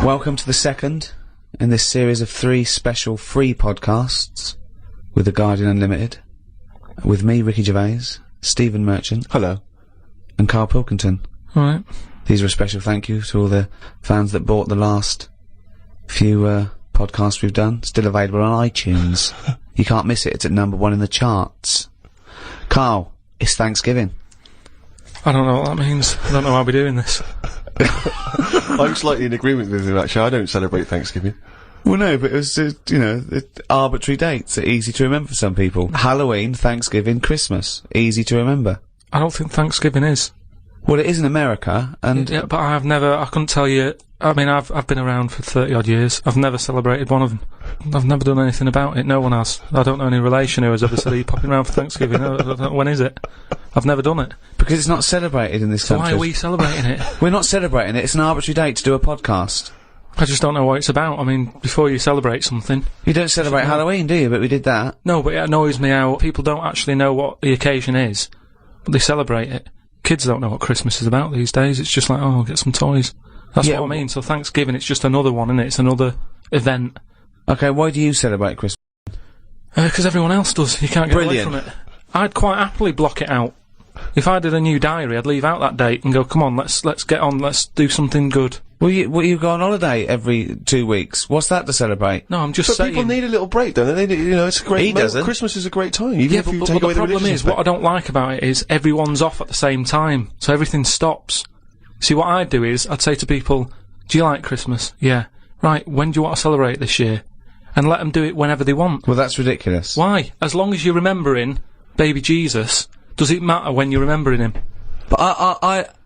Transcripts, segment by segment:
Welcome to the second in this series of 3 special free podcasts with The Guardian Unlimited, with me, Ricky Gervais, Stephen Merchant. Hello. And Karl Pilkington. Alright. These are a special thank you to all the fans that bought the last few podcasts we've done. Still available on iTunes. You can't miss it, it's at #1 in the charts. Karl, it's Thanksgiving. I don't know what that means. I don't know how we're doing this. I'm slightly in agreement with you, actually. I don't celebrate Thanksgiving. Well, no, but it was, arbitrary dates are easy to remember for some people. Halloween, Thanksgiving, Christmas. Easy to remember. I don't think Thanksgiving is. Well, it is in America, and... Yeah, but I couldn't tell you... I mean, I've been around for 30-odd years. I've never celebrated one of them. I've never done anything about it. No one has. I don't know any relation who has ever said, are you popping around for Thanksgiving? I don't know, when is it? I've never done it. Because it's not celebrated in this country. So why are we celebrating it? We're not celebrating it. It's an arbitrary date to do a podcast. I just don't know what it's about. I mean, before you celebrate something... You don't celebrate Halloween, do you? But we did that. No, but it annoys me how people don't actually know what the occasion is, but they celebrate it. Kids don't know what Christmas is about these days. It's just like, oh, I'll get some toys. That's what I mean. So Thanksgiving, it's just another one, isn't it? It's another event. Okay, why do you celebrate Christmas? Because everyone else does. You can't get away from it. I'd quite happily block it out. If I did a new diary, I'd leave out that date and go, come on, let's get on, let's do something good. Well, you go on holiday every 2 weeks. What's that to celebrate? No, I'm just saying. But people need a little break, don't they? It's a great... He doesn't. Christmas is a great time, even if you but take away the problem is, aspect. what I don't like about it is everyone's off at the same time, so everything stops. See, what I'd do is, I'd say to people, do you like Christmas? Yeah. Right, when do you want to celebrate this year? And let them do it whenever they want. Well, that's ridiculous. Why? As long as you're remembering baby Jesus, does it matter when you're remembering him? But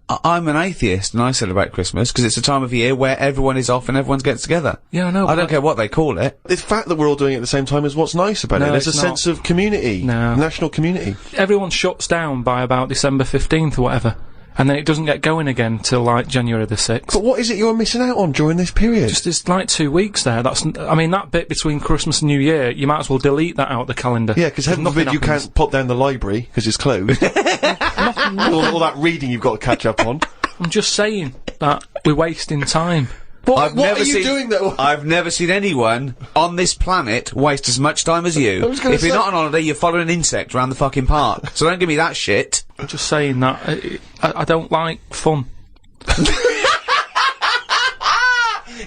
I'm an atheist and I celebrate Christmas because it's a time of year where everyone is off and everyone gets together. Yeah, I know. I don't care what they call it. The fact that we're all doing it at the same time is what's nice about it. There's a sense of community. No. National community. Everyone shuts down by about December 15th or whatever. And then it doesn't get going again till, like, January the 6th. But what is it you're missing out on during this period? Just, it's like 2 weeks there. I mean, that bit between Christmas and New Year, you might as well delete that out of the calendar. Yeah, because heaven forbid you can't pop down the library, because it's closed. all that reading you've got to catch up on. I'm just saying that we're wasting time. What are you doing though? I've never seen anyone on this planet waste as much time as you. If you're not on holiday, you're following an insect around the fucking park. So don't give me that shit. I'm just saying that I don't like fun.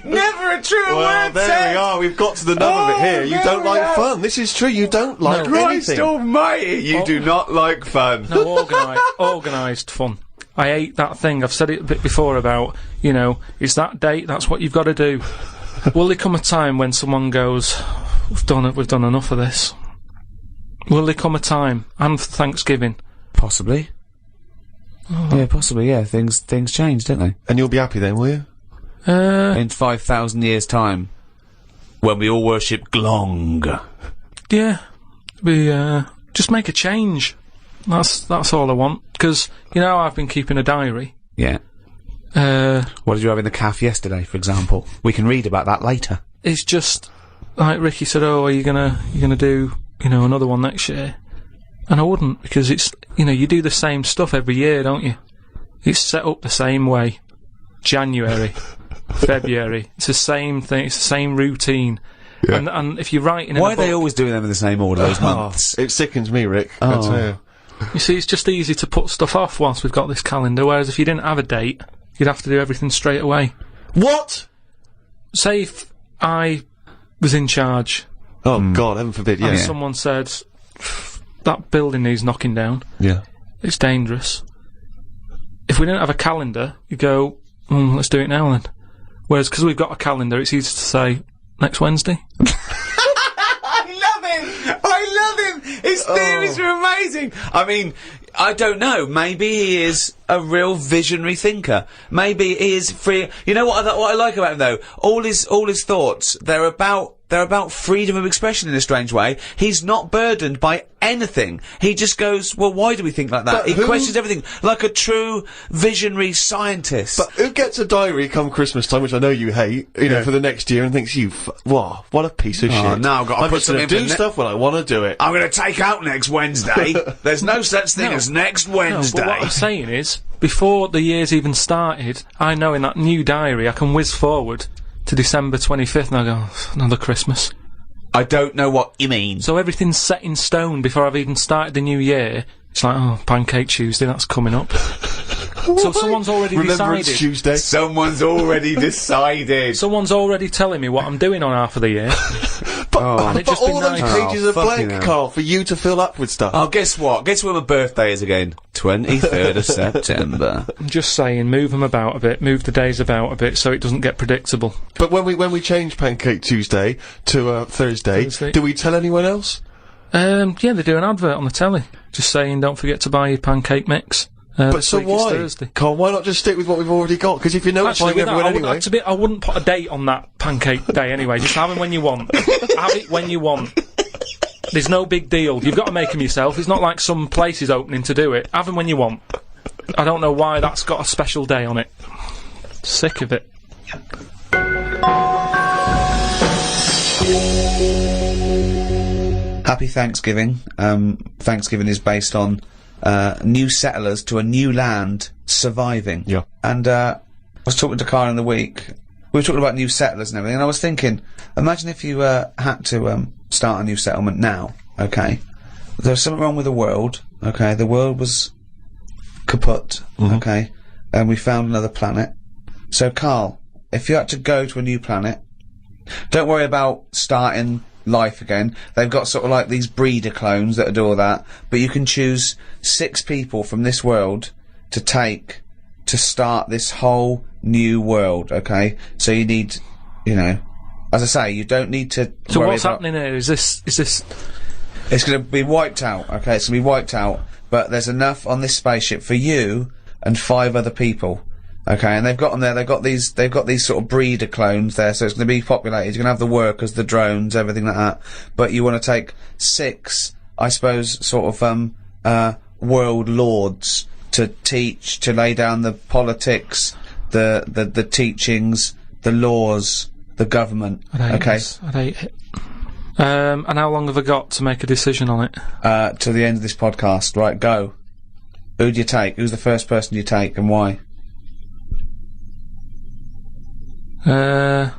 Never a truer word there said. we are. We've got to the nub of it here. You don't like fun. This is true. You don't like Christ anything. almighty, you do not like fun. No, organised fun. I hate that thing. I've said it a bit before about, it's that date, that's what you've got to do. Will there come a time when someone goes, we've done enough of this? Will there come a time, and Thanksgiving? Possibly. Oh. Yeah, possibly, yeah. Things change, don't they? And you'll be happy then, will you? In 5,000 years' time, when we all worship Glong. Yeah. We, just make a change. That's all I want. Because, I've been keeping a diary. Yeah. What did you have in the calf yesterday, for example? We can read about that later. It's just, like Ricky said, are you gonna do, another one next year? And I wouldn't, because it's, you do the same stuff every year, don't you? It's set up the same way. January, February, it's the same thing, it's the same routine. Yeah. And if you're writing in Why are they always doing them in the same order, those months? It sickens me, Rick. I tell you. You see, it's just easy to put stuff off whilst we've got this calendar, whereas if you didn't have a date, you'd have to do everything straight away. What? Say if I was in charge. Oh, God, heaven forbid, yeah. And someone said, that building needs knocking down. Yeah. It's dangerous. If we didn't have a calendar, you go, let's do it now then. Whereas, because we've got a calendar, it's easy to say, next Wednesday. I love him! His theories are amazing! I mean, I don't know, maybe he is a real visionary thinker. Maybe he is free. You know what I like about him though? All his thoughts, they're about freedom of expression in a strange way. He's not burdened by anything. He just goes, well, why do we think like that? He questions everything, like a true visionary scientist. But who gets a diary come Christmas time, which I know you hate, you know, for the next year, and thinks, what a piece of shit. Now I've got to put something in. Do stuff when I want to do it. I'm going to take out next Wednesday. There's no such thing as next Wednesday. No, but what I'm saying is, before the year's even started, I know in that new diary I can whiz forward to December 25th, and I go, another Christmas. I don't know what you mean. So everything's set in stone before I've even started the new year. It's like, oh, Pancake Tuesday, that's coming up. So someone's already Remember decided. it's Tuesday. Someone's already decided. Someone's already telling me what I'm doing on half of the year. And it's But just been all those nice. pages are fucking blank, hell. Carl, for you to fill up with stuff. Oh, guess what? Guess when my birthday is again? 23rd of September. I'm just saying, move them about a bit, move the days about a bit, so it doesn't get predictable. But when we change Pancake Tuesday to Thursday, do we tell anyone else? Yeah, they do an advert on the telly, just saying, don't forget to buy your pancake mix. But this so week it's why? Thursday. Carl, why not just stick with what we've already got? Because if you're notifying Actually, with that, everyone anyway... I wouldn't put a date on that pancake day anyway. Just have them when you want. Have it when you want. There's no big deal. You've got to make them yourself. It's not like some place is opening to do it. Have them when you want. I don't know why that's got a special day on it. Sick of it. Happy Thanksgiving. Thanksgiving is based on new settlers to a new land surviving. Yeah. And I was talking to Karl in the week. We were talking about new settlers and everything, and I was thinking, imagine if you had to start a new settlement now, okay? There's something wrong with the world, okay? The world was kaput, okay? And we found another planet. So, Karl, if you had to go to a new planet, don't worry about starting life again. They've got sort of like these breeder clones that do all that, but you can choose 6 people from this world to take to start this whole new world, okay? So you need, you know, as I say, you don't need to So worry what's about, happening here? Is this... it's going to be wiped out, okay? It's going to be wiped out, but there's enough on this spaceship for you and 5 other people. Okay, and they've got them there, they've got these sort of breeder clones there, so it's going to be populated. You're going to have the workers, the drones, everything like that. But you want to take 6, I suppose, sort of, world lords to teach, to lay down the politics, the teachings, the laws, the government. I'd hate it. And how long have I got to make a decision on it? To the end of this podcast. Right, go. Who do you take? Who's the first person you take, and why? And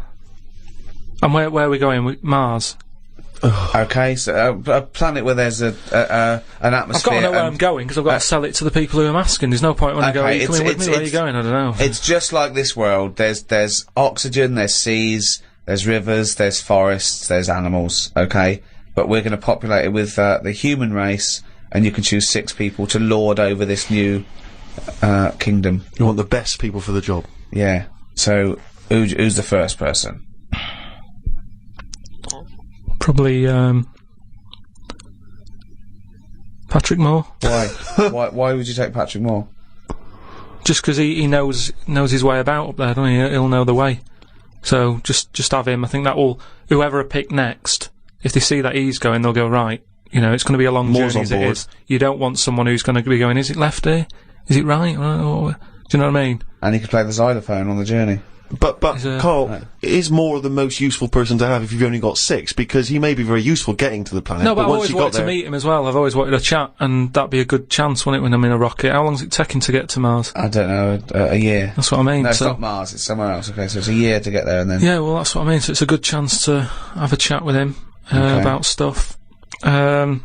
where are we going? Mars? Okay, so a planet where there's an atmosphere. I've got to know where I'm going, because I've got to sell it to the people who I'm asking. There's no point when I go, are you coming with me? Where are you going? I don't know. It's just like this world. There's oxygen, there's seas, there's rivers, there's forests, there's animals, okay? But we're going to populate it with the human race, and you can choose 6 people to lord over this new kingdom. You want the best people for the job. Yeah. So, who's the first person? Probably, Patrick Moore. Why? Why would you take Patrick Moore? Just because he knows his way about up there, doesn't he? He'll know the way. So, just have him. I think that will... Whoever I pick next, if they see that he's going, they'll go, right, you know, it's going to be a long Moore's journey on as it board. is. You don't want someone who's going to be going, is it left here? Is it right? Do you know what I mean? And he could play the xylophone on the journey. But Carl, is Moore the most useful person to have if you've only got 6? Because he may be very useful getting to the planet. No, but I've once always you got wanted to there, meet him as well. I've always wanted a chat, and that'd be a good chance, wouldn't it, when I'm in a rocket? How long's it taking to get to Mars? I don't know, a year. That's what I mean. No, it's so, not Mars, it's somewhere else. Okay, so it's a year to get there, and then... yeah, well, that's what I mean. So it's a good chance to have a chat with him about stuff. So and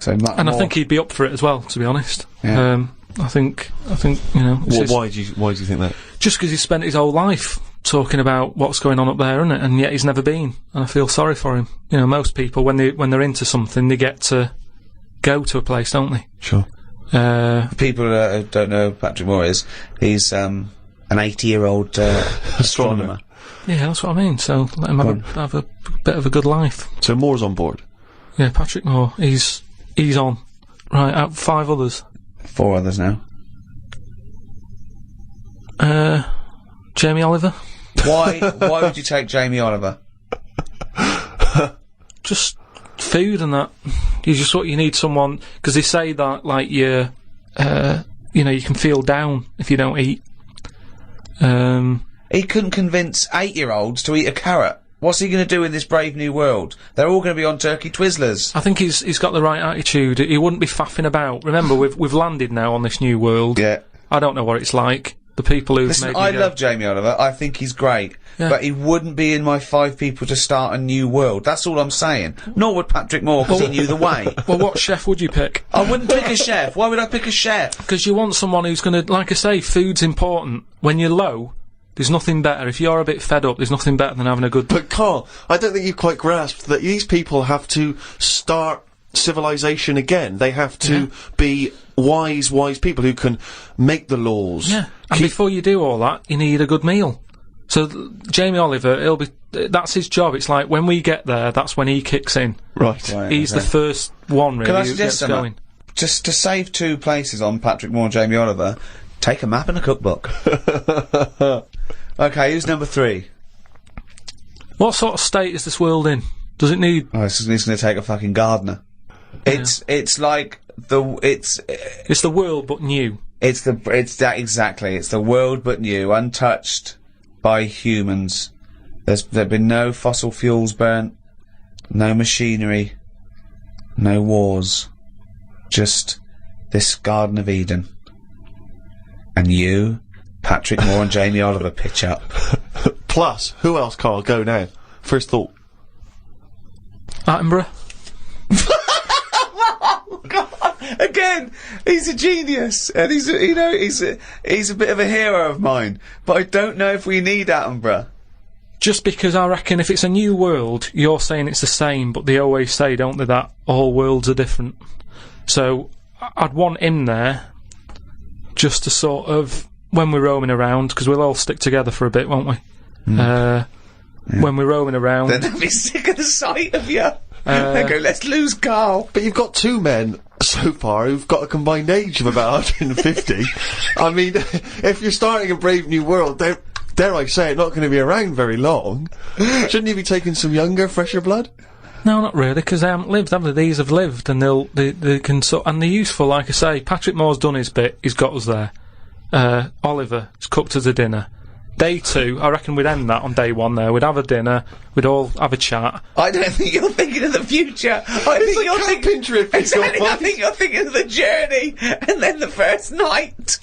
I Moore- think he'd be up for it as well, to be honest. Yeah. I think you know. why do you think that? Just because he's spent his whole life talking about what's going on up there, isn't it? And yet he's never been. And I feel sorry for him. You know, most people when they're into something, they get to go to a place, don't they? Sure. People who don't know who Patrick Moore is, he's an 80-year-old astronomer. Yeah, that's what I mean. So let him have a bit of a good life. So Moore's on board. Yeah, Patrick Moore. He's on. Right, out 5 others. 4 others now. Jamie Oliver. Why would you take Jamie Oliver? Just food and that. You need someone, because they say that like you can feel down if you don't eat. He couldn't convince 8-year-olds to eat a carrot. What's he going to do in this brave new world? They're all going to be on turkey Twizzlers. I think he's got the right attitude. He wouldn't be faffing about. Remember, we've landed now on this new world. Yeah. I don't know what it's like. The people who've Listen, made me I go, love Jamie Oliver. I think he's great. Yeah. But he wouldn't be in my 5 people to start a new world. That's all I'm saying. Nor would Patrick Moore, because he knew the way. Well, what chef would you pick? I wouldn't pick a chef. Why would I pick a chef? Because you want someone who's going to, like I say, food's important. When you're low, there's nothing better. If you're a bit fed up, there's nothing better than having a good... But Karl, I don't think you've quite grasped that these people have to start civilization again. They have to be wise people who can make the laws. Yeah. And before you do all that, you need a good meal. So Jamie Oliver, that's his job. It's like when we get there, that's when he kicks in. Right. He's the first one, really, Can I who suggest gets going. Just to save 2 places on Patrick Moore and Jamie Oliver, take a map and a cookbook. Okay, who's number 3? What sort of state is this world in? Does it need... Oh, it's going to take a fucking gardener. It's like It's the world, but new. It's exactly. It's the world but new, untouched by humans. There've been no fossil fuels burnt, no machinery, no wars. Just this Garden of Eden. And you, Patrick Moore and Jamie Oliver pitch up. Plus, who else, Karl? Go now. First thought. Attenborough. Again, he's a genius, and he's a bit of a hero of mine. But I don't know if we need Attenborough. Just because I reckon if it's a new world, you're saying it's the same, but they always say, don't they, that all worlds are different. So I'd want him there, just to sort of, when we're roaming around, because we'll all stick together for a bit, won't we? When we're roaming around. Then they'll be sick of the sight of you. They go, let's lose Karl. But you've got 2 men so far who've got a combined age of about 150. I mean, if you're starting a brave new world, dare I say it, not going to be around very long. Shouldn't you be taking some younger, fresher blood? No, not really, because they haven't lived, have they? These have lived, and they can and they're useful, like I say. Patrick Moore's done his bit, he's got us there. Oliver has cooked us a dinner. Day 2, I reckon we'd end that on day 1 there. We'd have a dinner, we'd all have a chat. I don't think you're thinking of the future. I think you're thinking trip. exactly. I think you're thinking of the journey and then the first night.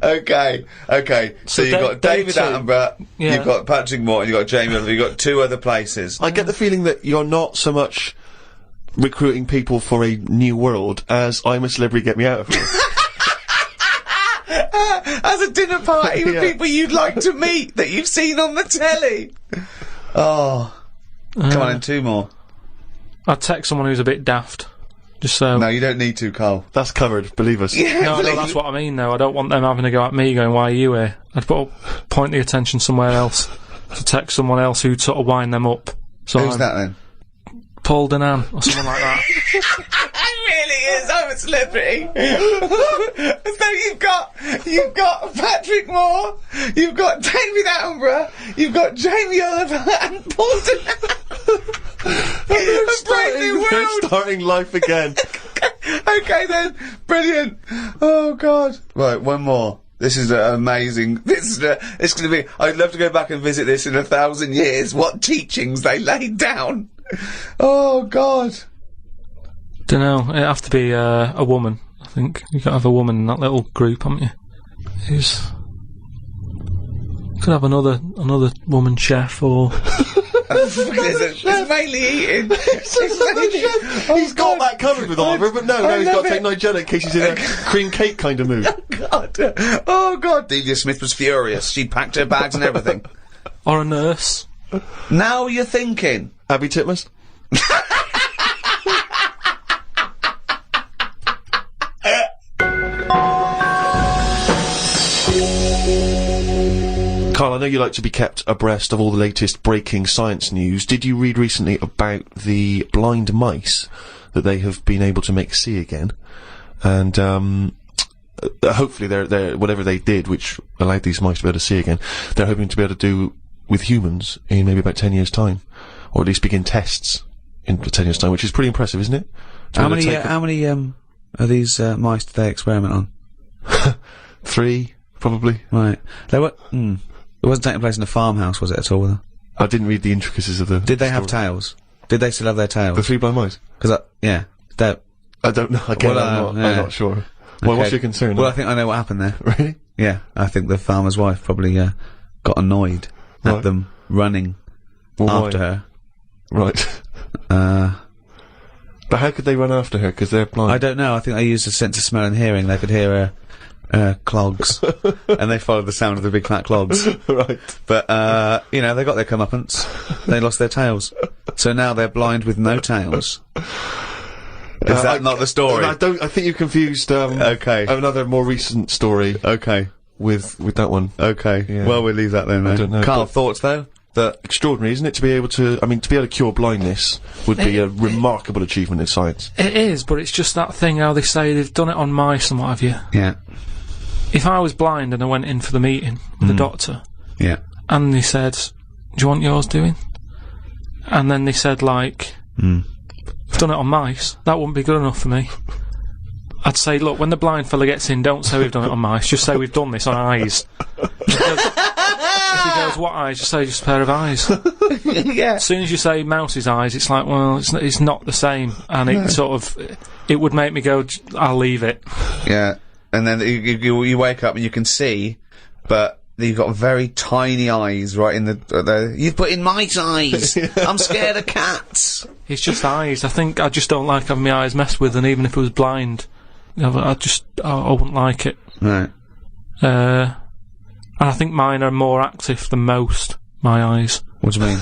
Okay. So you've got David Attenborough, you've got Patrick Moore, and you've got Jamie Oliver, you've got 2 other places. I get the feeling that you're not so much recruiting people for a new world as I'm a Celebrity, Get Me Out of Here. As a dinner party with people you'd like to meet that you've seen on the telly. Oh. Come on, and 2 more. I'd text someone who's a bit daft. Just so... No, you don't need to, Karl. That's covered, believe us. Yeah, No, that's what I mean, though. I don't want them having a go at me going, why are you here? I'd point the attention somewhere else. To text someone else who'd sort of wind them up. So Who's that then? Paul Denan, or someone like that. It really is. I'm a celebrity. So you've got Patrick Moore, you've got David Attenborough, you've got Jamie Oliver and Paul Denan. They're starting life again. Okay then, brilliant. Oh God. Right, one more. This is amazing. It's going to be. I'd love to go back and visit this in 1,000 years. What teachings they laid down. Oh God. Don't know. It'd have to be a woman. I think you got to have a woman in that little group, haven't you? Could have another woman chef or. It's mainly eating. He's got that covered with Oliver, but no, he's got to take Nigella in case he's in a cream cake kind of mood. Oh God, Delia Smith was furious. She packed her bags and everything. Or a nurse. Now you're thinking. Abby Titmus? Karl, I know you like to be kept abreast of all the latest breaking science news. Did you read recently about the blind mice that they have been able to make see again? And hopefully they're whatever they did, which allowed these mice to be able to see again, they're hoping to be able to do with humans in maybe about 10 years' time, or at least begin tests in 10 years' time, which is pretty impressive, isn't it? How many of these mice did they experiment on? 3, probably. Right. They were. It wasn't taking place in a farmhouse, was it at all? I didn't read the intricacies of the. Did they have story. tails? Did they still have their tails? The 3 blind mice? Because I don't know. Again, Well, I'm not sure. Well, what's your concern? Well, I think I know what happened there. Really? Yeah, I think the farmer's wife probably got annoyed at them running after her. Right. But how could they run after her? Because they're blind. I don't know. I think they used a sense of smell and hearing. They could hear clogs, and they followed the sound of the big fat clogs. Right. But they got their comeuppance. They lost their tails, so now they're blind with no tails. Is that not the story? I think you confused. Okay. Another more recent story. Okay. With that one. Okay. Yeah. Well, we'll leave that then. I don't know. Carl, thoughts though? Extraordinary, isn't it? To be able to cure blindness would be a remarkable achievement in science. It is, but it's just that thing how they say they've done it on mice and what have you. Yeah. If I was blind and I went in for the meeting with the doctor, yeah, and they said, "Do you want yours doing?" And then they said, like, "We've done it on mice," that wouldn't be good enough for me. I'd say, look, when the blind fella gets in, don't say we've done it on mice, just say we've done this on eyes. If he goes, what eyes? Just say just a pair of eyes. Yeah. As soon as you say mouse's eyes, it's like, well, it's not the same, and it sort of, it would make me go, I'll leave it. Yeah, and then you wake up and you can see, but you've got very tiny eyes right in the you've put in mice eyes. I'm scared of cats. It's just eyes. I think I just don't like having my eyes messed with, and even if I was blind, I wouldn't like it. Right. And I think mine are more active than most, my eyes. What do you mean?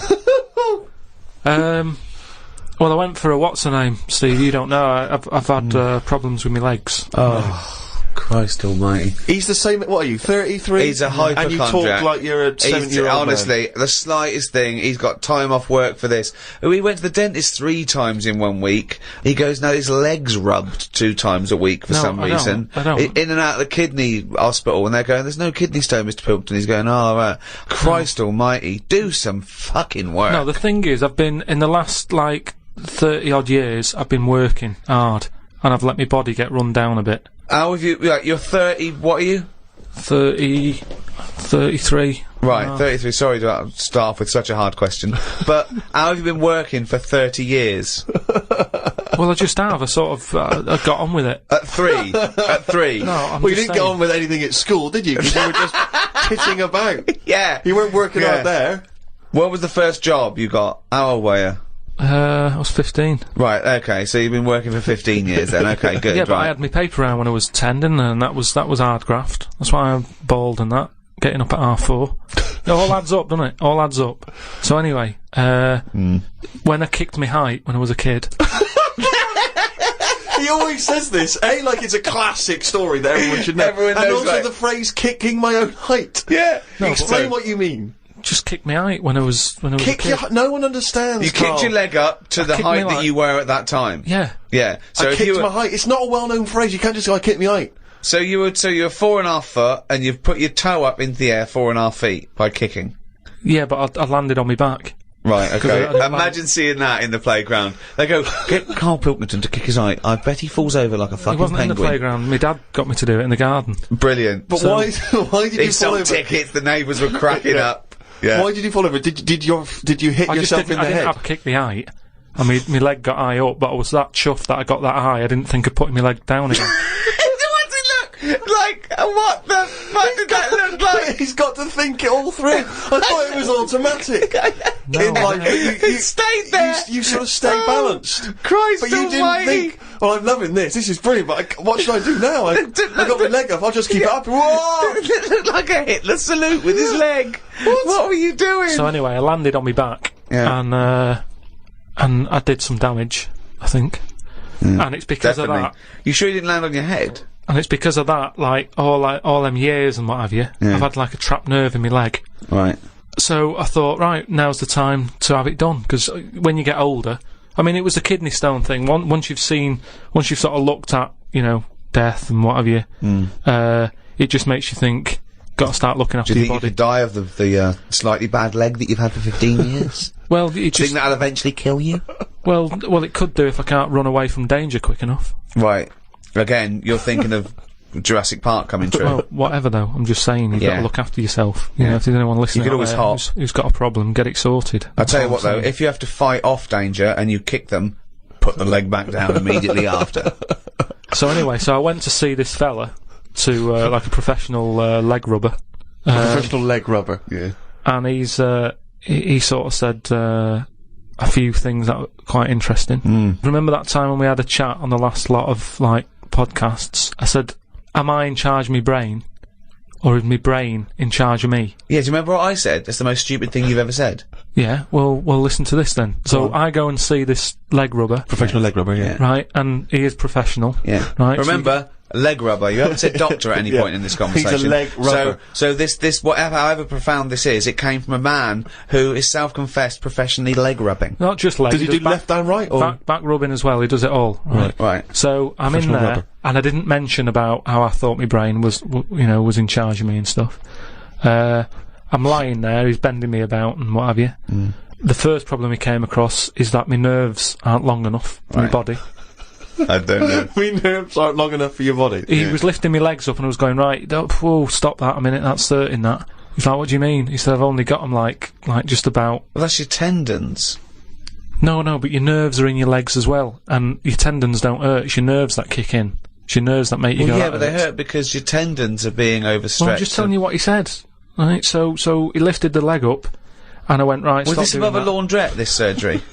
Well, I went for a what's-her-name, Steve, you don't know. I've had problems with my legs. Oh, Christ almighty. He's the same, what are you, 33? He's a hypochondriac. And you talk like you're a 7-year-old honestly, the slightest thing, he's got time off work for this. We went to the dentist 3 times in 1 week. He goes, now his leg's rubbed 2 times a week for some reason. I don't. In and out of the kidney hospital, and they're going, there's no kidney stone, Mr. Pilkington. He's going, oh, right. Christ almighty, do some fucking work. No, the thing is, I've been, in the last, 30-odd years, I've been working hard, and I've let my body get run down a bit. How have you, you're 30, what are you? 33. Right, 33. Sorry to start off with such a hard question. But how have you been working for 30 years? Well, I just have. I sort of I got on with it. At 3? At 3? No, I'm Well, you just didn't get on with anything at school, did you? Because you were just titting about. Yeah. You weren't working out there. What was the first job you got? How old were you? I was 15. Right, okay, so you've been working for 15 years then, okay, good, Yeah, but right. I had my paper round when I was 10, didn't I? And that was hard graft. That's why I'm bald and that. Getting up at 4:30. It all adds up, doesn't it? All adds up. So anyway, when I kicked my height when I was a kid... He always says this, like it's a classic story that everyone should know. Everyone knows, and also like- the phrase "kicking my own height." Yeah. No, Explain what you mean. Just kicked my height when I was a Kick kid. no one understands. You Carl. kicked your leg up to the kicked height my that you were at that time? Yeah. Yeah. So I if you kicked were, my height. It's not a well-known phrase. You can't just go, I kicked my height. so you're 4.5 foot, and you've put your toe up into the air 4.5 feet by kicking? Yeah, but I landed on my back. Right, okay. I don't Imagine seeing that in the playground. They go, get Karl Pilkington to kick his height. I bet he falls over like a fucking It wasn't in the penguin. playground. My dad got me to do it in the garden. Brilliant. But So- why did He you fall sold over? tickets, the neighbours were cracking Yeah. up. Yeah. Why did you fall over? Did you hit I just yourself didn't, in the I didn't head? have a kick the height. I mean, my leg got high up, but I was that chuffed that I got that high, I didn't think of putting my leg down again. What's it look like? What the fuck did that look like? He's got to think it all through. I thought it was automatic. No, It stayed there. You sort of stay balanced. Christ But you didn't almighty. think, well, I'm loving this. This is brilliant. But what should I do now? I got my leg up. I'll just keep it up. Whoa! It looked like a Hitler salute with his leg. What were you doing? So anyway, I landed on my back, Yeah. and I did some damage, I think. And it's because of that. You sure you didn't land on your head? And it's because of that, all them years and what have you, Yeah. I've had like a trapped nerve in my leg. Right. So I thought, right, now's the time to have it done, because when you get older, I mean, it was the kidney stone thing. Once you've sort of looked at, death and what have you, it just makes you think, got to start looking after Do you your think you body. could die of the slightly bad leg that you've had for 15 years? Well, Do you think that'll eventually kill you? well, it could do if I can't run away from danger quick enough. Right. Again, you're thinking of Jurassic Park coming true. Well, whatever though, I'm just saying, you've got Yeah. to look after yourself. You know, if there's anyone listening could out always there hop. who's got a problem, get it sorted. I'll tell you That's what all I'm though, if you have to fight off danger and you kick them, put the leg back down immediately after. So anyway, I went to see this fella to like a professional leg rubber. Professional leg rubber. Yeah. And he sort of said a few things that were quite interesting. Remember that time when we had a chat on the last lot of like podcasts? I said, "Am I in charge of my brain, or is my brain in charge of me?" Yeah, do you remember what I said? That's the most stupid thing you've ever said. Yeah. Well, listen to this then. So I go and see this leg rubber. Professional leg rubber. Yeah. Right, and he is professional. Yeah. Right. Remember. Leg rubber. You haven't said doctor at any point in this conversation. He's a leg rubber. So this, however profound this is, it came from a man who is self-confessed professionally leg rubbing. Not just leg. Does he do left and right, or back rubbing as well? He does it all. Right. So I'm in there, rubber. and I didn't mention about how I thought my brain was in charge of me and stuff. I'm lying there. He's bending me about and what have you. The first problem he came across is that my nerves aren't long enough for my body. I don't know. my nerves aren't long enough for your body? He was lifting my legs up and I was going, right, whoa, stop that a minute, that's hurting that. He's like, what do you mean? He said, I've only got them like just about... Well, that's your tendons. No, but your nerves are in your legs as well, and your tendons don't hurt, it's your nerves that kick in. It's your nerves that make you go... Yeah, but they hurt because your tendons are being overstretched. Well, I'm just telling you what he said. Right, so he lifted the leg up, and I went, right, Was stop this doing above a laundrette, this surgery?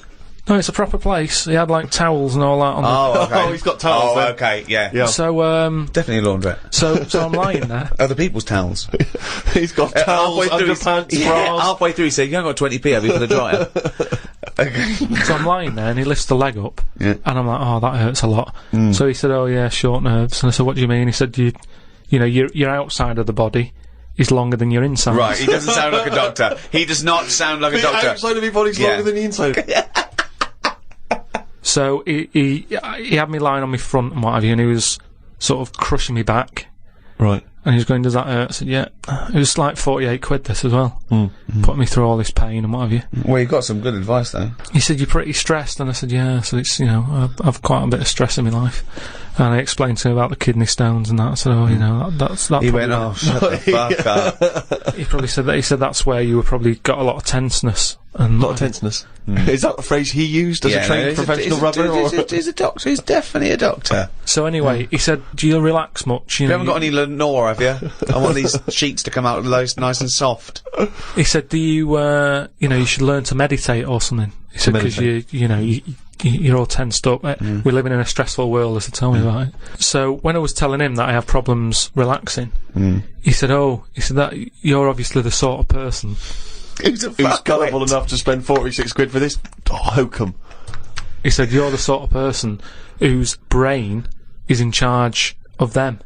No, it's a proper place. He had like towels and all that on Oh, okay. Oh, he's got towels Oh, then. okay, yeah. the... So, Definitely a laundrette. so I'm lying there. Other people's towels. He's got towels, underpants, bras. Halfway through he said, you haven't got 20p, have you, for the dryer? Okay. So I'm lying there, and he lifts the leg up, Yeah. and I'm like, oh, that hurts a lot. So he said, oh yeah, short nerves. And I said, what do you mean? He said, your outside of the body is longer than your inside. Right, he doesn't sound like a doctor. He does not sound like a The doctor. outside of your body's longer than the inside. So he had me lying on my front and what have you, and he was sort of crushing me back. Right. And he was going, does that hurt? I said, yeah. It was like 48 quid this as well. Putting me through all this pain and what have you. Well, you got some good advice, though. He said, you're pretty stressed. And I said, yeah. So it's, I've quite a bit of stress in my life. And I explained to him about the kidney stones and that. I said, oh, that's He went, oh, shut the fuck up. He probably said that. He said that's where you were probably got a lot of tenseness. And A lot of tenseness. Is that the phrase he used as a trained professional rubber? He's a doctor. He's definitely a doctor. So anyway, he said, do you relax much? You haven't got any Lenore, have you? I want these sheets to come out nice and soft. He said, do you, you should learn to meditate or something. He said, because you're all tensed up. We're living in a stressful world, as they tell me about it. So when I was telling him that I have problems relaxing, he said, that you're obviously the sort of person Who's gullible enough to spend 46 quid for this hokum. He said, you're the sort of person whose brain is in charge of them,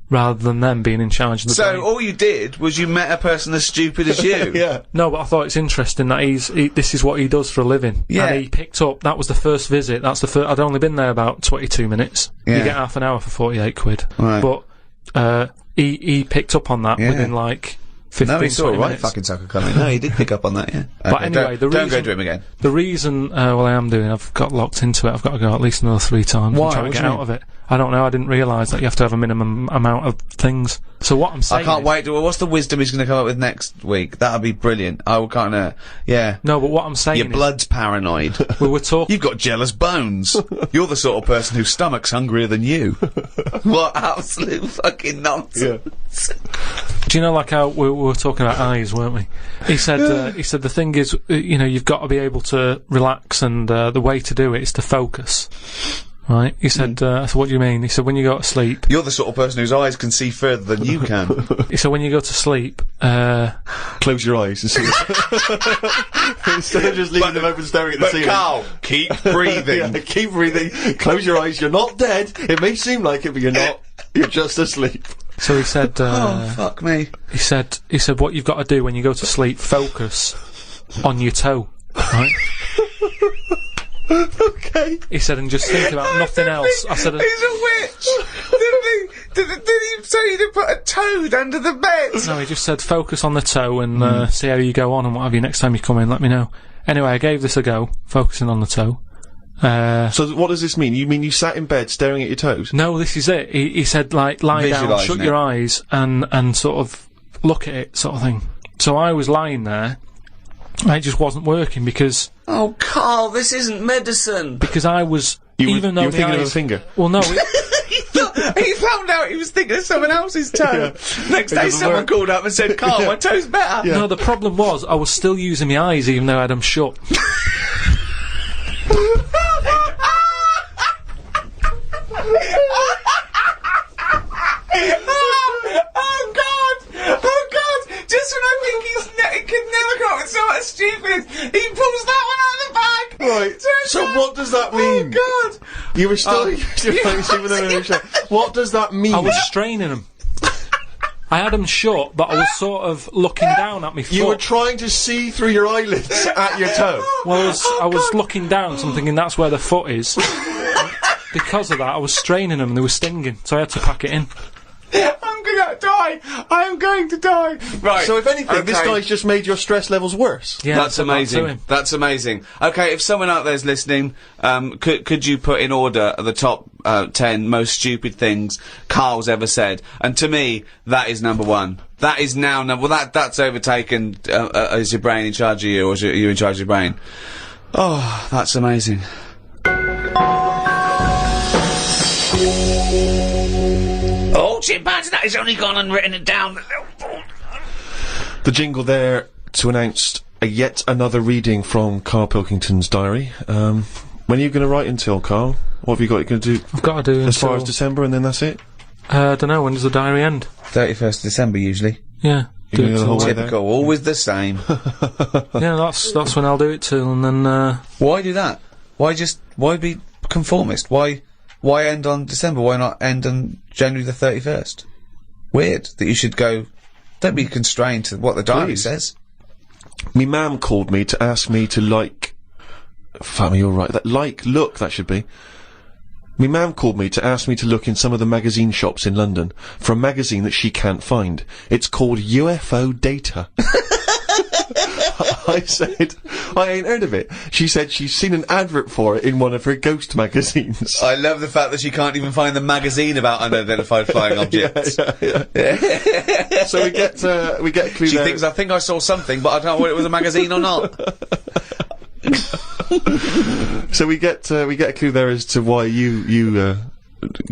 rather than them being in charge of the brain. So all you did was you met a person as stupid as you. Yeah. No, but I thought it's interesting that this is what he does for a living. Yeah. And he picked up, that was the first visit, that's the first, I'd only been there about 22 minutes. Yeah. You get half an hour for 48 quid. Right. But, he picked up on that within like 15, No, he saw 20 a right minutes. fucking sucker coming. No, he did pick up on that, yeah. But Okay, anyway, don't go to him again. The reason, I am doing, I've got locked into it, I've got to go at least another 3 times. Why? I'm trying What to do get you out of it. I don't know, I didn't realise that you have to have a minimum amount of things. So what I'm saying I can't is, wait. What's the wisdom he's going to come up with next week? That'll be brilliant. I will kind of, yeah. No, but what I'm saying Your is, blood's paranoid. we were talking... You've got jealous bones. You're the sort of person whose stomach's hungrier than you. What absolute fucking nonsense. Do you know, like how we were talking about eyes, weren't we? He said, the thing is, you've got to be able to relax, and the way to do it is to focus. Right? He said, I said, what do you mean? He said, when you go to sleep... You're the sort of person whose eyes can see further than you can. He said, when you go to sleep, Close your eyes and see. Instead of just leaving them open staring at the ceiling. Carl, keep breathing. Yeah, keep breathing. Close your eyes. You're not dead. It may seem like it, but you're not. You're just asleep. so he said, Oh, fuck me. he said, what you've got to do when you go to sleep, focus on your toe. Right? Okay. He said, and just think about nothing else. I said, He's a witch. Did he say you to put a toad under the bed? no, he just said focus on the toe and see how you go on and what have you. Next time you come in, let me know. Anyway, I gave this a go, focusing on the toe. So what does this mean? You mean you sat in bed staring at your toes? No, this is it. He said, like, lie down, Visualising shut it. your eyes and sort of look at it, sort of thing. So I was lying there, and it just wasn't working because Oh, Carl, this isn't medicine. I was... You even were though thinking my of a eyes, finger. Well, no, He found out he was thinking of someone else's toe. Next day, doesn't someone work. called up and said, "Karl, my toe's better." No, the problem was I was still using my eyes even though I had them shut. Oh God! Just when I think he could never come up with so much stupid, he pulls that one out of the bag. Right. So what does that mean? Oh God! You were still What does that mean? I was straining them. I had them shut, but I was sort of looking down at my foot. You were trying to see through your eyelids at your toe. Well, I was looking down, so I'm thinking that's where the foot is. Because of that, I was straining them and they were stinging, so I had to pack it in. I'm gonna die! I am going to die! Right. So if anything, this guy's just made your stress levels worse. Yeah, That's I put that to amazing. him. That's amazing. Okay, if someone out there's listening, could you put in order the top 10 most stupid things Karl's ever said? And to me, that is number one. That is now number. Well, that's overtaken. Is your brain in charge of you, or is you in charge of your brain? Oh, that's amazing. Oh, chimpanzee, that has only gone and written it down. The jingle there to announce yet another reading from Karl Pilkington's diary. When are you going to write until, Karl? What have you got? You're going to do I've got to do as far as until, December, and then that's it? I don't know, when does the diary end? 31st December, usually. Yeah. You're Do gonna it go the till whole way then. there? Typical, always the same. Yeah, that's when I'll do it till, and then, Why do that? Why be conformist? Why end on December? Why not end on January the 31st? Weird that you should go. Don't be constrained to what the diary Please. says. Me mum called me to ask me to like. Fuck me, you're right. Look, that should be. Me mum called me to ask me to look in some of the magazine shops in London for a magazine that she can't find. It's called UFO Data. I said, I ain't heard of it. She said she's seen an advert for it in one of her ghost magazines. I love the fact that she can't even find the magazine about unidentified flying objects. Yeah. So we get a clue She there. thinks, I think I saw something, but I don't know whether it was a magazine or not. So we get a clue there as to why you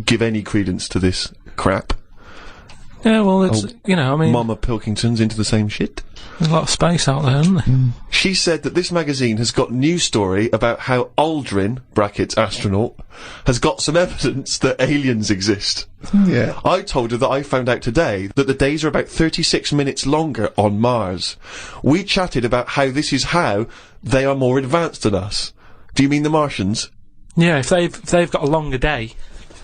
give any credence to this crap. yeah, well, it's, you know, I mean, Mama Pilkington's into the same shit. there's a lot of space out there, isn't there? She said that this magazine has got news story about how Aldrin (brackets astronaut) has got some evidence that aliens exist. Yeah. I told her that I found out today that the days are about 36 minutes longer on Mars. We chatted about how this is how they are more advanced than us. Do you mean the Martians? Yeah, if they've got a longer day,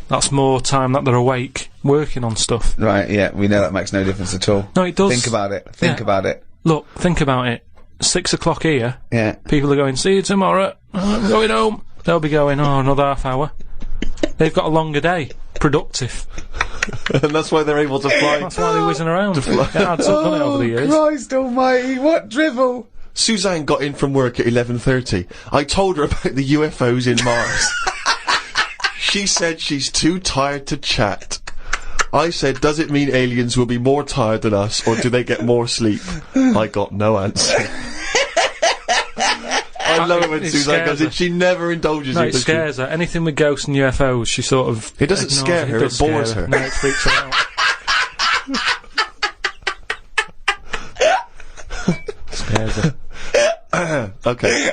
that's more time that they're awake, working on stuff. Right, yeah, we know that makes no difference at all. No, it does. Think about it. Think Yeah. about it. Look, think about it. 6 o'clock here, Yeah. people are going, see you tomorrow, I'm going home. They'll be going, oh, another half hour. They've got a longer day. Productive. And that's why they're able to fly. That's why they're whizzing around. It adds up, doesn't it, over the years? Christ almighty, what drivel! Suzanne got in from work at 11:30. I told her about the UFOs in Mars. She said she's too tired to chat. I said, does it mean aliens will be more tired than us, or do they get more sleep? I got no answer. I love it when It Suzanne scares goes in. her. She never indulges No, you. it does she? scares her. Anything with ghosts and UFOs, she sort of... It doesn't ignores scare her, does it bores scare her. No, it freaks her out. Scares her. Okay.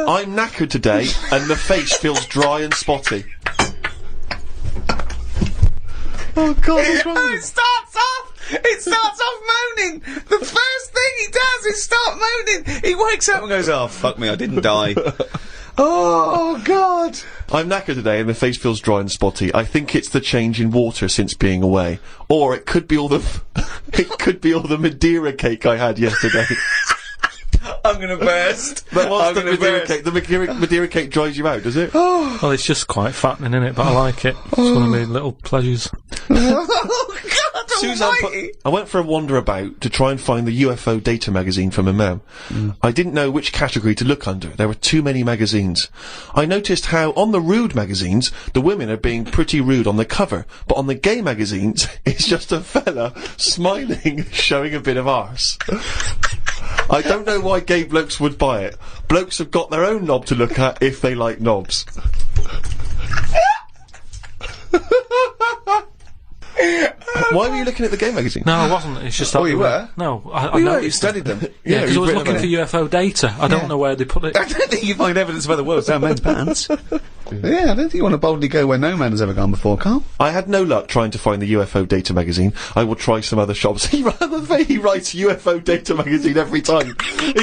I'm knackered today, and the face feels dry and spotty. Oh God, what's wrong with you? It starts off moaning. The first thing he does is start moaning. He wakes up and goes, oh, fuck me, I didn't die. Oh, God. I'm knackered today and my face feels dry and spotty. I think it's the change in water since being away. Or it could be all the Madeira cake I had yesterday. I'm gonna burst. But what's I'm the gonna Madeira burst. cake? The Madeira cake dries you out, does it? Well, it's just quite fattening, innit? But I like it. It's one of my little pleasures. Oh, God Suzanne almighty. I went for a wander about to try and find the UFO Data magazine for my mum. I didn't know which category to look under. There were too many magazines. I noticed how on the rude magazines, the women are being pretty rude on the cover, but on the gay magazines, it's just a fella smiling, showing a bit of arse. I don't know why gay blokes would buy it. Blokes have got their own knob to look at if they like knobs. Why were you looking at the game magazine? No, I wasn't. It's just that you were? No, I You noticed studied them. Yeah, because I was you've looking written for UFO data. I don't know where they put it. I don't think you find evidence of other worlds down men's pants. Yeah, I don't think you want to boldly go where no man has ever gone before, Carl. I had no luck trying to find the UFO Data magazine. I will try some other shops. He writes UFO Data magazine every time. He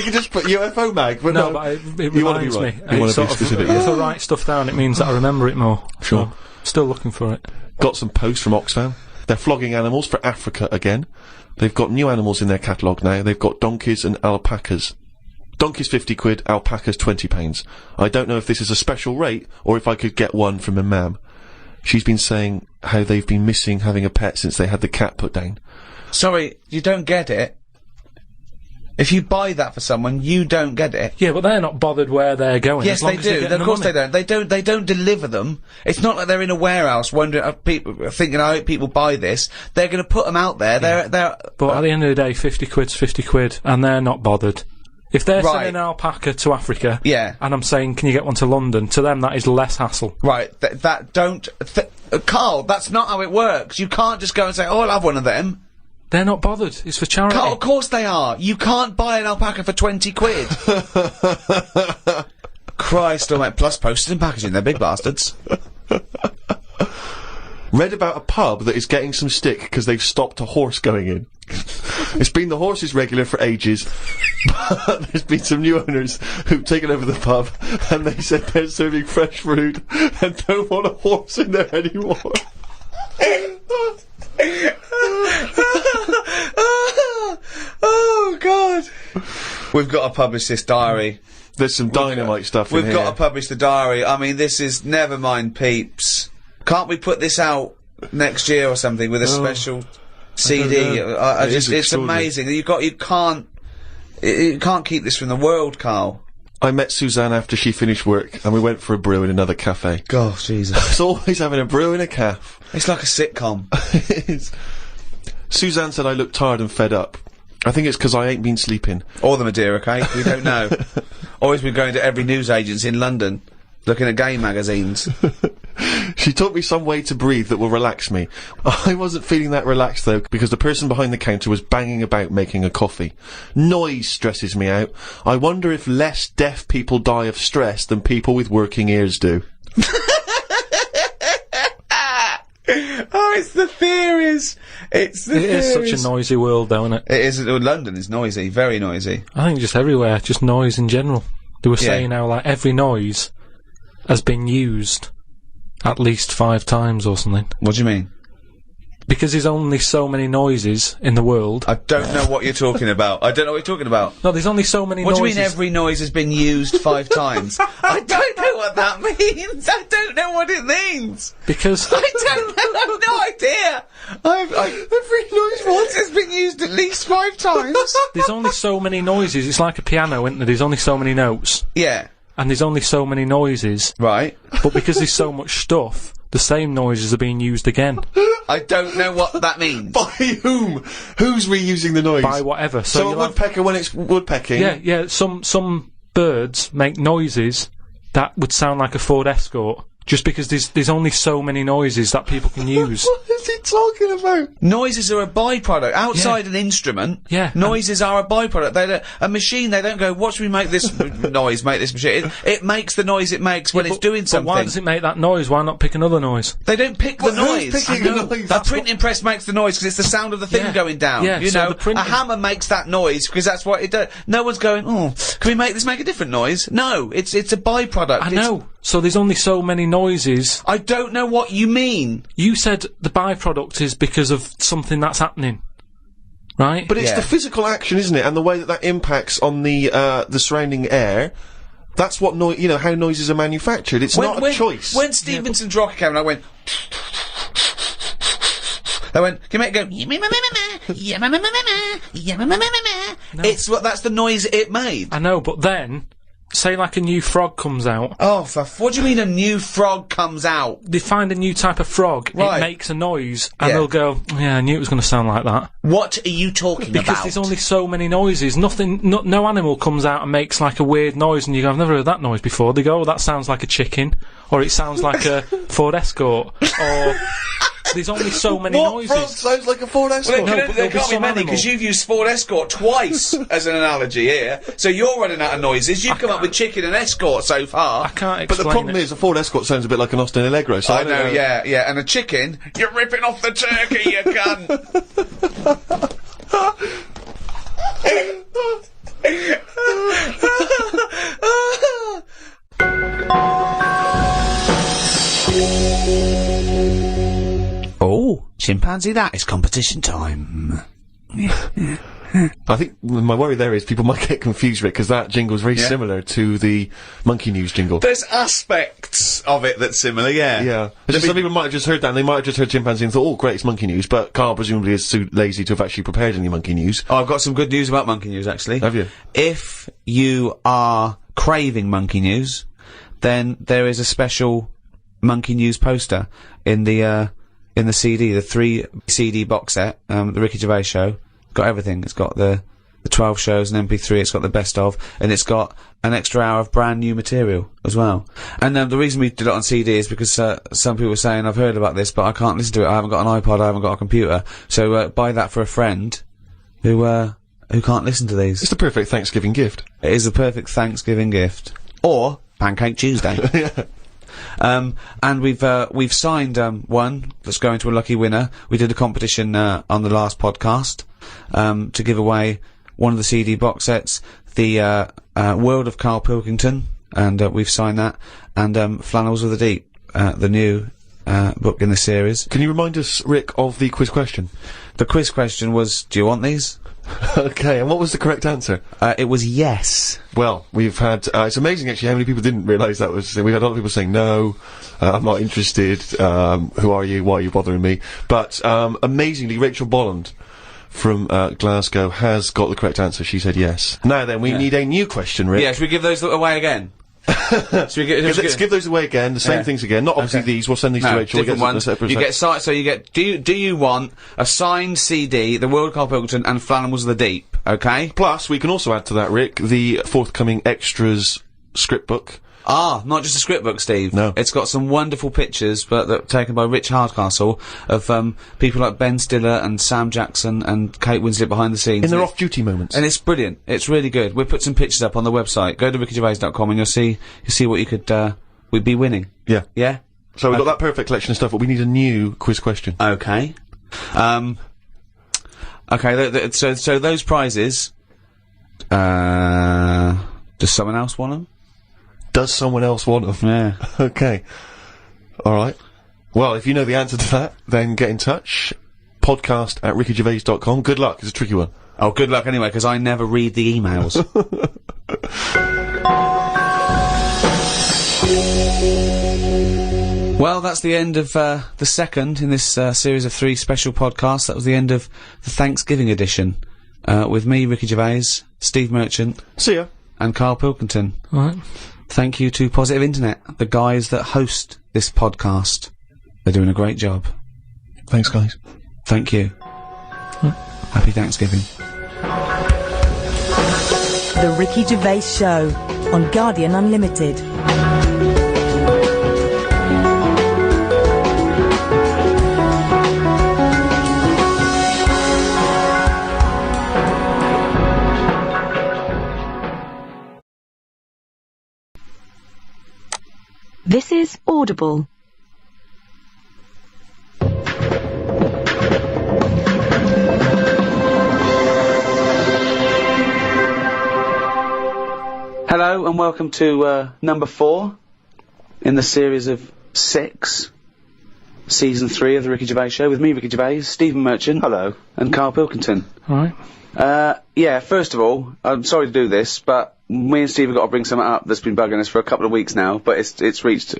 can just put UFO mag, but No, but it you want to be reminds right. me. You want It's to be sort of- specific. If I write stuff down, it means that I remember it more. Sure. So, still looking for it. Got some posts from Oxfam. They're flogging animals for Africa again. They've got new animals in their catalogue now. They've got donkeys and alpacas. Donkeys 50 quid, alpacas 20 pounds. I don't know if this is a special rate or if I could get one from a mam. She's been saying how they've been missing having a pet since they had the cat put down. Sorry, you don't get it. If you buy that for someone, you don't get it. Yeah, but they're not bothered where they're going. Yes, as long they as they're do. getting Of the course money. they don't. They don't deliver them. It's not like they're in a warehouse wondering, people thinking, I hope people buy this. They're going to put them out there. They're. But at the end of the day, 50 quid's 50 quid, and they're not bothered. If they're Right. sending an alpaca to Africa, Yeah. and I'm saying, can you get one to London? To them, that is less hassle. Right. Carl, that's not how it works. You can't just go and say, oh, I'll have one of them. They're not bothered. It's for charity. Carl, of course they are. You can't buy an alpaca for 20 quid. Christ almighty. Plus postage and packaging. They're big bastards. Read about a pub that is getting some stick because they've stopped a horse going in. It's been the horses regular for ages, but there's been some new owners who've taken over the pub and they said they're serving fresh food and don't want a horse in there anymore. Oh, God. We've got to publish this diary. There's some dynamite stuff in We've here. got to publish the diary. I mean, this is never mind, peeps. Can't we put this out next year or something with a special CD? It is It's extraordinary. amazing. You can't keep this from the world, Carl. I met Suzanne after she finished work and we went for a brew in another cafe. God, Jesus. It's always having a brew in a calf. It's like a sitcom. It is. Suzanne said I look tired and fed up. I think it's because I ain't been sleeping. Or the Madeira cake, we don't know. Always been going to every news agency in London, looking at gay magazines. She taught me some way to breathe that will relax me. I wasn't feeling that relaxed though, because the person behind the counter was banging about making a coffee. Noise stresses me out. I wonder if less deaf people die of stress than people with working ears do. Oh, it's the theories. It's the It theories. is such a noisy world, though, isn't it? It is. London is noisy, very noisy. I think just everywhere, just noise in general. They were Yeah. saying how, like, every noise has been used at least 5 times or something. What do you mean? Because there's only so many noises in the world. I don't know what you're talking about. I don't know what you're talking about. No, there's only so many What noises. do you mean every noise has been used 5 times? I don't know what that means. I don't know what it means. Because I don't know. I've no idea. Every noise once has been used at least 5 times. there's only so many noises. It's like a piano, isn't there? There's only so many notes. Yeah. And there's only so many noises. Right. But because there's so much stuff, the same noises are being used again. I don't know what that means. By whom? Who's reusing the noise? By whatever. So a you'll have- woodpecker when it's woodpecking? Yeah, some birds make noises that would sound like a Ford Escort, just because there's only so many noises that people can use. What is he talking about? Noises are a byproduct. Outside an instrument, Yeah. noises are a byproduct. A machine, they don't go, what should we make this noise, make this machine? It makes the noise it makes when it's doing But something. why does it make that noise? Why not pick another noise? They don't pick the Well, who's noise. picking the noise? A That's printing press makes the noise because it's the sound of the thing Yeah. going down. Yeah, You so know, the printing- a hammer makes that noise because that's what it does. No one's going, oh, can we make this make a different noise? No, it's a byproduct. I know. So there's only so many noises. I don't know what you mean. You said the byproduct is because of something that's happening, right? But it's Yeah. the physical action, isn't it? And the way that impacts on the surrounding air. That's what how noises are manufactured. It's not a choice. When Stevenson's rocket came and I went, I went, can you make it go, it's what, that's the noise it made. I know, but then say like a new frog comes out. Oh, what do you mean a new frog comes out? They find a new type of frog, Right. it makes a noise, and Yeah. they'll go, yeah, I knew it was going to sound like that. What are you talking Because about? there's only so many noises. No animal comes out and makes like a weird noise, and you go, I've never heard that noise before. They go, oh, that sounds like a chicken, or it sounds like a Ford Escort, or there's only so many What noises. frog sounds like a Ford Escort? Well, there there'll be can't be some many, animal. because you've used Ford Escort twice as an analogy here. So you're running out of noises. You've come up with chicken and Escort so far. I can't But the explain problem it. is, a Ford Escort sounds a bit like an Austin Allegro, so I don't know, yeah. And a chicken, you're ripping off the turkey, you cunt. Oh, chimpanzee, that is competition time. I think my worry there is people might get confused with it, because that jingle's very similar to the Monkey News jingle. There's aspects of it that's similar, yeah. Yeah. Some people might have just heard that, and they might have just heard chimpanzee and thought, oh, great, it's Monkey News, but Karl presumably is too lazy to have actually prepared any Monkey News. Oh, I've got some good news about Monkey News, actually. Have you? If you are craving Monkey News, then there is a special Monkey News poster in the CD, the 3 CD box set, the Ricky Gervais show. Got everything. It's got the 12 shows and MP3, it's got the best of, and it's got an extra hour of brand new material as well. And the reason we did it on CD is because some people were saying, I've heard about this, but I can't listen to it, I haven't got an iPod, I haven't got a computer. So buy that for a friend who can't listen to these. It's the perfect Thanksgiving gift. It is a perfect Thanksgiving gift. Or Pancake Tuesday. And we've signed one that's going to a lucky winner. We did a competition on the last podcast to give away one of the CD box sets, the World of Karl Pilkington, and we've signed that, and Flannels of the Deep, the new book in the series. Can you remind us, Rick, of the quiz question? The quiz question was, do you want these? Okay, and what was the correct answer? It was yes. Well, we've had, it's amazing actually how many people didn't realise that was, we had a lot of people saying, no, I'm not interested, who are you, why are you bothering me? But, amazingly, Rachel Bolland from, Glasgow has got the correct answer. She said yes. Now then, we need a new question, Rick. Yeah, should we give those away again? Let's give those away again, the same things again, not obviously these, we'll send these to Rachel. Different ones. You get so you get, do you want a signed CD, The World of Karl Pilkington and Flannels of the Deep, okay? Plus, we can also add to that, Rick, the forthcoming extras script book. Ah, not just a script book, Steve. No. It's got some wonderful pictures, but that taken by Rich Hardcastle, of people like Ben Stiller and Sam Jackson and Kate Winslet behind the scenes. In their off-duty moments. And it's brilliant. It's really good. We'll put some pictures up on the website. Go to rickygervais.com and you'll see what you could we'd be winning. Yeah. Yeah? So we've got that perfect collection of stuff, but we need a new quiz question. Okay. Okay, so those prizes, does someone else want them? Does someone else want them? Yeah. Okay. Alright. Well, if you know the answer to that, then get in touch. podcast@rickygervais.com. Good luck, it's a tricky one. Oh, good luck anyway, because I never read the emails. Well, that's the end of the second in this series of 3 special podcasts. That was the end of the Thanksgiving edition. With me, Ricky Gervais, Steve Merchant. See ya. And Karl Pilkington. Alright. Thank you to Positive Internet, the guys that host this podcast. They're doing a great job. Thanks, guys. Thank you. Happy Thanksgiving. The Ricky Gervais Show on Guardian Unlimited. This is Audible. Hello and welcome to number 4 in the series of 6, season 3 of the Ricky Gervais Show with me, Ricky Gervais, Stephen Merchant, hello, and Karl Pilkington. Alright. Yeah, first of all, I'm sorry to do this, but me and Steve have got to bring something up that's been bugging us for a couple of weeks now, but it's reached.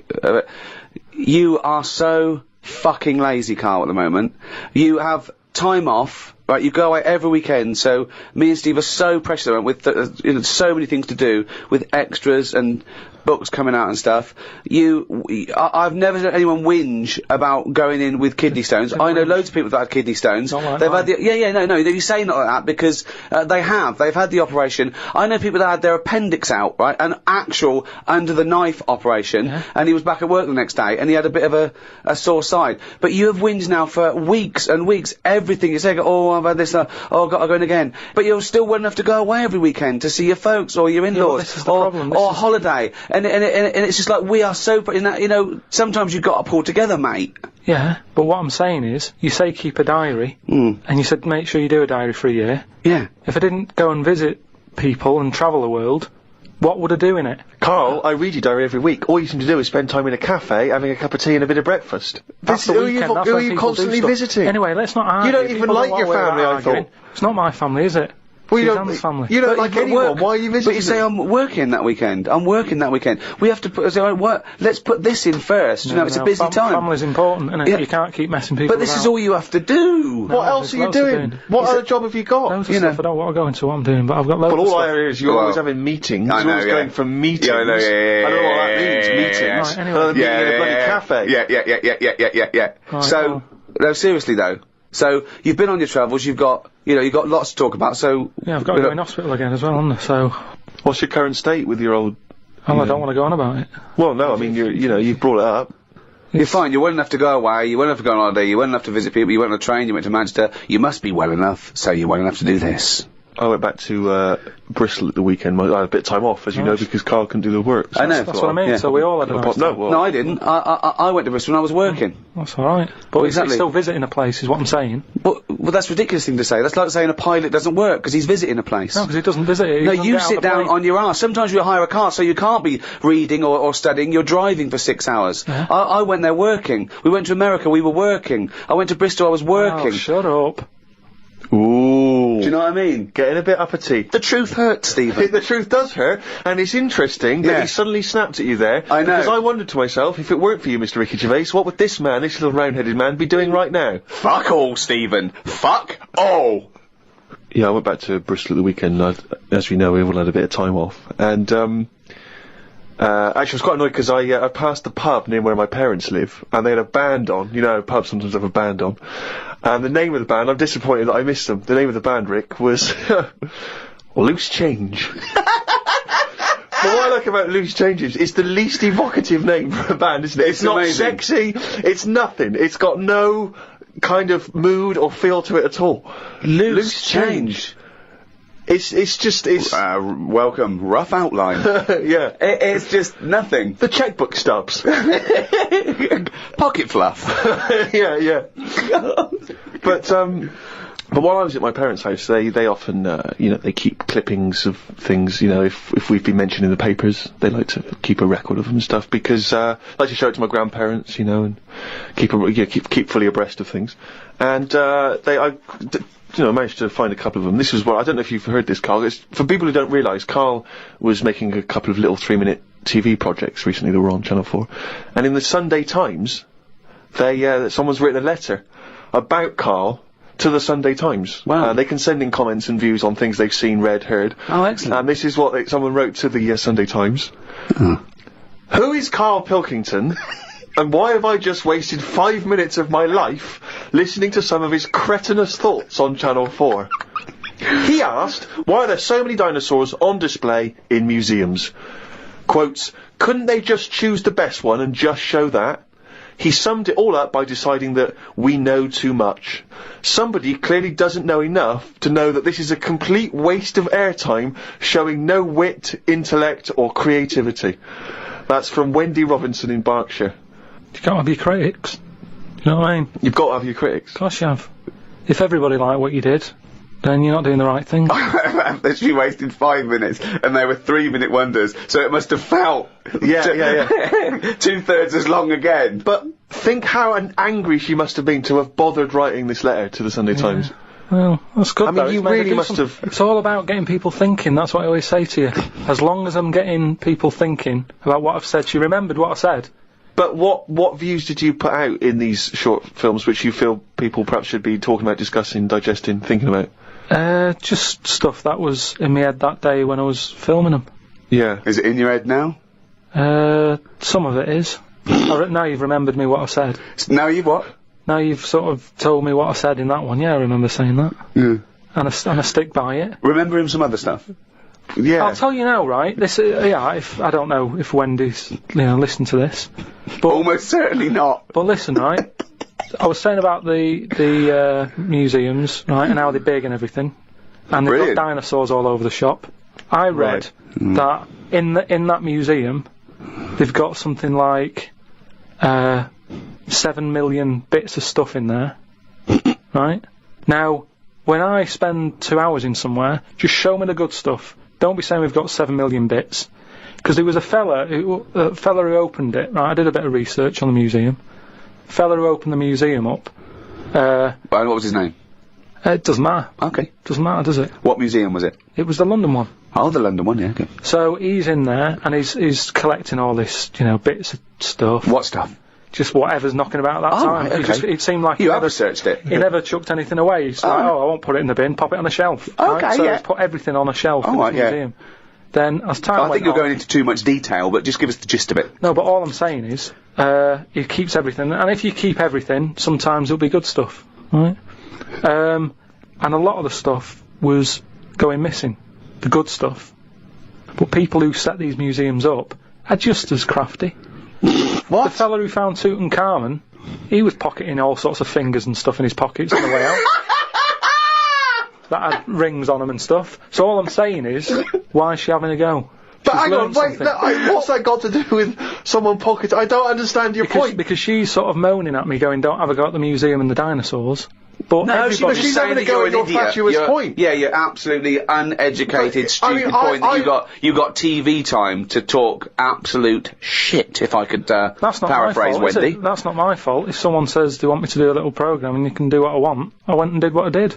You are so fucking lazy, Karl, at the moment. You have time off right? You go away every weekend, so me and Steve are so precious about it, with so many things to do, with extras and books coming out and stuff. I've never heard anyone whinge about going in with kidney stones. I know loads of people that had kidney stones. Not like They've mine. had no, you say not like that because they've had the operation. I know people that had their appendix out, right, an actual under the knife operation, and he was back at work the next day, and he had a bit of a sore side. But you have whinged now for weeks and weeks. Everything you say, oh, I've had this, oh, I've got to go in again. But you're still well enough to go away every weekend to see your folks or your in-laws, this is the problem. or a holiday. And it's just like we are so in that, you know, sometimes you've got to pull together, mate. Yeah, but what I'm saying is, you say keep a diary, and you said make sure you do a diary for a year. Yeah. If I didn't go and visit people and travel the world, what would I do in it? Carl, I read your diary every week. All you seem to do is spend time in a cafe, having a cup of tea and a bit of breakfast. That's the weekend, that's who are when you people do constantly stuff. visiting? Anyway, let's not argue. You don't even People like know your what we're family, I arguing. thought. It's not my family, is it? Well, you Suzanne's family. You don't But- like but anyone. work- Why are you visiting? But you say I'm working that weekend. I'm working that weekend. We have to put. Let's put this in first. You know, it's a busy time. Family's important, isn't it? Yeah. You can't keep messing people But this is about. all you have to do. What else are you loads of doing? doing. What other job have you got? Loads of you know. stuff. I don't want to go into what I'm doing, but I've got loads Well, of all stuff. I hear is you're Well, always having meetings. I You're know, always yeah. going from meetings. Yeah, I know, yeah, I don't know what that yeah, means, yeah, meetings. yeah. Right, anyway. Another meeting in a bloody cafe. Yeah. Right, So, well. no, seriously though. So, you've been on your travels, you've got lots to talk about, so... Yeah, I've got to go in hospital again as well, haven't I? So, What's your current state with your old... I don't want to go on about it. Well, no, I mean, you've brought it up. You're fine, you're well enough to go away, you're well enough to go on holiday, you're well enough to visit people, you went on a train, you went to Manchester, you must be well enough, so you're well enough to do this. I went back to Bristol at the weekend. I had a bit of time off, as you know, because Karl couldn't do the work. So I know. That's what I mean, Yeah. so we all had a nice No, time. well, No, I didn't. I went to Bristol when I was working. That's alright. But exactly. he's still visiting a place, is what I'm saying. Well, that's a ridiculous thing to say. That's like saying a pilot doesn't work because he's visiting a place. No, because he doesn't visit it. He No, doesn't you get out sit the down plane. on your arse. Sometimes you hire a car, so you can't be reading or studying. You're driving for 6 hours. Yeah. I went there working. We went to America. We were working. I went to Bristol. I was working. Oh, shut up. ooh. Do you know what I mean? Getting a bit uppity. The truth hurts, Stephen. The truth does hurt, and it's interesting that Yeah. he suddenly snapped at you there. I know. Because I wondered to myself, if it weren't for you, Mr. Ricky Gervais, what would this man, this little round-headed man, be doing right now? Fuck all, Stephen. Fuck all. Yeah, I went back to Bristol at the weekend. As we know, we all had a bit of time off, and actually, I was quite annoyed because I passed the pub near where my parents live, and they had a band on. You know, pubs sometimes have a band on, and the name of the band, I'm disappointed that I missed them. The name of the band, Rick, was Loose Change. But what I like about Loose Change is it's the least evocative name for a band, isn't it? It's not amazing. sexy. It's nothing. It's got no kind of mood or feel to it at all. Loose change. It's just Welcome. Rough outline. yeah. It's just nothing. The checkbook stubs. Pocket fluff. yeah. But while I was at my parents' house, they often, they keep clippings of things, if we've been mentioned in the papers, they like to keep a record of them and stuff, because, I like to show it to my grandparents, and keep fully abreast of things. And, I managed to find a couple of them. This was I don't know if you've heard this, Karl. It's, for people who don't realise, Karl was making a couple of little 3-minute TV projects recently that were on Channel 4. And in the Sunday Times, someone's written a letter about Karl to the Sunday Times. Wow. They can send in comments and views on things they've seen, read, heard. Oh, excellent. And this is what someone wrote to the Sunday Times. Who is Karl Pilkington? And why have I just wasted 5 minutes of my life listening to some of his cretinous thoughts on Channel 4? He asked, why are there so many dinosaurs on display in museums? Quotes, couldn't they just choose the best one and just show that? He summed it all up by deciding that we know too much. Somebody clearly doesn't know enough to know that this is a complete waste of airtime, showing no wit, intellect or creativity. That's from Wendy Robinson in Berkshire. You can't have your critics. You know what I mean? You've got to have your critics. Of course you have. If everybody liked what you did, then you're not doing the right thing. I've literally wasted 5 minutes, and they were 3-minute wonders, so it must have felt... Yeah. 2/3 as long again. But think how angry she must have been to have bothered writing this letter to the Sunday Times. Well, that's good. I mean, though. you It's made her really do must something. have- It's all about getting people thinking. That's what I always say to you. As long as I'm getting people thinking about what I've said, she remembered what I said. But what views did you put out in these short films which you feel people perhaps should be talking about, discussing, digesting, thinking about? Just stuff that was in my head that day when I was filming them. Yeah. Is it in your head now? Some of it is. Now you've remembered me what I said. Now you what? Now you've sort of told me what I said in that one. Yeah, I remember saying that. Yeah. And I stick by it. Remembering some other stuff? Yeah. I'll tell you now, right? This, if I don't know if Wendy's, listen to this, but Almost certainly not. But listen, right? I was saying about the museums, right, and how they're big and everything, and they've Brilliant. got dinosaurs all over the shop. I read that in that museum, they've got something like 7 million bits of stuff in there, right? Now, when I spend 2 hours in somewhere, just show me the good stuff. Don't be saying we've got 7 million bits. Because there was a fella who opened it, right? I did a bit of research on the museum. Fella who opened the museum up. What was his name? It doesn't matter. Okay. Doesn't matter, does it? What museum was it? It was the London one. Oh, the London one, yeah, okay. So he's in there, and he's collecting all this, bits of stuff. What stuff? Just whatever's knocking about at that time. Right, okay. It seemed like You have researched it. he never chucked anything away. He's like, I won't put it in the bin, pop it on a shelf. Okay, right? So yeah. he's put everything on a shelf in right, the yeah. museum. Then, as time I went think you're on- going into too much detail, but just give us the gist of it. No, but all I'm saying is, he keeps everything, and if you keep everything, sometimes it'll be good stuff, right? And a lot of the stuff was going missing, the good stuff. But people who set these museums up are just as crafty. What? The fella who found Tutankhamun, he was pocketing all sorts of fingers and stuff in his pockets on the way out. That had rings on them and stuff. So all I'm saying is, why is she having a go? But She's hang on, learned wait, something. what's that got to do with someone pocket? I don't understand your point. Because she's sort of moaning at me, going, "Don't have a go at the museum and the dinosaurs." But No, everybody, she's saying having a that go you're at an your idiot. fatuous point. Yeah, you're absolutely uneducated, But, I stupid mean, point that I- you got TV time to talk absolute shit, if I could that's not paraphrase my fault, Wendy. is it? That's not my fault. If someone says they want me to do a little programme and you can do what I want, I went and did what I did.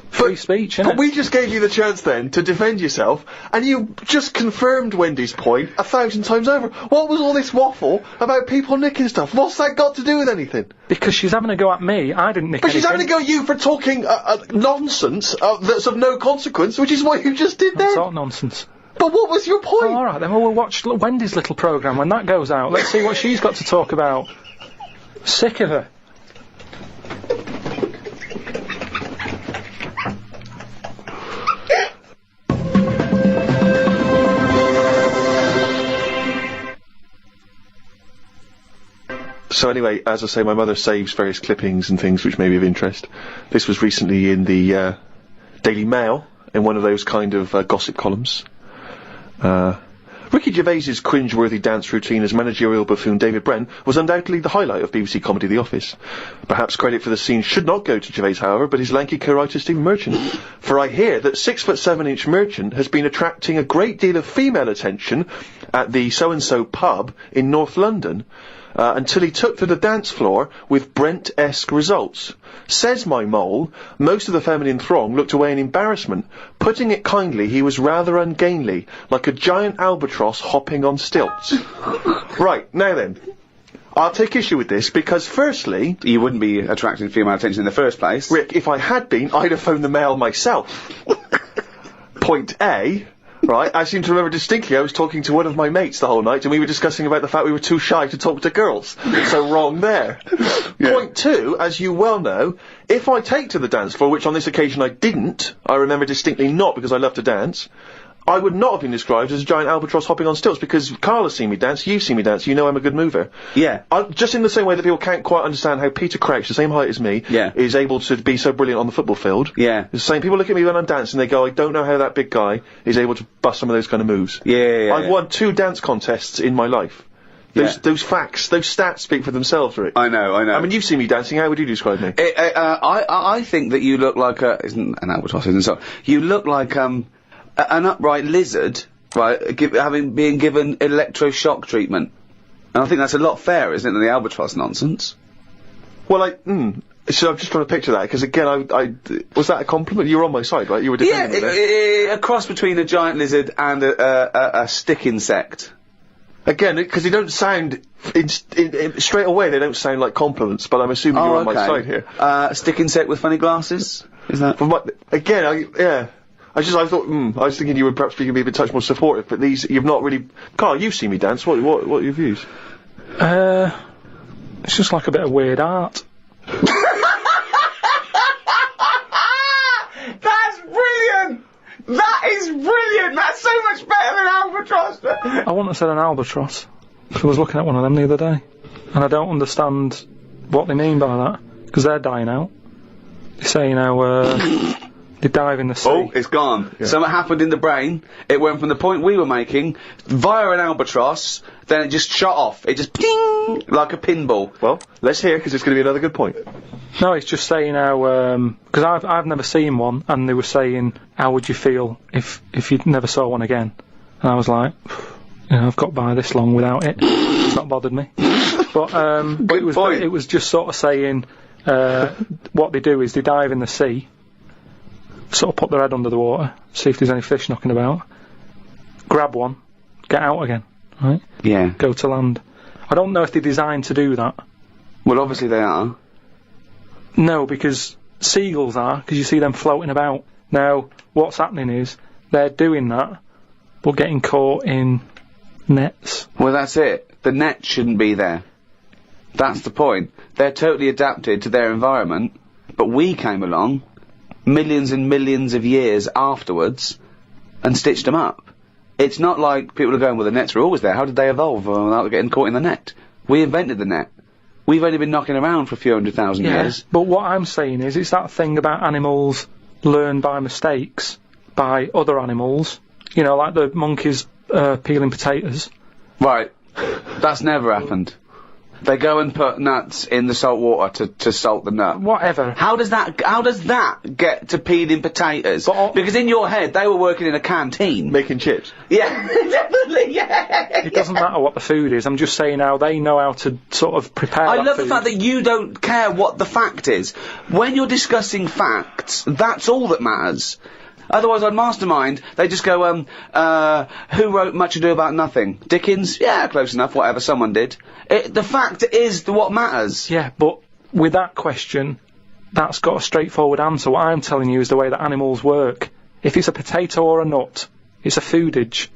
Free speech, innit? But we just gave you the chance then to defend yourself, and you just confirmed Wendy's point 1,000 times over. What was all this waffle about people nicking stuff? What's that got to do with anything? Because she's having a go at me. I didn't nick But she's anything. having a go at you for talking nonsense that's of no consequence, which is what you just did What then. sort of nonsense? But what was your point? All right, then we'll watch Wendy's little programme when that goes out. Let's see what she's got to talk about. Sick of her. So anyway, as I say, my mother saves various clippings and things which may be of interest. This was recently in the Daily Mail, in one of those kind of gossip columns. Ricky Gervais's cringe-worthy dance routine as managerial buffoon David Brent was undoubtedly the highlight of BBC comedy The Office. Perhaps credit for the scene should not go to Gervais, however, but his lanky co-writer Stephen Merchant. For I hear that 6'7" Merchant has been attracting a great deal of female attention at the so-and-so pub in North London, until he took to the dance floor with Brent-esque results. Says my mole, most of the feminine throng looked away in embarrassment. Putting it kindly, he was rather ungainly, like a giant albatross hopping on stilts. Right, now then, I'll take issue with this, because firstly, You wouldn't be attracting female attention in the first place. Rick, if I had been, I'd have phoned the Mail myself. Point A, right, I seem to remember distinctly I was talking to one of my mates the whole night, and we were discussing about the fact we were too shy to talk to girls. So wrong there. Point 2, as you well know, if I take to the dance floor, which on this occasion I didn't, I remember distinctly not because I love to dance, I would not have been described as a giant albatross hopping on stilts, because Karl has seen me dance, you've seen me dance, you know I'm a good mover. Yeah. Just in the same way that people can't quite understand how Peter Crouch, the same height as me, Yeah. is able to be so brilliant on the football field. Yeah. The same, people look at me when I'm dancing, they go, I don't know how that big guy is able to bust some of those kind of moves. Yeah. I've won 2 dance contests in my life. Those facts, those stats speak for themselves, Rick. I know. I mean, you've seen me dancing, how would you describe me? I think that you look like isn't an albatross, isn't it? So you look like an upright lizard, right? Being given electroshock treatment, and I think that's a lot fairer, isn't it, than the albatross nonsense? Well, so I'm just trying to picture that, because again, I was that a compliment? You were on my side, right? You were defending me there. A cross between a giant lizard and a stick insect. Again, because they don't sound, straight away they don't sound like compliments, but I'm assuming you're on my side here. Stick insect with funny glasses? Is that? I thought, I was thinking you were perhaps being a touch more supportive, but you've not really... Carl, you've seen me dance, what are your views? It's just like a bit of weird art. That's brilliant! That is brilliant! That's so much better than albatross! I wouldn't have said an albatross. I was looking at one of them the other day, and I don't understand what they mean by that, because they're dying out. They say, they dive in the sea. Oh, it's gone. Yeah. Something happened in the brain. It went from the point we were making via an albatross, then it just shot off. It just ping like a pinball. Well, let's hear, because it's going to be another good point. No, it's just saying how, because I've never seen one, and they were saying, how would you feel if you never saw one again? And I was like, I've got by this long without it. It's not bothered me. But it was just sort of saying, what they do is they dive in the sea, sort of put their head under the water, see if there's any fish knocking about, grab one, get out again, right? Yeah. Go to land. I don't know if they're designed to do that. Well, obviously they are. No, because seagulls are, because you see them floating about. Now, what's happening is, they're doing that, but getting caught in nets. Well, that's it. The net shouldn't be there. That's the point. They're totally adapted to their environment, but we came along millions and millions of years afterwards and stitched them up. It's not like people are going, well, the nets were always there. How did they evolve without getting caught in the net? We invented the net. We've only been knocking around for a few 100,000 years. But what I'm saying is, it's that thing about animals learn by mistakes by other animals. You know, like the monkeys peeling potatoes. Right. That's never happened. They go and put nuts in the salt water to salt the nut. Whatever. How does that get to peeling potatoes? Because in your head, they were working in a canteen. Making chips. Yeah, definitely, yeah. It doesn't matter what the food is, I'm just saying how they know how to sort of prepare I that love food. the fact that you don't care what the fact is. When you're discussing facts, that's all that matters. Otherwise, on Mastermind, they just go, who wrote Much Ado About Nothing? Dickens? Yeah, close enough, whatever, someone did. The fact is what matters. Yeah, but with that question, that's got a straightforward answer. What I'm telling you is the way that animals work. If it's a potato or a nut, it's a foodage.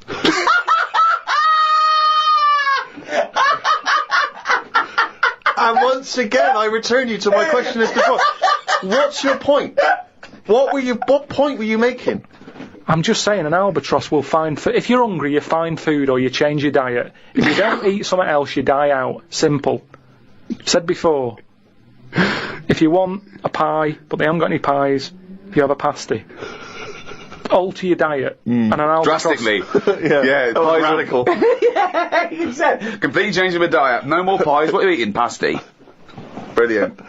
And once again, I return you to my question as before. What's your point? What point were you making? I'm just saying an albatross will find if you're hungry, you find food or you change your diet. If you don't eat something else, you die out. Simple. Said before. If you want a pie, but they haven't got any pies, you have a pasty. Alter your diet. And an albatross... Drastically. Yeah, pies radical. Yeah, you said, completely changing my diet. No more pies, what are you eating? Pasty. Brilliant.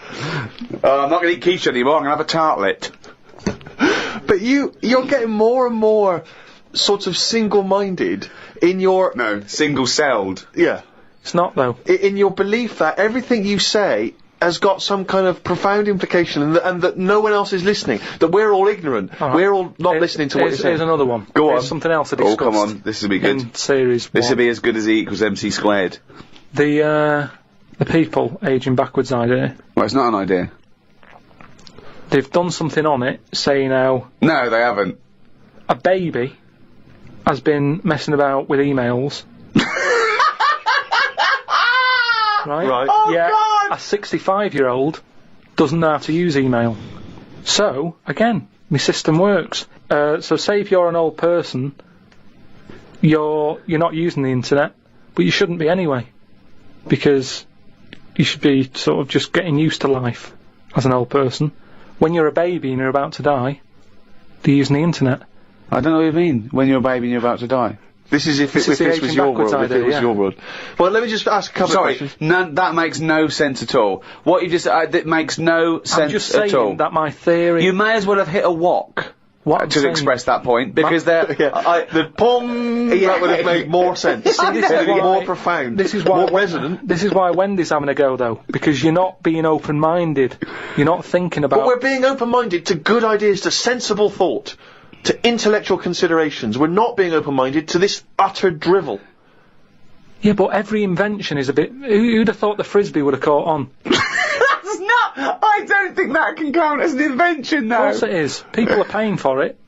I'm not going to eat quiche anymore, I'm going to have a tartlet. But you're getting more and more sort of single-minded in your... No, single-celled. Yeah. It's not, though. In your belief that everything you say has got some kind of profound implication and that no one else is listening, that we're all ignorant, we're all not listening to what you're saying. Here's another one. Go on. Here's something else to discuss. Oh, come on, this will be good. In series This will one. be as good as E equals MC squared. The people aging backwards idea. Well, it's not an idea. They've done something on it, saying how... No, they haven't. A baby has been messing about with emails. Right? Oh, yeah, God! A 65-year-old doesn't know how to use email. So, again, my system works. So say if you're an old person, you're not using the internet, but you shouldn't be anyway. Because you should be sort of just getting used to life as an old person. When you're a baby and you're about to die, they're using the internet. I don't know what you mean, when you're a baby and you're about to die. This is if this was your world, if it was your world. Well, let me just ask a couple of questions. That makes no sense at all. What you just, that makes no sense at all. I'm just saying that my theory... You may as well have hit a wok. To express that point, because the pong, that would have made more sense. This is why, more profound. This is why more resonant. This is why Wendy's having a go, though, because you're not being open-minded. You're not thinking about... But we're being open-minded to good ideas, to sensible thought, to intellectual considerations. We're not being open-minded to this utter drivel. Yeah, but every invention is a bit... Who'd have thought the frisbee would have caught on? That's not... I don't think that can count as an invention, though. Of course it is. People are paying for it.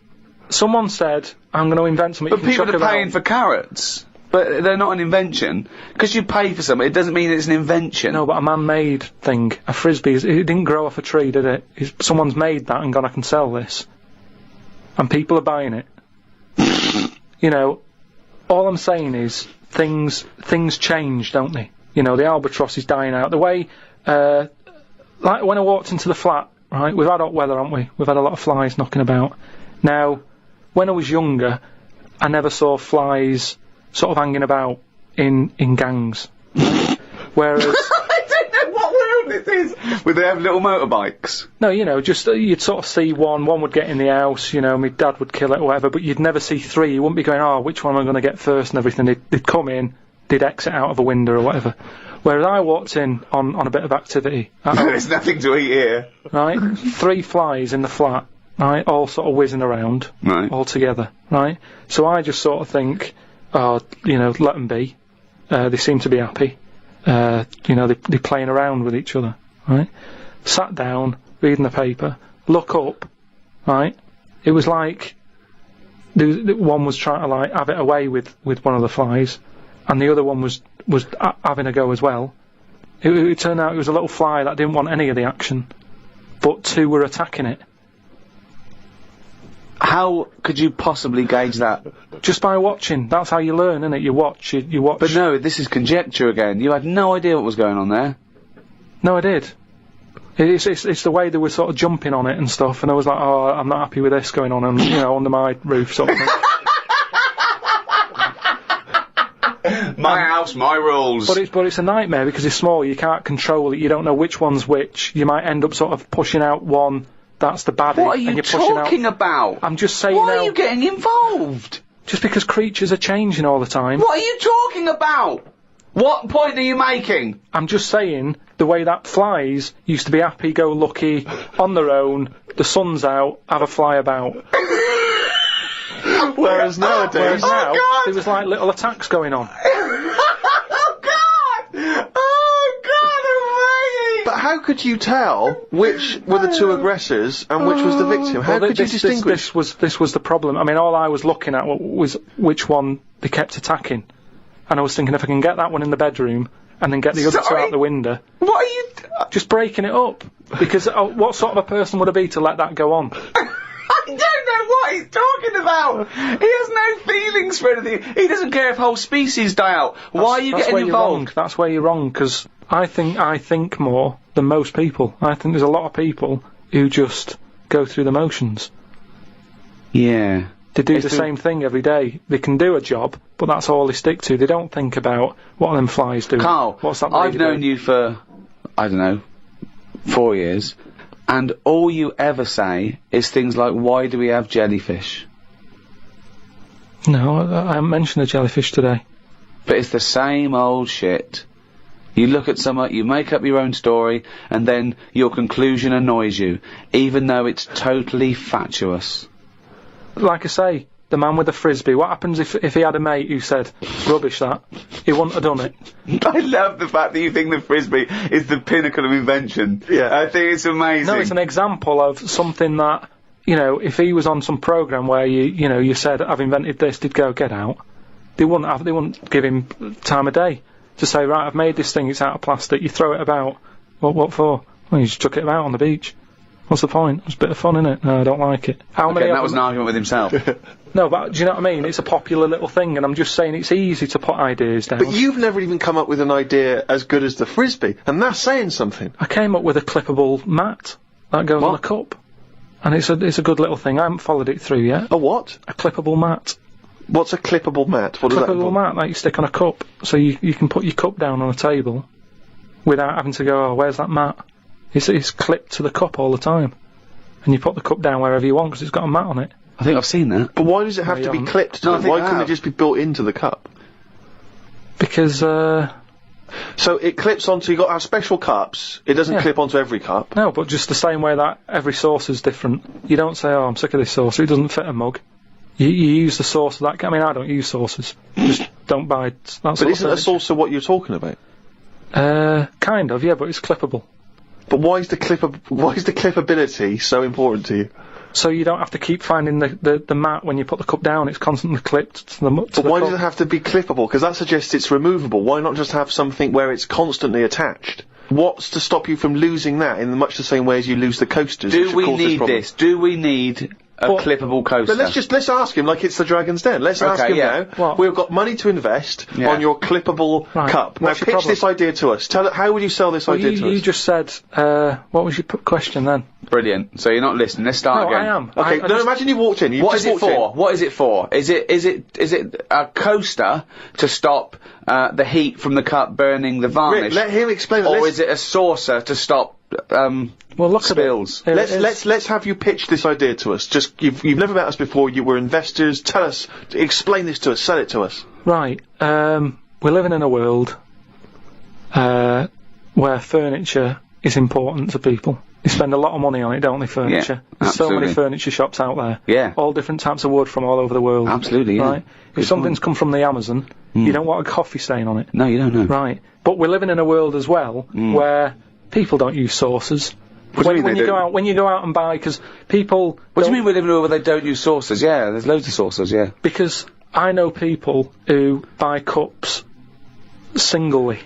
Someone said, I'm going to invent something. But people are paying for carrots. But they're not an invention. Because you pay for something, it doesn't mean it's an invention. No, but a man-made thing. A frisbee, it didn't grow off a tree, did it? Someone's made that and gone, I can sell this. And people are buying it. You know, all I'm saying is, things change, don't they? You know, the albatross is dying out. The way, like when I walked into the flat, right, we've had hot weather, haven't we? We've had a lot of flies knocking about. Now, when I was younger, I never saw flies sort of hanging about in gangs. Whereas... I don't know what world this is! Would they have little motorbikes? No, you know, just, you'd sort of see one would get in the house, you know, my dad would kill it or whatever, but you'd never see three. You wouldn't be going, oh, which one am I going to get first and everything. They'd come in, they'd exit out of a window or whatever. Whereas I walked in on a bit of activity. There's nothing to eat here. Right? 3 flies in the flat, right? All sort of whizzing around. Right. All together, right? So I just sort of think, oh, you know, let them be. They seem to be happy. You know, they're playing around with each other, right? Sat down, reading the paper, look up, right? It was like one was trying to like have it away with one of the flies, and the other one was having a go as well. It turned out it was a little fly that didn't want any of the action, but 2 were attacking it. How could you possibly gauge that? Just by watching. That's how you learn, innit? You watch. But no, this is conjecture again. You had no idea what was going on there. No, I did. It's the way they were sort of jumping on it and stuff, and I was like, oh, I'm not happy with this going on, and, you know, under my roof sort of thing. My house, my rules. But it's a nightmare because it's small, you can't control it, you don't know which one's which. You might end up sort of pushing out one that's the baddie. What are you talking about? I'm just saying. Why are you getting involved? Just because creatures are changing all the time. What are you talking about? What point are you making? I'm just saying, the way that flies used to be happy-go-lucky, on their own, the sun's out, have a fly about. Whereas nowadays... now, there was like little attacks going on. Oh God! Oh God, But how could you tell which were the 2 aggressors and which was the victim? How could you distinguish? This was the problem. I mean, all I was looking at was which one they kept attacking. And I was thinking, if I can get that one in the bedroom, and then get the other 2 out the window... What are you... Just breaking it up. Because what sort of a person would it be to let that go on? I don't know what he's talking about. He has no feelings for anything. He doesn't care if whole species die out. Why are you getting involved? That's where you're wrong, because I think more than most people. I think there's a lot of people who just go through the motions. Yeah. They do the same thing every day. They can do a job, but that's all they stick to. They don't think about what them flies do. Karl, what's that I've known you for, I don't know, 4 years, and all you ever say is things like, why do we have jellyfish? No, I haven't mentioned a jellyfish today. But it's the same old shit. You look at something, you make up your own story, and then your conclusion annoys you, even though it's totally fatuous. Like I say, the man with the frisbee, what happens if he had a mate who said, rubbish that, he wouldn't have done it? I love the fact that you think the frisbee is the pinnacle of invention. Yeah. I think it's amazing. No, it's an example of something that, you know, if he was on some programme where you said, I've invented this, he'd go, get out. They wouldn't give him time of day to say, right, I've made this thing, it's out of plastic, you throw it about. What for? Well, you just chuck it about on the beach. What's the point? It was a bit of fun, innit? No, I don't like it. That was an argument with himself. No, but do you know what I mean? It's a popular little thing, and I'm just saying it's easy to put ideas down. But you've never even come up with an idea as good as the frisbee, and that's saying something. I came up with a clippable mat that goes on a cup. And it's a good little thing. I haven't followed it through yet. A what? A clippable mat. What's a clippable mat? What does that involve? Clippable mat that you stick on a cup, so you can put your cup down on a table without having to go, oh, where's that mat? It's clipped to the cup all the time. And you put the cup down wherever you want because it's got a mat on it. I think I've seen that. But why does it have to be clipped to it? Why couldn't it just be built into the cup? Because, So it clips onto, you've got to have special cups, it doesn't clip onto every cup. No, but just the same way that every sauce is different. You don't say, oh, I'm sick of this sauce, it doesn't fit a mug. You use the sauce of that, I mean, I don't use sauces. Just don't buy that sort But of isn't a furniture. saucer what you're talking about? Kind of, yeah, but it's clippable. But why is the clippability so important to you? So you don't have to keep finding the mat when you put the cup down, it's constantly clipped to the But why does it have to be clippable? Because that suggests it's removable. Why not just have something where it's constantly attached? What's to stop you from losing that in much the same way as you lose the coasters? which Do of we course need problem? this? Do we need a clippable coaster? But let's ask him like it's the Dragon's Den. Let's ask him yeah. now. What? We've got money to invest Yeah. on your clippable Right. cup. What's Now your pitch this idea to us. Tell it, how would you sell this idea to you us? just said, what was your question then? Brilliant. So you're not listening. Let's start No, again. I am. Okay, I no, just- imagine you walked in. What is it for? What is it for? Is it a coaster to stop the heat from the cup burning the varnish? Let him explain it. Or Let's- is it a saucer to stop Well, look spills? at it. Let's have you pitch this idea to us. Just you've never met us before. You were investors. Tell us, explain this to us. Sell it to us. Right. We're living in a world where furniture is important to people. They spend a lot of money on it, don't they, furniture? Yeah, There's so many absolutely. furniture shops out there. Yeah. All different types of wood from all over the world. Absolutely, yeah. Right? If something's come from the Amazon, you don't want a coffee stain on it. No, you don't know. Right. But we're living in a world as well where people don't use saucers. What do you mean when they you don't? when you go out and buy, because people. What do you mean we live in a world where they don't use saucers? Yeah, there's loads of saucers, yeah. Because I know people who buy cups singly.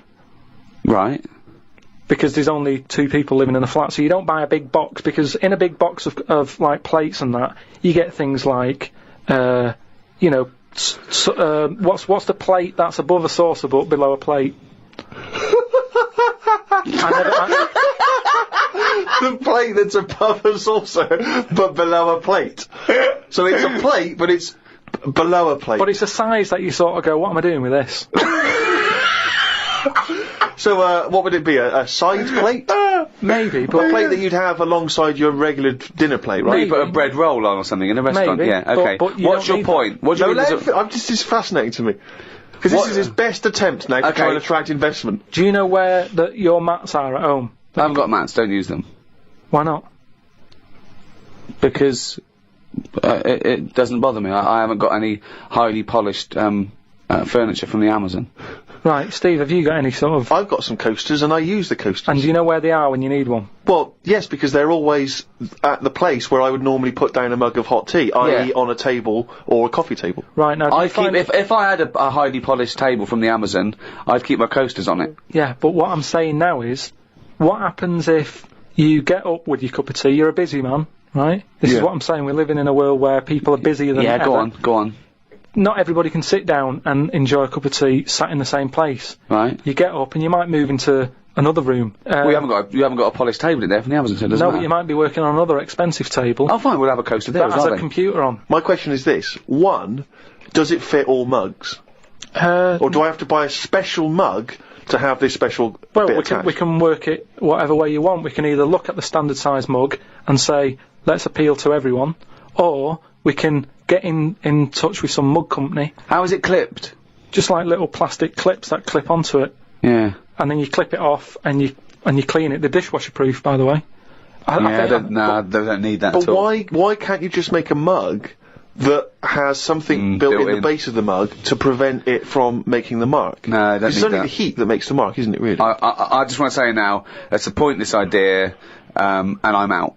Right. Because there's only 2 people living in a flat, so you don't buy a big box, because in a big box of like plates and that, you get things like, what's the plate that's above a saucer but below a plate? The plate that's above a saucer, but below a plate. So it's a plate, but it's below a plate. But it's a size that you sort of go, what am I doing with this? So, what would it be? A side plate? Maybe, A but plate that you'd have alongside your regular dinner plate, right? You put a bread roll on or something in a restaurant, Maybe, yeah, but- okay. but you What's don't your need point? What do you No, mean there's a- this is fascinating to me. Because this What- is his best attempt now to try Okay. and attract investment. do you know where your mats are at home? I haven't got mats, don't use them. Why not? Because it doesn't bother me. I haven't got any highly polished furniture from the Amazon. Right, Steve, have you got any sort of... I've got some coasters and I use the coasters. And do you know where they are when you need one? Well, yes, because they're always at the place where I would normally put down a mug of hot tea, i.e. Yeah. on a table or a coffee table. Right, now, do you I'd keep, find... if I had a highly polished table from the Amazon, I'd keep my coasters on it. Yeah, but what I'm saying now is, what happens if you get up with your cup of tea, you're a busy man, right? This is Yeah. what I'm saying, we're living in a world where people are busier than Yeah, ever. go on. Not everybody can sit down and enjoy a cup of tea sat in the same place. Right. You get up and you might move into another room. You haven't got a polished table in there from the Amazon, so it doesn't No, matter. but you might be working on another expensive table Oh, fine, we'll have a coaster there that as has well a then. computer on. My question is this. One, does it fit all mugs? Or do I have to buy a special mug to have this special Well, bit we attached? can work it whatever way you want. We can either look at the standard size mug and say, let's appeal to everyone, or we can get in touch with some mug company, How is it clipped? just like little plastic clips that clip onto it, Yeah. and then you clip it off and you clean it. They're dishwasher proof, by the way. I don't need that But at all. why can't you just make a mug that has something built built in the in. base of the mug to prevent it from making the mark? No, I don't It's need only that. the heat that makes the mark, isn't it, really? I just want to say now, it's a pointless idea, and I'm out.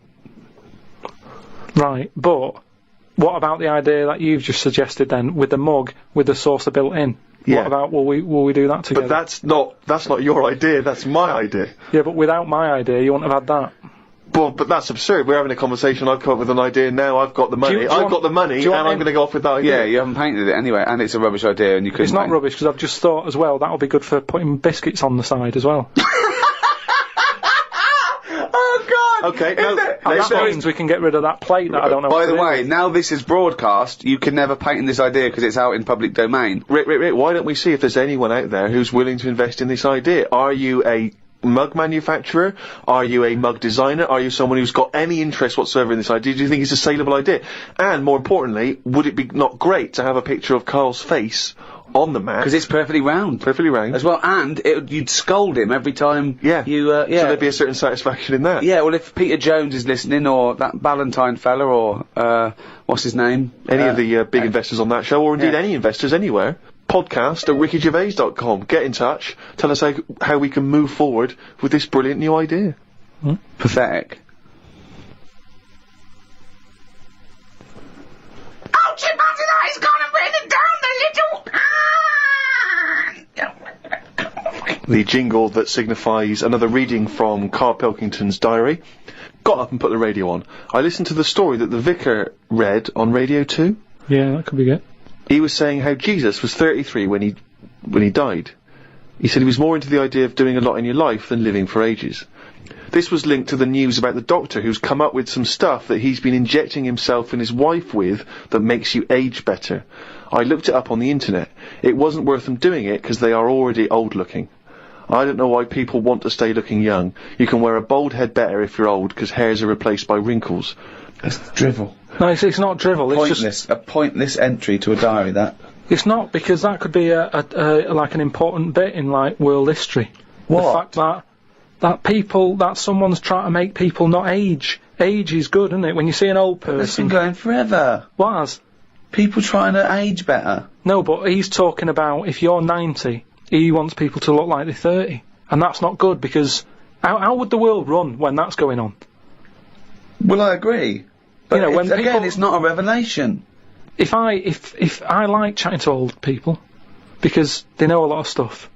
Right, but what about the idea that you've just suggested then, with the mug with the saucer built in? Yeah. What about will we do that together? But that's not your idea, that's my idea. Yeah, but without my idea, you wouldn't have had that. Well, but that's absurd. We're having a conversation, I've come up with an idea, now I've got the money. do you I've want- got the money, do you and want I'm him- going to go off with that idea. Yeah, you haven't painted it anyway, and it's a rubbish idea, and you couldn't It's not paint. rubbish, because I've just thought as well, that'll be good for putting biscuits on the side as well. Oh God! Okay, no, And let's that not- means we can get rid of that plate that I don't know By what the to do way, with. now this is broadcast, you can never patent this idea because it's out in public domain. Rick, why don't we see if there's anyone out there who's willing to invest in this idea? Are you a mug manufacturer? Are you a mug designer? Are you someone who's got any interest whatsoever in this idea? Do you think it's a saleable idea? And more importantly, would it be not great to have a picture of Karl's face on the mat? Because it's perfectly round. Perfectly round. As well, and you'd scold him every time Yeah. you, So there'd be a certain satisfaction in that. Yeah, well, if Peter Jones is listening, or that Ballantyne fella, or, what's his name? Any of the big investors on that show, or indeed yeah. any investors anywhere. podcast@rickygervais.com. Get in touch. Tell us how we can move forward with this brilliant new idea. Pathetic. Oh, Chip he's gone and written down the little... The jingle that signifies another reading from Karl Pilkington's diary. Got up and put the radio on. I listened to the story that the vicar read on Radio 2. Yeah, that could be good. He was saying how Jesus was 33 when he died. He said he was more into the idea of doing a lot in your life than living for ages. This was linked to the news about the doctor who's come up with some stuff that he's been injecting himself and his wife with that makes you age better. I looked it up on the internet. It wasn't worth them doing it because they are already old looking. I don't know why people want to stay looking young. You can wear a bald head better if you're old because hairs are replaced by wrinkles. That's drivel. No, it's not drivel. Pointless. It's just a pointless entry to a diary, that. It's not, because that could be like an important bit in like world history. What? The fact that someone's trying to make people not age. Age is good, isn't it? When you see an old It's been person. going forever. Was? People trying to age better. No, but he's talking about if you're 90, he wants people to look like they're 30. And that's not good, because how would the world run when that's going on? Well, I agree. But You know, when again, people- it's not a revelation. If I like chatting to old people, because they know a lot of stuff.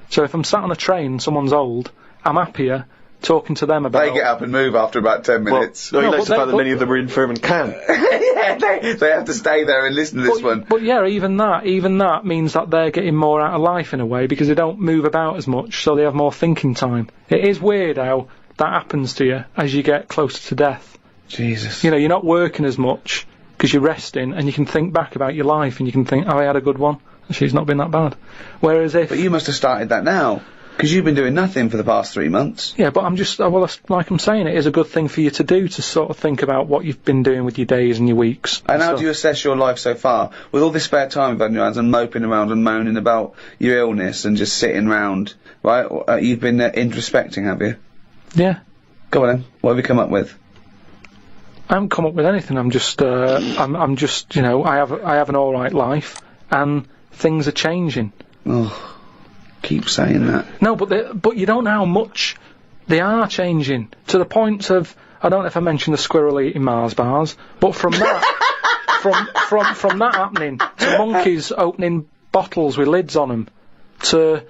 So if I'm sat on a train and someone's old, I'm happier talking to them about... They get up and move after about 10 minutes. He likes but the fact that they- many of them are infirm and can't. Yeah, they have to stay there and listen to this one. But yeah, even that means that they're getting more out of life in a way, because they don't move about as much, so they have more thinking time. It is weird how that happens to you as you get closer to death. Jesus. You know, you're not working as much because you're resting, and you can think back about your life, and you can think, oh, I had a good one. Actually, it's not been that bad. Whereas if... But you must have started that now, because you've been doing nothing for the past 3 months. Yeah, but I'm just, like I'm saying, it is a good thing for you to do, to sort of think about what you've been doing with your days and your weeks. And how stuff. do you assess your life so far? With all this spare time you've had in your hands and moping around and moaning about your illness and just sitting round, right? You've been introspecting, have you? Yeah. Go on then. What have you come up with? I haven't come up with anything. I'm just, I'm just, you know, I have an alright life, and things are changing. Oh, keep saying that. No, but you don't know how much they are changing, to the point of, I don't know if I mentioned the squirrel eating Mars bars, but from that, from that happening, to monkeys opening bottles with lids on them, to,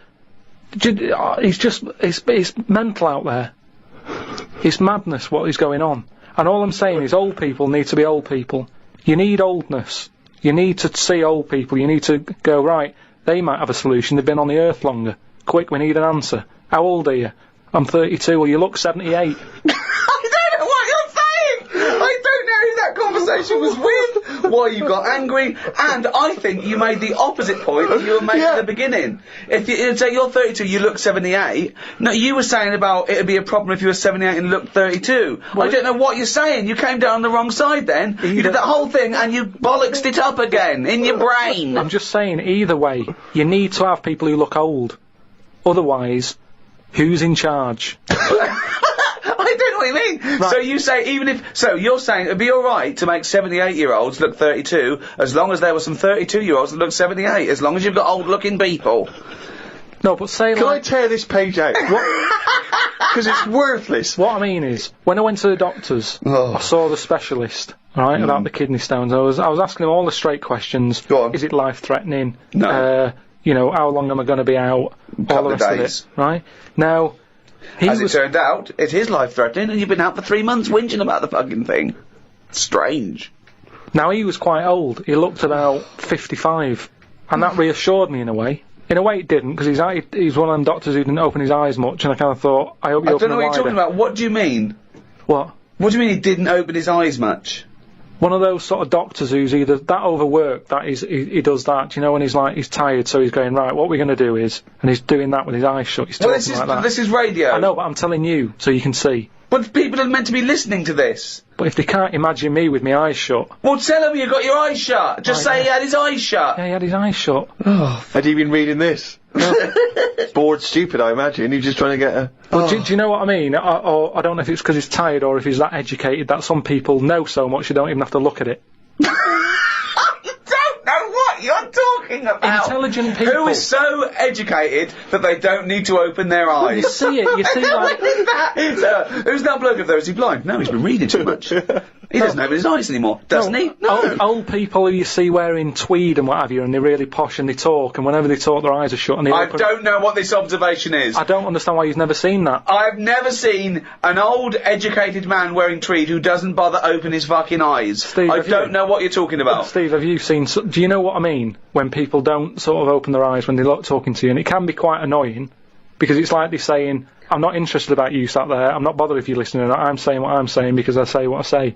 it's mental out there. It's madness what is going on. And all I'm saying is old people need to be old people. You need oldness. You need to see old people. You need to go, right, they might have a solution. They've been on the earth longer. Quick, we need an answer. How old are you? I'm 32. Well, you look 78. I don't know what you're saying! I don't know who that conversation was with, why you got angry, and I think you made the opposite point that you were making at the beginning. If you say you're 32, you look 78. No, you were saying about it'd be a problem if you were 78 and looked 32. Well, I don't know what you're saying. You came down on the wrong side then. You did that whole thing and you bollocksed it up again in your brain. I'm just saying, either way, you need to have people who look old. Otherwise, who's in charge? I don't know what you mean. Right. So you say so you're saying it'd be alright to make 78-year-olds look 32 as long as there were some 32-year-olds that look 78, as long as you've got old-looking people. No, but say Can I like... tear this page out? Because it's worthless. What I mean is, when I went to the doctors, I saw the specialist, right, about the kidney stones. I was asking him all the straight questions. Go on. Is it life-threatening? No. You know, how long am I going to be out? All Couple the of rest days. of it, right? Now, As it turned out, it is life-threatening and you've been out for 3 months whinging about the fucking thing. Strange. Now, he was quite old. He looked about 55. And that reassured me in a way. In a way it didn't, because he's one of them doctors who didn't open his eyes much, and I kind of thought, I hope you I open don't know them what you're wider. talking about. What do you mean? What? What do you mean he didn't open his eyes much? One of those sort of doctors who's either that overworked, that he does that, you know, when he's tired, so he's going, right, what we're going to do is, and he's doing that with his eyes shut, he's talking like that. This is radio. I know, but I'm telling you, so you can see. But people are meant to be listening to this. But if they can't imagine me with my eyes shut... Well, tell him you got your eyes shut. Just say he had his eyes shut. Yeah, he had his eyes shut. Had he been reading this? Bored stupid, I imagine. He's just trying to get a... Well, do you know what I mean? Or I don't know if it's because he's tired or if he's that educated that some people know so much you don't even have to look at it. I don't know what you're talking about? Intelligent people. Who is so educated that they don't need to open their eyes? You see it, you see like... What is that? Who's that bloke up there? Is he blind? No, he's been reading too much. He doesn't open his eyes anymore, doesn't he? No. Old people who you see wearing tweed and what have you, and they're really posh and they talk, and whenever they talk their eyes are shut and they I open... don't know what this observation is. I don't understand why you've never seen that. I've never seen an old, educated man wearing tweed who doesn't bother open his fucking eyes. Steve, I don't know what you're talking about. Steve, have you seen... do you know what I mean? When people don't sort of open their eyes when they're talking to you, and it can be quite annoying, because it's like they're saying, I'm not interested about you sat there, I'm not bothered if you're listening or not, I'm saying what I'm saying because I say what I say.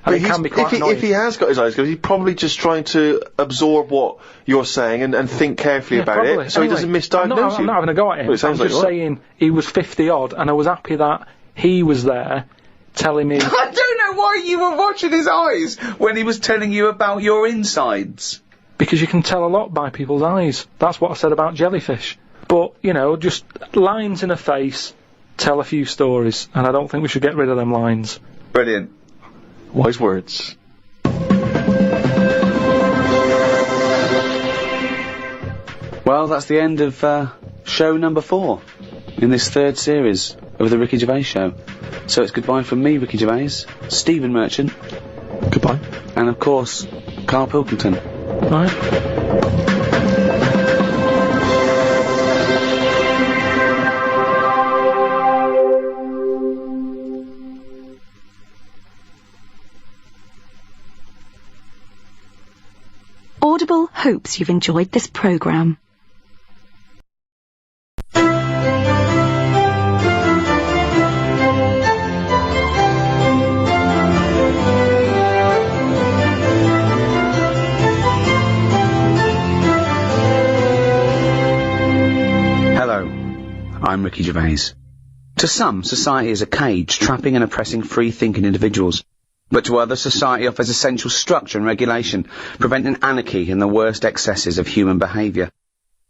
And it can be quite annoying. If he has got his eyes closed, he's probably just trying to absorb what you're saying and think carefully about probably. it, so he doesn't misdiagnose you. I'm not having a go at him. Well, it sounds I'm like just saying he was 50 odd, and I was happy that he was there telling me... I don't know why you were watching his eyes when he was telling you about your insides. Because you can tell a lot by people's eyes. That's what I said about jellyfish. But, you know, just lines in a face tell a few stories, and I don't think we should get rid of them lines. Brilliant. Wise words. Well, that's the end of show number 4 in this 3rd series of the Ricky Gervais Show. So it's goodbye from me, Ricky Gervais, Stephen Merchant. Goodbye. And of course, Karl Pilkington. Right? Audible hopes you've enjoyed this programme. Hello, I'm Ricky Gervais. To some, society is a cage trapping and oppressing free-thinking individuals. But to others, society offers essential structure and regulation, preventing anarchy and the worst excesses of human behaviour.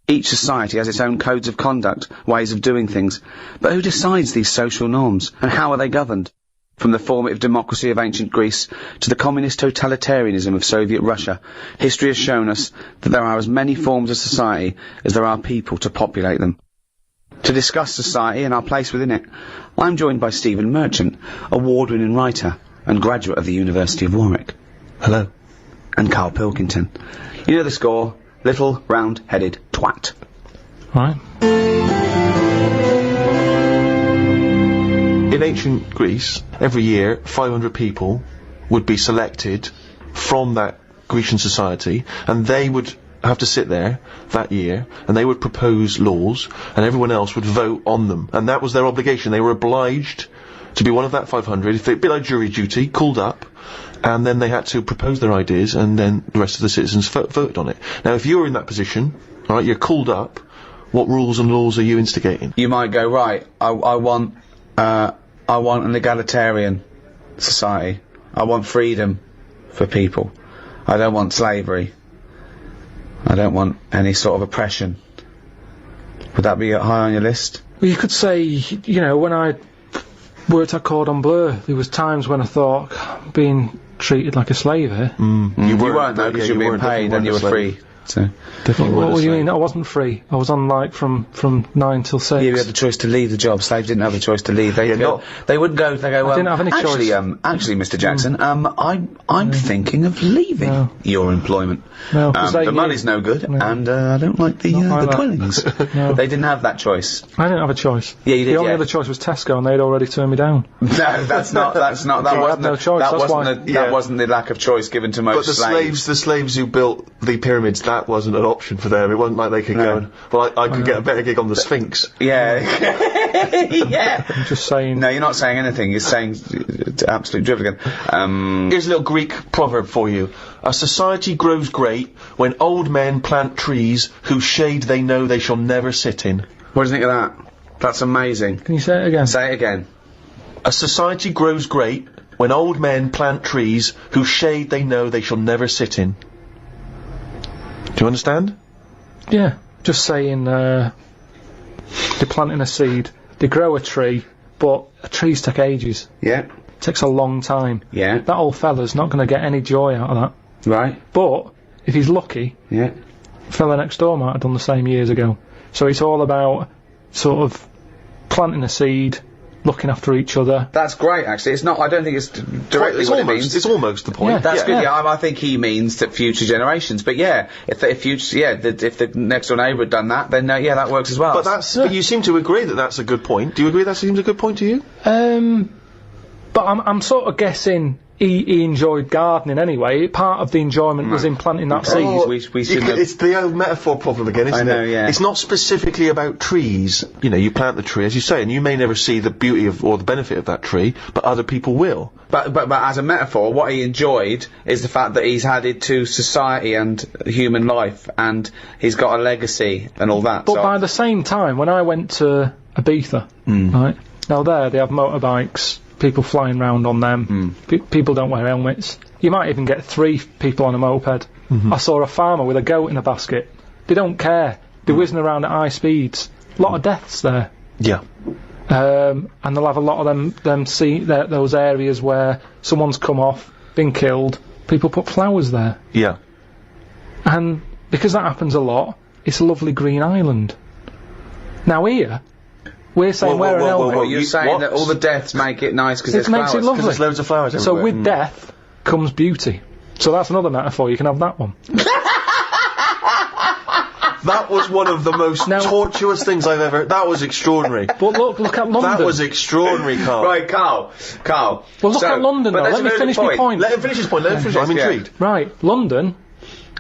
Each society has its own codes of conduct, ways of doing things, but who decides these social norms, and how are they governed? From the formative democracy of ancient Greece to the communist totalitarianism of Soviet Russia, history has shown us that there are as many forms of society as there are people to populate them. To discuss society and our place within it, I'm joined by Stephen Merchant, award-winning writer and graduate of the University of Warwick. Hello. And Karl Pilkington. You know the score, little round-headed twat. Right? In ancient Greece, every year 500 people would be selected from that Grecian society, and they would have to sit there that year, and they would propose laws, and everyone else would vote on them, and that was their obligation. They were obliged to be one of that 500, if they'd be like jury duty, called up, and then they had to propose their ideas, and then the rest of the citizens voted on it. Now, if you're in that position, alright, you're called up, what rules and laws are you instigating? You might go, right, I want an egalitarian society. I want freedom for people. I don't want slavery. I don't want any sort of oppression. Would that be high on your list? Well, you could say, you know, when I worked at Cordon Bleu, there was times when I thought, being treated like a slave here. You weren't though, because you were being paid and you were free. So. What do you mean? I wasn't free. I was on like from 9 till 6. Yeah, you had the choice to leave the job. Slaves didn't have the choice to leave. They wouldn't go. They go. I didn't have any actually, choice. Actually, Mr. Jackson, I'm thinking of leaving your employment. No, 'cause the money's no good, and I don't like the dwellings. No. They didn't have that choice. I didn't have a choice. Yeah, you did. The only other choice was Tesco, and they'd already turned me down. No, that's not. That wasn't. no choice. That wasn't the lack of choice given to most But the slaves who built the pyramids, that wasn't an option for them. It wasn't like they could go and, well, I could get a better gig on the Sphinx. Yeah. Yeah. I'm just saying. No, you're not saying anything. You're saying absolute drivel again. Here's a little Greek proverb for you. A society grows great when old men plant trees whose shade they know they shall never sit in. What do you think of that? That's amazing. Can you say it again? Say it again. A society grows great when old men plant trees whose shade they know they shall never sit in. Do you understand? Yeah. Just saying, they're planting a seed, they grow a tree, but trees take ages. Yeah. It takes a long time. Yeah. That old fella's not going to get any joy out of that. Right. But, if he's lucky, yeah, fella next door might have done the same years ago. So it's all about sort of planting a seed, looking after each other. That's great, actually. It's not. I don't think it's directly what it means. It's almost the point. Yeah. That's good. Yeah, I think he means that future generations. But yeah, if the next door neighbour had done that, then yeah, that works as well. But you seem to agree that that's a good point. Do you agree that seems a good point to you? But I'm sort of guessing he enjoyed gardening anyway. Part of the enjoyment was in planting that seed. It's the old metaphor problem again, isn't it? I know, yeah. It's not specifically about trees. You know, you plant the tree, as you say, and you may never see the beauty of or the benefit of that tree, but other people will. But as a metaphor, what he enjoyed is the fact that he's added to society and human life, and he's got a legacy and all that. But by the same time, when I went to Ibiza, right, now there they have motorbikes, people flying round on them, people don't wear helmets. You might even get 3 people on a moped. I saw a farmer with a goat in a basket. They don't care. They're whizzing around at high speeds. A lot of deaths there. Yeah. And they'll have a lot of those areas where someone's come off, been killed, people put flowers there. Yeah. And because that happens a lot, it's a lovely green island. Now here, we're saying wear an helmet. You're saying that all the deaths make it nice because there's makes flowers. it lovely. There's loads of flowers everywhere. So with death comes beauty. So that's another metaphor. You can have that one. That was one of the most tortuous things I've ever... That was extraordinary. But look at London. That was extraordinary, Carl. Right, Carl. Well, look at London, though. Let me finish my point. Let him finish his point. I'm intrigued. Right, London...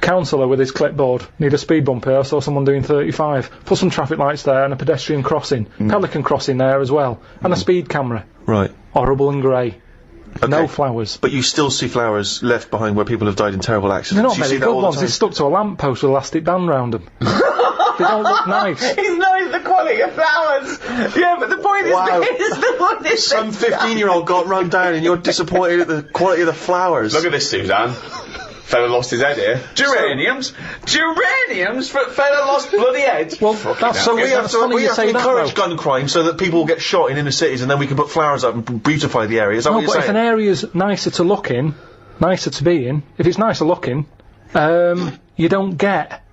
Councillor with his clipboard, need a speed bump here, I saw someone doing 35. Put some traffic lights there and a pedestrian crossing. Pelican crossing there as well. And a speed camera. Right. Horrible and grey. Okay. No flowers. But you still see flowers left behind where people have died in terrible accidents. They're not very good ones. They're stuck to a lamppost with elastic band round them. They don't look nice. He's knowing the quality of flowers. Yeah, but the point is some 15-year-old got run down and you're disappointed at the quality of the flowers. Look at this, Suzanne. Fella lost his head here. Geraniums? Fella lost bloody head. Well, so we have to encourage gun crime so that people get shot in inner cities and then we can put flowers up and beautify the area. Is that what you're saying? If an area's nicer to look in, nicer to be in, if it's nicer looking, you don't get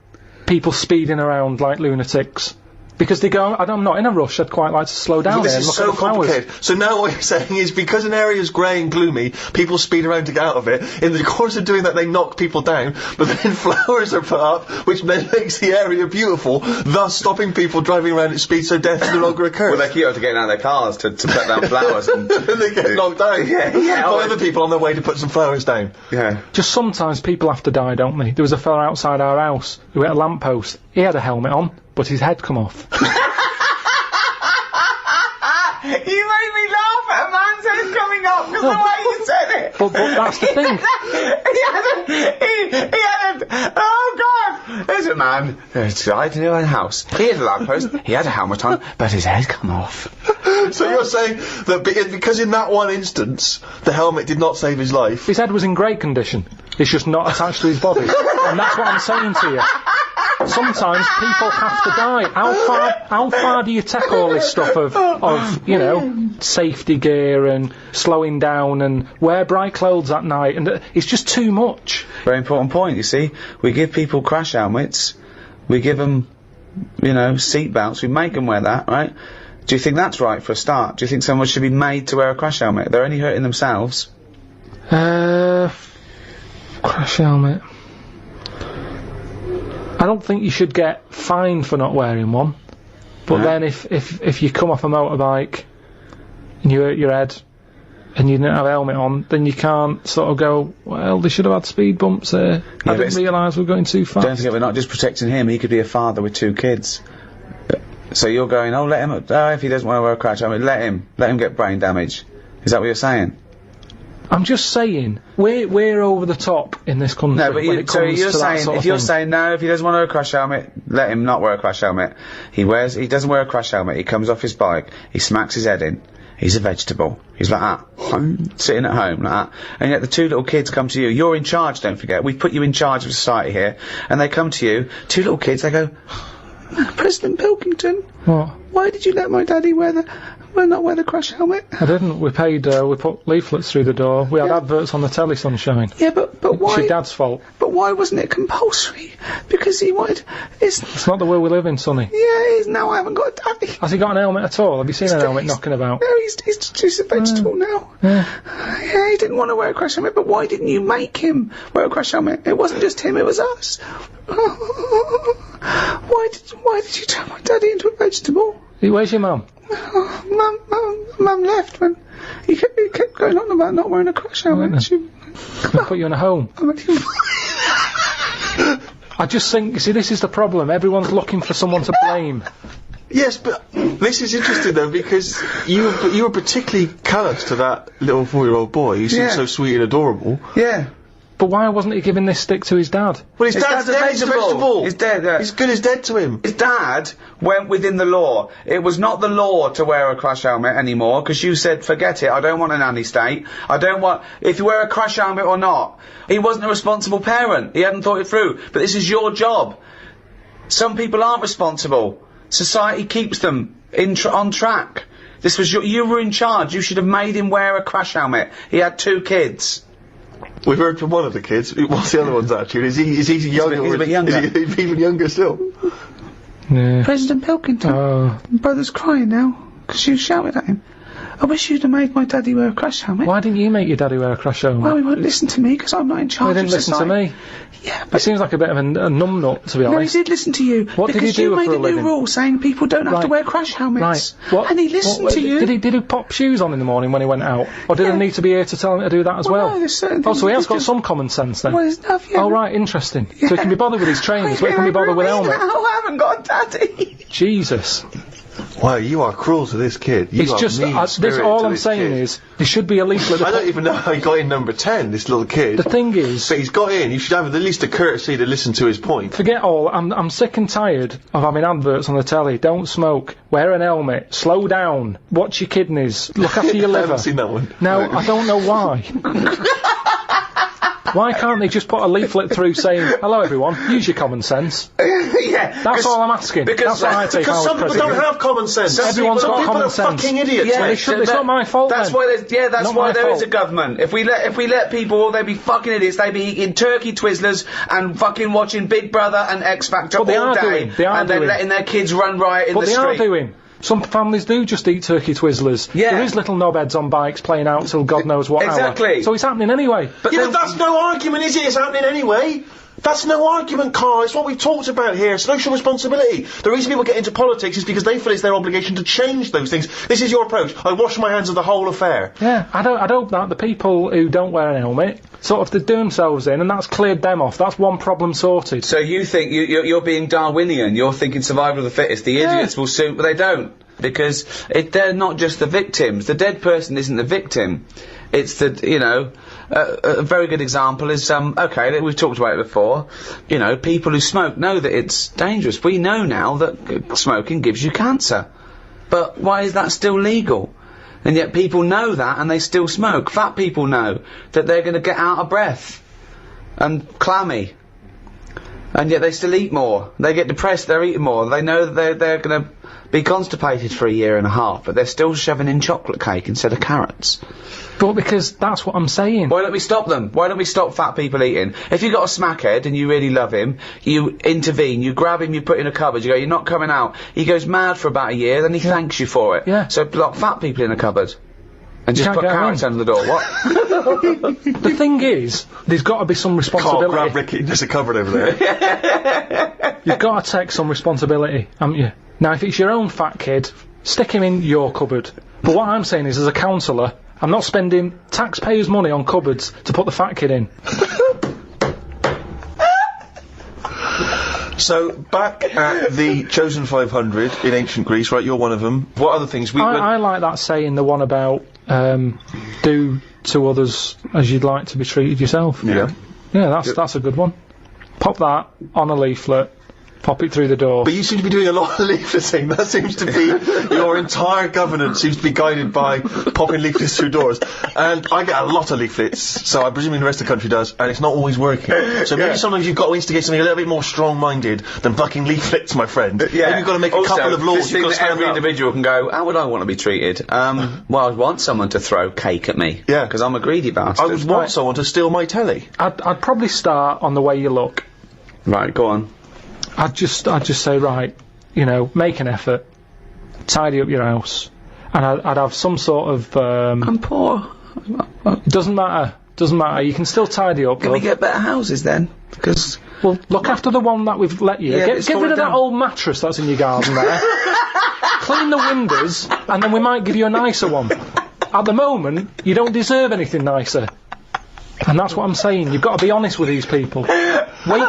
people speeding around like lunatics. Because they go, I'm not in a rush, I'd quite like to slow down there and look at the flowers. This is so complicated. So now what you're saying is because an area is grey and gloomy, people speed around to get out of it. In the course of doing that, they knock people down, but then flowers are put up, which then makes the area beautiful, thus stopping people driving around at speed so death no longer occurs. Well, they keep getting out of their cars to put down flowers. And they get knocked down. Yeah. By other people on their way to put some flowers down. Yeah. Just sometimes people have to die, don't they? There was a fella outside our house who hit a lamppost. He had a helmet on, but his head come off. You made me laugh at a man's head coming up because the way you said it. But that's the thing. he had a, oh God! There's a man outside a house. He had a lamppost, he had a helmet on, but his head come off. So you're saying that because in that one instance, the helmet did not save his life. His head was in great condition. It's just not attached to his body. And that's what I'm saying to you. Sometimes people have to die. How far do you take all this stuff of you know, safety gear and slowing down and wear bright clothes at night? And it's just too much. Very important point, you see. We give people crash helmets. We give them, you know, seat belts. We make them wear that, right? Do you think that's right for a start? Do you think someone should be made to wear a crash helmet? They're only hurting themselves. Crash helmet. I don't think you should get fined for not wearing one. But then if you come off a motorbike and you hurt your head and you didn't have a helmet on, then you can't sort of go, well, they should have had speed bumps here. I didn't realise we were going too fast. Don't forget, we're not just protecting him. He could be a father with 2 kids. So you're going, oh, let him, if he doesn't want to wear a crash helmet, let him get brain damage. Is that what you're saying? I'm just saying, we're over the top in this country. No, but you're saying, if you're saying no, if he doesn't want to wear a crash helmet, let him not wear a crash helmet. He doesn't wear a crash helmet. He comes off his bike. He smacks his head in. He's a vegetable. He's like that, sitting at home like that. And yet the 2 little kids come to you. You're in charge. Don't forget. We've put you in charge of society here. And they come to you. 2 little kids. They go, President Pilkington. What? why did you let my daddy not wear the crash helmet? I didn't. We paid, we put leaflets through the door. We had adverts on the telly, Sunshine. Yeah, but why? It's your dad's fault. But why wasn't it compulsory? Because he wanted... It's not the world we live in, Sonny. Yeah, it is. Now I haven't got a daddy. Has he got an helmet at all? Have you seen an helmet knocking about? No, he's a vegetable now. Yeah, he didn't want to wear a crash helmet, but why didn't you make him wear a crash helmet? It wasn't just him, it was us. Why did you turn my daddy into a vegetable? Where's your mum? Mum left when he kept going on about not wearing a crash helmet. Can I put you in a home? I just think, see, this is the problem. Everyone's looking for someone to blame. Yes, but this is interesting though, because you were particularly callous to that little 4-year-old boy who seemed so sweet and adorable. Yeah. But why wasn't he giving this stick to his dad? Well, his dad's dead, he's a vegetable. He's dead, He's good as dead to him. His dad went within the law. It was not the law to wear a crash helmet anymore, because you said, forget it, I don't want a nanny state. I don't want... If you wear a crash helmet or not. He wasn't a responsible parent. He hadn't thought it through. But this is your job. Some people aren't responsible. Society keeps them on track. This was you were in charge. You should have made him wear a crash helmet. He had 2 kids. We've heard from one of the kids. What's the other one's attitude? Is he younger? He's a bit younger. Is he even younger still? Yeah. President Pilkington. Oh. My brother's crying now because you shouted at him. I wish you'd have made my daddy wear a crash helmet. Why didn't you make your daddy wear a crash helmet? Well, he won't listen to me because I'm not in charge. He didn't listen to me. Yeah, He but seems like a bit of a numbnut, to be no, he honest. did listen to you. What did he because do you made for a a new living? rule saying people don't have to wear crash helmets. Right. What, and he listened to you. Did he pop shoes on in the morning when he went out? Or did I need to be here to tell him to do that as well? No, there's certain Oh, things so he has you got just- some common sense then? Well, there's enough, yeah. Oh, right, interesting. So he can be bothered with his trainers, but he can be bothered with helmet. I haven't got a daddy. Jesus. Wow, you are cruel to this kid. You It's are just, mean-spirited all to I'm this saying kid. is, there should be a leaflet. I don't even know how he got in number 10, this little kid. The thing is, But he's got in. You should have at least the courtesy to listen to his point. forget all, I'm sick and tired of having adverts on the telly. Don't smoke, wear an helmet, slow down, watch your kidneys, look after your I liver. haven't seen that one. Now, I don't know why. Why can't they just put a leaflet through saying, hello everyone, use your common sense? Yeah. That's all I'm asking. because- That's what I take Because out some as people don't president. have common sense. Everyone's Some got people common are sense. fucking idiots. Yeah, mate. It's not my fault That's then. why there's that's Not why my there is fault. a government. If we let people, they'd be fucking idiots. They'd be eating turkey Twizzlers and fucking watching Big Brother and X Factor But they all are day, doing. They are and then doing. letting their kids run riot in But the they street. are doing. Some families do just eat turkey Twizzlers. Yeah. There is little knobheads on bikes playing out till God knows what Exactly. hour. So it's happening anyway. But Yeah, then- but that's no argument, is it? It's happening anyway. That's no argument, Karl. It's what we've talked about here. Social responsibility. The reason people get into politics is because they feel it's their obligation to change those things. This is your approach. I wash my hands of the whole affair. Yeah, I'd hope that the people who don't wear an helmet sort of they do themselves in, and that's cleared them off. That's one problem sorted. So you think you're being Darwinian? You're thinking survival of the fittest. The idiots will soon, but they don't, because they're not just the victims. The dead person isn't the victim. It's a very good example is okay, we've talked about it before. You know, people who smoke know that it's dangerous. We know now that smoking gives you cancer, but why is that still legal? And yet people know that and they still smoke. Fat people know that they're going to get out of breath and clammy, and yet they still eat more. They get depressed, they're eating more. They know that they're going to be constipated for a year and a half, but they're still shoving in chocolate cake instead of carrots. But because that's what I'm saying. Why don't we stop them? Why don't we stop fat people eating? If you've got a smackhead and you really love him, you intervene, you grab him, you put him in a cupboard, you go, you're not coming out. He goes mad for about a year, then he thanks you for it. Yeah. So lock fat people in a cupboard. And just Can't put get 'em carrots in. under the door. What? The thing is, there's got to be some Karl, responsibility. grab Ricky. There's a cupboard over there. You've got to take some responsibility, haven't you? Now, if it's your own fat kid, stick him in your cupboard. But what I'm saying is, as a counsellor, I'm not spending taxpayers' money on cupboards to put the fat kid in. So, back at the Chosen 500 in ancient Greece, right, you're one of them. What other things? I like that saying, the one about do to others as you'd like to be treated yourself. Yeah. Yeah, that's a good one. Pop that on a leaflet. pop it through the door. But you seem to be doing a lot of leafleting. That seems to be your entire governance seems to be guided by popping leaflets through doors. And I get a lot of leaflets, so I'm presuming the rest of the country does, and it's not always working. So maybe sometimes you've got to instigate something a little bit more strong-minded than fucking leaflets, my friend. Maybe you've got to make a couple of laws. You've got to stand every individual can go, how would I want to be treated? Well, I'd want someone to throw cake at me. Yeah. Because I'm a greedy bastard. I would want someone to steal my telly. I'd probably start on the way you look. Right, go on. I'd just say, right, you know, make an effort, tidy up your house, and I'd have some sort of. I'm poor. It doesn't matter. Doesn't matter. You can still tidy up. Can we get better houses then? Because well, look after the one that we've let you. Yeah, Get rid of that old mattress that's in your garden there. Clean the windows, and then we might give you a nicer one. At the moment, you don't deserve anything nicer. And that's what I'm saying. You've got to be honest with these people. Wake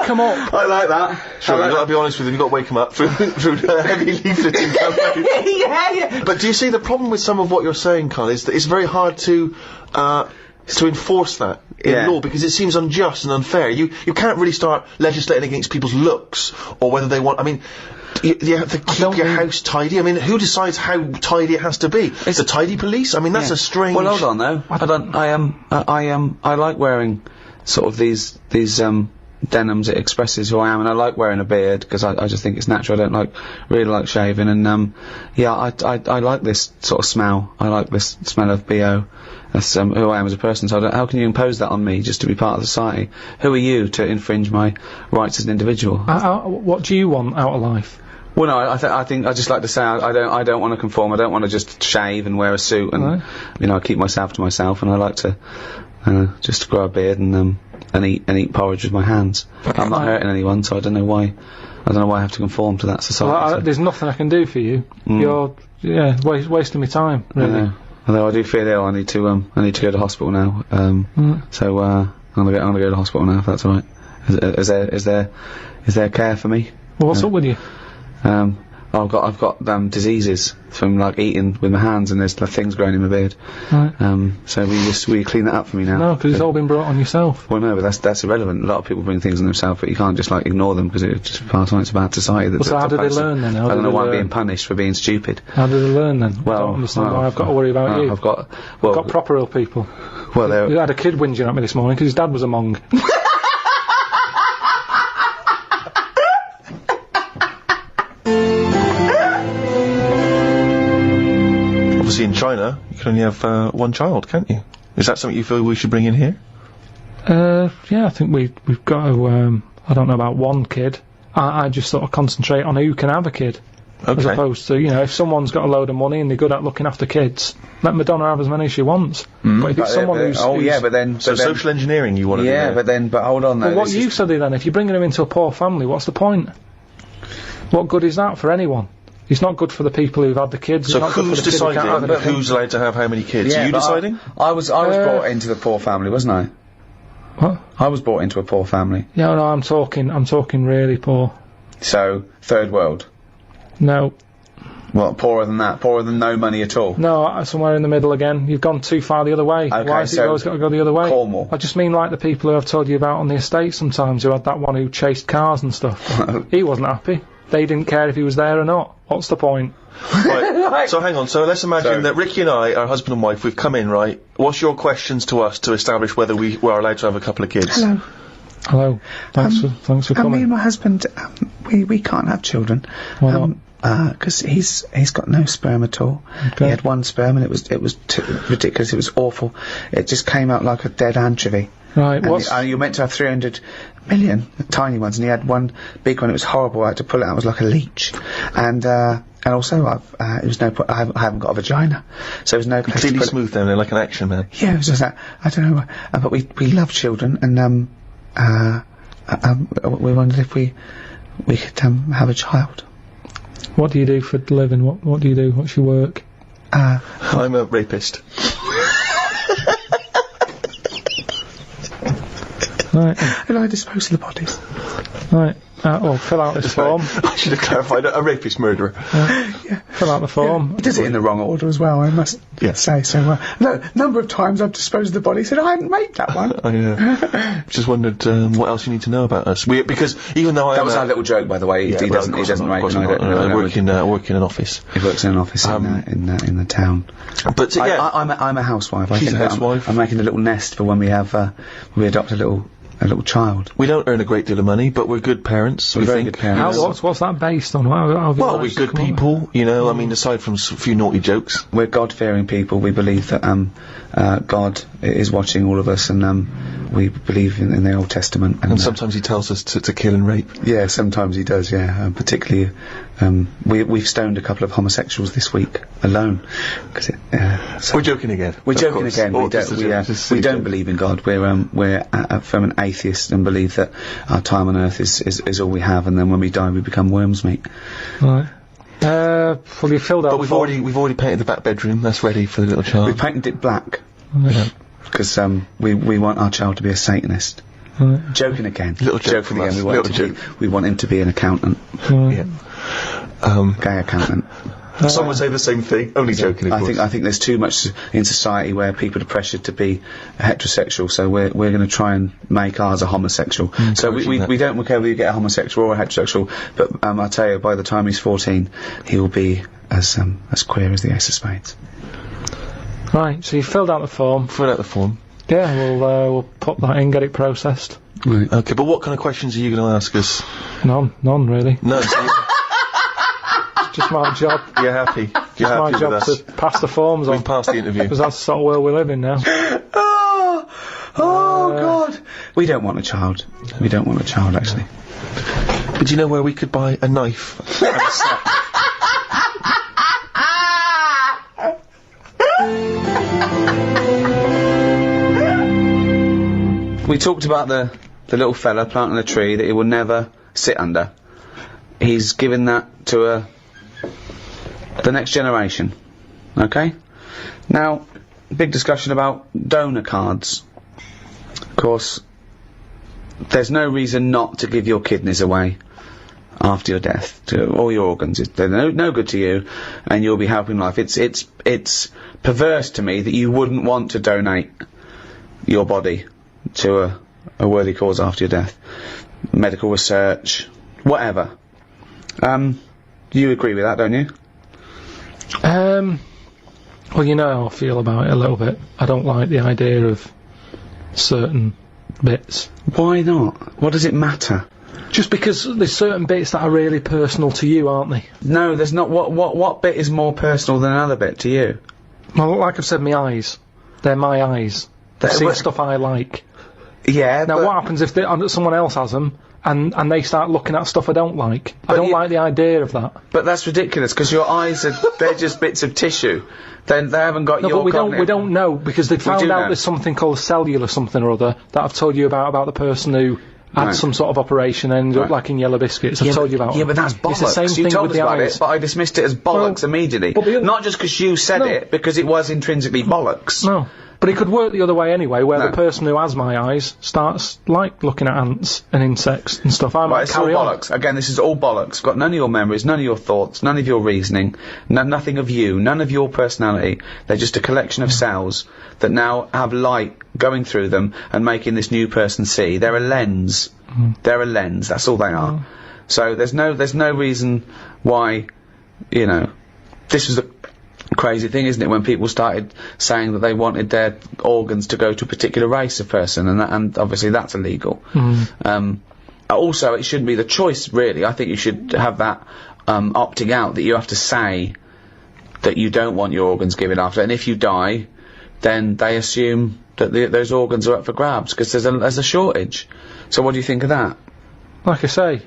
them up. I like that. Sure, you've got to be honest with them. You've got to wake them up through heavy leafleting campaigns. Yeah. But do you see the problem with some of what you're saying, Karl, is that it's very hard to enforce that in law because it seems unjust and unfair. You can't really start legislating against people's looks or whether they want. I mean, you have to keep your house tidy. I mean, who decides how tidy it has to be? It's the tidy police. I mean, that's a strange. Well, hold on though. I like wearing sort of these denims. It expresses who I am, and I like wearing a beard because I just think it's natural. I don't really like shaving, and I like this sort of smell. I like this smell of BO. That's who I am as a person. So how can you impose that on me just to be part of society? Who are you to infringe my rights as an individual? What do you want out of life? Well, no, I think I just like to say I don't want to conform. I don't want to just shave and wear a suit and I keep myself to myself, and I like to just grow a beard and eat porridge with my hands. I'm not hurting anyone, so I don't know why I have to conform to that society. Well, there's nothing I can do for you. You're wasting my time, really. Although I do feel ill, I need to go to hospital now. So I'm gonna go to hospital now if that's all right. Is there care for me? Well, what's up with you? I've got diseases from like eating with my hands, and there's things growing in my beard. Right. So will you clean that up for me now? No, because it's all been brought on yourself. Well, no, but that's irrelevant. A lot of people bring things on themselves, but you can't just like ignore them because it's just part of it's a bad society. So how do they learn then? I don't know why I'm being punished for being stupid. How do they learn then? Well, I don't understand why I've got to worry about you. I've got proper ill people. Well, you had a kid whinging at me this morning because his dad was a Mong. Obviously, in China, you can only have one child, can't you? Is that something you feel we should bring in here? Yeah, I think we've got to. I don't know about one kid. I just sort of concentrate on who can have a kid, as opposed to if someone's got a load of money and they're good at looking after kids, let Madonna have as many as she wants. But if it's someone who's social engineering you want to do. Yeah, but hold on though. Well, what use are they then? If you're bringing them into a poor family, what's the point? What good is that for anyone? It's not good for the people who've had the kids. So who's deciding who's allowed to have how many kids? Are you deciding? I was brought into the poor family, wasn't I? What? I was brought into a poor family. Yeah, no, I'm talking really poor. So, third world? No. Well, poorer than that? Poorer than no money at all? No, somewhere in the middle again. You've gone too far the other way. Okay, why has it always got to go the other way? Cornwall. I just mean like the people who I've told you about on the estate sometimes, who had that one who chased cars and stuff. He wasn't happy. They didn't care if he was there or not. What's the point? Right. So hang on. So let's imagine that Ricky and I are husband and wife. We've come in, right? What's your questions to us to establish whether we are allowed to have a couple of kids? Hello. Thanks for coming. Me and my husband, we can't have children. Why not? Because he's got no sperm at all. Okay. He had one sperm and it was ridiculous. It was awful. It just came out like a dead anchovy. Right. And you're meant to have 300 million tiny ones, and he had one big one. It was horrible. I had to pull it out. It was like a leech. And also, it was no. I haven't got a vagina, so there was no place completely to smooth down there, like an action man. Yeah, it was just that. I don't know, but we love children, and we wondered if we could have a child. What do you do for a living? What do you do? What's your work? I'm a rapist. Right. And I dispose of the bodies. Right. Well, fill out this form. I should have clarified. A rapist murderer. Fill out the form. He does it in the wrong order as well, I must say. So, number of times I've disposed of the body, said, I hadn't made that one. I just wondered what else you need to know about us. Because even though That was our little joke, by the way. He doesn't rape, and I work in an office. He works in an office in the town. But I'm a housewife. She's a housewife. I'm making a little nest for when we adopt a little child. We don't earn a great deal of money, but we're good parents. We're very good parents. What's that based on? Well, we're good people, you know. I mean, aside from a few naughty jokes, we're God-fearing people. We believe that God is watching all of us, and we believe in the Old Testament. And sometimes He tells us to kill and rape. Yeah, sometimes He does. Yeah, particularly we've stoned a couple of homosexuals this week alone. We're joking again. We're joking again. We don't believe in God. We're from an atheist and believe that our time on earth is all we have, and then when we die we become worms meat. Right. Well, you filled out. But we've already painted the back bedroom. That's ready for the little child. We painted it black. Yeah. Because we want our child to be a Satanist. Joking again. Little joke Joking from again. us. We want him to be an accountant. Yeah. Gay accountant. Some would say the same thing. Only joking, of course. I think there's too much in society where people are pressured to be heterosexual, so we're going to try and make ours a homosexual. So we don't care whether you get a homosexual or a heterosexual, but I'll tell you, by the time he's 14, he will be as queer as the Ace of Spades. Right, so you filled out the form. Yeah, we'll pop that in, get it processed. Right. Okay, but what kind of questions are you going to ask us? None really. No. Just my job. You're happy. You're My happy job with us. to pass the forms on. We've passed the interview. Because that's the sort of world we live in now. Oh God! We don't want a child. We don't want a child, actually. But do you know where we could buy a knife and a sack? We talked about the little fella planting a tree that he will never sit under. He's given that to the next generation. Okay? Now, big discussion about donor cards. Of course, there's no reason not to give your kidneys away after your death, to all your organs. They're no good to you, and you'll be helping life. It's perverse to me that you wouldn't want to donate your body to a worthy cause after your death. Medical research, whatever. You agree with that, don't you? Well, you know how I feel about it a little bit. I don't like the idea of certain bits. Why not? What does it matter? Just because there's certain bits that are really personal to you, aren't they? No, there's not. What bit is more personal than another bit to you? Well, like I've said, my eyes. They're my eyes. They see stuff I like. Yeah. Now, what happens if someone else has them and they start looking at stuff I don't like? I don't like the idea of that. But that's ridiculous, because your eyes they're just bits of tissue. They haven't got your. But we don't know, because they found out there's something called cellular something or other that I've told you about the person who had some sort of operation and ended up like in Yellow Biscuits. I've told you about. Yeah, but that's bollocks. It's the same thing told with us the about eyes. it, but I dismissed it as bollocks immediately. Not just because you said it, because it was intrinsically bollocks. No. But it could work the other way anyway, where the person who has my eyes starts, looking at ants and insects and stuff. I might carry on. Bollocks. Again, this is all bollocks. Got none of your memories, none of your thoughts, none of your reasoning, nothing of you, none of your personality. They're just a collection of cells that now have light going through them and making this new person see. They're a lens. They're a lens. That's all they are. So there's no reason why, this was the crazy thing, isn't it, when people started saying that they wanted their organs to go to a particular race of person, and obviously that's illegal. Also, it shouldn't be the choice, really. I think you should have that opting out, that you have to say that you don't want your organs given after, and if you die, then they assume that those organs are up for grabs, because there's a shortage. So what do you think of that? Like I say,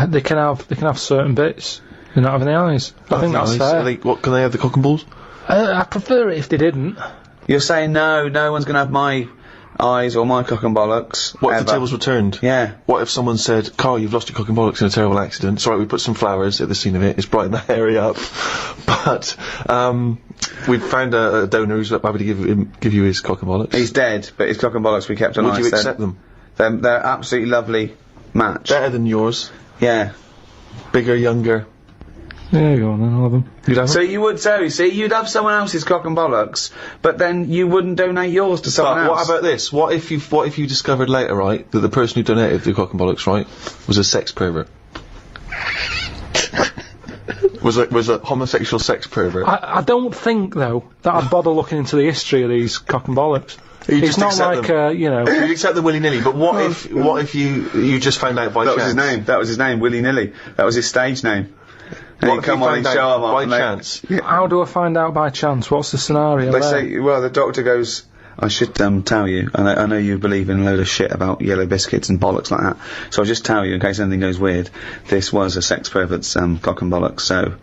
they can have certain bits. They're not having the eyes. I think that's fair. What, can they have the cock and balls? I prefer it if they didn't. You're saying no one's going to have my eyes or my cock and bollocks. What if the tables were turned? Yeah. What if someone said, Karl, you've lost your cock and bollocks in a terrible accident. It's alright, we put some flowers at the scene of it. It's brightened that area up. But, we've found a donor who's happy to give you his cock and bollocks. He's dead, but his cock and bollocks we kept on ice. Would you accept them? They're absolutely lovely match. Better than yours. Yeah. Bigger, younger. Yeah, go on then, I'll have them. You'd have So you would, you'd have someone else's cock and bollocks, but then you wouldn't donate yours to someone But else. what about this? What if you discovered later, right, that the person who donated the cock and bollocks, right, was a sex pervert? was a homosexual sex pervert? I don't think, though, that I'd bother looking into the history of these cock and bollocks. You It's just not accept like, them. you know... You accept them willy-nilly, but what if you just found out by That chance? was his name. That was his name, Willy Nilly. That was his stage name. And What he'd if come you on and found show out him off. by and they- chance? How do I find out by chance? What's the scenario They there? say, well, the doctor goes, I should tell you, I know you believe in a load of shit about yellow biscuits and bollocks like that, so I'll just tell you in case anything goes weird, this was a sex pervert's cock and bollocks, so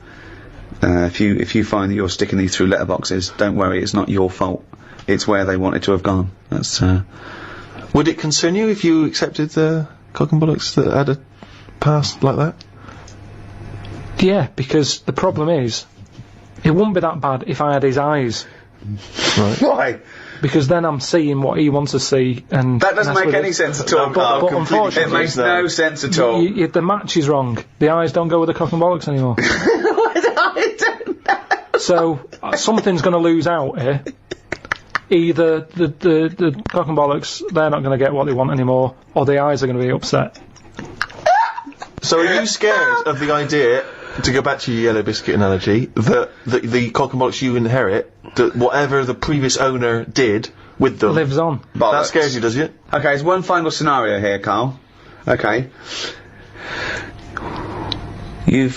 if you find that you're sticking these through letterboxes, don't worry, it's not your fault. It's where they wanted to have gone. That's, Would it concern you if you accepted the cock and bollocks that had a past like that? Yeah, because the problem is, it wouldn't be that bad if I had his eyes, why? because then I'm seeing what he wants to see, and That doesn't that's make with any it. sense at all, But Carl. unfortunately, It makes no sense at all. The match is wrong. The eyes don't go with the cock and bollocks anymore. I don't know. So something's going to lose out here. Either the cock and bollocks, they're not going to get what they want anymore, or the eyes are going to be upset. So are you scared of the idea, to go back to your yellow biscuit analogy, that the cock and bollocks you inherit, that whatever the previous owner did with them, Lives on. that scares you, does it? Okay, there's one final scenario here, Carl. Okay. You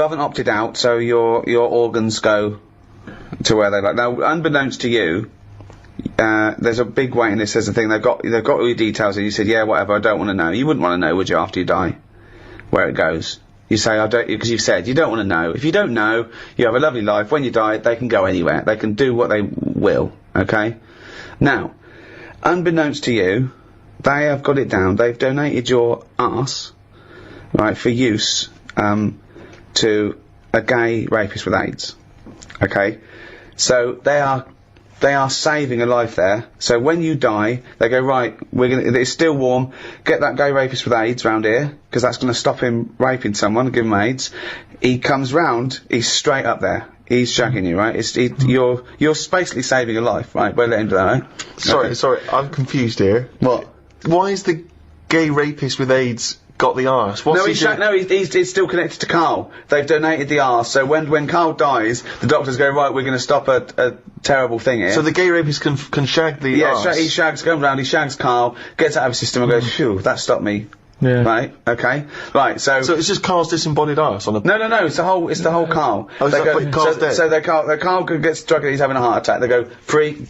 haven't opted out, so your organs go to where they like. Now, unbeknownst to you, there's a big waiting list. There's a thing they've got all your details, and you said, yeah, whatever. I don't want to know. You wouldn't want to know, would you, after you die, where it goes? You say, I don't, because you've said you don't want to know. If you don't know, you have a lovely life. When you die, they can go anywhere. They can do what they will. Okay. Now, unbeknownst to you, they have got it down. They've donated your arse, right, for use to a gay rapist with AIDS. Okay, so they are saving a life there. So when you die, they go, right, it's still warm, get that gay rapist with AIDS round here, because that's going to stop him raping someone, give him AIDS. He comes round, he's straight up there. He's shagging you, right? You're basically saving a life, right? We'll let him do that, right? Sorry, I'm confused here. What? Why is the gay rapist with AIDS got the arse? What's No, he doing? he's still connected to Karl. They've donated the arse, so when Karl dies, the doctors go, right, we're going to stop a terrible thing here. So the gay rapist can shag the arse? he comes round, he shags Karl, gets out of his system and goes, phew, that stopped me. Yeah. Right, okay. Right, so it's just Karl's disembodied arse on a... No, it's the whole Karl. Oh, is They that go, what Karl's dead? So Karl gets struck and he's having a heart attack. They go, free,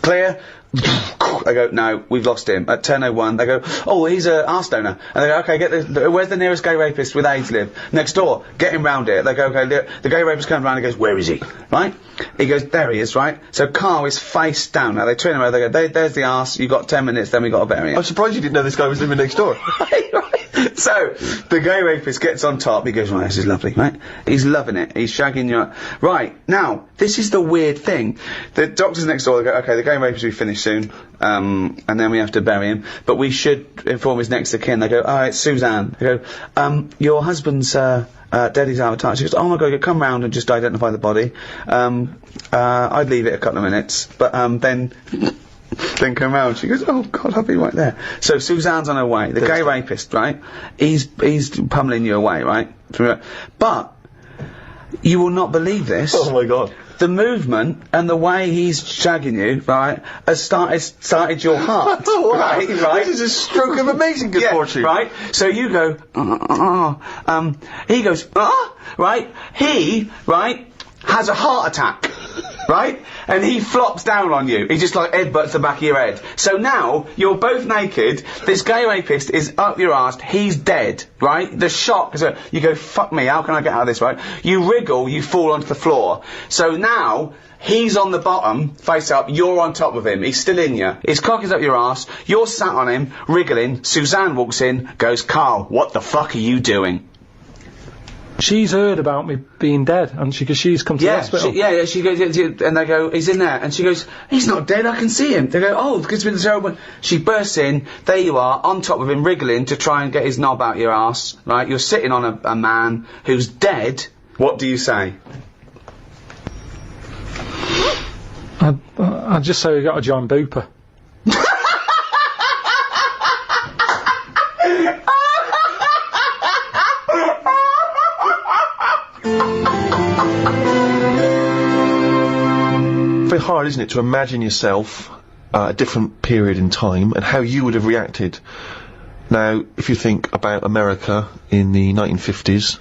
clear. They go, no, we've lost him. At 10:01, they go, oh, he's a arse donor. And they go, okay, where's the nearest gay rapist with AIDS live? Next door. Get him round here. They go, okay, the gay rapist comes round and goes, where is he? Right? He goes, there he is, right? So Karl is face down. Now they turn him around, they go, there's the arse, you got 10 minutes, then we got to bury him. I'm surprised you didn't know this guy was living next door. Right. So, the gay rapist gets on top, he goes, right, this is lovely, right? He's loving it, he's shagging you. Right, now, this is the weird thing. The doctors next door, they go, okay, the gay rapist will be finished soon, and then we have to bury him, but we should inform his next of kin. They go, oh, it's Suzanne. They go, your husband's, dead, he's out of touch. She goes, oh my god, come round and just identify the body. I'd leave it a couple of minutes, but, then come round. She goes, oh god, I'll be right there. So Suzanne's on her way. The gay rapist, right? He's pummeling you away, right? But you will not believe this. Oh my god. The movement and the way he's shagging you, right, has started your heart. Oh, wow. Right? This is a stroke of amazing good fortune. Right? So you go, he goes, right? He, right, has a heart attack. Right? And he flops down on you. He just like headbutts the back of your head. So now, you're both naked, this gay rapist is up your arse, he's dead, right? The shock is you go, fuck me, how can I get out of this, right? You wriggle, you fall onto the floor. So now, he's on the bottom, face up, you're on top of him, he's still in you. His cock is up your arse, you're sat on him, wriggling, Suzanne walks in, goes, Karl, what the fuck are you doing? She's heard about me being dead, and because she's come to the hospital. She goes, and they go, he's in there, and she goes, he's not dead, I can see him. They go, oh, because it's terrible. She bursts in, there you are, on top of him, wriggling to try and get his knob out your arse, right? You're sitting on a man who's dead. What do you say? I'd just say we got to join Booper. Very hard, isn't it, to imagine yourself a different period in time and how you would have reacted. Now, if you think about America in the 1950s,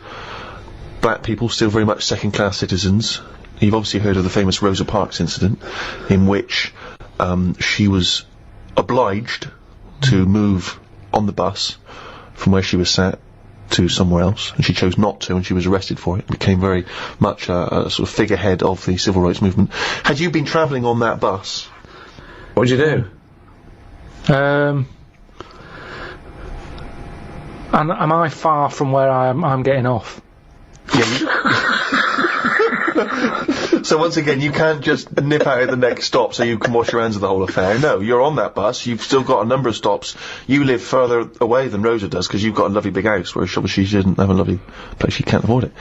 black people still very much second-class citizens. You've obviously heard of the famous Rosa Parks incident, in which she was obliged to move on the bus from where she was sat to somewhere else, and she chose not to, and she was arrested for it. Became very much a sort of figurehead of the civil rights movement. Had you been travelling on that bus, What'd you do? And am I far from where I'm getting off? So once again, you can't just nip out at the next stop so you can wash your hands of the whole affair. No, you're on that bus, you've still got a number of stops. You live further away than Rosa does, because you've got a lovely big house, whereas she doesn't have a lovely place, she can't afford it.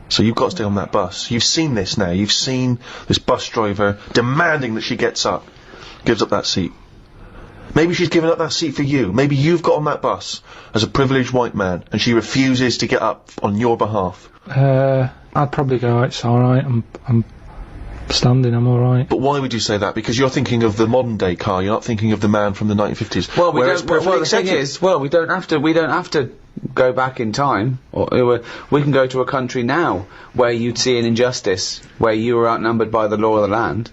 So you've got to stay on that bus. You've seen this now, you've seen this bus driver demanding that she gets up, gives up that seat. Maybe she's given up that seat for you. Maybe you've got on that bus as a privileged white man, and she refuses to get up on your behalf. I'd probably go, it's alright, I'm standing, I'm alright. But why would you say that? Because you're thinking of the modern day Karl, you're not thinking of the man from the 1950s. Well, the thing is, we don't have to go back in time. We can go to a country now where you'd see an injustice, where you were outnumbered by the law of the land.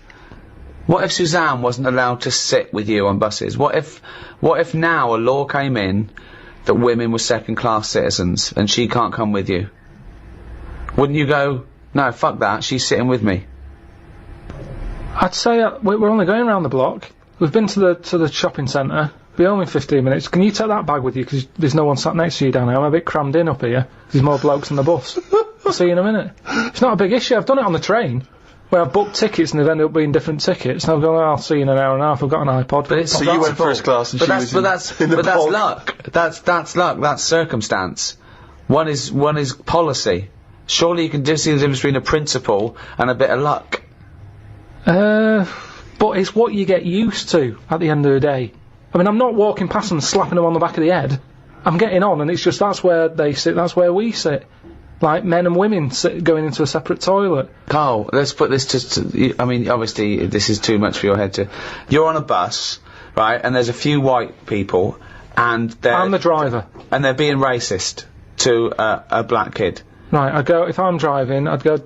What if Suzanne wasn't allowed to sit with you on buses? What if now a law came in that women were second-class citizens and she can't come with you? Wouldn't you go, no, fuck that, she's sitting with me? I'd say we're only going around the block. We've been to the shopping centre. Be only 15 minutes. Can you take that bag with you, because there's no one sat next to you down here? I'm a bit crammed in up here. There's more blokes on the bus. I'll see you in a minute. It's not a big issue. I've done it on the train, where I've booked tickets and they've ended up being different tickets. And I've gone, I'll see you in an hour and a half. I've got an iPod. So you went first class and she was in the that's luck. That's luck. That's circumstance. One is policy. Surely you can just see the difference between a principle and a bit of luck. But it's what you get used to at the end of the day. I mean, I'm not walking past them and slapping them on the back of the head. I'm getting on, and it's just that's where they sit, that's where we sit. Like men and women going into a separate toilet. Karl, let's put this to I mean, obviously, this is too much for your head to... You're on a bus, right, and there's a few white people, and they're... I'm the driver. And they're being racist to a black kid. Right, I'd go, if I'm driving, I'd go,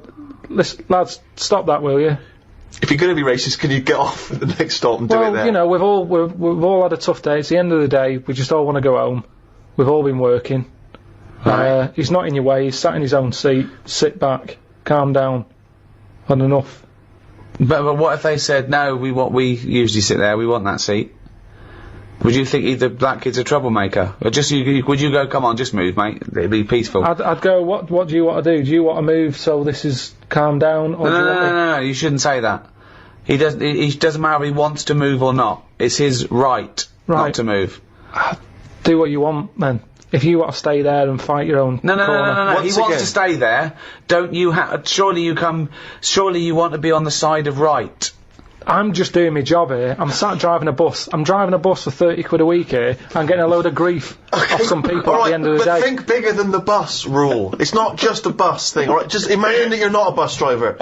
listen, lads, stop that, will you? If you're going to be racist, can you get off at the next stop and do it there? Well, you know, we've all had a tough day. It's the end of the day. We just all want to go home. We've all been working. Right. He's not in your way. He's sat in his own seat. Sit back. Calm down. Had enough. But what if they said, no, we usually sit there, we want that seat? Would you think the black kid's a troublemaker? Or just would you go, come on, just move, mate, it'd be peaceful? I'd go, what do you want to do? Do you want to move so this is calm down? Or No, you shouldn't say that. He doesn't matter if he wants to move or not. It's his right not to move. Do what you want, then. If you want to stay there and fight your own corner. No. He wants to stay there. Don't you surely you want to be on the side of right. I'm just doing my job here. I'm sat driving a bus. I'm driving a bus for 30 quid a week here. I'm getting a load of grief off some people at the end of the day. But think bigger than the bus rule. It's not just a bus thing, alright? Just imagine that you're not a bus driver.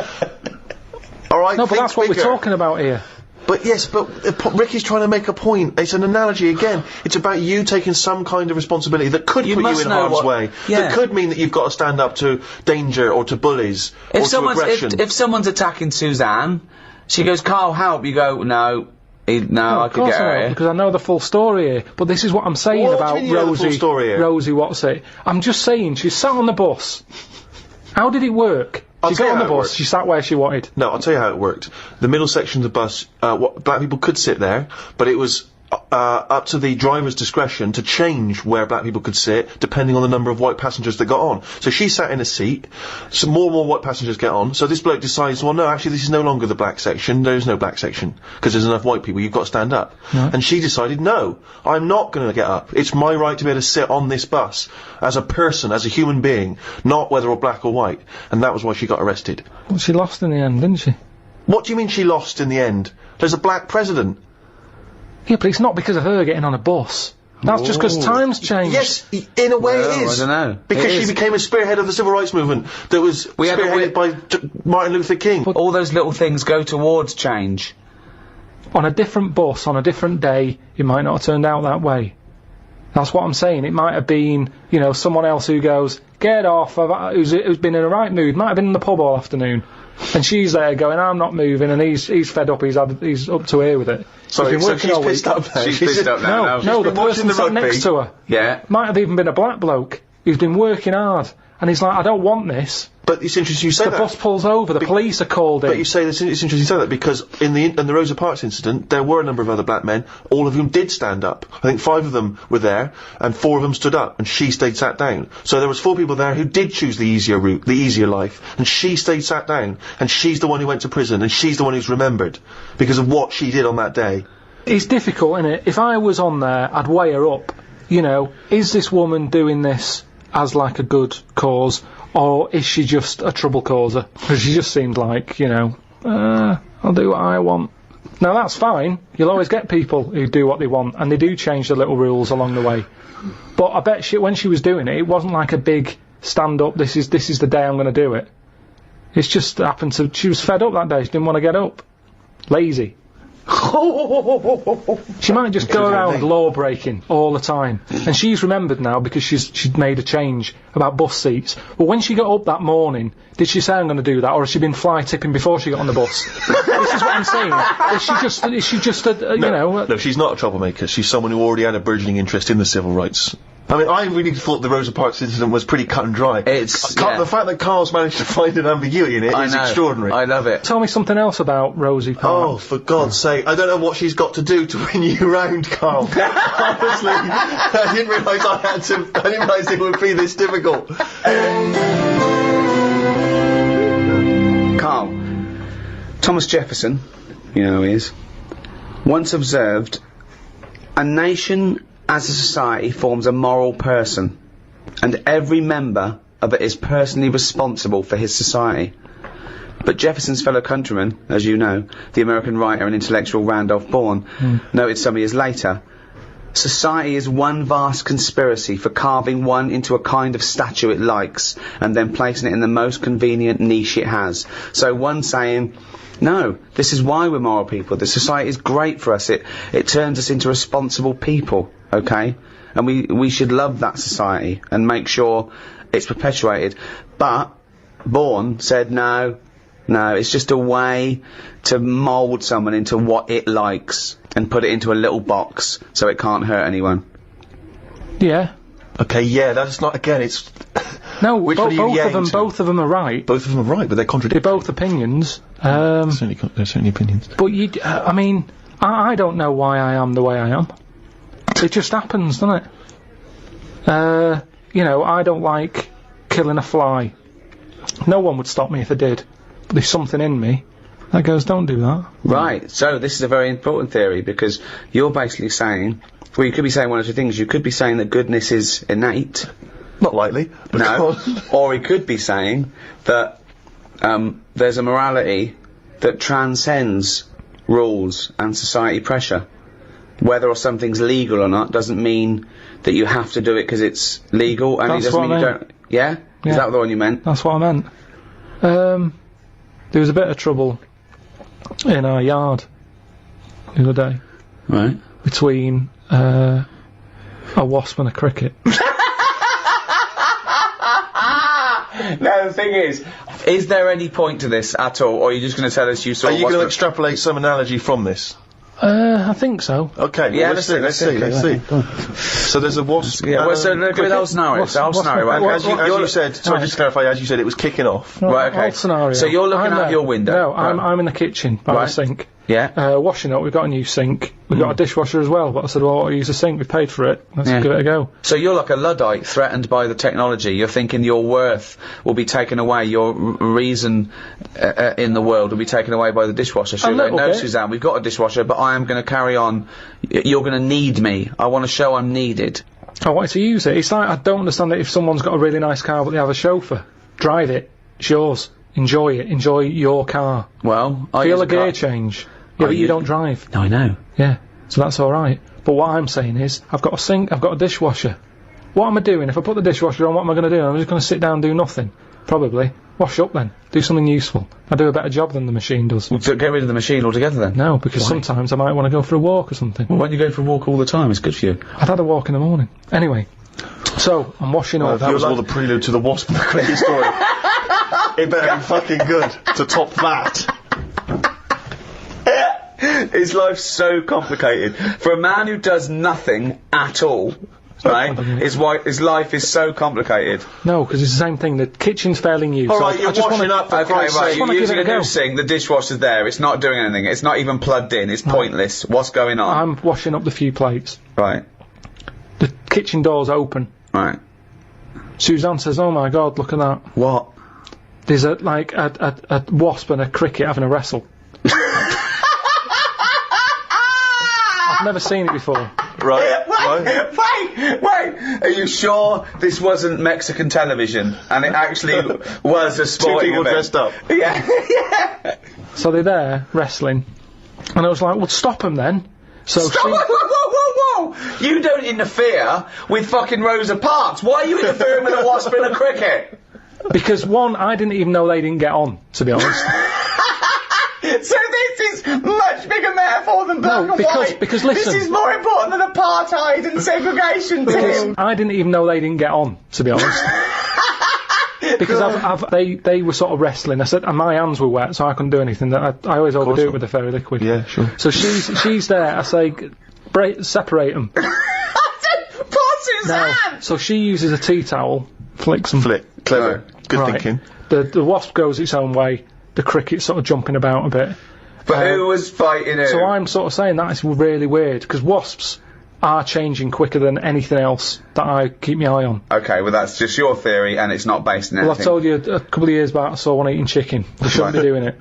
Alright? No, but that's what we're talking about here. But yes, but Ricky's trying to make a point. It's an analogy again. It's about you taking some kind of responsibility that could put you in harm's way. Yeah. That could mean that you've got to stand up to danger or to bullies or to aggression. If someone's attacking Suzanne, she goes, Karl, help. You go, no, I could get her here. Because I know the full story here. But this is what I'm saying about Rosie, what's it? I'm just saying, she sat on the bus. How did it work? She got on the bus, she sat where she wanted. No, I'll tell you how it worked. The middle section of the bus, black people could sit there, but it was up to the driver's discretion to change where black people could sit, depending on the number of white passengers that got on. So she sat in a seat, some more and more white passengers get on, so this bloke decides, well, no, actually, this is no longer the black section, there is no black section, because there's enough white people, you've got to stand up. And she decided, no, I'm not going to get up. It's my right to be able to sit on this bus, as a person, as a human being, not whether or black or white. And that was why she got arrested. Well, she lost in the end, didn't she? What do you mean she lost in the end? There's a black president. Yeah, but it's not because of her getting on a bus. That's just because times changed. Yes, in a way it is. I don't know. Because she became a spearhead of the civil rights movement that was spearheaded by Martin Luther King. All those little things go towards change. On a different bus, on a different day, it might not have turned out that way. That's what I'm saying. It might have been, you know, someone else who goes, get off, who's been in a right mood, might have been in the pub all afternoon. And she's there going, I'm not moving, and he's fed up, he's up to here with it. Sorry, so she's pissed up now? She's pissed up now. No, the person sat next to her. Yeah. Might have even been a black bloke who's been working hard. And he's like, I don't want this. But it's interesting you say that. The bus pulls over, the police are called in. But you say this, it's interesting you say that, because in the Rosa Parks incident, there were a number of other black men, all of whom did stand up. I think 5 of them were there, and 4 of them stood up, and she stayed sat down. So there was 4 people there who did choose the easier route, the easier life, and she stayed sat down, and she's the one who went to prison, and she's the one who's remembered, because of what she did on that day. It's difficult, isn't it? If I was on there, I'd weigh her up. You know, is this woman doing this as like a good cause, or is she just a trouble causer? Because she just seemed like, you know, I'll do what I want. Now that's fine, you'll always get people who do what they want, and they do change the little rules along the way. But I bet when she was doing it, it wasn't like a big stand up, this is the day I'm going to do it. It's just happened to, she was fed up that day, she didn't want to get up. Lazy. She might just go around law breaking all the time, and she's remembered now because she'd made a change about bus seats. But when she got up that morning, did she say I'm going to do that, or has she been fly tipping before she got on the bus? This is what I'm saying. Is she just you know? No, she's not a troublemaker. She's someone who already had a burgeoning interest in the civil rights. I mean, I really thought the Rosa Parks incident was pretty cut and dry. The fact that Karl's managed to find an ambiguity in it is extraordinary. I love it. Tell me something else about Rosie Parks. Oh, for God's sake. I don't know what she's got to do to win you round, Karl. Honestly, I didn't realise it would be this difficult. Karl, Thomas Jefferson, you know who he is, once observed, a nation as a society forms a moral person, and every member of it is personally responsible for his society. But Jefferson's fellow countryman, as you know, the American writer and intellectual Randolph Bourne, noted some years later, society is one vast conspiracy for carving one into a kind of statue it likes, and then placing it in the most convenient niche it has. So one saying, no, this is why we're moral people. The society is great for us. It turns us into responsible people, okay? And we should love that society and make sure it's perpetuated. But Bourne said, no, it's just a way to mould someone into what it likes and put it into a little box so it can't hurt anyone. Yeah. Okay, yeah, that's not, again, it's... No, both of them are right. Both of them are right, but they're contradictory. They're both opinions. They're certainly opinions. But I mean, I don't know why I am the way I am. It just happens, doesn't it? You know, I don't like killing a fly. No one would stop me if I did. But there's something in me that goes, don't do that. Right, so this is a very important theory, because you're basically saying, well, you could be saying one of two things. You could be saying that goodness is innate. Not likely. No. Or he could be saying that there's a morality that transcends rules and society pressure. Whether or something's legal or not doesn't mean that you have to do it because it's legal, and it doesn't mean you don't... Yeah? Is that the one you meant? That's what I meant. There was a bit of trouble in our yard the other day. Right. Between a wasp and a cricket. No, the thing is there any point to this at all, or are you just going to tell us you saw... Are you going to extrapolate some analogy from this? I think so. Okay, yeah, well, let's see. So there's a wasp... Yeah, well, so look at the whole scenario. As you said, sorry, just to clarify, it was kicking off. Right, okay. Whole scenario. So you're looking out your window. No, I'm in the kitchen by the sink. Yeah. Washing up, we've got a new sink. We've got a dishwasher as well, but I said, well, I'll use a sink, we paid for it. Let's give it a go. So you're like a Luddite threatened by the technology. You're thinking your worth will be taken away, your reason in the world will be taken away by the dishwasher. So you're like, no, Suzanne, we've got a dishwasher, but I am going to carry on. You're going to need me. I want to show I'm needed. I wanted to use it. It's like, I don't understand it if someone's got a really nice car but they have a chauffeur. Drive it. It's yours. Enjoy it. Enjoy your car. Well, feel a gear change. Yeah, but you don't drive. No, I know. Yeah, so that's alright. But what I'm saying is, I've got a sink, I've got a dishwasher. What am I doing? If I put the dishwasher on, what am I going to do? I'm just going to sit down and do nothing. Probably. Wash up then. Do something useful. I do a better job than the machine does. Well, get rid of the machine altogether then? No, because sometimes I might want to go for a walk or something. Well, why don't you go for a walk all the time? It's good for you. I'd had a walk in the morning. Anyway. So, I'm washing up. That was all the prelude to the Wasp and the Cricket story. It better be fucking good to top that. His life's so complicated. For a man who does nothing at all, right? His life is so complicated. No, because it's the same thing. The kitchen's failing you. Alright, you're washing up for Christ's sake. You're using a new sink, the dishwasher's there, it's not doing anything, it's not even plugged in, it's pointless. What's going on? I'm washing up the few plates. Right. The kitchen door's open. Right. Suzanne says, oh my god, look at that. What? There's a wasp and a cricket having a wrestle. I've never seen it before. Right. Wait! Are you sure this wasn't Mexican television and it actually was a sporting Two people event? dressed up. Yeah. So they're there, wrestling. And I was like, well, stop them then. So Stop! Whoa! You don't interfere with fucking Rosa Parks. Why are you interfering with a wasp and a cricket? Because one, I didn't even know they didn't get on, to be honest. So this is much bigger metaphor than black and white. Because listen, this is more important than apartheid and segregation. Because I didn't even know they didn't get on, to be honest. Because they were sort of wrestling. I said, and my hands were wet, so I couldn't do anything. I always overdo it with the fairy liquid. Yeah, sure. So she's there. I say, separate them. Poor Suzanne! Now, so she uses a tea towel, flicks them. Clever. Good Right. thinking. The wasp goes its own way. The cricket's sort of jumping about a bit. But who was fighting who? So I'm sort of saying that is really weird, because wasps are changing quicker than anything else that I keep my eye on. Okay, well that's just your theory and it's not based on anything. Well, I told you a couple of years back I saw one eating chicken. They shouldn't be doing it.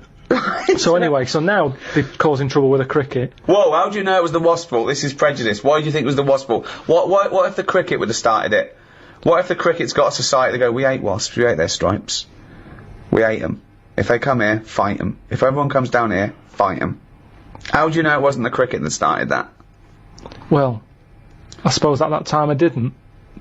So anyway, so now they're causing trouble with a cricket. Whoa, how do you know it was the wasp's fault? This is prejudice. Why do you think it was the wasp's fault? What if the cricket would have started it? What if the cricket's got a society that go, we hate wasps, we hate their stripes. We hate them. If they come here, fight them. If everyone comes down here, fight them. How do you know it wasn't the cricket that started that? Well, I suppose at that time I didn't,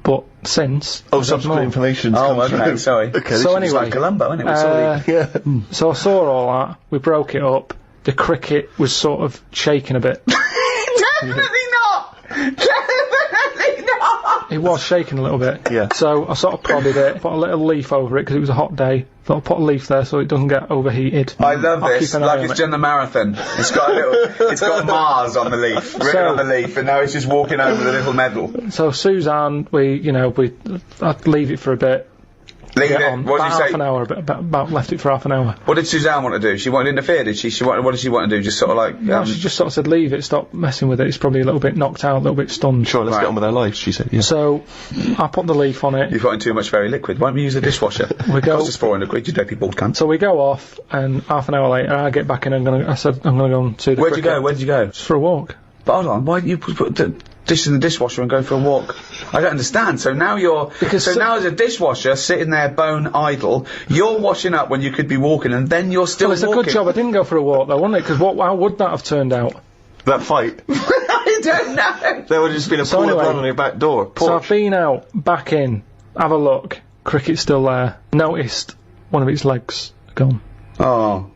but since... Subsequent information's come okay, through. sorry. Okay, So It's anyway... like Columbo, isn't it? So I saw all that, we broke it up, the cricket was sort of shaking a bit. Definitely not! Definitely not! It was shaking a little bit. Yeah. So I sort of prodded it, put a little leaf over it because it was a hot day. Thought I'd put a leaf there so it doesn't get overheated. I love I'll this, keep an eye like on it's it. done the marathon. It's got a little, it's got Mars on the leaf, written on the leaf, and now it's just walking over the little medal. So Suzanne, I'd leave it for a bit. Leave Get it. on. What did About you say? half an hour, about left it for half an hour. What did Suzanne want to do? She wanted to interfere, did she? What did she want to do? Just sort of like... No, she just sort of said leave it, stop messing with it. It's probably a little bit knocked out, a little bit stunned. Sure, let's Right. get on with our lives, she said. Yeah. So I put the leaf on it. You've got in too much fairy liquid. Why don't we use a dishwasher? We go- Costs us 400 quid, you dopey bald cunt. So we go off, and half an hour later I get back in. I said I'm going to go and see the Where'd you cricket. go? Where did you go? Just for a walk. But hold on, why didn't you put the dish in the dishwasher and go for a walk? I don't understand. So now now as a dishwasher sitting there bone idle, you're washing up when you could be walking, and then you're still Well, it's walking. a good job I didn't go for a walk though, wasn't it? Because how would that have turned out? That fight. I don't know. There would have just been a pool anyway, of blood on your back door. So I've been out, back in, have a look. Cricket's still there. Noticed one of its legs gone. Oh.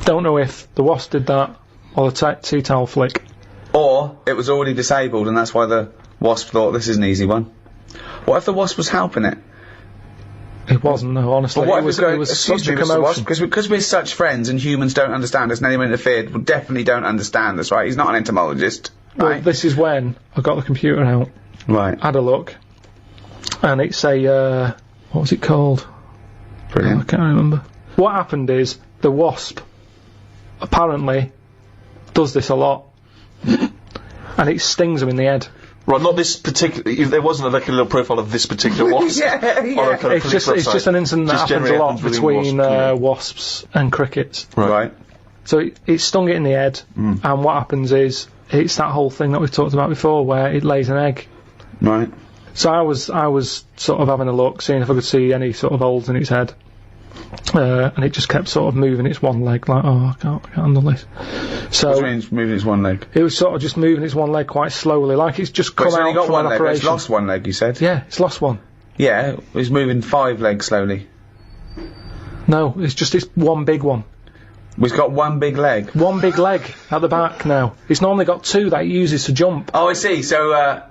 Don't know if the wasp did that or the tea towel flick. Or it was already disabled, and that's why the wasp thought this is an easy one. What if the wasp was helping it? It wasn't, no, honestly. But what it if was, it's going, it was excuse such me, a Mr. Wasp, commotion. because we're such friends and humans don't understand us and anyone interfered will definitely don't understand us, right? He's not an entomologist, Well, right? this is when I got the computer out, Right. had a look, and it's a, what was it called? Brilliant. I can't remember. What happened is, the wasp apparently does this a lot. And it stings them in the head. Right, not this particular. There wasn't like a little profile of this particular wasp. Yeah, yeah. On a kind of It's just an incident that Just happens a generally lot happens within between wasp community. wasps and crickets. Right. So it stung it in the head, and what happens is it's that whole thing that we've talked about before, where it lays an egg. Right. So I was sort of having a look, seeing if I could see any sort of holes in its head, and it just kept sort of moving its one leg, like, oh, I can't handle this. So What do you mean it's moving its one leg? it was sort of just moving its one leg quite slowly, like it's just But come it's only out got from one an leg. It's operation. lost one leg, you said? Yeah, it's lost one. Yeah, it's moving 5 legs slowly. No, it's just this one big one. It's got one big leg. One big leg at the back now. It's normally got 2 that it uses to jump. Oh, I see. So,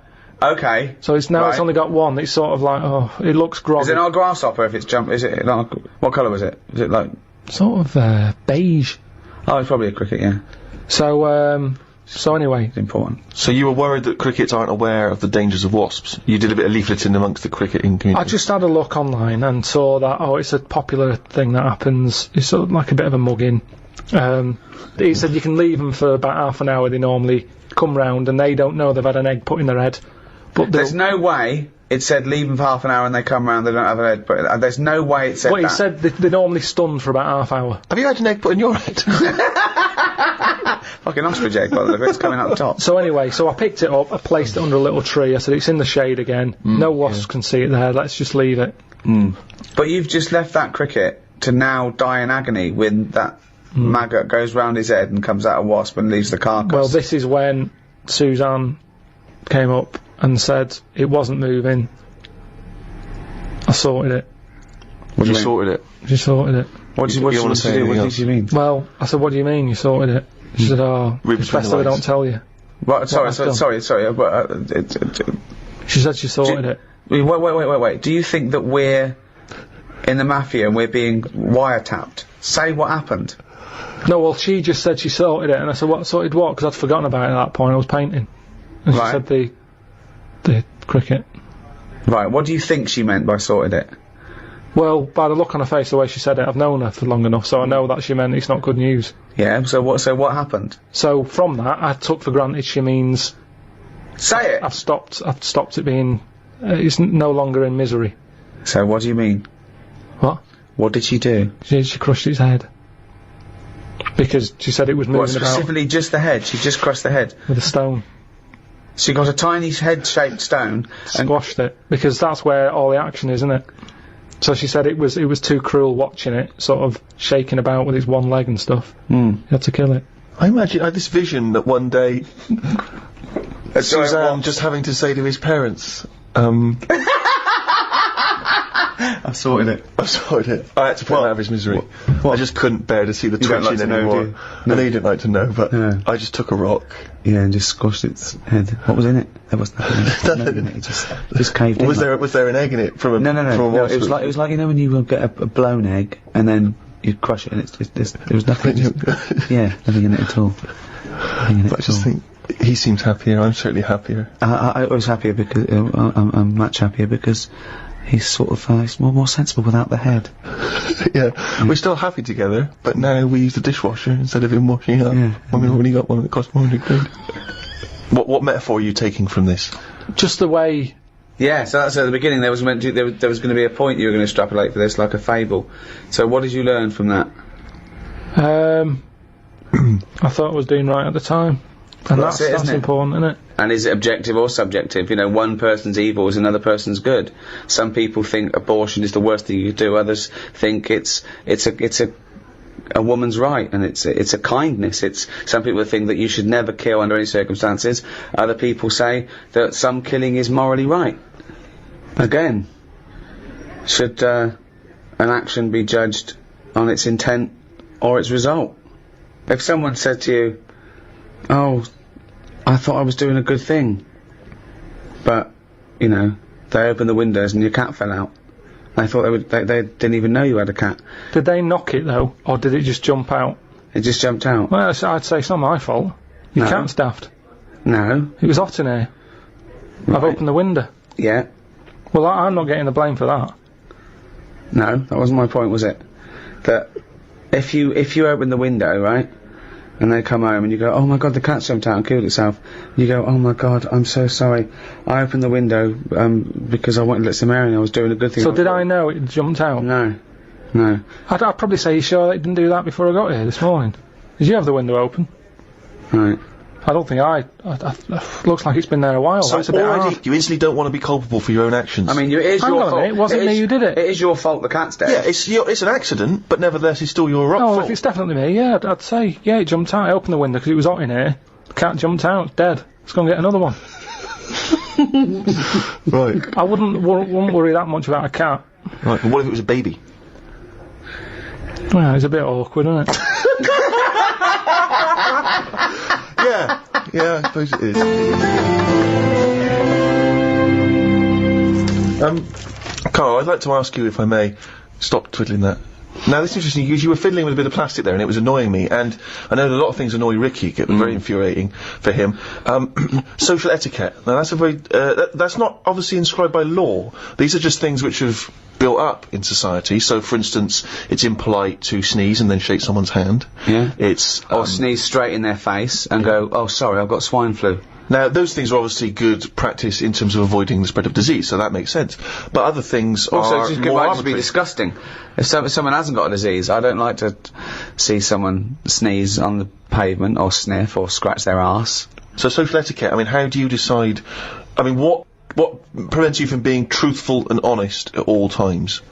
okay. So it's now it's Right. only got one. It's sort of like, oh, it looks groggy. Is it not a grasshopper if it's jump? Is it not? What colour was it? Is it like? Sort of beige. Oh, it's probably a cricket. Yeah, So anyway, it's important. So you were worried that crickets aren't aware of the dangers of wasps. You did a bit of leafleting amongst the cricketing community. I just had a look online and saw that, it's a popular thing that happens. It's sort of like a bit of a mugging. He said you can leave them for about half an hour. They normally come round and they don't know they've had an egg put in their head. But There's no way it said leave them for half an hour and they come round. They don't have an egg. But there's no way it said Well, that. he said they're normally stunned for about half hour. Have you had an egg put in your head? Fucking ostrich egg, by the way. It's coming out the top. So anyway, I picked it up, I placed it under a little tree. I said it's in the shade again. No wasps can see it there. Let's just leave it. But you've just left that cricket to now die in agony when that maggot goes round his head and comes out a wasp and leaves the carcass. Well, this is when Suzanne came up and said it wasn't moving. I sorted it. What do you You mean? sorted it. She sorted it. What You did don't wanna say you do? anything What else? did you mean? Well, I said, what do you mean you sorted it? She said, Read it's between best the that I lines. don't tell you. What, sorry, I've done. sorry. She said she sorted it. Wait. Do you think that we're in the mafia and we're being wiretapped? Say what happened. No, well, she just said she sorted it, and I said, what, sorted what? Because I'd forgotten about it at that point, I was painting. And she Right. said the cricket. Right, what do you think she meant by sorted it? Well, by the look on her face, the way she said it, I've known her for long enough, so I know that she meant it's not good news. Yeah, so what happened? So from that, I took for granted she means Say it! I've stopped it being, it's no longer in misery. So what do you mean? What? What did she do? She crushed its head. Because she said it was moving What, specifically just the head? She just crushed the head. about with a stone. She got a tiny head-shaped stone and Squashed it. Because that's where all the action is, isn't it? So she said it was too cruel watching it, sort of shaking about with its one leg and stuff. You had to kill it. I imagine I had this vision that one day Suzanne just having to say to his parents, I sorted it. I sorted it. I had to put him out of his misery. I just couldn't bear to see the don't like twitching to know, anymore. do you? I know you didn't like to know, but Yeah. I just took a rock. Yeah, and just squashed its head. What was in it? There was nothing in it. It just caved in. Was there an egg in it from a No. from a No, wasp? it was like you know when you get a blown egg and then you crush it and there was nothing. Yeah, nothing in it at all. Nothing in it I at just all. think he seems happier. I'm certainly happier. I was happier because I'm much happier because he's sort of he's more sensible without the head. Yeah, we're still happy together, but now we use the dishwasher instead of him washing up. Yeah. When we've already got one that costs £400. What metaphor are you taking from this? Just the way. Yeah, so that's at the beginning. There was going to be a point you were going to extrapolate for this, like a fable. So what did you learn from that? I thought I was doing right at the time. And That's it, that's isn't it? important, isn't it? And is it objective or subjective? You know, one person's evil is another person's good. Some people think abortion is the worst thing you could do. Others think it's a woman's right, and it's a kindness. Some people think that you should never kill under any circumstances. Other people say that some killing is morally right. Again, should an action be judged on its intent or its result? If someone said to you, "Oh, I thought I was doing a good thing," but you know they opened the windows and your cat fell out. I thought they didn't even know you had a cat. Did they knock it though, or did it just jump out? It just jumped out. Well, I'd say it's not my fault. Your No. cat's daft. No. It was hot in here. I've opened the window. Yeah. Well, I'm not getting the blame for that. No, that wasn't my point, was it? That if you open the window, right, and they come home and you go, oh my god, the cat jumped out and killed itself. And you go, oh my god, I'm so sorry. I opened the window, because I wanted to let some air in. I was doing a good thing. So did I know it jumped out? No. No. I'd probably say, you sure they didn't do that before I got here this morning? Did you have the window open? Right. I don't think looks like it's been there a while. So That's a bit already, hard. you instantly don't want to be culpable for your own actions. I mean, it is Hang your on a fault. minute, it wasn't me who did it. It is your fault the cat's dead. yeah, it's an accident, but nevertheless, it's still your Oh, fault. if it's definitely me, yeah, I'd say, yeah, it jumped out. I opened the window because it was hot in here. The cat jumped out, it's dead. Let's go and get another one. Right. I wouldn't worry that much about a cat. Right. But what if it was a baby? Well, it's a bit awkward, isn't it? Yeah, I suppose it is. Karl, I'd like to ask you, if I may, stop twiddling that. Now, this is interesting, because you were fiddling with a bit of plastic there, and it was annoying me, and I know that a lot of things annoy Ricky, get very infuriating for him. Social etiquette. Now, that's a very, that's not obviously inscribed by law. These are just things which have built up in society. So, for instance, it's impolite to sneeze and then shake someone's hand. Yeah. It's, Or sneeze straight in their face and go, oh, sorry, I've got swine flu. now, those things are obviously good practice in terms of avoiding the spread of disease, so that makes sense. But other things Also, are it just more might just be arbitrary. disgusting. If someone hasn't got a disease, I don't like to see someone sneeze on the pavement or sniff or scratch their arse. So social etiquette, I mean, how do you decide, I mean, what prevents you from being truthful and honest at all times?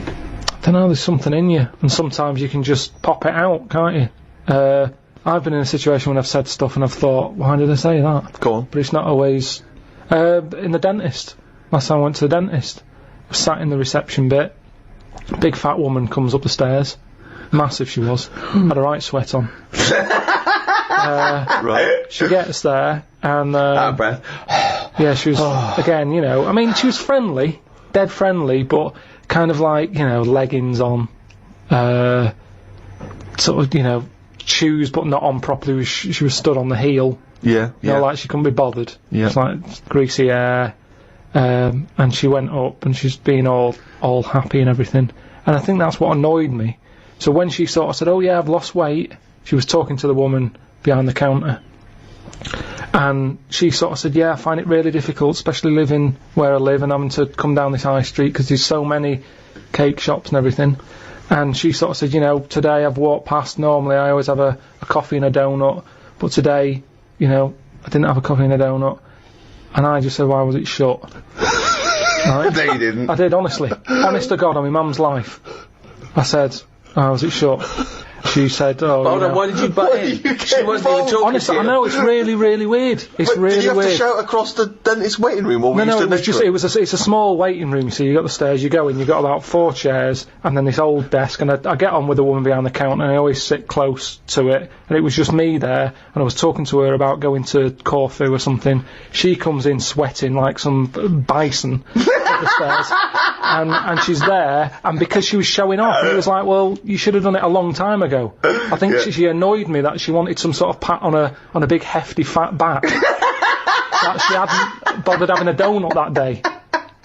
I don't know, there's something in you, and sometimes you can just pop it out, can't you? I've been in a situation when I've said stuff and I've thought, why did I say that? Go on. But it's not always... in the dentist. Last time I went to the dentist, I was sat in the reception bit, big fat woman comes up the stairs, massive she was, had a right sweat on. Right. She gets there, and... Out of breath. yeah, she was, again, you know, I mean, she was friendly, dead friendly, but kind of like, you know, leggings on, sort of, you know, shoes but not on properly, she was stood on the heel, Yeah, you know, like she couldn't be bothered. Yeah. It's like greasy hair, and she went up and she's being all happy and everything, and I think that's what annoyed me. So when she sort of said, oh yeah, I've lost weight, she was talking to the woman behind the counter, and she sort of said, yeah, I find it really difficult, especially living where I live and having to come down this high street because there's so many cake shops and everything. And she sort of said, you know, today I've walked past, normally I always have a coffee and a donut, but today, you know, I didn't have a coffee and a donut. And I just said, why was it shut? Right? No, you didn't. I did, honestly. Honest to God, on my mum's life. I said, why was it shut? She said, oh, Hold you on, know. why did you butt in? She wasn't even talking Honestly, to I you. know, it's really, really weird. It's Wait, really did you have weird. to shout across the dentist waiting room, or were you No, stood it was next just, to it was it's a small waiting room, so you got the stairs, you go in, you've got about 4 chairs, and then this old desk, and I get on with the woman behind the counter, and I always sit close to it, and it was just me there, and I was talking to her about going to Corfu or something. She comes in sweating like some bison up the stairs, and she's there, and because she was showing off, and it was like, well, you should have done it a long time ago. I think she annoyed me that she wanted some sort of pat on a big hefty fat back. That she hadn't bothered having a donut that day.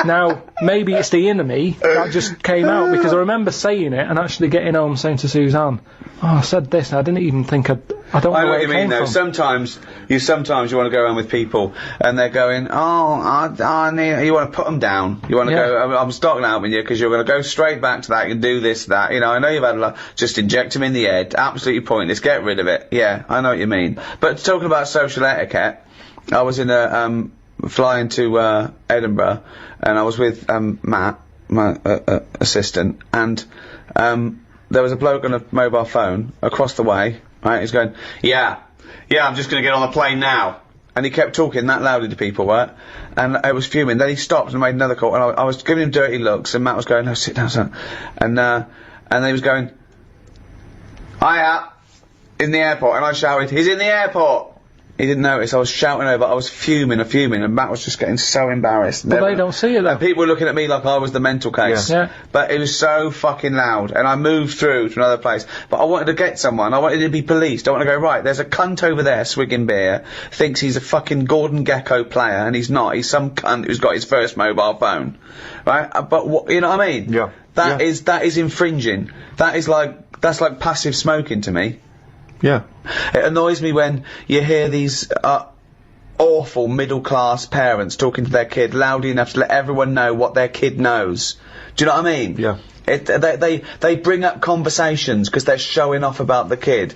Now, maybe it's the inner me that just came out, because I remember saying it and actually getting home saying to Suzanne, oh, I said this and I didn't even think I don't know I know where what it you mean, came though. from. Sometimes you want to go around with people, and they're going, "Oh, I need." You want to put them down. You want to Yeah. go. I'm starting out with you because you're going to go straight back to that. You can do this, that. You know, I know you've had a lot. Just inject them in the head. Absolutely pointless. Get rid of it. Yeah, I know what you mean. But talking about social etiquette, I was in a flying to Edinburgh, and I was with Matt, my assistant, and there was a bloke on a mobile phone across the way. Right, he's going, yeah, I'm just going to get on the plane now. And he kept talking that loudly to people, right? And I was fuming. Then he stopped and made another call, and I was giving him dirty looks, and Matt was going, no, sit down, son. And then he was going, hiya, in the airport. And I shouted, he's in the airport. He didn't notice. I was shouting over. I was fuming, and Matt was just getting so embarrassed. But they don't see it, though. And people were looking at me like I was the mental case. Yeah. But it was so fucking loud, and I moved through to another place. But I wanted to get someone. I wanted to be policed. I want to go, right, there's a cunt over there swigging beer, thinks he's a fucking Gordon Gekko player, and he's not. He's some cunt who's got his first mobile phone. Right? But you know what I mean? Yeah. That is infringing. That's like passive smoking to me. Yeah. It annoys me when you hear these, awful middle-class parents talking to their kid loudly enough to let everyone know what their kid knows. Do you know what I mean? Yeah. They bring up conversations because they're showing off about the kid.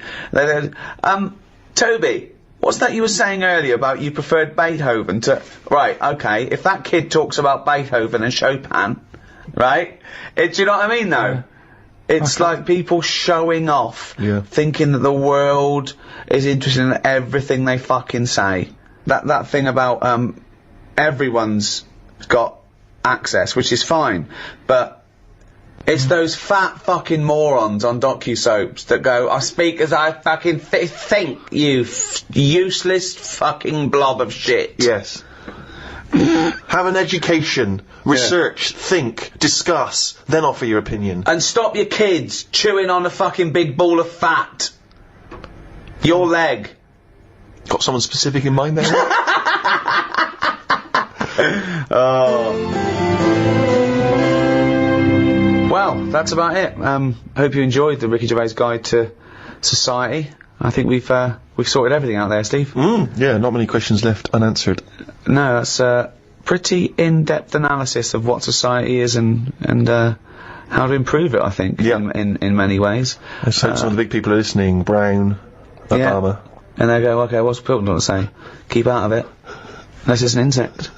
Toby, what's that you were saying earlier about you preferred Beethoven to... Right, okay, if that kid talks about Beethoven and Chopin, right? Do you know what I mean, though? Yeah. It's like people showing off, Yeah. thinking that the world is interested in everything they fucking say. That thing about, everyone's got access, which is fine, but it's those fat fucking morons on docu-soaps that go, I speak as I fucking think, you useless fucking blob of shit. Yes. Have an education, research, think, discuss, then offer your opinion. And stop your kids chewing on a fucking big ball of fat. Your leg. Got someone specific in mind there? Well, that's about it. Hope you enjoyed the Ricky Gervais Guide to Society. I think we've sorted everything out there, Steve. Yeah, not many questions left unanswered. No, that's a pretty in-depth analysis of what society is and how to improve it, I think, in many ways. Let's hope some of the big people are listening. Brown, Obama. And they go, okay, what's Pilkington got to say? Keep out of it. Unless it's an insect.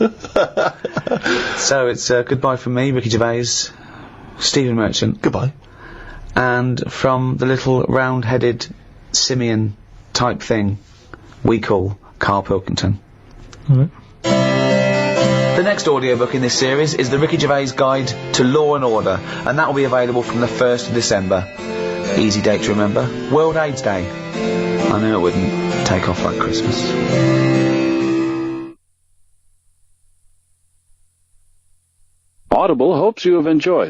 So it's goodbye from me, Ricky Gervais, Stephen Merchant. Goodbye. And from the little round-headed simian type thing we call Karl Pilkington. Alright. The next audiobook in this series is the Ricky Gervais Guide to Law and Order, and that will be available from the 1st of December. Easy date to remember. World AIDS Day. I knew it wouldn't take off like Christmas. Audible hopes you have enjoyed.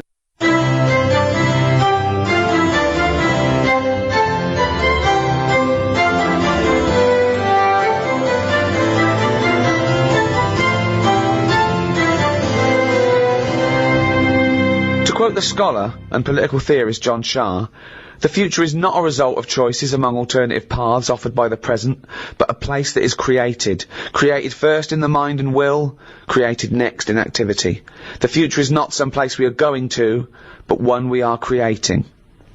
To quote the scholar and political theorist John Shah, the future is not a result of choices among alternative paths offered by the present, but a place that is created. Created first in the mind and will, created next in activity. The future is not some place we are going to, but one we are creating.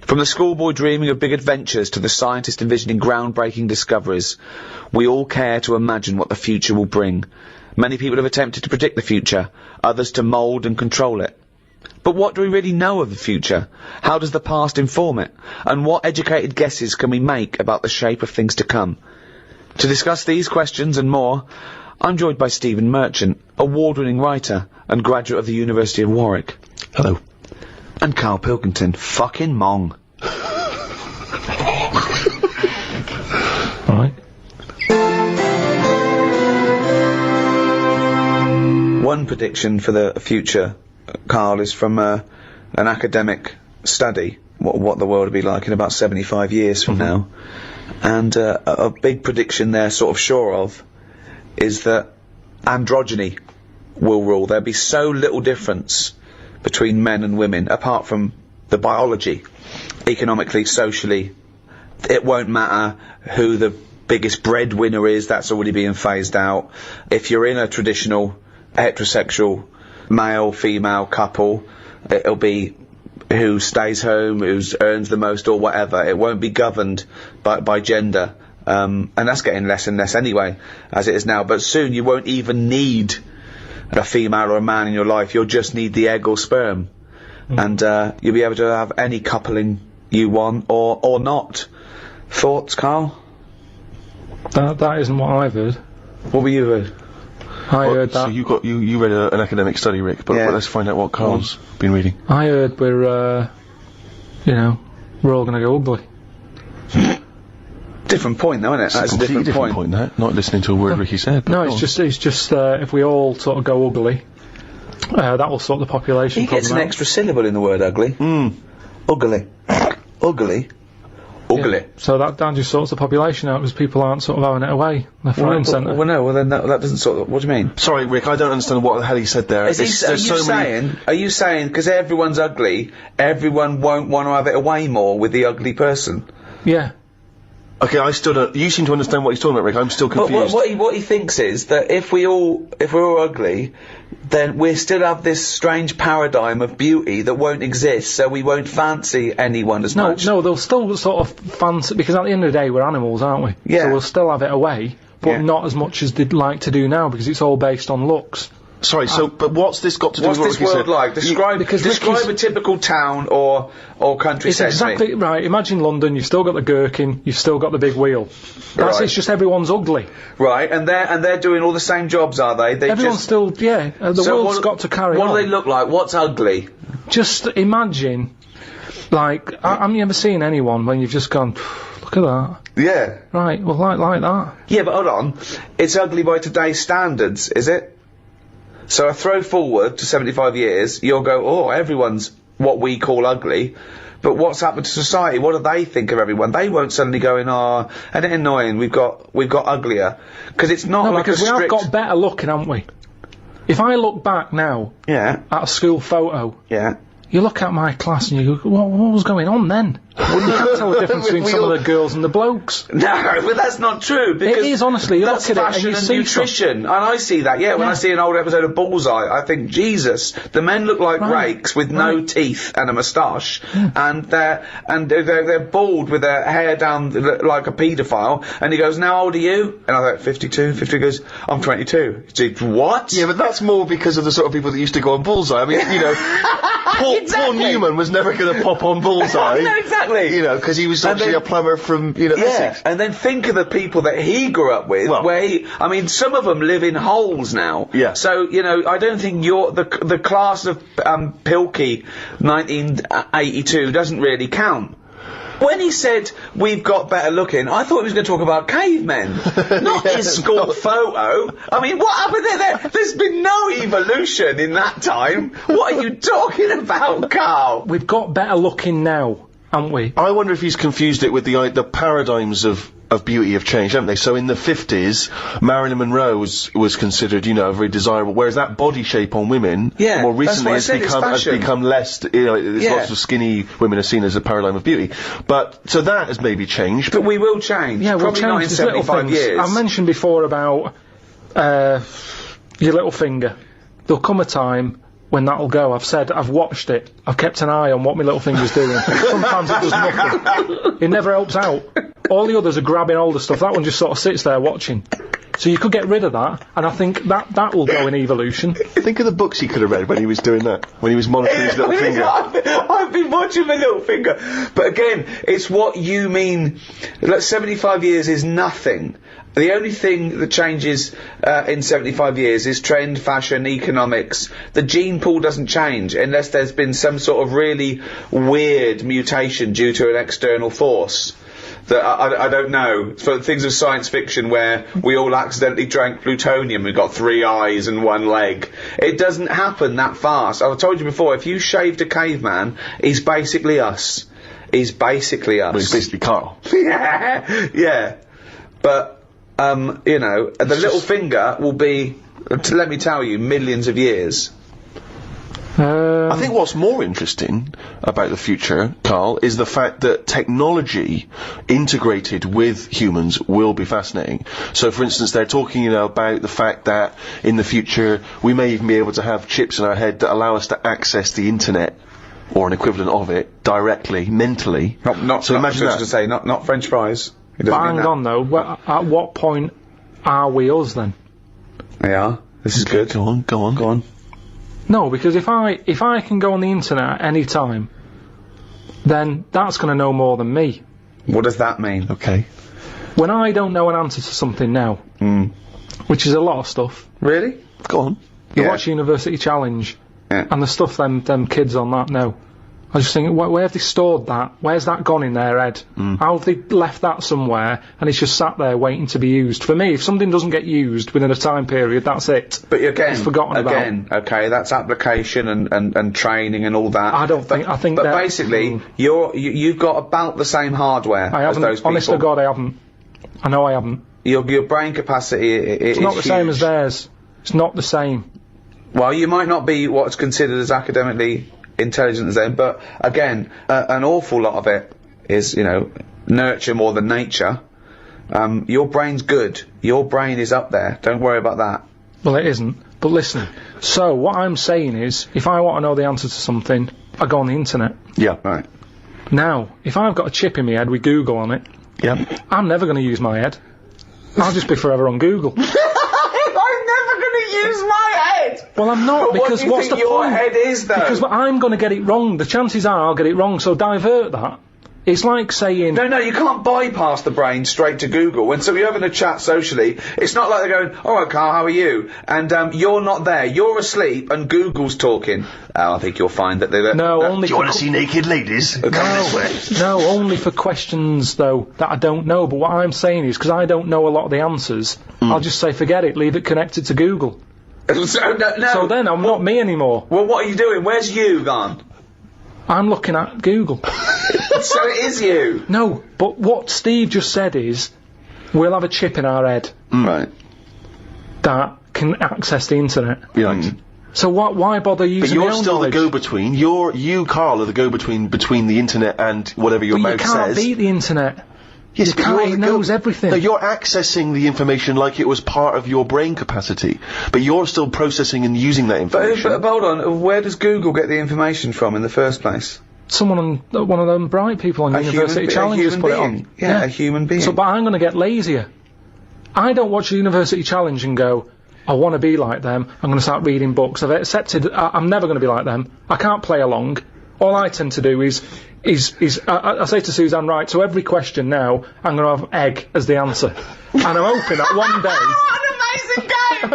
From the schoolboy dreaming of big adventures to the scientist envisioning groundbreaking discoveries, we all care to imagine what the future will bring. Many people have attempted to predict the future, others to mould and control it. But what do we really know of the future? How does the past inform it? And what educated guesses can we make about the shape of things to come? To discuss these questions and more, I'm joined by Stephen Merchant, award-winning writer and graduate of the University of Warwick. Hello. And Karl Pilkington, fucking mong. Alright. One prediction for the future, Karl, is from an academic study, what the world will be like in about 75 years from now. And a big prediction they're sort of sure of is that androgyny will rule. There'll be so little difference between men and women, apart from the biology, economically, socially. It won't matter who the biggest breadwinner is, that's already being phased out. If you're in a traditional heterosexual male-female couple, it'll be who stays home, who earns the most or whatever. It won't be governed by gender. And that's getting less and less anyway, as it is now. But soon you won't even need a female or a man in your life. You'll just need the egg or sperm. And you'll be able to have any coupling you want or not. Thoughts, Karl? That isn't what I've heard. What were you heard? I heard So that. you read an academic study, Rick, but Yeah. let's find out what Karl's been reading. I heard we're all gonna go ugly. Different point, though, isn't it? That's a Completely different point. that. Not listening to a word Ricky said. But No, go it's on. just if we all sort of go ugly, that will sort the population He gets an problem out. extra syllable in the word ugly. Ugly. Ugly. Ugly. Yeah. So that just sorts the population out because people aren't sort of having it away left, right, and centre. Well, then that doesn't sort of... What do you mean? Sorry, Rick, I don't understand what the hell he said there. Are you saying, because everyone's ugly, everyone won't want to have it away more with the ugly person? Yeah. Okay, I still don't. You seem to understand what he's talking about, Rick. I'm still But confused. what he thinks is that if we're all ugly, then we still have this strange paradigm of beauty that won't exist, so we won't fancy anyone as much. No, they'll still sort of fancy, because at the end of the day, we're animals, aren't we? Yeah. So we'll still have it away, but Yeah. not as much as they'd like to do now, because it's all based on looks. Sorry, but what's this got to do What's with what this Ricky world said? like? Describe Ricky's- a typical town or country It's setting. exactly right. Imagine London, you've still got the gherkin, you've still got the big wheel. That's Right. It's just everyone's ugly. Right, and they're doing all the same jobs, are they? They Everyone's just, still, the So world's got to carry What on. do they look like? What's ugly? Just imagine, like, have you ever seen anyone when you've just gone, look at that? Yeah. Right, well, like that. Yeah, but hold on. It's ugly by today's standards, is it? So I throw forward to 75 years, you'll go, oh, everyone's what we call ugly. But what's happened to society? What do they think of everyone? They won't suddenly go in, oh, isn't it annoying? We've got uglier. Because it's not No, like because a we have strict... got better looking, haven't we? If I look back now Yeah, at a school photo, yeah. you look at my class and you go, what was going on then? You can't tell the difference between some of the girls and the blokes. No, but that's not true. Because It is, honestly. You that's look at it and fashion you and see nutrition, and I see that. Yeah, when I see an old episode of Bullseye, I think, Jesus, the men look like rakes with no teeth and a moustache, and they're bald with their hair down like a paedophile. And he goes, "Now, how old are you?" And I thought, 52. 50 goes, "I'm 22." He goes, "What?" Yeah, but that's more because of the sort of people that used to go on Bullseye. I mean, you know, Paul Newman was never going to pop on Bullseye. No, exactly. You know, because he was actually a plumber from, you know, Yeah, Essex. and then think of the people that he grew up with, Well- I mean, some of them live in holes now. Yeah. So, you know, I don't think the class of, Pilkey 1982 doesn't really count. When he said, we've got better looking, I thought he was going to talk about cavemen, not his school photo. I mean, what happened there? There's been no evolution in that time. What are you talking about, Karl? We've got better looking now, haven't we? I wonder if he's confused it with the paradigms of beauty have changed, haven't they? So in the 50s, Marilyn Monroe was considered, you know, very desirable, whereas that body shape on women, Yeah, more that's recently what I said, it's has fashion. become less, you know, there's Yeah. lots of skinny women are seen as a paradigm of beauty. But, so that has maybe changed. But we will change. Yeah, we'll Probably not in change. There's little 75 things. years. I mentioned before about your little finger. There'll come a time when that'll go. I've watched it. I've kept an eye on what my little finger's doing. Sometimes it does nothing. It never helps out. All the others are grabbing older stuff. That one just sort of sits there watching. So you could get rid of that, and I think that will go in evolution. Think of the books he could have read when he was doing that, when he was monitoring his little finger. I've been watching my little finger. But again, it's what you mean. Like 75 years is nothing. The only thing that changes in 75 years is trend, fashion, economics. The gene pool doesn't change unless there's been some sort of really weird mutation due to an external force. That I don't know. For things of science fiction where we all accidentally drank plutonium, we've got 3 eyes and 1 leg. It doesn't happen that fast. I've told you before, if you shaved a caveman, he's basically us. He's basically us. Well, he's basically Karl. Yeah, yeah. But, you know, the little finger will be, let me tell you, millions of years. I think what's more interesting about the future, Karl, is the fact that technology integrated with humans will be fascinating. So, for instance, they're talking, you know, about the fact that in the future we may even be able to have chips in our head that allow us to access the internet, or an equivalent of it, directly, mentally. So imagine that. To say, not French fries. It But doesn't mean hang that. on though, at what point are we us then? Yeah, this is good. Go on. No, because if I can go on the internet at any time, then that's going to know more than me. What does that mean? Okay. When I don't know an answer to something now, which is a lot of stuff, Really? Go on. you Yeah. watch University Challenge, Yeah. and the stuff them kids on that know. I was just thinking, where have they stored that? Where's that gone in their head? How have they left that somewhere, and it's just sat there waiting to be used? For me, if something doesn't get used within a time period, that's it. But again, It's forgotten about. okay, that's application and training and all that. I think But that- basically, you've got about the same hardware I as haven't. those people. Honest to God, I haven't. I know I haven't. Your brain capacity It's not the same as theirs. It's not the same. Well, you might not be what's considered as academically intelligent as them, but again, an awful lot of it is, you know, nurture more than nature. Your brain's good. Your brain is up there. Don't worry about that. Well, it isn't. But listen, so what I'm saying is, if I want to know the answer to something, I go on the internet. Yeah. Right. Now, if I've got a chip in my head with Google on it, I'm never going to use my head. I'll just be forever on Google. I'm never going to use my head! Well, I'm not, But because what do you what's think the your point? head is, though? Because I'm going to get it wrong. The chances are I'll get it wrong, so divert that. It's like saying... No, you can't bypass the brain straight to Google. When you're having a chat socially, it's not like they're going, all right, Karl, how are you? And you're not there. You're asleep, and Google's talking. I think you'll find that they're... No, only Do you want to see naked ladies? Come this way. No, only for questions, though, that I don't know. But what I'm saying is, because I don't know a lot of the answers, I'll just say, forget it, leave it connected to Google. So then I'm not me anymore. Well, what are you doing? Where's you gone? I'm looking at Google. So it is you. No, but what Steve just said is, we'll have a chip in our head Right. that can access the internet. Right. So why bother But using you're my own still knowledge? the go-between. You, Karl, are the go-between between the internet and whatever your But you mouth can't says. beat the internet. Yes, You but can't, you're it the knows everything. No, you're accessing the information like it was part of your brain capacity, but you're still processing and using that information. But hold on, where does Google get the information from in the first place? Someone on one of them bright people on University Challenge has put it on. Yeah, a human being. So, but I'm going to get lazier. I don't watch the University Challenge and go, I want to be like them, I'm going to start reading books. I've accepted I'm never going to be like them. I can't play along. All I tend to do is I say to Suzanne, right, so every question now, I'm going to have egg as the answer. And I'm hoping that one day... What an amazing game!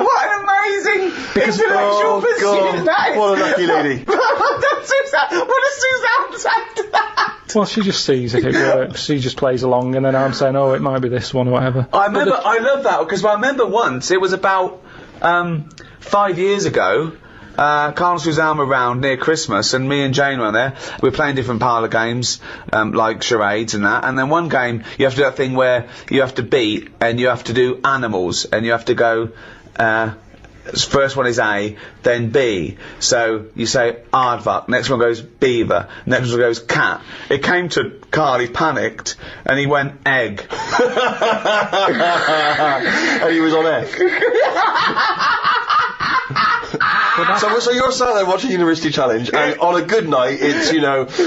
What an amazing intellectual pursuit that is! What a lucky lady. What does Suzanne say to that? Well, she just sees if it works. She just plays along, and then I'm saying, oh, it might be this one or whatever. I love that, because I remember once, it was about 5 years ago, Karl and Suzanne were round near Christmas, and me and Jane were there. We were playing different parlour games, like charades and that. And then one game, you have to do that thing where you have to beat, and you have to do animals, and you have to go, first one is A, then B. So you say aardvark, next one goes beaver, next one goes cat. It came to Karl, he panicked, and he went egg. And he was on egg. So you're sat there watching University Challenge, and on a good night, it's,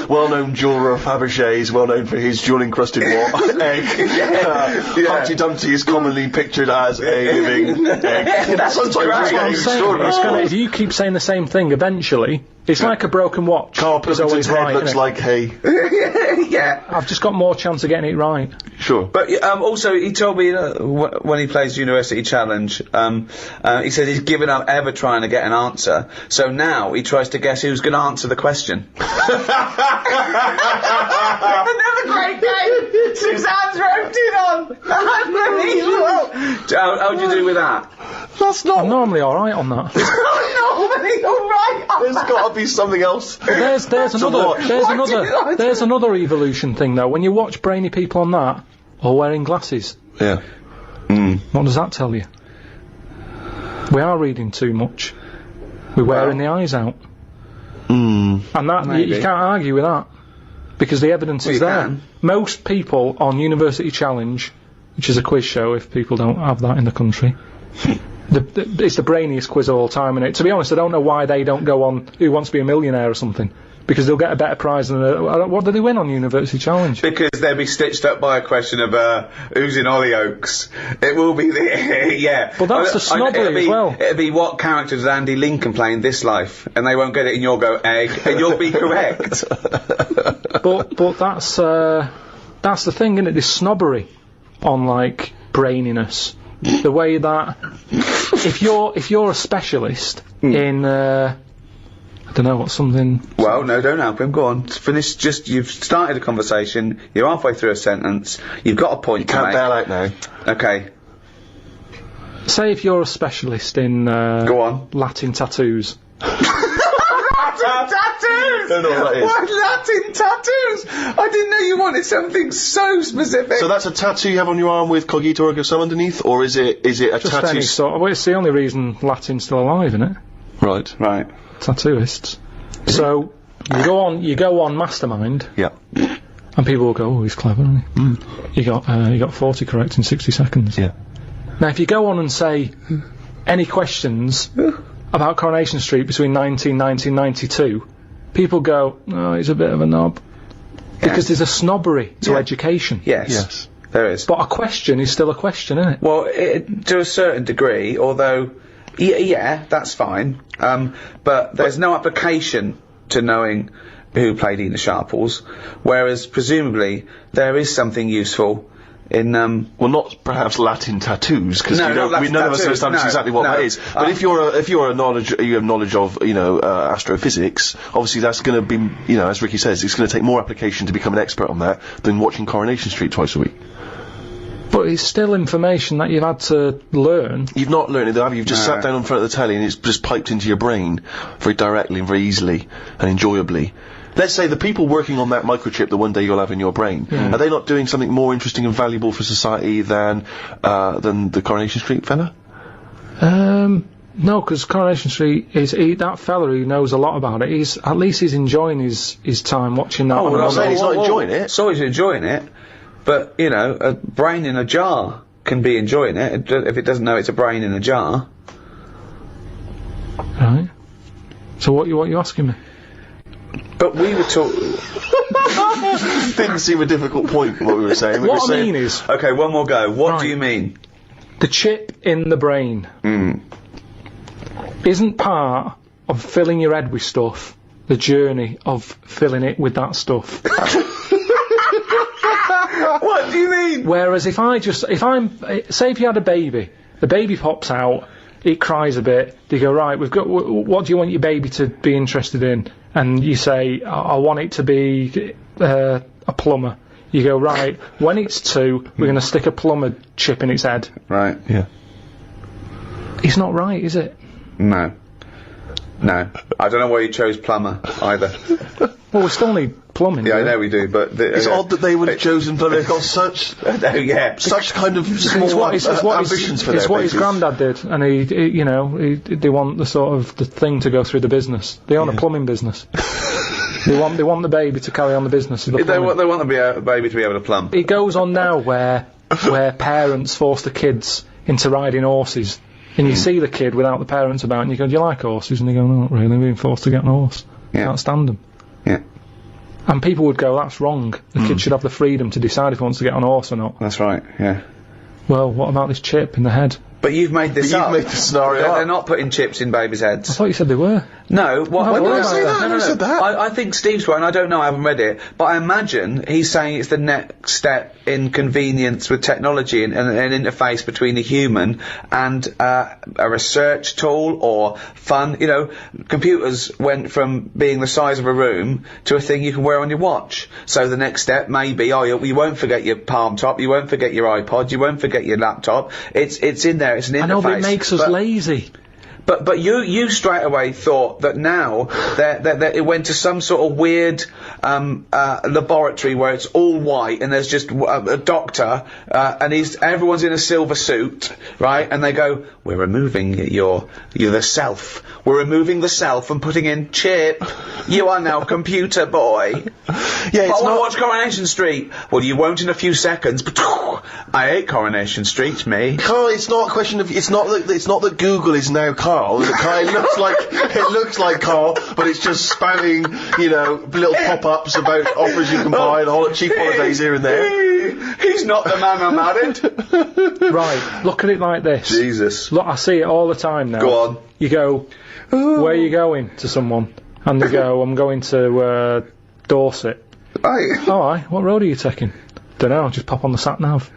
well-known jeweller Fabergé's, well-known for his jewel-encrusted egg. Humpty Dumpty is commonly pictured as a living egg. Sometimes it's getting extraordinary. If you keep saying the same thing, eventually, it's like a broken watch. Karl It's Pilkington's always head right, looks innit? like hay. Yeah. I've just got more chance of getting it right. Sure. But also, he told me when he plays University Challenge, he said he's given up ever trying to get an answer. So now he tries to guess who's going to answer the question. Another great game. Suzanne's roped in on. Unbelievable. How'd you do with that? That's not... I'm normally alright on that. Normally, all right. There's got to be something else. There's another evolution thing though. When you watch brainy people on that, or wearing glasses, Yeah. what does that tell you? We are reading too much. We're wearing the eyes out. And that you can't argue with that. Because the evidence is you there. can. Most people on University Challenge, which is a quiz show if people don't have that in the country, it's the brainiest quiz of all time, and to be honest, I don't know why they don't go on Who Wants to Be a Millionaire or something, because they'll get a better prize than what do they win on University Challenge? Because they'll be stitched up by a question of who's in Hollyoaks. It will be the yeah. But that's the snobbery as well. It'll be what character does Andy Lincoln play in this life, and they won't get it, and you'll go egg, and you'll be correct. But that's the thing, isn't it? This snobbery on like braininess. The way that if you're a specialist in I don't know what's something. Well, no, don't help him. Go on, finish. You've started a conversation. You're halfway through a sentence. You've got a point. Can't bail out now. Okay. Say if you're a specialist in Go on. Latin tattoos. Latin tattoos! Don't know what that is. What Latin tattoos? I didn't know you wanted something so specific. So that's a tattoo you have on your arm with Cogito Ergo Sum underneath, or is it a Just tattoo? any sort. Well, it's the only reason Latin's still alive, isn't it? Right. Right. Tattooists. So you go on Mastermind, Yeah. And people will go, oh, he's clever, isn't he? You got 40 correct in 60 seconds. Yeah. Now, if you go on and say any questions about Coronation Street between 1990 and 92, people go, oh, he's a bit of a knob. Because there's a snobbery to education. Yes. There is. But a question is still a question, isn't it? Well, to a certain degree, although, yeah, that's fine. But there's no application to knowing who played Ena Sharples, whereas presumably there is something useful in well, not perhaps Latin tattoos, because No, not Latin none of us tattoos, understand no, exactly what no. that is. But if you have knowledge of astrophysics, obviously that's going to be, as Ricky says, it's going to take more application to become an expert on that than watching Coronation Street twice a week. But it's still information that you've had to learn. You've not learned it, though, have you? You've just sat down in front of the telly and it's just piped into your brain very directly and very easily and enjoyably. Let's say the people working on that microchip that one day you'll have in your brain, are they not doing something more interesting and valuable for society than the Coronation Street fella? No, because Coronation Street that fella who knows a lot about it, at least he's enjoying his time watching that. I'm not saying he's not enjoying it. So he's enjoying it, but, a brain in a jar can be enjoying it if it doesn't know it's a brain in a jar. Right. So what you asking me? But we were talking... Didn't seem a difficult point, what we were saying. What I mean is... Okay, one more go. What do you mean? The chip in the brain isn't part of filling your head with stuff, the journey of filling it with that stuff. What do you mean? Whereas say if you had a baby, the baby pops out, it cries a bit, they go, right, what do you want your baby to be interested in? And you say, I want it to be a plumber. You go, right, when it's 2, we're going to stick a plumber chip in its head. Right. Yeah. It's not right, is it? No. I don't know why you chose plumber, either. Well, we still need plumbing. Yeah, I know we do, but... It's odd that they would have chosen, but they've got such kind of small ambitions for their It's what babies. his granddad did, and they want the thing to go through the business. They own a plumbing business. They want the baby to carry on the business of the plumbing. They want the baby to be able to plumb. It goes on now where parents force the kids into riding horses, and you see the kid without the parents about, and you go, do you like horses? And they go, no, not really, being forced to get on a horse. Can't stand them. Yeah. And people would go, that's wrong. The kid should have the freedom to decide if he wants to get on a horse or not. That's right, yeah. Well, what about this chip in the head? But you've made this up. You've made the scenario up. They're not putting chips in babies' heads. I thought you said they were. No, what? When did I say that? I never said that. I think Steve's right, and I don't know, I haven't read it, but I imagine he's saying it's the next step in convenience with technology and an interface between a human and a research tool or fun. Computers went from being the size of a room to a thing you can wear on your watch. So the next step may be, you won't forget your palm top, you won't forget your iPod, you won't forget your laptop. It's in there, it's an interface. I know, but it makes us lazy. But you straight away thought that now that it went to some sort of weird laboratory where it's all white and there's just a doctor and everyone's in a silver suit, right? And they go, we're removing the self. We're removing the self and putting in chip. You are now computer boy. Yeah, I want to watch Coronation Street. Well, you won't in a few seconds. But I hate Coronation Street, me. Carl, it's not a question of. It's not that Google is now Carl. It looks like Carl, but it's just spamming, little pop-ups about offers you can buy and cheap holidays here and there. He's not the man I'm married. Right, look at it like this. Jesus. Look, I see it all the time now. Go on. You go, where are you going, to someone? And they go, I'm going to Dorset. Right. Alright, what road are you taking? Dunno, just pop on the sat-nav.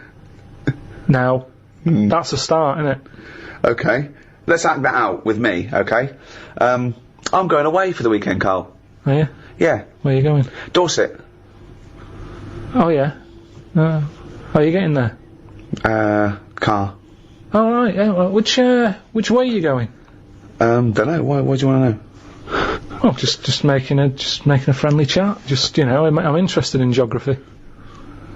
Now, that's a start, isn't it? Okay. Let's act that out with me, okay? I'm going away for the weekend, Karl. Are you? Yeah. Where are you going? Dorset. Oh, yeah. How are you getting there? Car. Oh, right, yeah. Well, which way are you going? Dunno. Why do you want to know? Well, just making a friendly chat. I'm interested in geography.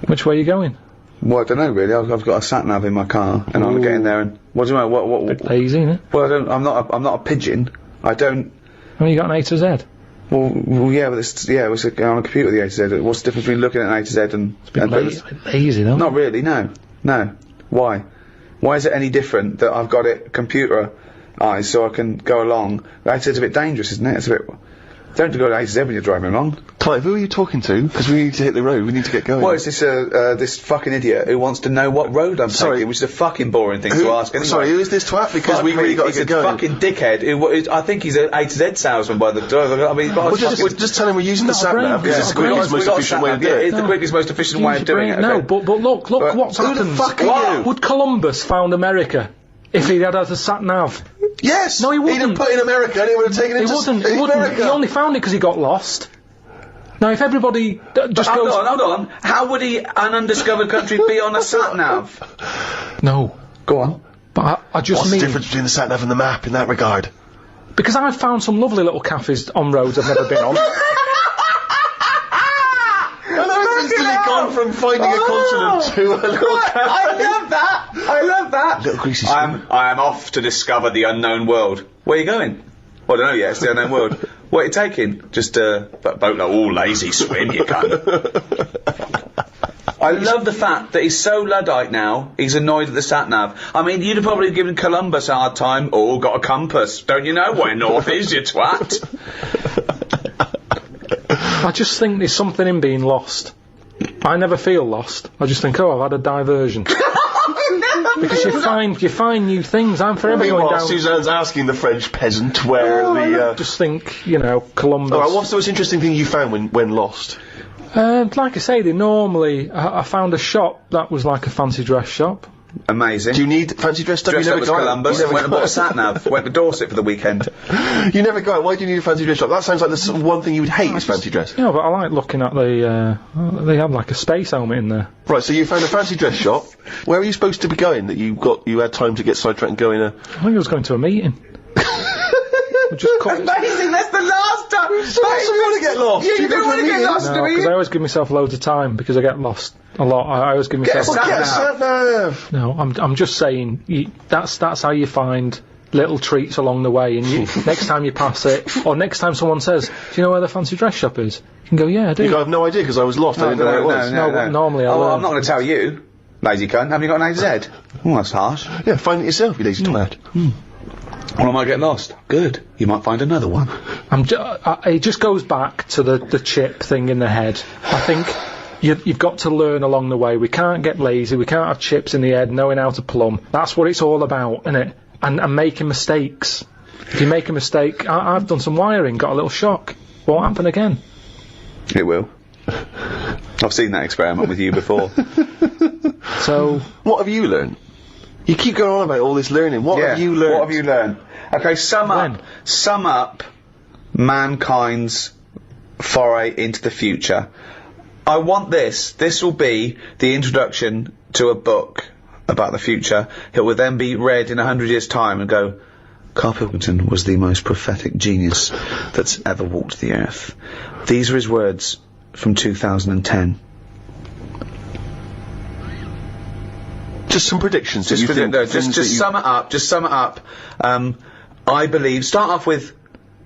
Which way are you going? Well, I don't know really. I've got a sat nav in my car, and I'm getting there. And what do you know? What? Bit lazy, innit? Well, I'm not a pigeon. I don't. Oh, you got an A to Z. Well, yeah, but it's on a computer, the A to Z. What's the difference between looking at an A to Z and... Lazy, though. Not really, no. No. Why? Why is it any different that I've got it computerised so I can go along? The A to Z's a bit dangerous, isn't it? It's a bit... Don't go to A to Z when you're driving along. Clive, who are you talking to? Because we need to hit the road, we need to get going. Well, it's this fucking idiot who wants to know what road I'm taking, which is a fucking boring thing to ask anyway. Sorry, who is this twat? Because we really got to get going. He's a fucking dickhead. I think he's an A to Z salesman by the I mean, just tell him we're using the sat-nav, because it's the quickest, most efficient way of doing it. It's the quickest, most efficient way of doing it. No, but look what's happened. Who the fuck are you? Would Columbus found America if he had a sat-nav? Yes! No, he wouldn't. He'd have put in America and he would have taken it to America. He only found it because he got lost. Now, if everybody just goes... Hold on. How would an undiscovered country be on a sat-nav? No. Go on. But I just What's mean... the difference between the sat-nav and the map in that regard? Because I've found some lovely little cafes on roads I've never been on. Gone from finding a continent to a little cafe. I love that. Little greasy I am off to discover the unknown world. Where are you going? Well, I don't know yet. It's the unknown world. What are you taking? Just a boat. Lazy swim, you cunt. I love the fact that he's so Luddite now, he's annoyed at the sat-nav. I mean, you'd have probably given Columbus a hard time. Oh, got a compass. Don't you know where north is, you twat? I just think there's something in being lost. I never feel lost. I just think, I've had a diversion. Because you find new things. I'm forever going down... Suzanne's asking the French peasant where I just think, Columbus... Alright, what's the most interesting thing you found when lost? Like I say, I found a shop that was like a fancy dress shop. Amazing. Do you need fancy dress stuff? Dressed up as Columbus and went and bought a sat-nav. Went to Dorset for the weekend. You never go out. Why do you need a fancy dress shop? That sounds like the one thing you would hate is fancy dress. Yeah, but I like looking at they have like a space helmet in there. Right, so you found a fancy dress shop. Where were you supposed to be going that you had time to get sidetracked and go in a... I think I was going to a meeting. Amazing, that's the last time! So you want to get lost? You don't want to get lost, do you? Because I always give myself loads of time because I get lost a lot. I always give myself... Get a sat-nav! No, I'm just saying, that's how you find little treats along the way, and next time you pass it, or next time someone says, do you know where the fancy dress shop is? You can go, yeah, I do. You have no idea because I was lost, I didn't know where it was. No, normally I learn. I'm not going to tell you, lazy cunt. Have you got an A to Z? Oh, that's harsh. Yeah, find it yourself, you lazy twat. Well, I might get lost. Good. You might find another one. It just goes back to the chip thing in the head. I think you've got to learn along the way. We can't get lazy. We can't have chips in the head, knowing how to plumb. That's what it's all about, isn't it? And making mistakes. If you make a mistake, I've done some wiring, got a little shock. Won't happen again. It will. I've seen that experiment with you before. So, what have you learned? You keep going on about all this learning. What have you learned? What have you learned? Okay, sum up mankind's foray into the future. I want this. This will be the introduction to a book about the future. It will then be read in 100 years' time and go, Karl Pilkington was the most prophetic genius that's ever walked the earth. These are his words from 2010. Just some predictions. Just sum it up. Just sum it up. I believe. Start off with.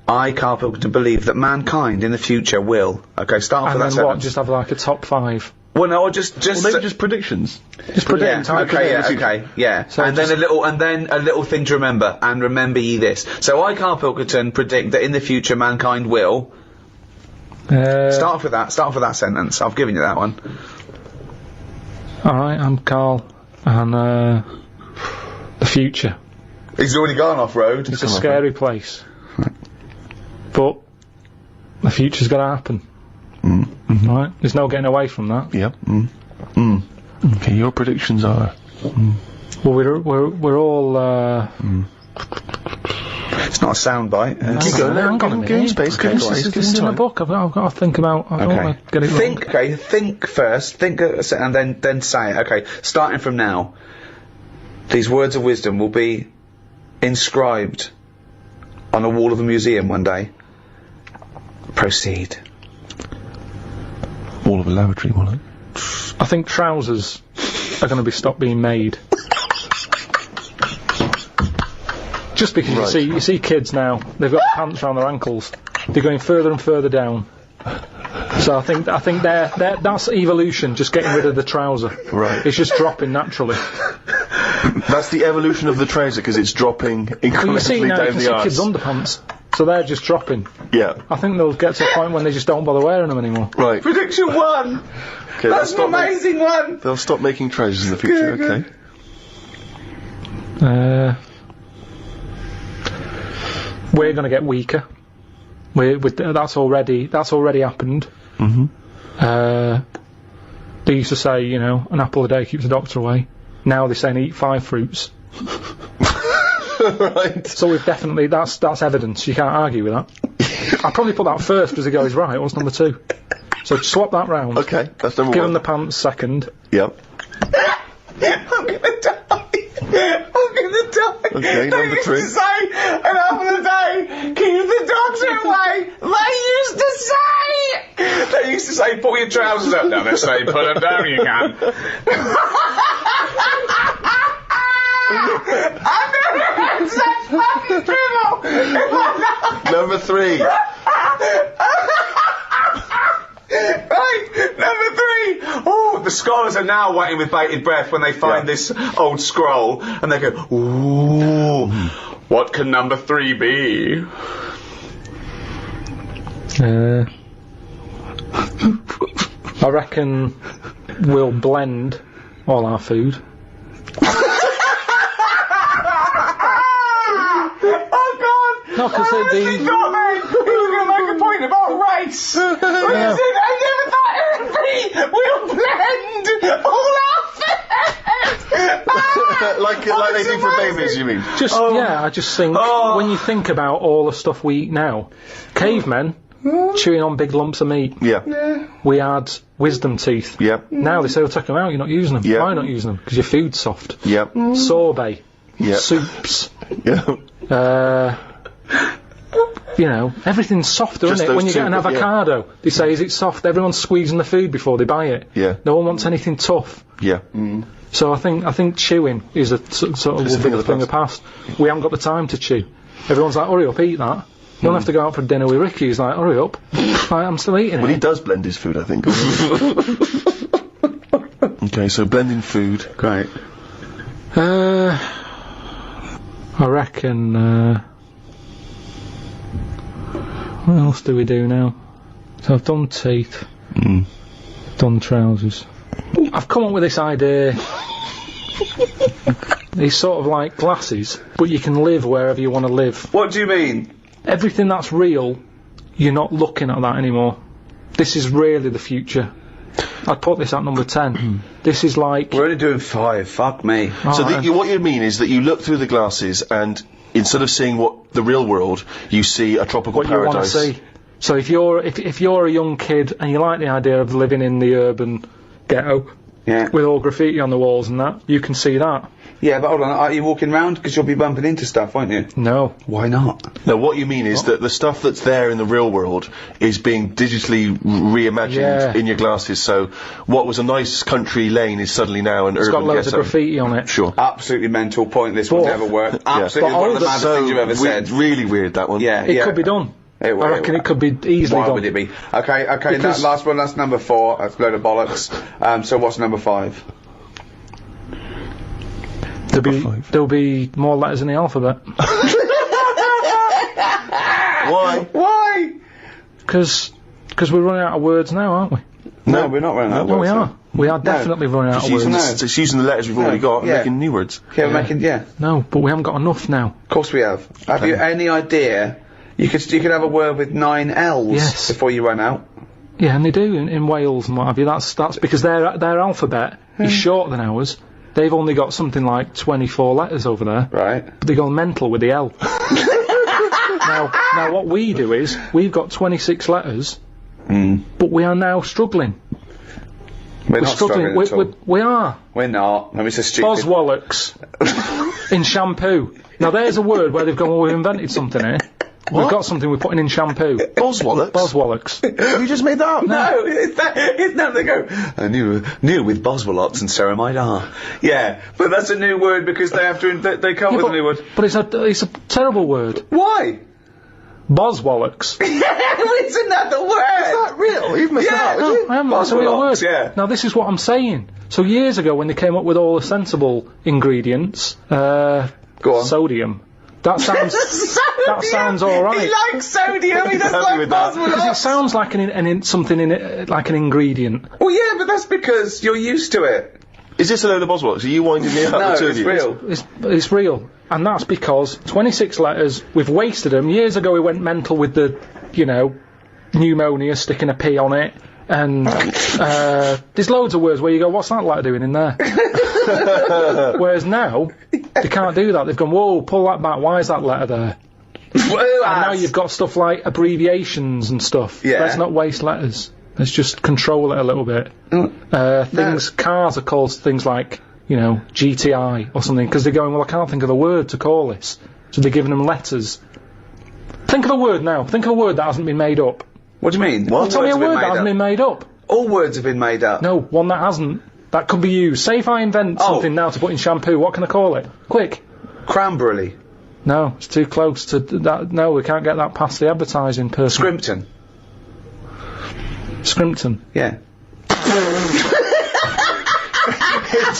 I, Karl Pilkington, believe that mankind in the future will. Okay, start off with that sentence. And then what? Just have like a top 5. Well, no, just maybe just predictions. Just predict. Yeah. So and then a little thing to remember. And remember ye this. So I, Karl Pilkington, predict that in the future mankind will. Start off with that sentence. I've given you that one. All right, I'm Karl. And the future. He's already gone off road. It's a scary place. But the future's got to happen. Right? There's no getting away from that. Yep. Okay, your predictions are. Well, we're all. It's not a soundbite. Keep going. Hang on a minute. This is in the book. I've got to think about. I don't want to get it wrong. Okay. Think first. Think, and then say it. Okay. Starting from now, these words of wisdom will be inscribed on a wall of a museum one day. Proceed. Wall of a lavatory, won't it? I think trousers are going to be stopped being made. Just because you see kids now, they've got pants around their ankles. They're going further and further down. So I think that's evolution, just getting rid of the trouser. Right. It's just dropping naturally. That's the evolution of the trouser, because it's dropping incrementally Well, you see now, you down can the see arse. kids' underpants. So they're just dropping. Yeah. I think they'll get to a point when they just don't bother wearing them anymore. Right. Prediction 1! Okay, That's an amazing one! They'll stop making trousers in the future, Good, okay. We're going to get weaker. That's already happened. Mm-hmm. They used to say, an apple a day keeps the doctor away. Now they're saying eat 5 fruits. Right. So we've definitely, that's evidence. You can't argue with that. I'd probably put that first because the guy is right. What's number 2? So swap that round. Okay, that's number 1. Give him the pants second. Yep. I'm gonna die. Okay, They number used 3. to say, an apple a day, keep the doctor away. They used to say, pull your trousers up. Now they say, put them down, you can. I've never heard such fucking drivel in my life. Number 3. Right, number 3. Oh, the scholars are now waiting with bated breath when they find this old scroll, and they go, ooh, what can number 3 be? I reckon we'll blend all our food. Oh God! No, because He was going to make a point about race. What is it? I never thought it would be. We'll blend all our food. like they do for babies, you mean? I just think when you think about all the stuff we eat now, cavemen chewing on big lumps of meat. Yeah. We had wisdom teeth. Yep. Now they say, take them out, you're not using them. Yeah. Why not using them? Because your food's soft. Yep. Sorbet. Yep. Soups. Yeah. Everything's softer, Just isn't it? When you those get an two, yeah. avocado, they say, is it soft? Everyone's squeezing the food before they buy it. Yeah. No one wants anything tough. Yeah. So I think chewing is a sort of It's a thing of the thing of the past. We haven't got the time to chew. Everyone's like, hurry up, eat that. You don't have to go out for dinner with Ricky. He's like, hurry up. I'm still eating Well, it. he does blend his food, I think. Okay, so blending food. Great. I reckon. What else do we do now? So I've done teeth. Done trousers. I've come up with this idea. It's sort of like glasses, but you can live wherever you want to live. What do you mean? Everything that's real, you're not looking at that anymore. This is really the future. I'd put this at number 10. This is like... We're only doing 5. Fuck me. So what you mean is that you look through the glasses and instead of seeing the real world, you see a tropical what paradise. you want to see. So if you're a young kid and you like the idea of living in the urban ghetto with all graffiti on the walls and that, you can see that. Yeah, but hold on, are you walking round? Because you'll be bumping into stuff, won't you? No. Why not? No, what you mean is that the stuff that's there in the real world is being digitally reimagined in your glasses. So what was a nice country lane is suddenly now an urban It's got loads ghetto. of graffiti on it. Sure. Absolutely mental, pointless, will never work. Absolutely one of the maddest things you've ever said. Really weird, that one. Yeah, It could be done. I reckon it could be easily Why done. would it be? Okay, that last one, that's number 4. That's a load of bollocks. So what's number 5? There'll be more letters in the alphabet. Why? Why? Because we're running out of words now, aren't we? No, we're not running out of Well, words. we are. We are definitely running out of words. Just using the letters we've already got and making new words. Yeah, we're making, No, but we haven't got enough now. Of course we have. Have you any idea? You could have a word with 9 L's before you run out. Yeah, and they do in Wales and what have you. That's because their alphabet is shorter than ours. They've only got something like 24 letters over there. Right. But they go mental with the L. Now what we do is we've got 26 letters, but we are now struggling. We're not struggling at all. We are. We're not. I mean, it's a stupid... Boswallocks in shampoo. Now there's a word where they've gone, well, we've invented something here. We've got something we're putting in shampoo. Boswallocks? Boswallocks. Have you just made that up? No, it's no, they go, new with Boswellots and ceramide R. Yeah, but that's a new word because they have to, they come up with a new word. But it's a terrible word. Why? Boswallocks. Isn't that the word? Is that Real? You've missed out, No, I haven't. That's a real word. Yeah. Now, this is what I'm saying. So years ago, when they came up with all the sensible ingredients, Go on. sodium. That sounds. That sounds all right. He likes sodium. He doesn't like Because it Boswellots. sounds like something in it, like an ingredient. Well, yeah, but that's because you're used to it. Is this a load of Boswallocks? Are you winding me up? No, the two of it's you? real. It's real, and that's because 26 letters. We've wasted them. Years ago, we went mental with the, pneumonia, sticking a P on it, and there's loads of words where you go, "What's that letter doing in there?" Whereas now, they can't do that. They've gone, "Whoa, pull that back. Why is that letter there?" And now you've got stuff like abbreviations and stuff. Yeah. Let's not waste letters. Let's just control it a little bit. Cars are called things like, GTI or something, because they're going, well, I can't think of the word to call this. So they're giving them letters. Think of a word now. Think of a word that hasn't been made up. What do you mean? Well, tell me a word that hasn't been made up. All words have been made up. No, one that hasn't. That could be used. Say if I invent something now to put in shampoo, what can I call it? Quick. Cranberry. No, it's too close to that. No, we can't get that past the advertising person. Scrimpton. Scrimpton. Yeah.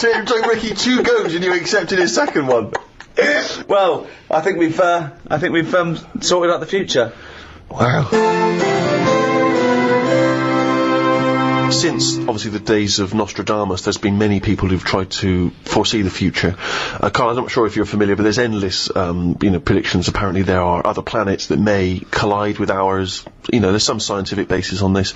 It took Ricky 2 goes and you accepted his second one. Well, I think we've sorted out the future. Wow. Since, obviously, the days of Nostradamus, there's been many people who've tried to foresee the future. Karl, I'm not sure if you're familiar, but there's endless, predictions. Apparently there are other planets that may collide with ours. There's some scientific basis on this.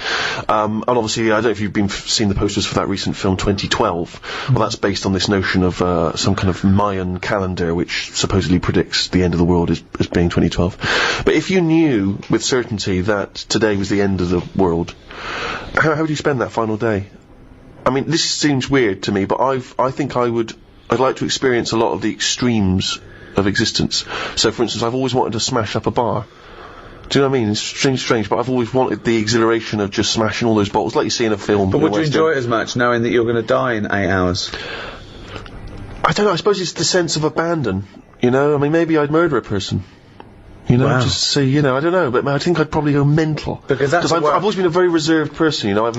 And obviously, I don't know if you've seen the posters for that recent film 2012. Well, that's based on this notion of some kind of Mayan calendar, which supposedly predicts the end of the world as being 2012. But if you knew with certainty that today was the end of the world, how would you spend that final day? I mean, this seems weird to me, but I think I'd like to experience a lot of the extremes of existence. So, for instance, I've always wanted to smash up a bar. Do you know what I mean? It's strange, but I've always wanted the exhilaration of just smashing all those bottles, like you see in a film. But would you enjoy it as much, knowing that you're going to die in 8 hours? I don't know, I suppose it's the sense of abandon, I mean, maybe I'd murder a person. Wow. Just see, I don't know, but I think I'd probably go mental. Because I've always been a very reserved person, I've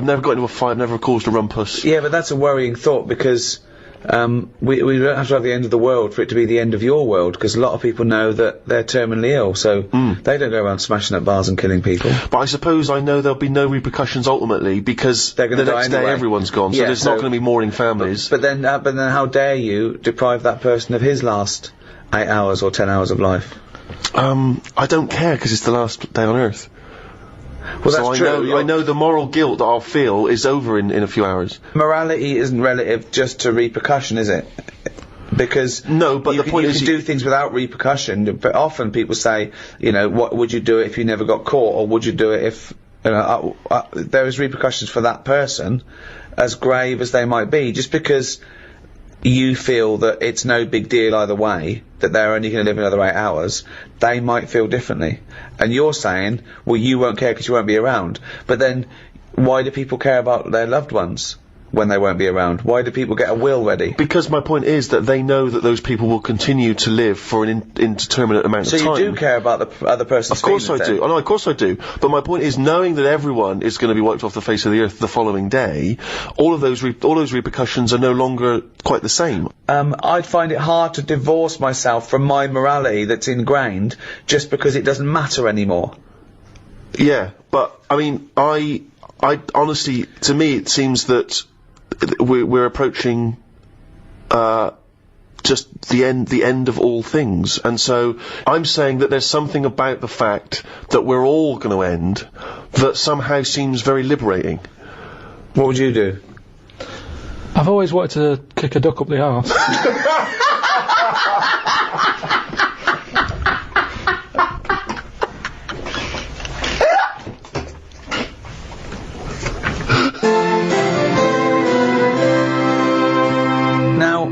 never got into a fight, I've never caused a rumpus. Yeah, but that's a worrying thought, because we don't have to have the end of the world for it to be the end of your world, because a lot of people know that they're terminally ill, so they don't go around smashing up bars and killing people. But I suppose I know there'll be no repercussions ultimately, because they're going to the die next anyway. day everyone's gone, so there's not going to be mourning families. But then how dare you deprive that person of his last 8 hours or 10 hours of life? I don't care, because it's the last day on Earth. Well, so that's true. I know the moral guilt that I'll feel is over in a few hours. Morality isn't relative just to repercussion, is it? Because no, but the point is you can do things without repercussion. But often people say, what would you do if you never got caught, or would you do it if there is repercussions for that person, as grave as they might be, just because you feel that it's no big deal either way, that they're only going to live another 8 hours, they might feel differently. And you're saying, well, you won't care because you won't be around. But then, why do people care about their loved ones when they won't be around? Why do people get a will ready? Because my point is that they know that those people will continue to live for an indeterminate amount of time. So you do care about the other person's feelings? Of course I do. Oh, no, of course I do. But my point is, knowing that everyone is going to be wiped off the face of the earth the following day, all those repercussions are no longer quite the same. I'd find it hard to divorce myself from my morality that's ingrained just because it doesn't matter anymore. Yeah, but I mean, I honestly, to me, it seems that we're approaching just the end of all things, and so I'm saying that there's something about the fact that we're all going to end that somehow seems very liberating. What would you do? I've always wanted to kick a duck up the arse. Now,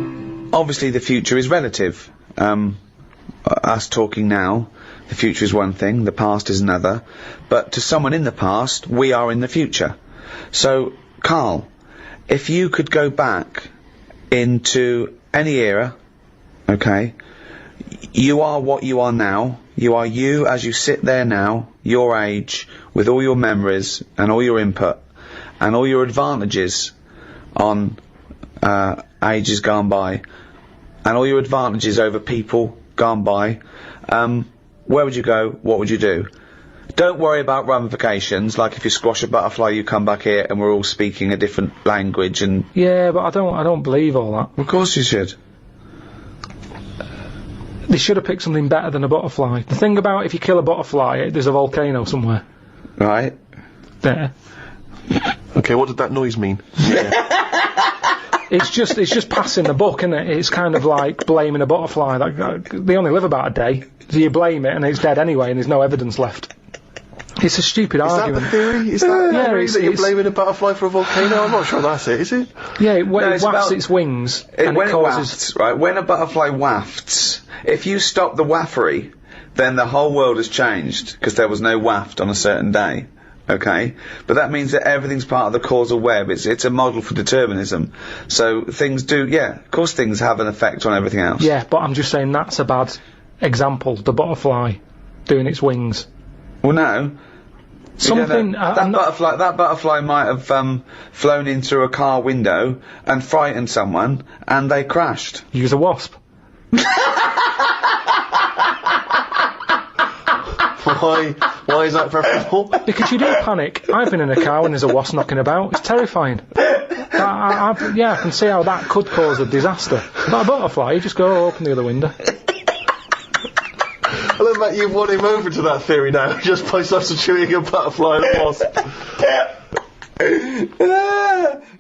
obviously the future is relative. Us talking now the future is one thing, the past is another, but to someone in the past, we are in the future. So, Karl, if you could go back into any era, okay, you are what you are now, you are you as you sit there now, your age, with all your memories and all your input and all your advantages on ages gone by and all your advantages over people gone by, where would you go? What would you do? Don't worry about ramifications, like if you squash a butterfly you come back here and we're all speaking a different language and... Yeah, but I don't believe all that. Of course you should. They should have picked something better than a butterfly. The thing about if you kill a butterfly, there's a volcano somewhere. Right. There. Okay, what did that noise mean? It's just passing the buck, isn't it? It's kind of like blaming a butterfly. Like, they only live about a day, so you blame it and it's dead anyway and there's no evidence left. It's a stupid argument. Is that the theory? Is that the theory that you're it's blaming a butterfly for a volcano? I'm not sure that's it, is it? Yeah, it No, it's wafts about- its wings and When it it causes... wafts, right, when a butterfly wafts, if you stop the waffery, then the whole world has changed, because there was no waft on a certain day. Okay? But that means that everything's part of the causal web. It's a model for determinism. So things do, yeah, of course things have an effect on everything else. Yeah, but I'm just saying that's a bad example. The butterfly doing its wings. Well, no. Something... That butterfly might have flown in through a car window and frightened someone, and they crashed. Use a wasp. Why is that preferable? Because you do panic. I've been in a car when there's a wasp knocking about. It's terrifying. I can see how that could cause a disaster. Not a butterfly, you just go open the other window. I love that you've won him over to that theory now, just by substituting a butterfly and a wasp.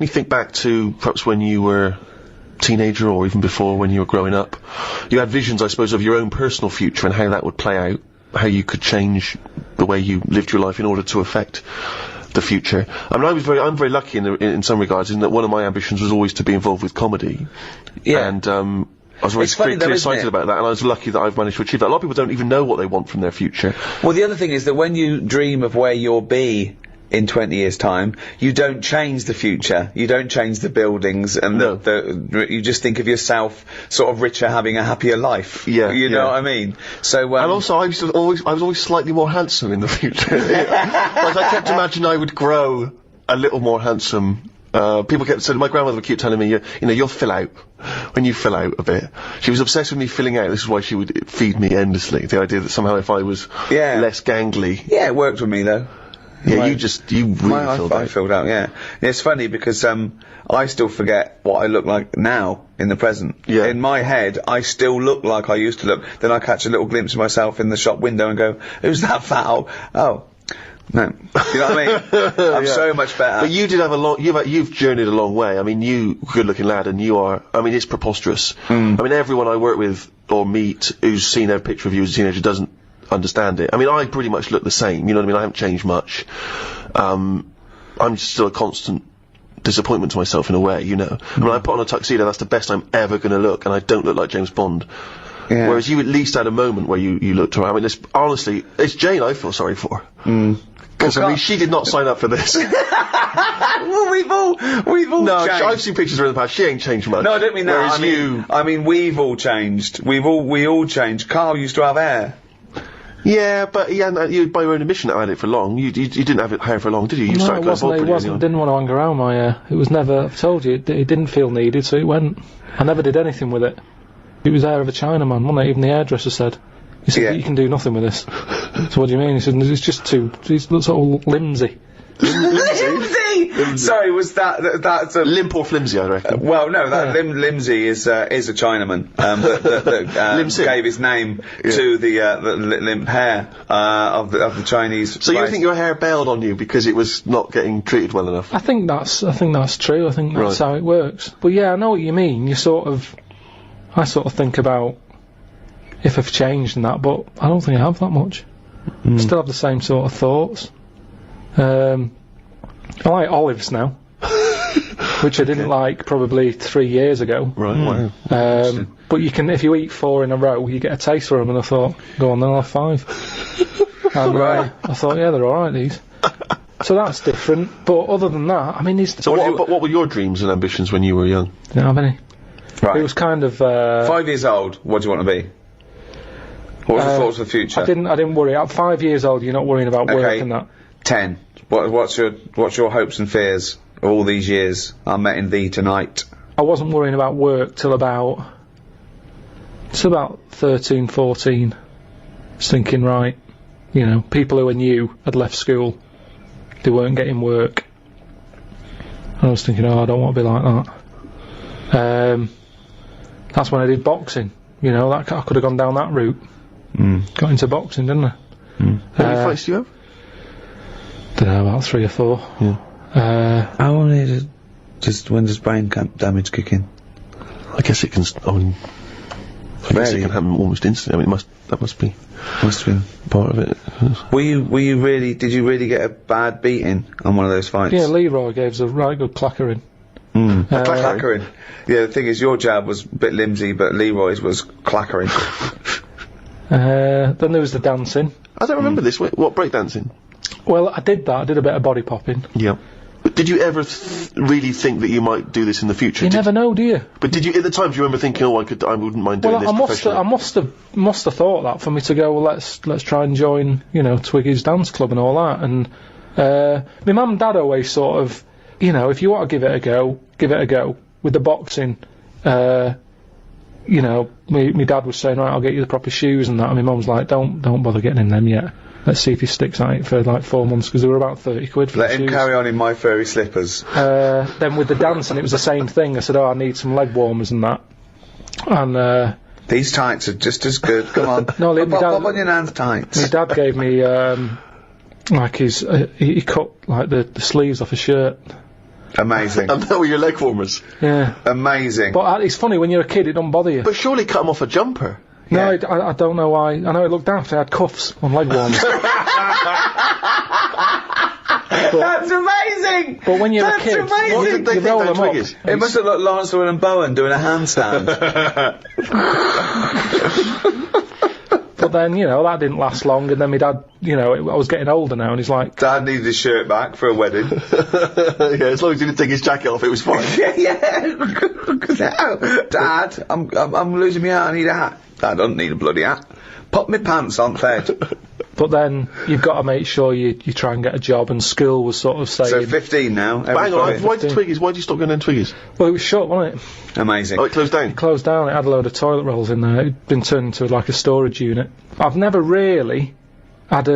You think back to perhaps when you were a teenager or even before when you were growing up. You had visions, I suppose, of your own personal future and how that would play out, how you could change the way you lived your life in order to affect the future. I mean, I'm very lucky in some regards in that one of my ambitions was always to be involved with comedy. Yeah. And, I was very clearly excited about that, and I was lucky that I've managed to achieve that. A lot of people don't even know what they want from their future. Well, the other thing is that when you dream of where you'll be in 20 years' time, you don't change the future. You don't change the buildings, and you just think of yourself sort of richer, having a happier life. Yeah, you know what I mean. So, and also, I was always slightly more handsome in the future. Like, I kept imagining I would grow a little more handsome. People kept saying, my grandmother would keep telling me, you'll fill out. When you fill out a bit. She was obsessed with me filling out. This is why she would feed me endlessly. The idea that somehow if I was less gangly. Yeah, it worked with me though. Yeah, you really filled out. I filled out, yeah. It's funny because, I still forget what I look like now, in the present. Yeah. In my head, I still look like I used to look. Then I catch a little glimpse of myself in the shop window and go, who's that fat old... Oh. No. You know what I mean? I'm so much better. But you did have you've journeyed a long way. I mean, you, good looking lad, and you are, I mean, it's preposterous. I mean, everyone I work with or meet who's seen a picture of you as a teenager doesn't understand it. I mean, I pretty much look the same, you know what I mean? I haven't changed much. I'm still a constant disappointment to myself in a way, you know. I mean, I put on a tuxedo, that's the best I'm ever gonna look, and I don't look like James Bond. Yeah. Whereas you at least had a moment where you looked around. I mean, honestly, it's Jane I feel sorry for. Because, I mean, she did not sign up for this. Well, we've all changed. I've seen pictures of her in the past. She ain't changed much. No, I don't mean that. Whereas I mean, we've all changed. We all changed. Karl used to have hair. Yeah, but you, by your own admission, had it for long. You didn't have it hair for long, did you? You started going bald pretty early on. Didn't want to hang around my hair. It was never, I've told you, it didn't feel needed, so it went. I never did anything with it. It was hair of a Chinaman, wasn't it? Even the hairdresser said. He said, you can do nothing with this. So what do you mean? He said, it's just it looks all limsy. Limsy! Sorry, was that's a... Limp or flimsy, I reckon. Well, no, Limsy is a Chinaman, that gave his name to the limp hair, of the Chinese So race. you think your hair bailed on you because it was not getting treated well enough? I think that's true. I think that's how it works. But yeah, I know what you mean. I sort of think about if I've changed and that, but I don't think I have that much. I still have the same sort of thoughts. I like olives now. which I didn't like probably 3 years ago. Right, wow. But you can, if you eat 4 in a row, you get a taste for them, and I thought, go on then, I'll have 5. And I thought, yeah, they're alright, these. So that's different, but other than that, I mean, these... So what were your dreams and ambitions when you were young? Didn't have any. Right. It was kind of... 5 years old, what do you want to be? What was your thoughts for the future? I didn't worry. At 5 years old, you're not worrying about work and that. 10. What's your hopes and fears of all these years I met in thee tonight? I wasn't worrying about work till about 13, 14. Just thinking, right, you know, people who are new had left school. They weren't getting work. I was thinking, I don't want to be like that. That's when I did boxing. You know, I could have gone down that route. Got into boxing, didn't I? How many fights do you have? Don't know, about 3 or 4. Yeah. How long is it? When does brain damage kick in? I guess it can. I guess it can happen almost instantly. I mean, that must be part of it. Did you really get a bad beating on one of those fights? Yeah, Leroy gave us a right good clackering. Clackering. Yeah, the thing is, your jab was a bit limsy, but Leroy's was clackering. Then there was the dancing. I don't remember this. What, breakdancing? Well, I did that. I did a bit of body popping. Yeah. But did you ever really think that you might do this in the future? You never know, do you? But did you, at the time, do you remember thinking, I wouldn't mind doing this professionally? I must have thought that for me to go, well, let's try and join, you know, Twiggy's dance club and all that. And my mum and dad always sort of, you know, if you want to give it a go, give it a go. With the boxing, you know, my dad was saying, right, I'll get you the proper shoes and that, and my mum's like, don't bother getting in them yet. Let's see if he sticks at it for like 4 months, because they were about 30 quid for the shoes. Let him carry on in my furry slippers. Then with the dancing, it was the same thing. I said, I need some leg warmers and that. And these tights are just as good. Come on. No, pop on your nan's tights. My dad gave me like he cut like the sleeves off a shirt. Amazing. And that were your leg warmers. Yeah. Amazing. But it's funny, when you're a kid, it don't bother you. But surely cut them off a jumper. No, I don't know why. I know it looked daft. I had cuffs on leg warmers. That's amazing! But when you're a kid, amazing. What did they you think roll those them up. Twiggies? It must have looked like Lance and Bowen doing a handstand. But then, you know, that didn't last long, and then my dad, you know, I was getting older now, and he's like... Dad needed his shirt back for a wedding. Yeah, as long as he didn't take his jacket off, it was fine. Yeah. Dad, I'm losing my hat, I need a hat. Dad, I don't need a bloody hat. Put my pants on, Fed. But then, you've got to make sure you try and get a job, and school was sort of saying... So 15 now. Hang on, why did you stop going down Twiggies? Well, it was shut, wasn't it? Amazing. Oh, it closed down? It closed down, it had a load of toilet rolls in there, it'd been turned into like a storage unit. I've never really had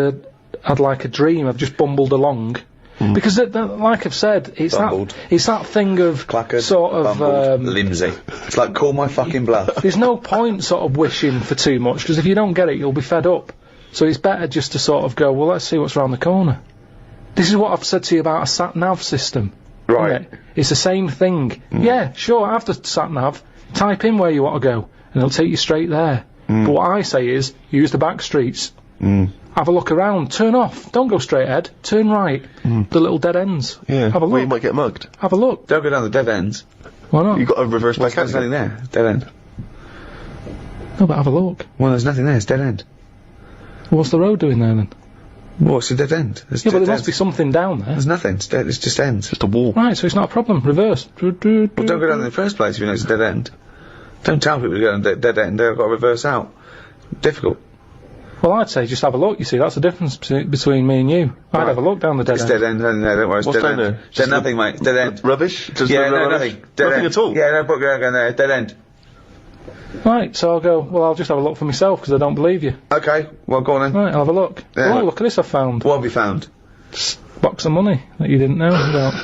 like a dream, I've just bumbled along. Because, like I've said, it's that thing of Clackered, sort of... Limsy. It's like, call my fucking bluff. There's no point sort of wishing for too much, because if you don't get it, you'll be fed up. So it's better just to sort of go, well, let's see what's round the corner. This is what I've said to you about a sat-nav system. Right. Isn't it? It's the same thing. Yeah, sure, have the sat-nav, type in where you want to go, and it'll take you straight there. But what I say is, use the back streets. Have a look around, turn off, don't go straight ahead, turn right. The little dead ends. Yeah, have a look. Well, you might get mugged. Have a look. Don't go down the dead ends. Why not? You've got to reverse back out. There's nothing there. Dead end. No, but have a look. Well, there's nothing there. It's dead end. What's the road doing there then? Well, it's a dead end. Yeah, but there must be something down there. There's nothing. It's dead. It's just ends. Just a wall. Right, so it's not a problem. Reverse. Well, don't go down in the first place if you know it's a dead end. Don't tell people to go down a dead end. They've got to reverse out. Difficult. Well, I'd say just have a look. You see, that's the difference between me and you. I'd have a look down the dead It's end. dead end. No, don't worry. It's What's dead down end. there? There's nothing, mate. Dead end. Rubbish? Just Yeah, no, rubbish? nothing. Dead Nothing end. at all? Yeah, no, put going there. Dead end. Right, so I'll go, well, I'll just have a look for myself, because I don't believe you. Okay, well, go on then. Right, I'll have a look. Yeah. Oh, look at this I've found. What have you found? Box of money that you didn't know about.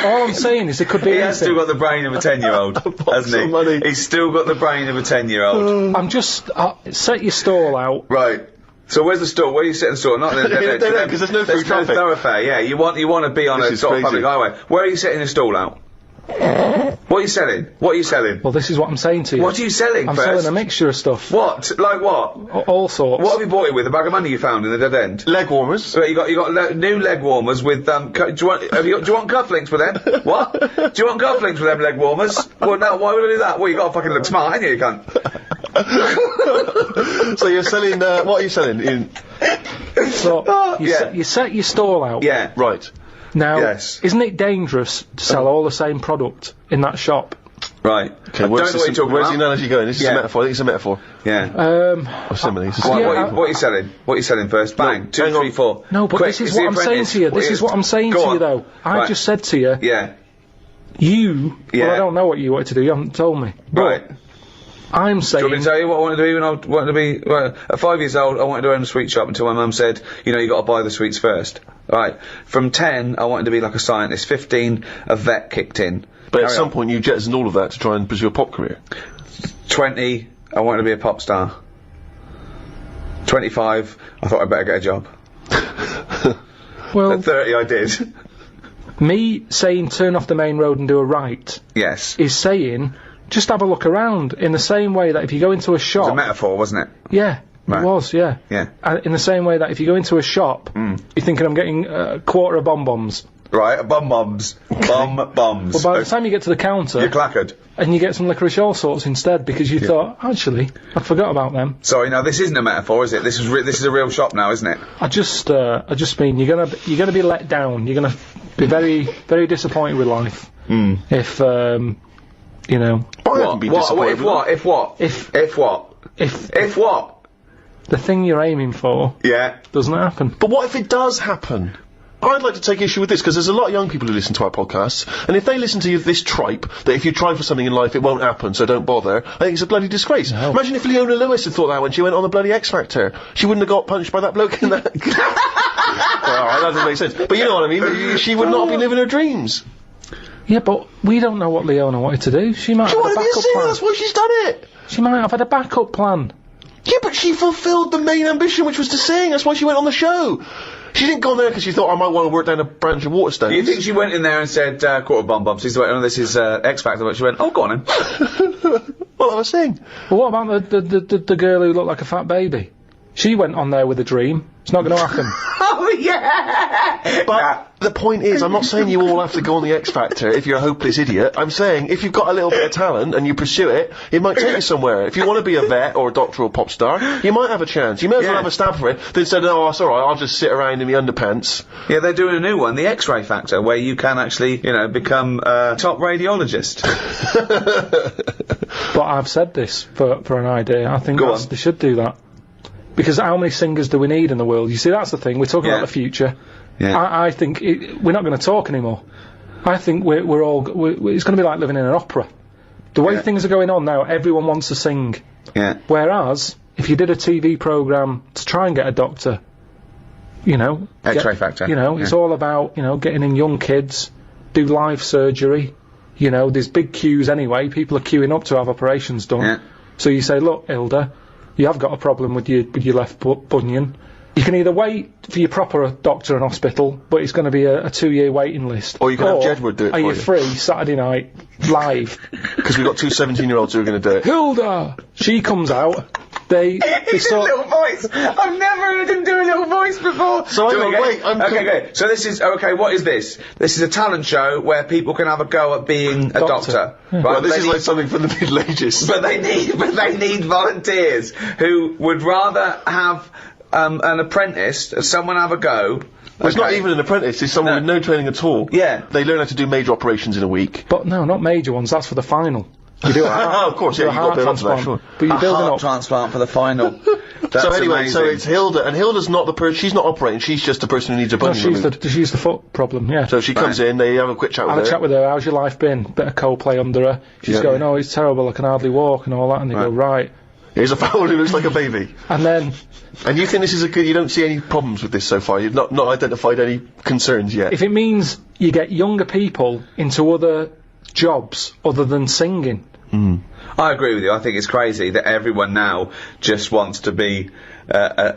All I'm saying is it could be He has anything. still got the brain of a 10-year-old, hasn't he? of money. He's still got the brain of a 10-year-old. I'm just... set your stall out. Right. So where's the store? Where are you setting the store? Not in the dead end. Dead end, 'cause there's no through traffic. thoroughfare, yeah. You want to be on This a is sort of crazy. public highway. Where are you setting the stall out? What are you selling? What are you selling? Well, this is what I'm saying to you. What are you selling I'm first? selling a mixture of stuff. What? Like what? All sorts. What have you bought it with? A bag of money you found in the dead end? Leg warmers. Right, you got new leg warmers with do you want cufflinks for them? What? Do you want cufflinks for them leg warmers? Well, no. Why would I do that? Well, you got to fucking look smart, ain't you? You cunt. So you're selling. What are you selling? So you set your stall out. Yeah. Right. Now, Yes. isn't it dangerous to sell all the same product in that shop? Right. Okay. I don't know what you're talking where's about. the analogy going? This is Yeah. a metaphor. I think it's a metaphor. Yeah. Or simile. It's a What, simile. what are you selling? What are you selling first? Bang. 2, hang on. 3, 4. No, but Quick, this is it's what The I'm saying Apprentice. to you. What This is- is what I'm saying Go to on. you, though. I Right. just said to you, Yeah. well, Yeah. I don't know what you wanted to do. You haven't told me. But Right. I'm Do you want me saying, to tell you what I wanted to do when I wanted to be... Well, at 5 years old, I wanted to own a sweet shop until my mum said, you know, you got to buy the sweets first. Right. From 10, I wanted to be like a scientist. 15, a vet kicked in. But at Carry some on. point you jettisoned all of that to try and pursue a pop career. 20, I wanted to be a pop star. 25, I thought I'd better get a job. well, At 30, I did. me saying turn off the main road and do a right Yes. is saying just have a look around in the same way that if you go into a It's a shop, metaphor, wasn't it? yeah, Right. it was, yeah. Yeah. In the same way that if you go into a shop, you're thinking I'm getting a quarter of bombs. Right, bombs. Bombs. Well, by the time you get to the counter, You're clackered. and you get some licorice all sorts instead because you thought, actually, I forgot about them. Sorry, no, this isn't a metaphor, is it? This is a real shop now, isn't it? I just mean you're gonna be let down. You're gonna be very, very disappointed with life if you know I haven't been disappointed If with what? If what? if what? if If what? the thing you're aiming for Yeah. doesn't happen. But what if it does happen? I'd like to take issue with this, because there's a lot of young people who listen to our podcasts, and if they listen to this tripe, that if you try for something in life it won't happen, so don't bother, I think it's a bloody disgrace. No. Imagine if Leona Lewis had thought that when she went on the bloody X Factor. She wouldn't have got punched by that bloke in that... Alright, that doesn't make sense. But you know what I mean, she would not be living her dreams. Yeah, but we don't know what Leona wanted to do. She might She have had a wanted to be a backup singer, plan. that's why she's done it! She might have had a backup plan. Yeah, but she fulfilled the main ambition, which was to sing, that's why she went on the show. She didn't go on there because she thought I might want to work down a branch of Waterstones. You think she went in there and said, quarter bombs? She's like, oh, this is X Factor, but she went, oh, go on then. Well, I was saying. Well, what about the girl who looked like a fat baby? She went on there with a dream. It's not going to happen. Oh, yeah! But the point is, I'm not saying you all have to go on the X Factor if you're a hopeless idiot. I'm saying if you've got a little bit of talent and you pursue it, it might take you somewhere. If you want to be a vet or a doctor or a pop star, you might have a chance. You may as well Yeah. have a stab for it than say, no, it's alright, I'll just sit around in the underpants. Yeah, they're doing a new one, the X-ray Factor, where you can actually, you know, become a top radiologist. But I've said this for an idea. I think Go that's- on. they should do that. Because how many singers do we need in the world? You see, that's the thing. We're talking Yeah. about the future. Yeah. I think we're not going to talk anymore. I think we're all... it's going to be like living in an opera. The way Yeah. things are going on now, everyone wants to sing. Yeah. Whereas, if you did a TV programme to try and get a doctor, you know... X-ray Factor. You know, it's Yeah. all about, you know, getting in young kids, do live surgery. You know, there's big queues anyway. People are queuing up to have operations done. Yeah. So you say, look, Hilda, you have got a problem with your left bunion. You can either wait for your proper doctor and hospital, but it's going to be a 2-year waiting list. Or you can have Jedward do it are for you you. free Saturday night, live? Because we've got two 17-year-olds who are going to do it. Hilda! She comes out, they sort... little voice. I've never heard him do a little voice before. So Do hang it on, again. wait, I'm okay, okay. So this is okay. What is this? This is a talent show where people can have a go at being a doctor. Right? Well, this They is need- like something from the Middle Ages. But they need volunteers who would rather have an apprentice, someone have a go. Well, it's not even an apprentice, it's someone No. with no training at all. Yeah. They learn how to do major operations in a week. But no, not major ones, that's for the final. You do a heart, Oh, of course, you yeah, do a you've got to heart build onto that, transplant, sure. But you're a building heart up... transplant for the final. That's So anyway, amazing. so it's Hilda, and Hilda's not the person, she's not operating, she's just the person who needs a No, bunion removed. she's the foot problem, yeah. So she comes in, they have a quick chat with Have her. a chat with her, how's your life been? Bit of Coldplay under her. She's Yeah. going, oh, it's terrible, I can hardly walk and all that, and they go, right. Here's a fowl who looks like a baby. And then, And you think this is a good, you don't see any problems with this so far? You've not identified any concerns yet? if it means you get younger people into other jobs other than singing, I agree with you. I think it's crazy that everyone now just wants to be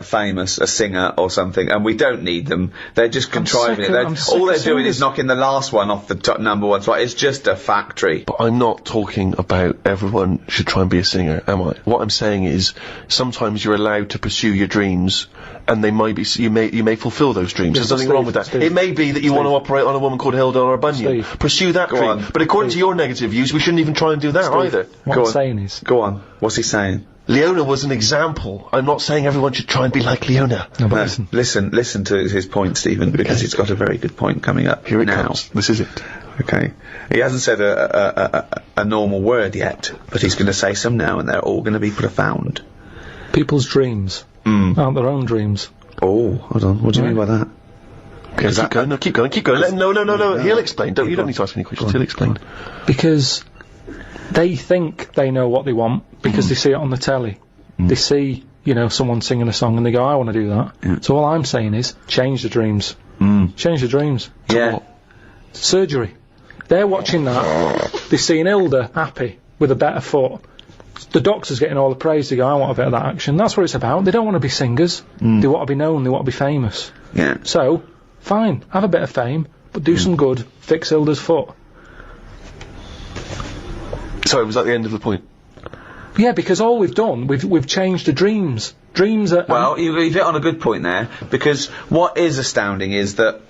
famous, a singer or something, and we don't need them. They're just contriving it. All they're doing is knocking the last one off the top number one spot. It's just a factory. But I'm not talking about everyone should try and be a singer, am I? What I'm saying is, sometimes you're allowed to pursue your dreams, and they might be, you may fulfil those dreams. There's nothing wrong with that. It may be that you want to operate on a woman called Hilda or a bunion. Pursue that dream. On. But according to your negative views, we shouldn't even try and do that either. What I'm saying is... Go on. What's he saying? Leona was an example. I'm not saying everyone should try and be like Leona. No, but Listen to his point, Stephen, because he's got a very good point coming up. Here it now. comes. This is it. Okay. He hasn't said a normal word yet, but he's going to say some now, and they're all going to be profound. people's dreams aren't their own dreams. Oh, hold on. What do you mean by that? Okay, keep going. Let him, no. He'll explain. You don't need to ask any questions. He'll explain. Because they think they know what they want because they see it on the telly. They see, someone singing a song and they go, I want to do that. Yeah. So all I'm saying is, change the dreams. Change the dreams. Yeah. Surgery. They're watching that. They're seeing Hilda happy with a better foot. The doctor's getting all the praise. They go, I want a bit of that action. That's what it's about. They don't want to be singers. They want to be known. They want to be famous. Yeah. So, fine, have a bit of fame, but do some good. Fix Hilda's foot. Sorry, was that the end of the point? Yeah, because all we've done, we've changed the dreams. Dreams are... Well, you've hit on a good point there, because what is astounding is that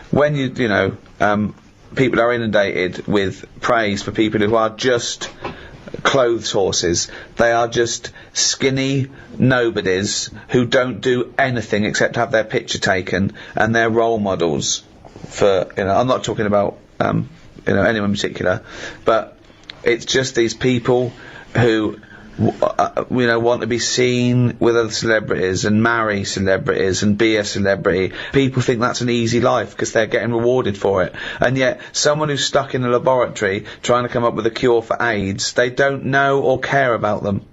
when people are inundated with praise for people who are just clothes horses. They are just skinny nobodies who don't do anything except have their picture taken, and they're role models for, I'm not talking about, anyone in particular, but it's just these people who want to be seen with other celebrities and marry celebrities and be a celebrity. People think that's an easy life because they're getting rewarded for it. And yet, someone who's stuck in a laboratory trying to come up with a cure for AIDS, they don't know or care about them.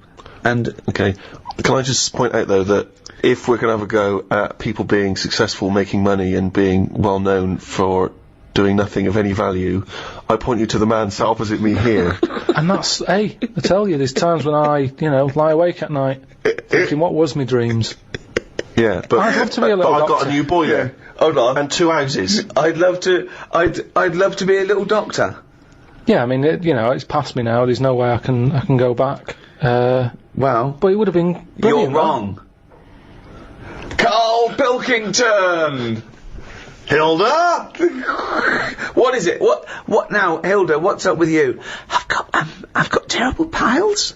And okay, can I just point out though that if we're going to have a go at people being successful, making money, and being well known for doing nothing of any value, I point you to the man sat opposite me here. And that's, I tell you, there's times when I, lie awake at night, thinking, what was my dreams? Yeah, but I'd love to be a little I've got doctor. a new boiler. Hold on. And 2 houses. I'd love to be a little doctor. Yeah, I mean, it's past me now, there's no way I can go back. Well, but it would have been brilliant. You're wrong. Karl Pilkington! Hilda! What is it? What now, Hilda? What's up with you? I've got terrible piles.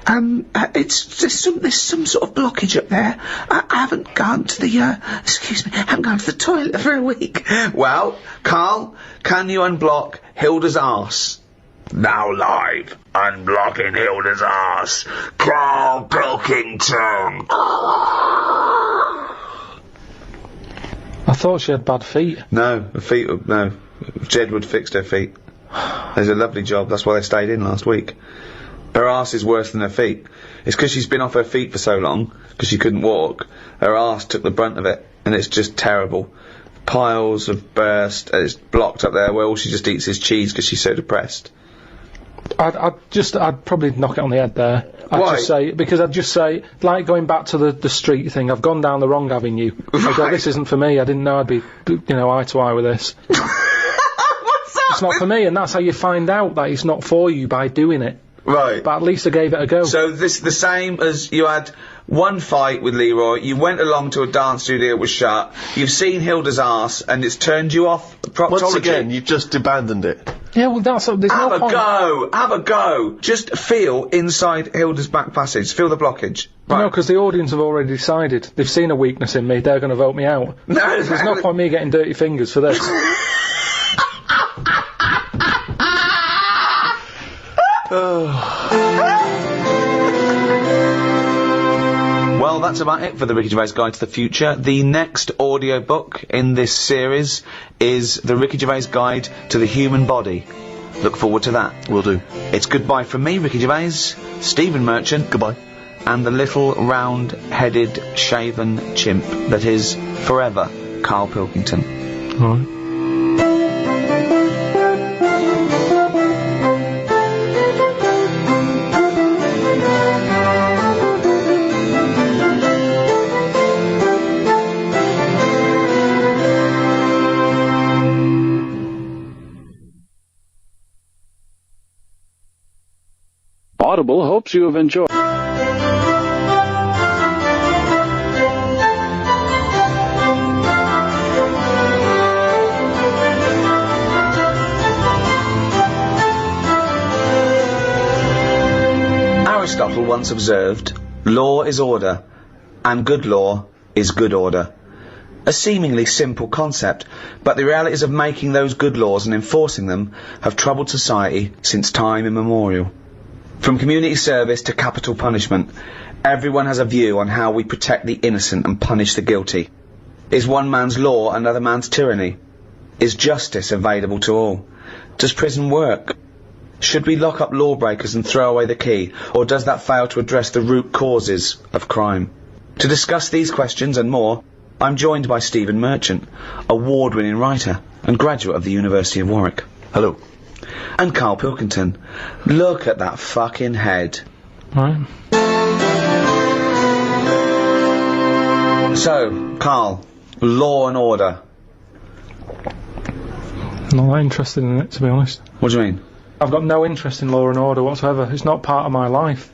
There's some sort of blockage up there. I haven't gone to the haven't gone to the toilet for a week. Well, Karl, can you unblock Hilda's arse? Now live, unblocking Hilda's arse, Karl Pilkington. I thought she had bad feet. No, Jedward fixed her feet. There's a lovely job, that's why they stayed in last week. Her arse is worse than her feet. It's because she's been off her feet for so long, because she couldn't walk. Her arse took the brunt of it, and it's just terrible. Piles have burst, and it's blocked up there where all she just eats is cheese because she's so depressed. I'd probably knock it on the head there. I'd just say, like going back to the street thing, I've gone down the wrong avenue. I go, this isn't for me, I didn't know I'd be, eye to eye with this. What's that? It's not for me, and that's how you find out that it's not for you, by doing it. Right. But at least I gave it a go. So this the same as you had one fight with Leroy, you went along to a dance studio that was shut, you've seen Hilda's arse, and it's turned you off proctology. Once again, you've just abandoned it. Yeah, well, there's no point. Have a go! Just feel inside Hilda's back passage, feel the blockage. Right. No, because the audience have already decided. They've seen a weakness in me, they're going to vote me out. No, there's no point me getting dirty fingers for this. Well, that's about it for the Ricky Gervais Guide to the Future. The next audiobook in this series is the Ricky Gervais Guide to the Human Body. Look forward to that. Will do. It's goodbye from me, Ricky Gervais, Stephen Merchant. Goodbye. And the little round-headed, shaven chimp that is forever Karl Pilkington. All right. Audible hopes you have enjoyed. Aristotle once observed, law is order, and good law is good order. A seemingly simple concept, but the realities of making those good laws and enforcing them have troubled society since time immemorial. From community service to capital punishment, everyone has a view on how we protect the innocent and punish the guilty. Is one man's law another man's tyranny? Is justice available to all? Does prison work? Should we lock up lawbreakers and throw away the key, or does that fail to address the root causes of crime? To discuss these questions and more, I'm joined by Stephen Merchant, award-winning writer and graduate of the University of Warwick. Hello. And Karl Pilkington. Look at that fucking head. Right. So, Karl, law and order. Not that interested in it, to be honest. What do you mean? I've got no interest in law and order whatsoever. It's not part of my life.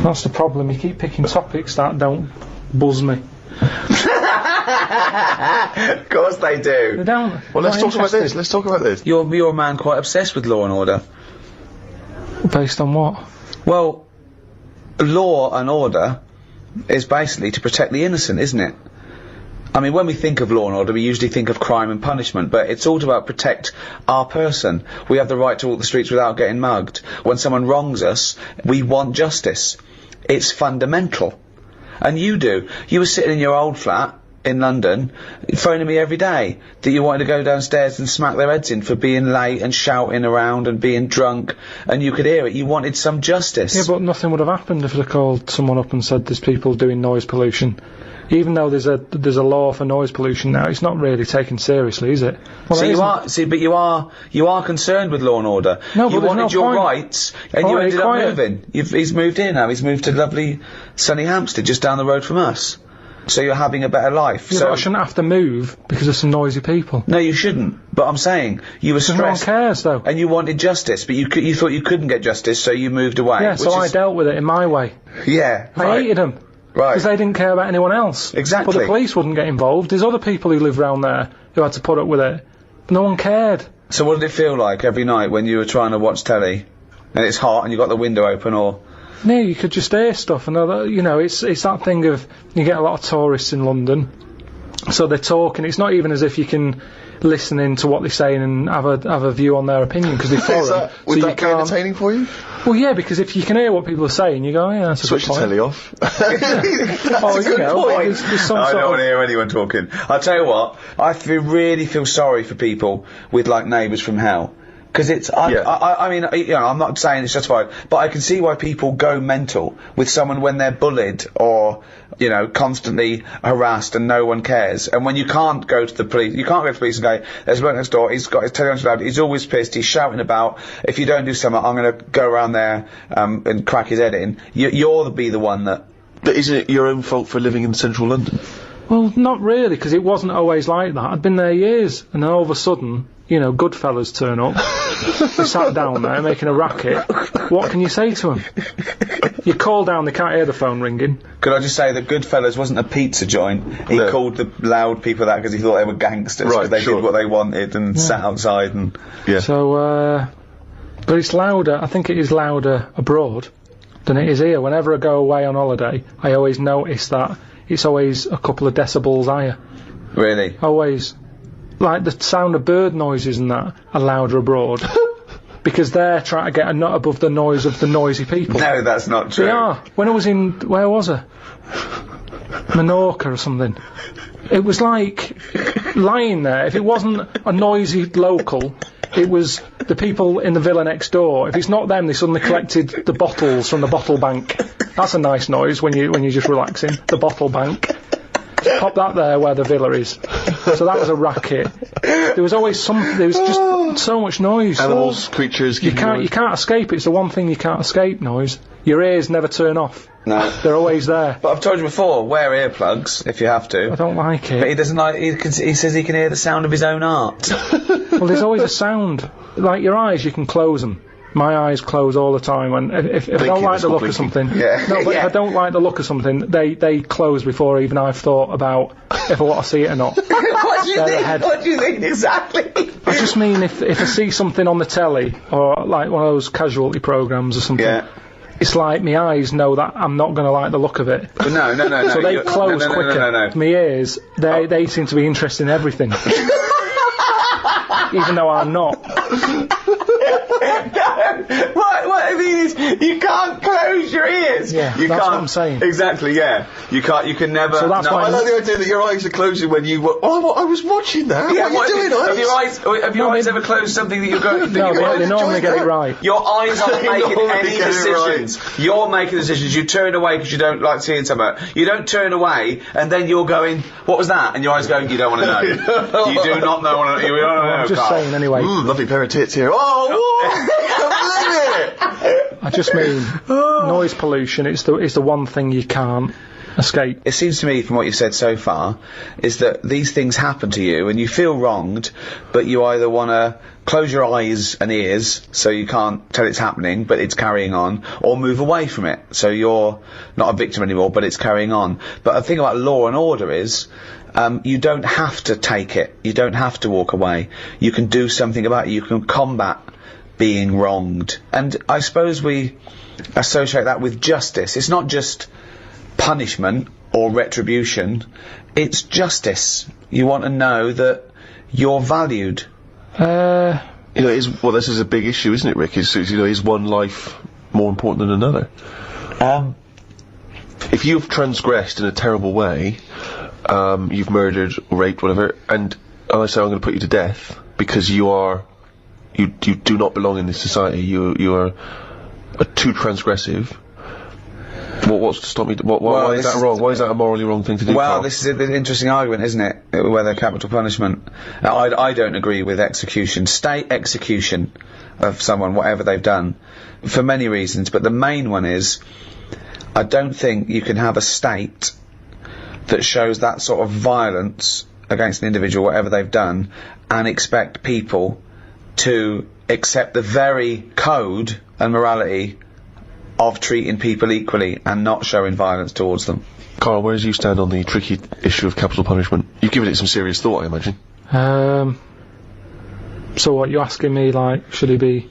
That's the problem. You keep picking topics that don't buzz me. Of course they do. They don't. Well, let's talk about this. Let's talk about this. You're a man quite obsessed with law and order. Based on what? Well, law and order is basically to protect the innocent, isn't it? I mean, when we think of law and order, we usually think of crime and punishment, but it's all about protect our person. We have the right to walk the streets without getting mugged. When someone wrongs us, we want justice. It's fundamental. And you do. You were sitting in your old flat in London, phoning me every day that you wanted to go downstairs and smack their heads in for being late and shouting around and being drunk, and you could hear it. You wanted some justice. Yeah, but nothing would have happened if I'd called someone up and said there's people doing noise pollution. Even though there's a law for noise pollution now, it's not really taken seriously, is it? Well, you are concerned with law and order. No, you but wanted your rights, and you ended up moving. He's moved here now. He's moved to lovely sunny Hampstead, just down the road from us. So you're having a better life. Yeah, so but I shouldn't have to move because of some noisy people. No, you shouldn't. But I'm saying you were stressed. No one cares, though. And you wanted justice, but you thought you couldn't get justice, so you moved away. Yeah, so I dealt with it in my way. Yeah, I hated them. Right. Because they didn't care about anyone else. Exactly. But the police wouldn't get involved. There's other people who live round there who had to put up with it. But no one cared. So what did it feel like every night when you were trying to watch telly, and it's hot and you got the window open, or... No, you could just hear stuff, and you know, it's that thing of, you get a lot of tourists in London, so they're talking, it's not even as if you can listen in to what they're saying and have a view on their opinion, because they're foreign. Would that be entertaining for you? Well, yeah, because if you can hear what people are saying, you go, yeah, that's a Switch good the point. telly off. Oh, you know, there's some I sort don't want of... to hear anyone talking. I'll tell you what, really feel sorry for people with, like, neighbours from hell. Because it's, I mean, you know, I'm not saying it's justified, but I can see why people go mental with someone when they're bullied or, you know, constantly harassed and no one cares. And when you can't go to the police, and go, there's a bloke next door, he's got his telly on loud, he's always pissed, he's shouting about, if you don't do something, I'm going to go around there and crack his head in. You'll be the one that... But isn't it your own fault for living in central London? Well, not really, because it wasn't always like that. I'd been there years, and then all of a sudden, you know, good fellas turn up. They sat down there making a racket. What can you say to them? You call down, they can't hear the phone ringing. Could I just say that Goodfellas wasn't a pizza joint? He called the loud people that because he thought they were gangsters, because they did what they wanted and sat outside and... Yeah. So, but it's louder, I think it is louder abroad than it is here. Whenever I go away on holiday, I always notice that it's always a couple of decibels higher. Really? Always. Like the sound of bird noises and that are louder abroad. Because they're trying to get a nut above the noise of the noisy people. No, that's not true. They are. When I was in, where was I? Menorca or something. It was like lying there. If it wasn't a noisy local, it was the people in the villa next door. If it's not them, they suddenly collected the bottles from the bottle bank. That's a nice noise when you're just relaxing. The bottle bank. Pop that there where the villa is. So that was a racket. There was always there was just so much noise. Animals, creatures. You can't escape it. It's the one thing you can't escape, noise. Your ears never turn off. No. They're always there. But I've told you before, wear earplugs if you have to. I don't like it. But he doesn't like, he says he can hear the sound of his own art. Well, there's always a sound. Like your eyes, you can close them. My eyes close all the time, and if I don't like the look of something, Yeah. no, but Yeah. if I don't like the look of something, they close before even I've thought about if I want to see it or not. What do you They're think? ahead. What do you think exactly? I just mean if I see something on the telly or like one of those casualty programs or something. Yeah. It's like my eyes know that I'm not going to like the look of it. But no. So they close no, quicker. No. My ears, they seem to be interested in everything. Even though I'm not. What I mean is, you can't close your ears. Yeah, you that's can't. what I'm saying. Exactly. Yeah. You can't. You can never. So that's no, why I like the idea that your eyes are closing when you. I was watching that. Yeah, what are you doing, have your eyes ever closed something that you're going? No, they normally get it right. Your eyes aren't They making normally any get it right. decisions. You're making decisions. You turn away because you don't like seeing something. You don't turn away and then you're going, what was that? And your eyes going, you don't want to know. You do not know. You don't want to know. I'm just Karl. saying anyway. Lovely pair of tits here. Oh, I can't believe it. I just mean noise pollution. It's the one thing you can't escape. It seems to me, from what you've said so far, is that these things happen to you and you feel wronged, but you either want to close your eyes and ears so you can't tell it's happening, but it's carrying on, or move away from it so you're not a victim anymore, but it's carrying on. But the thing about law and order is, you don't have to take it. You don't have to walk away. You can do something about it. You can combat being wronged. And I suppose we associate that with justice. It's not just punishment or retribution, it's justice. You want to know that you're valued. This is a big issue, isn't it, Rick? Is one life more important than another? If you've transgressed in a terrible way, you've murdered, raped, whatever, and I say I'm going to put you to death because you do not belong in this society. You are too transgressive. What's to stop me? Why is that wrong? Why is that a morally wrong thing to do? Well, Karl? this is an interesting argument, isn't it? Whether capital punishment. Now, I don't agree with execution. State execution of someone, whatever they've done, for many reasons. But the main one is, I don't think you can have a state that shows that sort of violence against an individual, whatever they've done, and expect people to accept the very code and morality of treating people equally and not showing violence towards them. Karl, where do you stand on the tricky issue of capital punishment? You've given it some serious thought, I imagine. So what, you asking me, like, should he be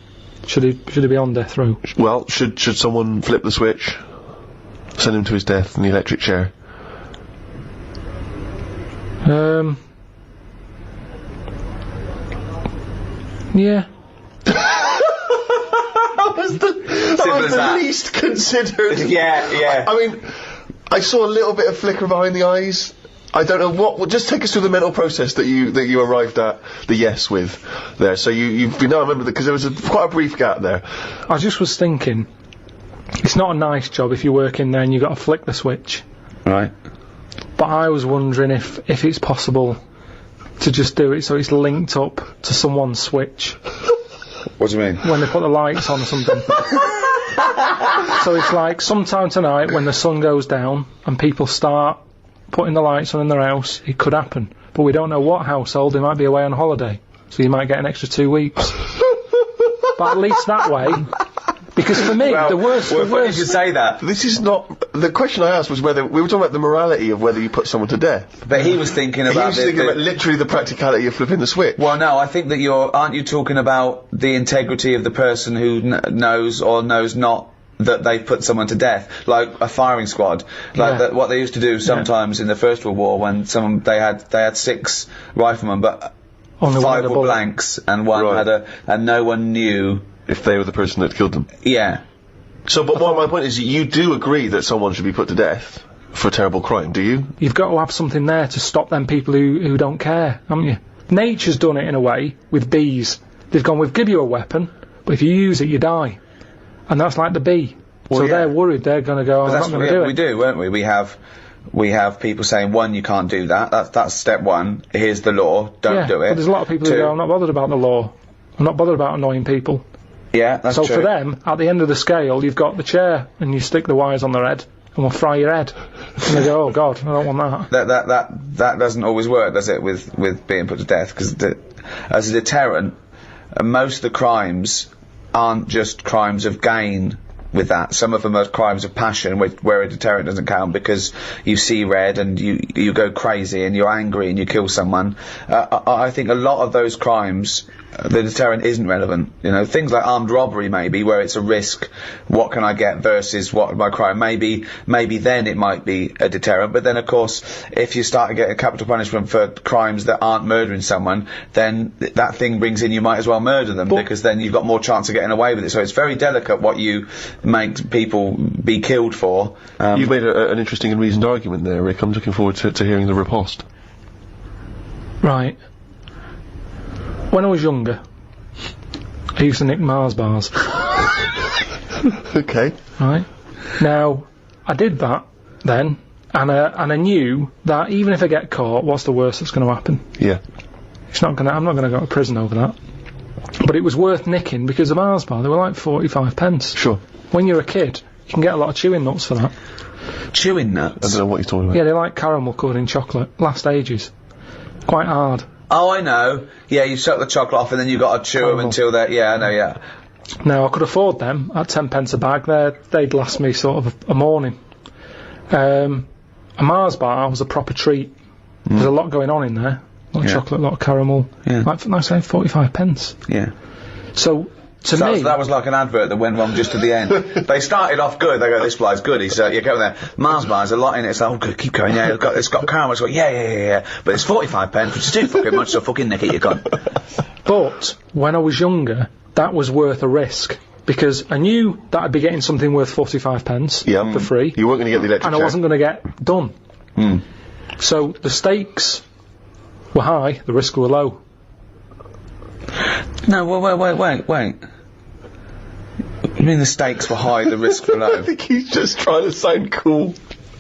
on death row? Well, should someone flip the switch, send him to his death in the electric chair? Yeah. That was the least considered. Yeah. I mean, I saw a little bit of flicker behind the eyes. I don't know what. Well, just take us through the mental process that you arrived at the yes with there. So you've been. I remember that because there was quite a brief gap there. I just was thinking, it's not a nice job if you work in there and you've got to flick the switch. Right. But I was wondering if it's possible to just do it so it's linked up to someone's switch. What do you mean? When they put the lights on or something. So it's like sometime tonight when the sun goes down and people start putting the lights on in their house, it could happen. But we don't know what household. They might be away on holiday, so you might get an extra 2 weeks. But at least that way, because for me, the worst. You could say that. This is not the question I asked was whether we were talking about the morality of whether you put someone to death. But he was thinking about. He was thinking about literally the practicality of flipping the switch. Well, no, I think that aren't you talking about the integrity of the person who knows or knows not that they've put someone to death, like a firing squad, like what they used to do sometimes in the First World War when they had 6 riflemen, but only 5 were blanks and one and no one knew if they were the person that killed them. Yeah. So, but my point is, you do agree that someone should be put to death for a terrible crime, do you? You've got to have something there to stop them people who don't care, haven't you? Nature's done it in a way with bees. They've gone, we'll give you a weapon, but if you use it, you die. And that's like the bee. Well, so yeah. they're worried they're going to go, I'm not going to do it. We do, weren't we? We have people saying, 1, you can't do that. That's step 1. Here's the law. Don't do it. But there's a lot of people who go, I'm not bothered about the law. I'm not bothered about annoying people. Yeah, that's true. true. So for them, at the end of the scale, you've got the chair, and you stick the wires on their head, and we'll fry your head. And they go, oh God, I don't want that. That doesn't always work, does it, with being put to death? Because as a deterrent, most of the crimes aren't just crimes of gain with that. Some of them are crimes of passion, where a deterrent doesn't count because you see red and you go crazy and you're angry and you kill someone. I think a lot of those crimes, the deterrent isn't relevant. You know, things like armed robbery maybe, where it's a risk, what can I get versus what my crime, maybe then it might be a deterrent. But then of course, if you start to get a capital punishment for crimes that aren't murdering someone, then that thing brings in you might as well murder them, because then you've got more chance of getting away with it. So it's very delicate what you make people be killed for. You've made an interesting and reasoned argument there, Rick. I'm looking forward to hearing the riposte. Right. When I was younger, I used to nick Mars bars. Okay. Right. Now, I did that then, and I knew that even if I get caught, what's the worst that's going to happen? Yeah. I'm not going to go to prison over that. But it was worth nicking because the Mars bar, they were like 45 pence. Sure. When you're a kid, you can get a lot of chewing nuts for that. Chewing I nuts? don't know what you're talking about. Yeah, they like caramel covered in chocolate. Last ages. Quite hard. Oh, I know. Yeah, you suck the chocolate off and then you got to chew them until they're... Yeah, I know, yeah. Now, I could afford them at 10 pence a bag. They'd last me sort of a morning. A Mars bar was a proper treat. There's a lot going on in there. A lot of chocolate, a lot of caramel. Yeah. Like I say, 45 pence. Yeah. So, to me... That was like an advert that went wrong just at the end. They started off good. They go, this fly's good. He's, you go there. Mars bar, there's a lot in it. It's like, oh, good, keep going. Yeah, it's got caramel. It's got, yeah. But it's 45 pence, which is too fucking much, so fucking nick it, you cunt. But, when I was younger, that was worth a risk. Because I knew that I'd be getting something worth 45 pence for free. You weren't going to get the electric and I wasn't going to get done. So, the stakes were high, the risk were low. No, wait. You mean the stakes were high, the risk were low? I think he's just trying to sound cool.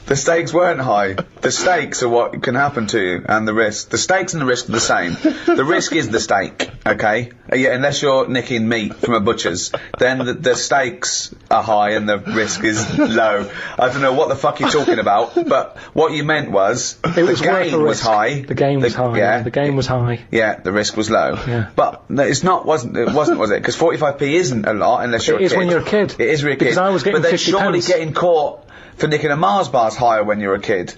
The stakes weren't high. The stakes are what can happen to you, and the risk. The stakes and the risk are the same. The risk is the stake, okay? Yeah, unless you're nicking meat from a butcher's, then the stakes are high and the risk is low. I don't know what the fuck you're talking about, but what you meant was the game was high. The game was high. Yeah, the game was high. Yeah, the risk was low. Yeah. But no, it wasn't, was it? Because 45p isn't a lot unless you're a kid. It is when you're a kid. It is when you're a kid. Because I was getting but then 50 surely pence. getting caught for nicking a Mars bar's higher when you're a kid.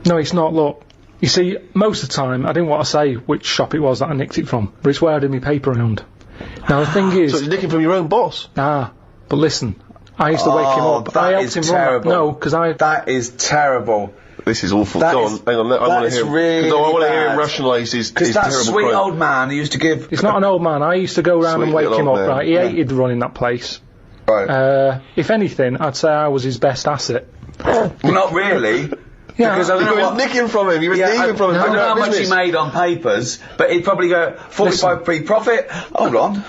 No, it's not, look. You see, most of the time, I didn't want to say which shop it was that I nicked it from, but it's where I did my paper round. Now, the thing is... So you're nicking from your own boss? But listen, I used to wake him up. I helped him terrible. run. No, because That is terrible. This is awful. That Go is- on, hang on, I want to hear... really I want to hear bad. him rationalise his Because that terrible sweet crime. old man who used to give... It's not an old man. I used to go round and Sweet wake little him old up, man. right? He hated running that place. Right. If anything, I'd say I was his best asset. Well, not really. Yeah, Because I You don't know was what... nicking from him, you were thieving from him. I don't know how much he business. made on papers, but he'd probably go 45p profit. Hold on.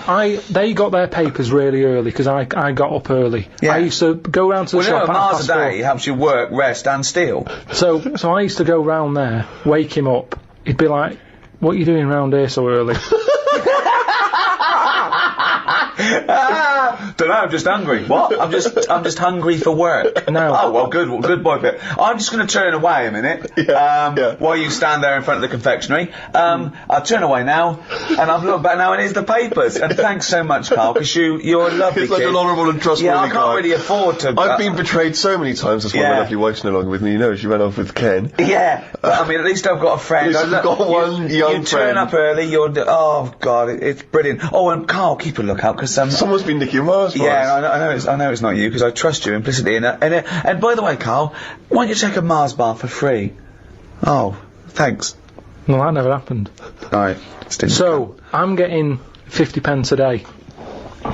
They got their papers really early because I got up early. Yeah. I used to go round to the Well, you know, shop a at Mars a 4:30. day helps you work, rest, and steal. So I used to go round there, wake him up. He'd be like, "What are you doing round here so early?" Don't know, I'm just hungry. What? I'm just hungry for work. No. Oh, well, good boy, Pip. I'm just going to turn away a minute, while you stand there in front of the confectionery. I'll turn away now, and I've looked back now, and here's the papers. And thanks so much, Karl, because you're a lovely He's like kid. an honourable and trustworthy Yeah, I can't guy. really afford to... I've been betrayed so many times, that's why Yeah. my lovely wife's no longer with me. You know, she ran off with Ken. Yeah, but I mean, at least I've got a friend. At least you've got one young You turn friend. up early, oh, God, it's brilliant. Oh, and Karl, keep a lookout, because... Someone's been nicking Mars bars. Yeah, I know it's not you because I trust you implicitly. And by the way, Karl, why don't you take a Mars bar for free? Oh, thanks. Well, that never happened. All right. So I'm getting 50 pence a day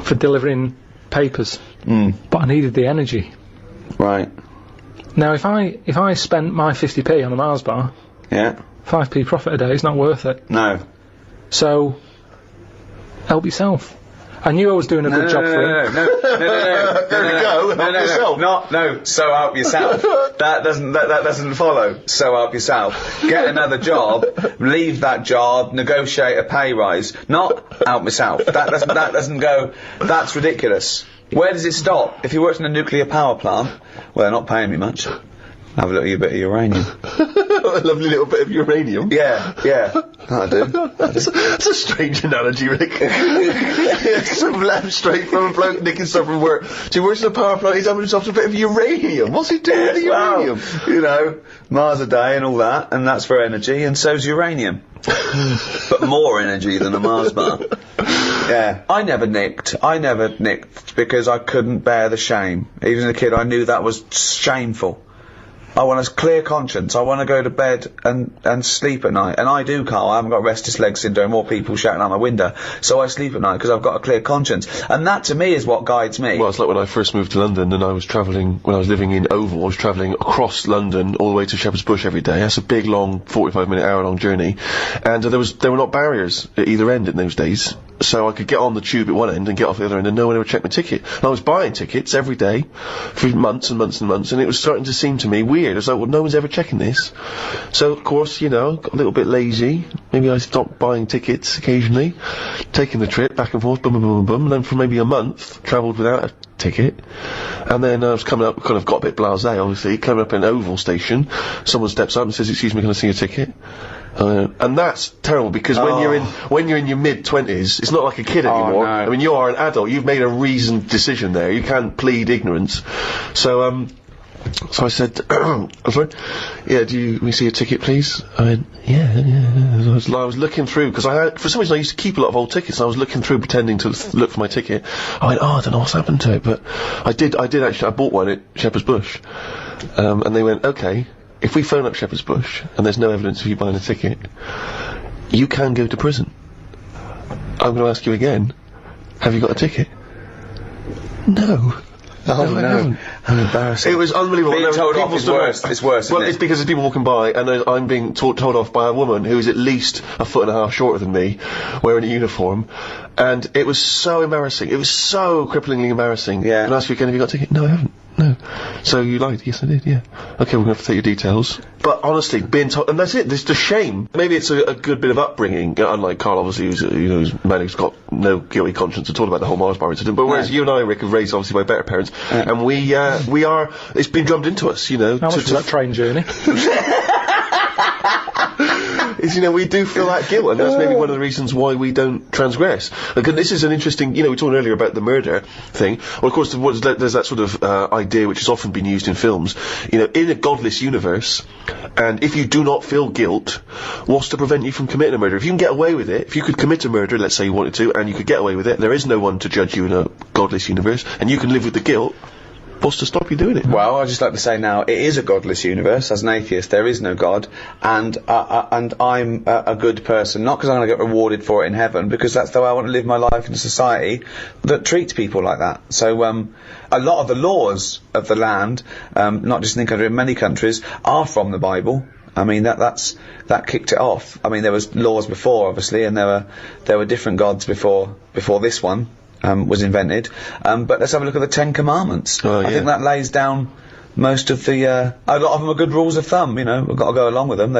for delivering papers, but I needed the energy. Right. Now, if I spent my 50p on a Mars bar, Yeah. 5p profit a day is not worth it. No. So help yourself. I knew I was doing a good job for him. No, so help yourself. That doesn't follow. So help yourself. Get another job, leave that job, negotiate a pay rise. Not help myself. That doesn't go. That's ridiculous. Where does it stop? If you worked in a nuclear power plant, well, they're not paying me much. Have a little bit of uranium. A lovely little bit of uranium. Yeah. I do. That's a strange analogy, Rick. Some left straight from a bloke nicking stuff from work. He works in a power plant, he's having himself a bit of uranium. What's he doing with the uranium? Well, you know, Mars a day and all that, and that's for energy, and so's uranium. But more energy than a Mars bar. Yeah. I never nicked because I couldn't bear the shame. Even as a kid, I knew that was shameful. I want a clear conscience. I want to go to bed and sleep at night. And I do, Karl. I haven't got restless leg syndrome or people shouting out my window. So I sleep at night because I've got a clear conscience. And that, to me, is what guides me. Well, it's like when I first moved to London and I was travelling, when I was living in Oval, I was travelling across London all the way to Shepherd's Bush every day. That's a big, long, 45-minute, hour-long journey. And there were not barriers at either end in those days. So I could get on the tube at one end and get off the other end and no one ever checked my ticket. And I was buying tickets every day for months and months and months, and it was starting to seem to me weird. I was like, well, no one's ever checking this. So, of course, you know, got a little bit lazy. Maybe I stopped buying tickets occasionally, taking the trip back and forth, boom, boom, boom, boom, and then for maybe a month, travelled without a ticket. And then I was coming up, kind of got a bit blasé, obviously, coming up in Oval Station, someone steps up and says, excuse me, can I see your ticket? And that's terrible because when you're in your mid-20s, it's not like a kid anymore. No. I mean, you are an adult. You've made a reasoned decision there. You can't plead ignorance. So I said, I'm sorry, yeah, can we see a ticket, please? I went, yeah. I was looking through, because for some reason I used to keep a lot of old tickets, and I was looking through pretending to look for my ticket. I went, I don't know what's happened to it, but I did actually, I bought one at Shepherd's Bush. And they went, okay, if we phone up Shepherd's Bush, and there's no evidence of you buying a ticket, you can go to prison. I'm going to ask you again, have you got a ticket? No. Oh, no. How embarrassing. It was unbelievable. Being told off is worse. It's worse, Well, isn't it? it's because there's people walking by, and I'm being told off by a woman who is at least a foot and a half shorter than me, wearing a uniform, and it was so embarrassing. It was so cripplingly embarrassing. Yeah. Can I ask you again, have you got a ticket? No, I haven't. No. So you lied? Yes, I did, yeah. Okay, we're going to have to take your details. But honestly, being told, and that's it, there's the shame. Maybe it's a good bit of upbringing, unlike Karl, obviously, who's a man who's got no guilty conscience at all about the whole Mars bar incident, but whereas you and I, Rick, have raised, obviously, by better parents, and we are, it's been drummed into us, you know. How much was that train journey? Is, we do feel that guilt, and that's maybe one of the reasons why we don't transgress. Like, this is an interesting, we were talking earlier about the murder thing. Well, of course, there's that sort of idea which has often been used in films. In a godless universe, and if you do not feel guilt, what's to prevent you from committing a murder? If you can get away with it, if you could commit a murder, let's say you wanted to, and you could get away with it, there is no one to judge you in a godless universe, and you can live with the guilt, what's to stop you doing it? Well, I'd just like to say now, it is a godless universe. As an atheist, there is no God, and I'm a good person, not because I'm going to get rewarded for it in heaven, because that's the way I want to live my life in a society that treats people like that. So, a lot of the laws of the land, not just in the country, in many countries, are from the Bible. I mean, that kicked it off. I mean, there was laws before, obviously, and there were different gods before this one was invented. But let's have a look at the Ten Commandments. Oh, yeah. I think that lays down most of the, a lot of them are good rules of thumb, we've got to go along with them.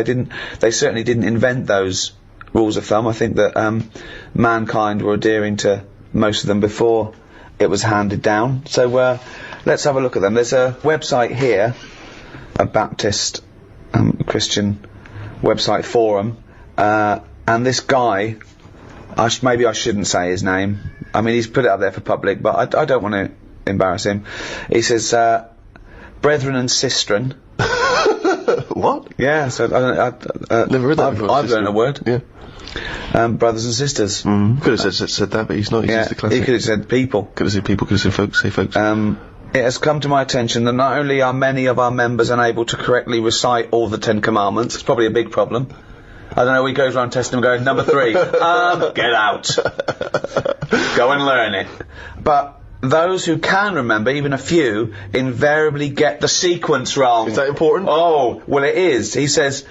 They certainly didn't invent those rules of thumb. I think that, mankind were adhering to most of them before it was handed down. So, let's have a look at them. There's a website here, a Baptist, Christian website forum, and this guy, maybe I shouldn't say his name. I mean, he's put it up there for public, but I don't want to embarrass him. He says, brethren and sistren. What? Yeah, so never heard that before. I've learned a word. Yeah. Brothers and sisters. Could have said that, but he's not. He's just the classic. He could have said people. Could have said people, could have said folks, say folks. It has come to my attention that not only are many of our members unable to correctly recite all the 10 Commandments, it's probably a big problem. I don't know, he goes around testing them going, number 3, get out. Go and learn it. But those who can remember, even a few, invariably get the sequence wrong. Is that important? Oh, well it is. He says,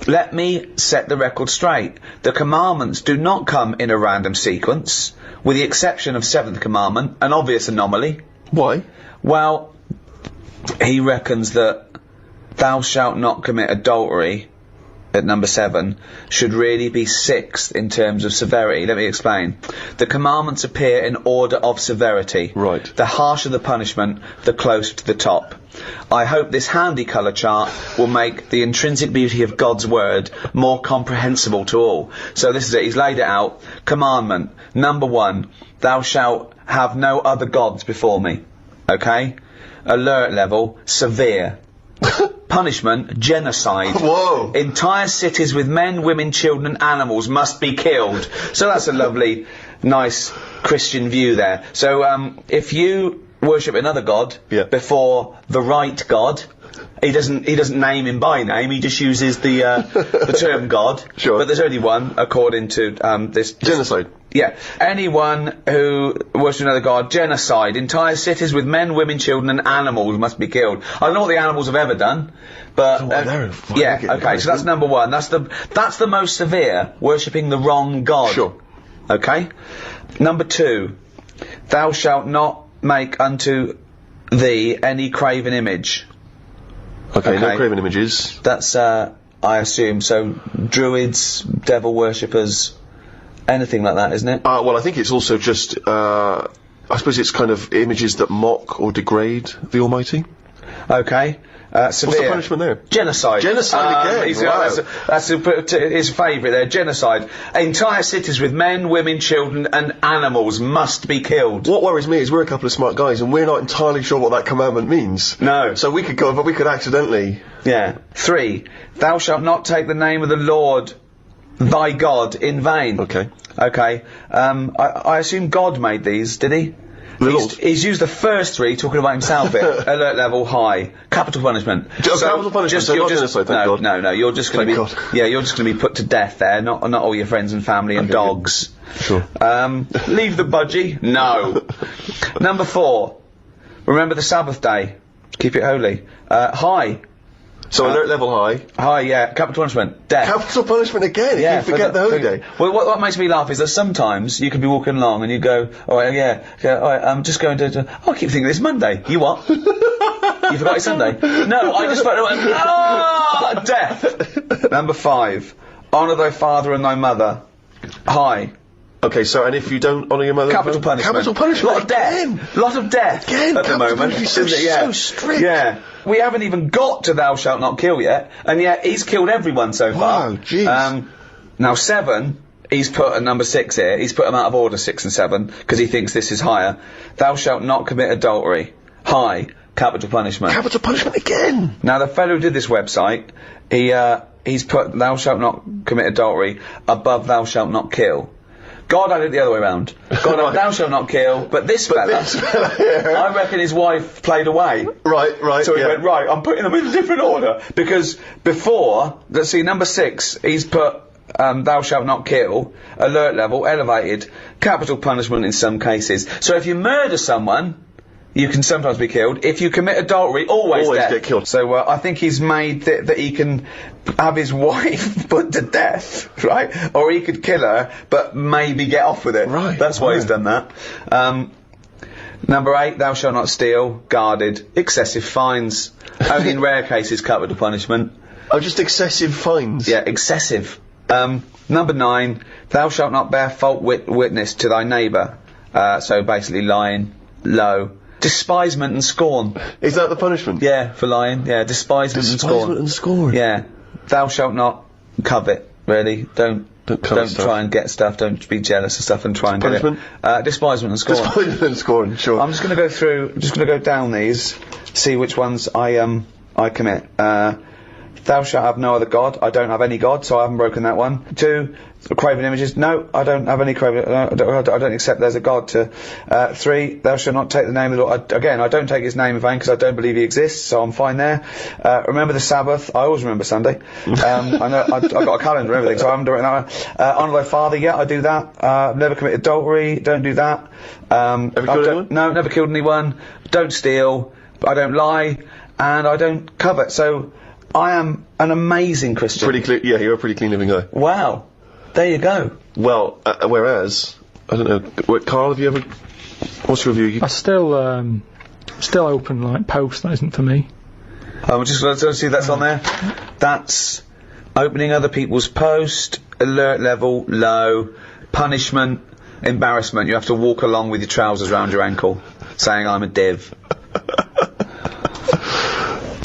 let me set the record straight. The commandments do not come in a random sequence, with the exception of 7th commandment, an obvious anomaly. Why? Well, he reckons that thou shalt not commit adultery at number 7 should really be 6th in terms of severity. Let me explain. The commandments appear in order of severity. Right. The harsher the punishment, the closer to the top. I hope this handy colour chart will make the intrinsic beauty of God's word more comprehensible to all. So this is it. He's laid it out. Commandment. Number 1. Thou shalt have no other gods before me. Okay? Alert level. Severe. Punishment, genocide. Whoa! Entire cities with men, women, children and animals must be killed. So that's a lovely, nice Christian view there. So if you worship another god before the right God, he doesn't name him by name, he just uses the term God. Sure. But there's only one according to this Genocide. Yeah. Anyone who worships another god, genocide. Entire cities with men, women, children and animals must be killed. I don't know what the animals have ever done, but yeah, okay, so that's number 1. That's the most severe, worshipping the wrong god. Sure. Okay? Number 2. Thou shalt not make unto thee any graven image. Okay, no graven images. That's I assume, so druids, devil worshippers, anything like that, isn't it? Well, I think it's also just, I suppose it's kind of images that mock or degrade the Almighty. Okay. Severe. What's the punishment there? Genocide. Genocide again. Wow. That's his favourite there. Genocide. Entire cities with men, women, children, and animals must be killed. What worries me is we're a couple of smart guys, and we're not entirely sure what that commandment means. No. So we could go, but we could accidentally. Yeah. 3. Thou shalt not take the name of the Lord thy God in vain. Okay. Okay. I assume God made these, did he? He's used the first 3 talking about himself here. Alert level high. Capital punishment. Capital punishment, so not genocide, thank God. No, you're just going to be... God. Yeah, you're just going to be put to death there, not all your friends and family and dogs. Sure. Leave the budgie? No. Number 4. Remember the Sabbath day. Keep it holy. High. So alert level high. High, yeah. Capital punishment. Death. Capital punishment again, if you forget the holy day. Well, what makes me laugh is that sometimes you can be walking along and you go, alright, alright, I'm just going to I keep thinking it's Monday. You what? You forgot it's Sunday? No, I just forgot, death. Number 5. Honour thy father and thy mother. High. Okay, so, and if you don't honour your mother... Capital punishment. Capital punishment. Lot of death. Lot of death. Again, at the moment. So strict. Yeah. We haven't even got to thou shalt not kill yet, and yet he's killed everyone so far. Wow, jeez. Now 7, he's put at number 6 here. He's put them out of order, 6 and 7, because he thinks this is higher. Thou shalt not commit adultery. High. Capital punishment. Capital punishment again. Now the fellow who did this website, he's put thou shalt not commit adultery above thou shalt not kill. God had it the other way around. God had thou shalt not kill, but this fella here, I reckon his wife played away. Right. So he went, right, I'm putting them in a different order. Because before, let's see, number 6, he's put thou shalt not kill, alert level, elevated, capital punishment in some cases. So if you murder someone, you can sometimes be killed. If you commit adultery, always death. Get killed. So I think he's made that he can have his wife put to death, right? Or he could kill her, but maybe get off with it. Right. That's why he's done that. Number 8, thou shalt not steal, guarded, excessive fines. Only in rare cases capital punishment. Oh, just excessive fines? Yeah, excessive. Number 9, thou shalt not bear false witness to thy neighbour. So basically lying, low. Despisement and scorn. Is that the punishment? Yeah, for lying. Yeah, despisement and scorn. Despisement and scorn. Yeah. Thou shalt not covet, really. Don't try and get stuff. Don't be jealous of stuff and try and punishment? Get it. Despisement and scorn. Despisement and scorn, sure. I'm just going to go through, just going to go down these, see which ones I commit. Thou shalt have no other god. I don't have any god, so I haven't broken that one. 2, craven images. No, I don't have any craven. I don't accept there's a god to. 3, thou shalt not take the name of the Lord. Again, I don't take his name in vain because I don't believe he exists, so I'm fine there. Remember the Sabbath. I always remember Sunday. I know I've got a calendar and everything, so I haven't done that one. Honour thy father. Yeah, I do that. Never commit adultery. Don't do that. Ever killed anyone? No, never killed anyone. Don't steal. I don't lie, and I don't covet. So I am an amazing Christian. Pretty clean. Yeah, you're a pretty clean living guy. Wow. There you go. Well, whereas, I don't know, Karl, have you ever, what's your view? I still open, like, post, that isn't for me. I'm just going to see that's on there. That's opening other people's post, alert level, low, punishment, embarrassment. You have to walk along with your trousers around your ankle, saying I'm a div.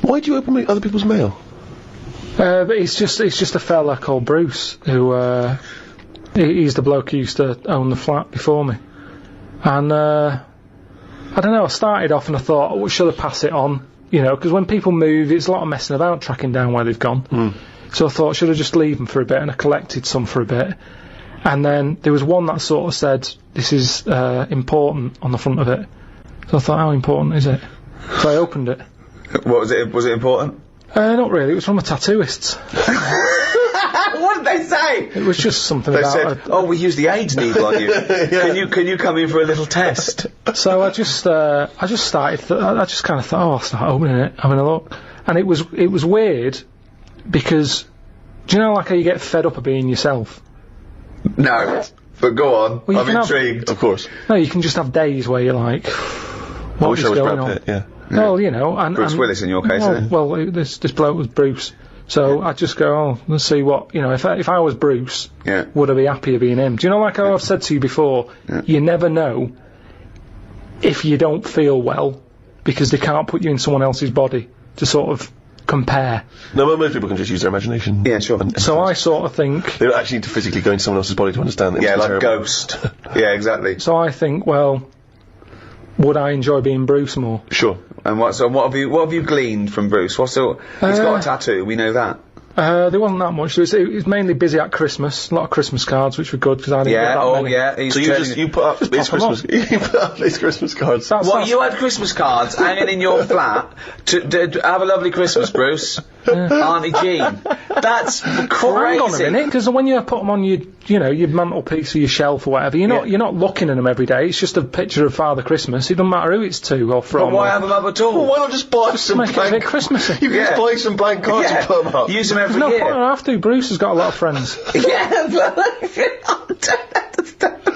Why do you open other people's mail? But it's just a fella called Bruce who he's the bloke who used to own the flat before me, and I don't know. I started off and I thought, oh, should I pass it on? You know, because when people move, it's a lot of messing about tracking down where they've gone. So I thought, should I just leave them for a bit? And I collected some for a bit, and then there was one that sort of said, "This is important" on the front of it. So I thought, how important is it? So I opened it. What was it? Was it important? Not really. It was from a tattooist. What did they say? It was just something They about. said, "Oh, we used the AIDS needle on you. Can you come in for a little test?" So I just started. I just kind of thought, oh, I'll start opening it, having a look, and it was weird because, do you know like how you get fed up of being yourself? No, but go on. Well, I'm intrigued. Of course. No, you can just have days where you're like, I wish what I is was going Brad on? Pitt, yeah. Well, you know, and Bruce Willis in your case, isn't it? Well, this bloke was Bruce. So I just go, oh, let's see what, you know, if I was Bruce, would I be happier being him? Do you know, like how I've said to you before, you never know if you don't feel well because they can't put you in someone else's body to sort of compare. No, most people can just use their imagination. Yeah, sure. So I sort of think... They don't actually need to physically go into someone else's body to understand it. Yeah, It's like terrible. Ghost. Yeah, exactly. So I think, well, would I enjoy being Bruce more? Sure. And what have you gleaned from Bruce? He's got a tattoo, we know that. There wasn't that much. It was mainly busy at Christmas. A lot of Christmas cards, which were good because I didn't get that many. Yeah. So you put up these pop 'em Christmas, you put up these Christmas cards. What, you had Christmas cards hanging in your flat to have a lovely Christmas, Bruce? Auntie Jean. That's crazy. Well, hang on a minute, because when you put them on your mantelpiece or your shelf or whatever, you're not looking at them every day. It's just a picture of Father Christmas. It doesn't matter who it's to or from. But why have them up at all? Well, why not just buy some make it a blank... bit Christmassy. You can just buy some blank cards and put them up. Use them every No year. point, I have to. Bruce has got a lot of friends.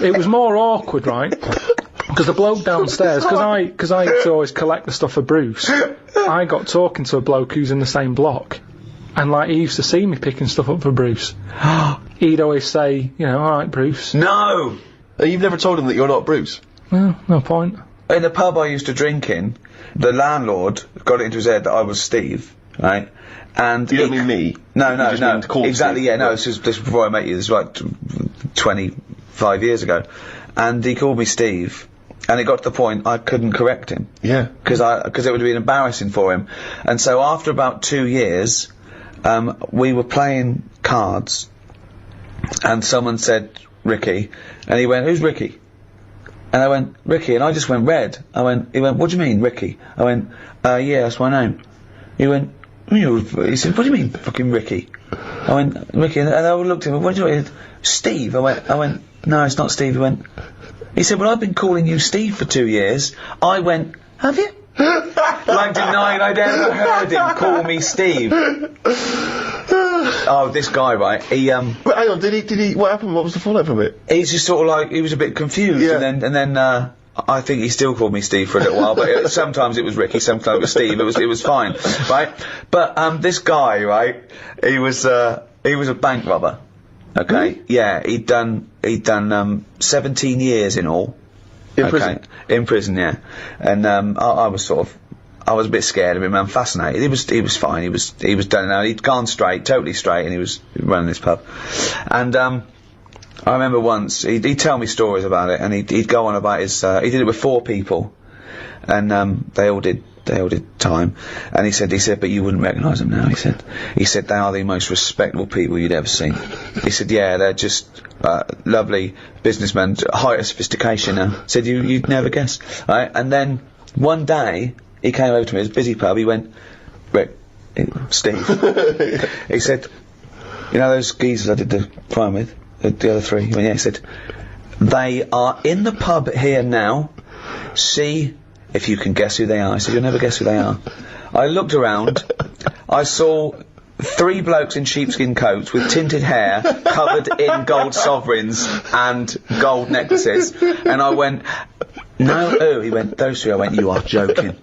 It was more awkward, right? Because the bloke downstairs, because I used to always collect the stuff for Bruce, I got talking to a bloke who's in the same block, and like he used to see me picking stuff up for Bruce. He'd always say, all right, Bruce. No! You've never told him that you're not Bruce? Well, no point. In the pub I used to drink in, the landlord got it into his head that I was Steve, right? And You don't mean me? No, You just mean to call exactly. Steve. Yeah, no. Right. This is before I met you. This was like 25 years ago, and he called me Steve, and it got to the point I couldn't correct him. Yeah. Because it would have been embarrassing for him, and so after about 2 years, we were playing cards, and someone said Ricky, and he went, "Who's Ricky?" And I went, "Ricky," and I just went red. He went, "What do you mean, Ricky?" I went, "Yeah, that's my name." He went, he said, "What do you mean, fucking Ricky?" I went, "Ricky," and I looked at him, "What do you mean?" "Steve." I went, "No, it's not Steve." He said, "Well, I've been calling you Steve for 2 years." I went, "Have you?" Like denying I'd ever heard him call me Steve. Oh, this guy, right? But hang on, did he, what happened? What was the fallout from it? He's just sort of like, he was a bit confused, Yeah. and then I think he still called me Steve for a little while, but sometimes it was Ricky, sometimes it was Steve. It was fine, right? But this guy, right? He was a bank robber. Okay, yeah, he'd done 17 years in all. In prison? In prison, yeah. And I was a bit scared of him. I'm fascinated. He was fine. He was done now. He'd gone straight, totally straight, and he was running this pub. And I remember once he'd tell me stories about it, and he'd go on about his. He did it with 4 people, and they all did time. And he said, "But you wouldn't recognise them now." He said they are the most respectable people you'd ever seen. He said, "Yeah, they're just lovely businessmen, height of sophistication." Now, said you'd never guess, right? And then one day he came over to me. It was a busy pub. He went, "Rick, Steve." He said, "You know those geezers I did the crime with, the other 3?" He went, "Yeah." He said, "They are in the pub here now. See if you can guess who they are." I said, "You'll never guess who they are." I looked around. I saw 3 blokes in sheepskin coats with tinted hair, covered in gold sovereigns and gold necklaces. And I went, "No, who?" He went, "Those 3. I went, "You are joking.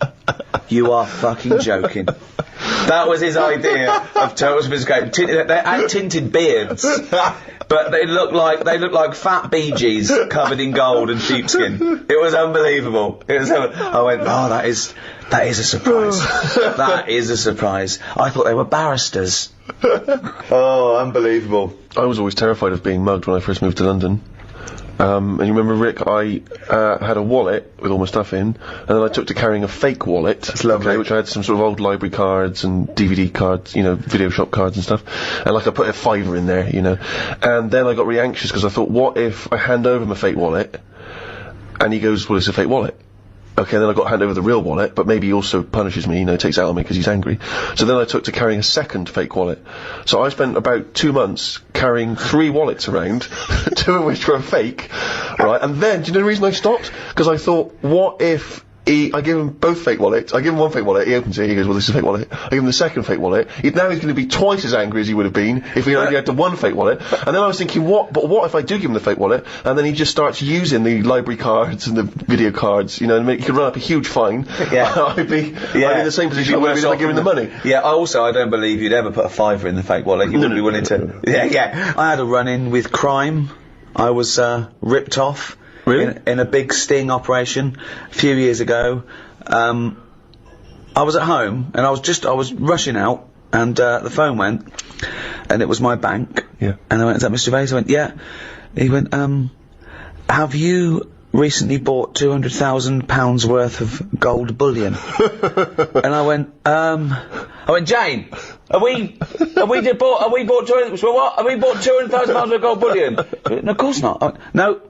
You are fucking joking." That was his idea of total sophistication. They had tinted beards, but they looked like fat Bee Gees covered in gold and sheepskin. It was unbelievable. I went, oh, that is a surprise. That is a surprise. I thought they were barristers. Oh, unbelievable. I was always terrified of being mugged when I first moved to London. And you remember, Rick, I had a wallet with all my stuff in, and then I took to carrying a fake wallet. That's lovely. Okay, which I had some sort of old library cards and DVD cards, you know, video shop cards and stuff. And like I put a £5 in there, you know. And then I got really anxious because I thought, what if I hand over my fake wallet, and he goes, well, it's a fake wallet. Okay, then I got to hand over the real wallet, but maybe he also punishes me, you know, takes it out on me because he's angry. So then I took to carrying a second fake wallet. So I spent about 2 months carrying 3 wallets around, 2 of which were fake, right? And then, do you know the reason I stopped? Because I thought, what if I give him both fake wallets, I give him one fake wallet, he opens it, he goes, well, this is a fake wallet. I give him the second fake wallet. Now he's going to be twice as angry as he would have been if he only had the one fake wallet. And then I was thinking, what if I do give him the fake wallet, and then he just starts using the library cards and the video cards, you know, and he could run up a huge fine. Yeah. I'd be in the same position I would be like giving the money. Yeah, I don't believe you'd ever put a £5 in the fake wallet. You wouldn't be willing to. Yeah. I had a run-in with crime. I was, ripped off. Really? In a big sting operation a few years ago. I was at home and I was rushing out, and the phone went, and it was my bank. Yeah. And I went, is that Mr. Gervais? I went, yeah. He went, have you recently bought £200,000 worth of gold bullion? And I went, Jane, have we bought 200, well, what? Have we bought £200,000 worth of gold bullion? No, of course not. I went, no.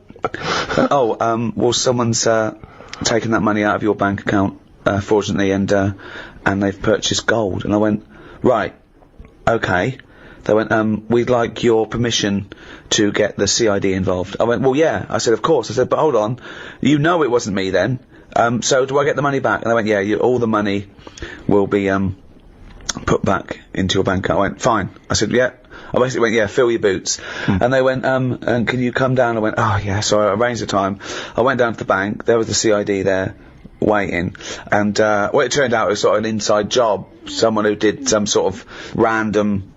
Well, someone's taken that money out of your bank account, fortunately, and they've purchased gold. And I went, right, okay. They went, we'd like your permission to get the CID involved. I went, well, yeah. I said, of course. I said, but hold on, you know it wasn't me then. So do I get the money back? And they went, yeah, all the money will be put back into your bank account. I went, fine. I said, yeah. I basically went, yeah, fill your boots. And they went, and can you come down? I went, oh yeah. So I arranged the time. I went down to the bank. There was the CID there waiting. And it turned out it was sort of an inside job. Someone who did some sort of random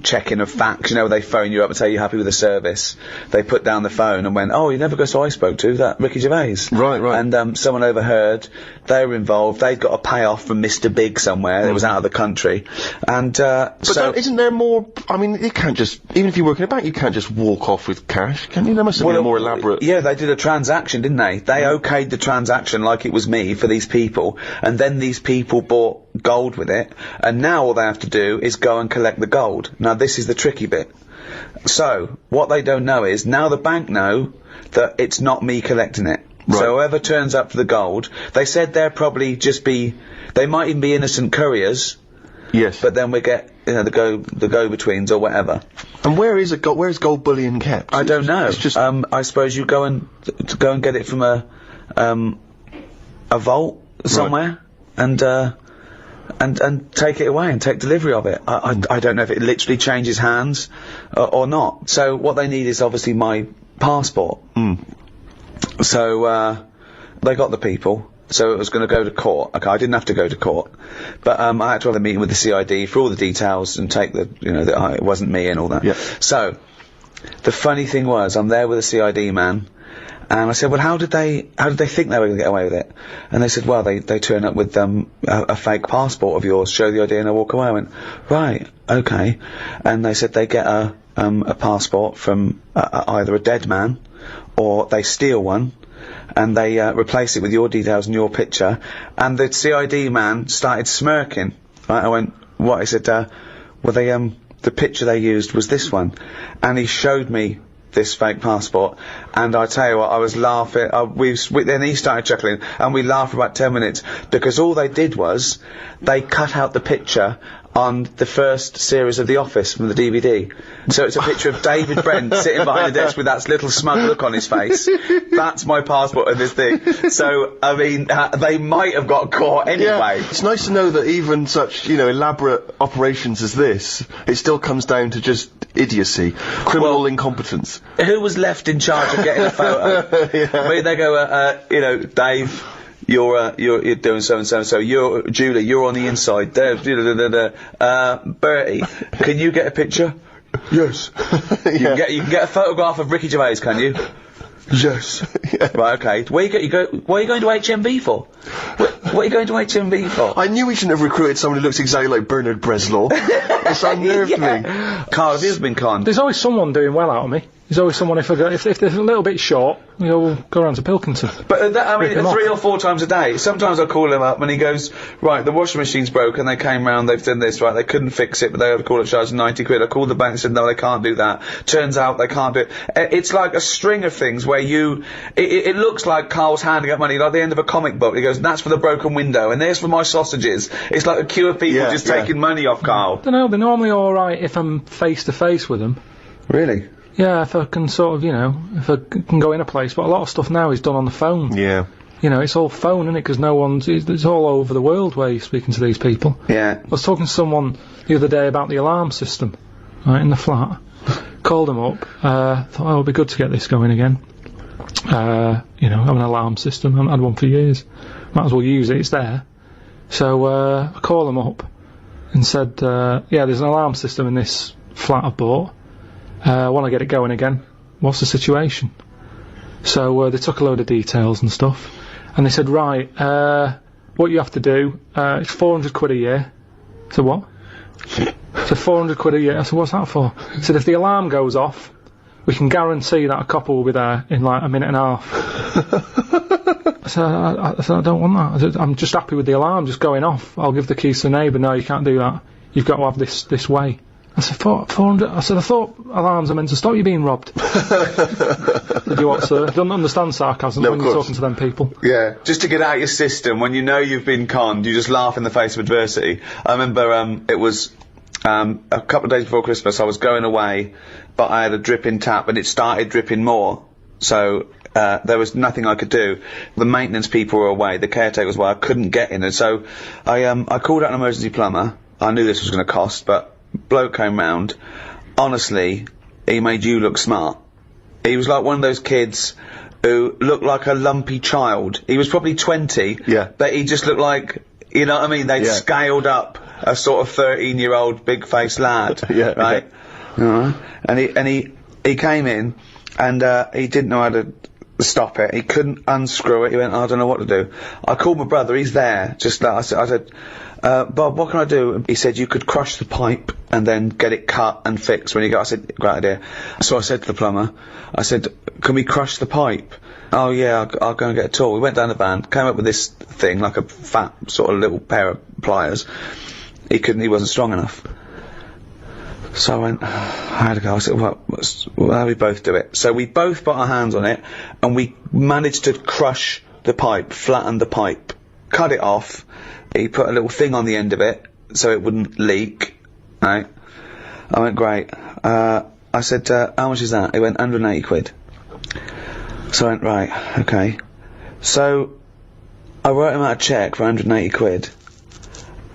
checking of facts, you know, where they phone you up and say you're happy with the service. They put down the phone and went, oh, you never guess who I spoke to, that Ricky Gervais. Right. And someone overheard, they were involved, they'd got a payoff from Mr. Big somewhere, that was out of the country. And, but isn't there more, I mean, you can't just, even if you work in a bank, you can't just walk off with cash, can you? There must have been a more elaborate... Yeah, they did a transaction, didn't they? They okayed the transaction like it was me for these people, and then these people bought gold with it, and now all they have to do is go and collect the gold. Now this is the tricky bit. So, what they don't know is, now the bank know that it's not me collecting it. Right. So whoever turns up for the gold, they said they'll probably just be, they might even be innocent couriers. Yes. But then we get, you know, the go-betweens or whatever. And where is gold bullion kept? I don't know. It's just... I suppose you go and get it from a vault somewhere, right. And take it away and take delivery of it. I don't know if it literally changes hands or not. So what they need is obviously my passport. So they got the people. So it was going to go to court. Okay, I didn't have to go to court, but I had to have a meeting with the CID for all the details and take the, you know, that it wasn't me and all that. Yeah. So the funny thing was, I'm there with a CID man. And I said, well, how did they think they were going to get away with it? And they said, well, they turn up with a fake passport of yours, show the ID, and I walk away. I went, right, okay. And they said they get a passport from either a dead man, or they steal one, and they replace it with your details and your picture. And the CID man started smirking. Right? I went, what? He said, well, the picture they used was this one, and he showed me this fake passport, and I tell you what, I was laughing. Then he started chuckling, and we laughed for about 10 minutes, because all they did was they cut out the picture on the first series of The Office from the DVD. So it's a picture of David Brent sitting behind the desk with that little smug look on his face. That's my passport in this thing. So, I mean, they might have got caught anyway. Yeah, it's nice to know that even such, you know, elaborate operations as this, it still comes down to just idiocy, criminal incompetence. Who was left in charge of getting a photo? Yeah. I mean, they go, you know, Dave, you're doing so and so and so. You're Julie. You're on the inside. There. Bertie, can you get a picture? Yes. You can get a photograph of Ricky Gervais, can you? Yes. Yeah. Right, okay. Where are you going to HMV for? What are you going to HMV for? I knew we shouldn't have recruited someone who looks exactly like Bernard Bresslaw. It's unnerved me. Karl, have you been conned? There's always someone doing well out of me. There's always someone, if they're a little bit short, we'll go around to Pilkington. But Rip him 3 off. or 4 times a day. Sometimes I call him up and he goes, right, the washing machine's broken, they came round, they've done this, right, they couldn't fix it, but they had to call it, charged 90 quid. I called the bank and said, no, they can't do that. Turns out they can't do it. It's like a string of things where it looks like Karl's handing up money, like the end of a comic book. He goes, that's for the broken window, and there's for my sausages. It's like a queue of people taking money off Karl. I don't know, they're normally alright if I'm face to face with them. Really? Yeah, if I can sort of, if I can go in a place, but a lot of stuff now is done on the phone. Yeah. It's all phone, isn't it? Because it's all over the world where you're speaking to these people. Yeah. I was talking to someone the other day about the alarm system, right, in the flat. Called them up, thought, oh, it'd be good to get this going again. Have an alarm system, I haven't had one for years. Might as well use it, it's there. So, I called them up and said, there's an alarm system in this flat I've bought. I want to get it going again. What's the situation? So they took a load of details and stuff, and they said, right, what you have to do, it's 400 quid a year. I said, what? So 400 quid a year. I said, what's that for? He said, if the alarm goes off, we can guarantee that a couple will be there in like a minute and a half. I said, I don't want that. I said, I'm just happy with the alarm just going off. I'll give the keys to the neighbour. No, you can't do that. You've got to have this way. I said, 400. I said, I thought alarms are meant to stop you being robbed. Did you what, sir? Don't understand sarcasm when you're talking to them people. Yeah, just to get out your system, when you know you've been conned, you just laugh in the face of adversity. I remember, it was, a couple of days before Christmas, I was going away, but I had a dripping tap, and it started dripping more. So, there was nothing I could do. The maintenance people were away, the caretaker was away, I couldn't get in, and so, I called out an emergency plumber. I knew this was going to cost, but bloke came round. Honestly, he made you look smart. He was like one of those kids who looked like a lumpy child. He was probably 20, but he just looked like, you know what I mean, they'd scaled up a sort of 13-year-old big-faced lad, right? And he came in, and he didn't know how to stop it. He couldn't unscrew it. He went, I don't know what to do. I called my brother, he's there, just like, I said, Bob, what can I do? He said, you could crush the pipe and then get it cut and fixed when you go. I said, great idea. So I said to the plumber, I said, can we crush the pipe? Oh yeah, I'll go and get a tool. We went down the van, came up with this thing, like a fat sort of little pair of pliers. He wasn't strong enough. So I went, I had to go. I said, well, how do we both do it? So we both put our hands on it, and we managed to crush the pipe, flatten the pipe, cut it off. He put a little thing on the end of it, so it wouldn't leak, right? I went, great. I said, how much is that? He went, 180 quid. So I went, right, okay. So, I wrote him out a cheque for 180 quid,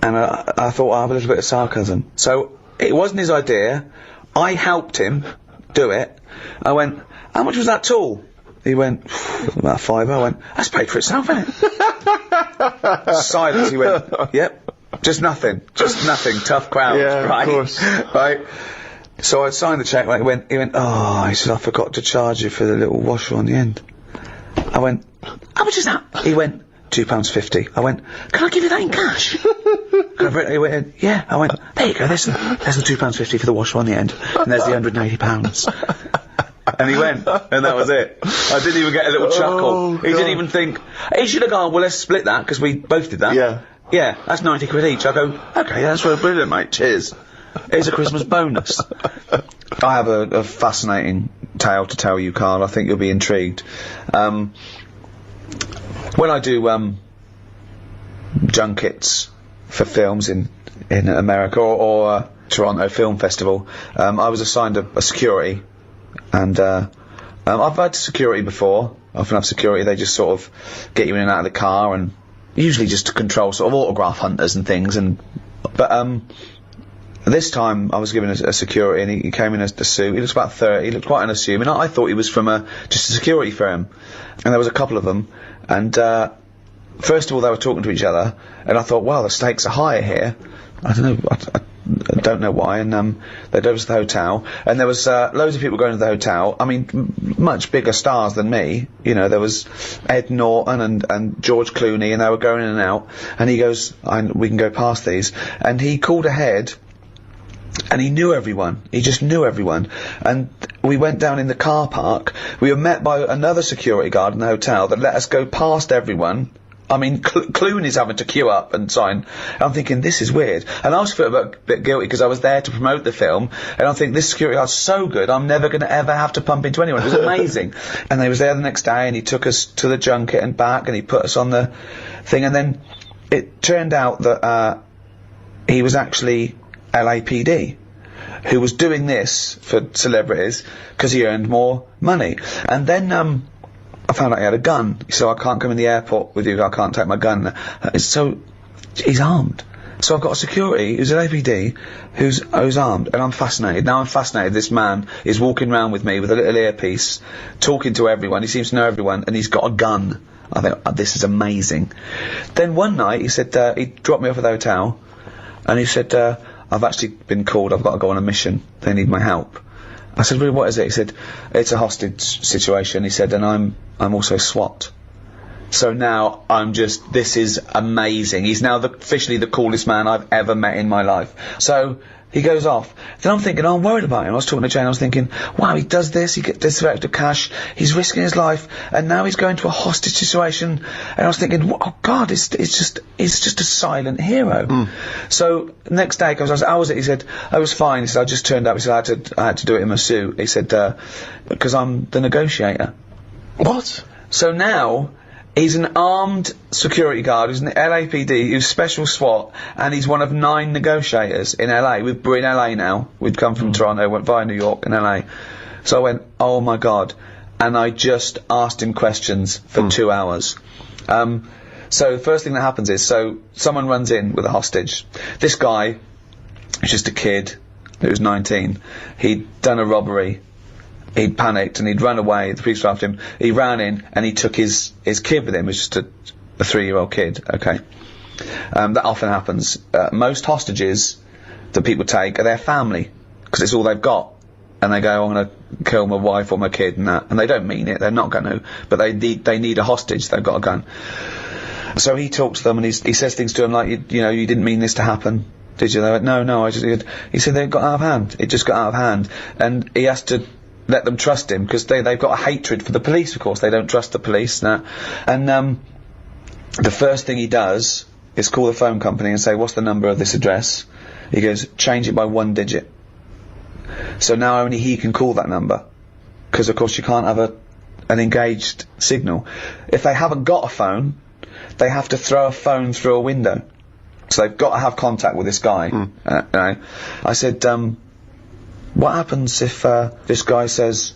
and I thought I'll have a little bit of sarcasm. So, it wasn't his idea. I helped him do it. I went, how much was that tool? He went, about £5. I went, that's paid for itself, isn't it? Silence. He went, yep. Just nothing. Tough crowd. Yeah, right? of course. Right. So I signed the cheque. Right? He went, oh, he said, I forgot to charge you for the little washer on the end. I went, how much is that? He went, £2.50. I went, can I give you that in cash? He went, yeah. I went, there you go, there's the £2.50 for the washer on the end, and there's the £180. And he went, and that was it. I didn't even get a little chuckle. He didn't even think, he should have gone, well, let's split that, because we both did that. Yeah. Yeah, that's 90 quid each. I go, okay, that's really brilliant, mate, cheers. Here's a Christmas bonus. I have a fascinating tale to tell you, Karl. I think you'll be intrigued. When I do junkets for films in America or Toronto Film Festival, I was assigned a security, and I've had security before. I often have security. They just sort of get you in and out of the car, and usually just to control sort of autograph hunters and things. But this time I was given a security, and he came in a suit. He looks about 30. He looked quite unassuming. I thought he was from just a security firm, and there was a couple of them, and first of all, they were talking to each other, and I thought, well, the stakes are higher here. I don't know. I don't know why. And they drove us to the hotel, and there was loads of people going to the hotel. I mean, much bigger stars than me. You know, there was Ed Norton and George Clooney, and they were going in and out. And he goes, "We can go past these." And he called ahead, and he knew everyone. He just knew everyone. And we went down in the car park. We were met by another security guard in the hotel that let us go past everyone. I mean, Clooney's having to queue up and sign. I'm thinking, this is weird. And I was feeling a bit guilty because I was there to promote the film, and I think, this security guard's so good, I'm never going to ever have to pump into anyone. It was amazing. And he was there the next day, and he took us to the junket and back, and he put us on the thing, and then it turned out that he was actually LAPD, who was doing this for celebrities because he earned more money. And then I found out he had a gun, so I can't come in the airport with you, I can't take my gun. So, he's armed. So I've got a security who's an APD who's armed, and I'm fascinated. Now I'm fascinated. This man is walking around with me with a little earpiece, talking to everyone. He seems to know everyone, and he's got a gun. I think, this is amazing. Then one night, he said, he dropped me off at the hotel, and he said, I've actually been called, I've got to go on a mission. They need my help. I said, really, what is it? He said, it's a hostage situation. He said, and I'm also SWAT. So now this is amazing. He's now officially the coolest man I've ever met in my life. So he goes off. Then I'm thinking, I'm worried about him. I was talking to Jane, I was thinking, wow, he does this, he gets this extra cash, he's risking his life, and now he's going to a hostage situation. And I was thinking, oh God, it's just a silent hero. So next day he comes, I said, how was it? He said, I was fine. He said, I just turned up. He said, I had to do it in my suit. He said, because I'm the negotiator. What? So now, he's an armed security guard who's an LAPD, who's special SWAT, and he's one of 9 negotiators in LA. We're in LA now. We'd come from Toronto, went via New York and LA. So I went, oh my God. And I just asked him questions for 2 hours. So the first thing that happens is, so someone runs in with a hostage. This guy, who's just a kid, who was 19, he'd done a robbery. He'd panicked and he'd run away. The police were after him. He ran in and he took his kid with him. It was just a 3-year-old kid. Okay. That often happens. Most hostages that people take are their family, because it's all they've got. And they go, I'm going to kill my wife or my kid and that. And they don't mean it. They're not going to. But they need a hostage. They've got a gun. So he talks to them and he says things to them like, you know, you didn't mean this to happen, did you? They went, no, he said, they got out of hand. It just got out of hand. And he has to let them trust him, because they've got a hatred for the police, of course. They don't trust the police. Nah. And the first thing he does is call the phone company and say, what's the number of this address? He goes, change it by 1 digit. So now only he can call that number, because of course you can't have an engaged signal. If they haven't got a phone, they have to throw a phone through a window. So they've got to have contact with this guy. I said, what happens if this guy says,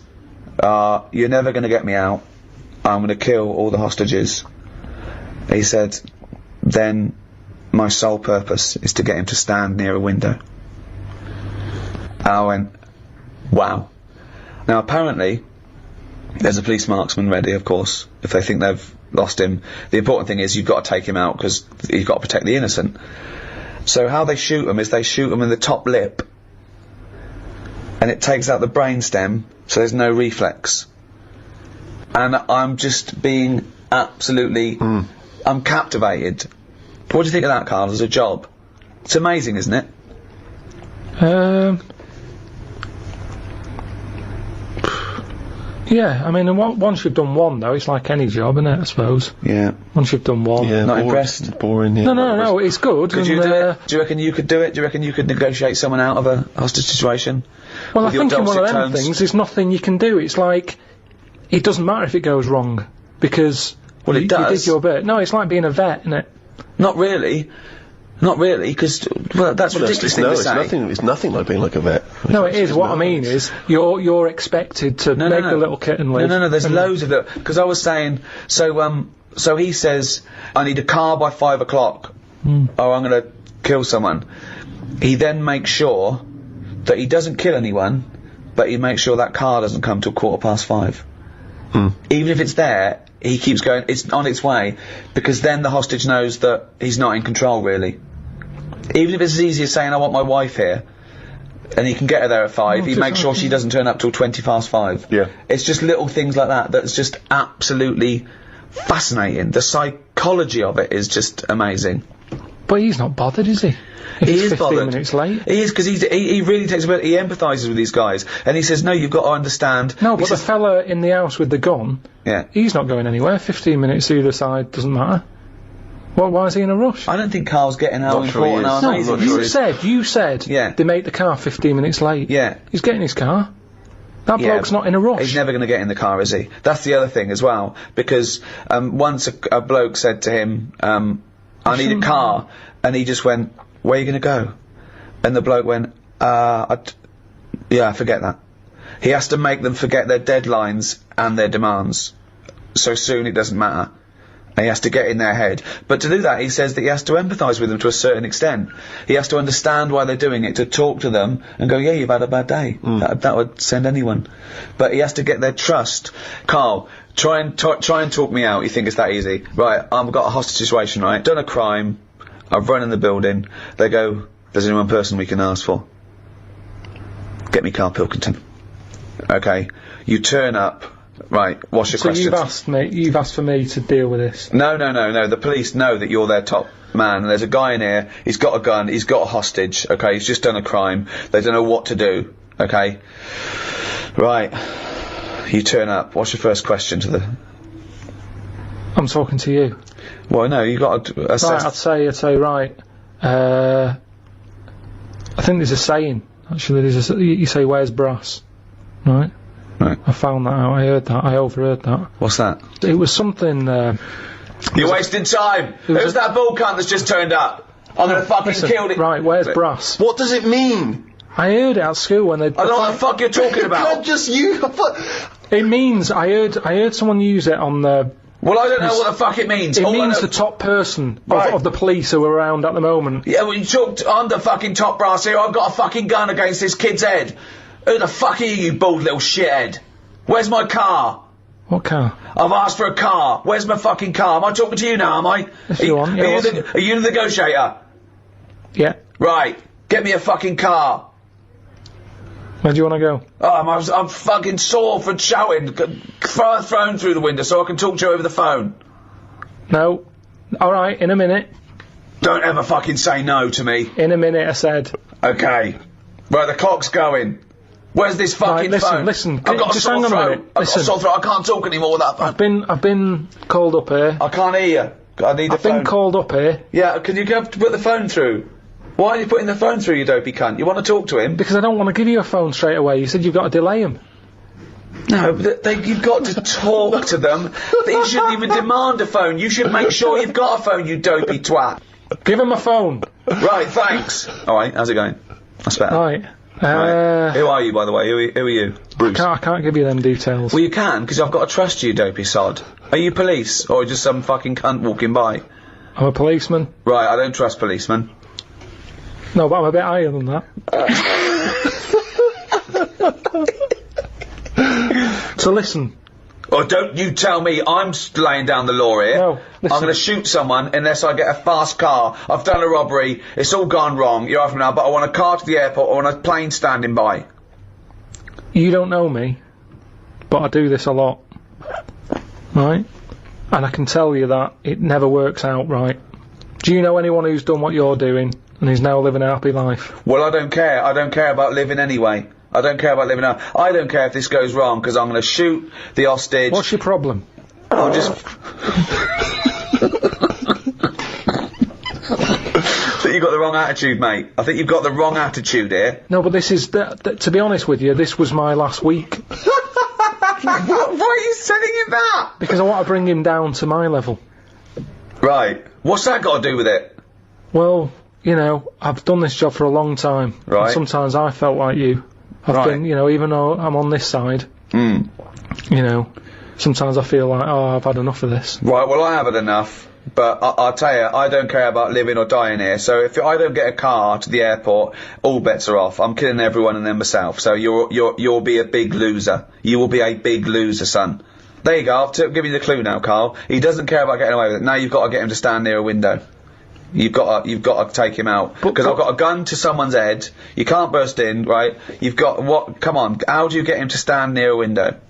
you're never going to get me out, I'm going to kill all the hostages? He said, then my sole purpose is to get him to stand near a window. And I went, wow. Now apparently there's a police marksman ready, of course, if they think they've lost him. The important thing is you've got to take him out, because you've got to protect the innocent. So how they shoot him is they shoot him in the top lip, and it takes out the brainstem, so there's no reflex. And I'm just being absolutely, I'm captivated. What do you think of that, Karl, as a job? It's amazing, isn't it? Yeah, I mean, once you've done one, though, it's like any job, isn't it, I suppose? Yeah. Once you've done one. Yeah, Not impressed? Boring, yeah. No, it's good. Could you do it? Do you reckon you could do it? Do you reckon you could negotiate someone out of a hostage situation? Well, I With your think in one of dulcet them tones? things, there's nothing you can do. It's like, it doesn't matter if it goes wrong, because Well, it you does. did your bit. No, it's like being a vet, isn't it? Not really. Not really, because that's a ridiculous thing to say. It's nothing like being like a vet. No, it is. What I mean is, you're expected to make the little kitten live. No, there's loads of it. Because I was saying, so he says, I need a car by 5 o'clock, or I'm going to kill someone. He then makes sure that he doesn't kill anyone, but he makes sure that car doesn't come till 5:15. Even if it's there, he keeps going, it's on its way, because then the hostage knows that he's not in control, really. Even if it's as easy as saying, I want my wife here, and he can get her there at 5, he makes sure she doesn't turn up till 5:20. Yeah. It's just little things like that that's just absolutely fascinating. The psychology of it is just amazing. But he's not bothered, is he? If He it's is 15 bothered. minutes late. He is, because he really takes a bit, he empathises with these guys, and he says, no, you've got to understand. No, He but the says- fella in the house with the gun, yeah. he's not going anywhere. 15 minutes either side doesn't matter. Well, why is he in a rush? I don't think Karl's getting how Not sure he important, is. how No, amazing not he sure is. You said Yeah. they make the car 15 minutes late. Yeah. He's getting his car. That Yeah, bloke's not in a rush. He's never going to get in the car, is he? That's the other thing as well, because once a bloke said to him, I need a car, and he just went, where are you going to go? And the bloke went, yeah, forget that. He has to make them forget their deadlines and their demands. So soon it doesn't matter. And he has to get in their head. But to do that, he says that he has to empathise with them to a certain extent. He has to understand why they're doing it, to talk to them and go, yeah, you've had a bad day. That would send anyone. But he has to get their trust. Karl, try and talk me out. You think it's that easy? Right, I've got a hostage situation, right? Done a crime. I've run in the building. They go, there's only one person we can ask for. Get me Karl Pilkington. Okay. You turn up. Right, what's your question? You've asked for me to deal with this. No. The police know that you're their top man, and there's a guy in here, he's got a gun, he's got a hostage, okay, he's just done a crime, they don't know what to do, okay? Right, you turn up, what's your first question to the... I'm talking to you. Well, no, you got to assess... Right, I'd say, right, I think there's a saying, actually, you say, where's brass? Right? Right. I found that out, I overheard that. What's that? It was something, You're wasting time! Who's that bull cunt that's just turned up? I'm gonna fucking kill it! Right, where's brass? What does it mean? I heard it at school when they... I don't know what the fuck you're talking about! Not just you. It means, I heard someone use it on the... Well, I don't know what the fuck it means. It All I means know- the top person Right. of the police who are around at the moment. Yeah, well, you talked, I'm the fucking top brass here, I've got a fucking gun against this kid's head. Who the fuck are you bald little shithead? Where's my car? What car? I've asked for a car. Where's my fucking car? Am I talking to you now, am I? If you want, yeah, are you the negotiator? Yeah. Right. Get me a fucking car. Where do you want to go? Oh, I'm fucking sore from shouting. Throw a phone through the window so I can talk to you over the phone. No. Alright, in a minute. Don't ever fucking say no to me. In a minute, I said. Okay. Right, the clock's going. Where's this fucking Right, phone? listen, I've got a just sore hang on a throat. minute. I've got a Listen. sore throat. I can't talk anymore with that phone. I've been called up here. I can't hear you. I need a I've phone. been called up here Yeah, can you go to put the phone through? Why are you putting the phone through, you dopey cunt? You want to talk to him? because I don't want to give you a phone straight away. You said you've got to delay him. No, but you've got to talk to them. You shouldn't even demand a phone. You should make sure you've got a phone, you dopey twat. Give him a phone. Right, thanks. Alright, how's it going? That's better. Right. Right. Who are you, by the way? Who are you? Bruce. I can't give you them details. Well, you can, because I've got to trust you, dopey sod. Are you police, or just some fucking cunt walking by? I'm a policeman. Right, I don't trust policemen. No, but I'm a bit higher than that. So listen. Or don't you tell me I'm laying down the law here. No, I'm listen. going to shoot someone unless I get a fast car. I've done a robbery. It's all gone wrong. You're off now, but I want a car to the airport. I want a plane standing by. You don't know me, but I do this a lot. Right? And I can tell you that it never works out right. Do you know anyone who's done what you're doing and is now living a happy life? Well, I don't care. I don't care about living anyway. I don't care about living out. I don't care if this goes wrong, because I'm going to shoot the hostage. What's your problem? I'll just... I think you've got the wrong attitude, mate. I think you've got the wrong attitude here. No, but this is... to be honest with you, this was my last week. Why are you telling him that? Because I want to bring him down to my level. Right. What's that got to do with it? Well, you know, I've done this job for a long time. Right. And sometimes I felt like you. I've Right. been, you know, even though I'm on this side, you know, sometimes I feel like, oh, I've had enough of this. Right, well, I haven't enough. But I'll tell you, I don't care about living or dying here. So if I don't get a car to the airport, all bets are off. I'm killing everyone and then myself. So you'll be a big loser. You will be a big loser, son. There you go, I've given you the clue now, Karl. He doesn't care about getting away with it. Now you've got to get him to stand near a window. You've got to take him out. Because I've got a gun to someone's head. You can't burst in, right? You've got, come on, how do you get him to stand near a window?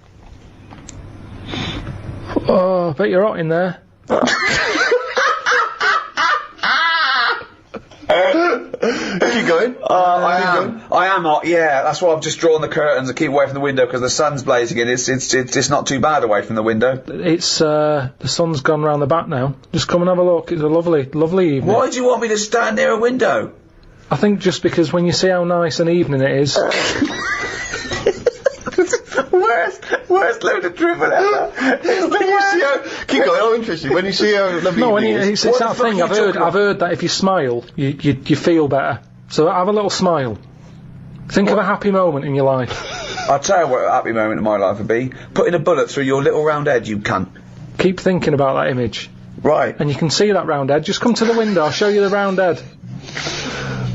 Oh, I bet you're hot in there. Keep going. I am hot, yeah. That's why I've just drawn the curtains and keep away from the window because the sun's blazing in. It's not too bad away from the window. It's, the sun's gone round the back now. Just come and have a look. It's a lovely, lovely evening. Why do you want me to stand near a window? I think just because when you see how nice an evening it is. Worst load of drivel ever. Keep going, I'm interested. When you see how lovely No, evening is. it's that thing. I've heard that if you smile, you feel better. So have a little smile. Think of a happy moment in your life. I'll tell you what a happy moment in my life would be. Putting a bullet through your little round head, you cunt. Keep thinking about that image. Right. And you can see that round head. Just come to the window, I'll show you the round head.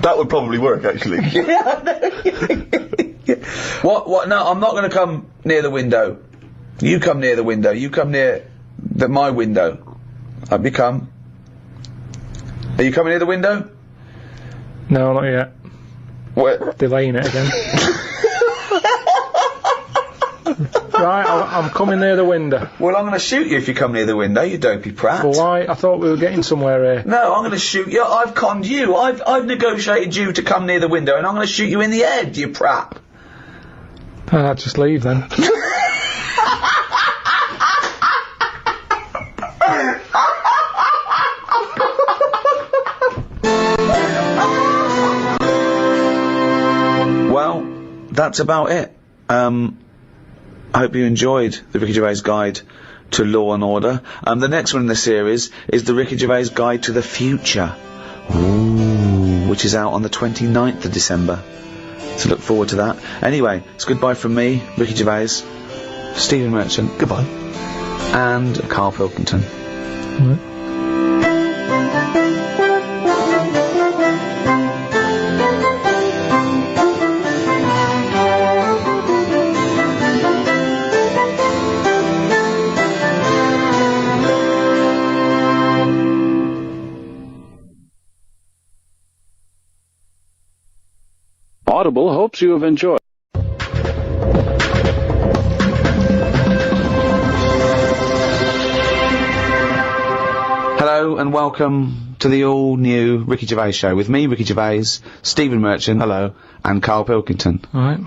That would probably work, actually. What? No, I'm not going to come near the window. You come near the window. You come near my window. Are you coming near the window? No, not yet. What? Delaying it again. Right, I'm coming near the window. Well, I'm going to shoot you if you come near the window, you dopey prat. Well, why? I thought we were getting somewhere here. No, I'm going to shoot you. I've conned you. I've negotiated you to come near the window, and I'm going to shoot you in the head, you prat. I'll just leave then. Well, that's about it. I hope you enjoyed the Ricky Gervais Guide to Law and Order. The next one in the series is the Ricky Gervais Guide to the Future. Ooh, which is out on the 29th of December. So look forward to that. Anyway, it's goodbye from me, Ricky Gervais, Stephen Merchant. Goodbye. And Karl Pilkington. Audible hopes you have enjoyed. Hello and welcome to the all-new Ricky Gervais Show with me, Ricky Gervais, Stephen Merchant. Hello. And Karl Pilkington. Alright.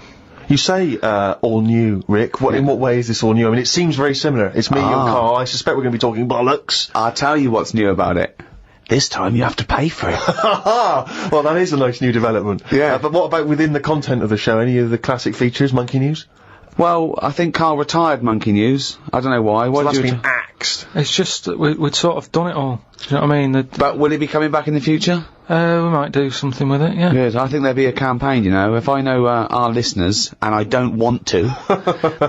You say, all new, Rick. In what way is this all new? I mean, it seems very similar. It's me and Karl. I suspect we're going to be talking bollocks. I'll tell you what's new about it. This time you have to pay for it. Well, that is a nice new development. Yeah. But what about within the content of the show? Any of the classic features, Monkey News? Well, I think Karl retired Monkey News. I don't know why. Why That's did you been axed. It's just that we'd sort of done it all. Do you know what I mean? But will he be coming back in the future? We might do something with it, yeah. Good. I think there'll be a campaign, you know. If I know our listeners, and I don't want to,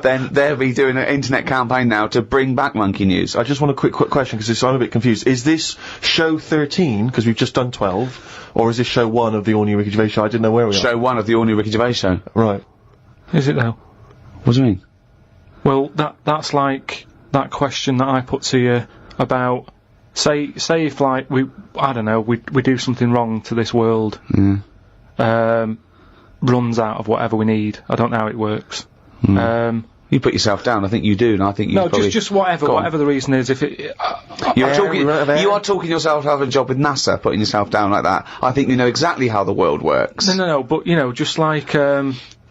then they'll be doing an internet campaign now to bring back Monkey News. I just want a quick question, because I'm a bit confused. Is this show 13, because we've just done 12, or is this show 1 of the all-new Ricky Gervais Show? I didn't know where we are. Show 1 of the all-new Ricky Gervais Show. Right. Is it though? What do you mean? Well, that's like that question that I put to you about, say if like we do something wrong to this world, runs out of whatever we need. I don't know how it works. You put yourself down. I think you do, and I think you. No, just whatever the reason is. If it, you are talking yourself out of a job with NASA, putting yourself down like that. I think you know exactly how the world works. No. But you know, just like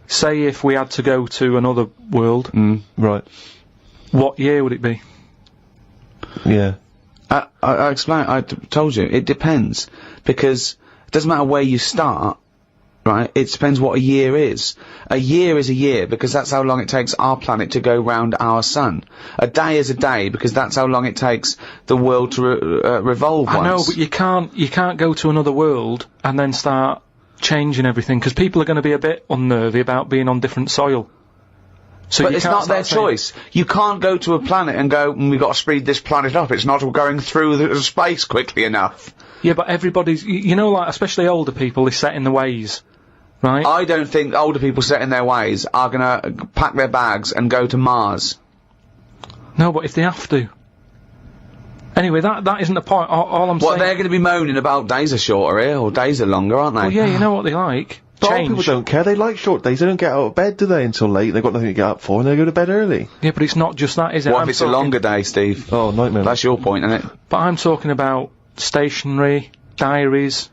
say if we had to go to another world, right? What year would it be? Yeah. I explained. I told you it depends, because it doesn't matter where you start. Right, it depends what a year is. A year is a year, because that's how long it takes our planet to go round our sun. A day is a day, because that's how long it takes the world to revolve once. I know, but you can't go to another world and then start changing everything, because people are going to be a bit unnervy about being on different soil. So but it's not their choice. You can't go to a planet and go, we've got to speed this planet up, it's not going through the space quickly enough. Yeah, but everybody's, you know, like, especially older people, is set in the ways. Right? I don't think older people set in their ways are gonna pack their bags and go to Mars. No, but if they have to. Anyway, that isn't the point. All I'm saying... What, they're going to be moaning about days are shorter here, or days are longer, aren't they? Well, yeah, you know what they like. But Change. people don't care. They like short days. They don't get out of bed, do they, until late? They've got nothing to get up for, and they go to bed early. Yeah, but it's not just that, is it? What if it's a longer day, Steve? Oh, nightmare. That's your point, isn't it? But I'm talking about stationery, diaries.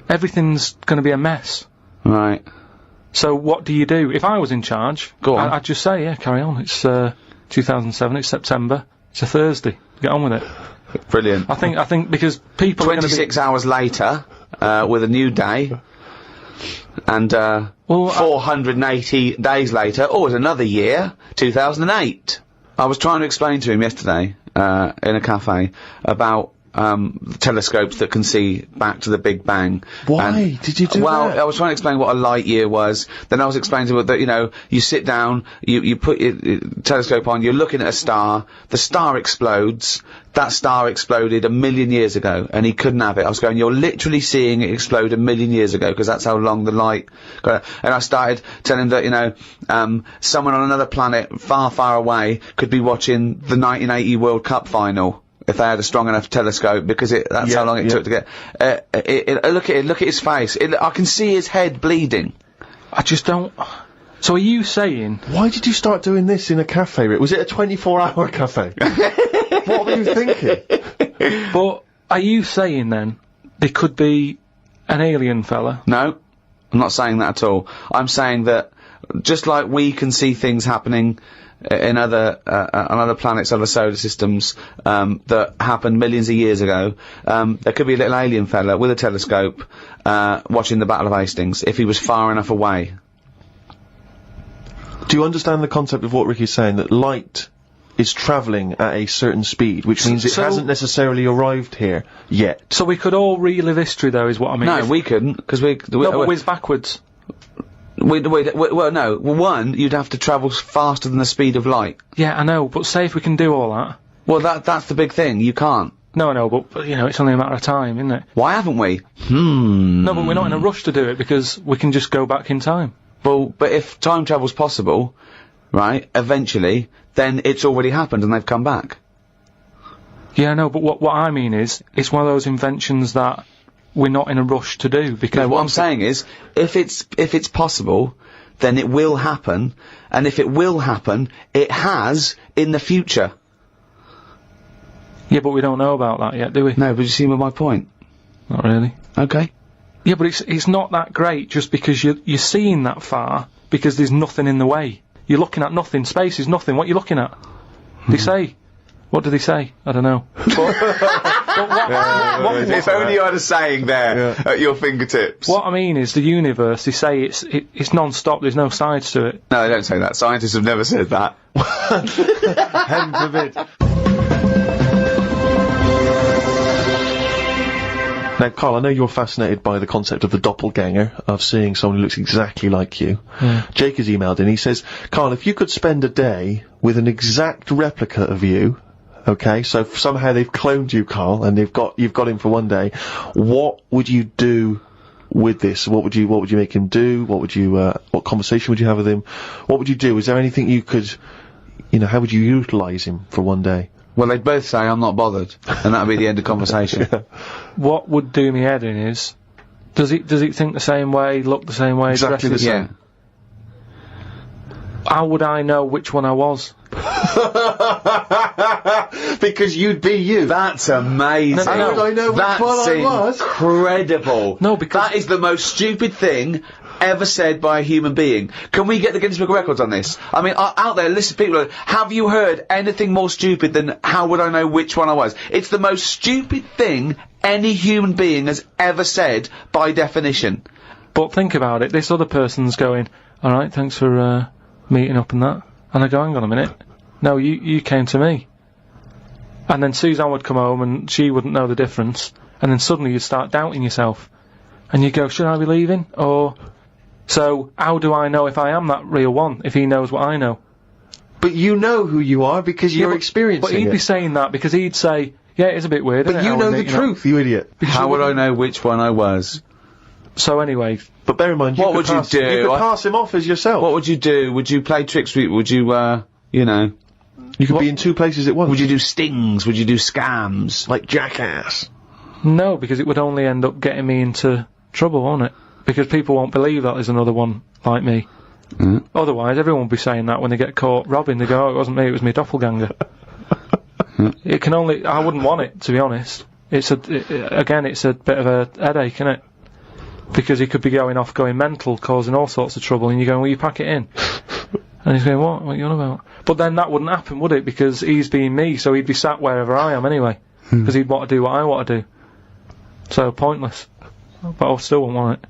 Everything's going to be a mess. Right. So what do you do? If I was in charge, Go on. I'd just say, yeah, carry on. It's 2007. It's September. It's a Thursday. Get on with it. Brilliant. I think because people are going to be 26 hours later, with a new day, and 480 days later, it's another year, 2008. I was trying to explain to him yesterday, in a cafe, about telescopes that can see back to the Big Bang. Why did you do that? Well, I was trying to explain what a light year was. Then I was explaining to him that, you know, you sit down, you put your telescope on, you're looking at a star, the star explodes, that star exploded 1 million years ago, and he couldn't have it. I was going, you're literally seeing it explode 1 million years ago, because that's how long the light got. And I started telling him that, you know, someone on another planet far, far away could be watching the 1980 World Cup final. If they had a strong enough telescope, because that's how long it took to get. Look at his face. I can see his head bleeding. I just don't. So are you saying? Why did you start doing this in a cafe? Was it a 24-hour cafe? What were you thinking? But are you saying then there could be an alien fella? No, I'm not saying that at all. I'm saying that just like we can see things happening in other on other planets, other solar systems that happened millions of years ago, there could be a little alien fella with a telescope watching the Battle of Hastings if he was far enough away. Do you understand the concept of what Ricky's saying, that light is travelling at a certain speed, which means it hasn't necessarily arrived here yet? So we could all relive history, though, is what I mean. No, we couldn't, because we no, but whiz backwards. Well, no. One, you'd have to travel faster than the speed of light. Yeah, I know, but say if we can do all that. Well, that's the big thing. You can't. No, I know, but you know, it's only a matter of time, isn't it? Why haven't we? No, but we're not in a rush to do it because we can just go back in time. Well, but if time travel's possible, right, eventually, then it's already happened and they've come back. Yeah, I know, but what I mean is, it's one of those inventions that we're not in a rush to do, because... No, what I'm saying is, if it's possible, then it will happen, and if it will happen, it has in the future. Yeah, but we don't know about that yet, do we? No, but you see my point? Not really. Okay. Yeah, but it's not that great just because you're seeing that far, because there's nothing in the way. You're looking at nothing. Space is nothing. What are you looking at? They say. What do they say? I don't know. If only you had a saying there at your fingertips. What I mean is, the universe, they say it's non-stop, there's no sides to it. No, they don't say that. Scientists have never said that. Heaven forbid. Now, Karl, I know you're fascinated by the concept of the doppelganger, of seeing someone who looks exactly like you. Jake has emailed in. He says, Karl, if you could spend a day with an exact replica of you, okay, so somehow they've cloned you, Karl, and you've got him for one day, what would you do with this? What would you make him do? What conversation would you have with him? What would you do? Is there anything you could, how would you utilise him for one day? Well, they'd both say, I'm not bothered, and that'd be the end of conversation. What would do me head in is, does it think the same way, look the same way, exactly dress the same? Yeah. How would I know which one I was? Because you'd be you. That's amazing. How would I know which one I was? That's incredible. No, because... That is the most stupid thing ever said by a human being. Can we get the Guinness Book of Records on this? I mean, out there, listen, people, have you heard anything more stupid than how would I know which one I was? It's the most stupid thing any human being has ever said by definition. But think about it, this other person's going, alright, thanks for, meeting up and that. And I go, hang on a minute. No, you came to me. And then Suzanne would come home and she wouldn't know the difference. And then suddenly you'd start doubting yourself. And you go, should I be leaving? Or... So, how do I know if I am that real one, if he knows what I know? But you know who you are because you're experiencing it. But he'd be saying that because he'd say, yeah, it's a bit weird, But you know the truth, you idiot. How would I know which one I was? So anyway... But bear in mind, what would you do? You could pass him off as yourself. What would you do? Would you play tricks with... Would you, You could be in two places at once. Would you do stings? Would you do scams? Like Jackass? No, because it would only end up getting me into trouble, won't it? Because people won't believe that there's another one like me. Otherwise, everyone would be saying that when they get caught robbing. They go, "Oh, it wasn't me, it was my doppelganger." It can only... I wouldn't want it, to be honest. It's again, it's a bit of a headache, isn't it? Because he could be going mental, causing all sorts of trouble, and you're going, "Will you pack it in?" And he's going, What are you on about?" But then that wouldn't happen, would it? Because he's being me, so he'd be sat wherever I am anyway. Because he'd want to do what I want to do. So, pointless. But I still wouldn't want it.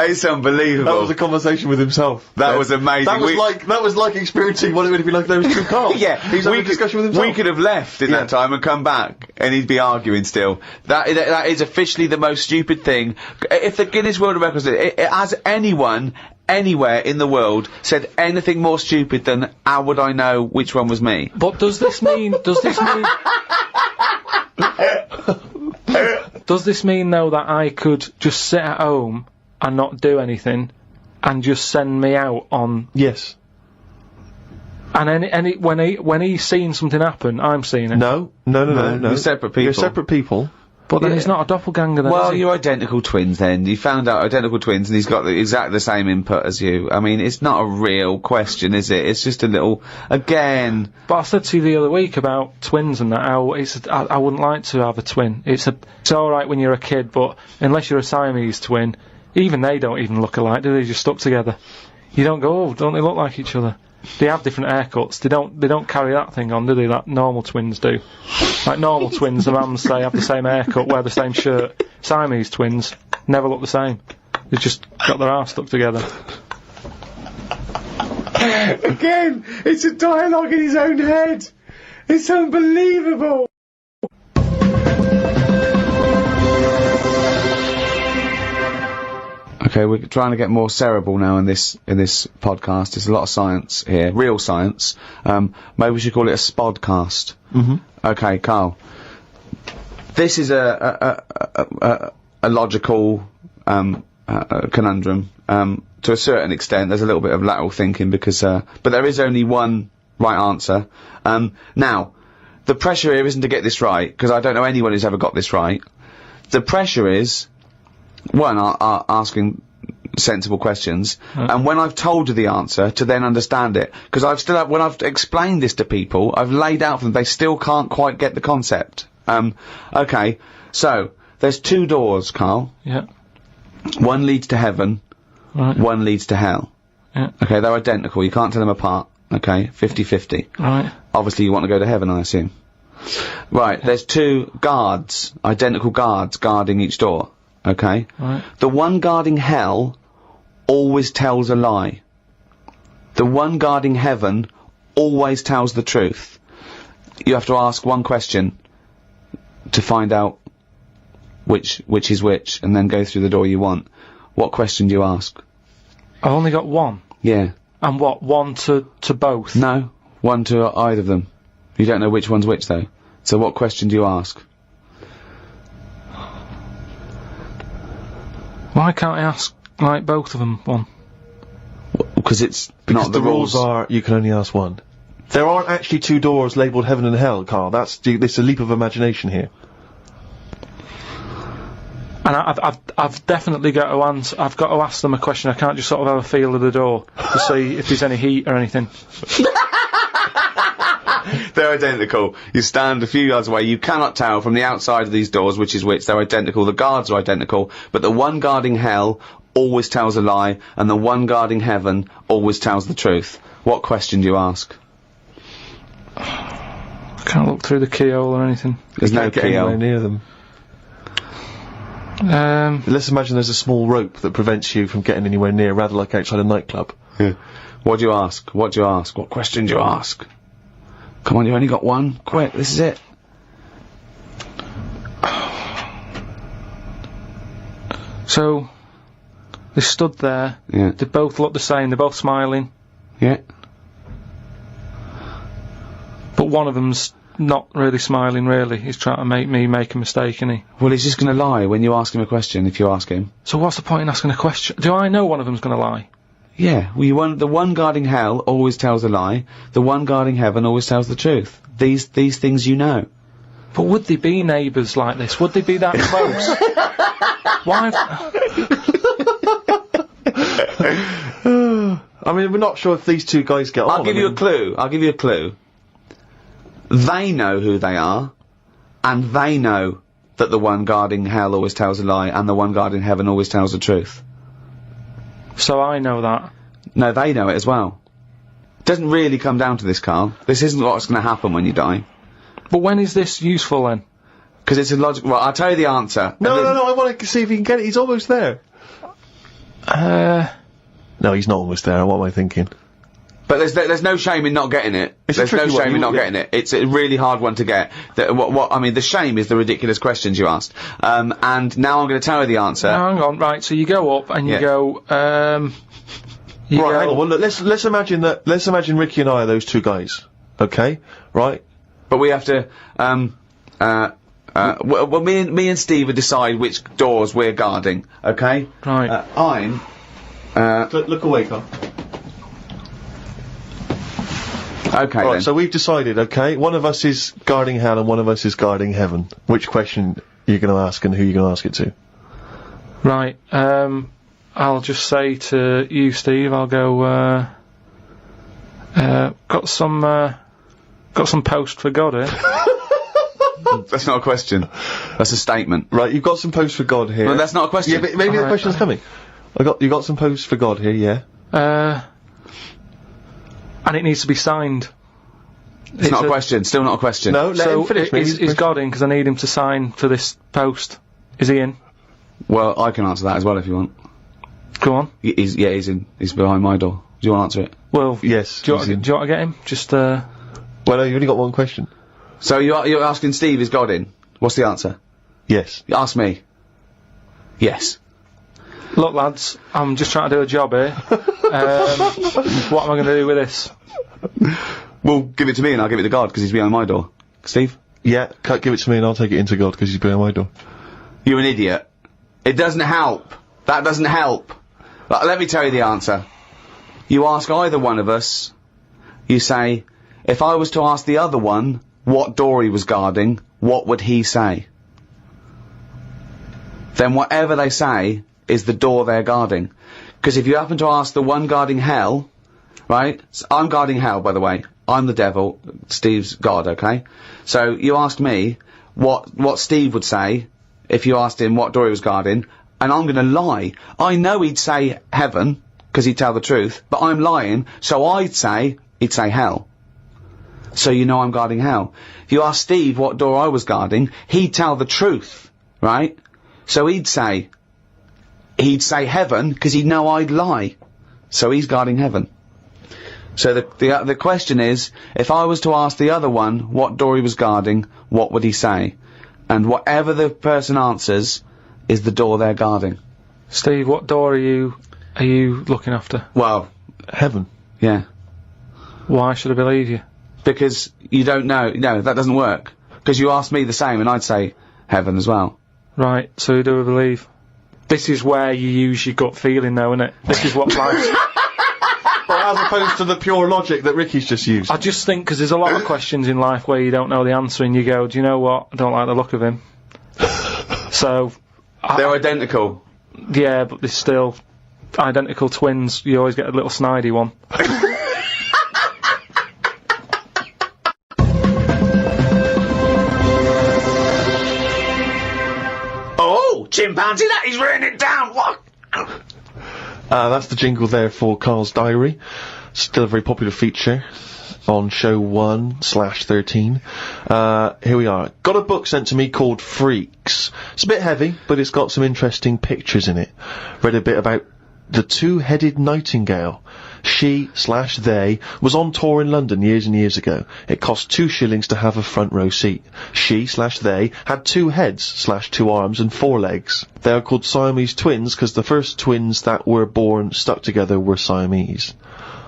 It's unbelievable. That was a conversation with himself. That was amazing. That was like experiencing what it would be like if there was two Karls. Yeah, he's having a discussion with himself. We could have left in that time and come back, and he'd be arguing still. That is officially the most stupid thing. If the Guinness World Records, has anyone anywhere in the world said anything more stupid than "How would I know which one was me?" But does this mean does this mean though that I could just sit at home and not do anything and just send me out on... Yes. And when he's seen something happen, I'm seeing it. No. You're separate people. You're separate people. But then he's not a doppelganger then, Well, is he? you're identical twins then. You found out identical twins and he's got exactly the same input as you. I mean, it's not a real question, is it? It's just a little... Again... But I said to you the other week about twins and that, how I wouldn't like to have a twin. It's alright when you're a kid, but unless you're a Siamese twin, even they don't even look alike, do they? Just stuck together. You don't go, "Oh, don't they look like each other?" They have different haircuts. They don't carry that thing on, do they? Like normal twins do. Like normal twins, the mums say have the same haircut, wear the same shirt. Siamese twins never look the same. They've just got their arse stuck together. Again, it's a dialogue in his own head. It's unbelievable. Okay, we're trying to get more cerebral now in this podcast. There's a lot of science here, real science. Maybe we should call it a spodcast. Okay, Karl. This is a logical conundrum. To a certain extent, there's a little bit of lateral thinking because, but there is only one right answer. Now, the pressure here isn't to get this right because I don't know anyone who's ever got this right. The pressure is. One, asking sensible questions, and when I've told you the answer, to then understand it. Because when I've explained this to people, I've laid out for them, they still can't quite get the concept. Okay, so, there's two doors, Karl. Yeah. One leads to heaven, one leads to hell. Yeah. Okay, they're identical, you can't tell them apart. Okay, 50-50. Right. Obviously you want to go to heaven, I assume. Right, there's two guards, identical guards, guarding each door. Okay? Right. The one guarding hell always tells a lie. The one guarding heaven always tells the truth. You have to ask one question to find out which is which, and then go through the door you want. What question do you ask? I've only got one. Yeah. And what? One to both? No. One to either of them. You don't know which one's which, though. So what question do you ask? Why can't I ask, like, both of them one? Because it's not the rules. Are you can only ask one. There aren't actually two doors labelled heaven and hell, Karl. It's a leap of imagination here. And I've definitely got to answer. I've got to ask them a question. I can't just sort of have a feel of the door to see if there's any heat or anything. They're identical. You stand a few yards away, you cannot tell from the outside of these doors which is which. They're identical, the guards are identical, but the one guarding hell always tells a lie, and the one guarding heaven always tells the truth. What question do you ask? I can't look through the keyhole or anything. There's no Get anywhere keyhole. near them. Let's imagine there's a small rope that prevents you from getting anywhere near, rather like outside a nightclub. Yeah. What do you ask? What do you ask? What question do you ask? Come on, you only got one. Quick, this is it. So, they stood there. Yeah. They both look the same. They're both smiling. Yeah. But one of them's not really smiling, really. He's trying to make me make a mistake, isn't he? Well, he's just going to lie when you ask him a question, if you ask him. So what's the point in asking a question? Do I know one of them's going to lie? Yeah, the one guarding hell always tells a lie, the one guarding heaven always tells the truth. These things you know. But would they be neighbours like this? Would they be that close? Why? I mean, we're not sure if these two guys get on. I'll give you a clue. They know who they are, and they know that the one guarding hell always tells a lie, and the one guarding heaven always tells the truth. So I know that. No, they know it as well. It doesn't really come down to this, Karl. This isn't what's going to happen when you die. But when is this useful then? Because it's a logical... Well, I'll tell you the answer. No, I want to see if he can get it. He's almost there. No, he's not almost there. What am I thinking? But there's no shame in not getting it. There's no shame in not getting it. It's a really hard one to get. I mean, the shame is the ridiculous questions you asked. And now I'm going to tell you the answer. No, hang on, right, so you go up and you go, hang on, well, look, let's imagine Ricky and I are those two guys. Okay? Right? But we have to, well, me and Steve will decide which doors we're guarding, okay? Right. Look away, Karl. Okay, right, then. so we've decided, okay, one of us is guarding hell and one of us is guarding heaven. Which question are you going to ask and who are you going to ask it to? Right, I'll just say to you, Steve, I'll go, got some post for God here. That's not a question. That's a statement. Right, you've got some post for God here. Well, that's not a question. Yeah, but maybe the question's coming. You got some post for God here, yeah? And it needs to be signed. It's not a question. Still not a question. No, let him finish. Is God in? Because I need him to sign for this post. Is he in? Well, I can answer that as well if you want. Go on. He's in. He's behind my door. Do you want to answer it? Well, yes. Do you want to get him? Just Well, no, you've only got one question. So you're asking Steve, is God in? What's the answer? Yes. Ask me. Yes. Look, lads, I'm just trying to do a job here. What am I going to do with this? Well, give it to me and I'll give it to God because he's behind my door. Steve? Yeah, give it to me and I'll take it into God because he's behind my door. You're an idiot. It doesn't help. That doesn't help. Let me tell you the answer. You ask either one of us, you say, if I was to ask the other one what door he was guarding, what would he say? Then whatever they say is the door they're guarding. Because if you happen to ask the one guarding hell, right? So I'm guarding hell, by the way. I'm the devil. Steve's God, okay? So you asked me what Steve would say if you asked him what door he was guarding, and I'm going to lie. I know he'd say heaven, because he'd tell the truth, but I'm lying, so he'd say hell. So you know I'm guarding hell. If you ask Steve what door I was guarding, he'd tell the truth, right? So he'd say heaven, because he'd know I'd lie. So he's guarding heaven. So the question is, if I was to ask the other one what door he was guarding, what would he say? And whatever the person answers is the door they're guarding. Steve, what door are you looking after? Well, heaven. Yeah. Why should I believe you? Because you don't know. No, that doesn't work. Because you asked me the same and I'd say heaven as well. Right, so who do I believe? This is where you use your gut feeling though, isn't it? This is what life... Well, as opposed to the pure logic that Ricky's just used. I just think, because there's a lot of questions in life where you don't know the answer and you go, do you know what? I don't like the look of him. So... They're identical. Yeah, but they're still identical twins. You always get a little snidey one. Oh, chimpanzee, that is raining down. What? That's the jingle there for Karl's Diary. Still a very popular feature on show 1/13. Here we are. Got a book sent to me called Freaks. It's a bit heavy, but it's got some interesting pictures in it. Read a bit about the two-headed nightingale. She/they was on tour in London years and years ago. It cost 2 shillings to have a front row seat. She/they had 2 heads/2 arms and 4 legs. They are called Siamese twins because the first twins that were born stuck together were Siamese.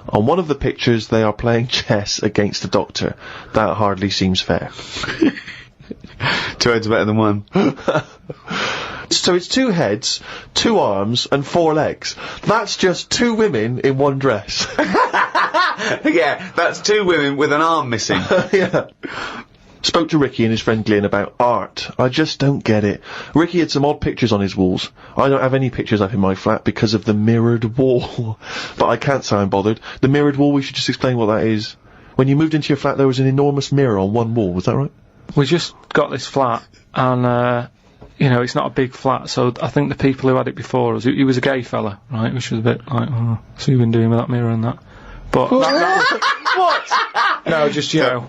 On one of the pictures, they are playing chess against a doctor. That hardly seems fair. 2 heads better than 1. So it's 2 heads, 2 arms, and 4 legs. That's just 2 women in one dress. Yeah, that's 2 women with an arm missing. Yeah. Spoke to Ricky and his friend Glyn about art. I just don't get it. Ricky had some odd pictures on his walls. I don't have any pictures up in my flat because of the mirrored wall. But I can't say I'm bothered. The mirrored wall, we should just explain what that is. When you moved into your flat, there was an enormous mirror on one wall, was that right? We just got this flat, and, you know, it's not a big flat, so I think the people who had it before us, he was a gay fella, right, which was a bit like, oh, so you've been doing with that mirror and that. But that What? no, just, you know.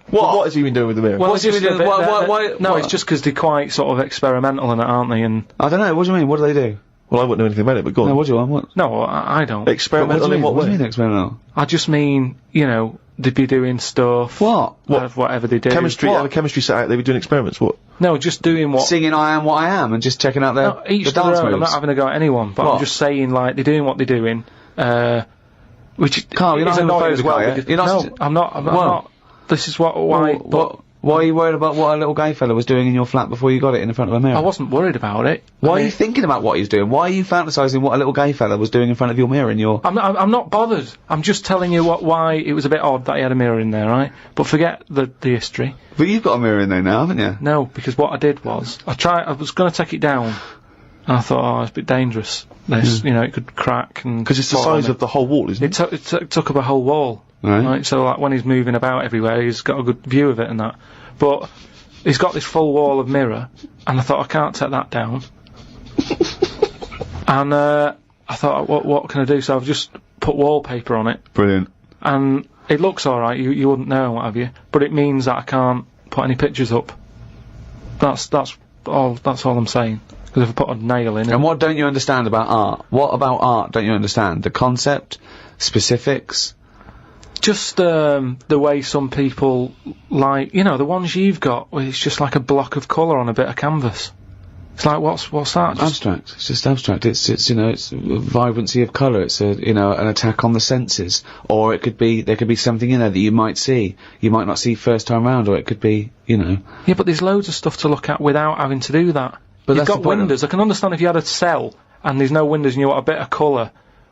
What has he been doing with the mirror? Well, What's he just been a doing? bit- Why- no, what? it's just because they're quite sort of experimental in it, aren't they? And I don't know, what do you mean? What do they do? Well, I wouldn't know anything about it, but go on. No, what do you want? What? no, I don't. Experimental in what What do way? you mean experimental? I just mean, you know, they'd be doing stuff. What? Whatever they do. Chemistry, have a chemistry set out, they were doing experiments, what? No, just doing what. Singing I Am What I Am and just checking out their No, each the to their dance own. I'm moves. not having a go at anyone, but What? I'm just saying, like, they're doing what they're doing. Which Carl, you're is not annoying as homophobic, well. are you? because- You're not no, st- I'm not. I'm Well- not. This is why. Why are you worried about what a little gay fella was doing in your flat before you got it in front of a mirror? I wasn't worried about it. Why I are mean, you thinking about what he's doing? Why are you fantasising what a little gay fella was doing in front of your mirror in your... I'm not bothered. I'm just telling you why it was a bit odd that he had a mirror in there, right? But forget the history. But you've got a mirror in there now, haven't you? No, because what I did was I was going to take it down, and I thought, oh, it's a bit dangerous. This, you know, it could crack and Because it's the fall on size me. of the whole wall, isn't it? It took up a whole wall. Right. So like when he's moving about everywhere, he's got a good view of it and that. But he's got this full wall of mirror, and I thought I can't take that down. And I thought, what can I do? So I've just put wallpaper on it, Brilliant. and it looks all right. You wouldn't know, what have you? But it means that I can't put any pictures up. That's all I'm saying. Because if I put a nail in, And what don't you understand about art? What about art don't you understand? The concept? Specifics? just the way some people like, you know, the ones you've got, where it's just like a block of colour on a bit of canvas. It's like, what's that? Just Abstract. It's just abstract. It's you know, it's vibrancy of colour. It's a, you know, an attack on the senses. Or it could be, there could be something in there that you might see. You might not see first time round, or it could be, you know. Yeah, but there's loads of stuff to look at without having to do that. But You've that's got the point of- windows. I can understand if you had a cell and there's no windows and you want a bit of colour,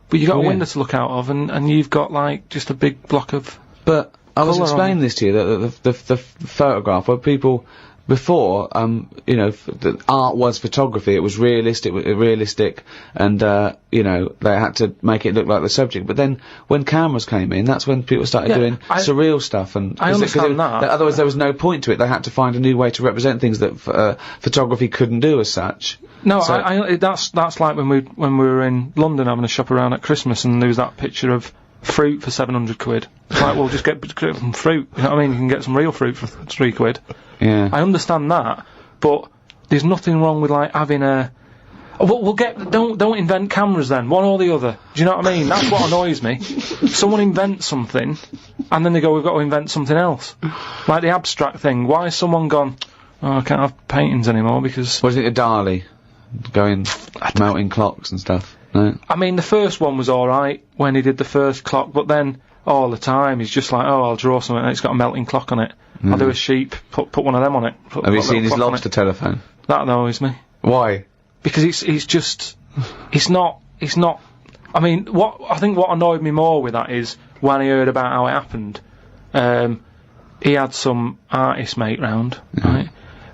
but you've got a Yeah. window to look out of, and you've got like just a big block of. But I was Colour on explaining this to you, the photograph where people, before, you know, the art was photography, it was realistic, and, you know, they had to make it look like the subject. But then, when cameras came in, that's when people started Yeah, doing surreal stuff, and... I understand that. Otherwise there was no point to it, they had to find a new way to represent things that, photography couldn't do as such. No, So- that's like when we were in London having a shop around at Christmas, and there was that picture of fruit for 700 quid. It's like, well, just get some fruit. You know what I mean? You can get some real fruit for 3 quid. Yeah. I understand that, but there's nothing wrong with like having a. We'll get. Don't invent cameras then. One or the other. Do you know what I mean? That's what annoys me. Someone invents something, and then they go, "We've got to invent something else." Like the abstract thing. Why has someone gone? Oh, I can't have paintings anymore because. Was it a Dali? Going, melting clocks and stuff? No? I mean, the first one was alright when he did the first clock, but then all the time he's just like, oh, I'll draw something and it's got a melting clock on it. I'll do a sheep, put one of them on it. Have you seen his lobster telephone? That annoys me. Why? Because it's not, I mean, I think what annoyed me more with that is when I heard about how it happened, he had some artist mate round, right?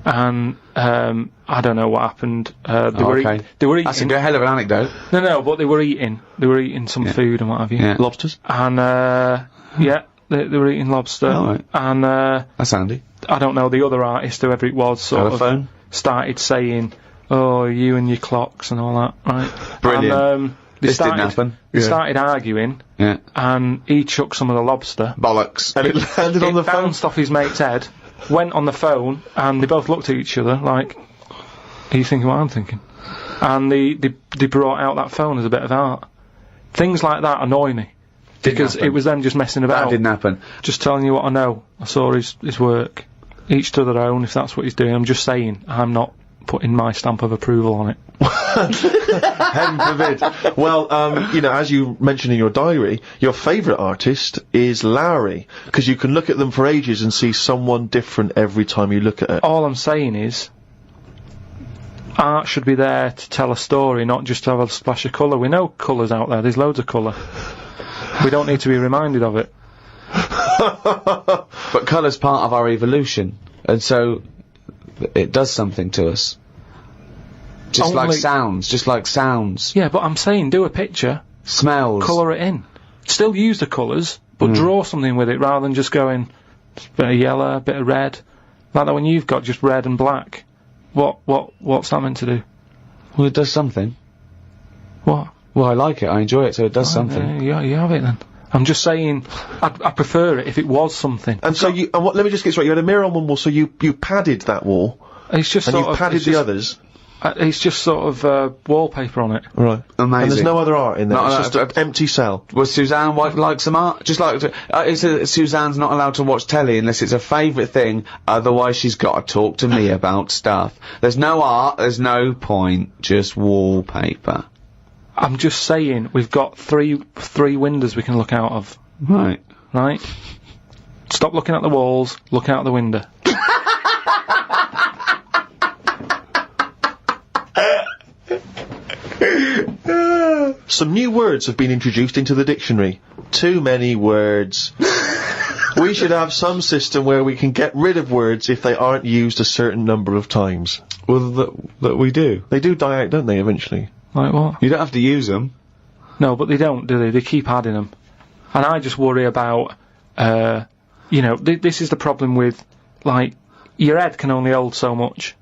And, I don't know what happened. They were eating. That's a hell of an anecdote. No, but they were eating some food and what have you. Yeah. Lobsters? And, yeah, they were eating lobster. Oh, right. And, That's handy. I don't know, the other artist, whoever it was, sort Telephone? of started saying, oh, you and your clocks and all that, right? Brilliant. And, This didn't happen. They Yeah. started arguing, Yeah. and he chucked some of the lobster. Bollocks. And it landed on the It phone. bounced off his mate's head, went on the phone, and they both looked at each other like, are you thinking what I'm thinking? And they brought out that phone as a bit of art. Things like that annoy me. Because happen. it was them just messing about. That didn't happen. Just telling you what I know. I saw his work. Each to their own, if that's what he's doing. I'm just saying, I'm not putting my stamp of approval on it. Heaven forbid. Well, you know, as you mentioned in your diary, your favourite artist is Lowry, because you can look at them for ages and see someone different every time you look at it. All I'm saying is, art should be there to tell a story, not just to have a splash of colour. We know colour's out there. There's loads of colour. We don't need to be reminded of it. But colour's part of our evolution, and so it does something to us. Just like sounds. Yeah, but I'm saying do a picture, smells, colour it in. Still use the colours, but draw something with it rather than just going a bit of yellow, a bit of red. Like that when you've got just red and black. What's that meant to do? Well, it does something. What? Well, I like it. I enjoy it, so it does something. Yeah, you have it then. I'm just saying, I prefer it if it was something. And so let me just get straight. You had a mirror on one wall, so you padded that wall. It's just and you padded the others. It's just sort of wallpaper on it. Right. Amazing. And there's no other art in there. It's just an empty cell. Was Suzanne like some art? Just like Suzanne's not allowed to watch telly unless it's a favourite thing. Otherwise, she's got to talk to me about stuff. There's no art. There's no point. Just wallpaper. I'm just saying we've got three windows we can look out of. Right. Right. Stop looking at the walls. Look out the window. Some new words have been introduced into the dictionary. Too many words. We should have some system where we can get rid of words if they aren't used a certain number of times. Well, that we do. They do die out, don't they, eventually? Like what? You don't have to use them. No, but they don't, do they? They keep adding them. And I just worry about, you know, this is the problem with, like, your head can only hold so much.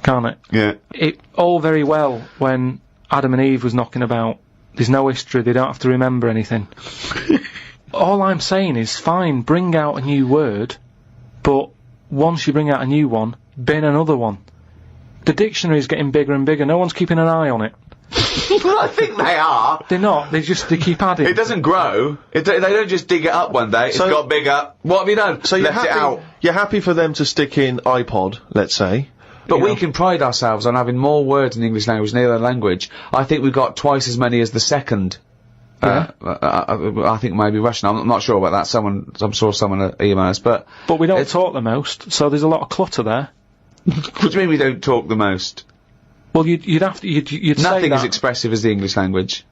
Can't it? Yeah. It all very well when Adam and Eve was knocking about. There's no history, they don't have to remember anything. All I'm saying is, fine, bring out a new word, but once you bring out a new one, bin another one. The dictionary's getting bigger and bigger, no one's keeping an eye on it. Well, I think they are. They're not, they keep adding. It doesn't grow. They don't just dig it up one day, it's got bigger. What have you done? So Left it out. You're happy for them to stick in iPod, let's say. But we can pride ourselves on having more words in the English language than any other language. I think we've got twice as many as the second. I think maybe Russian. I'm not sure about that. I'm sure someone emailed us, but we don't talk the most, so there's a lot of clutter there. What do you mean we don't talk the most? Well, you'd have to, you'd say Nothing that. as expressive as the English language.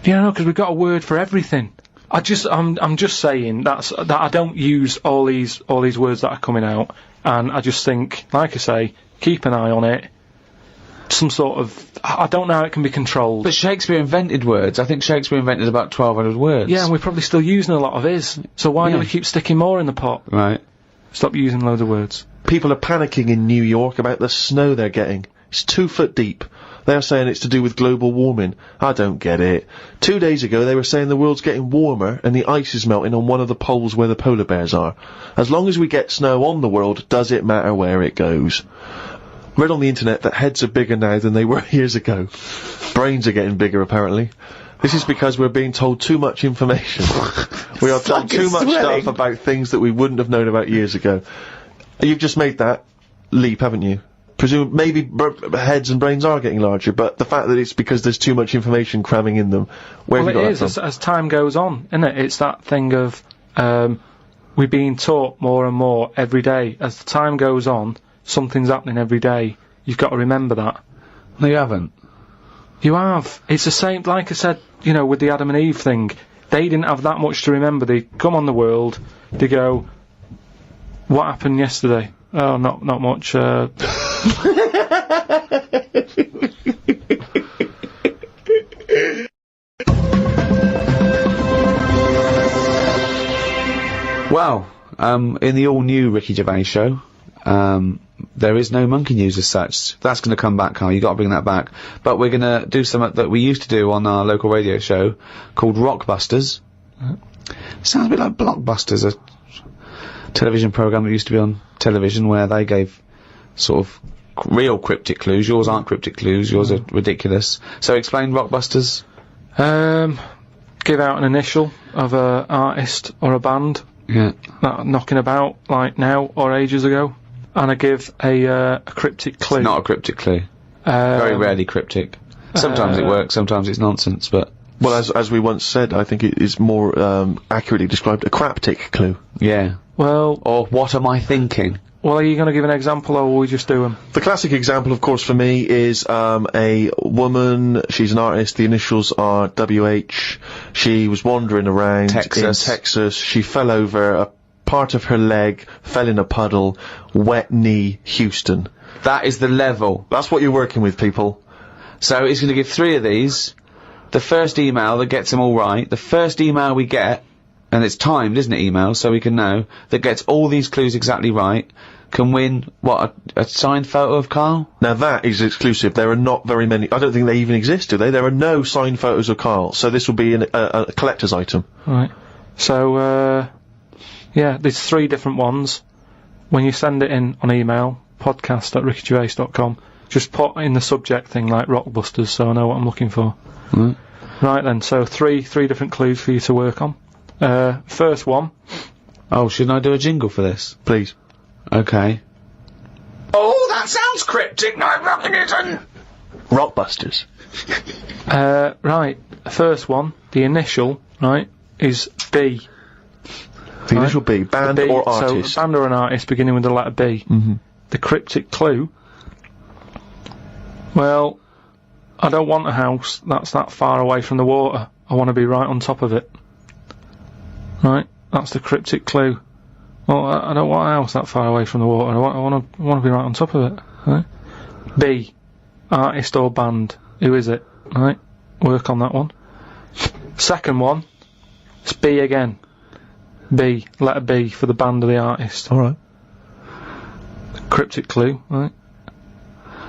Yeah, no, because we've got a word for everything. I'm just saying that I don't use all these words that are coming out, and I just think, like I say, keep an eye on it. Some sort of, I don't know how it can be controlled. But Shakespeare invented words. I think Shakespeare invented about 1,200 words. Yeah, and we're probably still using a lot of his. So why do we keep sticking more in the pot? Right. Stop using loads of words. People are panicking in New York about the snow they're getting. It's 2 foot deep. They are saying it's to do with global warming. I don't get it. 2 days ago they were saying the world's getting warmer and the ice is melting on one of the poles where the polar bears are. As long as we get snow on the world, does it matter where it goes? Read on the internet that heads are bigger now than they were years ago. Brains are getting bigger, apparently. This is because we're being told too much information. We are told too much stuff about things that we wouldn't have known about years ago. You've just made that leap, haven't you? Maybe heads and brains are getting larger, but the fact that it's because there's too much information cramming in them, where have you got that from? As time goes on, isn't it? It's that thing of, we're being taught more and more every day. As the time goes on, something's happening every day. You've got to remember that. No, you haven't. You have. It's the same, like I said, you know, with the Adam and Eve thing. They didn't have that much to remember. They come on the world, they go, what happened yesterday? Oh, not much, Well, in the all-new Ricky Gervais show, there is no monkey news as such. That's going to come back, Karl. You've got to bring that back. But we're going to do something that we used to do on our local radio show called Rockbusters. Sounds a bit like Blockbusters, a television programme that used to be on television where they gave sort of real cryptic clues. Yours aren't cryptic clues. Yours are ridiculous. So explain Rockbusters. Give out an initial of a artist or a band. Yeah. That are knocking about, like now or ages ago. And I give a cryptic clue. It's not a cryptic clue. Very rarely cryptic. Sometimes it works, sometimes it's nonsense, but... Well, as we once said, I think it is more accurately described a craptic clue. Yeah. Well... Or what am I thinking? Well, are you going to give an example, or will we just do them? The classic example, of course, for me is a woman. She's an artist. The initials are WH. She was wandering around in Texas. She fell over. A part of her leg fell in a puddle. Wet knee, Houston. That is the level. That's what you're working with, people. So he's going to give 3 of these. The first email that gets them all right. The first email we get, and it's timed, isn't it, email, so we can know, that gets all these clues exactly right, can win, what, a signed photo of Karl? Now that is exclusive. There are not very many. I don't think they even exist, do they? There are no signed photos of Karl, so this will be a collector's item. Right. So, yeah, there's 3 different ones. When you send it in on email, podcast@rickygervais.com, just put in the subject thing like Rockbusters, so I know what I'm looking for. Right then, so three different clues for you to work on. First one. Oh, shouldn't I do a jingle for this? Please. Okay. Oh, that sounds cryptic, no, Pilkington! Rockbusters. Right, first one, the initial, right, is B. The initial B, band B, or artist? So, band or an artist beginning with the letter B. The cryptic clue, well, I don't want a house that's that far away from the water. I want to be right on top of it. Right, that's the cryptic clue. Well, I don't want a house that far away from the water. I want to be right on top of it. Right? B, artist or band. Who is it? Right, work on that one. Second one, it's B again. B, letter B for the band or the artist. Alright. Cryptic clue, right?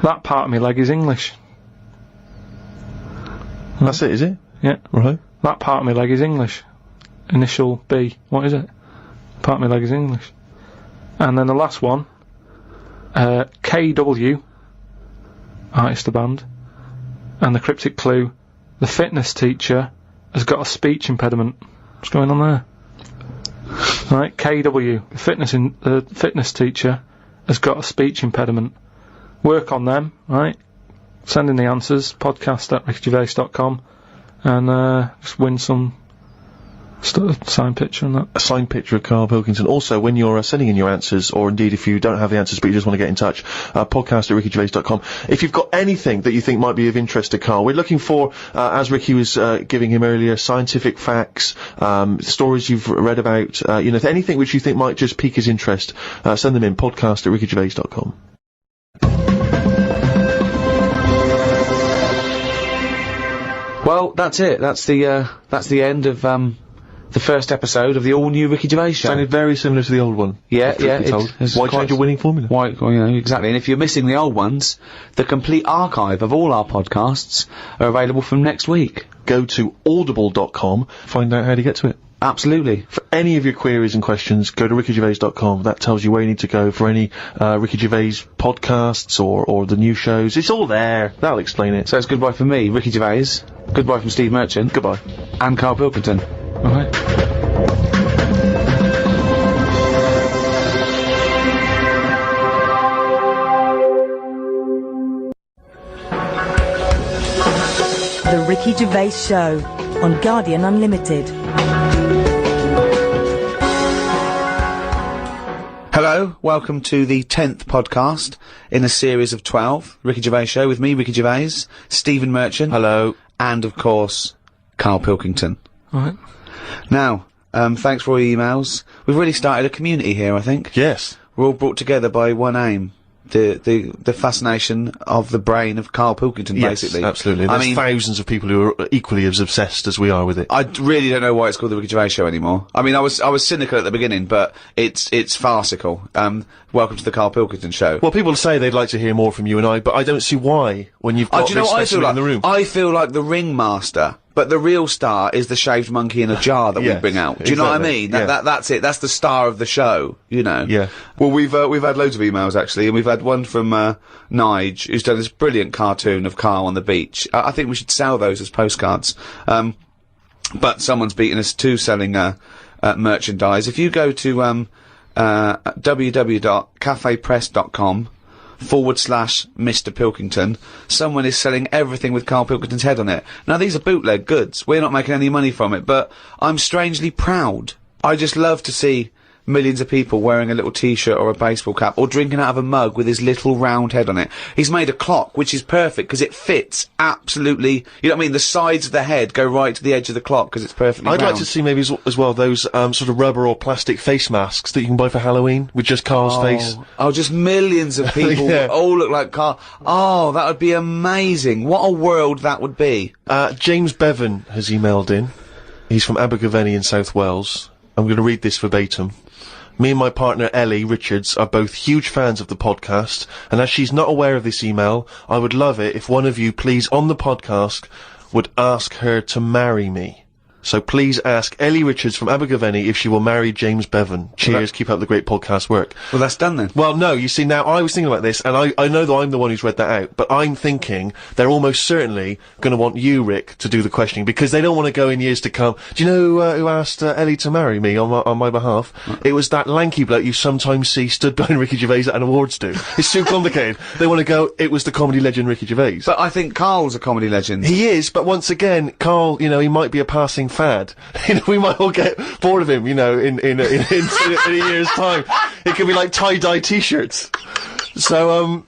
That part of my leg is English. That's it, is it? Yeah. Right. That part of my leg is English. Initial B. What is it? Part of my leg is English. And then the last one, KW, artist or band. And the cryptic clue, the fitness teacher has got a speech impediment. What's going on there? Right, KW, the fitness teacher has got a speech impediment. Work on them, right? Send in the answers, podcast@rickygervais.com, and just win some signed picture and that. A signed picture of Karl Pilkington. Also, when you're sending in your answers, or indeed if you don't have the answers but you just want to get in touch, podcast@rickygervais.com. If you've got anything that you think might be of interest to Karl, we're looking for, as Ricky was giving him earlier, scientific facts, stories you've read about, anything which you think might just pique his interest, send them in, podcast@rickygervais.com. Well, that's it. That's the end of the first episode of the all-new Ricky Gervais show. Sounded very similar to the old one. Yeah. Why change a winning formula? Why, exactly. And if you're missing the old ones, the complete archive of all our podcasts are available from next week. Go to audible.com, find out how to get to it. Absolutely. For any of your queries and questions, go to rickygervais.com. That tells you where you need to go for any Ricky Gervais podcasts or the new shows. It's all there. That'll explain it. So it's goodbye from me, Ricky Gervais. Goodbye from Steve Merchant. Goodbye. And Karl Pilkington. Alright. The Ricky Gervais Show on Guardian Unlimited. Hello, welcome to the 10th podcast in a series of 12. Ricky Gervais Show with me, Ricky Gervais, Stephen Merchant. Hello. And, of course, Karl Pilkington. Alright. Now, thanks for all your emails. We've really started a community here, I think. Yes. We're all brought together by one aim. The fascination of the brain of Karl Pilkington, basically. Yes, absolutely. There's thousands of people who are equally as obsessed as we are with it. I really don't know why it's called the Ricky Gervais Show anymore. I mean, I was cynical at the beginning, but it's farcical. Welcome to the Karl Pilkington Show. Well, people say they'd like to hear more from you and I, but I don't see why when you've got do you know this what I feel specimen like? in the room. I feel like the ringmaster. But the real star is the shaved monkey in a jar that we bring out. Do you know what I mean? That's it. That's the star of the show, you know. Yeah. Well, we've had loads of emails actually, and we've had one from Nige, who's done this brilliant cartoon of Karl on the beach. I think we should sell those as postcards. But someone's beaten us to selling merchandise. If you go to www.cafepress.com/Mr. Pilkington, someone is selling everything with Karl Pilkington's head on it. Now, these are bootleg goods. We're not making any money from it, but I'm strangely proud. I just love to see millions of people wearing a little t-shirt or a baseball cap, or drinking out of a mug with his little round head on it. He's made a clock, which is perfect, because it fits absolutely, you know what I mean? The sides of the head go right to the edge of the clock, because it's perfectly I'd round. like to see maybe as well those, sort of rubber or plastic face masks that you can buy for Halloween, with just Karl's face. Oh, just millions of people Yeah. all look like Karl. Oh, that would be amazing. What a world that would be. James Bevan has emailed in. He's from Abergavenny in South Wales. I'm going to read this verbatim. Me and my partner Ellie Richards are both huge fans of the podcast, and as she's not aware of this email, I would love it if one of you, please, on the podcast, would ask her to marry me. So please ask Ellie Richards from Abergavenny if she will marry James Bevan. Cheers, keep up the great podcast work. Well, that's done then. Well, no, you see, now, I was thinking about this, and I know that I'm the one who's read that out, but I'm thinking they're almost certainly gonna want you, Rick, to do the questioning, because they don't want to go in years to come. Do you know who asked Ellie to marry me on my behalf? It was that lanky bloke you sometimes see stood behind Ricky Gervais at an awards do. It's too complicated. They want to go, it was the comedy legend Ricky Gervais. But I think Karl's a comedy legend. He is, but once again, Karl, you know, he might be a passing fad. You know, we might all get bored of him, you know, in a year's time. It could be like tie-dye t-shirts. So I'm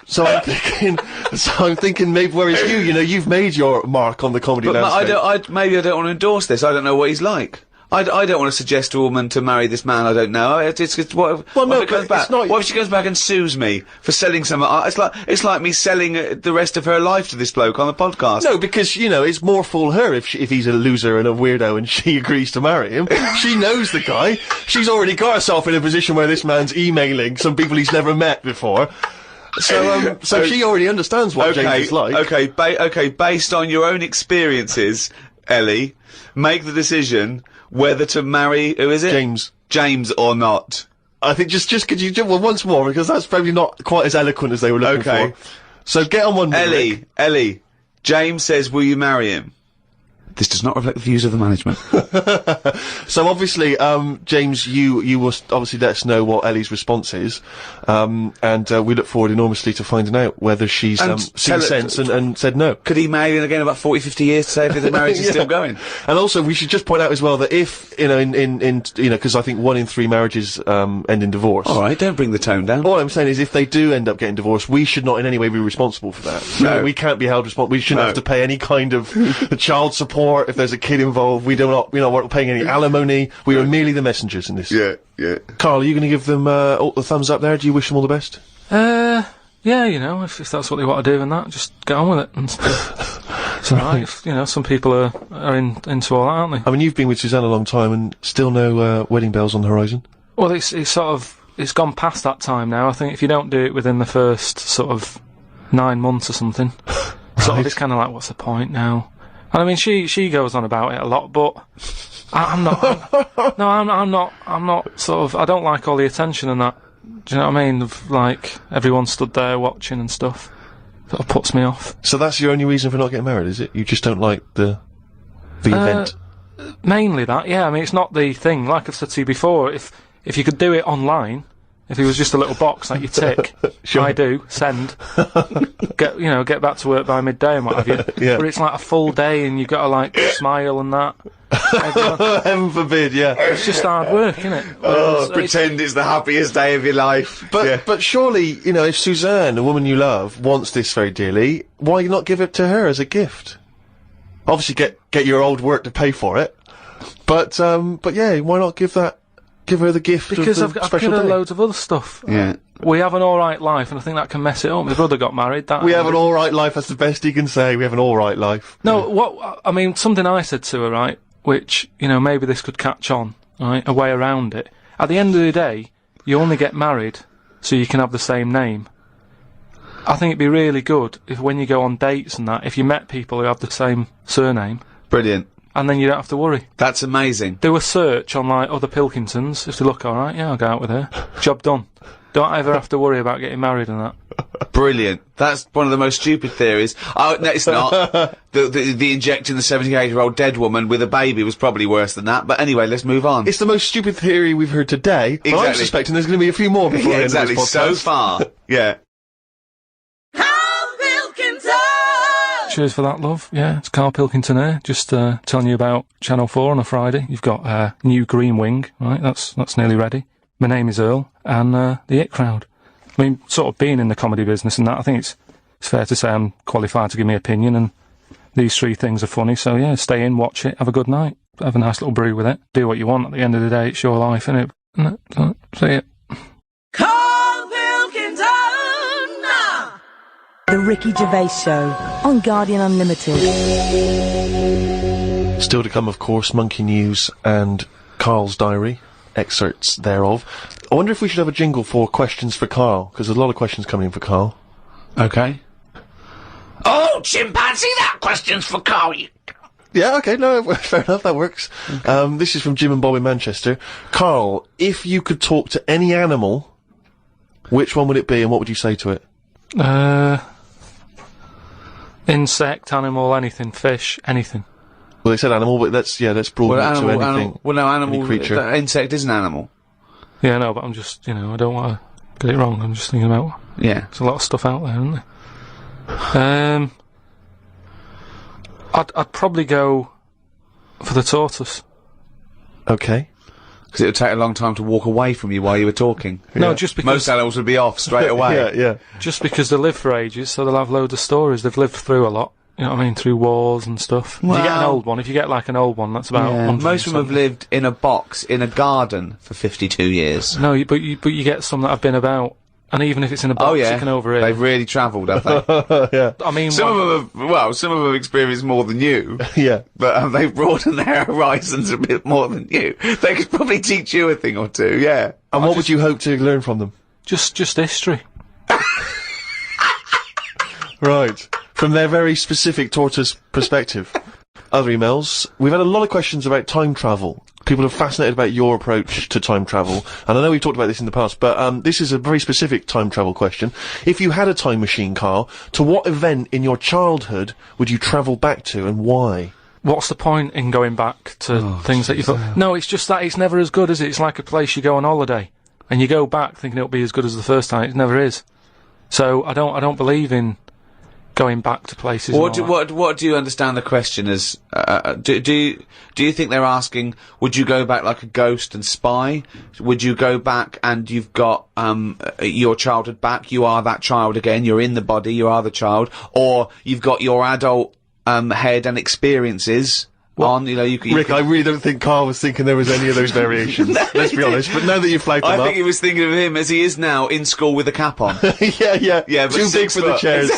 thinking maybe whereas you know, you've made your mark on the comedy landscape. Maybe I don't want to endorse this. I don't know what he's like. I don't want to suggest to a woman to marry this man I don't know. It's what if, Well, no, what if it comes but back? it's not- What if she comes back and sues me for selling some? It's like me selling the rest of her life to this bloke on the podcast. No, because, you know, it's more fool her if he's a loser and a weirdo and she agrees to marry him. She knows the guy. She's already got herself in a position where this man's emailing some people he's never met before. So she already understands what James is like. Okay, based on your own experiences, Ellie, make the decision whether to marry, who is it? James or not. I think just could you, well, once more, because that's probably not quite as eloquent as they were looking for. So get on one minute. Ellie, James says, will you marry him? This does not reflect the views of the management. So obviously, James, you will obviously let us know what Ellie's response is, and we look forward enormously to finding out whether she's seen sense and said no. Could he marry in again about 40, 50 years to say if the marriage is still going? And also, we should just point out as well that if, you know, in you know, because I think 1 in 3 marriages end in divorce. All right, don't bring the tone down. All I'm saying is, if they do end up getting divorced, we should not in any way be responsible for that. No. We can't be held responsible. We shouldn't have to pay any kind of child support if there's a kid involved. We're not paying any alimony. We are merely the messengers in this. Yeah. Karl, are you going to give them all the thumbs up there? Do you wish them all the best? Yeah, you know, if that's what they want to do and that, just get on with it. And it's alright. You know, some people are into all that, aren't they? I mean, you've been with Suzanne a long time and still no wedding bells on the horizon. Well, it's gone past that time now. I think if you don't do it within the first sort of 9 months or something, it's kind of like, what's the point now? And I mean, she goes on about it a lot, but I'm not sort of, I don't like all the attention and that. Do you know what I mean? Of, like, everyone stood there watching and stuff. That puts me off. So that's your only reason for not getting married, is it? You just don't like the event? Mainly that, yeah. I mean, it's not the thing. Like I've said to you before, if you could do it online, if it was just a little box that you tick, Sure. I do, send, get back to work by midday and what have you. Yeah. But it's like a full day and you've got to, like, smile and that. Heaven forbid, yeah. It's just hard work, isn't it? Pretend it's the happiest day of your life. But surely, you know, if Suzanne, a woman you love, wants this very dearly, why not give it to her as a gift? Obviously get your old work to pay for it. But yeah, why not give her the gift because of the I've special given her day? loads of other stuff. Yeah. We have an alright life, and I think that can mess it up. My brother got married. We have an alright life, that's the best he can say. We have an alright life. No, I mean, something I said to her, right, which, you know, maybe this could catch on, right, a way around it. At the end of the day, you only get married so you can have the same name. I think it'd be really good if when you go on dates and that, if you met people who have the same surname, Brilliant. and then you don't have to worry. That's amazing. Do a search on, like, other Pilkingtons. If they look alright, yeah, I'll go out with her. Job done. Don't ever have to worry about getting married and that. Brilliant. That's one of the most stupid theories. Oh, no, it's not. the injecting the 78-year-old dead woman with a baby was probably worse than that. But anyway, let's move on. It's the most stupid theory we've heard today. But I'm Exactly. suspecting there's going to be a few more before the end exactly. of this So podcast. far. Yeah. Cheers for that, love. Yeah, it's Karl Pilkington here. Just telling you about Channel 4 on a Friday. You've got new Green Wing, right? That's nearly ready. My Name is Earl, and The It Crowd. I mean, sort of being in the comedy business and that, I think it's fair to say I'm qualified to give my opinion, and these 3 things are funny, so yeah, stay in, watch it, have a good night, have a nice little brew with it, do what you want. At the end of the day, it's your life, innit? So yeah. Karl Pilkington! The Ricky Gervais Show on Guardian Unlimited. Still to come, of course, Monkey News and Karl's diary, excerpts thereof. I wonder if we should have a jingle for questions for Karl, because there's a lot of questions coming in for Karl. Okay. Oh, chimpanzee, that question's for Karl. Yeah, okay, no, fair enough, that works. Okay. This is from Jim and Bob in Manchester. Karl, if you could talk to any animal, which one would it be and what would you say to it? Insect, animal, anything, fish, anything. Well, they said animal, but let's broaden it to anything. Animal, any creature. Insect is an animal. Yeah, no, but I'm just, I don't want to get it wrong. I'm just thinking about... Yeah. There's a lot of stuff out there, isn't there? I'd probably go for the tortoise. Okay. Because it would take a long time to walk away from you while you were talking. No, just because... Most animals would be off straight away. Yeah. Just because they live for ages, so they'll have loads of stories. They've lived through a lot. You know what I mean? Through wars and stuff. Well, if you get an old one, that's about... Yeah. Most of them have lived in a box, in a garden, for 52 years. No, but you get some that have been about... And even if it's in a box, you can overhear. They've really travelled, have they? Yeah. I mean, some of them have experienced more than you. Yeah. But they've broadened their horizons a bit more than you. They could probably teach you a thing or two, yeah. And what would you hope to learn from them? Just history. Right. From their very specific tortoise perspective. Other emails. We've had a lot of questions about time travel. People are fascinated about your approach to time travel. And I know we've talked about this in the past, but this is a very specific time travel question. If you had a time machine, Karl, to what event in your childhood would you travel back to and why? What's the point in going back to things that you thought... No, it's just that it's never as good, is it? It's like a place you go on holiday, and you go back thinking it'll be as good as the first time. It never is. So I don't believe in going back to places. What do you understand the question as? Do you think they're asking, would you go back like a ghost and spy? Would you go back and you've got your childhood back? You are that child again. You're in the body. You are the child, or you've got your adult head and experiences. Rick, I really don't think Karl was thinking there was any of those variations. Let's be honest. But now that you've flagged them up, I think he was thinking of him as he is now in school with a cap on. yeah. But too big for the chairs.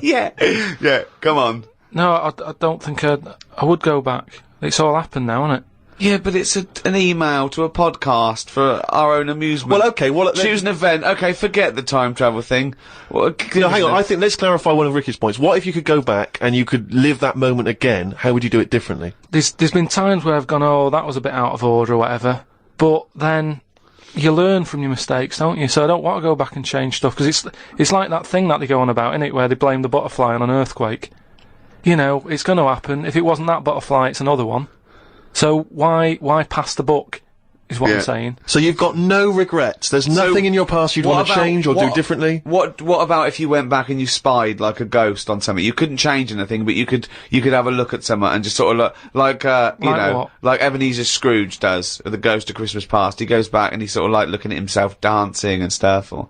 yeah. Come on. No, I don't think I would go back. It's all happened now, isn't it? Yeah, but it's an email to a podcast for our own amusement. Well, okay, choose an event. Okay, forget the time travel thing. No, hang on. I think let's clarify one of Ricky's points. What if you could go back and you could live that moment again? How would you do it differently? There's been times where I've gone, oh, that was a bit out of order or whatever. But then you learn from your mistakes, don't you? So I don't want to go back and change stuff, because it's like that thing that they go on about, innit, where they blame the butterfly on an earthquake. You know, it's going to happen. If it wasn't that butterfly, it's another one. So why pass the buck, is what I'm saying. So you've got no regrets. There's nothing in your past you'd want to change or do differently? What about if you went back and you spied like a ghost on something? You couldn't change anything, but you could have a look at someone and just sort of look, like Ebenezer Scrooge does, the Ghost of Christmas Past. He goes back and he's sort of like looking at himself dancing and stuff, or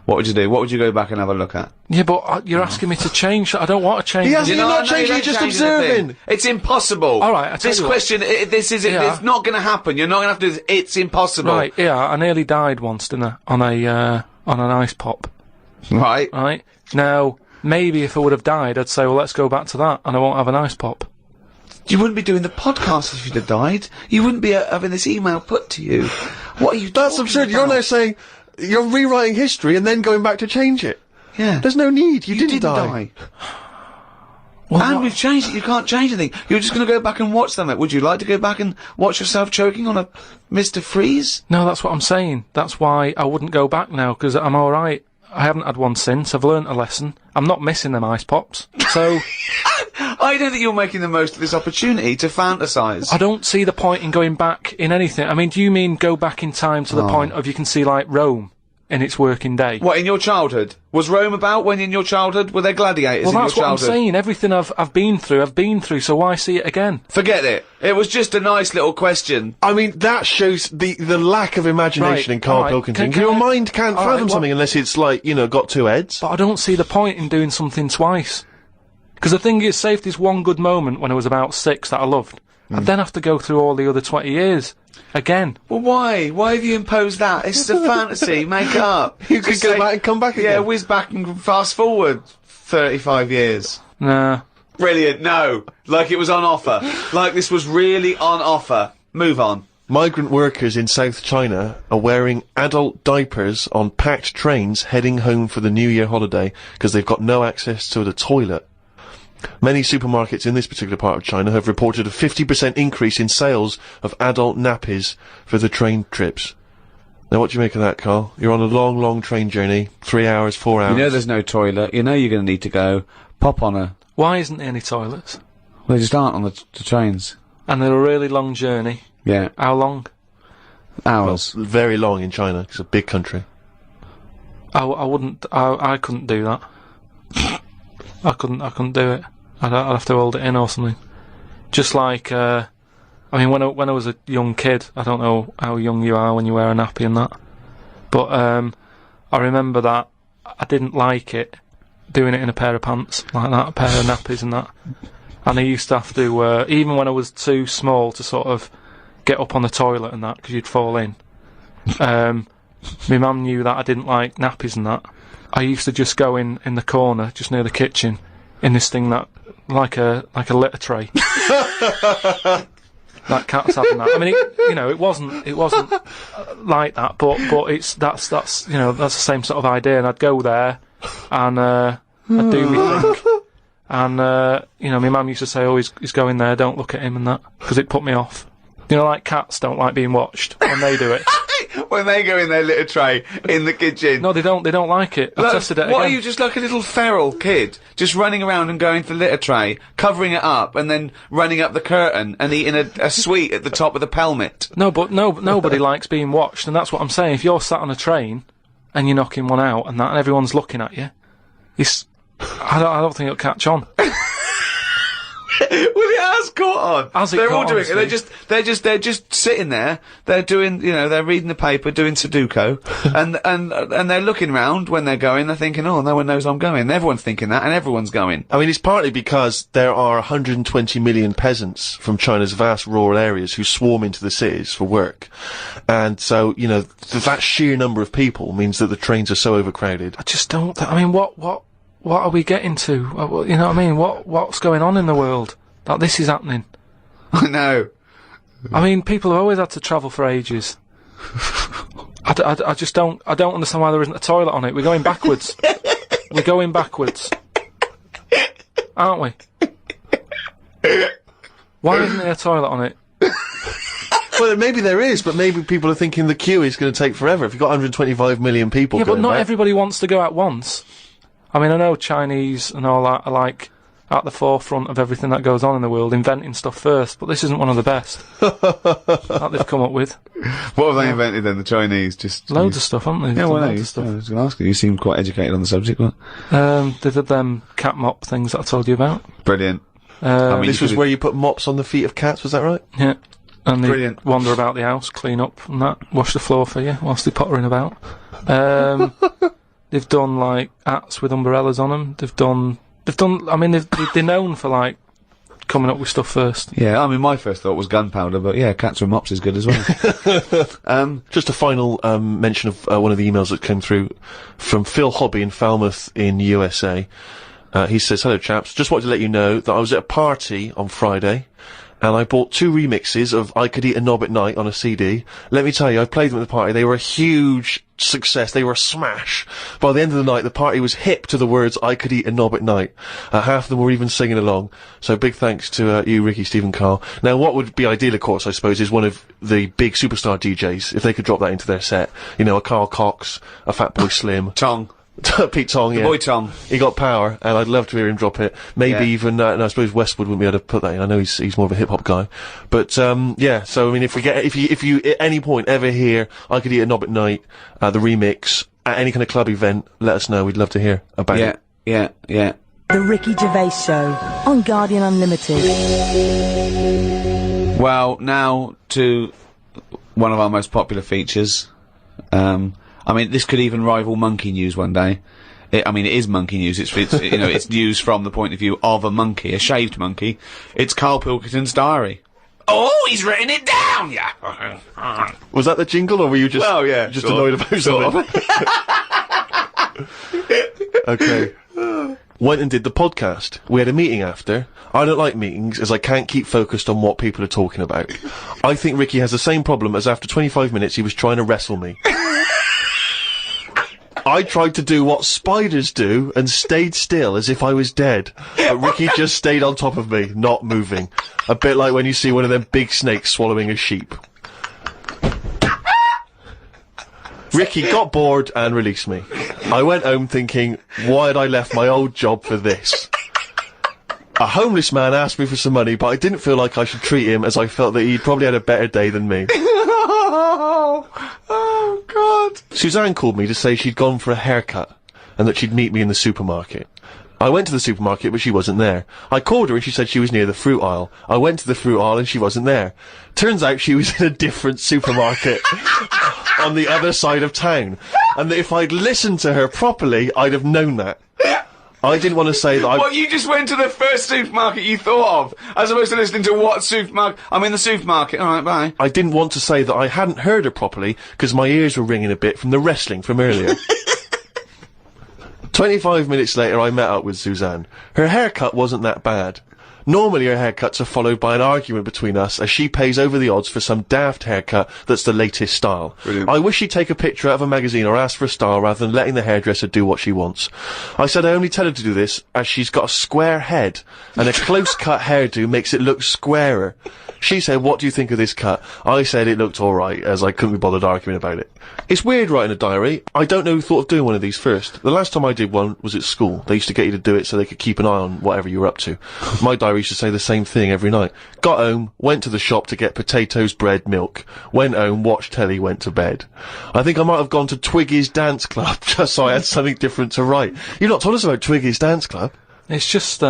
what would you do? What would you go back and have a look at? Yeah, but you're asking me to change. I don't want to change. You're not changing, you're just observing. It's impossible. All right, this question, it's not going to happen. You're not going to have to do this. It's impossible. Right, yeah, I nearly died once, didn't I? On an ice pop. Right. Right. Now, maybe if I would have died, I'd say, well, let's go back to that, and I won't have an ice pop. You wouldn't be doing the podcast if you'd have died. You wouldn't be having this email put to you. What are you That's absurd. You're now saying you're rewriting history and then going back to change it. Yeah. There's no need. You didn't die. Well, and we've changed it. You can't change anything. You're just going to go back and watch them. Would you like to go back and watch yourself choking on a Mr. Freeze? No, that's what I'm saying. That's why I wouldn't go back now, because I'm alright. I haven't had one since. I've learnt a lesson. I'm not missing them ice pops. So... I don't think you're making the most of this opportunity to fantasise. I don't see the point in going back in anything. I mean, do you mean go back in time to the point of you can see, like, Rome? in its working day. What, in your childhood? Was Rome about when in your childhood? Were there gladiators in your childhood? Well, that's what I'm saying. Everything I've been through, so why see it again? Forget it. It was just a nice little question. I mean, that shows the lack of imagination in Karl Pilkington. Your mind can't fathom something unless it's, like, you know, got two heads. But I don't see the point in doing something twice. Because the thing is, say if there's one good moment when I was about 6 that I loved, I'd then have to go through all the other 20 years. Again. Well, why? Why have you imposed that? It's a fantasy. Make it up. You could go back and come back again. Yeah, whiz back and fast forward 35 years. Nah. Brilliant. No. Like it was on offer. Like this was really on offer. Move on. Migrant workers in South China are wearing adult diapers on packed trains heading home for the New Year holiday because they've got no access to the toilet. Many supermarkets in this particular part of China have reported a 50% increase in sales of adult nappies for the train trips. Now, what do you make of that, Karl? You're on a long, long train journey, 3 hours, 4 hours. You know there's no toilet. You know you're going to need to go. Pop on a... Why isn't there any toilets? Well, they just aren't on the trains. And they're a really long journey. Yeah. How long? Hours. Well, very long in China. It's a big country. I couldn't do that. I couldn't do it. I'd have to hold it in or something. Just like, I mean, when I was a young kid, I don't know how young you are when you wear a nappy and that, but I remember that I didn't like it, doing it in a pair of pants, like that, a pair of nappies and that. And I used to have to, even when I was too small to sort of get up on the toilet and that, because you'd fall in, my mum knew that I didn't like nappies and that. I used to just go in the corner, just near the kitchen, in this thing that, like a litter tray. That cat's having that. I mean, it wasn't like that, but that's the same sort of idea. And I'd go there, and I'd do my thing. And my mum used to say, "Oh, he's going there. Don't look at him," and that, because it put me off. You know, like cats don't like being watched when they do it. When they go in their litter tray in the kitchen. No, they don't like it. I tested it again. What are you, just like a little feral kid? Just running around and going for the litter tray, covering it up, and then running up the curtain and eating a sweet at the top of the pelmet. No, but nobody likes being watched, and that's what I'm saying. If you're sat on a train, and you're knocking one out, and everyone's looking at you, I don't think it'll catch on. Well, it has caught on. They're all doing it. They're just sitting there. They're doing, they're reading the paper, doing Sudoku, and they're looking round when they're going. They're thinking, oh, no one knows I'm going. And everyone's thinking that, and everyone's going. I mean, it's partly because there are 120 million peasants from China's vast rural areas who swarm into the cities for work, and so that sheer number of people means that the trains are so overcrowded. I just don't. I mean, what are we getting to? You know what I mean? What's going on in the world that this is happening? I know. I mean, people have always had to travel for ages. I just don't. I don't understand why there isn't a toilet on it. We're going backwards. We're going backwards, aren't we? Why isn't there a toilet on it? Well, maybe there is, but maybe people are thinking the queue is going to take forever. If you've got 125 million people, yeah, but not everybody wants to go at once. I mean, I know Chinese and all that are like at the forefront of everything that goes on in the world, inventing stuff first, but this isn't one of the best that they've come up with. What have they invented then, the Chinese? Just loads of stuff, haven't they? Yeah, well, loads of stuff. I was going to ask you seem quite educated on the subject. What? They did them cat mop things that I told you about. Brilliant. This was where you put mops on the feet of cats, was that right? Yeah. And they Brilliant. wander about the house, clean up and that, wash the floor for you whilst they're pottering about. They've done like hats with umbrellas on them. They've done. I mean, they're known for like coming up with stuff first. Yeah, I mean, my first thought was gunpowder, but yeah, cats with mops is good as well. Just a final mention of one of the emails that came through from Phil Hobby in Falmouth in USA. He says, "Hello chaps, just wanted to let you know that I was at a party on Friday, and I bought 2 remixes of I Could Eat a Knob at Night on a CD. Let me tell you, I played them at the party. They were a huge success. They were a smash. By the end of the night, the party was hip to the words I Could Eat a Knob at Night. Half of them were even singing along. So big thanks to you, Ricky, Stephen, Karl. Now, what would be ideal, of course, I suppose, is one of the big superstar DJs, if they could drop that into their set. A Carl Cox, a Fatboy Slim. Tong. Pete Tong, yeah. Boy Tong. He got power, and I'd love to hear him drop it. Maybe even, and I suppose Westwood wouldn't be able to put that in. I know he's more of a hip-hop guy. But, yeah, so, I mean, if you at any point ever hear I Could Eat a Knob at Night, the remix, at any kind of club event, let us know. We'd love to hear about it. Yeah. The Ricky Gervais Show on Guardian Unlimited. Well, now to one of our most popular features. I mean, this could even rival monkey news one day. It is monkey news. It's you know, it's news from the point of view of a monkey, a shaved monkey. It's Karl Pilkington's diary. Oh, he's written it down, yeah. Was that the jingle, or were you just annoyed about something? Okay. Went and did the podcast. We had a meeting after. I don't like meetings, as I can't keep focused on what people are talking about. I think Ricky has the same problem as after 25 minutes he was trying to wrestle me. I tried to do what spiders do and stayed still as if I was dead. But Ricky just stayed on top of me, not moving. A bit like when you see one of them big snakes swallowing a sheep. Ricky got bored and released me. I went home thinking, why had I left my old job for this? A homeless man asked me for some money, but I didn't feel like I should treat him, as I felt that he'd probably had a better day than me. Oh, God. Suzanne called me to say she'd gone for a haircut, and that she'd meet me in the supermarket. I went to the supermarket, but she wasn't there. I called her and she said she was near the fruit aisle. I went to the fruit aisle and she wasn't there. Turns out she was in a different supermarket on the other side of town. And that if I'd listened to her properly, I'd have known that. I didn't want to say that What, you just went to the first supermarket you thought of, as opposed to listening to what supermarket? I'm in the supermarket. Alright, bye. I didn't want to say that I hadn't heard her properly, because my ears were ringing a bit from the wrestling from earlier. 25 minutes later, I met up with Suzanne. Her haircut wasn't that bad. Normally her haircuts are followed by an argument between us, as she pays over the odds for some daft haircut that's the latest style. Brilliant. I wish she'd take a picture out of a magazine or ask for a style rather than letting the hairdresser do what she wants. I said I only tell her to do this as she's got a square head, and a close-cut hairdo makes it look squarer. She said, what do you think of this cut? I said it looked alright, as I couldn't be bothered arguing about it. It's weird writing a diary. I don't know who thought of doing one of these first. The last time I did one was at school. They used to get you to do it so they could keep an eye on whatever you were up to. My diary used to say the same thing every night. Got home, went to the shop to get potatoes, bread, milk. Went home, watched telly, went to bed. I think I might have gone to Twiggy's Dance Club, just so I had something different to write. You've not told us about Twiggy's Dance Club. It's just, you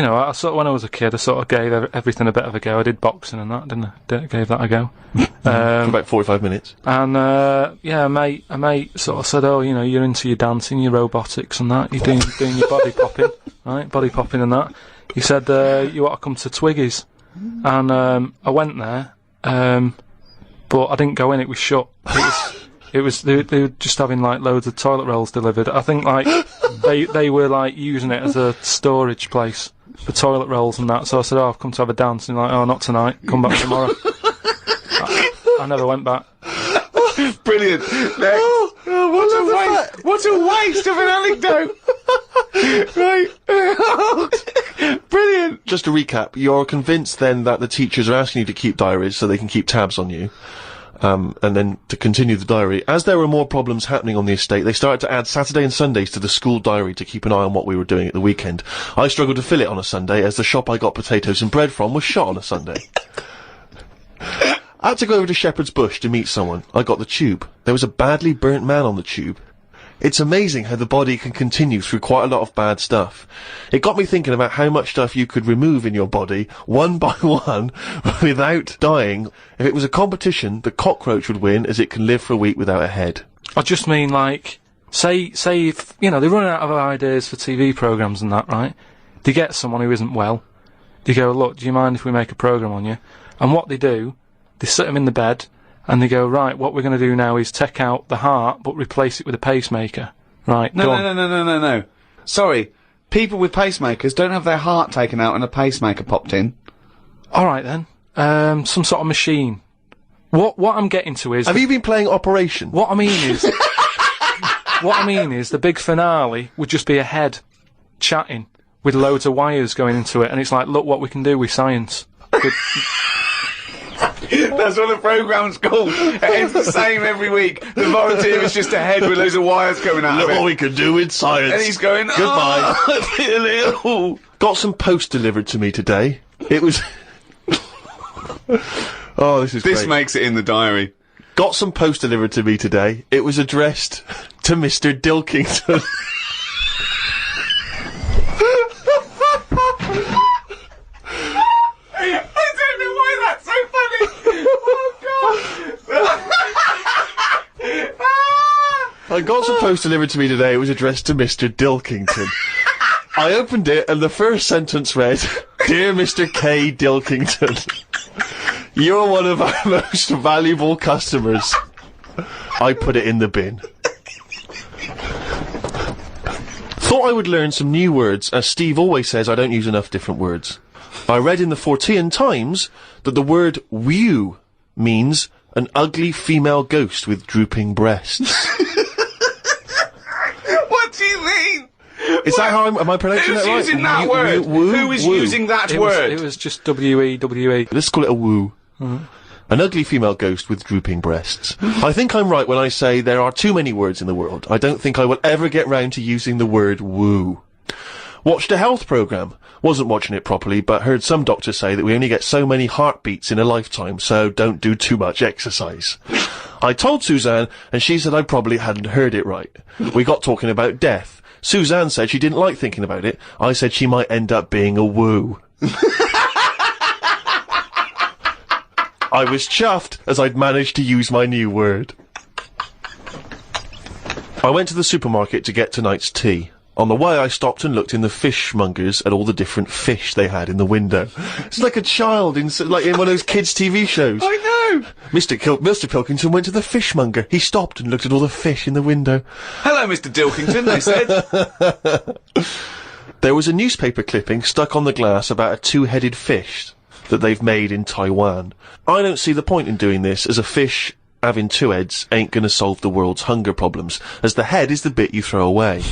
know, I sort of, when I was a kid, I sort of gave everything a bit of a go. I did boxing and that, didn't I? Gave that a go. For about 45 minutes. And, yeah, a mate sort of said, oh, you know, you're into your dancing, your robotics and that, you're doing your body popping, right? Body popping and that. He said, you ought to come to Twiggy's. And, I went there, but I didn't go in, it was shut. They were just having, like, loads of toilet rolls delivered. I think, like, they were, like, using it as a storage place for toilet rolls and that. So I said, oh, I've come to have a dance. And like, oh, not tonight. Come back tomorrow. I never went back. Brilliant. Next. What a waste of an anecdote. Right. Brilliant. Just to recap, you're convinced then that the teachers are asking you to keep diaries so they can keep tabs on you. And then to continue the diary, as there were more problems happening on the estate, they started to add Saturday and Sundays to the school diary to keep an eye on what we were doing at the weekend. I struggled to fill it on a Sunday, as the shop I got potatoes and bread from was shut on a Sunday. I had to go over to Shepherd's Bush to meet someone. I got the tube. There was a badly burnt man on the tube. It's amazing how the body can continue through quite a lot of bad stuff. It got me thinking about how much stuff you could remove in your body, one by one, without dying. If it was a competition, the cockroach would win, as it can live for a week without a head. I just mean, like, say if, you know, they're running out of ideas for TV programmes and that, right? They get someone who isn't well. They go, look, do you mind if we make a programme on you? And what they do, they sit them in the bed, and they go, right, what we're going to do now is take out the heart, but replace it with a pacemaker. Right, No. Sorry. People with pacemakers don't have their heart taken out and a pacemaker popped in. Alright then. Some sort of machine. What I'm getting to is... Have you been playing Operation? What I mean is, the big finale would just be a head chatting with loads of wires going into it, and it's like, look what we can do with science. That's what the programme's called. It's the same every week. The volunteer is just a head with loads of wires coming out of it. Look what we can do with science. And he's going, goodbye. Oh, I feel ill. Got some post delivered to me today. It was... Oh, this is This great. makes it in the diary. Got some post delivered to me today. It was addressed to Mr. Dilkington. I don't know why that's so funny. Oh God. I got some post delivered to me today. It was addressed to Mr. Dilkington. I opened it, and the first sentence read, "Dear Mr. K. Dilkington, you're one of our most valuable customers." I put it in the bin. Thought I would learn some new words, as Steve always says I don't use enough different words. I read in the Fortean Times that the word "wew" means an ugly female ghost with drooping breasts. What do you mean? Is that how am I pronouncing that right? Who's using that word? Who is using that word? It was just W-E-W-E. Let's call it a woo. An ugly female ghost with drooping breasts. I think I'm right when I say there are too many words in the world. I don't think I will ever get round to using the word woo. Watched a health programme. Wasn't watching it properly, but heard some doctors say that we only get so many heartbeats in a lifetime, so don't do too much exercise. I told Suzanne, and she said I probably hadn't heard it right. We got talking about death. Suzanne said she didn't like thinking about it. I said she might end up being a woo. I was chuffed as I'd managed to use my new word. I went to the supermarket to get tonight's tea. On the way, I stopped and looked in the fishmongers at all the different fish they had in the window. It's like a child in one of those kids' TV shows. I know. Mr. Pilkington went to the fishmonger. He stopped and looked at all the fish in the window. Hello, Mr. Dilkington, they said. There was a newspaper clipping stuck on the glass about a two-headed fish that they've made in Taiwan. I don't see the point in doing this, as a fish having two heads ain't gonna solve the world's hunger problems, as the head is the bit you throw away.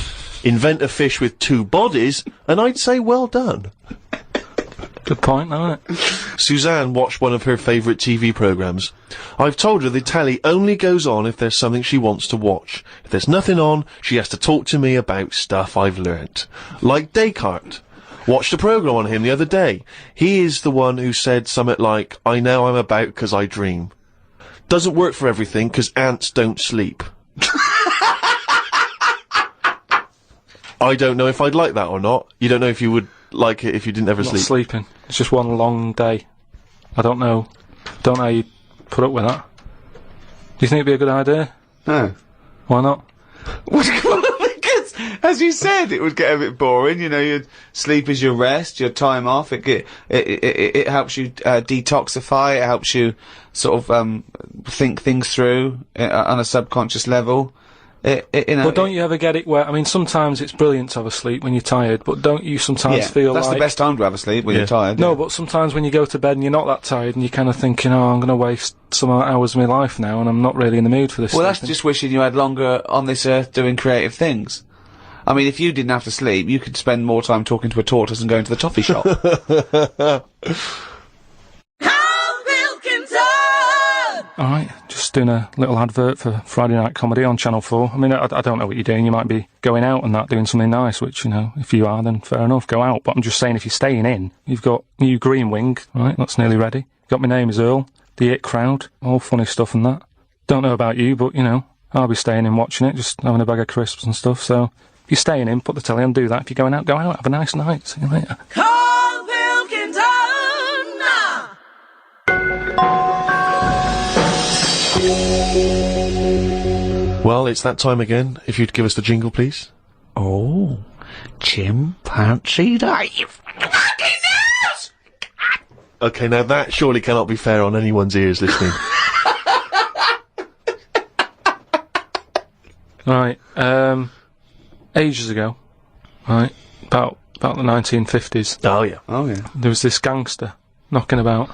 Invent a fish with two bodies, and I'd say well done. Good point, isn't it? Suzanne watched one of her favourite TV programmes. I've told her the telly only goes on if there's something she wants to watch. If there's nothing on, she has to talk to me about stuff I've learnt. Like Descartes. Watched a programme on him the other day. He is the one who said something like, "I know I'm about 'cause I dream." Doesn't work for everything, 'cause ants don't sleep. I don't know if I'd like that or not. You don't know if you would like it if you didn't ever Not sleep. sleeping. It's just one long day. I don't know. Don't know how you put up with that. Do you think it'd be a good idea? No. Why not? Because, as you said, it would get a bit boring. You know, your sleep is your rest, your time off. It helps you detoxify. It helps you sort of think things through on a subconscious level. You know, But don't you ever get it where, I mean, sometimes it's brilliant to have a sleep when you're tired, but don't you sometimes feel that's like... the best time to have a sleep when you're tired. No, but sometimes when you go to bed and you're not that tired and you're kind of thinking, oh, I'm going to waste some hours of my life now and I'm not really in the mood for this. Well, that's sleeping. just wishing you had longer on this earth doing creative things. I mean, if you didn't have to sleep, you could spend more time talking to a tortoise and going to the toffee shop. Alright, just doing a little advert for Friday Night Comedy on Channel 4. I mean, I don't know what you're doing. You might be going out and that, doing something nice, which, you know, if you are, then fair enough, go out. But I'm just saying, if you're staying in, you've got new Green Wing, right, that's nearly ready. Got My Name Is Earl, The It Crowd, all funny stuff and that. Don't know about you, but, you know, I'll be staying in watching it, just having a bag of crisps and stuff, so... If you're staying in, put the telly on, do that. If you're going out, go out, have a nice night. See you later. Karl Pilkington! Well, it's that time again. If you'd give us the jingle, please. Oh, chimpanzee day. Okay, now that surely cannot be fair on anyone's ears listening. Right, ages ago, right, about the 1950s, Oh, yeah. Oh, yeah. there was this gangster knocking about.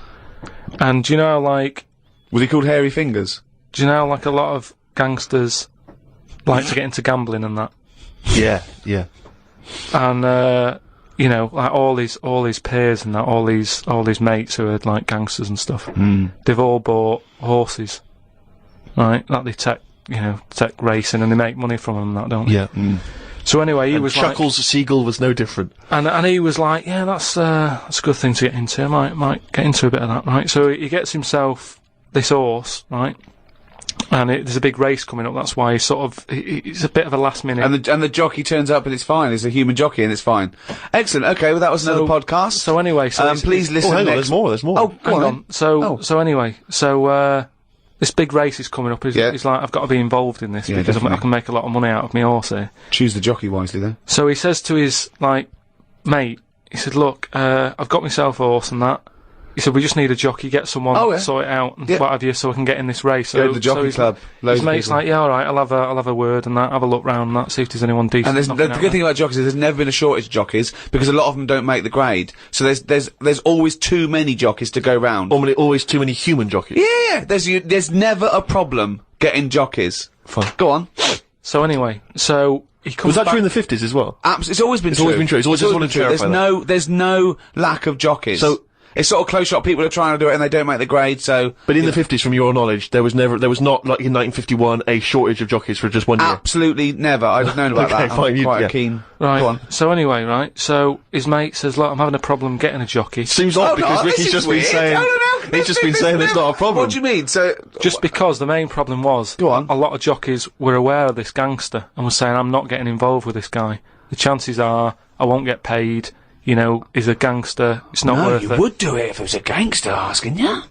And do you know how, like, Was he called Hairy Fingers? do you know how, like, a lot of gangsters like to get into gambling and that? Yeah, yeah. And, you know, like, all these peers and that, all these mates who are, like, gangsters and stuff, they've all bought horses, right, that they take racing and they make money from them and that, don't they? Yeah. So anyway, he And was Chuckles Seagull was no different. and he was like, yeah, that's a good thing to get into. I might get into a bit of that, right? So he gets himself this horse, right? and there's a big race coming up. That's why it's a bit of a last minute. And the jockey turns up and it's fine. It's a human jockey and it's fine. Excellent. Okay, well that was another podcast. So anyway, please listen. Oh, hang on, next. there's more. Oh, go hang on. on. So anyway, this big race is coming up. He's like, I've got to be involved in this because I can make a lot of money out of my horse here. Choose the jockey wisely, then. So he says to his mate, he said, "Look, I've got myself a horse and that." He said, "We just need a jockey, get someone sort it out and what have you, so I can get in this race." Go to the jockey club. His mate's like, "Yeah, all right, I'll have a word and that, have a look round and that, see if there's anyone decent." And the good thing about jockeys is there's never been a shortage of jockeys because a lot of them don't make the grade. So there's always too many jockeys to go round. Always too many human jockeys. Yeah, there's never a problem getting jockeys. Fine. Go on. So anyway, he comes Was that back. true in the 50s as well? It's always been true. Always been true. It's always just wanted to clarify that. There's no lack of jockeys. So it's sort of close shot. People are trying to do it and they don't make the grade. So, but in the 50s, from your knowledge, there was not like in 1951 a shortage of jockeys for just 1 year. Absolutely never. I'd have known about Okay, that. fine, I'm quite keen. Right. Go on. So anyway, right. So his mate says, "Look, I'm having a problem getting a jockey." Seems odd because Ricky's just been saying he's just been saying it's not a problem. What do you mean? So Just because the main problem was, Go on. a lot of jockeys were aware of this gangster and were saying, "I'm not getting involved with this guy. The chances are I won't get paid. You know, he's a gangster. It's not worth it." you would do it if it was a gangster asking you.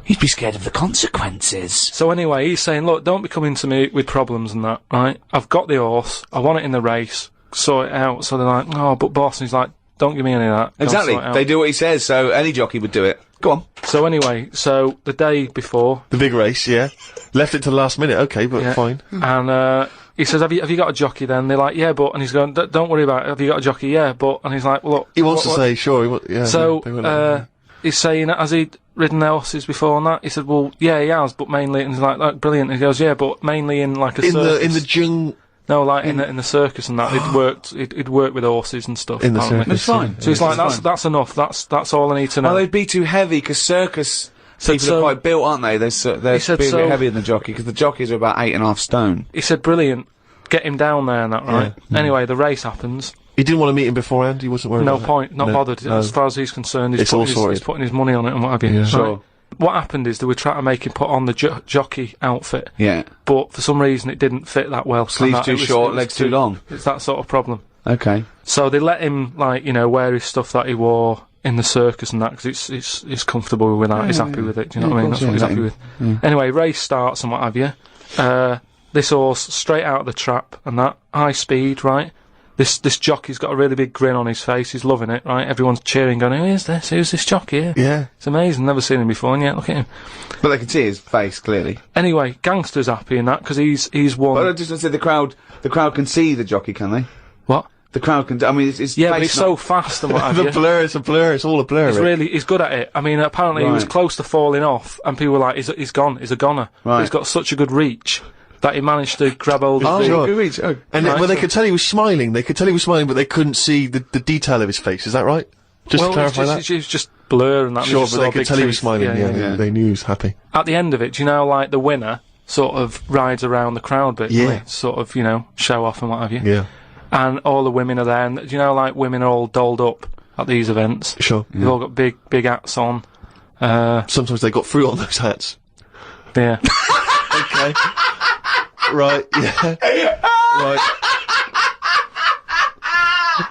You'd be scared of the consequences. So anyway, he's saying, "Look, don't be coming to me with problems and that, right? I've got the horse. I want it in the race. Sort it out." So they're like, "Oh, but boss," and he's like, "Don't give me any of that." Go Exactly. sort it out." They do what he says, so any jockey would do it. Go on. So anyway, so the day before, The big race, yeah. Left it to the last minute, okay, but Yeah. fine. and he says, have you got a jockey then? They're like, "Yeah, but," and he's going, "Don't worry about it. Have you got a jockey?" "Yeah, but," and he's like, "Well, look." He wants to say, sure, yeah. So, they won't- he's saying, has he ridden the horses before and that? He said, "Well, yeah, he has, but mainly," and he's like, "Brilliant." And he goes, "Yeah, but mainly in like a circus." in the jung... No, like in the circus and that. He'd worked with horses and stuff. In the apparently. circus, It's fine. So he's like, that's enough. That's all I need to know. Well, they'd be too heavy because circus people are quite built, aren't they? They're said a bit so- heavier than the jockey because the jockeys are about 8.5 stone. He said, "Brilliant. Get him down there and that, right?" Anyway, the race happens. He didn't want to meet him beforehand, he wasn't worried No about point. Not No, bothered. no. As far as he's concerned, It's all sorted. he's putting his money on it and what have you. Yeah. Right? Sure. What happened is they were trying to make him put on the jockey outfit, Yeah. but for some reason it didn't fit that well. Sleeves And that- too it was- short, it was legs too long. It's that sort of problem. Okay. So they let him, like, you know, wear his stuff that he wore in the circus and that, because it's comfortable with that. He's happy with it. Do you know what I mean? That's what he's happy with. Anyway, race starts and what have you. This horse straight out of the trap and that, high speed, right? This jockey's got a really big grin on his face. He's loving it, right? Everyone's cheering, going, "Who is this? Who's this jockey here?" Yeah. It's amazing. Never seen him before, and yet look at him. But they can see his face clearly. Anyway, gangster's happy in that because he's won. But I just want to say the crowd can see the jockey, can they? What? The crowd can. I mean, it's Yeah, face but it's not- so fast and what have you. It's a all a blur. Rick. He's good at it. I mean, apparently he was Right. close to falling off, and people were like, he's gone, he's a goner. Right. He's got such a good reach that he managed to grab hold of the... sure. Good reach. Oh. And Right. well, they could tell he was smiling. They could tell he was smiling, but they couldn't see the detail of his face. Is that right? Just Well, to clarify that. it's just blur and that. and Sure, you just but saw they could big tell he was teeth. smiling. Yeah, yeah. they knew he was happy. At the end of it, do you know, like, the winner sort of rides around the crowd bit, Yeah. like, sort of, you know, show off and what have you. Yeah, And all the women are there, and do you know, like, women are all dolled up at these events. sure. They've all got big hats on. Sometimes they got fruit on those hats. Yeah. Okay. Right. Yeah. Right.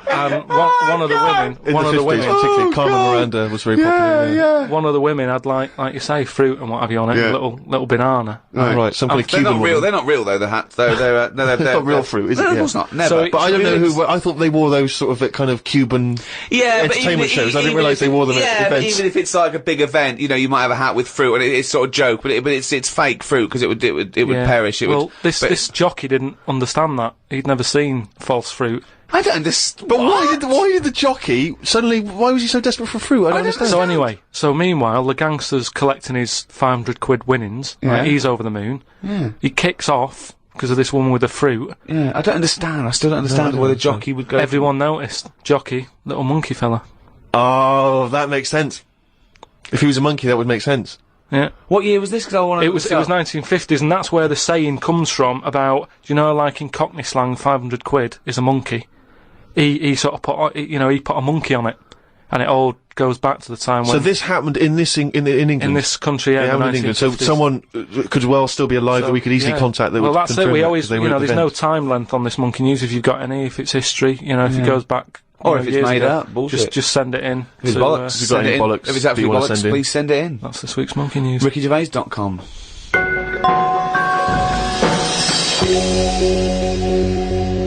And one of the women, In one the of the 50s, women, particularly Carmen Miranda was very popular. Yeah. one of the women had like you say, fruit and what have you on it, Yeah. a little banana. Right. Some kind of They're Cuban not real. woman. They're not real though. The hats. They're not real fruit, is it? No, of Yeah. course not. Never. So But I don't know Really? who. I thought they wore those sort of kind of Cuban Yeah, but entertainment shows. I didn't even realise if they wore them yeah, at but events. even if it's like a big event, you know, you might have a hat with fruit, and it's sort of joke, but it's fake fruit because it would Yeah. perish. It well, would. this jockey didn't understand that. He'd never seen false fruit. I don't understand. But why did the jockey suddenly? Why was he so desperate for fruit? I don't understand. So anyway, meanwhile, the gangster's collecting his 500 quid winnings. Yeah. Right, he's over the moon. He kicks off because of this woman with the fruit. Yeah, I don't understand. I still don't understand why the jockey would go. Everyone noticed. Jockey, little monkey fella. Oh, that makes sense. If he was a monkey, that would make sense. Yeah. What year was this? Because I want to. It was 1950s, and that's where the saying comes from about, do you know, like in Cockney slang, 500 quid is a monkey. He sort of put, he put a monkey on it. and it all goes back to the time when... So this happened in England? In this country, yeah, It happened in England. So someone could well still be alive that we could easily contact that well, would that's it. confirm We that, always, 'cause they were at the there's event. no time length on this Monkey News if you've got any, if it's history, if it goes back... Or if it's years made ago, up, bullshit. Just send it in. If it's bollocks, If you've got send any it in. bollocks If it's that absolute you wanna bollocks, send in. please send it in. That's this week's Monkey News. RickyGervais.com.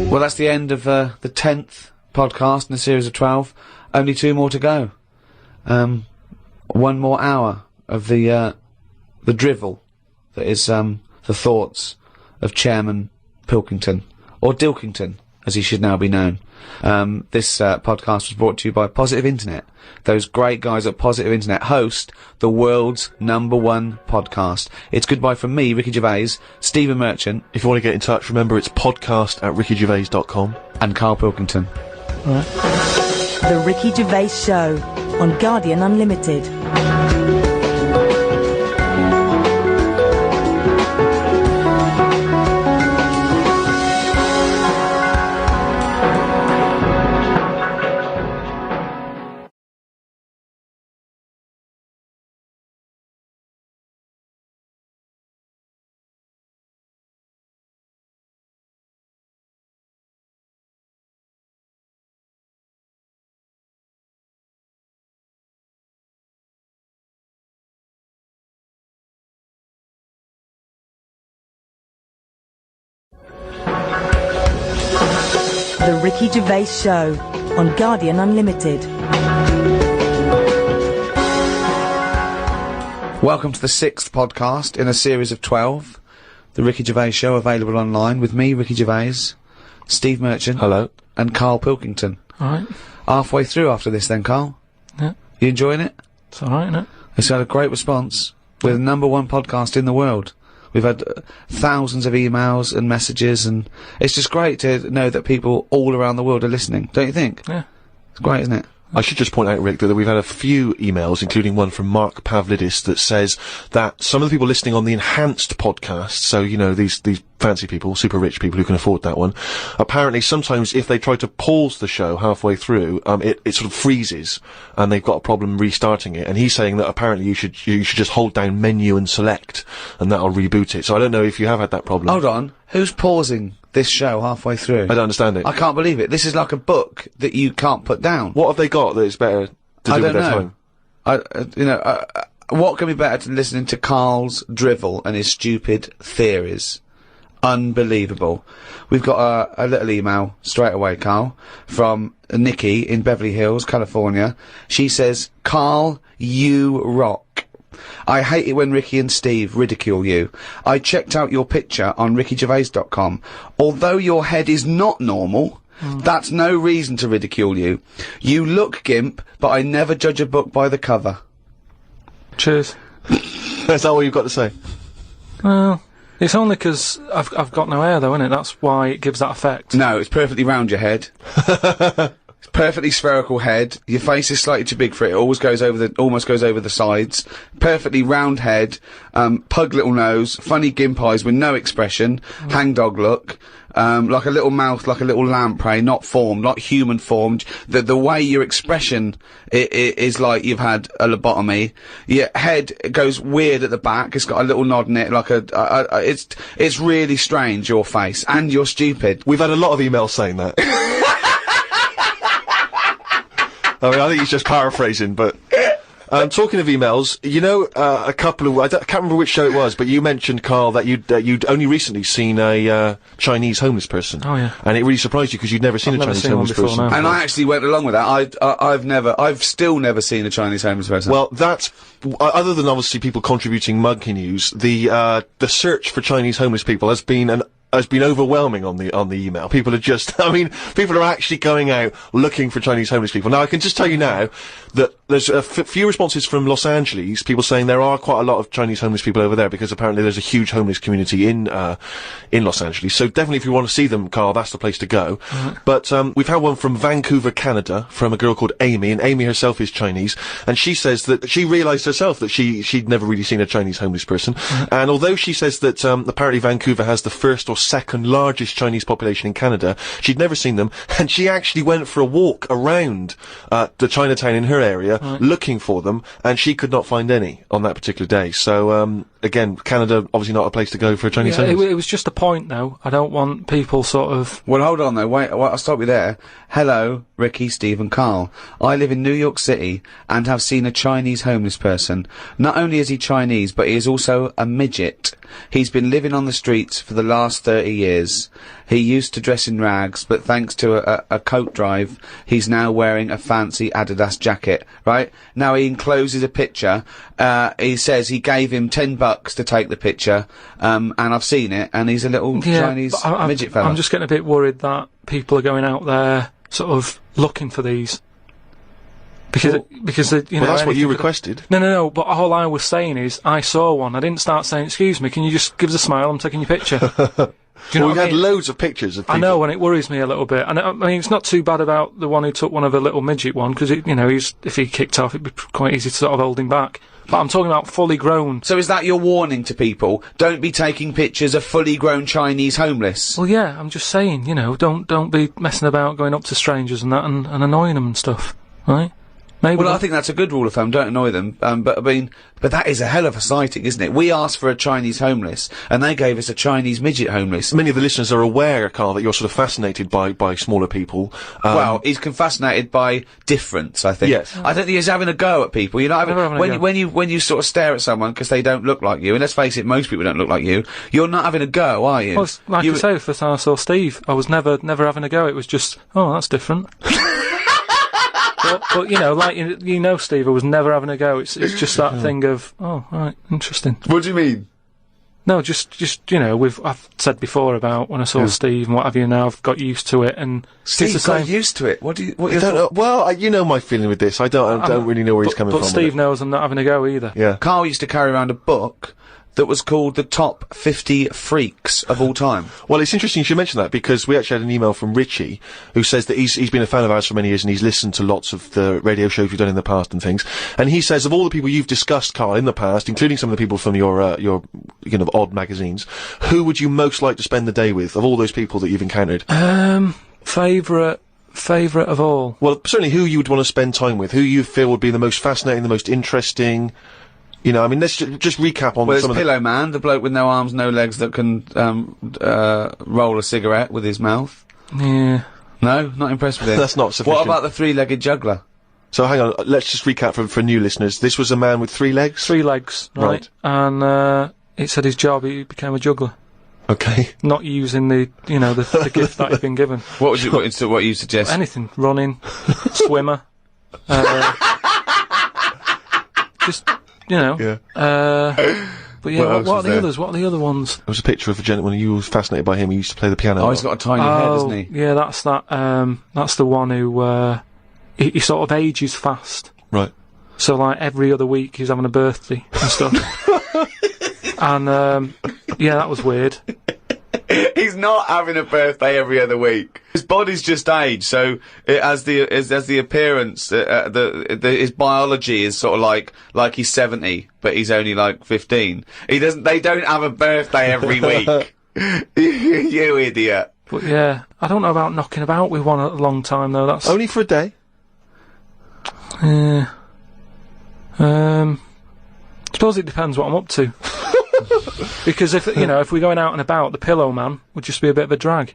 Well, that's the end of the 10th podcast in a series of 12. Only 2 more to go. 1 more hour of the drivel that is the thoughts of Chairman Pilkington, or Dilkington, as he should now be known. This podcast was brought to you by Positive Internet. Those great guys at Positive Internet host the world's #1 podcast. It's goodbye from me, Ricky Gervais, Stephen Merchant. If you want to get in touch, remember it's podcast@rickygervais.com. And Karl Pilkington. The Ricky Gervais Show on Guardian Unlimited. The Ricky Gervais Show on Guardian Unlimited. Welcome to the 6th podcast in a series of 12. The Ricky Gervais Show, available online with me, Ricky Gervais, Steve Merchant. Hello. And Karl Pilkington. Alright. Halfway through after this then, Karl. Yeah. You enjoying it? It's alright, isn't it? It's had a great response. We're the #1 podcast in the world. We've had thousands of emails and messages, and it's just great to know that people all around the world are listening, don't you think? Yeah. It's great, isn't it? I should just point out, Rick, that we've had a few emails, including one from Mark Pavlidis, that says that some of the people listening on the enhanced podcast, so, these fancy people, super rich people who can afford that one, apparently sometimes if they try to pause the show halfway through, it sort of freezes, and they've got a problem restarting it. And he's saying that apparently you should just hold down menu and select, and that'll reboot it. So I don't know if you have had that problem. Hold on. Who's pausing this show halfway through? I don't understand it. I can't believe it. This is like a book that you can't put down. What have they got that is better to do with their time? What can be better than listening to Karl's drivel and his stupid theories? Unbelievable. We've got a little email straight away, Karl, from Nikki in Beverly Hills, California. She says, Karl, you rock. I hate it when Ricky and Steve ridicule you. I checked out your picture on rickygervais.com. Although your head is not normal, that's no reason to ridicule you. You look gimp, but I never judge a book by the cover. Cheers. That's not what you've got to say. Well, it's only 'cause I've got no hair though, innit? That's why it gives that effect. No, it's perfectly round your head. It's perfectly spherical head. Your face is slightly too big for it. It almost goes over the sides. Perfectly round head. Pug little nose. Funny gimp eyes with no expression. Hangdog look. Like a little mouth, like a little lamprey, not formed, not human formed. The way your expression is like you've had a lobotomy. Your head goes weird at the back. It's got a little nod in it, like it's really strange, your face. And you're stupid. We've had a lot of emails saying that. I mean, I think he's just paraphrasing, but... talking of emails, a couple of... I can't remember which show it was, but you mentioned, Karl, that you'd only recently seen a Chinese homeless person. Oh, yeah. And it really surprised you because you'd never seen a Chinese homeless person. No. And I actually went along with that. I've still never seen a Chinese homeless person. Well, that's... other than obviously people contributing Monkey News, the search for Chinese homeless people has been overwhelming on the email. People are people are actually going out looking for Chinese homeless people. Now, I can just tell you now that there's a few responses from Los Angeles, people saying there are quite a lot of Chinese homeless people over there because apparently there's a huge homeless community in Los Angeles. So definitely if you want to see them, Karl, that's the place to go. But, we've had one from Vancouver, Canada, from a girl called Amy, and Amy herself is Chinese, and she says that she realised herself that she'd never really seen a Chinese homeless person. And although she says that, apparently Vancouver has the first or second largest Chinese population in Canada. She'd never seen them, and she actually went for a walk around the Chinatown in her area looking for them, and she could not find any on that particular day. So, again, Canada, obviously not a place to go for a Chinese homeless. It was just a point, though. I don't want people sort of... Well, hold on, though. Wait, I'll stop you there. Hello, Ricky, Steve and Karl. I live in New York City and have seen a Chinese homeless person. Not only is he Chinese, but he is also a midget. He's been living on the streets for the last 30 years. He used to dress in rags, but thanks to a coat drive, he's now wearing a fancy Adidas jacket, right? Now he encloses a picture. He says he gave him $10 to take the picture, and I've seen it, and he's a little Chinese midget fella. I'm just getting a bit worried that people are going out there sort of looking for these. Because you know, that's what you requested. No, but all I was saying is, I saw one. I didn't start saying, excuse me, can you just give us a smile, I'm taking your picture. Do you know we've what I had mean? loads of pictures of people. I know, and it worries me a little bit. And I mean, it's not too bad about the one who took one of a little midget one, because, you know, if he kicked off, it'd be quite easy to sort of hold him back. But I'm talking about fully grown. So is that your warning to people? Don't be taking pictures of fully grown Chinese homeless? Well, yeah, I'm just saying, you know, don't be messing about going up to strangers and that and annoying them and stuff, right? Maybe well, I think that's a good rule of thumb. Don't annoy them. But I mean, but that is a hell of a sighting, isn't it? We asked for a Chinese homeless, and they gave us a Chinese midget homeless. Many of the listeners are aware, Karl, that you're sort of fascinated by smaller people. Well, he's fascinated by difference, I think. Yes. I don't think he's having a go at people. You're not having, when you sort of stare at someone because they don't look like you, and let's face it, most people don't look like you, you're not having a go, are you? Well, like you say, first time I saw Steve, I was never having a go. It was just, oh, that's different. But you know, like you know, Steve, I was never having a go. It's just that thing of, oh, right, interesting. What do you mean? No, just you know, I've said before about when I saw Steve and what have you. Now I've got used to it, and Steve got used to it. What you don't know. Well, you know my feeling with this. I don't really know where he's coming from. But Steve knows I'm not having a go either. Yeah. Karl used to carry around a book that was called the top 50 freaks of all time. Well, it's interesting you should mention that, because we actually had an email from Richie, who says that he's been a fan of ours for many years, and he's listened to lots of the radio shows we've done in the past and things. And he says, of all the people you've discussed, Karl, in the past, including some of the people from your you know, odd magazines, who would you most like to spend the day with, of all those people that you've encountered? Favourite of all? Well, certainly who you would want to spend time with, who you feel would be the most fascinating, the most interesting. You know, I mean, let's just recap on some of the... Pillow Man, the bloke with no arms, no legs that can, roll a cigarette with his mouth. Yeah. No? Not impressed with him? That's not sufficient. What about the three-legged juggler? So, hang on, let's just recap for new listeners. This was a man with 3 legs? 3 legs, right. And, it said his job, he became a juggler. Okay. Not using the gift that he'd been given. What you suggest? Anything. Running, swimmer, just... You know. Yeah. But yeah, what are the others? What are the other ones? There was a picture of a gentleman who was fascinated by him. He used to play the piano. Oh, he's got a tiny head, doesn't he? Yeah, that's that. That's the one who he sort of ages fast. Right. So like every other week he's having a birthday and stuff. And yeah, that was weird. He's not having a birthday every other week. His body's just aged, so it has the appearance. His biology is sort of like he's 70, but he's only like 15. They don't have a birthday every week. You idiot. But yeah, I don't know about knocking about with one a long time though. That's only for a day. Yeah. Suppose it depends what I'm up to. Because if we're going out and about, the Pillow Man would just be a bit of a drag.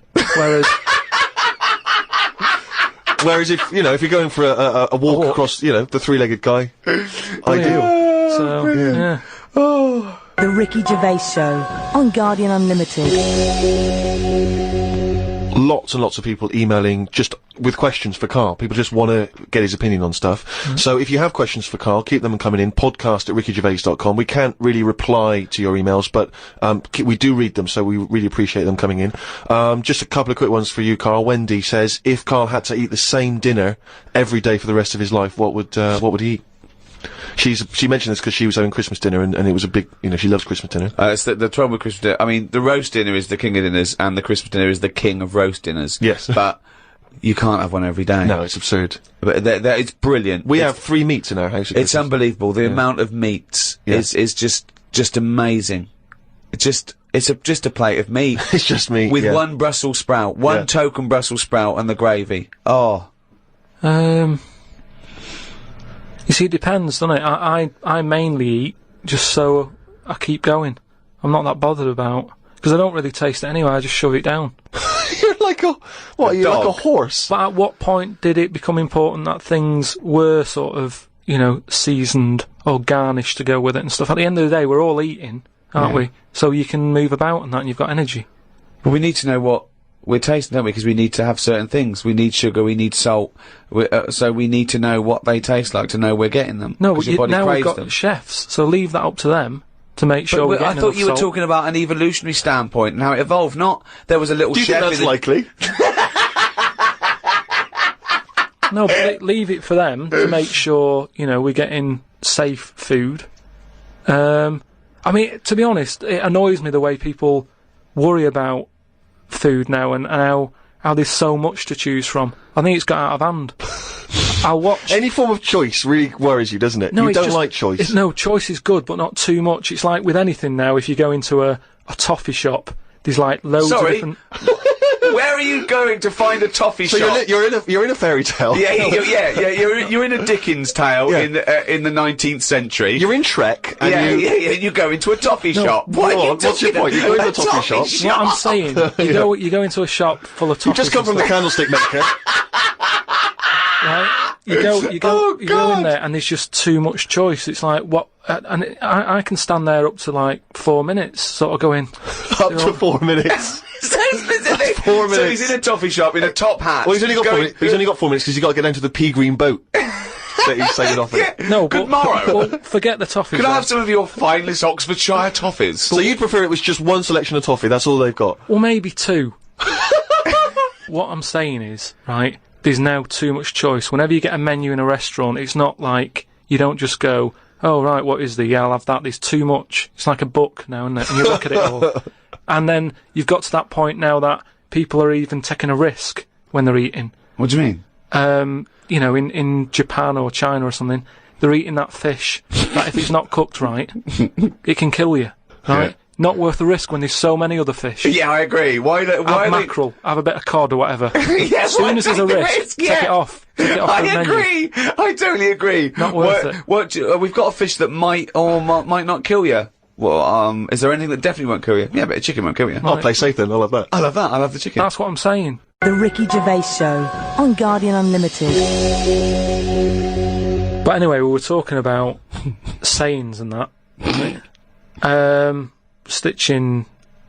Whereas if you're going for a walk across, the 3-legged guy, ideal. Yeah. So yeah. Oh. The Ricky Gervais Show on Guardian Unlimited. Lots and lots of people emailing just with questions for Karl. People just want to get his opinion on stuff. Mm-hmm. So if you have questions for Karl, keep them coming in. podcast@rickygervais.com. We can't really reply to your emails, but we do read them, so we really appreciate them coming in. Just a couple of quick ones for you, Karl. Wendy says, if Karl had to eat the same dinner every day for the rest of his life, what would he eat? She mentioned this because she was having Christmas dinner and it was a big, she loves Christmas dinner. It's the trouble with Christmas dinner. I mean, the roast dinner is the king of dinners and the Christmas dinner is the king of roast dinners. Yes. But you can't have one every day. No, it's absurd. But it's brilliant. We have 3 meats in our house. It's unbelievable. The amount of meats is just amazing. It's just It's just a plate of meat. It's just meat, with yeah. one Brussels sprout, one token Brussels sprout and the gravy. Oh. You see, it depends, doesn't it? I mainly eat just so I keep going. I'm not that bothered about, because I don't really taste it anyway, I just shove it down. You're like a... What, you're like a horse? But at what point did it become important that things were sort of, you know, seasoned or garnished to go with it and stuff? At the end of the day, we're all eating, aren't we? So you can move about and that, and you've got energy. Well, we need to know what we're tasting, don't we? Because we need to have certain things. We need sugar, we need salt. So we need to know what they taste like to know we're getting them. No, 'cause but your body now we've craves got them. chefs, so leave that up to them to make sure we're I getting thought enough you were salt. talking about an evolutionary standpoint and how it evolved, not there was a little Do you chef think that's in likely? No, but leave it for them to make sure, you know, we're getting safe food. I mean, to be honest, it annoys me the way people worry about food now and how there's so much to choose from. I think it's got out of hand. I'll watch... Any form of choice really worries you, doesn't it? No, you it's don't just- like choice. No, choice is good, but not too much. It's like with anything now, if you go into a toffee shop, there's like loads of different... Where are you going to find a toffee So shop? you're in a fairy tale. Yeah, you're in a Dickens tale in the 19th century. You're in Shrek. And you go into a toffee shop. What? What's your point? You go into a toffee shop. What I'm saying, you go into a shop full of toffees. You've just come from the candlestick maker. Right? You go in there and there's just too much choice. It's like, what, and I can stand there up to like 4 minutes, sort of going... Up to 4 minutes. So specific. 4 minutes. So he's in a toffee shop in a top hat. Well, he's only got 4 minutes. He's only got 4 minutes because he's got to get down to the pea green boat that he's sailing off in. No, Good but morrow. well, forget the toffees. Can I then. have some of your finest Oxfordshire toffees? So you'd prefer it was just one selection of toffee? That's all they've got. Well, maybe two. What I'm saying is, right, there's now too much choice. Whenever you get a menu in a restaurant, it's not like you don't just go, oh, right, what is there? Yeah, I'll have that. There's too much. It's like a book now, isn't it? And you look at it all. And then you've got to that point now that people are even taking a risk when they're eating. What do you mean? You know, in Japan or China or something, they're eating that fish that if it's not cooked right, it can kill you, right? Yeah. Not worth the risk when there's so many other fish. Yeah, I agree. Why Have mackerel, have a bit of cod or whatever. Yeah, as soon as there's a risk, take it off. Take it off the menu. agree. I totally agree. Not worth it. We've got a fish that might or might not kill you. Well, is there anything that definitely won't kill you? Yeah, but a chicken won't kill you. I'll play safe then. I'll have that. I love that. I love the chicken. That's what I'm saying. The Ricky Gervais Show on Guardian Unlimited. But anyway, we were talking about sayings and that. Stitching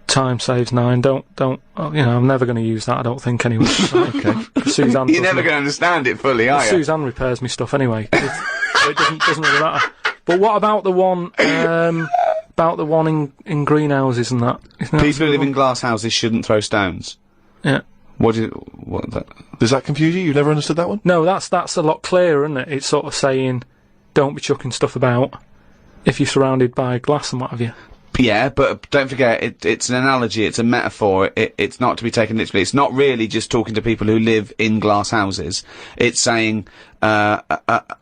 time saves 9. Don't. You know, I'm never going to use that. I don't think anyway. Okay. Suzanne. You're never going to understand it fully, are you? Suzanne repairs me stuff anyway. It doesn't really matter. But what about the one? About the one in greenhouses and that? People who live in glass houses shouldn't throw stones. Yeah. What that? Does that confuse you? You've never understood that one? No, that's a lot clearer, isn't it? It's sort of saying, don't be chucking stuff about if you're surrounded by glass and what have you. Yeah, but don't forget, it's an analogy, it's a metaphor, it's not to be taken literally. It's not really just talking to people who live in glass houses. It's saying, Hang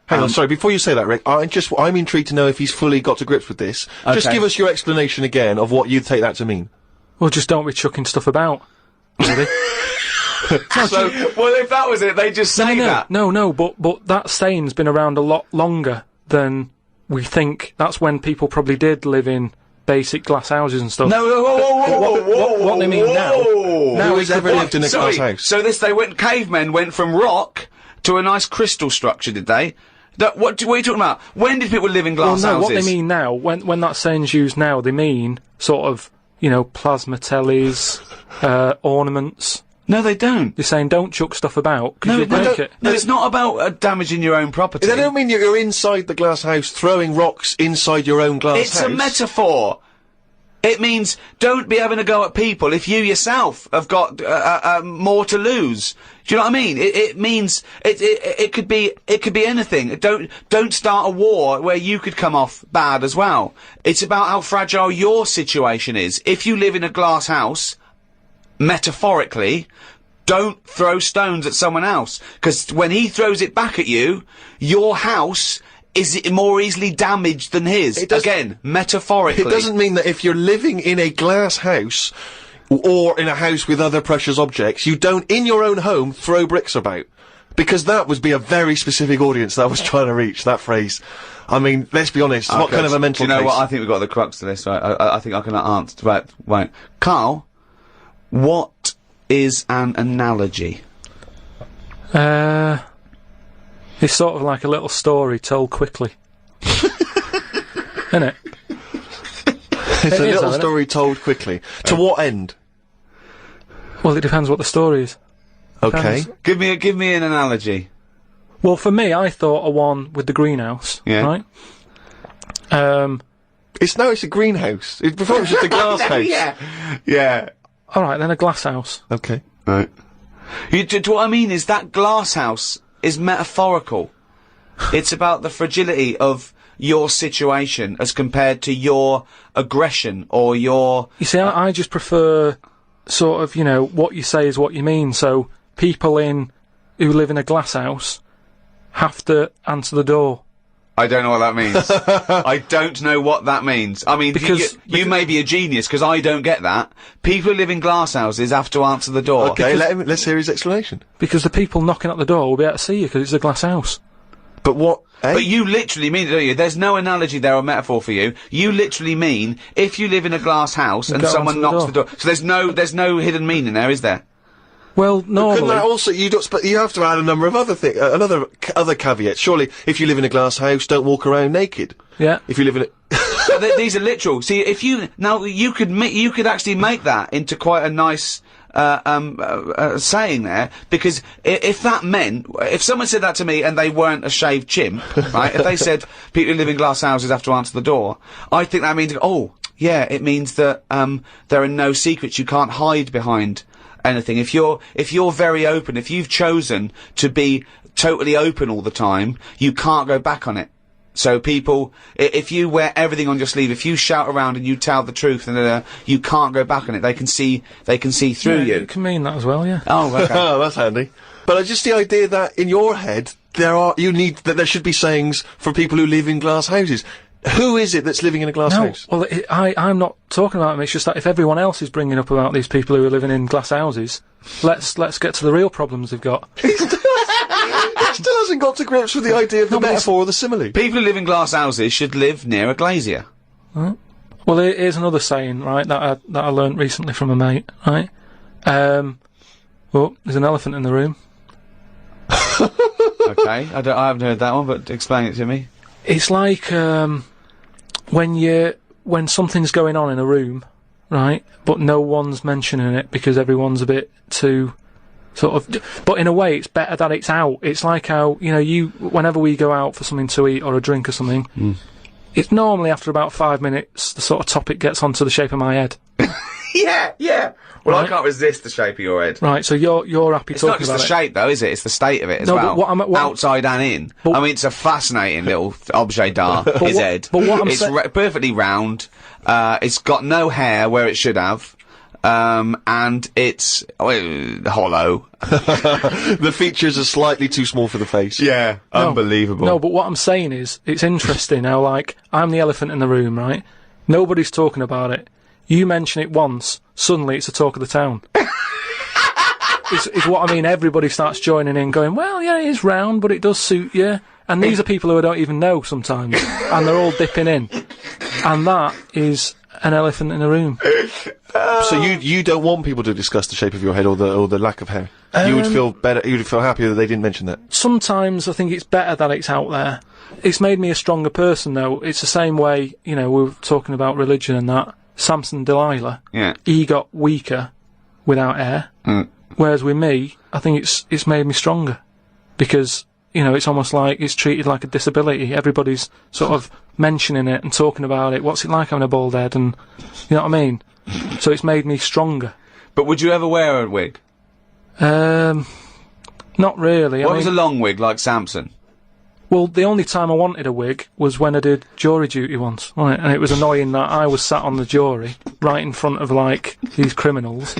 on, sorry, before you say that, Rick, I'm intrigued to know if he's fully got to grips with this. Just Okay. give us your explanation again of what you'd take that to mean. Well, just don't be chucking stuff about. Really? so, well, if that was it, they just say that. No, but that saying's been around a lot longer than we think. That's when people probably did live in basic glass houses and stuff. No, whoa, what they mean now. Now who's ever lived in a glass house? So cavemen went from rock to a nice crystal structure, did they? What are you talking about? When did people live in glass houses? What they mean now, when that saying's used now, they mean sort of, you know, plasma tellies, ornaments. No, they don't. They're saying don't chuck stuff about because you'll break it. No, it's not about damaging your own property. They don't mean you're inside the glass house throwing rocks inside your own glass house. It's a metaphor. It means don't be having a go at people if you yourself have got more to lose. Do you know what I mean? It means it could be anything. Don't start a war where you could come off bad as well. It's about how fragile your situation is. If you live in a glass house, metaphorically, don't throw stones at someone else, because when he throws it back at you, your house is it more easily damaged than his? Again, metaphorically. It doesn't mean that if you're living in a glass house, or in a house with other precious objects, you don't, in your own home, throw bricks about. Because that would be a very specific audience that I was trying to reach, that phrase. I mean, let's be honest, what kind of a mental Do you know case? what? I think we've got the crux to this, right? I think I can answer, right. Karl, what is an analogy? It's sort of like a little story told quickly. Isn't it? It's a little isn't it? story told quickly. To what end? Well, it depends what the story is. Okay. Give me an analogy. Well, for me, I thought a one with the greenhouse. Yeah. Right? It's a greenhouse. Before it was just a glass house. Yeah. Alright, then a glass house. Okay. Right. What I mean is that glass house is metaphorical. It's about the fragility of your situation as compared to your aggression or your... You see, I just prefer sort of, what you say is what you mean. So people who live in a glass house have to answer the door. I don't know what that means. I don't know what that means. I mean, Because you may be a genius, because I don't get that. People who live in glass houses have to answer the door. Okay, let's hear his explanation. Because the people knocking at the door will be able to see you because it's a glass house. But what... But you literally mean it, don't you? There's no analogy there or metaphor for you. You literally mean, if you live in a glass house and go someone onto the knocks the door. So there's no hidden meaning there, is there? Well, normally... Couldn't that also, but you have to add a number of other things, other caveats. Surely, if you live in a glass house, don't walk around naked. Yeah. If you live in a... These are literal. See, if you could actually make that into quite a nice saying there, because if that meant, if someone said that to me and they weren't a shaved chimp, right? If they said people who live in glass houses have to answer the door, I think that means, it means that there are no secrets. You can't hide behind anything. If you're very open, if you've chosen to be totally open all the time, you can't go back on it. So people, if you wear everything on your sleeve, if you shout around and you tell the truth, and you can't go back on it. They can see through you. It can mean that as well, yeah. Oh, okay. Oh, that's handy. But just the idea that in your head there should be sayings for people who live in glass houses. Who is it that's living in a glass house? Well, I'm not talking about them. It's just that if everyone else is bringing up about these people who are living in glass houses, let's get to the real problems they've got. It still hasn't got to grips with the idea of the metaphor or the simile. People who live in glass houses should live near a glazier. Right. Well, here's another saying, right, that I learnt recently from a mate, right? Well, there's an elephant in the room. Okay, I haven't heard that one, but explain it to me. It's like when something's going on in a room, right, but no one's mentioning it because everyone's a bit too sort of. But in a way, it's better that it's out. It's like how whenever we go out for something to eat or a drink or something, it's normally after about 5 minutes the sort of topic gets onto the shape of my head. Yeah. Well, Right. I can't resist the shape of your head. Right, so you're happy It's not talking just the about it. shape, though, is it? It's the state of it as No, well. but what I'm- outside and in. But- I mean, it's a fascinating little objet d'art. His what- head. but what I'm it's sa- perfectly round. It's got no hair where it should have. And it's hollow. The features are slightly too small for the face. Yeah, unbelievable. No, but what I'm saying is, it's interesting how, like, I'm the elephant in the room, right? Nobody's talking about it. You mention it once, suddenly it's the talk of the town. It's what I mean. Everybody starts joining in, going, well, yeah, it is round, but it does suit you. And these are people who I don't even know sometimes, and they're all dipping in. And that is an elephant in the room. So you don't want people to discuss the shape of your head or the lack of hair. You would feel better. You would feel happier that they didn't mention that. Sometimes I think it's better that it's out there. It's made me a stronger person, though. It's the same way, we were talking about religion and that. Samson and Delilah. Yeah. He got weaker without hair. Whereas with me, I think it's made me stronger. Because, it's almost like it's treated like a disability. Everybody's sort of mentioning it and talking about it. What's it like having a bald head? And, you know what I mean? So it's made me stronger. But would you ever wear a wig? Not really. What was a long wig like Samson? Well, the only time I wanted a wig was when I did jury duty once, right? And it was annoying that I was sat on the jury, right in front of, like, these criminals,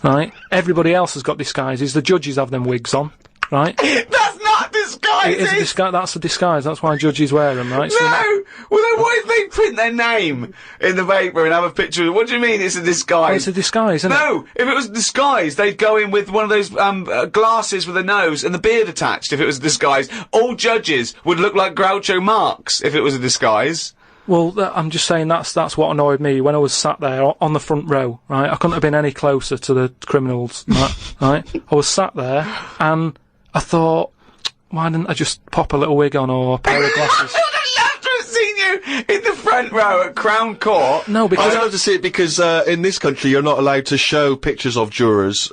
right? Everybody else has got disguises. The judges have them wigs on, right? That's not disguise! That's a disguise. That's why judges wear them, right? So No! Well, then why did they print their name in the paper and have a picture? What do you mean it's a disguise? it's a disguise, isn't it? No! If it was a disguise, they'd go in with one of those, glasses with a nose and the beard attached if it was a disguise. All judges would look like Groucho Marx if it was a disguise. Well, I'm just saying that's what annoyed me when I was sat there on the front row, right? I couldn't have been any closer to the criminals, right? I was sat there and I thought, why didn't I just pop a little wig on or a pair of glasses? I'd love to have seen you in the front row at Crown Court. No, because I'd love to see it because in this country you're not allowed to show pictures of jurors.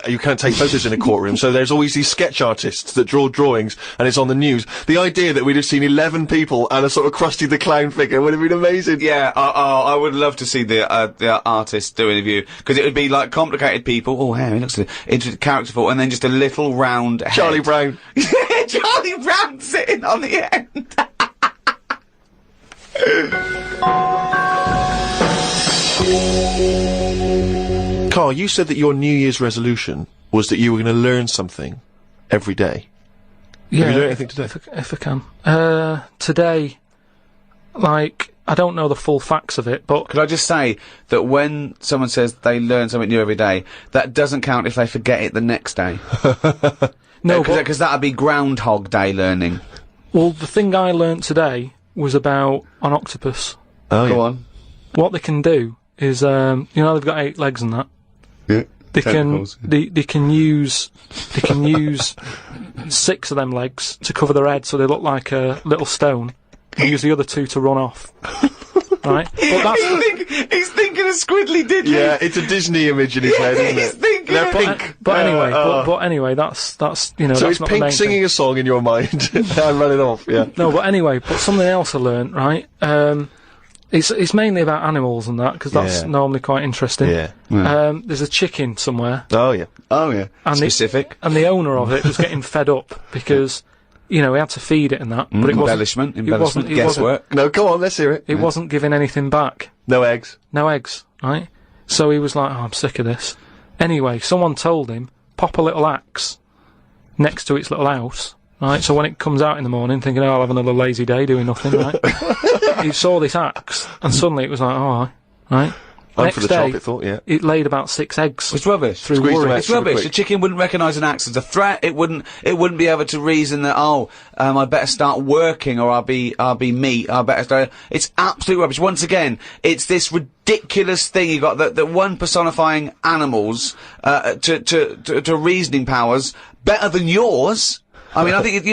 You can't take photos in a courtroom, so there's always these sketch artists that draw drawings, and it's on the news. The idea that we'd have seen 11 people and a sort of Krusty the Clown figure would have been amazing. Yeah, I would love to see the artist doing a view, because it would be like complicated people. Oh, hey, he looks characterful, and then just a little round head. Charlie Brown. Charlie Brown sitting on the end. Karl, you said that your New Year's resolution was that you were going to learn something every day. yeah, Have you learned anything today? if I can. Today, like, I don't know the full facts of it, but Could I just say that when someone says they learn something new every day, that doesn't count if they forget it the next day. no, Because that'd be Groundhog Day learning. well, the thing I learnt today was about an octopus. Oh, Go yeah. on. What they can do is, they've got 8 legs and that. Yeah. They Tentacles. can use 6 of them legs to cover their head so they look like a little stone, and use the other 2 to run off. Right? But that's He's thinking of Squiddly Diddly. Yeah, it's a Disney image in his head, isn't He's it? thinking They're of pink. but anyway, that's So that's it's not the Pink main singing thing. a song in your mind and running off, yeah. No, but anyway, but something else I learnt, right? It's mainly about animals and that, because that's Yeah. normally quite interesting. Yeah. There's a chicken somewhere, Oh, yeah. Oh, yeah. And Specific. and the owner of it was getting fed up because, he had to feed it and that, but it wasn't. Embellishment. it wasn't- Guesswork. No, come on, let's hear it. It wasn't giving anything back. No eggs. No eggs, right? So he was like, oh, I'm sick of this. Anyway, someone told him, pop a little axe next to its little house, right? So when it comes out in the morning, thinking, oh, I'll have another lazy day doing nothing, right? He saw this axe, and suddenly it was like, oh, right? I'm Next for the day, chocolate thought, yeah. it laid about 6 eggs. It's rubbish. Through Squeeze them worry. out. It's rubbish. quick. The chicken wouldn't recognise an axe as a threat. It wouldn't be able to reason that, I better start working, or I'll be meat. I better start. It's absolute rubbish. Once again, it's this ridiculous thing you got that one personifying animals to reasoning powers better than yours. I mean, I think,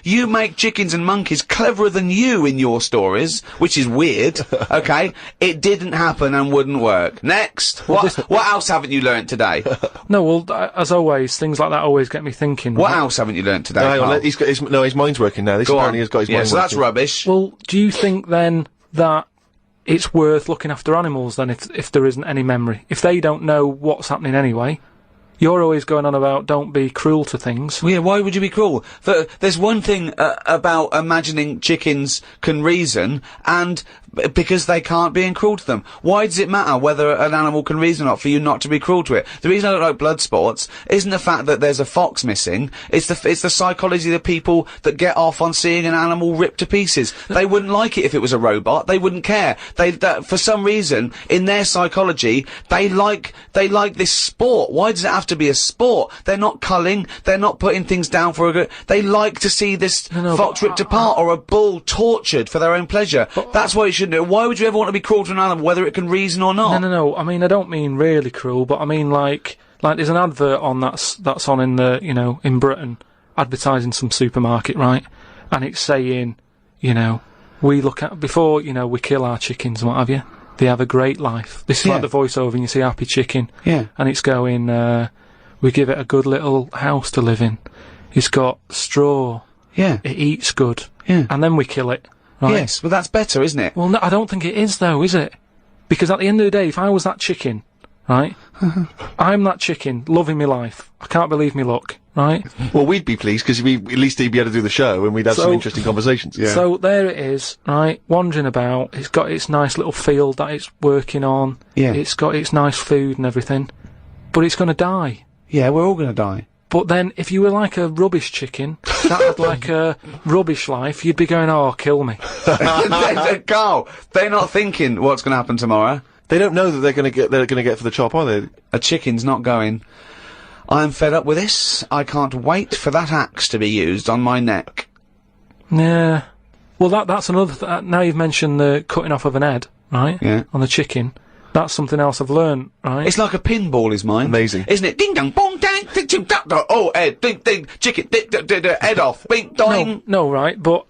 you make chickens and monkeys cleverer than you in your stories, which is weird, okay? It didn't happen and wouldn't work. Next! What else haven't you learnt today? No, well, as always, things like that always get me thinking. What right? else haven't you learnt today, No, hang on, Karl? he's got his mind's working now. This Go apparently on. has got his Yeah, mind so that's working. rubbish. Well, do you think then that it's worth looking after animals then if there isn't any memory? If they don't know what's happening anyway, you're always going on about don't be cruel to things. Well, yeah, why would you be cruel? There's one thing about imagining chickens can reason, and because they can't, being cruel to them. Why does it matter whether an animal can reason or not for you not to be cruel to it? The reason I don't like blood sports isn't the fact that there's a fox missing. It's the psychology of the people that get off on seeing an animal ripped to pieces. They wouldn't like it if it was a robot. They wouldn't care. For some reason, in their psychology, they like this sport. Why does it have to be a sport? They're not culling. They're not putting things down for a good. They like to see this fox ripped apart or a bull tortured for their own pleasure. That's why you shouldn't do it. Why would you ever want to be cruel to an animal, whether it can reason or not? No. I mean, I don't mean really cruel, but I mean like there's an advert on that's on in the in Britain, advertising some supermarket, right? And it's saying, we look at before we kill our chickens and what have you. They have a great life. This is like the voiceover, and you see happy chicken. Yeah. And it's going, we give it a good little house to live in. It's got straw. Yeah. It eats good. Yeah. And then we kill it. Right? Yes, but that's better, isn't it? Well, no, I don't think it is, though, is it? Because at the end of the day, if I was that chicken, right, I'm that chicken, loving my life. I can't believe me luck, right? Well, we'd be pleased, because at least he'd be able to do the show, and we'd have some interesting conversations. Yeah. So there it is, right, wandering about. It's got its nice little field that it's working on. Yeah. It's got its nice food and everything. But it's going to die. Yeah, we're all going to die. But then, if you were like a rubbish chicken, that had like a rubbish life, you'd be going, oh, kill me. Carl, they're not thinking what's going to happen tomorrow. They don't know that they're going to get for the chop, are they? A chicken's not going, I'm fed up with this. I can't wait for that axe to be used on my neck. Yeah. Well, that's another now you've mentioned the cutting off of an head, right? Yeah. On the chicken. That's something else I've learned, right? It's like a pinball is mine. Amazing. Isn't it? Ding dong, bong, dang, ding, ding, da, da, oh, head, ding, ding, chicken, head off, bing, doing. No, right, but,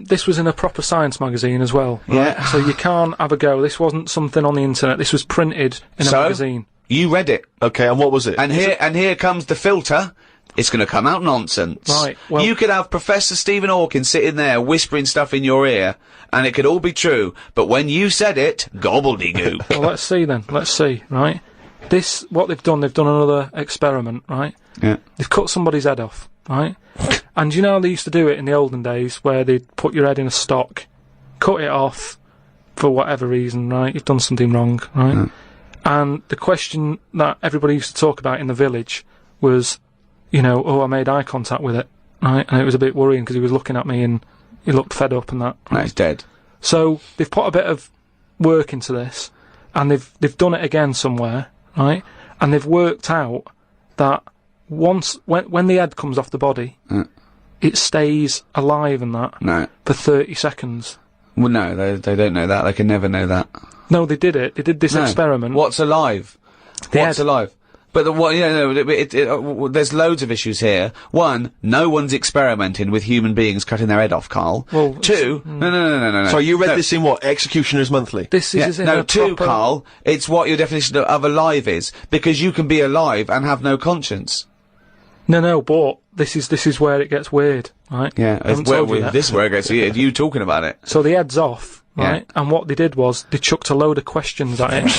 this was in a proper science magazine as well. Right? Yeah. So you can't have a go. This wasn't something on the internet. This was printed in a magazine. You read it. Okay, and what was it? And here comes the filter. It's going to come out nonsense. Right, well- you could have Professor Stephen Hawking sitting there whispering stuff in your ear, and it could all be true, but when you said it, gobbledygook. Well, let's see then. Let's see, right? What they've done another experiment, right? Yeah. They've cut somebody's head off, right? And you know how they used to do it in the olden days, where they'd put your head in a stock, cut it off, for whatever reason, right? You've done something wrong, right? Mm. And the question that everybody used to talk about in the village was, you know, oh, I made eye contact with it, right? And it was a bit worrying because he was looking at me and he looked fed up and that. No, it's dead. So they've put a bit of work into this, and they've done it again somewhere, right? And they've worked out that when the head comes off the body, it stays alive and that for 30 seconds. Well, no, they don't know that. They can never know that. No, they did it. They did this experiment. What's alive? What's head. alive? But there's loads of issues here. One, no one's experimenting with human beings cutting their head off, Karl. Well, two, no. So you read this in what? Executioner's Monthly? This is in no, a two, proper- Karl, it's what your definition of alive is. Because you can be alive and have no conscience. No, but this is where it gets weird, right? Yeah, I haven't told you that. this is where it gets weird. You talking about it. So the head's off, Yeah. right? And what they did was they chucked a load of questions at it.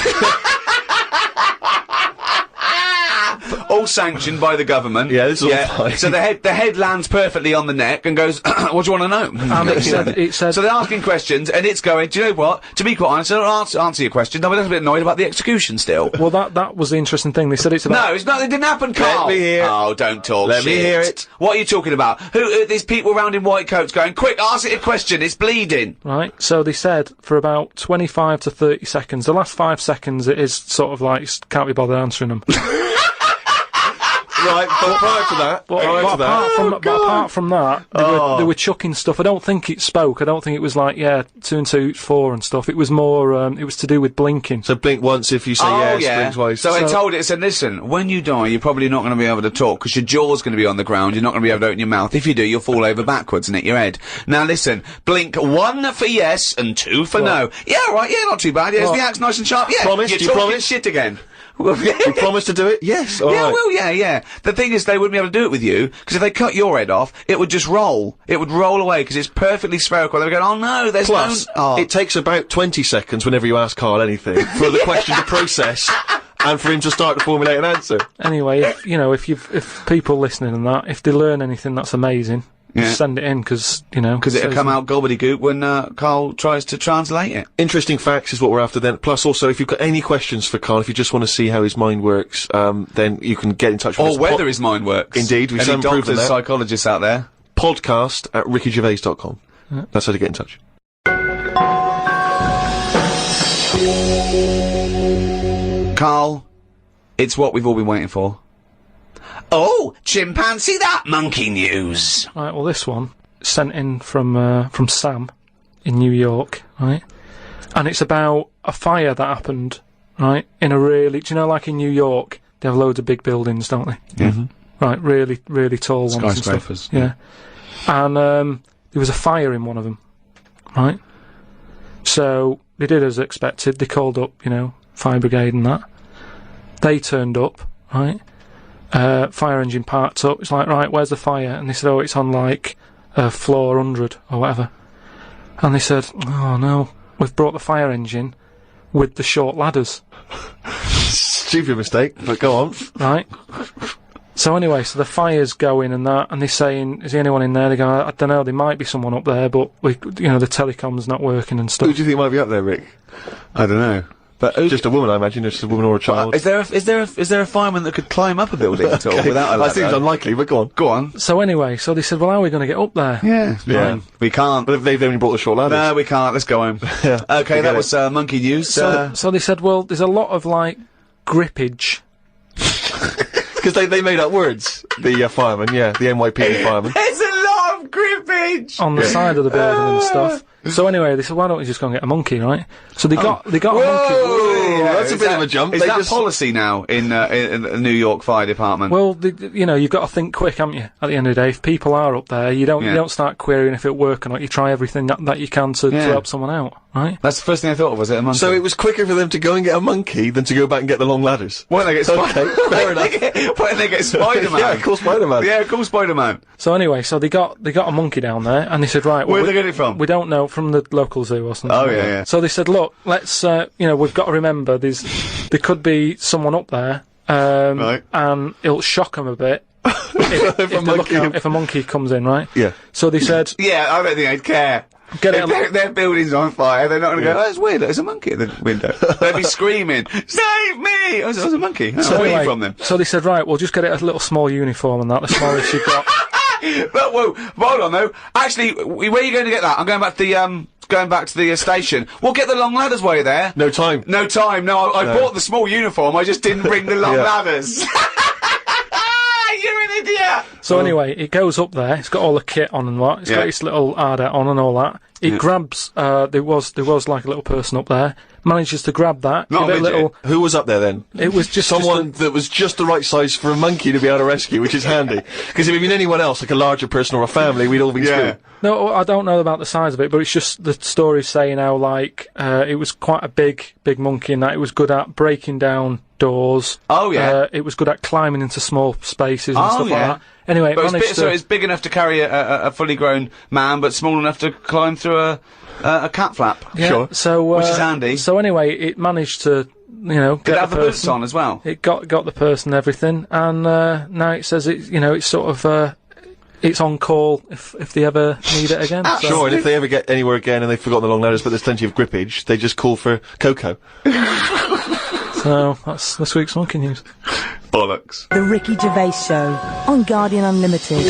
All sanctioned by the government. Yeah, this is all fine. So the head lands perfectly on the neck and goes, what do you want to know? And it said So they're asking questions, and it's going, do you know what? To be quite honest, I don't answer your question. I'm a little bit annoyed about the execution still. Well, that was the interesting thing. They said it's about... No, it's not. It didn't happen, Karl. me hear it. Oh, don't talk Let me shit. hear it. What are you talking about? Who these people round in white coats going, quick, ask it a question. It's bleeding. Right, so they said for about 25 to 30 seconds, the last 5 seconds it is sort of like, can't be bothered answering them. Right, but prior to that, But apart from that, they were chucking stuff. I don't think it spoke. I don't think it was like, 2 and 2, 4 and stuff. It was more, it was to do with blinking. so blink once if you say yes, blink twice. So I told it, said, listen, when you die, you're probably not going to be able to talk, because your jaw's going to be on the ground, you're not going to be able to open your mouth. If you do, you'll fall over backwards and hit your head. Now listen, blink 1 for yes and 2 for no. Yeah, right, yeah, not too bad. Yeah, is the axe nice and sharp? Yeah, Promise? you're Do you talking promise? shit again. You promise to do it? Yes, alright. Well, yeah. The thing is, they wouldn't be able to do it with you, because if they cut your head off, it would just roll. It would roll away, because it's perfectly spherical. They would go, oh no, there's Plus, no... it takes about 20 seconds whenever you ask Karl anything for the question to process and for him to start to formulate an answer. Anyway, if people listening and that, if they learn anything, that's amazing. Yeah. Just send it in, because Because it'll come out gobbledygook when, Karl tries to translate it. Interesting facts is what we're after then. Plus also, if you've got any questions for Karl, if you just want to see how his mind works, then you can get in touch with us. Or whether his mind works. Indeed, we've Any some proof of doctors, that. psychologists out there. Podcast at rickygervais.com. That's how to get in touch. Karl, it's what we've all been waiting for. Oh, chimpanzee that monkey news. Right, well, this one sent in from Sam in New York, right? And it's about a fire that happened, right? In a really, do you know, like in New York, they have loads of big buildings, don't they? Yeah. Right, really, really tall ones. and stuff. Skyscrapers. Yeah. And there was a fire in one of them, right? So they did as expected. They called up, fire brigade and that. They turned up, right? Fire engine parked up. It's like, right, where's the fire? And they said, oh, it's on like floor 100 or whatever. And they said, oh no, we've brought the fire engine with the short ladders. Stupid mistake, but go on. Right. So anyway, so the fire's going and that, and they're saying, is there anyone in there? They go, I don't know, there might be someone up there, but the telecom's not working and Who stuff. do you think might be up there, Rick? I don't know. But who- Just a woman, I imagine. Just a woman or a child. Is there a fireman that could climb up a building at all without a That seems ladder? unlikely, but go on. Go on. So anyway, so they said, well, how are we going to get up there? Yeah. Yeah. We can't. But they've only brought the short ladders. No, we can't. Let's go home. Yeah. Okay, Forget that it. was monkey news. So they said, well, there's a lot of, like, grippage. Because they made up words. The firemen, yeah, the NYPD firemen. There's a lot of grippage On the side of the building and stuff. So anyway, they said, why don't we just go and get a monkey, right? So they got a monkey. Whoa, that's a Is bit that- of a jump. Is They that just- policy now in the New York Fire Department? Well, you know, you've got to think quick, haven't you? At the end of the day, if people are up there, you don't start querying if it'll work or not. You try everything that you can to help someone out, right? That's the first thing I thought of. Was it a monkey? So it was quicker for them to go and get a monkey than to go back and get the long ladders. Why don't they get Okay, fair enough. Why don't they get Spider-Man? Yeah, call Spider-Man. Yeah, call Spider-Man. So anyway, so they got a monkey down there, and they said, right, well, Where'd they get it from? We don't know, from the local zoo or something. Oh, like yeah, that. yeah. So they said, look, let's, we've got to remember there could be someone up there, Right. and it'll shock them a bit if a monkey comes in, right? Yeah. So they said, Yeah, I don't think they'd care. Get it If on- their building's on fire, they're not going to go, oh, it's weird, there's a monkey at the window. They'd be screaming, save me! Oh, there's a monkey. Oh, where are you anyway, from then? So they said, right, we'll just get it a little small uniform and that, the smallest you've got. But, whoa, hold on though. Actually, where are you going to get that? I'm going back to the station. We'll get the long ladders while you're there. No time. No time. No, I bought the small uniform. I just didn't bring the long Yeah. ladders. You're an idiot. So anyway, it goes up there. It's got all the kit on and what. It's got its little hard hat on and all that. It grabs. There was like a little person up there. Manages to grab that. Not give a it midget. Who was up there then? It was just Someone that was just the right size for a monkey to be able to rescue, which is handy. Because if it had been anyone else, like a larger person or a family, we'd all been screwed. No, I don't know about the size of it, but it's just the story saying how like it was quite a big monkey, and that it was good at breaking down doors. Oh, yeah. It was good at climbing into small spaces and Oh, stuff yeah. like that. Anyway, But it managed so it's big enough to carry a fully grown man, but small enough to climb through a cat flap. yeah, Sure. So Which is handy. So anyway, it managed to Did get it have the the boots person. on as well? It got the person and everything, and now it says it's sort of it's on call if they ever need it again. So. Sure, and if they ever get anywhere again and they've forgotten the long ladders, but there's plenty of grippage, they just call for Coco. So that's this week's monkey news. Bollocks. The Ricky Gervais Show on Guardian Unlimited.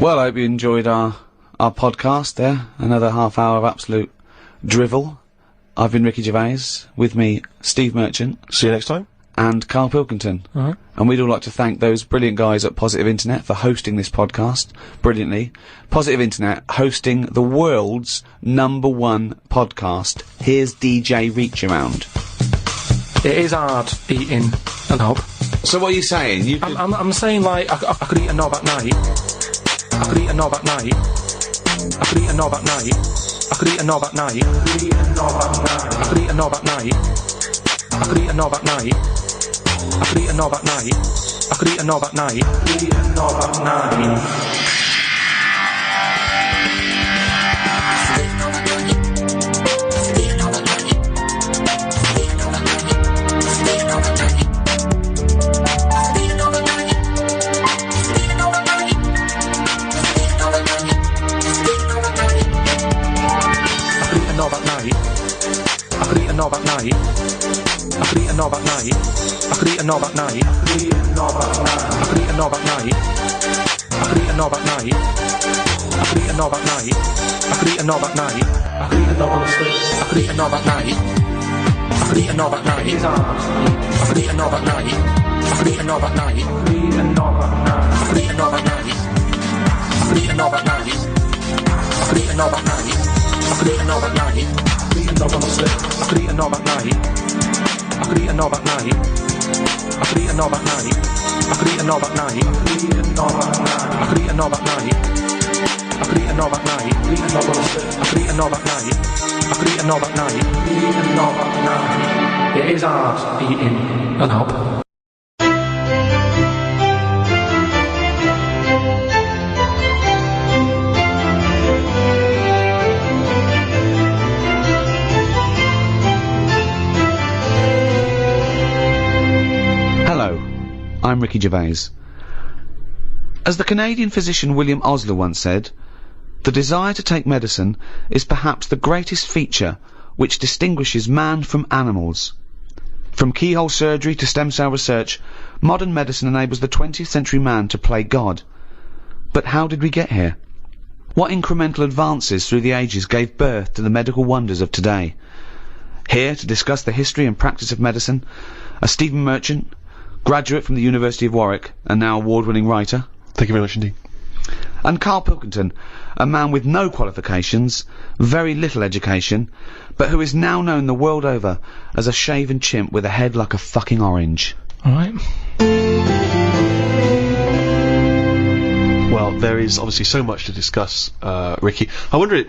Well, I hope you enjoyed our podcast there. Another half hour of absolute drivel. I've been Ricky Gervais. With me, Steve Merchant See you next time. and Karl Pilkington. And we'd all like to thank those brilliant guys at Positive Internet for hosting this podcast brilliantly. Positive Internet hosting the world's #1 podcast. Here's DJ Reach Around. It is hard eating a knob. So what are you saying? You could- I'm saying like I could eat a knob at night. I could eat a knob at night. I could eat a knob at night. I could eat a knob at night. I could eat a knob at night. I could eat a knob at night. I could eat a knob at night. I could eat a knob at night. I could eat a knob at night. I could eat a knob at night. I could eat a knob at night. I could eat a knob at night. I could eat a knob at night. I could eat a knob at night. I could eat a knob at night. I could eat a knob at night. I could eat a knob at night. I could eat a knob on the street. I could eat a knob at night. I could eat a knob at night. I could eat a knob at night. I could eat a knob at night. I could eat a knob at night. I could eat a knob at night. I could eat a knob at night. I could eat a knob at night. I could eat a knob at night. I could eat a knob on the slip. I could eat a knob at night. I could eat a knob at night. I could eat a knob at night. I could eat a knob at night. I could eat a knob at night. I could eat a knob at night. I could eat a knob at night. I could eat a knob on the slip. I could eat a knob at night. I could eat a knob at night. I could eat a knob at night. It is hard eating a knob. I'm Ricky Gervais. As the Canadian physician William Osler once said, the desire to take medicine is perhaps the greatest feature which distinguishes man from animals. From keyhole surgery to stem cell research, modern medicine enables the 20th century man to play God. But how did we get here? What incremental advances through the ages gave birth to the medical wonders of today? Here to discuss the history and practice of medicine are Stephen Merchant, graduate from the University of Warwick and now award-winning writer. Thank you very much indeed. And Karl Pilkington, a man with no qualifications, very little education, but who is now known the world over as a shaven chimp with a head like a fucking orange. Alright. Well, there is obviously so much to discuss, Ricky. I wonder,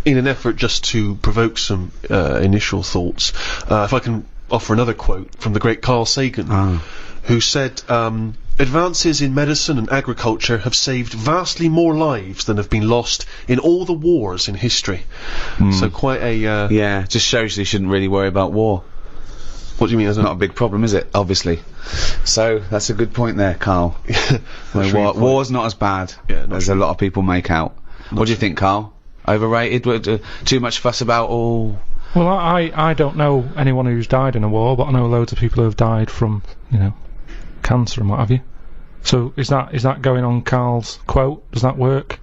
in an effort just to provoke some initial thoughts, if I can offer another quote from the great Carl Sagan, who said, advances in medicine and agriculture have saved vastly more lives than have been lost in all the wars in history. So quite a... Yeah, just shows you shouldn't really worry about war. What do you mean? It's not a big problem, is it? Obviously. So, that's a good point there, Karl. War's not as bad as a lot of people make out. What do you think, Karl? Overrated? Too much fuss about all... Well, I don't know anyone who's died in a war, but I know loads of people who have died from, cancer and what have you. So is that going on Karl's quote? Does that work?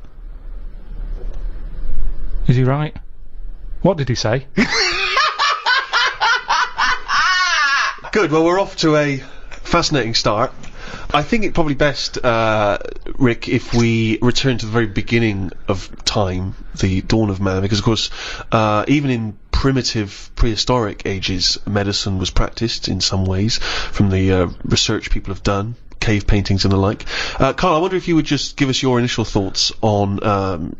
Is he right? What did he say? Good, well we're off to a fascinating start. I think it's probably best, Rick, if we return to the very beginning of time, the dawn of man, because of course, even in primitive prehistoric ages, medicine was practiced in some ways, from the research people have done, cave paintings and the like. Karl, I wonder if you would just give us your initial thoughts on, the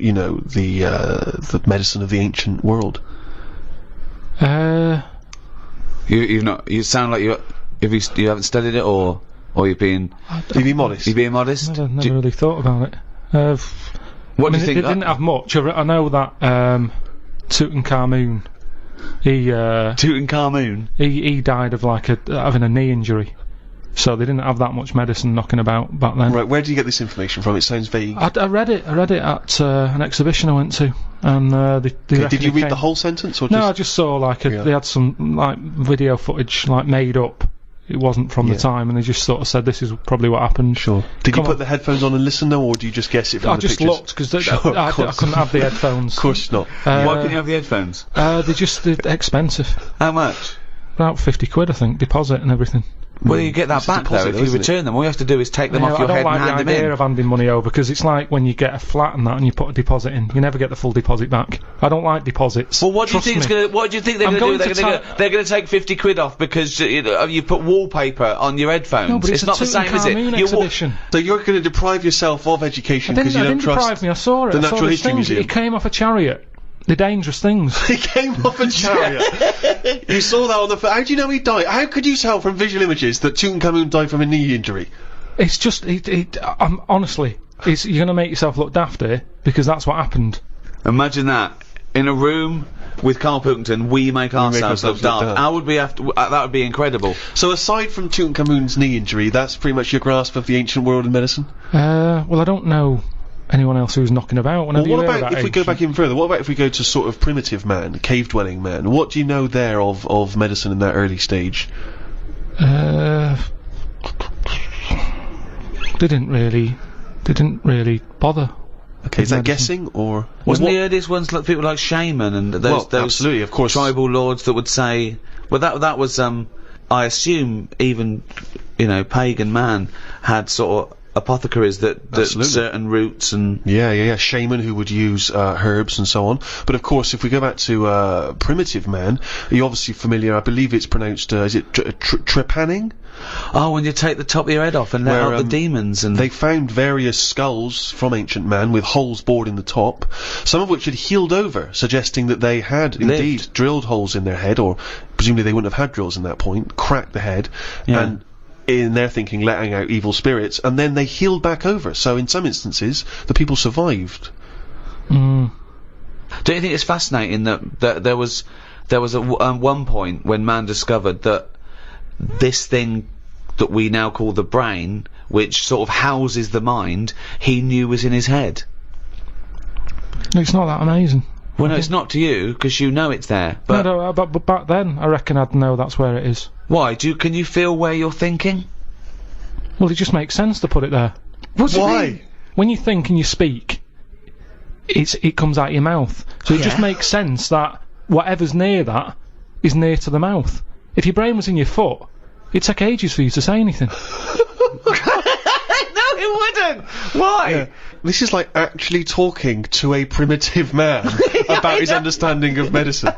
medicine of the ancient world. You sound like you haven't studied it, or you're being... You're being modest. You're being modest? I never really thought about it. What do you think? It didn't have much. I know that Tutankhamun, he died of having a knee injury. So they didn't have that much medicine knocking about back then. Right, where do you get this information from? It sounds vague. I read it at an exhibition I went to, and did you read the whole sentence, or just... No, I just saw they had some video footage made up. It wasn't from the time, and they just sort of said this is probably what happened. Sure. Did you put the headphones on and listen though, or do you just guess it from the pictures? I just looked because I couldn't have the headphones. Of course not. Why couldn't you have the headphones? They're expensive. How much? About £50, I think, deposit and everything. Well, you get that back though if you return them. All you have to do is take them off your head and hand them in. I don't like the idea of handing money over, because it's like when you get a flat and that and you put a deposit in, you never get the full deposit back. I don't like deposits. Well, what do you think they're going to do? They're going to take £50 off because you put wallpaper on your headphones. No, but it's not the same, is it? Exhibition. So you're going to deprive yourself of education because you don't trust... deprive me. I saw it. The Natural History Museum. It came off a chariot. The dangerous things. He came off a chariot. You saw that on the... How do you know he died? How could you tell from visual images that Tutankhamun died from a knee injury? It's just... honestly, you're going to make yourself look daft here, because that's what happened. Imagine that. In a room with Karl Pilkington, we make ourselves look daft. How would we have to... that would be incredible. So aside from Tutankhamun's knee injury, that's pretty much your grasp of the ancient world in medicine? Well, I don't know anyone else who's knocking about. Well, what about if we go back even further? What about if we go to sort of primitive man, cave-dwelling man? What do you know there of medicine in that early stage? They didn't really bother. Okay, is that guessing, or... Wasn't the earliest ones like people like shaman and those absolutely, of course. Tribal lords that would say... Well, that was, I assume even, pagan man had sort of apothecaries that certain roots and... Yeah, shaman who would use herbs and so on. But of course, if we go back to primitive man, you're obviously familiar, I believe it's pronounced, is it trepanning? Oh, when you take the top of your head off and let out the demons. And they found various skulls from ancient man with holes bored in the top, some of which had healed over, suggesting that they had indeed drilled holes in their head, or presumably they wouldn't have had drills in that point, cracked the head, and in their thinking letting out evil spirits, and then they healed back over. So in some instances, the people survived. Don't you think it's fascinating that there was one point when man discovered that this thing that we now call the brain, which sort of houses the mind, he knew was in his head? It's not that amazing. Well, no, it's not to you, because you know it's there. But No, but back then, I reckon I'd know that's where it is. why? Can you feel where you're thinking? Well, it just makes sense to put it there. What do you Why? mean? When you think and you speak, it comes out your mouth. So it just makes sense that whatever's near that is near to the mouth. If your brain was in your foot, it'd take ages for you to say anything. No, it wouldn't! Why? Yeah. This is like actually talking to a primitive man about his understanding of medicine.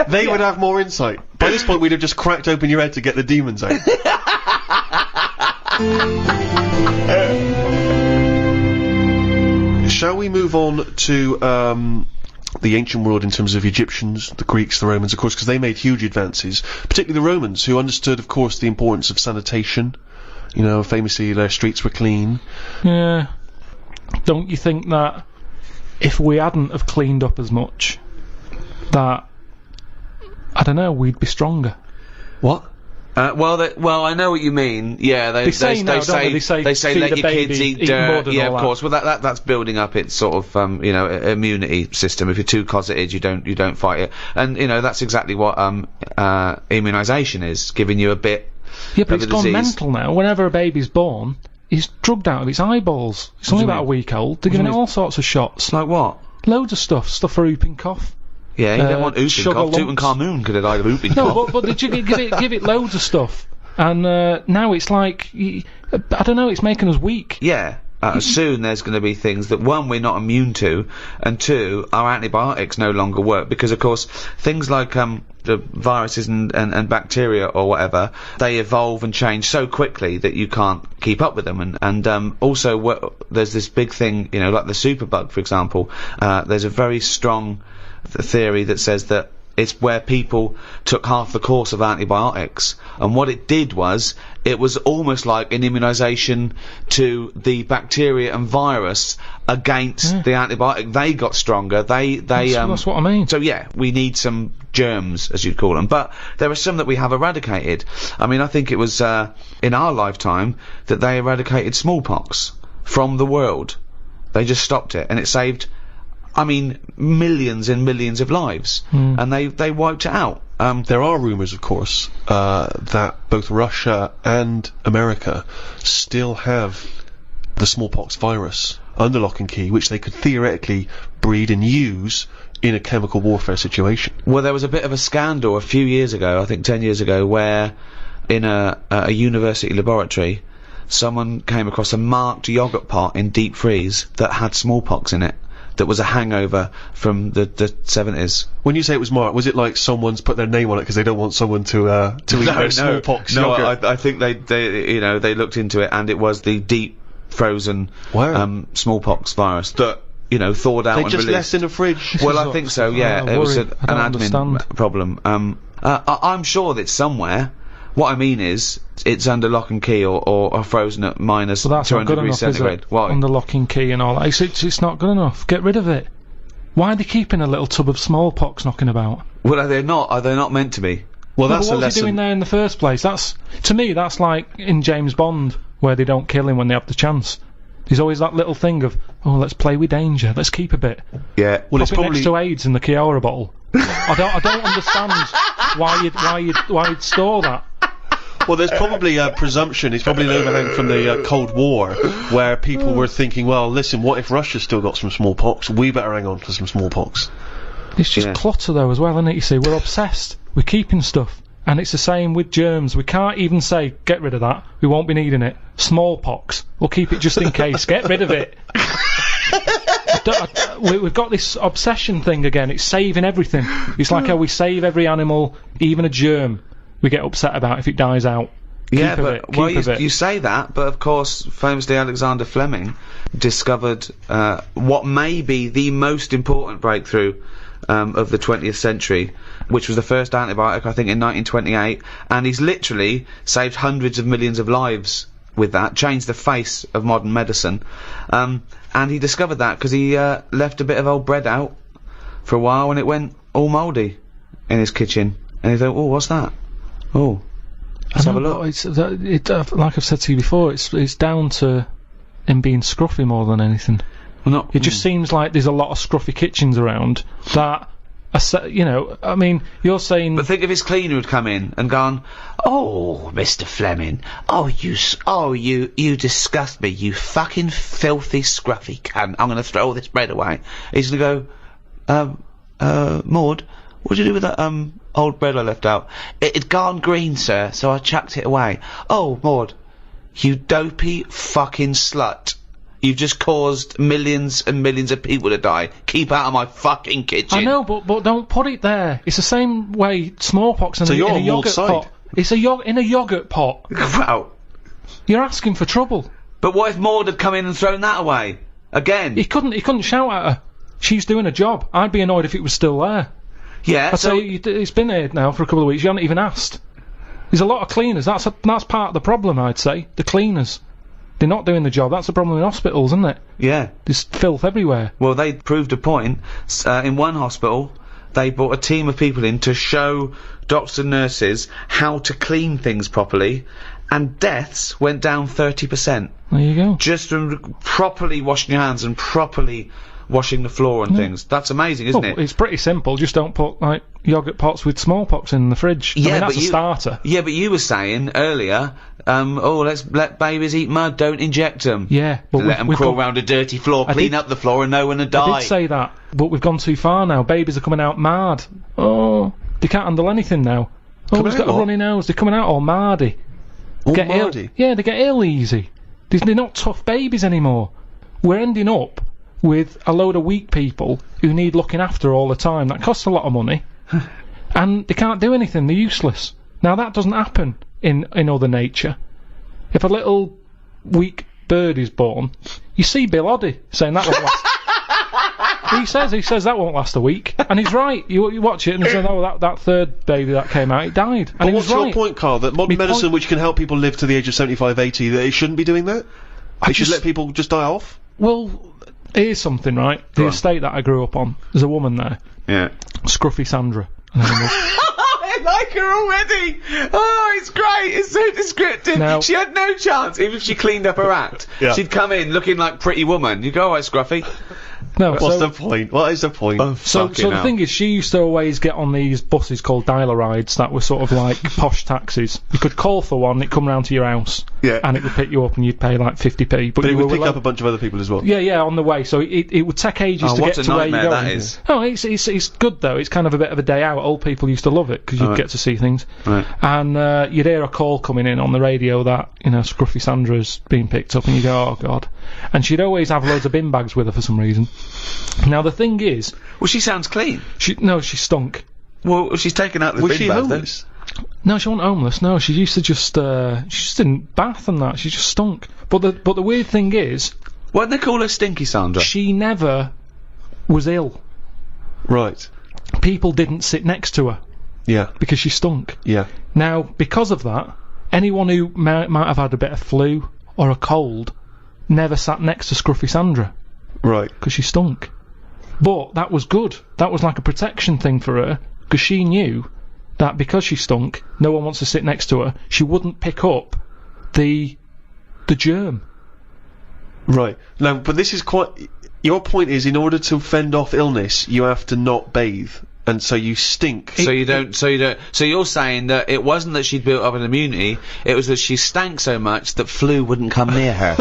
They would have more insight. By this point, we'd have just cracked open your head to get the demons out. Shall we move on to the ancient world in terms of Egyptians, the Greeks, the Romans, of course, because they made huge advances, particularly the Romans, who understood, of course, the importance of sanitation. You know, famously their streets were clean. Yeah. Don't you think that if we hadn't have cleaned up as much, that, I don't know, we'd be stronger? What? Well, I know what you mean. Yeah, they say now, don't they? They say let feed your the kids baby, eat eat dirt. mud and Yeah, all of course. Well, that's building up its sort of immunity system. If you're too cosseted, you don't fight it. And that's exactly what immunisation is, giving you a bit. Yeah, but of it's the gone disease. mental now. Whenever a baby's born, he's drugged out of its eyeballs. It's only about a week old. They're giving it all sorts of shots. Like what? Loads of stuff for whooping cough. Yeah, you don't want whooping sugar cough. lumps. Tutankhamun could have died of whooping cough. No, but give it loads of stuff. And now it's like, I don't know, it's making us weak. Yeah. Soon there's going to be things that, one, we're not immune to, and two, our antibiotics no longer work, because of course things like the viruses and bacteria or whatever, they evolve and change so quickly that you can't keep up with them. And also there's this big thing, like the superbug, for example. There's a very strong theory that says that it's where people took half the course of antibiotics, and what it did was, it was almost like an immunisation to the bacteria and virus against the antibiotic. They got stronger. That's what I mean. So yeah, we need some germs, as you'd call them, but there are some that we have eradicated. I mean, I think it was in our lifetime that they eradicated smallpox from the world. They just stopped it, and it saved, millions and millions of lives, and they wiped it out. There are rumours, of course, that both Russia and America still have the smallpox virus under lock and key, which they could theoretically breed and use in a chemical warfare situation. Well, there was a bit of a scandal a few years ago, I think 10 years ago, where in a university laboratory, someone came across a marked yoghurt pot in deep freeze that had smallpox in it. That was a hangover from the 70s. When you say it was marked, was it like someone's put their name on it because they don't want someone to eat their smallpox No, yogurt? I think they looked into it, and it was the deep frozen smallpox virus that thawed out They and just released. left in the fridge. Well, I think so. Yeah, it was an admin problem. I'm sure that it's somewhere. What I mean is, it's under lock and key or frozen at minus 200 degrees centigrade. Why? Under lock and key and all that. It's not good enough. Get rid of it. Why are they keeping a little tub of smallpox knocking about? Well, are they not meant to be? Well, No, that's but a what's lesson. he doing there in the first place? To me, that's like in James Bond, where they don't kill him when they have the chance. There's always that little thing of, let's play with danger, let's keep a bit. Yeah. Well, it's Pop it probably next to AIDS in the Chiara bottle. I don't understand why you'd store that. Well, there's probably a presumption, it's probably an overhang from the Cold War, where people were thinking, well, listen, what if Russia's still got some smallpox? We better hang on to some smallpox. It's just clutter though as well, isn't it? You see, we're obsessed. We're keeping stuff. And it's the same with germs. We can't even say, get rid of that. We won't be needing it. Smallpox. We'll keep it just in case. Get rid of it. We've got this obsession thing again. It's saving everything. It's like how we save every animal, even a germ. We get upset about if it dies out. Yeah, but you say that, but of course, famously Alexander Fleming discovered what may be the most important breakthrough of the 20th century, which was the first antibiotic, I think, in 1928, and he's literally saved hundreds of millions of lives with that, changed the face of modern medicine, and he discovered that because he left a bit of old bread out for a while and it went all mouldy in his kitchen, and he thought, what's that? Let's have a look. Like I've said to you before, it's down to him being scruffy more than anything. Well, It just seems like there's a lot of scruffy kitchens around that you know, I mean, you're saying... But think if his cleaner had come in and gone, "Oh, Mr. Fleming, you disgust me, you fucking filthy, scruffy cunt, I'm gonna throw all this bread away." He's gonna go, "Maud, what'd you do with that, old bread I left out?" "It'd gone green, sir, so I chucked it away." "Oh, Maud, you dopey fucking slut. You've just caused millions and millions of people to die. Keep out of my fucking kitchen." I know, but don't put it there. It's the same way smallpox in a yogurt pot. It's in a yogurt pot. Well, You're asking for trouble. but what if Maud had come in and thrown that away? Again? He couldn't shout at her. She's doing a job. I'd be annoyed if it was still there. Yeah, I'd say it's been here now for a couple of weeks. You haven't even asked. There's a lot of cleaners. That's part of the problem, I'd say. The cleaners. They're not doing the job. That's the problem in hospitals, isn't it? yeah. There's filth everywhere. Well, they proved a point. In one hospital, they brought a team of people in to show doctors and nurses how to clean things properly, and deaths went down 30%. There you go. Just from properly washing your hands and properly washing the floor and things. That's amazing, isn't it? It's pretty simple. Just don't put, like, yogurt pots with smallpox in the fridge. Yeah, I mean, that's but a starter. Yeah, but you were saying earlier, let's let babies eat mud, don't inject them. Yeah, but Let them crawl around a dirty floor, clean up the floor, and no one will die. I did say that, but we've gone too far now. Babies are coming out mad. Oh, they can't handle anything now. Oh, he's got a runny nose. They're coming out all mardy. All Get ill. mardy? Yeah, they get ill easy. They're not tough babies anymore. We're ending up with a load of weak people who need looking after all the time. That costs a lot of money. And they can't do anything. They're useless. Now, that doesn't happen in other nature. If a little weak bird is born, you see Bill Oddie saying that won't last... He says that won't last a week. And he's right. You watch it and say, "Oh, that third baby that came out, it died." And But he what's was your right. point, Karl? That modern medicine, which can help people live to the age of 75, 80, that it shouldn't be doing that? They should let people just die off? Well, here's something, right? The estate that I grew up on, there's a woman there. Yeah. Scruffy Sandra. I like her already! Oh, it's great! It's so descriptive! Now- She had no chance, even if she cleaned up her act. Yeah. She'd come in looking like Pretty Woman. You go, "Alright, Scruffy." No, What's the point? What is the point? So the thing is, she used to always get on these buses called dialer rides that were sort of like posh taxis. You could call for one, it'd come round to your house, Yeah. and it would pick you up, and you'd pay like 50p. But it you would were pick up a bunch of other people as well. Yeah, on the way. So it would take ages Oh, to what get a to where you're nightmare going. that is. Oh, it's good though. It's kind of a bit of a day out. Old people used to love it because you'd get to see things. Right. And you'd hear a call coming in on the radio that, you know, Scruffy Sandra's being picked up, and you go, "Oh God." And she'd always have loads of bin bags with her for some reason. Now the thing is, Well, she sounds clean. she stunk. Well, she's taken out the Was bin she bag, homeless? No, she wasn't homeless. No, she used to just didn't bath and that. She just stunk. But the weird thing is, Why didn't they call her Stinky Sandra? she never was ill. Right. People didn't sit next to her Yeah. because she stunk. Yeah. Now, because of that, anyone who might have had a bit of flu or a cold never sat next to Scruffy Sandra Right. because she stunk. But that was good. That was like a protection thing for her, because she knew that because she stunk, no one wants to sit next to her. She wouldn't pick up the germ. Right. Now, but this is quite... Your point is, in order to fend off illness, you have to not bathe. And so you stink. So you're saying that it wasn't that she'd built up an immunity, it was that she stank so much that flu wouldn't come near her.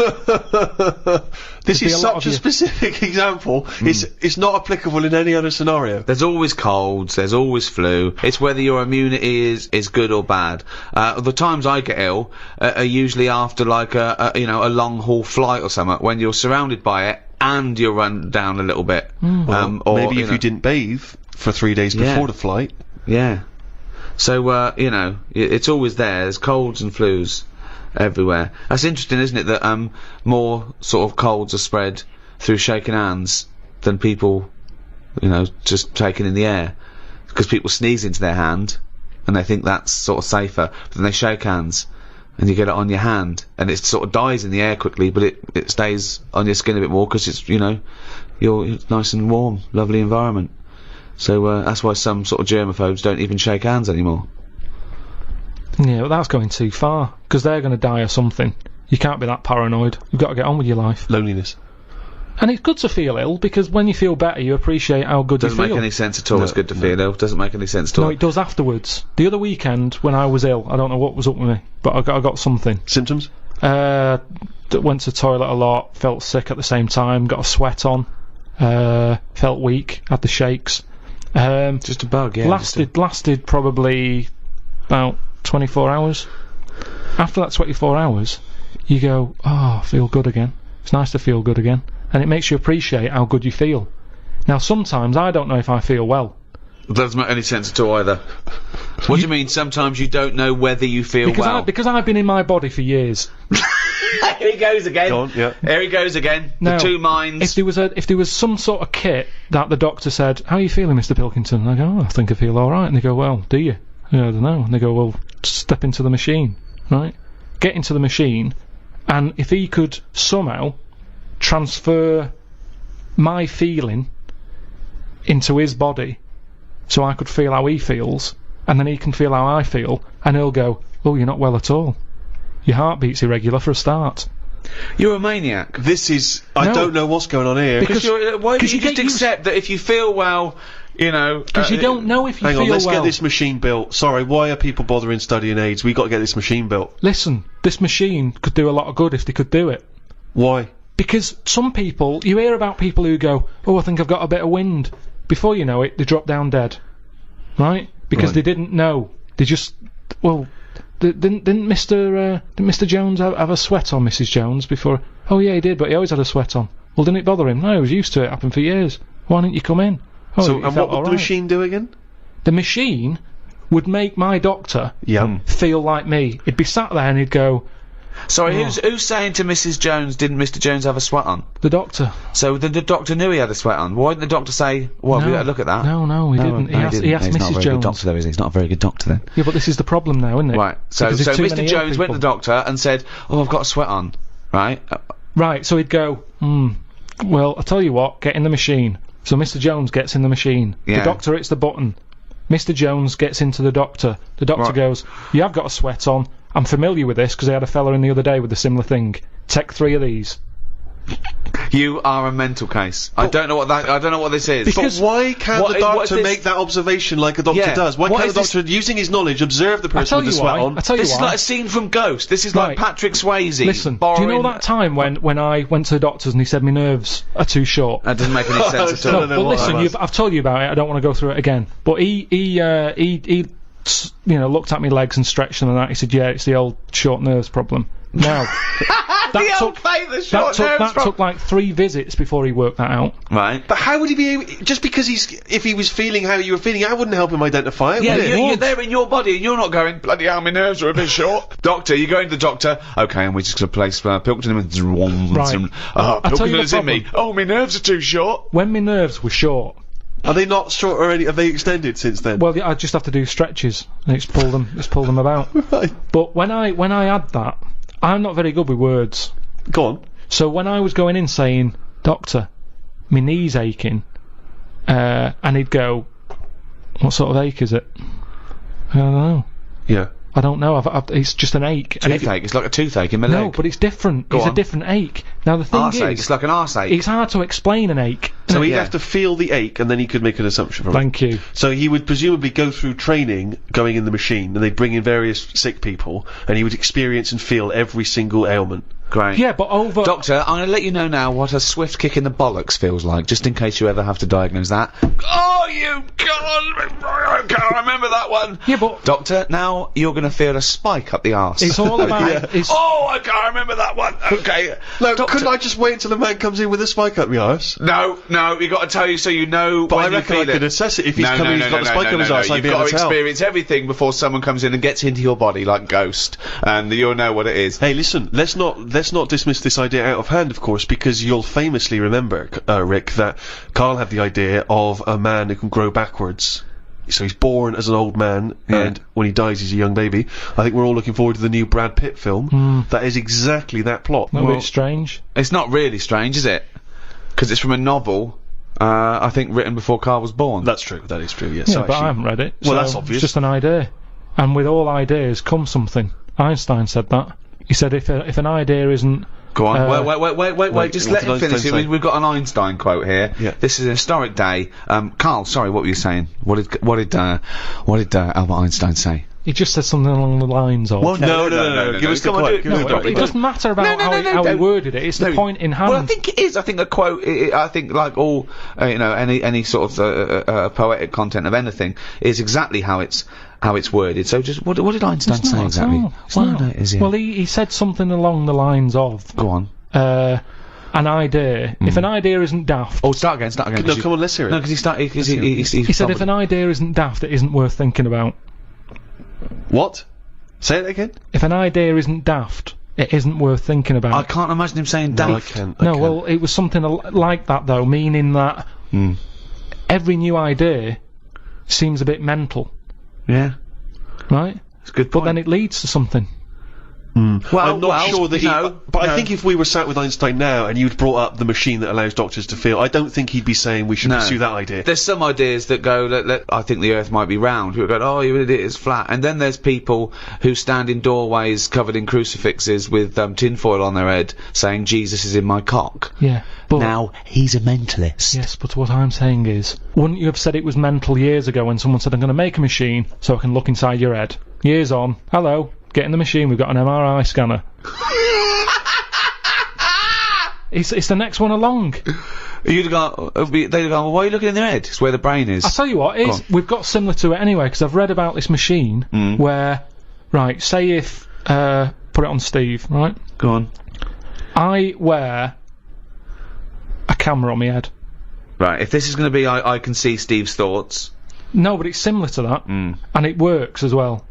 This There'd be is a lot such of a specific example. It's not applicable in any other scenario. There's always colds, there's always flu. It's whether your immunity is good or bad. The times I get ill are usually after like a long haul flight or something, when you're surrounded by it and you're run down a little bit. Well, Or maybe if you didn't bathe for 3 days before the flight. Yeah. So, it's always there. There's colds and flus everywhere. That's interesting, isn't it, that more sort of colds are spread through shaking hands than people, just taking in the air. Because people sneeze into their hand, and they think that's sort of safer, but then they shake hands, and you get it on your hand, and it sort of dies in the air quickly, but it stays on your skin a bit more, because it's, you're nice and warm, lovely environment. So that's why some sort of germaphobes don't even shake hands anymore. Yeah, but that's going too far, because they're going to die of something. You can't be that paranoid. You've got to get on with your life. Loneliness. And it's good to feel ill, because when you feel better, you appreciate how good Doesn't you feel. make any sense at all. It's good to feel ill. Doesn't make any sense at all. No, it does afterwards. The other weekend, when I was ill, I don't know what was up with me, but I got something. Symptoms? Went to the toilet a lot, felt sick at the same time, got a sweat on, felt weak, had the shakes. Just a bug, yeah. Lasted probably about 24 hours. After that 24 hours, you go, oh, I feel good again. It's nice to feel good again. And it makes you appreciate how good you feel. Now, sometimes I don't know if I feel well. That doesn't make any sense at all either. What do you mean, sometimes you don't know whether you feel well? Because I've been in my body for years. Here he goes again. Go on, yeah. Here he goes again. Now, the two minds. If there was some sort of kit that the doctor said, how are you feeling, Mr. Pilkington? And I go, oh, I think I feel alright. And they go, well, do you? I don't know. And they go, well, step into the machine, right? Get into the machine, and if he could somehow transfer my feeling into his body, so I could feel how he feels, and then he can feel how I feel, and he'll go, oh, you're not well at all. Your heartbeat's irregular for a start. You're a maniac. This is... I don't know what's going on here. Because why don't you just accept that if you feel well, you know... Because you don't know if you feel well. Hang on, let's get this machine built. Sorry, why are people bothering studying AIDS? We got to get this machine built. Listen, this machine could do a lot of good if they could do it. Why? Because some people... You hear about people who go, oh, I think I've got a bit of wind. Before you know it, they drop down dead. Right? Because they didn't know. They just... Well... Didn't Mr. Jones have a sweat on, Mrs. Jones, before? Oh yeah, he did, but he always had a sweat on. Well, didn't it bother him? No, he was used to it. Happened for years. Why didn't you come in? Oh, so, and what would the machine do again? The machine would make my doctor feel like me. He'd be sat there and he'd go... Sorry, who's saying to Mrs. Jones, didn't Mr. Jones have a sweat on? The doctor. So the doctor knew he had a sweat on. Why didn't the doctor say, well, we look at that? No, he didn't. He asked He's not a Mrs. very Jones. good doctor, though, is he? He's not a very good doctor, then. Yeah, but this is the problem now, isn't it? Right, so Mr. Jones went to the doctor and said, oh, I've got a sweat on, right? Right, so he'd go, well, I'll tell you what, get in the machine. So Mr. Jones gets in the machine. Yeah. The doctor hits the button. Mr. Jones gets into the doctor. The doctor goes, you have got a sweat on. I'm familiar with this because I had a fella in the other day with a similar thing. Take 3 of these. You are a mental case. I don't know what this is. Because why can't the doctor make that observation like a doctor does? Why can't the doctor, using his knowledge, observe the person with the sweat on? This is like a scene from Ghost. This is like Patrick Swayze. Listen, do you know that time when I went to the doctors and he said my nerves are too short? That doesn't make any sense at all. No, well, listen, I've told you about it. I don't want to go through it again. But he you know, looked at my legs and stretched them and that. He said, yeah, it's the old short nerves problem. Now, that took like 3 visits before he worked that out. Right. But how would he be able... Just because if he was feeling how you were feeling, that wouldn't help him identify it, yeah, would it? You're there in your body and you're not going, bloody hell, my nerves are a bit short. Doctor, you go into the doctor, okay, and we're just going to place Pilkington with Pilkington is in me. Oh, my nerves are too short. When my nerves were short... Are they not short already? Have they extended since then? Well, I just have to do stretches and it's pull them about. Right. But when I had that, I'm not very good with words. Go on. So when I was going in saying, doctor, my knee's aching, and he'd go, what sort of ache is it? I don't know. Yeah. I don't know. It's just an ache. Toothache. It's like a toothache in my leg. No, but it's different. It's a different ache. Now the thing arse-ache. It's like an arse ache. It's hard to explain an ache. So he'd have to feel the ache, and then he could make an assumption from it. Thank you. So he would presumably go through training, going in the machine, and they'd bring in various sick people, and he would experience and feel every single ailment. Great. Yeah, but Doctor, I'm going to let you know now what a swift kick in the bollocks feels like, just in case you ever have to diagnose that. Oh, you can't remember that one. Yeah, but... Doctor, now you're going to feel a spike up the arse. It's all about... Oh, I can't remember that one. Okay. No, couldn't I just wait until the man comes in with a spike up the arse? No, you got to tell you so you know but when I reckon I could assess it if he's he's got the spike up his arse. You've got to experience everything before someone comes in and gets into your body like Ghost, and you'll know what it is. Hey, listen, let's not dismiss this idea out of hand, of course, because you'll famously remember, Rick, that Karl had the idea of a man who can grow backwards. So he's born as an old man, and when he dies he's a young baby. I think we're all looking forward to the new Brad Pitt film. That is exactly that plot. Not really strange. It's not really strange, is it? Because it's from a novel, I think written before Karl was born. That's true, that is true, yes. Yeah, but I haven't read it. Well, so that's obvious. It's just an idea. And with all ideas comes something. Einstein said that. He said if an idea isn't Go on. Wait. Just let him what did finish Einstein it. say? We've got an Einstein quote here. Yeah. This is a historic day. Karl, sorry, what were you saying? What did Albert Einstein say? He just said something along the lines of. Well, no. Give us the quote. Give us the quote. It doesn't matter about how he worded it. It's the point in hand. Well, I think it is. I think a quote. I think like all, any sort of poetic content of anything is exactly how it's worded. So just what did Einstein say exactly? Well, he said something along the lines of. Go on. An idea. If an idea isn't daft. Oh, start again. No, come on, let's hear it. No, because he said if an idea isn't daft, it isn't worth thinking about. What? Say it again. If an idea isn't daft, it isn't worth thinking about. I can't imagine him saying daft. I can. Well, it was something like that though, meaning that every new idea seems a bit mental. Yeah. Right? It's a good point. But then it leads to something. I'm not sure that but I think if we were sat with Einstein now and you'd brought up the machine that allows doctors to feel, I don't think he'd be saying we should pursue that idea. There's some ideas that go, I think the Earth might be round. People go, oh, you idiot, it's flat. And then there's people who stand in doorways covered in crucifixes with tinfoil on their head saying, Jesus is in my cock. Yeah. But now, he's a mentalist. Yes, but what I'm saying is, wouldn't you have said it was mental years ago when someone said, I'm going to make a machine so I can look inside your head? Years on, hello. Get in the machine, we've got an MRI scanner. It's the next one along. They'd have gone, well, why are you looking in their head? It's where the brain is. I'll tell you what, we've got similar to it anyway, because I've read about this machine where, right, say if, put it on Steve, right? Go on. I wear a camera on my head. Right, if this is going to be I can see Steve's thoughts. No, but it's similar to that, and it works as well.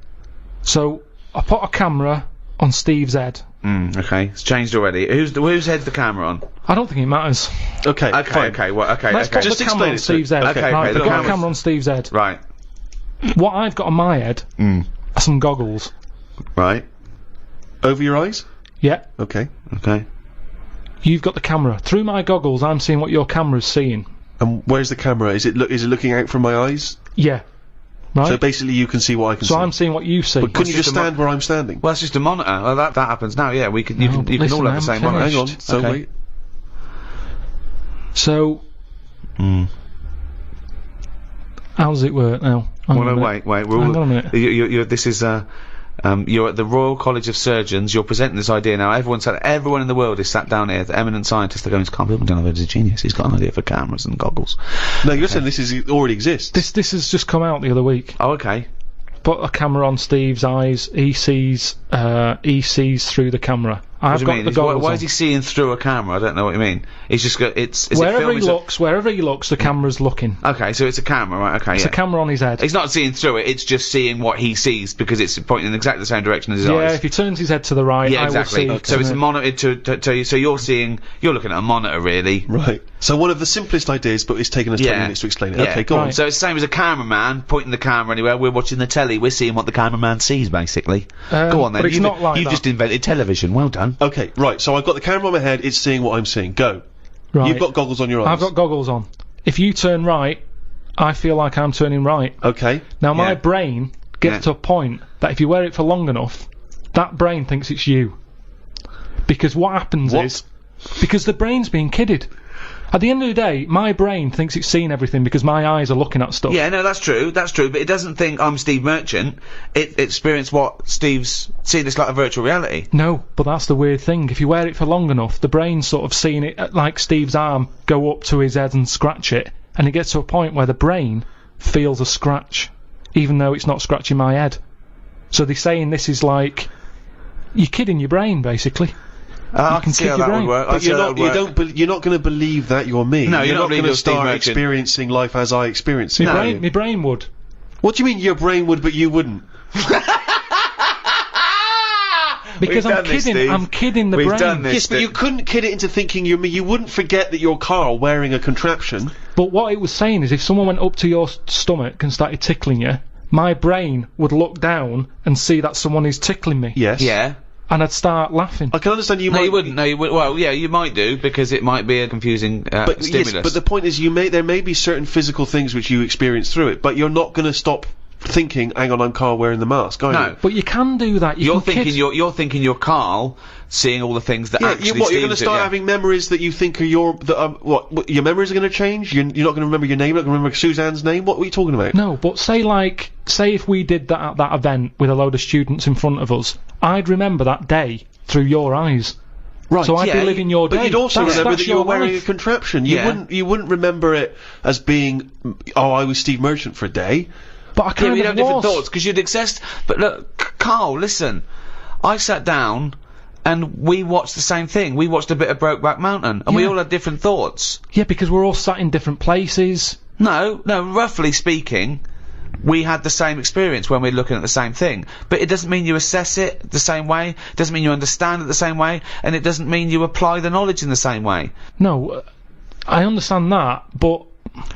So, I put a camera on Steve's head. Okay, it's changed already. Whose head's the camera on? I don't think it matters. Okay, Let's put the camera on Steve's head. Okay, right, I've got a camera on Steve's head. Right. What I've got on my head are some goggles. Right. Over your eyes? Yeah. Okay. You've got the camera. Through my goggles, I'm seeing what your camera's seeing. And where's the camera? Is it looking out from my eyes? Yeah. Right. So basically you can see what I can see. So I'm seeing what you see. But couldn't you just stand where I'm standing? Well, that's just a monitor. Well, that happens now, yeah. You can all have the same monitor. Hang on, so wait. So... how does it work now? Wait. Hang on a minute. This is, you're at the Royal College of Surgeons. You're presenting this idea now. Everyone in the world is sat down here. The eminent scientists. They're going, Pilkington is a genius. He's got an idea for cameras and goggles. No, you're saying this already exists. This has just come out the other week. Oh, okay. Put a camera on Steve's eyes. He sees through the camera. What do you mean? Why is he seeing through a camera? I don't know what you mean. He's just got wherever he looks, the camera's looking. Okay, so it's a camera, right? Okay, it's a camera on his head. He's not seeing through it. It's just seeing what he sees because it's pointing in exactly the same direction as his eyes. Yeah, if he turns his head to the right, yeah, exactly. I will see. So it's monitored to tell you. So you're looking at a monitor, really. Right. So one of the simplest ideas, but it's taken us 20 minutes to explain it. Yeah. Okay, go on. So it's the same as a cameraman pointing the camera anywhere. We're watching the telly. We're seeing what the cameraman sees, basically. Go on then. But it's not like you just invented television. Well done. Okay, right. So I've got the camera on my head. It's seeing what I'm seeing. Go. Right. You've got goggles on your eyes. I've got goggles on. If you turn right, I feel like I'm turning right. Okay. Now my brain gets to a point that if you wear it for long enough, that brain thinks it's you. Because what happens is, because the brain's being kidded. At the end of the day, my brain thinks it's seen everything because my eyes are looking at stuff. Yeah, no, that's true, but it doesn't think I'm Steve Merchant. It experienced what Steve's seeing. It's like a virtual reality. No, but that's the weird thing. If you wear it for long enough, the brain's sort of seeing it like Steve's arm go up to his head and scratch it, and it gets to a point where the brain feels a scratch, even though it's not scratching my head. So they're saying this is like, you're kidding your brain, basically. I can see how that would work. But you're not going to believe that you're me. No, you're not going to start experiencing life as I experience it. My brain would. What do you mean your brain would, but you wouldn't? Because I'm kidding the brain. We've done this. Yes, but you couldn't kid it into thinking you're me. You wouldn't forget that you're Karl wearing a contraption. But what it was saying is if someone went up to your stomach and started tickling you, my brain would look down and see that someone is tickling me. Yes. Yeah. And I'd start laughing. I can understand you might... No, you wouldn't. No, you would. Well, yeah, you might do, because it might be a confusing stimulus. Yes, but the point is there may be certain physical things which you experience through it, but you're not going to stop thinking, hang on, I'm Karl wearing the mask, are No. you? But you can do that. You're thinking you're Karl, seeing all the things that actually. You're going to start having memories that you think are your your memories are going to change. You're not going to remember your name. You're not going to remember Suzanne's name. What were you talking about? No, but say if we did that at that event with a load of students in front of us, I'd remember that day through your eyes. Right. So I'd be living your day. But you'd also remember that you were wearing a life. contraption. You wouldn't remember it as being, I was Steve Merchant for a day. But I kind you'd of have different thoughts because you'd access. But look, Karl, listen. I sat down and we watched the same thing. We watched a bit of Brokeback Mountain, and we all had different thoughts. Yeah, because we're all sat in different places. No, roughly speaking, we had the same experience when we're looking at the same thing. But it doesn't mean you assess it the same way, it doesn't mean you understand it the same way, and it doesn't mean you apply the knowledge in the same way. No, I understand that, but...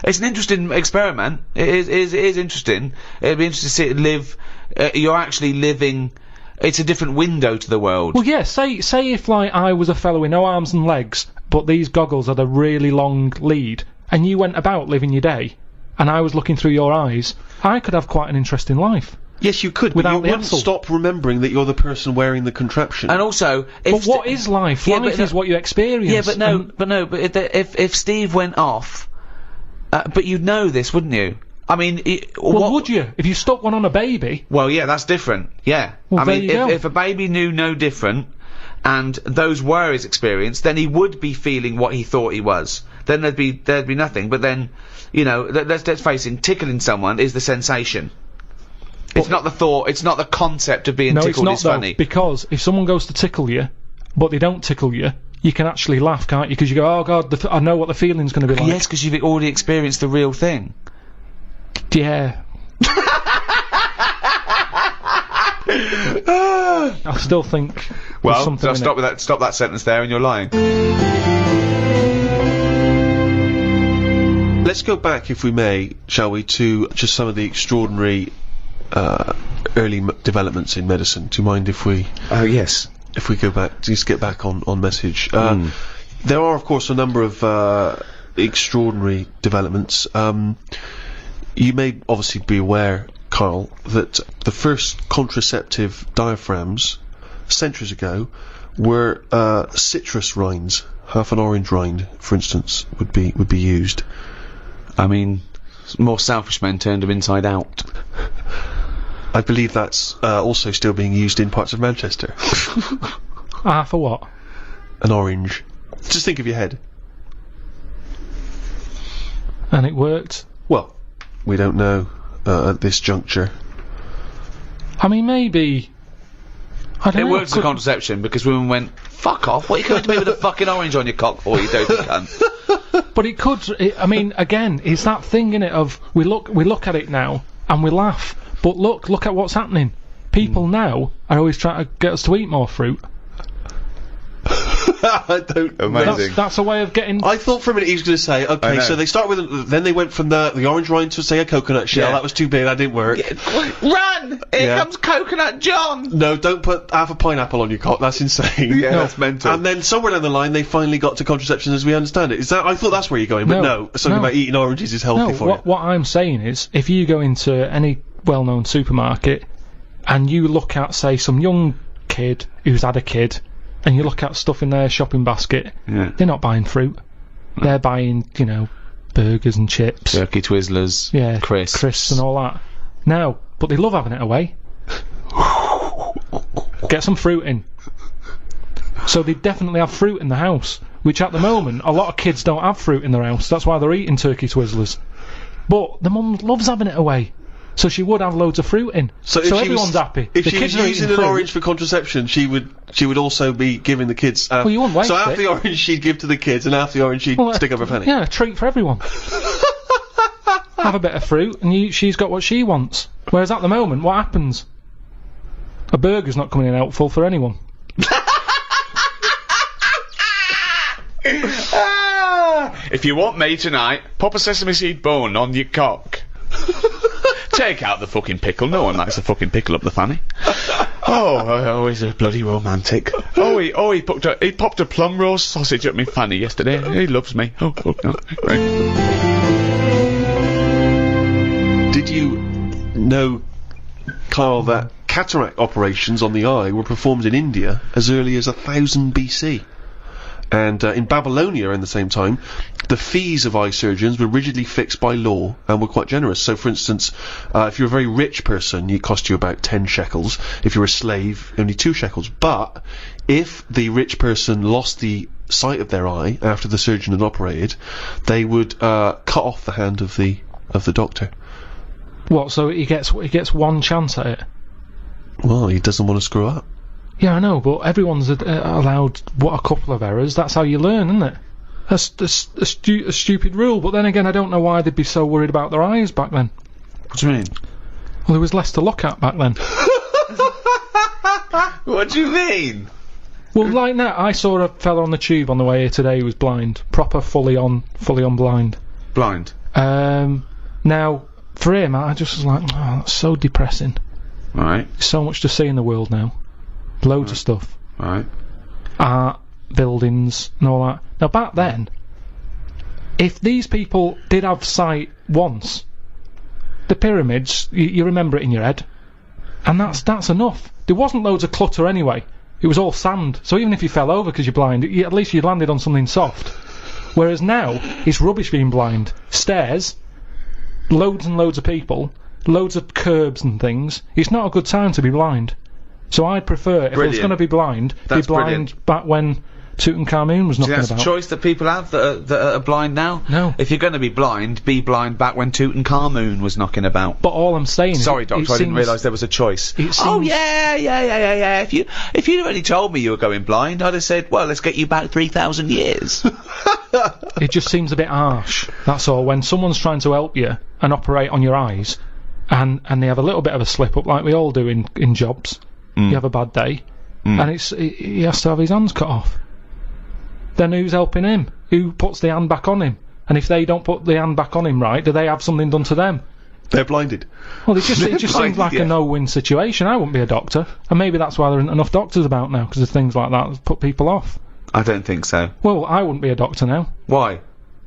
It's an interesting experiment. It is interesting. It'd be interesting to see it live. You're actually living... It's a different window to the world. Well, yeah, say if, like, I was a fellow with no arms and legs, but these goggles had a really long lead, and you went about living your day, and I was looking through your eyes, I could have quite an interesting life. Yes, you could, without but you wouldn't hassle. stop remembering that you're the person wearing the contraption. And also, but what is life? Life is what you experience. Yeah, but if Steve went off, but you'd know this, wouldn't you? I mean, well, would you? If you stuck one on a baby? Well, yeah, that's different. Yeah. Well, I mean, there you go. if a baby knew no different, and those were his experience, then he would be feeling what he thought he was. Then there'd be nothing. But then, you know, let's face it, tickling someone is the sensation. It's not the thought. It's not the concept of being tickled. It's not, funny. Because if someone goes to tickle you, but they don't tickle you, you can actually laugh, can't you? Because you go, oh God, I know what the feeling's going to be like. Yes, because you've already experienced the real thing. Yeah. I still think. Well, something so stop that sentence there, and you're lying. Let's go back, if we may, shall we, to just some of the extraordinary early developments in medicine. Do you mind if we? Oh yes. If we go back, just get back on message. There are, of course, a number of extraordinary developments. You may obviously be aware, Karl, that the first contraceptive diaphragms, centuries ago, were citrus rinds. Half an orange rind, for instance, would be used. I mean, more selfish men turned them inside out. I believe that's also still being used in parts of Manchester. For what? An orange. Just think of your head. And it worked? Well, we don't know at this juncture. I mean, maybe... I don't know. It worked as a contraception because women went, fuck off, what are you coming to me with a fucking orange on your cock for, you dopey cunt? But it could... I mean, again, it's that thing, innit, of we look at it now and we laugh, but look at what's happening. People now are always trying to get us to eat more fruit. I don't. Amazing. That's a way of getting. I thought for a minute he was going to say, okay, so they start with, then they went from the orange rind to say a coconut shell. Yeah. That was too big. That didn't work. Run! Here comes Coconut John! No, don't put half a pineapple on your cock. That's insane. Yeah, that's mental. And then somewhere down the line, they finally got to contraception as we understand it. Is that? I thought that's where you're going, but no. Something about eating oranges is healthy for you. What I'm saying is, if you go into any well-known supermarket and you look at, say, some young kid who's had a kid, and you look at stuff in their shopping basket, they're not buying fruit. They're buying, you know, burgers and chips. Turkey Twizzlers. Crisps and all that. No, but they love having it away. Get some fruit in. So they definitely have fruit in the house, which at the moment, a lot of kids don't have fruit in their house. That's why they're eating Turkey Twizzlers. But the mum loves having it away. So she would have loads of fruit in. So everyone's happy. If the she kids was are using eating an fruit. orange for contraception, she would also be giving the kids. Well, you wouldn't waste so half it. the orange she'd give to the kids, and half the orange she'd stick up her fanny. Yeah, a treat for everyone. Have a bit of fruit, and she's got what she wants. Whereas at the moment, what happens? A burger's not coming in helpful for anyone. If you want me tonight, pop a sesame seed bone on your cock. Take out the fucking pickle. No one likes a fucking pickle up the fanny. Oh, he's a bloody romantic. He popped a plum roast sausage up me fanny yesterday. He loves me. Right. Did you know, Karl, that cataract operations on the eye were performed in India as early as 1000 BC. And in Babylonia, in the same time, the fees of eye surgeons were rigidly fixed by law and were quite generous. So, for instance, if you're a very rich person, it cost you about 10 shekels. If you're a slave, only 2 shekels. But if the rich person lost the sight of their eye after the surgeon had operated, they would cut off the hand of the doctor. What? So he gets one chance at it? Well, he doesn't want to screw up. Yeah, I know, but everyone's allowed a couple of errors. That's how you learn, isn't it? That's a stupid rule. But then again, I don't know why they'd be so worried about their eyes back then. What do you mean? Well, there was less to look at back then. What do you mean? Well, like now, I saw a fella on the tube on the way here today who was blind, proper fully on blind. Blind. Now for him, I just was like, oh, that's so depressing. Right. So much to see in the world now. Loads of stuff. Right. Art, buildings, and all that. Now, back then, if these people did have sight once, the pyramids, you remember it in your head, and that's enough. There wasn't loads of clutter anyway. It was all sand, so even if you fell over because you're blind, at least you landed on something soft. Whereas now, it's rubbish being blind. Stairs, loads and loads of people, loads of curbs and things. It's not a good time to be blind. So I'd prefer, if I was going to be blind, be blind back when Tutankhamun was knocking about. That's a choice that people have that are blind now? No. If you're going to be blind back when Tutankhamun was knocking about. But all I'm saying is... Sorry, Doctor, I didn't realise there was a choice. Oh, yeah. If you'd already told me you were going blind, I'd have said, well, let's get you back 3,000 years. It just seems a bit harsh, that's all. When someone's trying to help you and operate on your eyes, and they have a little bit of a slip-up, like we all do in jobs. You have a bad day, and he has to have his hands cut off. Then who's helping him? Who puts the hand back on him? And if they don't put the hand back on him right, do they have something done to them? They're blinded. Well, it just seems like a no-win situation. I wouldn't be a doctor, and maybe that's why there aren't enough doctors about now, because of things like that put people off. I don't think so. Well, I wouldn't be a doctor now. Why?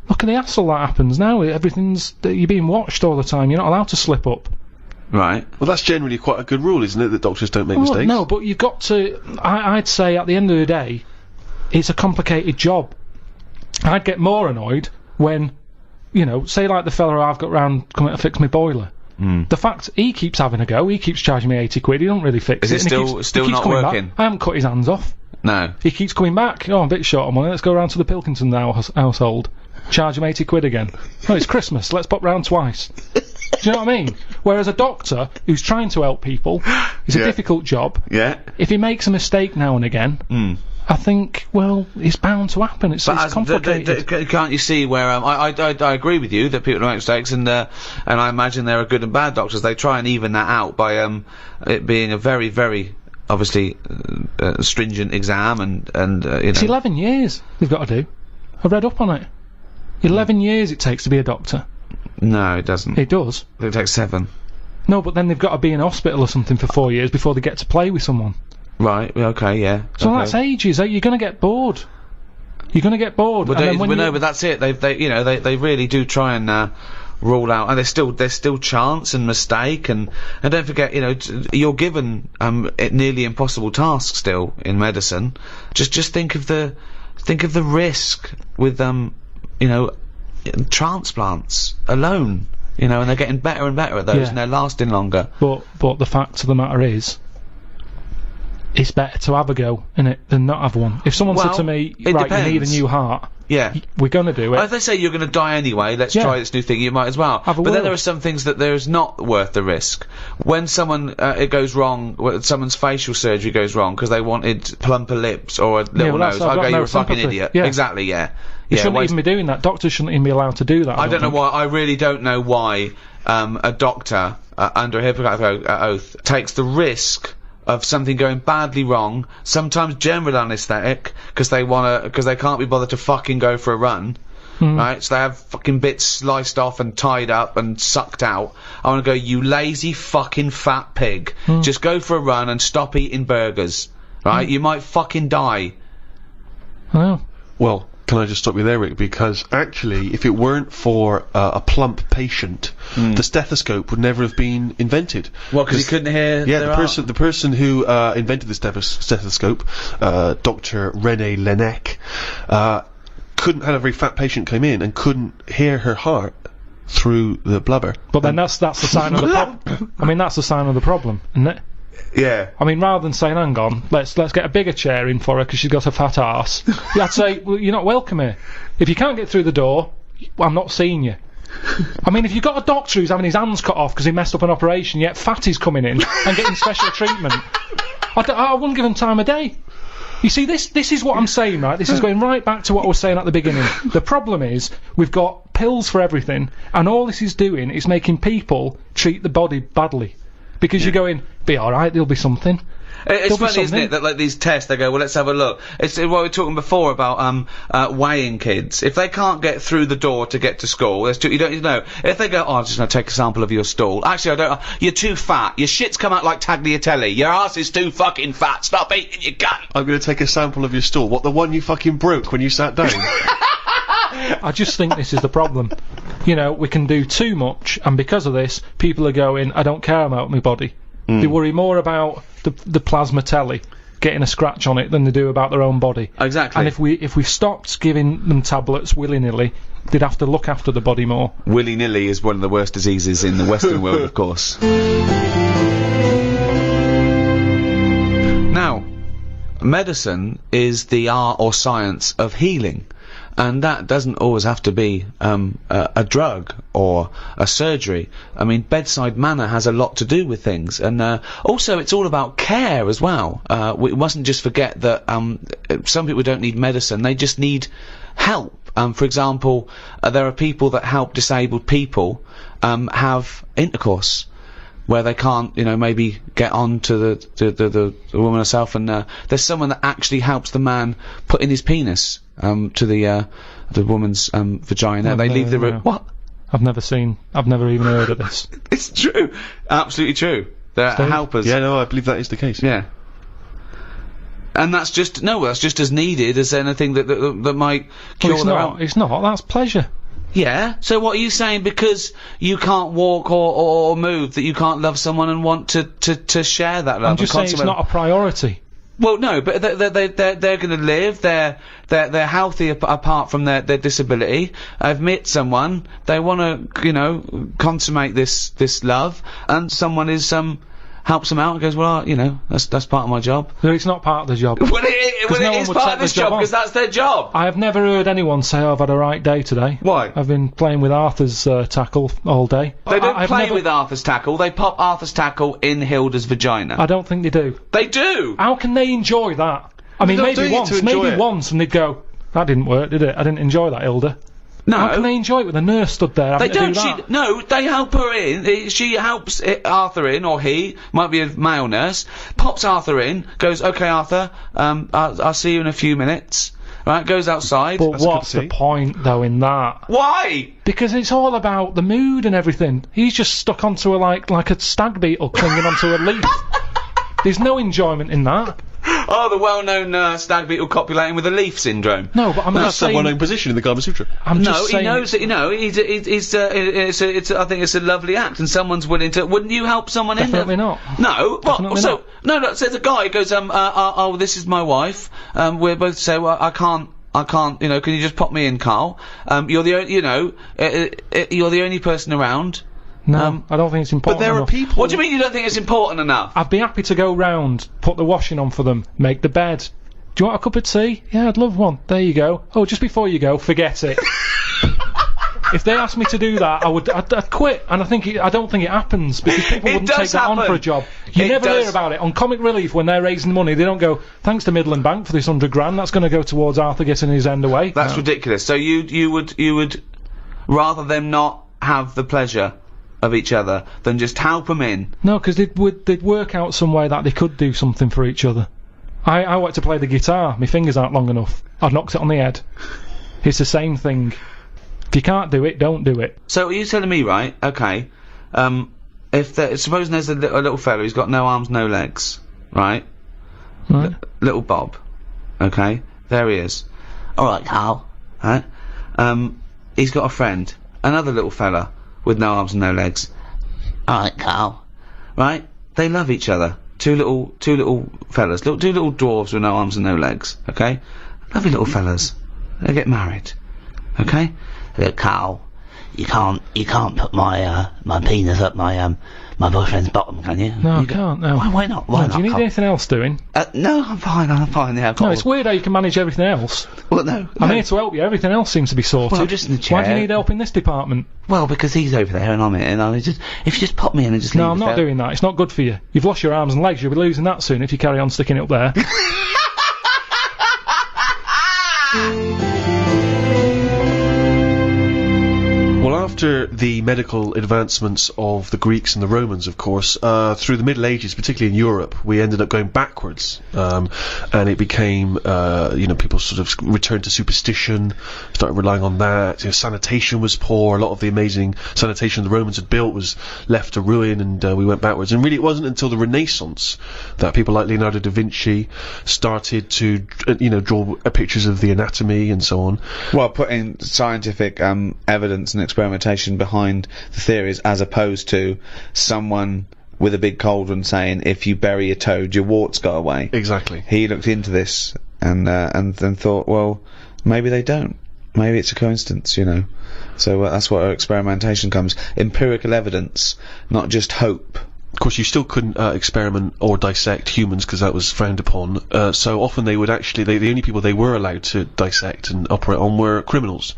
Look at the hassle that happens now. You're being watched all the time. You're not allowed to slip up. Right. Well, that's generally quite a good rule, isn't it, that doctors don't make mistakes? No, but you've got to... I'd say, at the end of the day, it's a complicated job. I'd get more annoyed when, say like the fella I've got round coming to fix my boiler. The fact he keeps having a go, he keeps charging me 80 quid, he don't really fix it. Is it still not working? Back. I haven't cut his hands off. No. He keeps coming back. Oh, I'm a bit short on money, let's go round to the Pilkington household. Charge him 80 quid again. Oh, it's Christmas, let's pop round twice. Do you know what I mean? Whereas a doctor who's trying to help people, it's a difficult job. Yeah. If he makes a mistake now and again, I think, well, it's bound to happen. It's complicated. Can't you see where I agree with you that people make mistakes, and I imagine there are good and bad doctors. They try and even that out by it being a very, very obviously stringent exam, and It's 11 years they've got to do. I've read up on it. 11 years it takes to be a doctor. No, it doesn't. It does. It takes 7. No, but then they've got to be in a hospital or something for 4 years before they get to play with someone. Right, okay, yeah. So that's ages. You're going to get bored. You're going to get bored. But but that's it. They really do try and rule out, and there's still chance and mistake, and don't forget, you're given nearly impossible tasks still in medicine. Just think of the risk with transplants alone, and they're getting better and better at those, and they're lasting longer. But the fact of the matter is, it's better to have a go, innit, than not have one. If someone said to me, right, you need a new heart, we're gonna do it. If they say you're gonna die anyway, let's try this new thing, you might as well. But then there are some things that there's not worth the risk. When someone, it goes wrong, when someone's facial surgery goes wrong because they wanted plumper lips or a little nose, I go, you're a fucking idiot. Yeah. Exactly, yeah. You shouldn't even be doing that. Doctors shouldn't even be allowed to do that. I don't know why. I really don't know why a doctor under a Hippocratic oath takes the risk of something going badly wrong. Sometimes general anaesthetic because they can't be bothered to fucking go for a run. Right? So they have fucking bits sliced off and tied up and sucked out. I want to go, you lazy fucking fat pig. Just go for a run and stop eating burgers. Right? You might fucking die. Oh. Well, Can I just stop you there, Rick? Because actually, if it weren't for a plump patient, the stethoscope would never have been invented. Well, because he couldn't hear. Yeah, the person who invented the stethoscope, Dr. René Laennec, couldn't have a very fat patient come in and couldn't hear her heart through the blubber. But then that's the sign of the problem. I mean, that's the sign of the problem, isn't it? Yeah. I mean, rather than saying, hang on, let's get a bigger chair in for her because she's got a fat arse, I'd say, well, you're not welcome here. If you can't get through the door, I'm not seeing you. I mean, if you've got a doctor who's having his hands cut off because he messed up an operation, yet fatty's coming in and getting special treatment, I wouldn't give him time of day. You see, this is what I'm saying, right? This is going right back to what I was saying at the beginning. The problem is, we've got pills for everything, and all this is doing is making people treat the body badly. Because you're going, be alright, there'll be something. It's funny, isn't it, that like these tests, they go, well, let's have a look. It's what we were talking before about weighing kids. If they can't get through the door to get to school, you don't know. If they go, I'm just going to take a sample of your stool. Actually, I don't. You're too fat. Your shit's come out like tagliatelle. Your ass is too fucking fat. Stop eating your gun. I'm going to take a sample of your stool. What, the one you fucking broke when you sat down? I just think this is the problem. You know, we can do too much, and because of this, people are going, I don't care about my body. They worry more about the plasma telly getting a scratch on it than they do about their own body. Exactly. And if we stopped giving them tablets willy-nilly, they'd have to look after the body more. Willy-nilly is one of the worst diseases in the Western world, of course. Now, medicine is the art or science of healing. And that doesn't always have to be a drug or a surgery. I mean, bedside manner has a lot to do with things, and also it's all about care as well. We mustn't just forget that some people don't need medicine; they just need help. For example, there are people that help disabled people have intercourse, where they can't, you know, maybe get on to the woman herself, and there's someone that actually helps the man put in his penis to the woman's vagina. They leave the room. What? I've never even heard of this. It's true, absolutely true. They're helpers. Yeah, no, I believe that is the case. Yeah. And that's just as needed as anything that might cure It's not. That's pleasure. Yeah, so what are you saying, because you can't walk or move, that you can't love someone and want to share that love? I'm just saying it's not a priority. Well, no, but they're going to live, they're healthy apart from their disability. I've met someone, they want to, you know, consummate this love, and someone is, helps them out and goes, well, you know, that's part of my job. No, it's not part of the job. Well, it is part of this job, because that's their job. I have never heard anyone say, oh, I've had a right day today. Why? I've been playing with Arthur's tackle all day. They don't play with Arthur's tackle, they pop Arthur's tackle in Hilda's vagina. I don't think they do. They do! How can they enjoy that? I mean, maybe once, and they'd go, that didn't work, did it? I didn't enjoy that, Hilda. No. How can they enjoy it with a nurse stood there having They don't. to do that? No, they help her in. She helps Arthur in, or he might be a male nurse. Pops Arthur in. Goes, okay, Arthur. I'll see you in a few minutes. Right, goes outside. But what's the point, though, in that? Why? Because it's all about the mood and everything. He's just stuck onto like a stag beetle clinging onto a leaf. There's no enjoyment in that. Oh, the well-known stag beetle copulating with a leaf syndrome. No, but I'm not saying... That's a well-known position in the Kama Sutra. No, he knows that, you know, I think it's a lovely act, and someone's willing to... Wouldn't you help someone in there? Definitely not. No? Definitely not. No, so the guy goes, oh, this is my wife, we're both say, well, I can't, you know, can you just pop me in, Karl? You're the you're the only person around. No, I don't think it's important. But there enough. are people... What do you mean you don't think it's important enough? I'd be happy to go round, put the washing on for them, make the bed. Do you want a cup of tea? Yeah, I'd love one. There you go. Oh, just before you go, forget it. If they asked me to do that, I'd quit. And I don't think it happens, because people wouldn't take that on for a job. You never hear about it. On Comic Relief, when they're raising money, they don't go, thanks to Midland Bank for this $100 grand, that's going to go towards Arthur getting his end away. That's ridiculous. So you would rather them not have the pleasure of each other than just help them in? No, because they'd work out some way that they could do something for each other. I want to play the guitar, my fingers aren't long enough. I've knocked it on the head. It's the same thing. If you can't do it, don't do it. So are you telling me, right, okay, supposing there's a little fella who's got no arms, no legs, right? Right. Little Bob, okay, there he is. Alright, Karl, right? He's got a friend, another little fella with no arms and no legs. Alright, Karl. Right? They love each other. Two little fellas. Two little dwarves with no arms and no legs. Okay? Lovely little fellas. They get married. Okay? Karl, you can't put my penis up my boyfriend's bottom, can you? No, I can't, no. Why not? Why not? Do you need anything else doing? No, I'm fine, yeah. No, it's weird how you can manage everything else. Well, no. I'm here to help you, everything else seems to be sorted. Well, just in the chair. Why do you need help in this department? Well, because he's over there and I'm here, and if you just pop me in and just leave No, I'm not doing that, it's not good for you. You've lost your arms and legs, you'll be losing that soon if you carry on sticking it up there. Well, after the medical advancements of the Greeks and the Romans, of course, through the Middle Ages, particularly in Europe, we ended up going backwards, and it became, people sort of returned to superstition, started relying on that. Sanitation was poor. A lot of the amazing sanitation the Romans had built was left to ruin, and we went backwards. And really, it wasn't until the Renaissance that people like Leonardo da Vinci started to, draw pictures of the anatomy and so on. Well, putting scientific evidence and experimentation behind the theories, as opposed to someone with a big cauldron saying, if you bury a toad, your warts go away. Exactly. He looked into this and then thought, well, maybe they don't. Maybe it's a coincidence, So that's where experimentation comes. Empirical evidence, not just hope. Of course, you still couldn't experiment or dissect humans because that was frowned upon. So often they would actually, the only people they were allowed to dissect and operate on were criminals.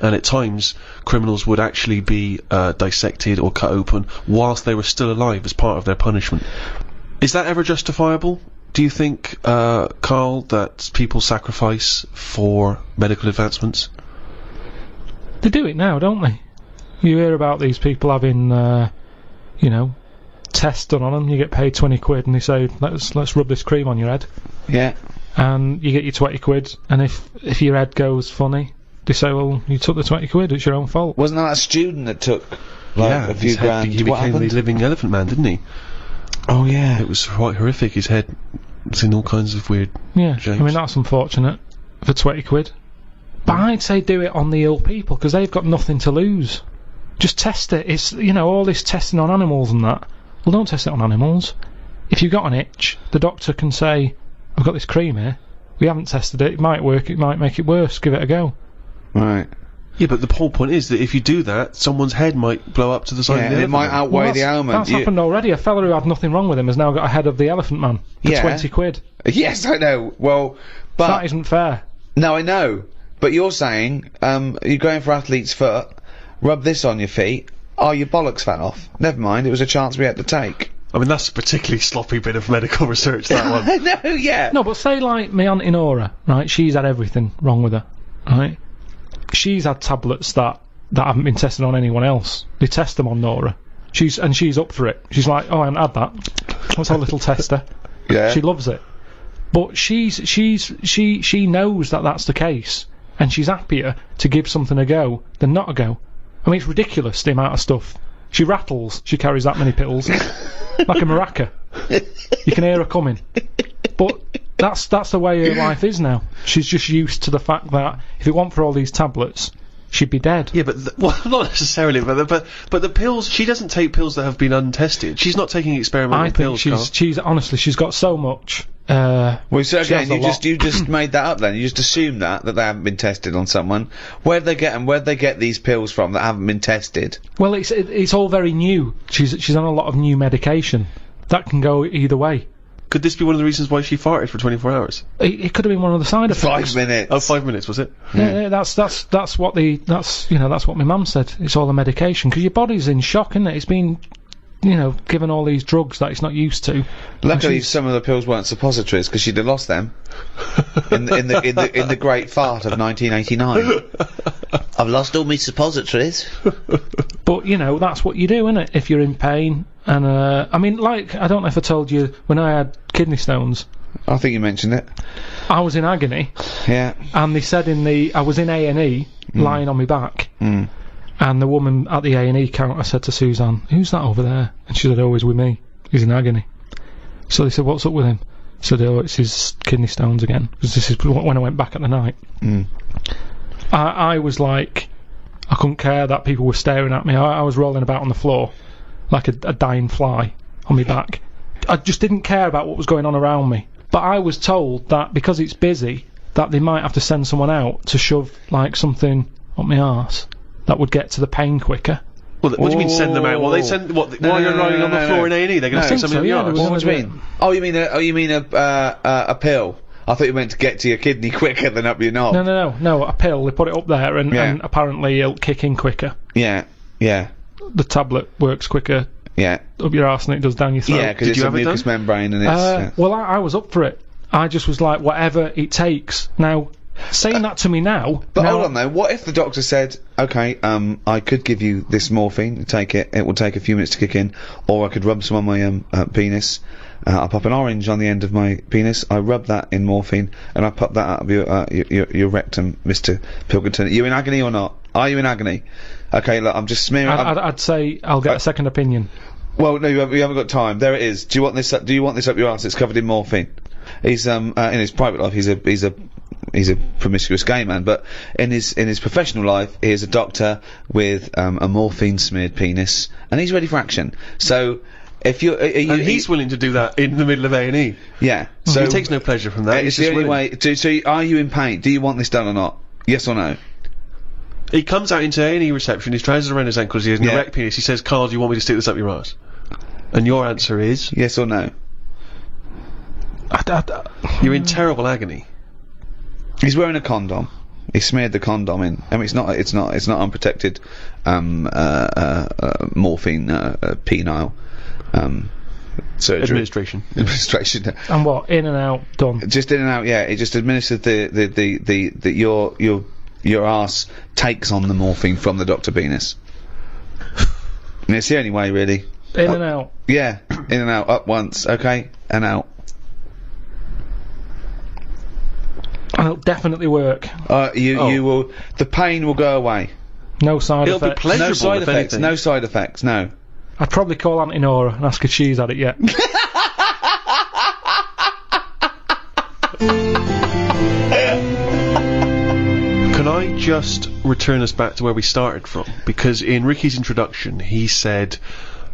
And at times, criminals would actually be dissected or cut open whilst they were still alive as part of their punishment. Is that ever justifiable? Do you think, Karl, that people sacrifice for medical advancements? They do it now, don't they? You hear about these people having, tests done on them. You get paid 20 quid and they say, let's rub this cream on your head. Yeah. And you get your 20 quid, and if your head goes funny, they say, well, you took the 20 quid, it's your own fault. Wasn't that a student that took a few grand? He became the living elephant man, didn't he? Oh yeah. It was quite horrific. His head was in all kinds of weird shapes. I mean, that's unfortunate for 20 quid. But I'd say do it on the ill people, because they've got nothing to lose. Just test it. It's, all this testing on animals and that. Well, don't test it on animals. If you've got an itch, the doctor can say, I've got this cream here. We haven't tested it. It might work. It might make it worse. Give it a go. Right. Yeah, but the whole point is that if you do that, someone's head might blow up to the side of the elephant. It might outweigh the ailment. That's happened already. A fella who had nothing wrong with him has now got a head of the elephant man for 20 quid. Yes, I know. Well, but... That isn't fair. No, I know. But you're saying, you're going for athlete's foot, rub this on your feet, your bollocks fell off. Never mind, it was a chance we had to take. I mean, that's a particularly sloppy bit of medical research, that one. No, yeah. No, but say like my Auntie Nora, right? She's had everything wrong with her, right? She's had tablets that haven't been tested on anyone else. They test them on Nora. She's up for it. She's like, oh, I haven't had that. Let's have a little tester. Yeah. She loves it. But she knows that that's the case, and she's happier to give something a go than not a go. I mean, it's ridiculous, the amount of stuff. She rattles, she carries that many pills. Like a maraca. You can hear her coming. But that's the way her life is now. She's just used to the fact that if it weren't for all these tablets, she'd be dead. Yeah, but well, not necessarily. But the pills. She doesn't take pills that have been untested. She's not taking experimental pills. She's honestly, she's got so much. Well, so again, you just made that up. Then you just assumed that they haven't been tested on someone. Where'd they get them? Where'd they get these pills from that haven't been tested? Well, it's all very new. She's on a lot of new medication. That can go either way. Could this be one of the reasons why she farted for 24 hours? It could have been one of the side effects. 5 minutes. Oh, 5 minutes, was it? Yeah, that's what that's what my mum said. It's all the medication, because your body's in shock, isn't it? It's been, given all these drugs that it's not used to. Luckily, some of the pills weren't suppositories, because she'd have lost them in the great fart of 1989. I've lost all my suppositories. But that's what you do, isn't it? If you're in pain, and I mean, like, I don't know if I told you when I had kidney stones. I think you mentioned it. I was in agony. Yeah. And they said I was in A&E, lying on my back. Mm. And the woman at the A&E counter said to Suzanne, "Who's that over there?" And she said, "Oh, he's with me. He's in agony." So they said, "What's up with him?" I said, "Oh, it's his kidney stones again." Because this is when I went back at the night. Mm. I was like, I couldn't care that people were staring at me. I was rolling about on the floor like a dying fly on my back. I just didn't care about what was going on around me. But I was told that because it's busy, that they might have to send someone out to shove like something up my arse that would get to the pain quicker. Well, what do you mean send them out? Well, they send while you're lying on the floor in A&E, they're going to stick something in your arse. What do you mean? Oh, you mean a pill? I thought you meant to get to your kidney quicker than up your knob. No, a pill. They put it up there, and apparently it'll kick in quicker. Yeah. The tablet works quicker. Yeah. Up your arse than it does down your throat. Yeah, because it's a mucous membrane and it's... Well, I was up for it. I just was like, whatever it takes. Now, saying that to me now... But hold on though, what if the doctor said, okay, I could give you this morphine, take it, it will take a few minutes to kick in, or I could rub some on my penis, I pop an orange on the end of my penis, I rub that in morphine, and I pop that out of your rectum, Mr. Pilkington. Are you in agony or not? Are you in agony? Okay, look, I'm just smearing... I'd say I'll get a second opinion. Well, no, you haven't got time. There it is. Do you want this up your arse? It's covered in morphine. He's in his private life he's a promiscuous gay man, but in his professional life he is a doctor with a morphine smeared penis, and he's ready for action. So if you're and he's willing to do that in the middle of A&E. Yeah. So he takes no pleasure from that. It's the only way. So are you in pain? Do you want this done or not? Yes or no? He comes out into A&E reception, his trousers around his ankles, he has an erect penis, he says, Karl, do you want me to stick this up your arse? And your answer is? Yes or no? You're in terrible agony. He's wearing a condom. He smeared the condom in. I mean, it's not unprotected morphine penile surgery. Administration. And what? In and out, done. Just in and out. Yeah, he just administered your arse takes on the morphine from the Dr. Penis. And it's the only way, really. In and out. Yeah, in and out. Up once, okay, and out. And it'll definitely work. You will. The pain will go away. No side effects. It'll be pleasurable. No side effects. Anything. No side effects. No. I'd probably call Auntie Nora and ask if she's had it yet. Can I just return us back to where we started from? Because in Ricky's introduction, he said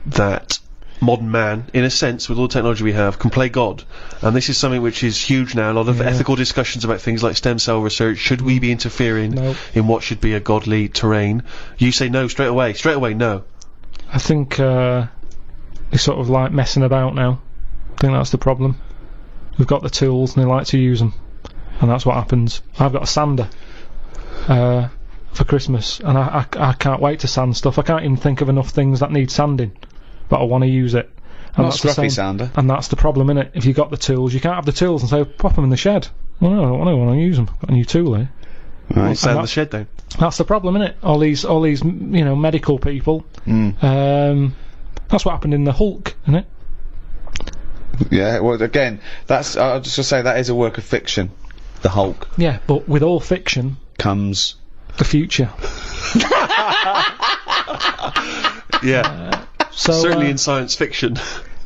that modern man, in a sense, with all the technology we have, can play God. And this is something which is huge now. A lot of ethical discussions about things like stem cell research. Should we be interfering in what should be a godly terrain? You say no straight away. Straight away, no. I think they're sort of like messing about now. I think that's the problem. We've got the tools and they like to use them. And that's what happens. I've got a sander for Christmas, and I can't wait to sand stuff. I can't even think of enough things that need sanding, but I want to use it. And not scruffy sander. And that's the problem, innit? If you've got the tools, you can't have the tools and say, pop them in the shed. Well, no, I don't want to use them. Got a new tool here. Right. Sand the shed down. That's the problem, innit? All these, medical people. That's what happened in the Hulk, innit? Yeah, well, again, I'll just say that is a work of fiction. The Hulk. Yeah, but with all fiction comes the future. Yeah. Certainly in science fiction.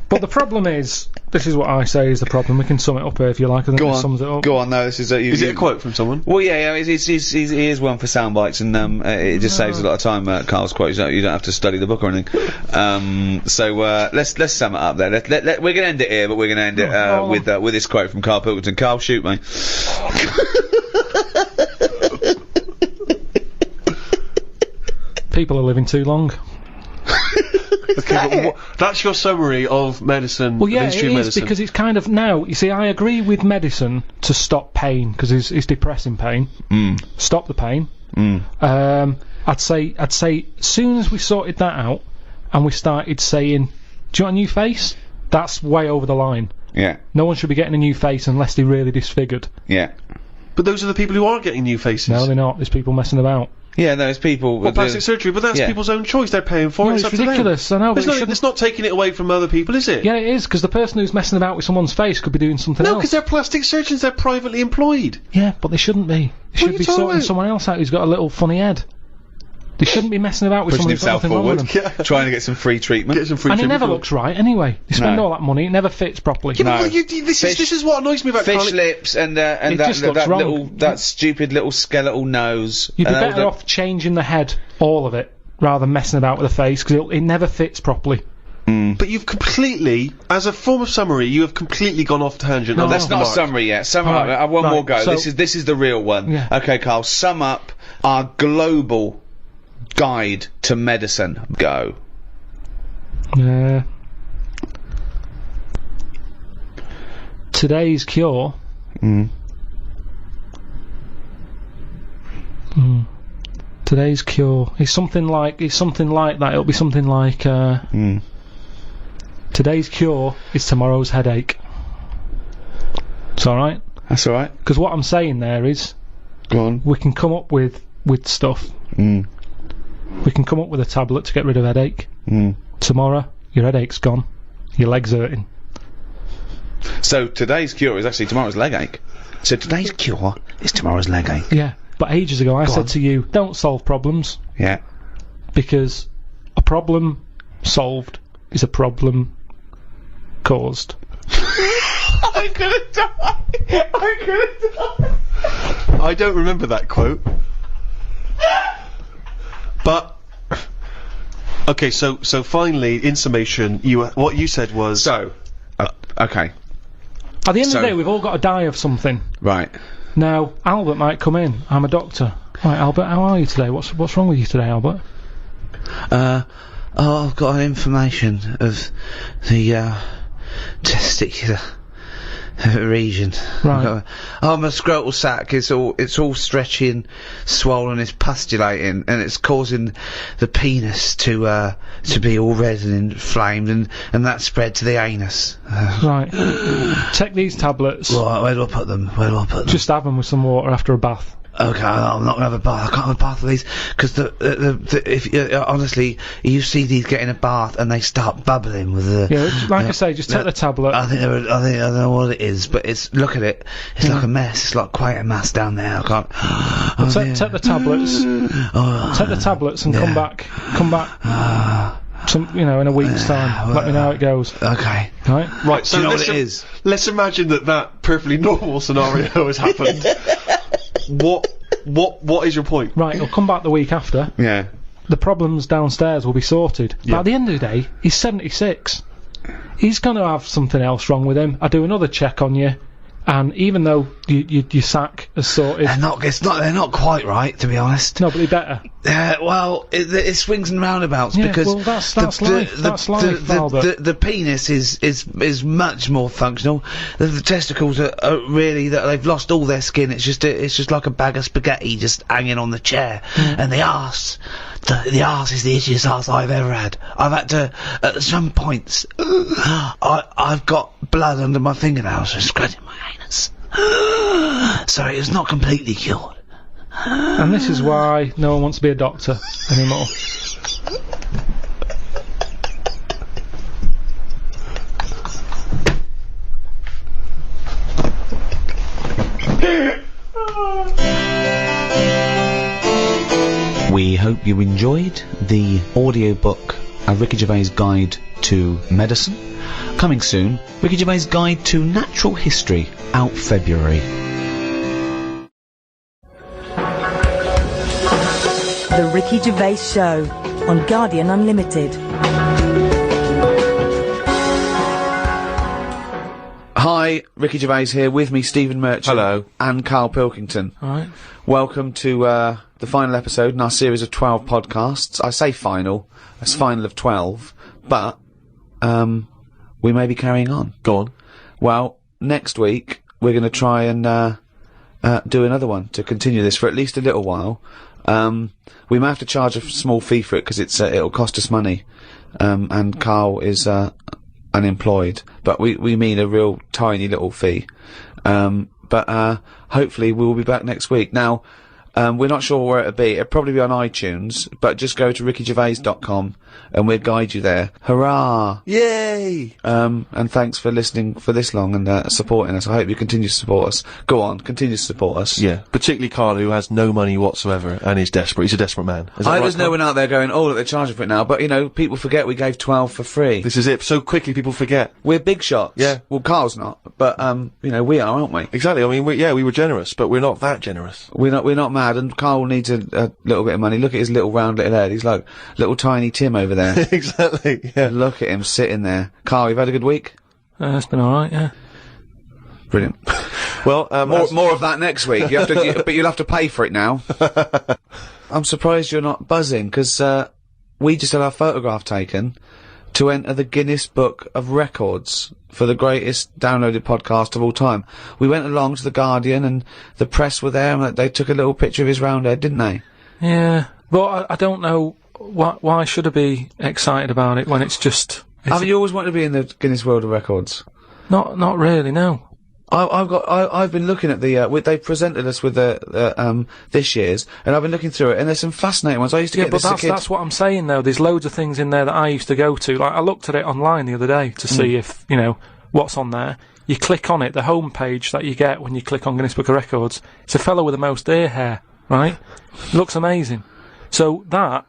But the problem is, this is what I say is the problem. We can sum it up here if you like. I think it sums it up. Go on, no, this is... is it a quote from someone? Well, yeah, he is one for sound bites, and it just saves a lot of time, Karl's quotes. You don't have to study the book or anything. So let's sum it up there. We're going to end it here, but we're going to end it with this quote from Karl Pilkington. Karl, shoot me. People are living too long. Okay, but that's your summary of medicine. Well, yeah, it is, because it's kind of now. You see, I agree with medicine to stop pain because it's depressing pain. Stop the pain. I'd say, as soon as we sorted that out and we started saying, "Do you want a new face?" That's way over the line. Yeah. No one should be getting a new face unless they're really disfigured. Yeah. But those are the people who are getting new faces. No, they're not. There's people messing about. Yeah, there's people... Well, plastic surgery, but that's people's own choice. They're paying for it. No, it's ridiculous. I know, but it's not taking it away from other people, is it? Yeah, it is, because the person who's messing about with someone's face could be doing something else. No, because they're plastic surgeons. They're privately employed. Yeah, but they shouldn't be. They should be sorting someone else out who's got a little funny head. They shouldn't be messing about with Pushing someone who's got himself nothing wrong with forward, them. trying to get some free treatment. Get some free And it treatment never for- looks right anyway. You spend No. all that money, it never fits properly. Yeah, but No. well, this is what annoys me about Fish Carl. lips and It that just looks wrong. little that stupid little skeletal nose. You'd be And all better the- off changing the head, all of it, rather than messing about with the face, because it never fits properly. But you've completely, as a form of summary, you have completely gone off tangent. No, on That's the not a mark. summary yet. Sum Right, up. One right, more go. so- This is the real one. Yeah. Okay, Karl. Sum up our global guide to medicine. Go. Today's cure. Today's cure is something like that. It'll be something like today's cure is tomorrow's headache. It's all right, That's all right. because what I'm saying there is Go on. we can come up with stuff. We can come up with a tablet to get rid of headache. Tomorrow your headache's gone, your leg's hurting. So today's cure is actually tomorrow's leg ache. So today's cure is tomorrow's leg ache. Yeah, but ages ago I said to you, don't solve problems, Yeah. because a problem solved is a problem caused. I'm gonna die. I'm gonna die. I don't remember that quote. But okay, so finally, in summation, what you said was So, okay, At the end So- of the day, we've all got to die of something. right. Now, Albert might come in. I'm a doctor. Right, Albert, how are you today? What's wrong with you today, Albert? I've got an inflammation of the testicular region. Right. My scrotal sac is all stretchy and swollen. It's pustulating, and it's causing the penis to be all red and inflamed, and that spread to the anus. Right. Take these tablets. Right, where do I put them? Just have them with some water after a bath. Okay, I'm not gonna have a bath. I can't have a bath of these because honestly, you see these get in a bath and they start bubbling with the. Yeah, like I say, just take the tablet. I don't know what it is, but look at it. It's like a mess. It's like quite a mass down there. I can't. Take the tablets. Take the tablets and come back. In a week's time. Let me know how it goes. Okay. Right. right. So you know let's what it is? Let's imagine that perfectly normal scenario has happened. What is your point? Right. He'll come back the week after. Yeah. The problems downstairs will be sorted. But at the end of the day, he's 76. He's going to have something else wrong with him. I do another check on you, and even though your sack is sorted, They're not quite right, to be honest. no, but he better. Well, it swings and roundabouts Yeah, because well, that's life. That's life, Albert. the penis is much more functional. The testicles are really they've lost all their skin. It's just like a bag of spaghetti just hanging on the chair. And the arse is the itchiest arse I've ever had. I've had to at some points I've got blood under my fingernails from scratching my anus. Sorry, it's not completely cured. And this is why no one wants to be a doctor anymore. We hope you enjoyed the audiobook A Ricky Gervais Guide to Medicine. Coming soon, Ricky Gervais Guide to Natural History, out February. The Ricky Gervais Show on Guardian Unlimited. Hi, Ricky Gervais here, with me Stephen Merchant. Hello. And Karl Pilkington. Alright. Welcome to the final episode in our series of 12 podcasts. I say final, it's final of 12, but we may be carrying on. Go on. Well, next week we're going to try and do another one to continue this for at least a little while. We may have to charge a small fee for it because it'll cost us money, and Karl is unemployed, but we mean a real tiny little fee. But hopefully we will be back next week. Now, We're not sure where it'll be. It'll probably be on iTunes, but just go to rickygervais.com and we'll guide you there. Hurrah! Yay! And thanks for listening for this long and supporting us. I hope you continue to support us. Go on, continue to support us. Yeah, particularly Karl, who has no money whatsoever and is desperate. He's a desperate man. Is that right, There's no Karl? one out there going, oh, look, they're charging for it now. But, you know, people forget we gave 12 for free. This is it. So quickly people forget. We're big shots. Yeah. Well, Carl's not, but, you know, we are, aren't we? Exactly. I mean, we were generous, but we're not that generous. We're not mad, and Karl needs a little bit of money. Look at his little round little head. He's like little tiny Tim over there. Exactly, yeah. Look at him sitting there. Karl, you've had a good week? It's been alright, yeah. Brilliant. Well, more of that next week. You have to, but you'll have to pay for it now. I'm surprised you're not buzzing, because we just had our photograph taken to enter the Guinness Book of Records for the greatest downloaded podcast of all time. We went along to the Guardian, and the press were there, and they took a little picture of his round head, didn't they? Yeah, but I don't know why should I be excited about it when it's just... Haven't you always wanted to be in the Guinness World of Records? Not really, no. I've been looking at the, they presented us with this year's, and I've been looking through it, and there's some fascinating ones. I used to get this as a kid. That's what I'm saying though, there's loads of things in there that I used to go to. Like, I looked at it online the other day to see if, you know, what's on there. You click on it, the home page that you get when you click on Guinness Book of Records, it's a fellow with the most ear hair, right? Looks amazing. So that,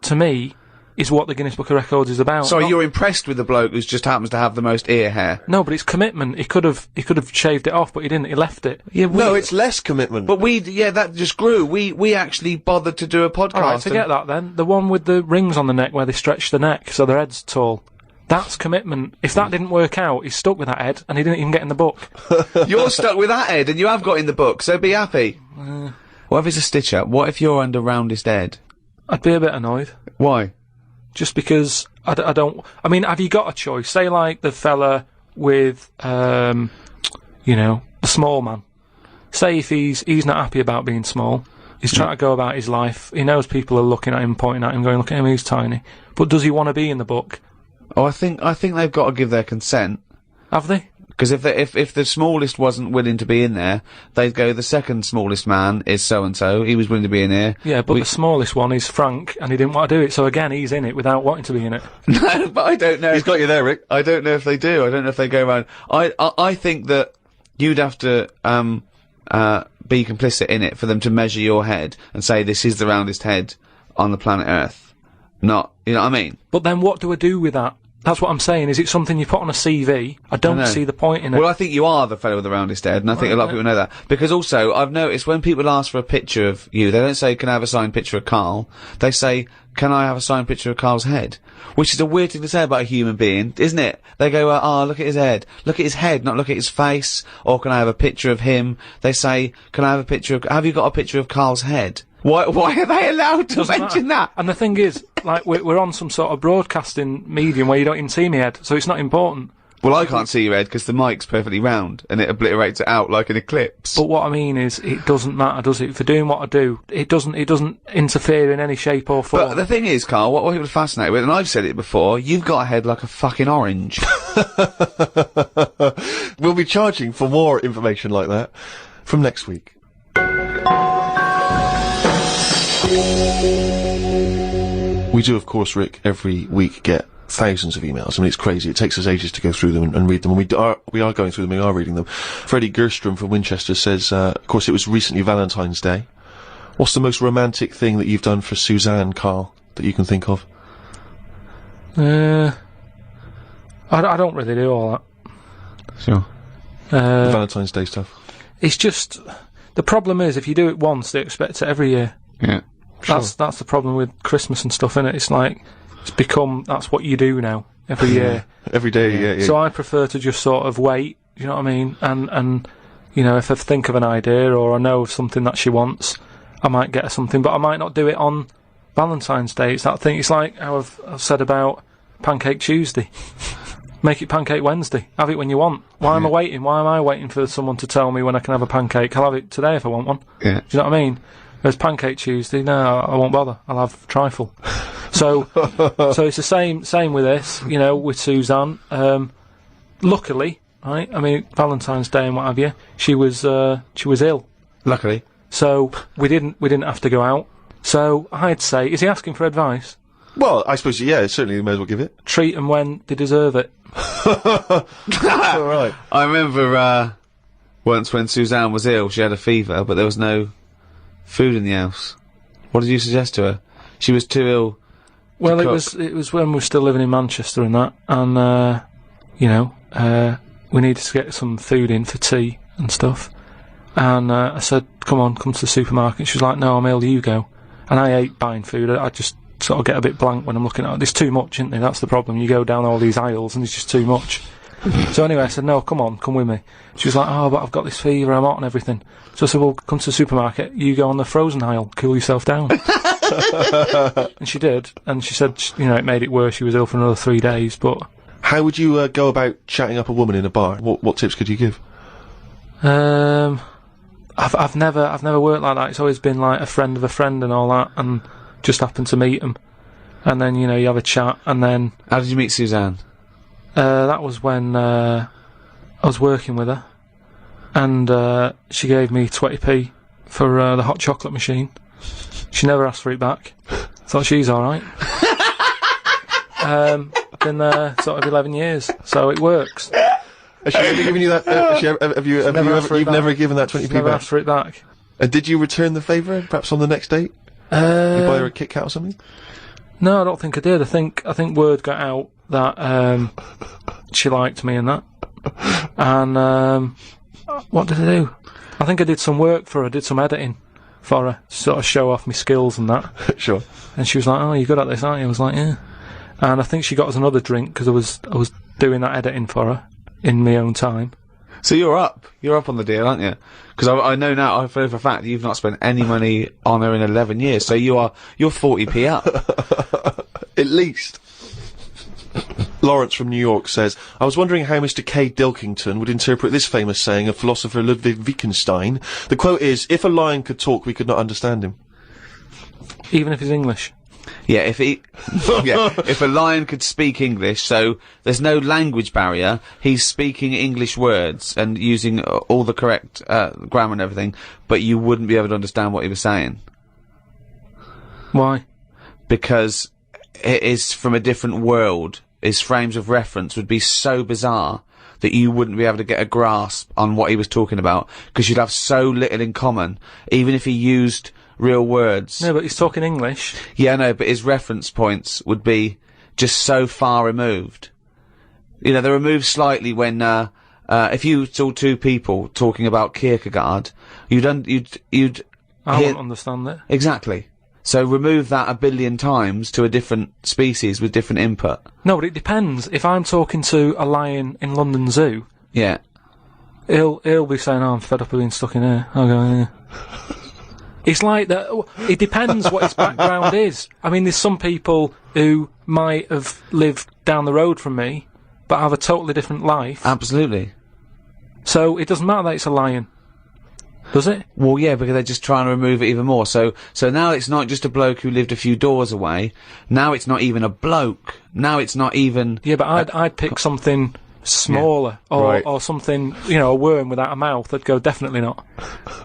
to me, is what the Guinness Book of Records is about. Sorry, you're impressed with the bloke who just happens to have the most ear hair? No, but it's commitment. He could have shaved it off, but he didn't. He left it. Yeah, no, it's less commitment. But that just grew. We actually bothered to do a podcast. Alright, forget that then. The one with the rings on the neck where they stretch the neck so their head's tall. That's commitment. If that didn't work out, he's stuck with that head, and he didn't even get in the book. You're stuck with that head, and you have got in the book, so be happy. What if it's a stitch-up? What if you're under roundest head? I'd be a bit annoyed. Why? Just because I don't... I mean, have you got a choice? Say, like, the fella with, you know, the small man. Say if he's not happy about being small. He's trying to go about his life. He knows people are looking at him, pointing at him, going, look at him, he's tiny. But does he want to be in the book? Oh, I think they've got to give their consent. Have they? Because if the smallest wasn't willing to be in there, they'd go, the second smallest man is so-and-so, he was willing to be in here. Yeah, but the smallest one is Frank, and he didn't want to do it, so again, he's in it without wanting to be in it. No, but I don't know. He's got you there, Rick. I don't know if they do. I don't know if they go around. I think that you'd have to, be complicit in it for them to measure your head and say this is the roundest head on the planet Earth. Not, you know what I mean? But then what do I do with that? That's what I'm saying. Is it something you put on a CV? I don't see the point in it. Well, I think you are the fellow with the roundest head, and I think a lot of people know that. Because also, I've noticed when people ask for a picture of you, they don't say, can I have a signed picture of Karl? They say, can I have a signed picture of Karl's head? Which is a weird thing to say about a human being, isn't it? They go, look at his head. Look at his head, not look at his face. Or can I have a picture of him? They say, can I have a picture of, have you got a picture of Karl's head? Why are they allowed to mention that? And the thing is, like, we're on some sort of broadcasting medium where you don't even see me head, so it's not important. Well, I can't see your head because the mic's perfectly round and it obliterates it out like an eclipse. But what I mean is, it doesn't matter, does it? For doing what I do, it doesn't interfere in any shape or form. But the thing is, Karl, what people are fascinated with, and I've said it before, you've got a head like a fucking orange. We'll be charging for more information like that from next week. We do, of course, Rick, every week get thousands of emails. I mean, it's crazy. It takes us ages to go through them and read them. And we are going through them, we are reading them. Freddie Gerstrom from Winchester says, of course, it was recently Valentine's Day. What's the most romantic thing that you've done for Suzanne, Karl, that you can think of? I don't really do all that. Sure. Valentine's Day stuff. It's just, the problem is, if you do it once, they expect it every year. Yeah. Sure. That's the problem with Christmas and stuff, innit? It's like, it's become, that's what you do now, every year. Every day, yeah. So I prefer to just sort of wait, you know what I mean? And you know, if I think of an idea or I know of something that she wants, I might get her something, but I might not do it on Valentine's Day. It's that thing, it's like how I've said about Pancake Tuesday. Make it Pancake Wednesday. Have it when you want. Why am I waiting? Why am I waiting for someone to tell me when I can have a pancake? I'll have it today if I want one. Yeah. Do you know what I mean? There's Pancake Tuesday. No, I won't bother. I'll have trifle. So it's the same with this. You know, with Suzanne. Luckily, right? I mean, Valentine's Day and what have you. She was ill. Luckily. So we didn't have to go out. So I'd say, is he asking for advice? Well, I suppose, yeah, certainly you may as well give it. Treat them when they deserve it. Alright. I remember, once when Suzanne was ill, she had a fever, but there was no food in the house. What did you suggest to her? She was too ill. Well, it was when we were still living in Manchester and that, and, you know, we needed to get some food in for tea and stuff. And, I said, come to the supermarket. She was like, no, I'm ill, you go. And I hate buying food. I just sort of get a bit blank when I'm looking at it. There's too much, isn't there? That's the problem. You go down all these aisles and there's just too much. So anyway, I said, no, come with me. She was like, oh, but I've got this fever, I'm hot and everything. So I said, well, come to the supermarket, you go on the frozen aisle, cool yourself down. And she did, and she said, you know, it made it worse, she was ill for another 3 days, but... How would you go about chatting up a woman in a bar? What tips could you give? I've never worked like that. It's always been like a friend of a friend and all that, and just happened to meet them. And then, you know, you have a chat, and then... How did you meet Suzanne? That was when, I was working with her, and, she gave me 20p for, the hot chocolate machine. She never asked for it back. Thought she's alright. Been there sort of 11 years, so it works. Has she ever given you that? You've never given that 20p Never back? asked for it back. And did you return the favour, perhaps on the next date? You buy her a Kit Kat or something? No, I don't think I did. I think word got out that she liked me and that. And what did I do? I think I did some work for her. Did some editing for her, to sort of show off my skills and that. Sure. And she was like, "Oh, you're good at this, aren't you?" I was like, "Yeah." And I think she got us another drink because I was doing that editing for her in my own time. So you're up on the deal, aren't you? Because I know now, I feel for a fact that you've not spent any money on her in 11 years, so you're 40p up. At least. Lawrence from New York says, I was wondering how Mr. K. Pilkington would interpret this famous saying of philosopher Ludwig Wittgenstein. The quote is, if a lion could talk, we could not understand him. Even if he's English. Yeah, if a lion could speak English, so there's no language barrier, he's speaking English words and using all the correct grammar and everything, but you wouldn't be able to understand what he was saying. Why? Because it is from a different world. His frames of reference would be so bizarre that you wouldn't be able to get a grasp on what he was talking about, because you'd have so little in common, even if he used real words. No, but he's talking English. Yeah, no, but his reference points would be just so far removed. You know, they're removed slightly when, if you saw two people talking about Kierkegaard, you'd I wouldn't understand that. Exactly. So remove that 1 billion times to a different species with different input. No, but it depends. If I'm talking to a lion in London Zoo, yeah, he'll be saying, "Oh, I'm fed up of being stuck in here." I'll go, "Yeah." It's like that. It depends what his background is. I mean, there's some people who might have lived down the road from me, but have a totally different life. Absolutely. So it doesn't matter that it's a lion, does it? Well, yeah, because they're just trying to remove it even more. So now it's not just a bloke who lived a few doors away. Now it's not even a bloke. Now it's not even. Yeah, but I'd pick something smaller, or something, you know, a worm without a mouth. I'd go, definitely not.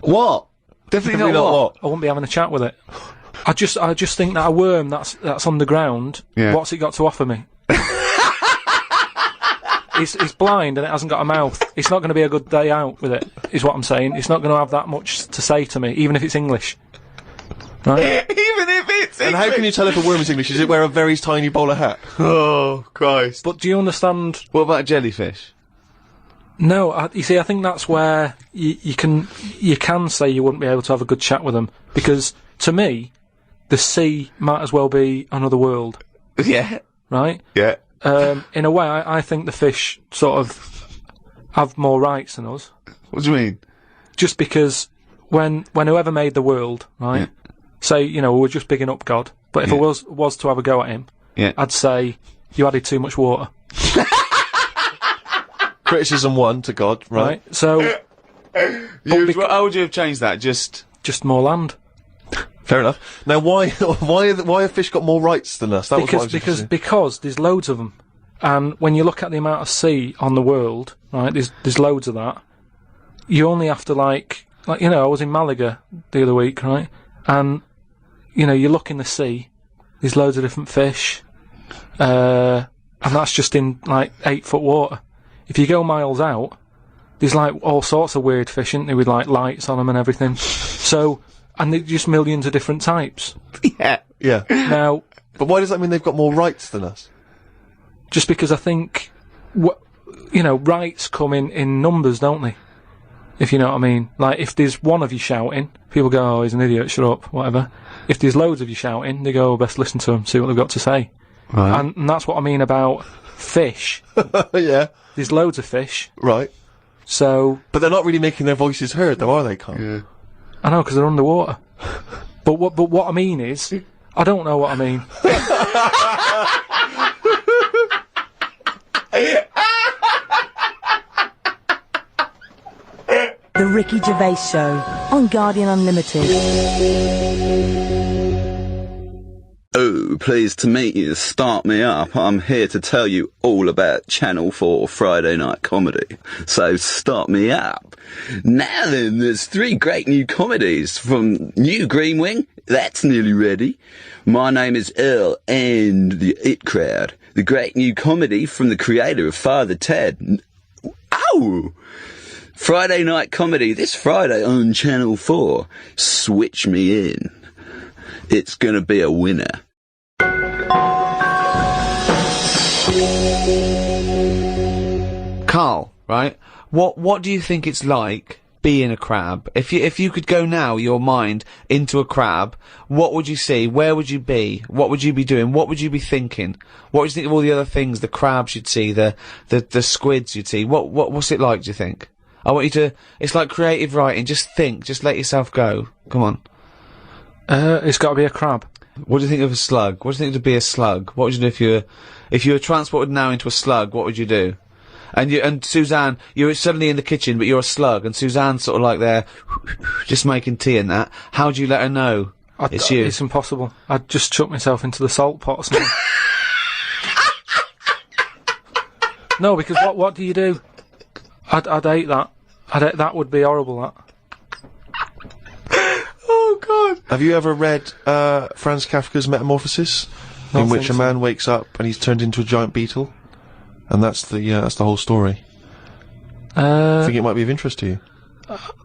What? Definitely not what? I wouldn't be having a chat with it. I just think that a worm that's underground, what's it got to offer me? It's blind and it hasn't got a mouth. It's not going to be a good day out with it, is what I'm saying. It's not going to have that much to say to me, even if it's English. Right? Even if it's English! And how can you tell if a worm is English? Does it wear a very tiny bowler hat? Oh, Christ. But do you understand? What about a jellyfish? No, you see, I think that's where you can say you wouldn't be able to have a good chat with them, because to me, the sea might as well be another world. Yeah. Right? Yeah. In a way, I think the fish sort of have more rights than us. What do you mean? Just because when whoever made the world, right? Yeah. Say, you know, we're just bigging up God, but if I was to have a go at him, I'd say you added too much water. Criticism 1 to God, right? So, how would you have changed that? Just more land. Fair enough. Now, why have fish got more rights than us? Because there's loads of them, and when you look at the amount of sea on the world, right? There's loads of that. You only have to like, you know, I was in Malaga the other week, right? And, you know, you look in the sea, there's loads of different fish, and that's just in, like, 8-foot water. If you go miles out, there's, like, all sorts of weird fish, isn't there, with, like, lights on them and everything. So, and there's just millions of different types. Yeah. Yeah. Now... But why does that mean they've got more rights than us? Just because I think, you know, rights come in numbers, don't they? If you know what I mean. Like, if there's one of you shouting, people go, oh, he's an idiot, shut up, whatever. If there's loads of you shouting, they go, oh, best listen to them, see what they've got to say. Right. And that's what I mean about fish. Yeah. There's loads of fish. Right. So... But they're not really making their voices heard, though, are they, Karl? Yeah. I know, because they're underwater. But what I mean is... I don't know what I mean. The Ricky Gervais Show on Guardian Unlimited. Oh, pleased to meet you. Start me up. I'm here to tell you all about Channel 4 Friday Night Comedy. So start me up. Now then, there's 3 great new comedies from New Green Wing. That's nearly ready. My Name is Earl and The It Crowd. The great new comedy from the creator of Father Ted. Ow! Friday Night Comedy this Friday on Channel 4. Switch me in. It's gonna be a winner. Karl, right? What do you think it's like being a crab? If you could go now, your mind, into a crab, what would you see? Where would you be? What would you be doing? What would you be thinking? What would you think of all the other things the crabs you'd see, the squids you'd see? What's it like, do you think? I want you to... It's like creative writing. Just think. Just let yourself go. Come on. It's got to be a crab. What do you think of a slug? What do you think to be a slug? What would you do if you were transported now into a slug? What would you do? And Suzanne, you're suddenly in the kitchen, but you're a slug, and Suzanne's sort of like there, just making tea and that. How do you let her know it's you? It's impossible. I'd just chuck myself into the salt pot or something. No, because what do you do? I'd hate that. That would be horrible, that. Oh, God. Have you ever read Franz Kafka's Metamorphosis? In which a man wakes up and he's turned into a giant beetle? And that's the whole story. I think it might be of interest to you.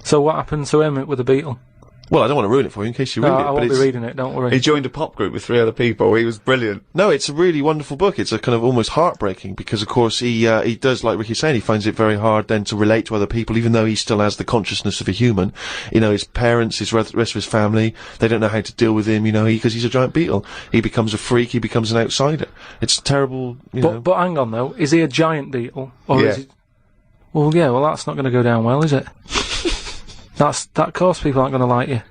So what happened to him with the beetle? Well, I don't want to ruin it for you in case you read it. I won't be reading it, don't worry. He joined a pop group with 3 other people. He was brilliant. No, it's a really wonderful book. It's a kind of almost heartbreaking because, of course, he does, like Ricky's saying, he finds it very hard then to relate to other people, even though he still has the consciousness of a human. You know, his parents, his rest of his family, they don't know how to deal with him, you know, because he's a giant beetle. He becomes a freak, he becomes an outsider. It's terrible, you know. But hang on, though. Is he a giant beetle? Or is he... Well, yeah, that's not going to go down well, is it? That, of course, people aren't going to like you.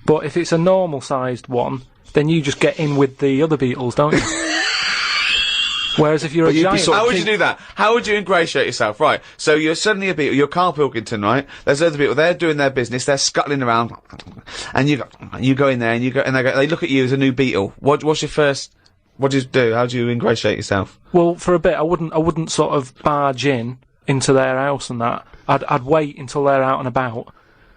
But if it's a normal-sized one, then you just get in with the other beetles, don't you? Whereas if you're a giant... How would you do that? How would you ingratiate yourself? Right, so you're suddenly a beetle, you're Karl Pilkington, right? There's other people, they're doing their business, they're scuttling around, and you go in there, and they look at you as a new beetle. What's your first... What do you do? How do you ingratiate yourself? Well, for a bit, I wouldn't sort of barge into their house and that. I'd wait until they're out and about.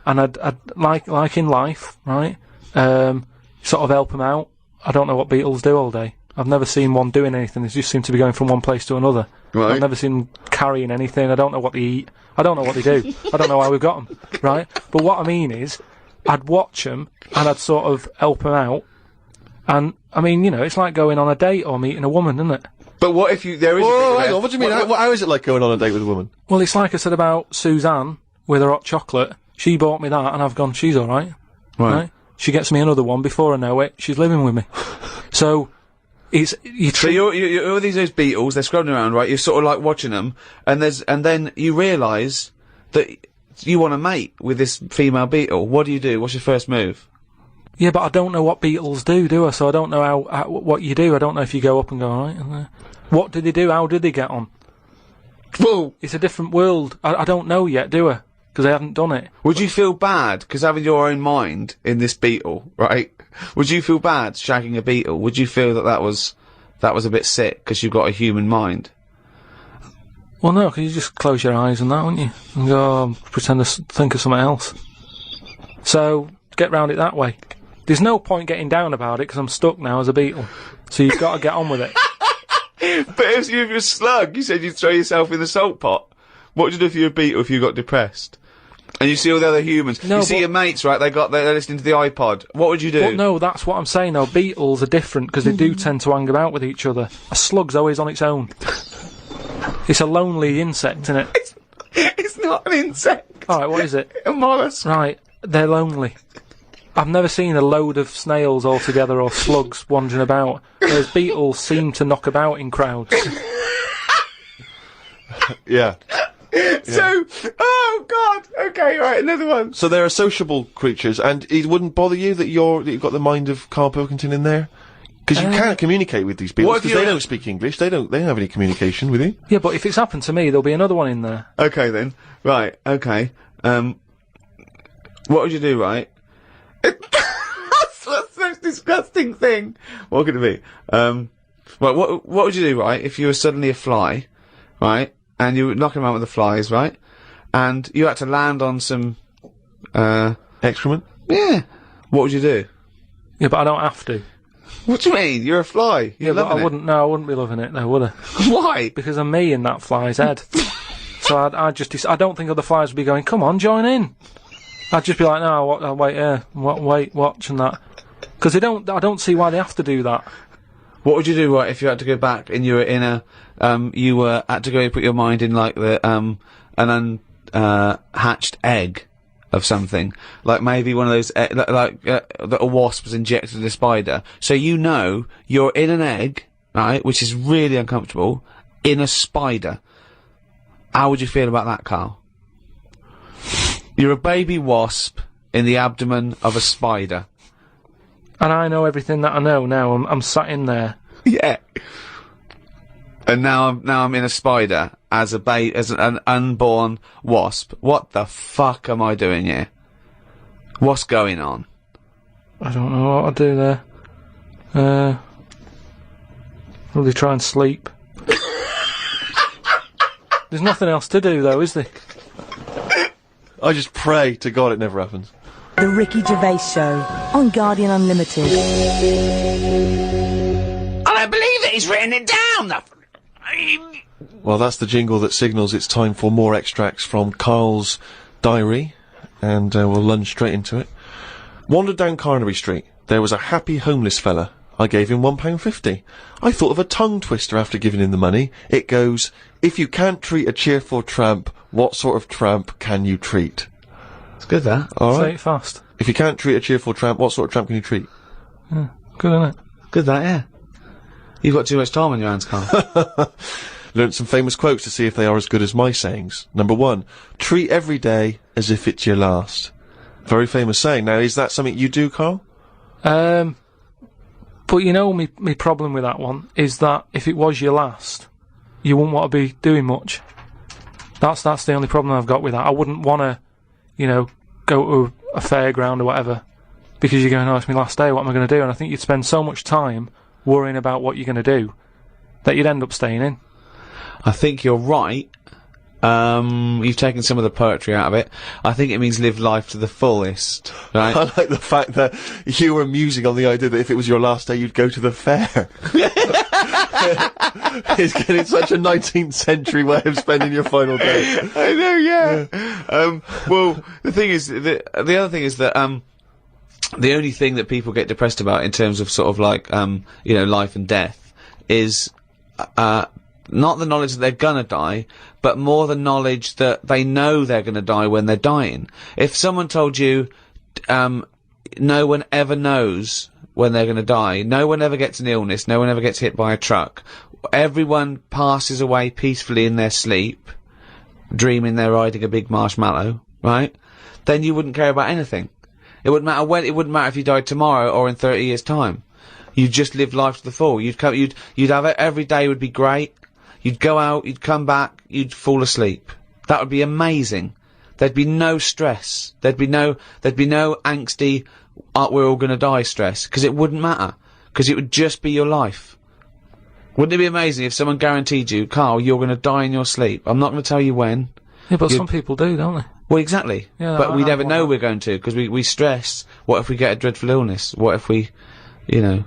And I'd like in life, right? Sort of help them out. I don't know what beetles do all day. I've never seen one doing anything. They just seem to be going from one place to another. Right. I've never seen them carrying anything. I don't know what they eat. I don't know what they do. I don't know how we've got them, right? But what I mean is, I'd watch them and I'd sort of help them out. And, I mean, you know, it's like going on a date or meeting a woman, isn't it? But what if there is Whoa, hang on, what do you mean? How is it like going on a date with a woman? Well, it's like I said about Suzanne with her hot chocolate. She bought me that, and I've gone, she's alright. Right. She gets me another one, before I know it, she's living with me. So, it's... So you're these beetles, they're scrubbing around, right? You're sort of like watching them, and then you realise that you want to mate with this female beetle. What do you do? What's your first move? Yeah, but I don't know what beetles do I? So I don't know what you do. I don't know if you go up and go, alright, what did they do? How did they get on? Whoa! It's a different world. I don't know yet, do I? Because I haven't done it. Would you feel bad, because having your own mind in this beetle, right? Would you feel bad shagging a beetle? Would you feel that was a bit sick, because you've got a human mind? Well, no, because you just close your eyes and that, wouldn't you? And go, pretend to think of something else. So, get round it that way. There's no point getting down about it, because I'm stuck now as a beetle. So you've got to get on with it. But if you're a slug, you said you'd throw yourself in the salt pot. What would you do if you were a beetle if you got depressed? And you see all the other humans. No, you see your mates, right? They're listening to the iPod. What would you do? But no, that's what I'm saying, though. Beetles are different, because they do tend to hang about with each other. A slug's always on its own. It's a lonely insect, isn't it? It's not an insect. Alright, what is it? A mollusk. Right, they're lonely. I've never seen a load of snails all together or slugs wandering about, whereas beetles seem to knock about in crowds. Yeah. So, oh god, okay, right, another one. So they're sociable creatures, and it wouldn't bother you that you've got the mind of Karl Pilkington in there? Because you can't communicate with these people, because they don't speak English, they don't have any communication with you. Yeah, but if it's happened to me, there'll be another one in there. Okay then, right, okay, what would you do, right? That's the most disgusting thing. What could it be? Well, what would you do, right, if you were suddenly a fly, right, and you were knocking around with the flies, right, and you had to land on some, Excrement? yeah, what would you do? Yeah, but I don't have to. What do you mean? You're a fly. You're But I loving it. wouldn't. No, I wouldn't be loving it, though, would I? Why? Because I'm me in that fly's head. So I don't think other flies would be going, come on, join in. I'd just be like, no, I'll wait here, wait, watch, and that. Because I don't see why they have to do that. What would you do, right, if you had to go back and you were in a, had to go put your mind in, like, an hatched egg of something. Like, maybe one of those, that a wasp was injected in a spider. So you know you're in an egg, right, which is really uncomfortable, in a spider. How would you feel about that, Karl? You're a baby wasp in the abdomen of a spider. And I know everything that I know now. I'm sat in there. Yeah. And now I'm in a spider as an unborn wasp. What the fuck am I doing here? What's going on? I don't know what I'll do there. Probably try and sleep. There's nothing else to do, though, is there? I just pray to God it never happens. The Ricky Gervais Show on Guardian Unlimited. I believe that he's written it down. Well, that's the jingle that signals it's time for more extracts from Karl's diary, and we'll lunge straight into it. Wandered down Carnaby Street. There was a happy homeless fella. I gave him £1.50. I thought of a tongue twister after giving him the money. It goes, if you can't treat a cheerful tramp, what sort of tramp can you treat? It's good, that. All Say right. it fast. If you can't treat a cheerful tramp, what sort of tramp can you treat? Yeah, good, isn't it? Good, that, yeah. You've got too much time on your hands, Karl. Learned some famous quotes to see if they are as good as my sayings. Number 1, treat every day as if it's your last. Very famous saying. Now, is that something you do, Karl? But you know, me problem with that one is that if it was your last, you wouldn't want to be doing much. That's the only problem I've got with that. I wouldn't want to, you know, go to a fairground or whatever, because you're going, oh, it's my last day, what am I going to do? And I think you'd spend so much time worrying about what you're going to do that you'd end up staying in. I think you're right. You've taken some of the poetry out of it. I think it means live life to the fullest, right? I like the fact that you were musing on the idea that if it was your last day, you'd go to the fair. It's getting such a 19th century way of spending your final day. I know, yeah. Well, the thing is, the other thing is that, the only thing that people get depressed about in terms of sort of like, you know, life and death is, not the knowledge that they're gonna die, but more the knowledge that they know they're gonna die when they're dying. If someone told you, no one ever knows when they're gonna die, no one ever gets an illness, no one ever gets hit by a truck, everyone passes away peacefully in their sleep, dreaming they're riding a big marshmallow, right? Then you wouldn't care about anything. It wouldn't matter when, it wouldn't matter if you died tomorrow or in 30 years' time. You'd just live life to the full. You'd have it, every day would be great. You'd go out, you'd come back, you'd fall asleep. That would be amazing. There'd be no stress. There'd be no angsty, we're all gonna die stress, because it wouldn't matter. Because it would just be your life. Wouldn't it be amazing if someone guaranteed you, Karl, you're gonna die in your sleep? I'm not gonna tell you when. Yeah, but some people do, don't they? Well, exactly. Yeah, but we never want know that. we're going to, because we stress, what if we get a dreadful illness? What if we, you know...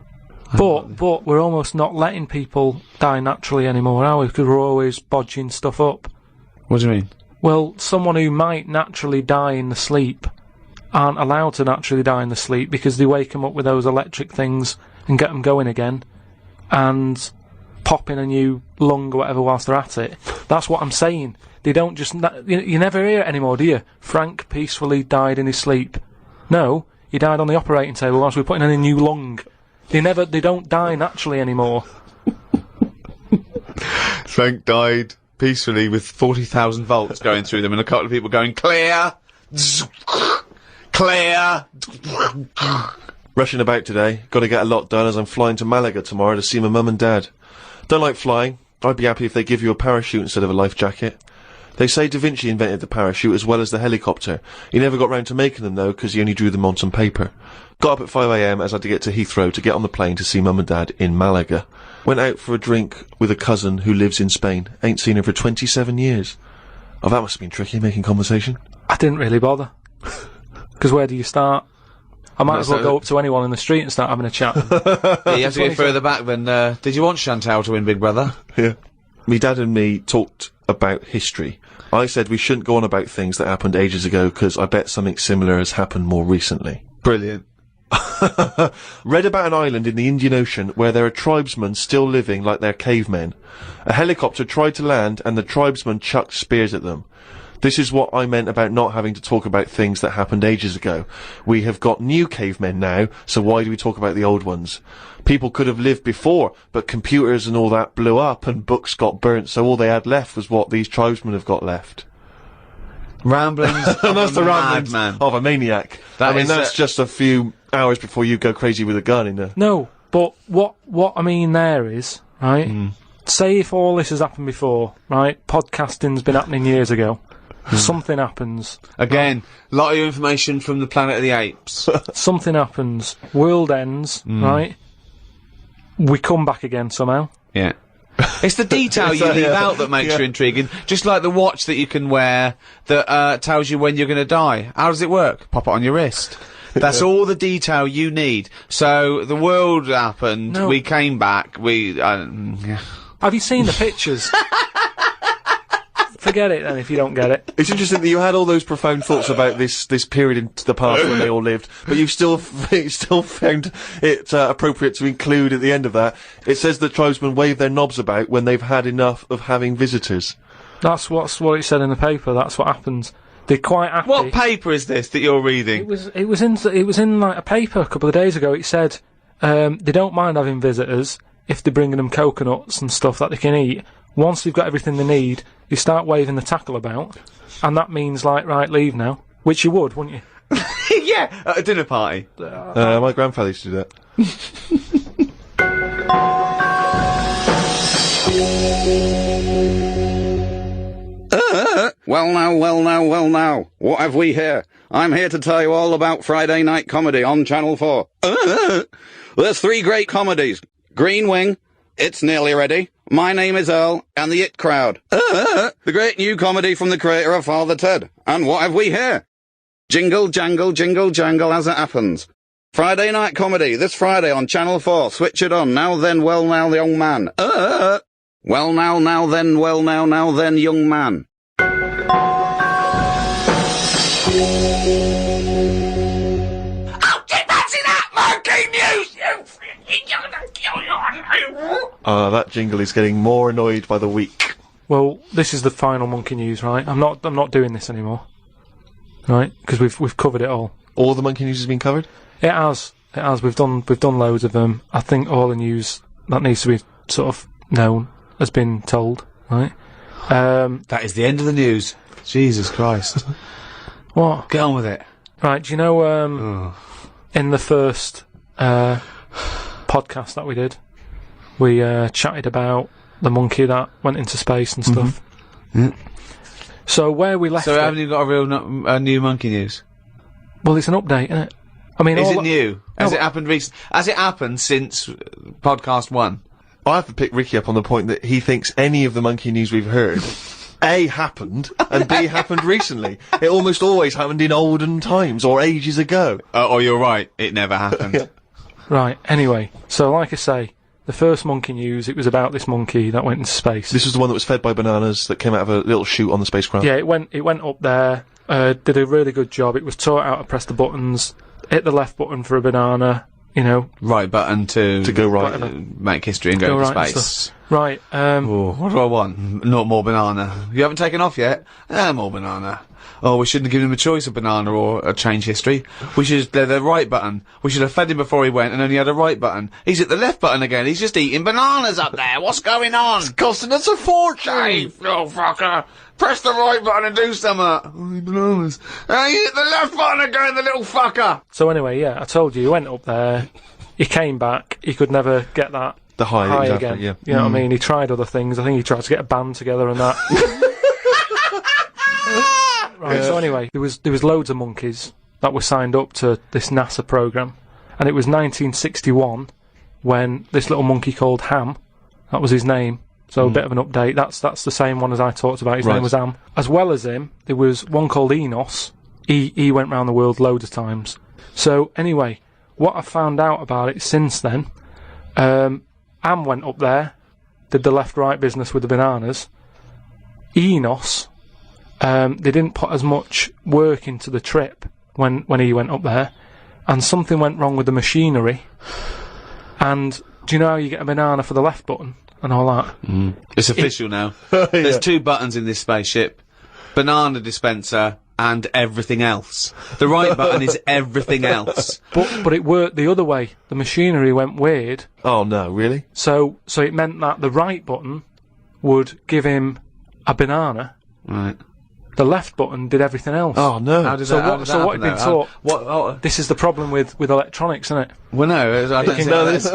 But we're almost not letting people die naturally anymore, are we? Because we're always bodging stuff up. What do you mean? Well, someone who might naturally die in the sleep aren't allowed to naturally die in the sleep because they wake them up with those electric things and get them going again and pop in a new lung or whatever whilst they're at it. That's what I'm saying. They don't just... you never hear it anymore, do you? Frank peacefully died in his sleep. No, he died on the operating table whilst we were putting in a new lung. They don't die naturally anymore. Frank died peacefully with 40,000 volts going through them and a couple of people going, clear! Clear! Rushing about today. Gotta get a lot done as I'm flying to Malaga tomorrow to see my mum and dad. Don't like flying. I'd be happy if they give you a parachute instead of a life jacket. They say Da Vinci invented the parachute as well as the helicopter. He never got round to making them though, because he only drew them on some paper. Got up at 5 AM as I had to get to Heathrow to get on the plane to see mum and dad in Malaga. Went out for a drink with a cousin who lives in Spain. Ain't seen her for 27 years. Oh, that must have been tricky, making conversation. I didn't really bother. Because where do you start? I might as well go up to anyone in the street and start having a chat. Yeah, you have to go further back than, did you want Chantal to win Big Brother? Yeah. Me dad and me talked about history. I said we shouldn't go on about things that happened ages ago because I bet something similar has happened more recently. Brilliant. Read about an island in the Indian Ocean where there are tribesmen still living like they're cavemen. A helicopter tried to land and the tribesmen chucked spears at them. This is what I meant about not having to talk about things that happened ages ago. We have got new cavemen now, so why do we talk about the old ones? People could have lived before, but computers and all that blew up and books got burnt, so all they had left was what these tribesmen have got left. Ramblings And that's of the a ramblings madman. of a maniac. That I mean, is, that's just a few hours before you go crazy with a gun in there. No, but what I mean there is, right, say if all this has happened before, right, podcasting's been happening years ago, something happens. Again, a lot of information from the Planet of the Apes. Something happens, world ends, right, we come back again somehow. Yeah. It's the detail you leave out that makes you intriguing. Just like the watch that you can wear that tells you when you're going to die. How does it work? Pop it on your wrist. That's all the detail you need. So the world happened. No. We came back. Have you seen the pictures? Forget it then if you don't get it. It's interesting that you had all those profound thoughts about this period in the past when they all lived, but you've still found it appropriate to include at the end of that. It says that tribesmen wave their knobs about when they've had enough of having visitors. That's what it said in the paper. That's what happens. They're quite happy. What paper is this that you're reading? It was in like a paper a couple of days ago. It said they don't mind having visitors if they're bringing them coconuts and stuff that they can eat. Once they've got everything they need, you start waving the tackle about, and that means like, right, leave now. Which you would, wouldn't you? Yeah, at a dinner party. My grandfather used to do that. Well now, what have we here? I'm here to tell you all about Friday night comedy on Channel 4. There's 3 great comedies. Green Wing, It's Nearly Ready, My Name is Earl, and The It Crowd. The great new comedy from the creator of Father Ted. And what have we here? Jingle, jangle, jingle, jangle as it happens. Friday night comedy, this Friday on Channel 4. Switch it on. Now then, well now, the young man. Well now then, well now then, young man. That jingle is getting more annoyed by the week. Well, this is the final Monkey News, right? I'm not doing this anymore, right? Because we've covered it all. All the Monkey News has been covered? It has. We've done loads of them. I think all the news that needs to be sort of known has been told, right? That is the end of the news. Jesus Christ. What? Get on with it. Right, do you know, in the first podcast that we did, we chatted about the monkey that went into space and stuff. So where we left So haven't you got a real new Monkey News? Well, it's an update, isn't it? I mean, is it new? Has it happened Has it happened since podcast 1? I have to pick Ricky up on the point that he thinks any of the Monkey News we've heard A, happened, and B, happened recently. It almost always happened in olden times, or ages ago. Oh, you're right. It never happened. Yeah. Right, anyway, so like I say, the first monkey news, it was about this monkey that went into space. This was the one that was fed by bananas that came out of a little chute on the spacecraft. Yeah, it went up there, did a really good job. It was taught how to press the buttons, hit the left button for a banana, you know. Right button to go right. make history and go into right and space. stuff. Right, What do I want? Not more banana. You haven't taken off yet? More banana. Oh, we shouldn't have given him a choice of banana or a change history. We should have the right button. We should have fed him before he went and only had a right button. He's at the left button again. He's just eating bananas up there. What's going on? It's costing us a fortune! Hey, little fucker. Press the right button and do something. Oh, bananas. Hey, you hit the left button again, the little fucker. So anyway, yeah, I told you, he went up there, he came back, he could never get that The high exactly, again. yeah. You know what I mean? He tried other things. I think he tried to get a band together and that. Right, so anyway, there was loads of monkeys that were signed up to this NASA program, and it was 1961 when this little monkey called Ham, that was his name, so a bit of an update, that's the same one as I talked about, his name was Ham. As well as him, there was one called Enos. He went round the world loads of times. So anyway, what I found out about it since then, Ham went up there, did the left-right business with the bananas. Enos, they didn't put as much work into the trip when he went up there, and something went wrong with the machinery. And do you know how you get a banana for the left button and all that? It's official now. There's 2 buttons in this spaceship. Banana dispenser and everything else. The right button is everything else. But it worked the other way. The machinery went weird. Oh no, really? So it meant that the right button would give him a banana. Right. The left button did everything else. Oh no. How did So that, how what? did So that what had happen, been though? taught? This is the problem with electronics, isn't it? Well, no, I don't think that's...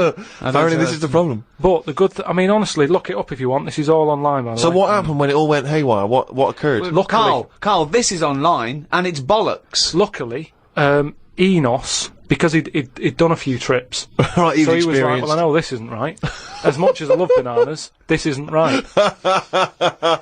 Apparently this is the problem. But the good, I mean, honestly, look it up if you want. This is all online, by the So way. what happened when it all went haywire? What occurred? Carl, this is online, and it's bollocks. Luckily, Enos, because he'd done a few trips, Right, he so was he was like, experienced. well, I know this isn't right. As much as I love bananas, this isn't right. That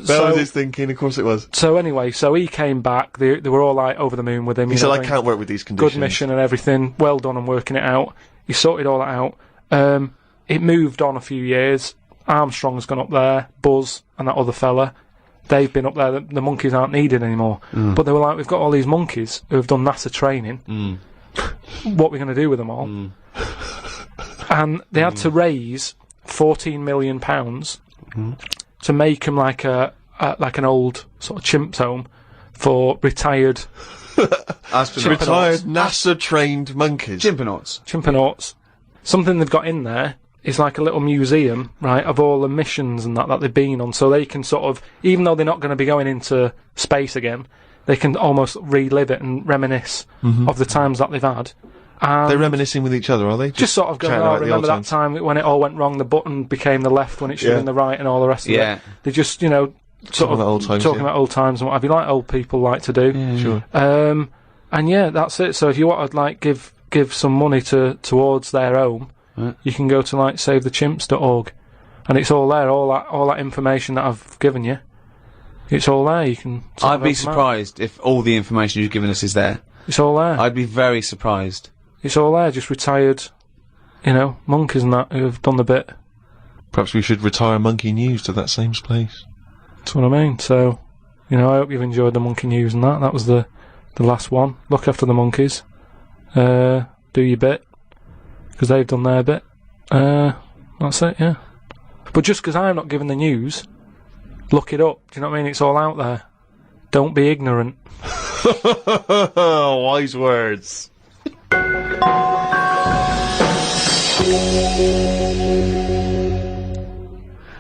was his thinking, of course it was. So anyway, so he came back. They were all like over the moon with him. He you said, know I what mean? can't work with these conditions. Good mission and everything. Well done on working it out. He sorted all that out. It moved on a few years. Armstrong's gone up there. Buzz and that other fella. They've been up there. The monkeys aren't needed anymore. But they were like, we've got all these monkeys who have done NASA training. What are we going to do with them all? And they had to raise £14 million to make them like an old sort of chimps home for retired Retired NASA-trained monkeys. Chimpanauts. Something they've got in there is like a little museum, right, of all the missions and that they've been on, so they can sort of, even though they're not going to be going into space again, they can almost relive it and reminisce of the times that they've had. And they're reminiscing with each other, are they? just sort of going, chatting oh, about the remember old that time when it all went wrong, the button became the left when it should have been the right and all the rest of it. They just, you know, sort of about old times, talking about old times and what have you, like old people like to do. Sure. And yeah, that's it. So if you want to like give some money towards their home, you can go to like savethechimps.org, and it's all there. All that information that I've given you, it's all there. You can. I'd be surprised if all the information you've given us is there. It's all there. I'd be very surprised. It's all there. Just retired, you know, monkeys and that who have done the bit. Perhaps we should retire Monkey News to that same place. That's what I mean. So, you know, I hope you've enjoyed the monkey news and that. That was the last one. Look after the monkeys. Do your bit, because they've done their bit. That's it, yeah. But just because I'm not giving the news, look it up. Do you know what I mean? It's all out there. Don't be ignorant. Wise words.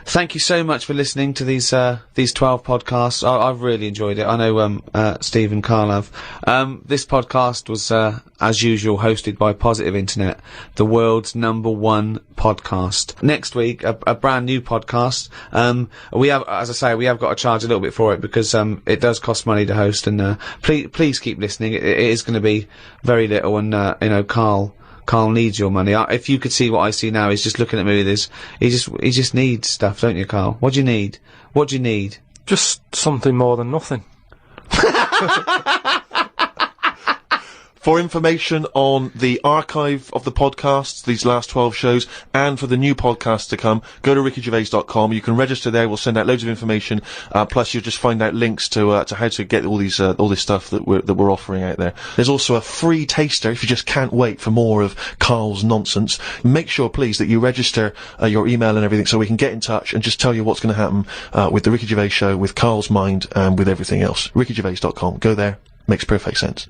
Thank you so much for listening to these 12 podcasts. I've really enjoyed it. I know Steve and Karl have. This podcast was, as usual, hosted by Positive Internet, the world's #1 podcast. Next week, a brand new podcast. We have, as I say, we have got to charge a little bit for it because it does cost money to host. And please keep listening. It is going to be very little. And you know, Karl needs your money. If you could see what I see now, he's just looking at me with this. He just needs stuff, don't you, Karl? What do you need? What do you need? Just something more than nothing. For information on the archive of the podcasts, these last 12 shows, and for the new podcasts to come, go to rickygervais.com. You can register there. We'll send out loads of information. Plus, you'll just find out links to how to get all these all this stuff that we're offering out there. There's also a free taster if you just can't wait for more of Karl's nonsense. Make sure, please, that you register your email and everything so we can get in touch and just tell you what's going to happen with the Ricky Gervais Show, with Karl's Mind, and with everything else. rickygervais.com. Go there. Makes perfect sense.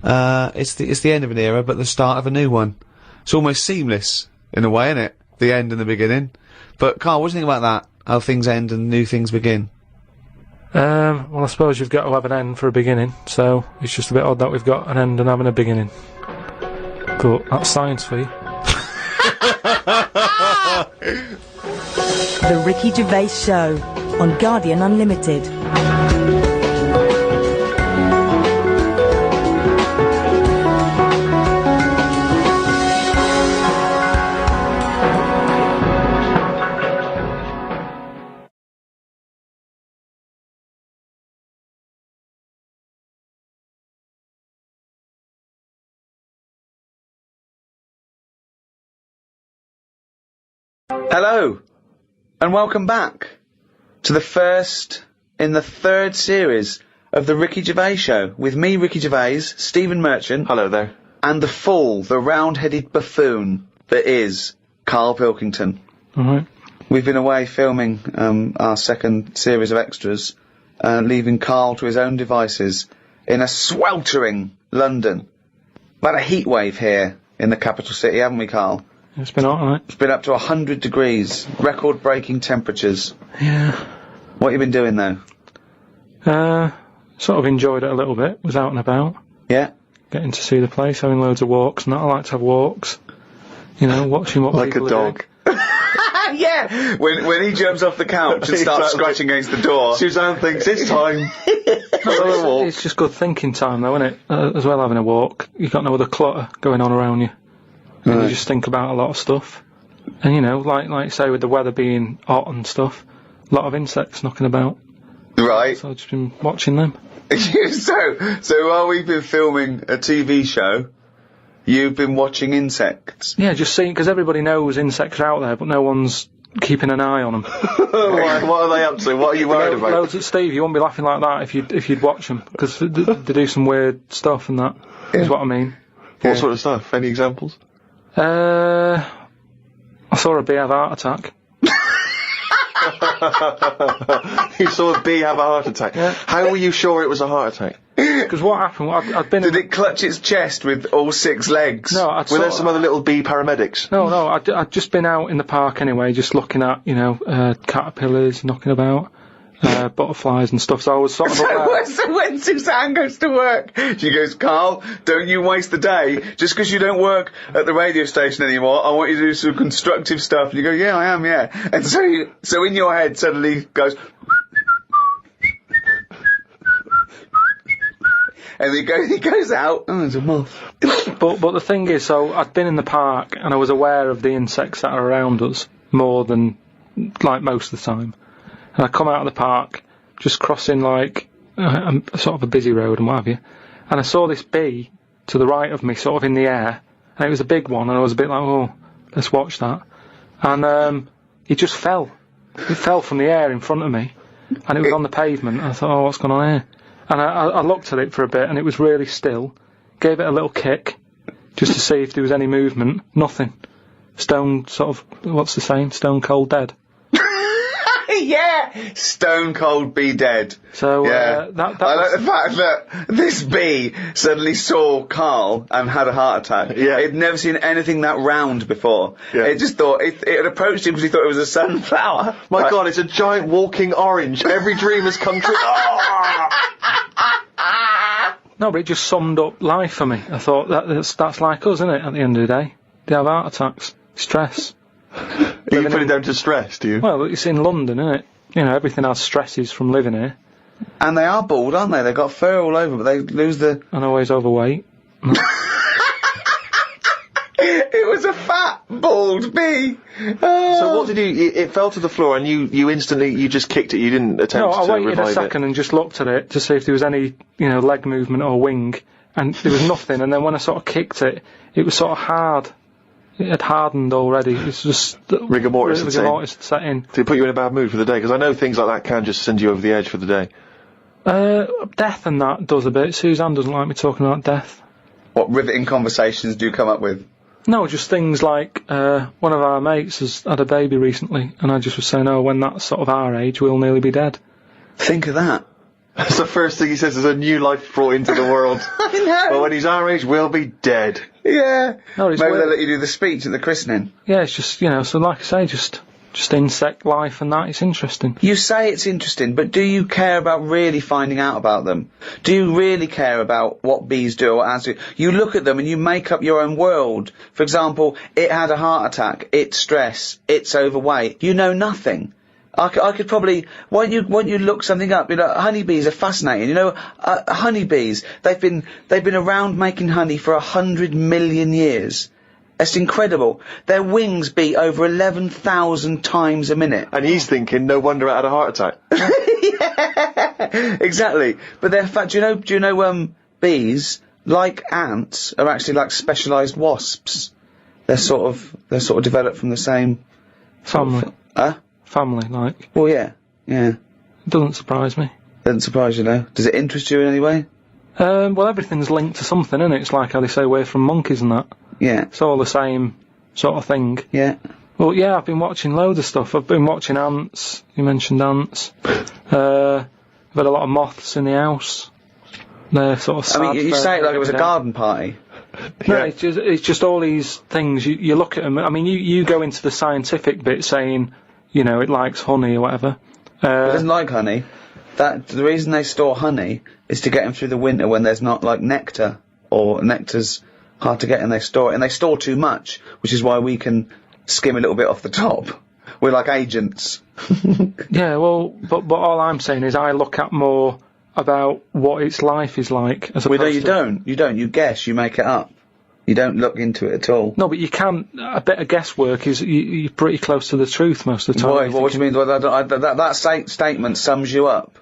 It's the end of an era, but the start of a new one. It's almost seamless, in a way, isn't it? The end and the beginning. But, Karl, what do you think about that? How things end and new things begin? Well, I suppose you've got to have an end for a beginning, so it's just a bit odd that we've got an end and having a beginning. But that's science for you. The Ricky Gervais Show on Guardian Unlimited. Hello, and welcome back to the first in the third series of the Ricky Gervais Show, with me, Ricky Gervais, Stephen Merchant. Hello there. And the fool, the round-headed buffoon that is Karl Pilkington. Alright. We've been away filming our second series of extras, leaving Karl to his own devices in a sweltering London. We've had a heatwave here in the capital city, haven't we, Karl? It's been alright. It's been up to 100 degrees, record-breaking temperatures. Yeah. What have you been doing, though? Sort of enjoyed it a little bit, was out and about. Yeah? Getting to see the place, having loads of walks, and that. I like to have walks. You know, watching what Like a people are dog. doing. Yeah! When he jumps off the couch and starts scratching against the door. Suzanne thinks it's time. It's just good thinking time, though, isn't it? As well, having a walk. You've got no other clutter going on around you. And you just think about a lot of stuff. And, you know, like say, with the weather being hot and stuff, a lot of insects knocking about. Right. So I've just been watching them. So while we've been filming a TV show, you've been watching insects? Yeah, just seeing, because everybody knows insects are out there, but no one's keeping an eye on them. What are they up to? What are you worried about? Loads at Steve, you wouldn't be laughing like that if you'd watch them, because they do some weird stuff and that, is what I mean. What sort of stuff? Any examples? I saw a bee have a heart attack. You saw a bee have a heart attack. Yeah. How were you sure it was a heart attack? Because what happened, I'd been Did it clutch its chest with all 6 legs? No, Were there some other little bee paramedics? No, I'd just been out in the park anyway, just looking at, you know, caterpillars knocking about, butterflies and stuff, so I was sort of So when Suzanne goes to work, she goes, Karl, don't you waste the day. Just because you don't work at the radio station anymore, I want you to do some constructive stuff. And you go, yeah, I am, yeah. And so in your head suddenly goes... and he goes out, oh, there's a moth. but the thing is, so I'd been in the park and I was aware of the insects that are around us more than, like, most of the time. And I come out of the park, just crossing, like, sort of a busy road and what have you, and I saw this bee to the right of me, sort of in the air, and it was a big one, and I was a bit like, oh, let's watch that. And it just fell. It fell from the air in front of me, and it was on the pavement, and I thought, oh, what's going on here? And I looked at it for a bit, and it was really still, gave it a little kick, just to see if there was any movement. Nothing. Stone, sort of, what's the saying? Stone cold dead. Yeah! Stone cold bee dead. So, yeah. that I like the fact that this bee suddenly saw Karl and had a heart attack. Yeah. It'd never seen anything that round before. Yeah. It just thought, it had approached him because he thought it was a sunflower. My God, it's a giant walking orange. Every dream has come true. No, but it just summed up life for me. I thought, that's like us, isn't it, at the end of the day? They have heart attacks, stress. Do you put it down to stress, do you? Well, it's in London, isn't it? You know, everything has stresses from living here. And they are bald, aren't they? They've got fur all over, but they lose the... And always overweight. It was a fat, bald bee. So what did you? It fell to the floor, and you instantly you just kicked it. You didn't attempt No, I to waited revive a second and just looked at it to see if there was any, leg movement or wing, and there was nothing. And then when I sort of kicked it, it was sort of hard. It had hardened already. It's just rigor mortis had set in. Did it put you in a bad mood for the day? Because I know things like that can just send you over the edge for the day. Death and that does a bit. Suzanne doesn't like me talking about death. What riveting conversations do you come up with? No, just things like, one of our mates has had a baby recently, and I just was saying, when that's sort of our age, we'll nearly be dead. Think of that. That's the first thing he says, is a new life brought into the world. I know. But when he's our age, we'll be dead. Yeah. No, it's Maybe weird. they'll let you do the speech at the christening. Yeah, it's just, so like I say, just insect life and that, it's interesting. You say it's interesting, but do you care about really finding out about them? Do you really care about what bees do or ants do? You look at them and you make up your own world. For example, it had a heart attack, it's stress, it's overweight. You know nothing. I could probably, won't you look something up? Honeybees are fascinating. Honeybees, they've been around making honey for 100 million years. It's incredible. Their wings beat over 11,000 times a minute. And he's thinking, no wonder it had a heart attack. Yeah, exactly. But they're do you know bees, like ants, are actually like specialised wasps. They're sort of developed from the same family. Family, like. Well, yeah. It doesn't surprise me. Doesn't surprise you, though. Does it interest you in any way? Well, everything's linked to something, isn't it? It's like how they say we're from monkeys and that. Yeah. It's all the same sort of thing. Yeah. Well, yeah, I've been watching loads of stuff. I've been watching ants. You mentioned ants. I've had a lot of moths in the house. They're sort of sad. I mean, you say it like it was a garden party. No, it's just all these things. You look at them. I mean, you go into the scientific bit saying, it likes honey or whatever. It doesn't like honey. The reason they store honey is to get them through the winter when there's not, like, nectar, or nectar's hard to get, and they store it. And they store too much, which is why we can skim a little bit off the top. We're like agents. Yeah, well, but all I'm saying is I look at more about what its life is like. As Well, no, you don't. You don't. You guess. You make it up. You don't look into it at all. No, but you can. A bit of guesswork is you're pretty close to the truth most of the time. Why? What do you mean? That statement sums you up.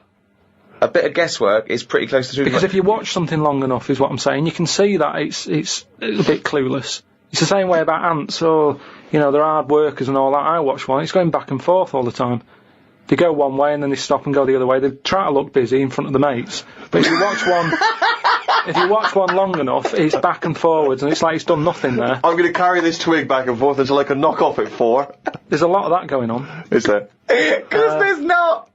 A bit of guesswork is pretty close to the truth. Because if you watch something long enough, is what I'm saying, you can see that it's a bit clueless. It's the same way about ants. They're hard workers and all that. I watch one. It's going back and forth all the time. They go one way and then they stop and go the other way. They try to look busy in front of the mates. But if you watch one long enough, it's back and forwards, and it's like it's done nothing there. I'm going to carry this twig back and forth until I can knock off at 4. There's a lot of that going on. Is there? Because there's not.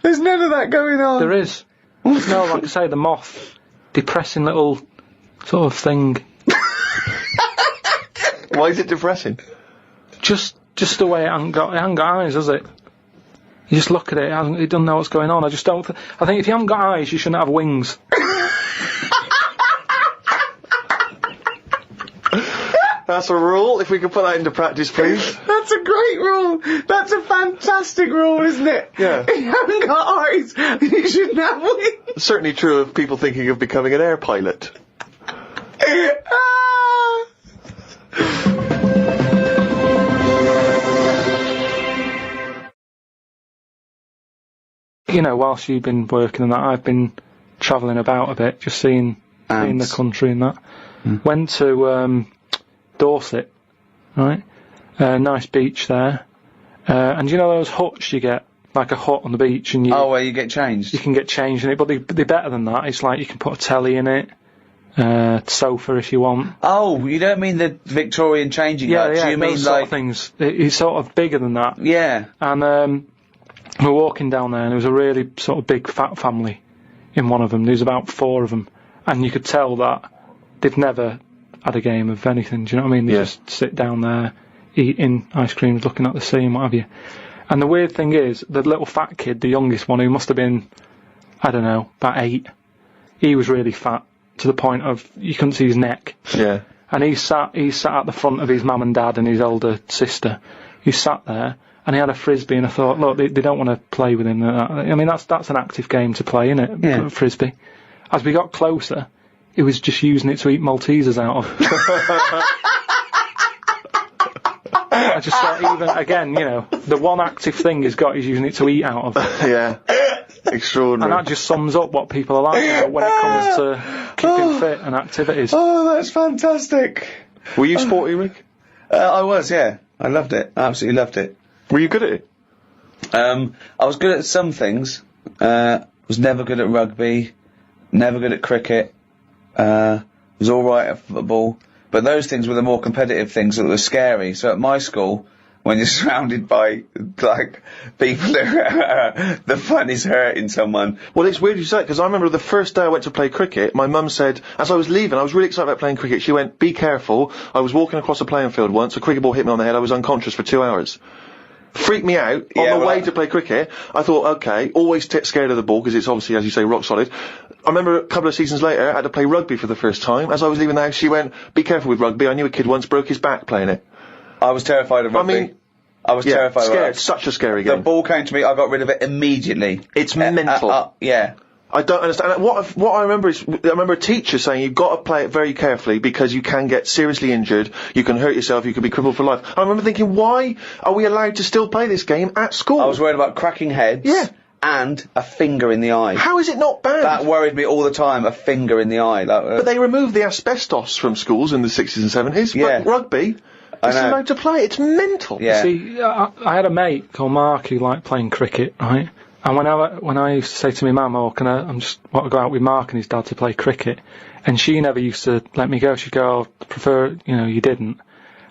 There's none of that going on. There is. No, like I say, the moth. Depressing little sort of thing. Why is it depressing? Just the way it hasn't got eyes, has it? You just look at it, it doesn't know what's going on. I just don't. I think if you haven't got eyes, you shouldn't have wings. That's a rule. If we could put that into practice, please. That's a great rule. That's a fantastic rule, isn't it? Yeah. If you haven't got eyes, you shouldn't have wings. Certainly true of people thinking of becoming an air pilot. Whilst you've been working and that, I've been travelling about a bit, just seeing the country and that. Went to Dorset, right? Nice beach there. And those huts you get, like a hut on the beach, and where you get changed? You can get changed in it, but they're better than that. It's like you can put a telly in it, sofa if you want. Oh, you don't mean the Victorian changing huts? Yeah, you mean those like sort of things. It's sort of bigger than that. Yeah. And we were walking down there, and there was a really sort of big fat family in one of them. There was about 4 of them, and you could tell that they've never had a game of anything. Do you know what I mean? They just sit down there, eating ice creams, looking at the sea and what have you. And the weird thing is, the little fat kid, the youngest one, who must have been, I don't know, about 8, he was really fat to the point of you couldn't see his neck. Yeah. And he sat at the front of his mum and dad and his older sister. He sat there. And he had a frisbee, and I thought, look, they don't want to play with him. I mean, that's an active game to play, isn't it? Yeah. Frisbee. As we got closer, he was just using it to eat Maltesers out of. I just thought, even, again, you know, the one active thing he's got is using it to eat out of. Yeah. Extraordinary. And that just sums up what people are like, you know, when it comes to keeping fit and activities. Oh, that's fantastic. Were you sporty, Rick? I was, yeah. I loved it. I absolutely loved it. Were you good at it? I was good at some things. Was never good at rugby. Never good at cricket. Was alright at football. But those things were the more competitive things that were scary. So at my school, when you're surrounded by, like, people who the fun is hurting someone. Well, it's weird you say it, because I remember the first day I went to play cricket, my mum said, as I was leaving, I was really excited about playing cricket, she went, be careful. I was walking across a playing field once, a cricket ball hit me on the head, I was unconscious for 2 hours. Freaked me out. On the way to play cricket, I thought, okay, always scared of the ball, because it's obviously, as you say, rock solid. I remember a couple of seasons later, I had to play rugby for the first time. As I was leaving the house, she went, be careful with rugby. I knew a kid once broke his back playing it. I was terrified of rugby. I mean, I was terrified of it. Such a scary game. The ball came to me, I got rid of it immediately. It's mental. Yeah. I don't understand. What I remember is, I remember a teacher saying you've got to play it very carefully because you can get seriously injured, you can hurt yourself, you could be crippled for life. I remember thinking, why are we allowed to still play this game at school? I was worried about cracking heads. Yeah. And a finger in the eye. How is it not bad? That worried me all the time, a finger in the eye. But they removed the asbestos from schools in the 60s and 70s. Yeah. But rugby, it's allowed to play. It's mental. Yeah. See, I had a mate called Mark who liked playing cricket, right? And when I used to say to my mum, oh, I just want to go out with Mark and his dad to play cricket, and she never used to let me go. She'd go, oh, prefer, you know, you didn't.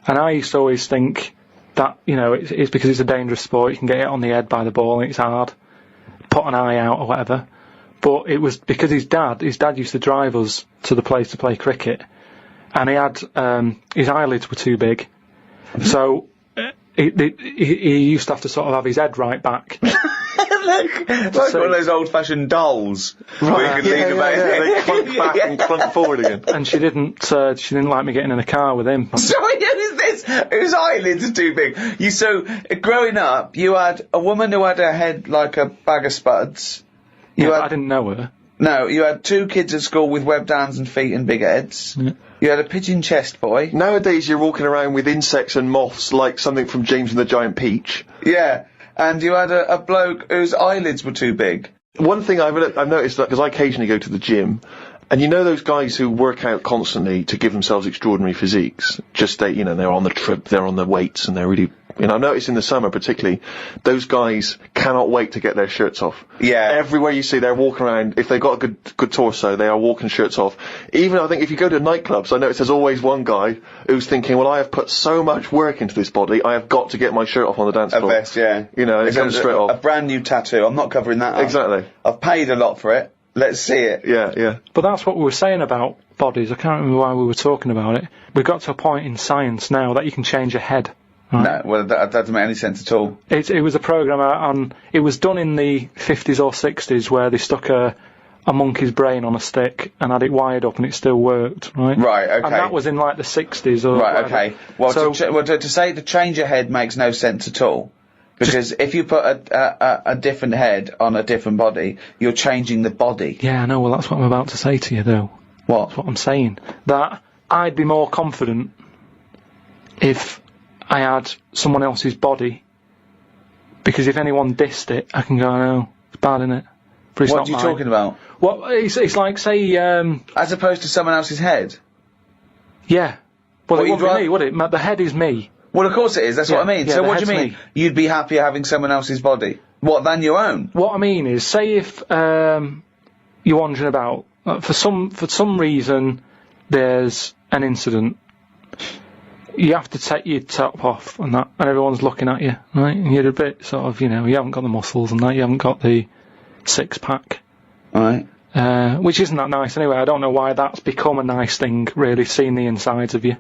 And I used to always think that, you know, it's because it's a dangerous sport, you can get hit on the head by the ball and it's hard, put an eye out or whatever. But it was because his dad used to drive us to the place to play cricket, and he had, his eyelids were too big. So, he used to have to sort of have his head right back. Like one of those old-fashioned dolls. Right. They clunk back and clunk forward again. And she didn't like me getting in a car with him. Sorry, who's this? Whose eyelids are too big? So, growing up, you had a woman who had her head like a bag of spuds. I didn't know her. No, you had 2 kids at school with webbed hands and feet and big heads. Yeah. You had a pigeon chest boy. Nowadays you're walking around with insects and moths like something from James and the Giant Peach. Yeah. And you had a bloke whose eyelids were too big. One thing I've noticed, because I occasionally go to the gym, and you know those guys who work out constantly to give themselves extraordinary physiques, they're on the trip, they're on the weights, and they're really, I've noticed in the summer particularly, those guys cannot wait to get their shirts off. Yeah. Everywhere you see, they're walking around, if they've got a good torso, they are walking shirts off. Even, I think, if you go to nightclubs, I notice there's always one guy who's thinking, well, I have put so much work into this body, I have got to get my shirt off on the dance floor. A vest, yeah. It comes straight off. A brand new tattoo, I'm not covering that up. Exactly. I've paid a lot for it. Let's see it. Yeah. But that's what we were saying about bodies. I can't remember why we were talking about it. We've got to a point in science now that you can change your head. Right? No, well, that doesn't make any sense at all. It was a program it was done in the 50s or 60s where they stuck a monkey's brain on a stick and had it wired up and it still worked, right? Right, okay. And that was in like the 60s or Right, whatever. okay. Well, so, to say to change your head makes no sense at all. Because if you put a different head on a different body, you're changing the body. Yeah, I know, well that's what I'm about to say to you though. What? That's what I'm saying. That I'd be more confident if I had someone else's body, because if anyone dissed it, I can go, no, it's bad, innit? But it's what not are you mine. talking about? Well, it's like, say, as opposed to someone else's head? Yeah. Well, What, it wouldn't be me, would it? The head is me. Well, of course it is, that's what I mean. Yeah, so the what do you head's mean? You'd be happier having someone else's body? What, than your own? What I mean is, say if you're wandering about, for some reason there's an incident, you have to take your top off and everyone's looking at you, right? And you're a bit sort of, you haven't got the muscles and that, you haven't got the six-pack. Right. Which isn't that nice anyway. I don't know why that's become a nice thing, really, seeing the insides of you.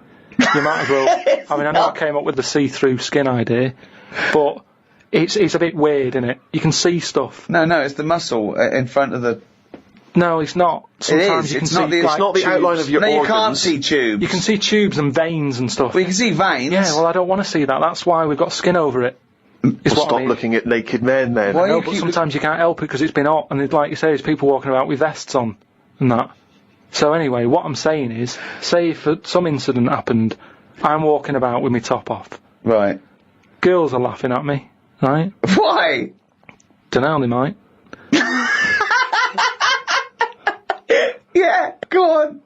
You might as well. I mean, I know I came up with the see-through skin idea, but it's a bit weird, isn't it? You can see stuff. No, it's the muscle in front of the... No, it's not. Sometimes it is. you can It's see not the, It's not the outline of your organs. You can't see tubes. You can see tubes and veins and stuff. Well, you can see veins. Yeah, well, I don't want to see that. That's why we've got skin over it. Well, stop looking at naked men, then. Why No, but sometimes you can't help it because it's been hot, and like you say, there's people walking about with vests on and that. So anyway, what I'm saying is, say if some incident happened, I'm walking about with my top off, Right. Girls are laughing at me, right? Why? Dunno, they might. Yeah, go on.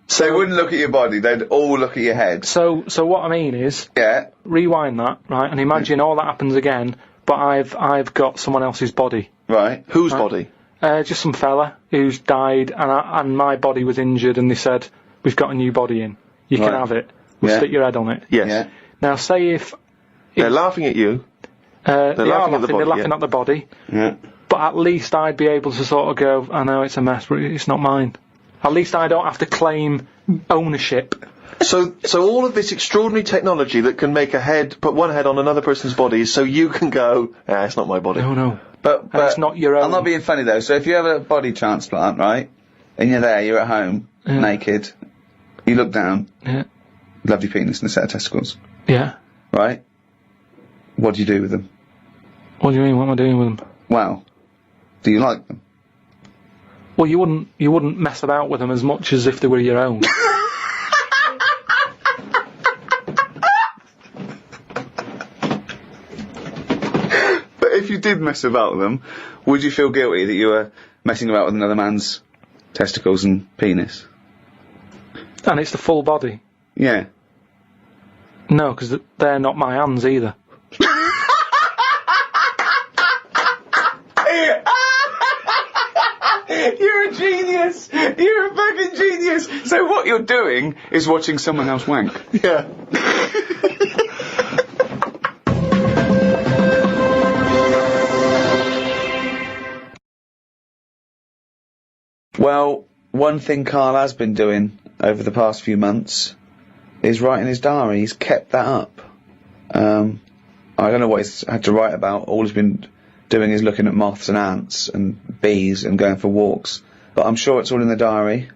So they wouldn't look at your body, they'd all look at your head. So what I mean is, Yeah. rewind that, right, and imagine all that happens again, but I've got someone else's body. Right. Whose body? Just some fella who's died, and my body was injured, and they said, we've got a new body in. You can Right. have it. We'll Yeah. stick your head on it. Yes. Yeah. Now, say if... They're laughing at you. they are laughing at the body, they're laughing yeah. at the body, Yeah. but at least I'd be able to sort of go, I know it's a mess, but it's not mine. At least I don't have to claim ownership. So all of this extraordinary technology that can make put one head on another person's body is so you can go, it's not my body. Oh, no. But it's not your own. I'm not being funny though. So if you have a body transplant, right, and you're there, you're at home, naked, you look down, Yeah. lovely penis and a set of testicles, Yeah. right? What do you do with them? What do you mean? What am I doing with them? Well, do you like them? Well, you wouldn't mess about with them as much as if they were your own. But if you did mess about with them, would you feel guilty that you were messing about with another man's testicles and penis? And it's the full body. Yeah. No, because they're not my hands either. You're a genius! You're a fucking genius! So what you're doing is watching someone else wank. Yeah. Well, one thing Karl has been doing over the past few months is writing his diary. He's kept that up. I don't know what he's had to write about. All he's been doing is looking at moths and ants and bees and going for walks. But I'm sure it's all in the diary.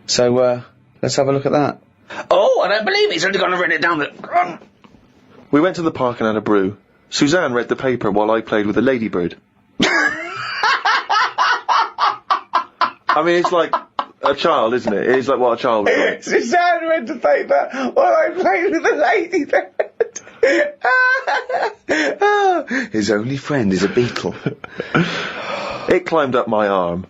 So, let's have a look at that. Oh, I don't believe he's only gone and written it down the... We went to the park and had a brew. Suzanne read the paper while I played with a ladybird. I mean, it's like a child, isn't it? It's like what a child would do. Suzanne read the paper while I played with a ladybird. His only friend is a beetle. It climbed up my arm.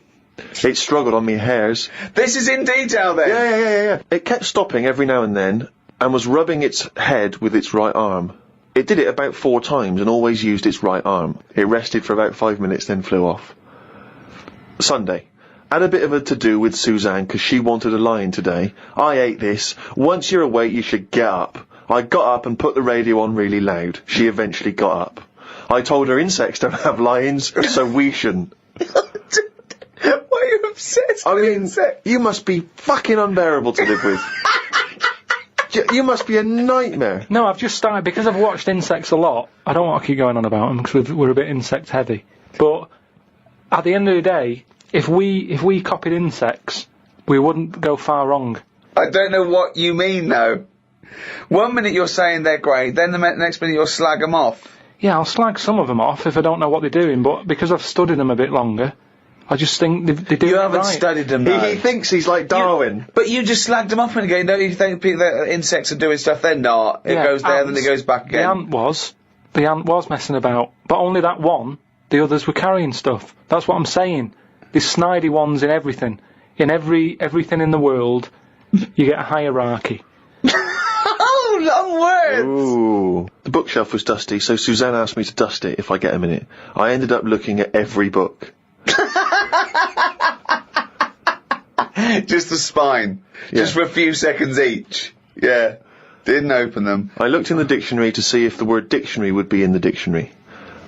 It struggled on me hairs. This is in detail then? Yeah. It kept stopping every now and then and was rubbing its head with its right arm. It did it about 4 times and always used its right arm. It rested for about 5 minutes, then flew off. Sunday. Had a bit of a to-do with Suzanne because she wanted a lion today. I ate this. Once you're awake, you should get up. I got up and put the radio on really loud. She eventually got up. I told her insects don't have lions, so we shouldn't. Why are you obsessed with insects? You must be fucking unbearable to live with. You must be a nightmare. No, I've just started, because I've watched insects a lot, I don't want to keep going on about them because we're a bit insect heavy. But at the end of the day, if we copied insects, we wouldn't go far wrong. I don't know what you mean though. 1 minute you're saying they're great, then the next minute you'll slag them off. Yeah, I'll slag some of them off if I don't know what they're doing, but because I've studied them a bit longer, I just think they do You it haven't right. studied them though. He thinks he's like Darwin. But you just slagged them off again. Don't you think that insects are doing stuff? They're not. It Yeah, goes there, ants. then it goes back again. The ant was messing about, but only that one. The others were carrying stuff. That's what I'm saying. There's snidey ones in everything. In everything in the world, you get a hierarchy. Oh, long words! Ooh. The bookshelf was dusty, so Suzanne asked me to dust it if I get a minute. I ended up looking at every book. Just the spine. Yeah. Just for a few seconds each. Yeah. Didn't open them. I looked in the dictionary to see if the word dictionary would be in the dictionary.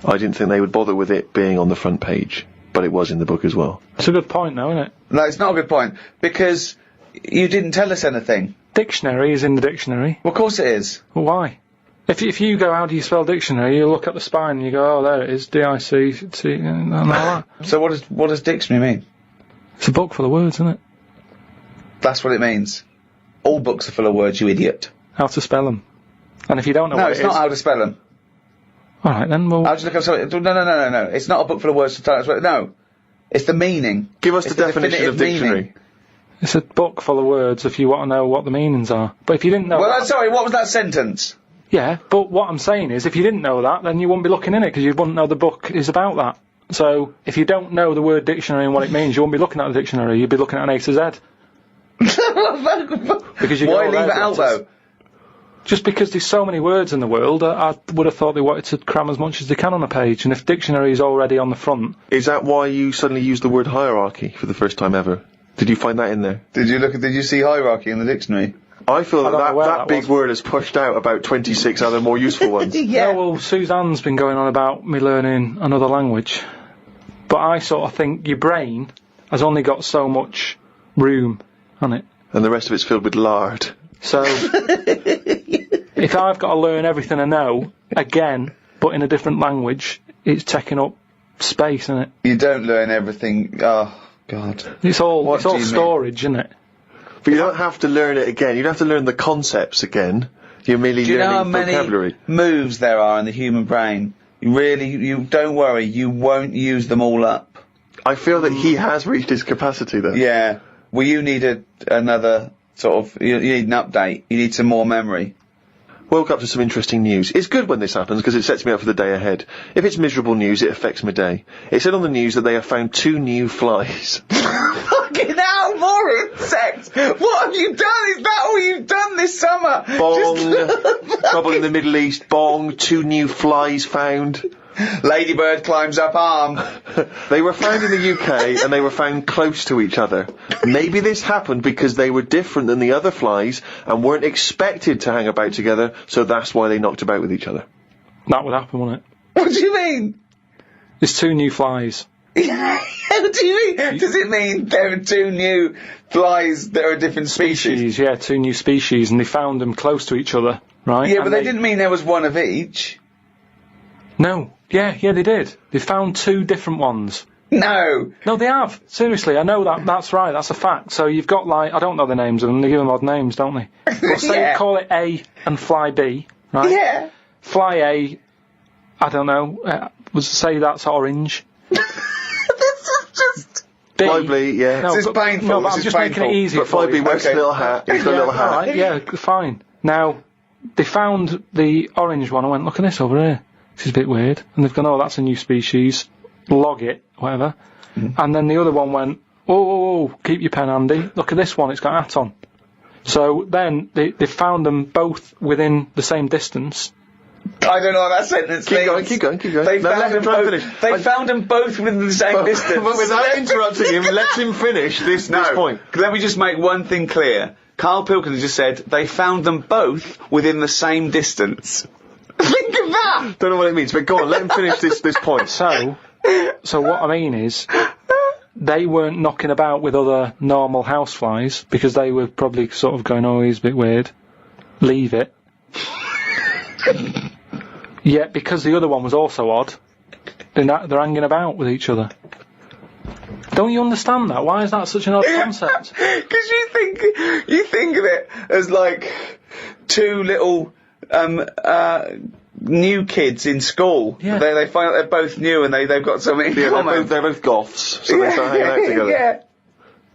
I didn't think they would bother with it being on the front page, but it was in the book as well. It's a good point, though, isn't it? No, it's not a good point. Because you didn't tell us anything. Dictionary is in the dictionary. Well, of course it is. Well, why? If you go, how do you spell dictionary, you look at the spine and you go, oh, there it is, D-I-C-C, and all that. So what does dictionary mean? It's a book full of words, isn't it? That's what it means. All books are full of words, you idiot. How to spell them. And if you don't know No, what it's it not is... how to spell them. Alright then, well... I'll just look up something. No. It's not a book full of words to tell us what... No. It's the meaning. Give us the definition of dictionary. Meaning. It's a book full of words if you want to know what the meanings are. But if you didn't know... Well, sorry, what was that sentence? Yeah, but what I'm saying is, if you didn't know that, then you wouldn't be looking in it, because you wouldn't know the book is about that. So, if you don't know the word dictionary and what it means, you wouldn't be looking at the dictionary, you'd be looking at an A to Z. Because you Why leave it out, though? Just because there's so many words in the world, I would have thought they wanted to cram as much as they can on a page, and if dictionary is already on the front... Is that why you suddenly used the word hierarchy for the first time ever? Did you find that in there? Did you see hierarchy in the dictionary? I feel that big word has pushed out about 26 other more useful ones. Yeah, well, Suzanne's been going on about me learning another language, but I sort of think your brain has only got so much room on it. And the rest of it's filled with lard. So, if I've got to learn everything I know, again, but in a different language, it's taking up space, isn't it? You don't learn everything, oh, God. It's all storage, isn't it? But you don't have to learn it again, you don't have to learn the concepts again. You're merely learning vocabulary. Do you know how many moves there are in the human brain? You don't worry, you won't use them all up. I feel that he has reached his capacity, though. Yeah. Well, you need another sort of... You need an update. You need some more memory. Woke up to some interesting news. It's good when this happens because it sets me up for the day ahead. If it's miserable news, it affects my day. It said on the news that they have found 2 new flies. Fucking hell, more insects! What have you done? Is that all you've done this summer? Bong! Trouble in the Middle East. Bong! 2 new flies found. Ladybird climbs up arm. They were found in the UK and they were found close to each other. Maybe this happened because they were different than the other flies and weren't expected to hang about together, so that's why they knocked about with each other. That would happen, wouldn't it? What do you mean? There's 2 new flies. What do you mean? Does it mean there are 2 new flies that are a different species? Yeah, 2 new species, and they found them close to each other, right? Yeah, but they didn't mean there was one of each. No. Yeah, they did. They found 2 different ones. No, they have. Seriously, I know that. That's right. That's a fact. So you've got, like, I don't know the names of them. They give them odd names, don't they? Well, say call it A and fly B, right? Yeah. Fly A, I don't know. Say that's orange. This is just... B. Fly B, yeah. No, this is painful. No, but I'm just making it easy but for Fly B you. wears a little hat. It's got a little hat. Right, yeah, fine. Now, they found the orange one. I went, look at this over here. This is a bit weird. And they've gone, oh, that's a new species. Log it, whatever. And then the other one went, oh, keep your pen handy. Look at this one, it's got a hat on. So then they found them both within the same distance. I don't know what that sentence means. Keep going. They found them both within the same distance. But without interrupting him, let him finish this point. Let me just make one thing clear. Karl Pilkington just said they found them both within the same distance. Think of that! Don't know what it means, but go on, let him finish this point. So what I mean is, they weren't knocking about with other normal houseflies, because they were probably sort of going, oh, he's a bit weird. Leave it. Yet, because the other one was also odd, they're hanging about with each other. Don't you understand that? Why is that such an odd concept? Because you think of it as like 2 little new kids in school. Yeah. They find out they're both new and they've got something in common. They're both goths, so they start hanging out together.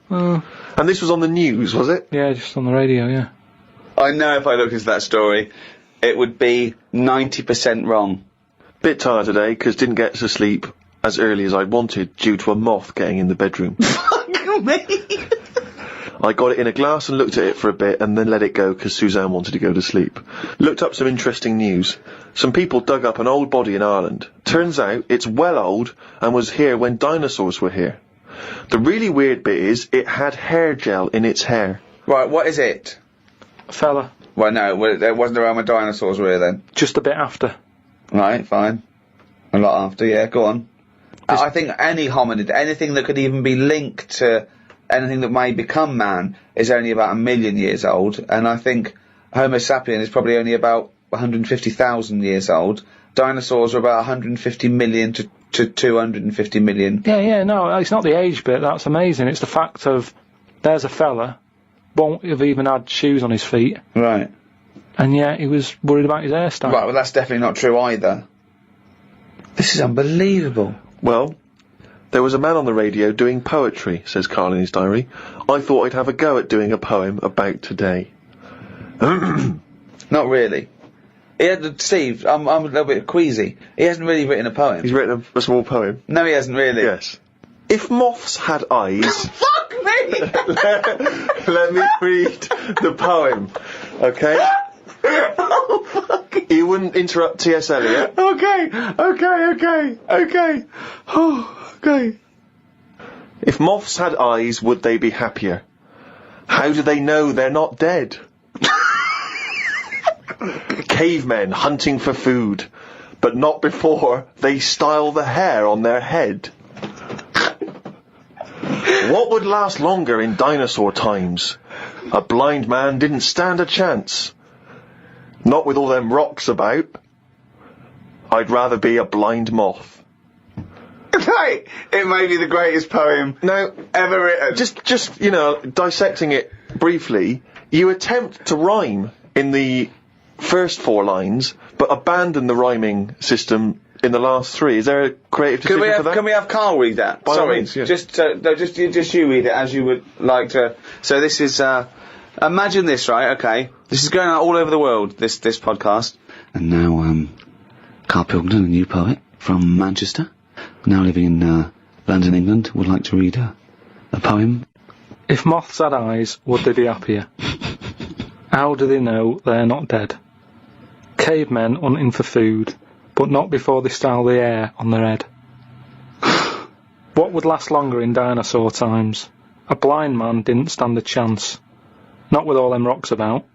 Yeah. And this was on the news, was it? Yeah, just on the radio, yeah. I know if I looked into that story, it would be 90% wrong. Bit tired today, because didn't get to sleep as early as I wanted due to a moth getting in the bedroom. Fuck me! I got it in a glass and looked at it for a bit and then let it go because Suzanne wanted to go to sleep. Looked up some interesting news. Some people dug up an old body in Ireland. Turns out it's well old and was here when dinosaurs were here. The really weird bit is it had hair gel in its hair. Right, what is it? A fella. Well, no, it wasn't around when dinosaurs were here then. Just a bit after. Right, fine. A lot after, yeah, go on. I think any hominid, anything that could even be linked to anything that may become man, is only about 1 million years old, and I think Homo sapien is probably only about 150,000 years old. Dinosaurs are about 150 million to 250 million. Yeah, no, it's not the age bit, that's amazing. It's the fact of, there's a fella, won't have even had shoes on his feet. Right. And yet he was worried about his hairstyle. Right, well that's definitely not true either. This is unbelievable. Well, there was a man on the radio doing poetry, says Karl in his diary. I thought I'd have a go at doing a poem about today. Not really. Steve, I'm a little bit queasy. He hasn't really written a poem. He's written a small poem. No, he hasn't really. Yes. If moths had eyes... Fuck me! Let me read the poem, okay? Oh, fuck. You wouldn't interrupt T.S. Eliot. Okay. Oh, okay. If moths had eyes, would they be happier? How do they know they're not dead? Cavemen hunting for food, but not before they style the hair on their head. What would last longer in dinosaur times? A blind man didn't stand a chance. Not with all them rocks about. I'd rather be a blind moth. Right, it may be the greatest poem Now, ever written. just dissecting it briefly, you attempt to rhyme in the first 4 lines, but abandon the rhyming system in the last 3. Is there a creative decision for that? Can we have Karl read that? By all Sorry, means, yes. just you read it as you would like to. So this is, imagine this, right? Okay, this is going out all over the world. This podcast. And now, Karl Pilkington, a new poet from Manchester, now living in London, England, would like to read a poem. If moths had eyes, would they be happier? How do they know they're not dead? Cavemen hunting for food, but not before they style the hair on their head. What would last longer in dinosaur times? A blind man didn't stand a chance. Not with all them rocks about.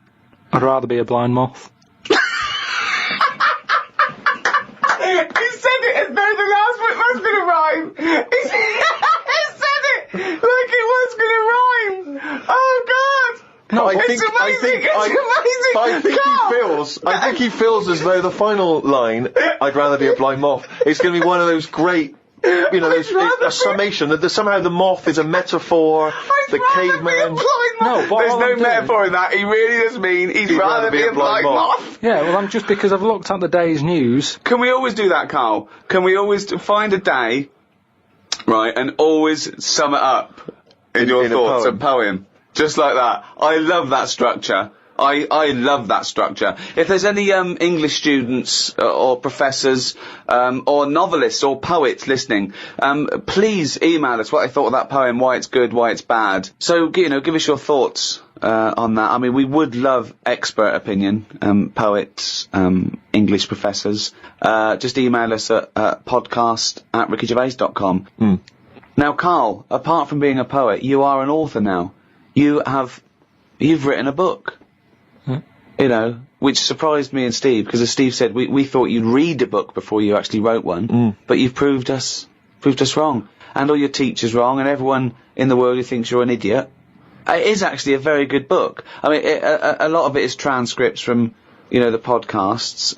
I'd rather be a blind moth. He said it as though the last bit was going to rhyme. He said it like it was going to rhyme. Oh, God. No, it's amazing. I think he feels as though the final line, I'd rather be a blind moth, is going to be one of those great, a summation that somehow the moth is a metaphor, the caveman. No, but there's all no I'm metaphor in that. He really does mean he'd rather be a blind moth. Yeah, well, I'm just because I've looked at the day's news. Can we always do that, Karl? Can we always find a day, right, and always sum it up in your thoughts, a poem? Just like that. I love that structure. I love that structure. If there's any English students or professors or novelists or poets listening, please email us what they thought of that poem, why it's good, why it's bad. So, give us your thoughts on that. I mean, we would love expert opinion, poets, English professors. Just email us at podcast@rickygervais.com. Now, Karl, apart from being a poet, you are an author now. You've written a book. Which surprised me and Steve, because as Steve said, we thought you'd read a book before you actually wrote one, but you've proved us wrong, and all your teachers wrong, and everyone in the world who thinks you're an idiot. It is actually a very good book. I mean, a lot of it is transcripts from, the podcasts,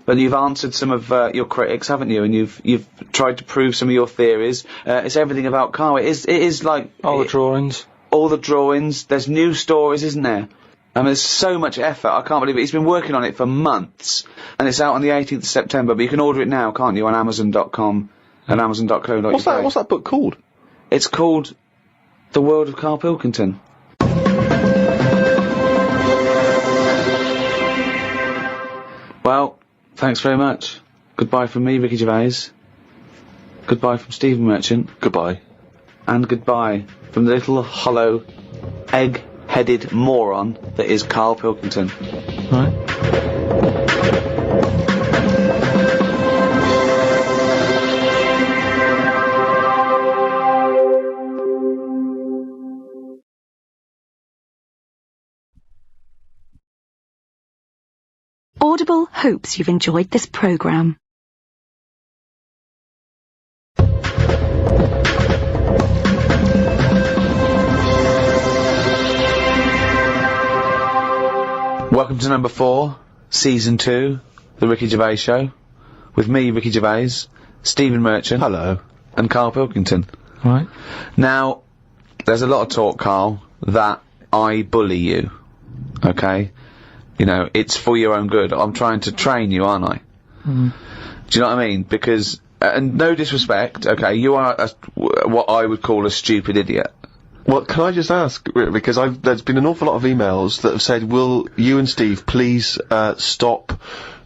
but you've answered some of your critics, haven't you? And you've tried to prove some of your theories. It's everything about Karl. It is like all the drawings. All the drawings. There's new stories, isn't there? I mean, there's so much effort. I can't believe it. He's been working on it for months, and it's out on the 18th of September. But you can order it now, can't you, on Amazon.com and Amazon.co.uk. What's that book called? It's called The World of Karl Pilkington. Well, thanks very much. Goodbye from me, Ricky Gervais. Goodbye from Stephen Merchant. Goodbye. And goodbye from the little hollow, egg-headed moron that is Karl Pilkington. Right. Audible hopes you've enjoyed this programme. Welcome to number 4, season 2, the Ricky Gervais Show, with me, Ricky Gervais, Stephen Merchant. Hello. And Karl Pilkington. Right. Now, there's a lot of talk, Karl, that I bully you. Okay? It's for your own good. I'm trying to train you, aren't I? Do you know what I mean? Because, and no disrespect, okay, you are what I would call a stupid idiot. Well, can I just ask, because there's been an awful lot of emails that have said, will you and Steve please stop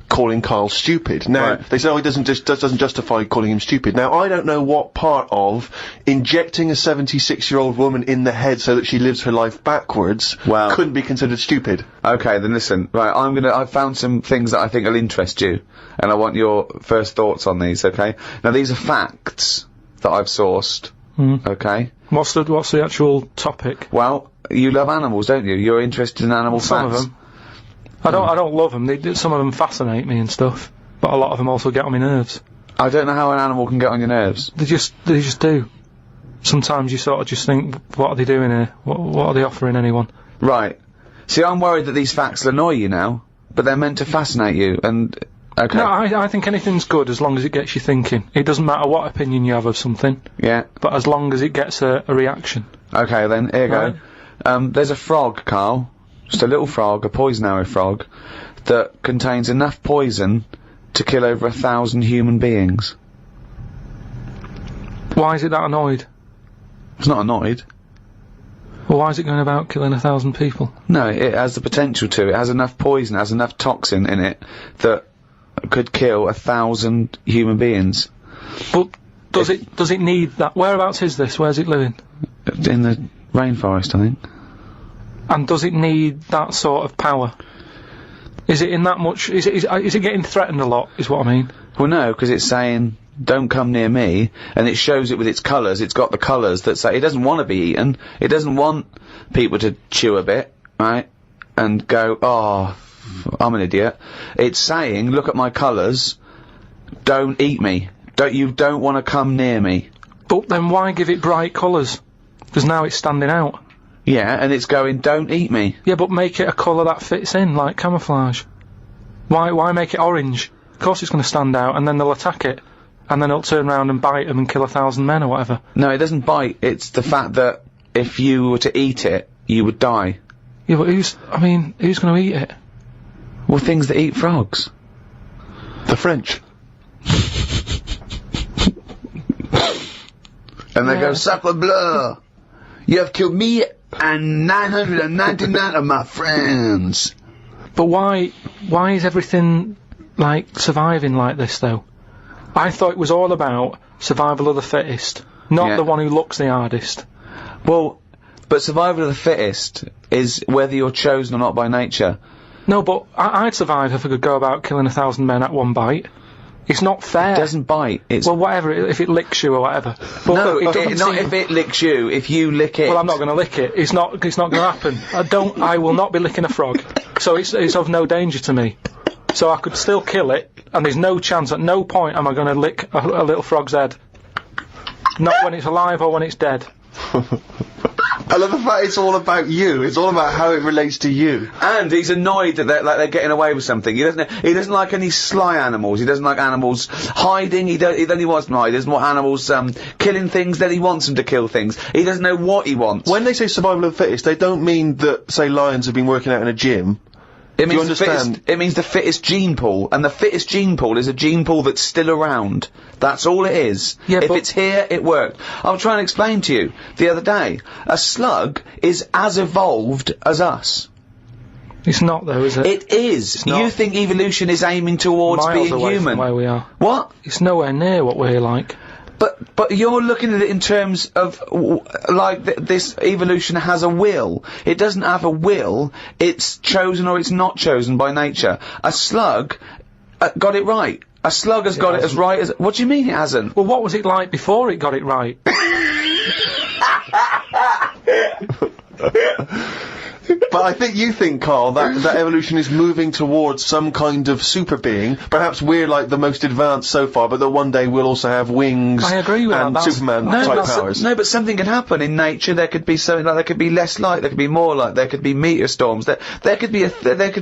calling Karl stupid. Now, they say, oh, it doesn't justify calling him stupid. Now, I don't know what part of injecting a 76-year-old woman in the head so that she lives her life backwards couldn't be considered stupid. Okay, then listen. Right, I've found some things that I think will interest you, and I want your first thoughts on these, okay? Now, these are facts that I've sourced, okay? What's the actual topic? Well, you love animals, don't you? You're interested in animal facts. Some of them. I don't love them. Some of them fascinate me and stuff, but a lot of them also get on my nerves. I don't know how an animal can get on your nerves. They just do. Sometimes you sort of just think, what are they doing here? What are they offering anyone? Right. See, I'm worried that these facts will annoy you now, but they're meant to fascinate you, and... Okay. No, I think anything's good as long as it gets you thinking. It doesn't matter what opinion you have of something. Yeah. But as long as it gets a reaction. Okay, then, here you go. There's a frog, Karl. Just a little frog, a poison arrow frog, that contains enough poison to kill over 1,000 human beings. Why is it that annoyed? It's not annoyed. Well, why is it going about killing 1,000 people? No, it has the potential to. It has enough poison, it has enough toxin in it that could kill 1,000 human beings. But does it need that? Whereabouts is this? Where's it living? In the rainforest, I think. And does it need that sort of power? Is it in that much? Is it getting threatened a lot? Is what I mean. Well, no, because it's saying, "Don't come near me," and it shows it with its colours. It's got the colours that say it doesn't want to be eaten. It doesn't want people to chew a bit, right, and go, "Oh, I'm an idiot." It's saying, "Look at my colours. Don't eat me. You don't want to come near me." But then why give it bright colours? Because now it's standing out. Yeah, and it's going, "Don't eat me." Yeah, but make it a colour that fits in, like camouflage. Why make it orange? Of course it's going to stand out, and then they'll attack it. And then it'll turn around and bite them and kill 1,000 men or whatever. No, it doesn't bite. It's the fact that if you were to eat it, you would die. Yeah, but who's going to eat it? Well, things that eat frogs. The French. And they go, "Sacre bleu! You have killed me and 999 of my friends." But why is everything, like, surviving like this, though? I thought it was all about survival of the fittest, not the one who looks the hardest. Well, but survival of the fittest is whether you're chosen or not by nature. No, but I'd survive if I could go about killing 1,000 men at one bite. It's not fair. It doesn't bite. It's well, whatever, if it licks you or whatever. But no, look, not if it licks you, if you lick it. Well, I'm not going to lick it. It's not going to happen. I will not be licking a frog. So it's of no danger to me. So I could still kill it, and there's no chance, at no point am I going to lick a little frog's head. Not when it's alive or when it's dead. I love the fact it's all about you. It's all about how it relates to you. And he's annoyed that they're getting away with something. He doesn't like any sly animals. He doesn't like animals hiding. Then he wants them hide. He doesn't want animals killing things. Then he wants them to kill things. He doesn't know what he wants. When they say survival of the fittest, they don't mean that, say, lions have been working out in a gym. It means the fittest gene pool, and the fittest gene pool is a gene pool that's still around. That's all it is. Yeah, if it's here, it worked. I'm trying to explain to you the other day. A slug is as evolved as us. It's not, though, is it? It is. It's not. You think evolution is aiming towards Miles being away human? From where we are. What? It's nowhere near what we're like. But you're looking at it in terms of, this evolution has a will. It doesn't have a will. It's chosen or it's not chosen by nature. A slug got it right. A slug has got it as right as... What do you mean it hasn't? Well, what was it like before it got it right? But I think you think, Karl, that evolution is moving towards some kind of super being. Perhaps we're like the most advanced so far, but that one day we'll also have wings. I agree with and that. Superman type powers. No, but something can happen in nature. There could be something like, there could be less light, there could be more light, there could be meteor storms. There could be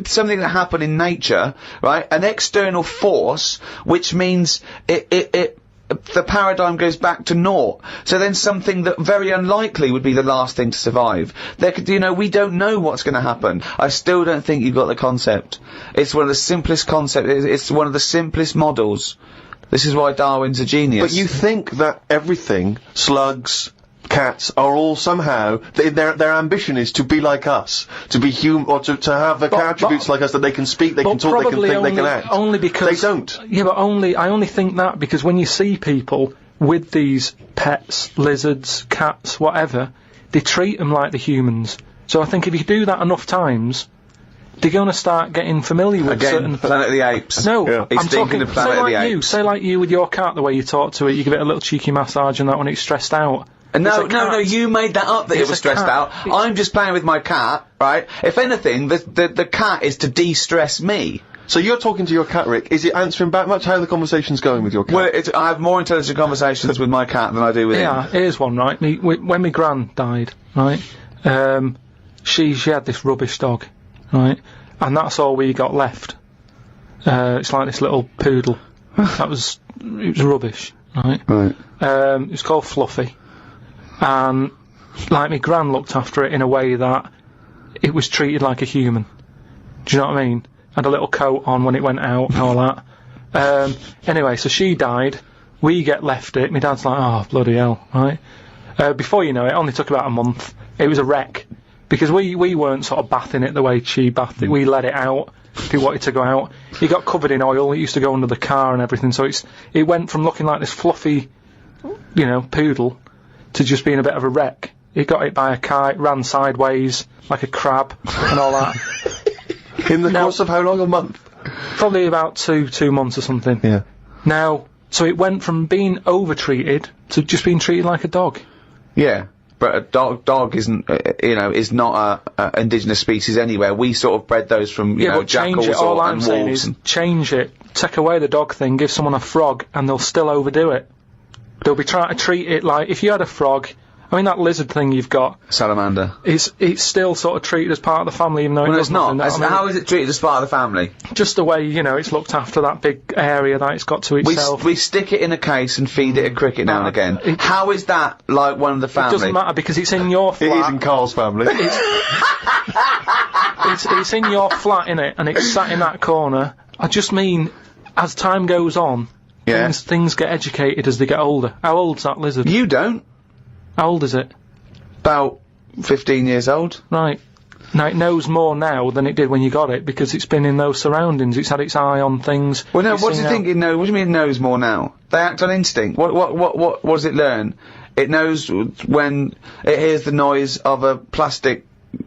something that happen in nature, right? An external force, which means the paradigm goes back to naught. So then something that very unlikely would be the last thing to survive. We don't know what's going to happen. I still don't think you've got the concept. It's one of the simplest concepts. It's one of the simplest models. This is why Darwin's a genius. But you think that everything, slugs, cats are all somehow their ambition is to be like us, to be human, or to have the attributes like us, that they can speak, they can talk, they can think, they can act. Only because they don't. Yeah, but I only think that because when you see people with these pets, lizards, cats, whatever, they treat them like the humans. So I think if you do that enough times, they're going to start getting familiar with certain... Planet of the Apes. No, Yeah. He's I'm thinking talking, of Planet of the Apes. Say like you with your cat, the way you talk to it, you give it a little cheeky massage and that when it's stressed out. No, you made that up that it It's was a stressed cat. out. I'm just playing with my cat, right? If anything, the cat is to de-stress me. So you're talking to your cat, Rick. Is it answering back much? How are the conversations going with your cat? Well, I have more intelligent conversations with my cat than I do with him. Yeah, here's one, right? When my gran died, right, she had this rubbish dog, right, and that's all we got left. It's like this little poodle. It was rubbish, right? Right. It was called Fluffy, and like my gran looked after it in a way that it was treated like a human. Do you know what I mean? Had a little coat on when it went out and all that. Anyway, so she died. We get left it. My dad's like, oh, bloody hell, right? Before you know it, it only took about a month. It was a wreck. Because we weren't sort of bathing it the way she bathed it. We let it out if it wanted to go out. It got covered in oil. It used to go under the car and everything. So it went from looking like this fluffy, poodle to just being a bit of a wreck. It got hit by a car. It ran sideways like a crab and all that. In the course of how long? A month? Probably about two months or something. Yeah. Now, so it went from being over-treated to just being treated like a dog. Yeah. But a dog isn't, is not a indigenous species anywhere. We sort of bred those from, but jackals change it. All I'm and saying wolves. is change it. Take away the dog thing, give someone a frog, and they'll still overdo it. They'll be trying to treat it like, if you had a frog, I mean that lizard thing you've got, Salamander. it's still sort of treated as part of the family, even though Well, it it's does not. nothing. How is it treated as part of the family? Just the way, it's looked after that big area that it's got to itself. We stick it in a case and feed it a cricket now and again. How is that like one of the family? It doesn't matter because it's in your flat. It is in Karl's family. It's in your flat, innit, and it's sat in that corner. I just mean, as time goes on, Yeah. things get educated as they get older. How old's that lizard? You don't. How old is it? About 15 years old. Right. Now, it knows more now than it did when you got it, because it's been in those surroundings. It's had its eye on things. Well, no, It's what do you seen think it knows? What do you mean it knows more now? They act on instinct. What does it learn? It knows when it hears the noise of a plastic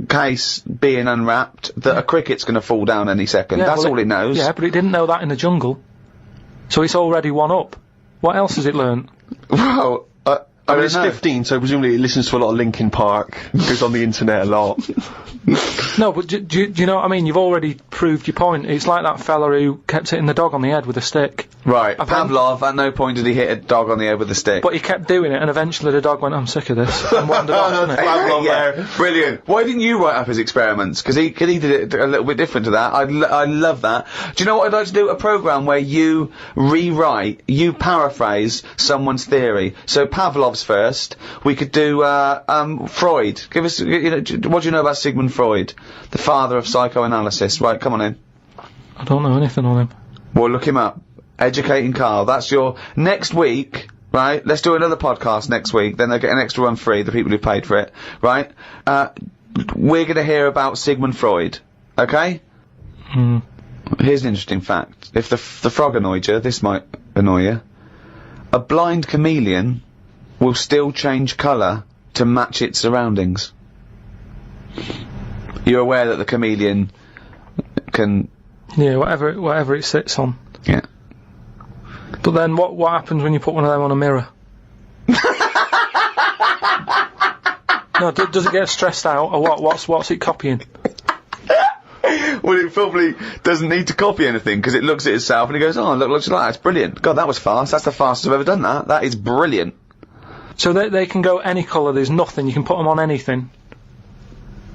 case being unwrapped that a cricket's going to fall down any second. Yeah, That's well, all it knows. Yeah, but it didn't know that in the jungle. So it's already one up. What else has it learned? Well, I mean, it's 15, so presumably it listens to a lot of Linkin Park, goes on the internet a lot. No, but do you know what I mean? You've already proved your point. It's like that fella who kept hitting the dog on the head with a stick. Right. Pavlov, at no point did he hit a dog on the head with a stick. But he kept doing it, and eventually the dog went, I'm sick of this, and wandered off, didn't it? Pavlov Yeah, there. brilliant. Why didn't you write up his experiments? Because he did it a little bit different to that. I love that. Do you know what I'd like to do? A program where you paraphrase someone's theory. So Pavlov's first. We could do Freud. Give us, what do you know about Sigmund Freud, the father of psychoanalysis? Right, come on in. I don't know anything on him. Well, look him up. Educating Karl. That's your next week. Right, let's do another podcast next week, then they get an extra one free, the people who paid for it, right? We're going to hear about Sigmund Freud, okay? Here's an interesting fact. If the frog annoyed you, this might annoy you. A blind chameleon will still change colour to match its surroundings. You're aware that the chameleon can... Yeah, whatever it sits on. Yeah. But then what happens when you put one of them on a mirror? No, does it get stressed out, or what? What's it copying? Well, it probably doesn't need to copy anything, because it looks at itself and it goes, oh, look, looks like that. It's brilliant. God, that was fast. That's the fastest I've ever done that. That is brilliant. So they can go any colour, there's nothing, you can put them on anything,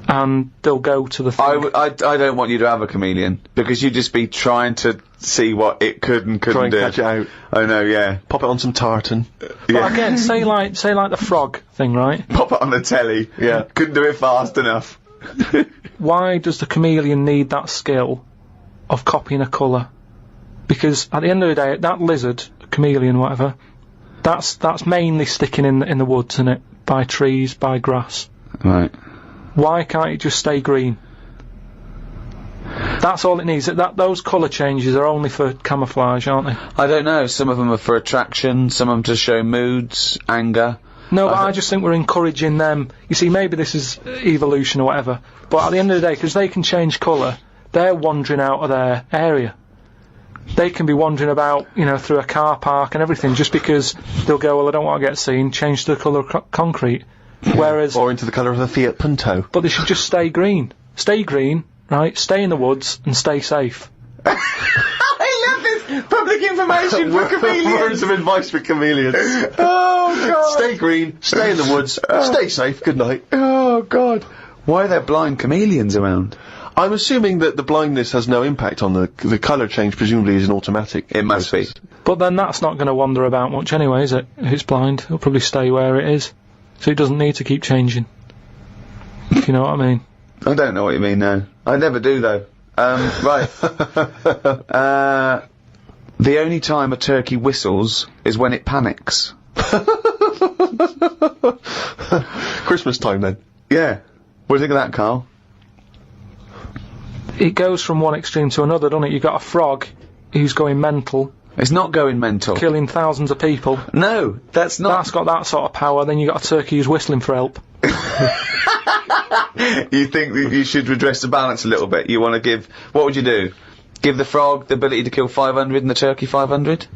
and they'll go to the thing. I don't want you to have a chameleon, because you'd just be trying to see what it could and couldn't Try and do. catch it out. I know, yeah. Pop it on some tartan. But again, say like the frog thing, right? Pop it on the telly. Yeah. Couldn't do it fast enough. Why does the chameleon need that skill of copying a colour? Because at the end of the day, that lizard, chameleon, whatever, that's mainly sticking in the woods, isn't it? by trees, by grass. Right. Why can't it just stay green? That's all it needs. Those colour changes are only for camouflage, aren't they? I don't know. Some of them are for attraction, some of them to show moods, anger. No, but I just think we're encouraging them. You see, maybe this is evolution or whatever, but at the end of the day, because they can change colour, they're wandering out of their area. They can be wandering about, you know, through a car park and everything, just because they'll go, well, I don't want to get seen, change the colour of concrete. Whereas... Or into the colour of a Fiat Punto. But they should just stay green. Stay green, right? Stay in the woods and stay safe. I love this public information for chameleons. Words of advice for chameleons. Oh, God. Stay green, stay in the woods, stay safe, good night. Oh, God. Why are there blind chameleons around? I'm assuming that the blindness has no impact on the colour change, presumably is an automatic. It must be. But then that's not going to wander about much anyway, is it? If it's blind, it'll probably stay where it is. So it doesn't need to keep changing. If you know what I mean. I don't know what you mean, no. I never do, though. Right. The only time a turkey whistles is when it panics. Christmas time, then. Yeah. What do you think of that, Karl? It goes from one extreme to another, doesn't it? You've got a frog who's going mental. It's not going mental. Killing thousands of people. No, that's not. That's got that sort of power. Then you got a turkey who's whistling for help. You think that you should redress the balance a little bit? You want to give... What would you do? Give the frog the ability to kill 500 and the turkey 500?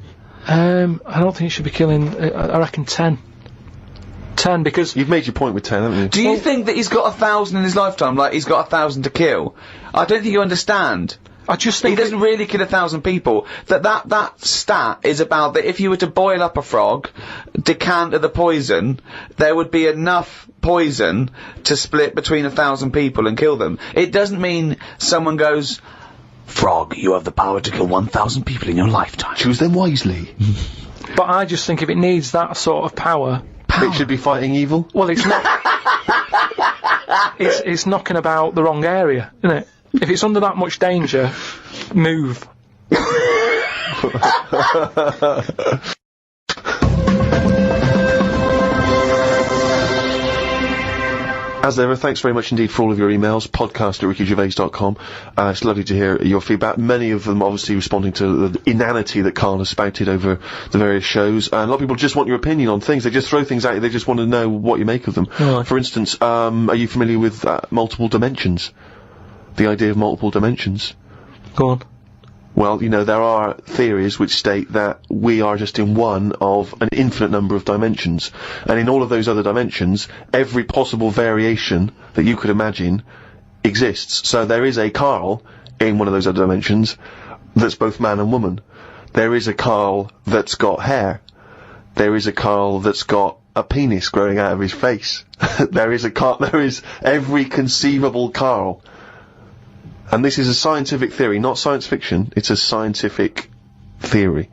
I don't think it should be killing... I reckon 10. 10, because... You've made your point with 10, haven't you? Do you think that he's got 1,000 in his lifetime, like he's got 1,000 to kill? I don't think you understand. I just think... He doesn't really kill 1,000 people. That stat is about that if you were to boil up a frog, decant the poison, there would be enough poison to split between 1,000 people and kill them. It doesn't mean someone goes, "Frog, you have the power to kill 1,000 people in your lifetime. Choose them wisely." But I just think if it needs that sort of power... It should be fighting evil? Well, it's not... it's knocking about the wrong area, isn't it? If it's under that much danger, move. As ever, thanks very much indeed for all of your emails. podcast@rickygervais.com. It's lovely to hear your feedback. Many of them obviously responding to the inanity that Karl has spouted over the various shows. And a lot of people just want your opinion on things. They just throw things at you. They just want to know what you make of them. Right. For instance, are you familiar with multiple dimensions? The idea of multiple dimensions? Go on. Well, you know, there are theories which state that we are just in one of an infinite number of dimensions. And in all of those other dimensions, every possible variation that you could imagine exists. So there is a Karl in one of those other dimensions that's both man and woman. There is a Karl that's got hair. There is a Karl that's got a penis growing out of his face. There is every conceivable Karl. And this is a scientific theory, not science fiction. It's a scientific theory.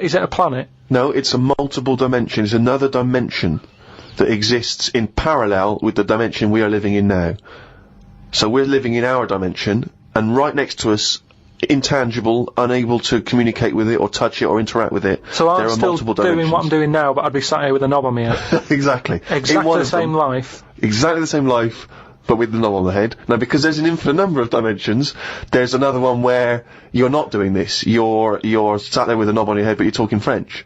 Is it a planet? No, it's a multiple dimension. It's another dimension that exists in parallel with the dimension we are living in now. So we're living in our dimension, and right next to us, intangible, unable to communicate with it or touch it or interact with it. So there I'm are still multiple doing dimensions. what I'm doing now, but I'd be sat here with a knob on my head. Exactly. Exactly the same life. Exactly the same life, but with the knob on the head. Now, because there's an infinite number of dimensions, there's another one where you're not doing this. You're sat there with a knob on your head, but you're talking French.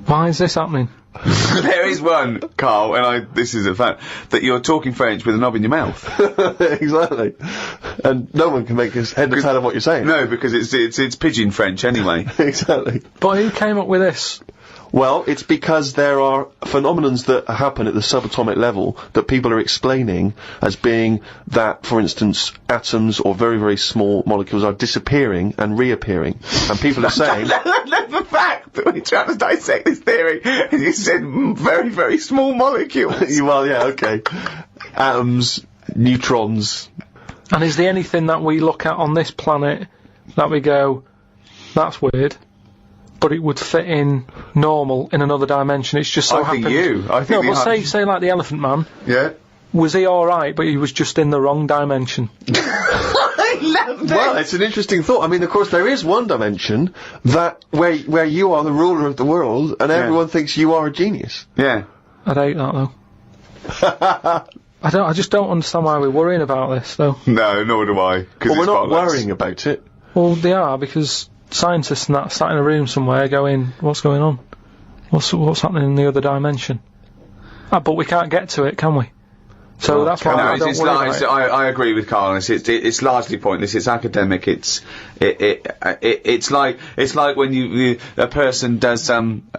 Why is this happening? There is one, Karl, and this is a fact, that you're talking French with a knob in your mouth. Exactly. And no one can make his head or tail of what you're saying. No, because it's pidgin French anyway. Exactly. But who came up with this? Well, it's because there are phenomenons that happen at the subatomic level that people are explaining as being that, for instance, atoms or very, very small molecules are disappearing and reappearing. And people are saying... The fact that we're trying to dissect this theory, and you said very, very small molecules. Well, yeah, okay. Atoms, neutrons... And is there anything that we look at on this planet that we go, that's weird, but it would fit in normal in another dimension? It's just so happened... I think no, but say like the Elephant Man. Yeah. Was he alright, but he was just in the wrong dimension? I love this! Well, it's an interesting thought. I mean, of course, there is one dimension that where you are the ruler of the world, and everyone thinks you are a genius. Yeah. I'd hate that though. I just don't understand why we're worrying about this though. No, nor do I. Well, we're not worrying about it. Well, they are, because scientists and that sat in a room somewhere going, what's going on? What's happening in the other dimension? But we can't get to it, can we? So that's why I don't worry about it. I agree with Karl. It's largely pointless. It's academic. It's like when a person does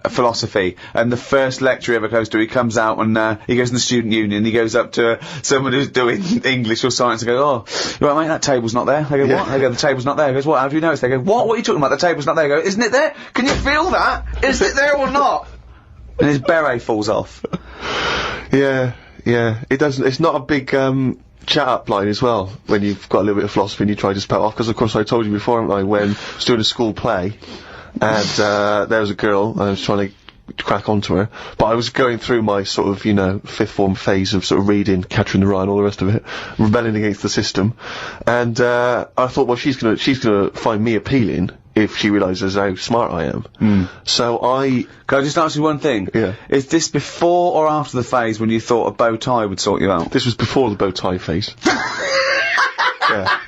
philosophy, and the first lecture he ever goes to, he comes out and he goes in the student union. He goes up to someone who's doing English or science and goes, "Oh, you're right, mate. That table's not there." They go, "What?" They go, "The table's not there." He goes, "What? How do you notice?" They go, "What? What are you talking about? The table's not there." They go, "Isn't it there? Can you feel that? Is it there or not?" And his beret falls off. Yeah, it doesn't. It's not a big chat up line as well when you've got a little bit of philosophy and you try to spout off. Because of course I told you before, haven't I, when I was doing a school play, and there was a girl and I was trying to crack onto her, but I was going through my sort of fifth form phase of sort of reading Catcher in the Rye and all the rest of it, rebelling against the system, and I thought, well, she's gonna find me appealing if she realises how smart I am. So Can I just ask you one thing? Yeah. Is this before or after the phase when you thought a bow tie would sort you out? This was before the bow tie phase. Yeah.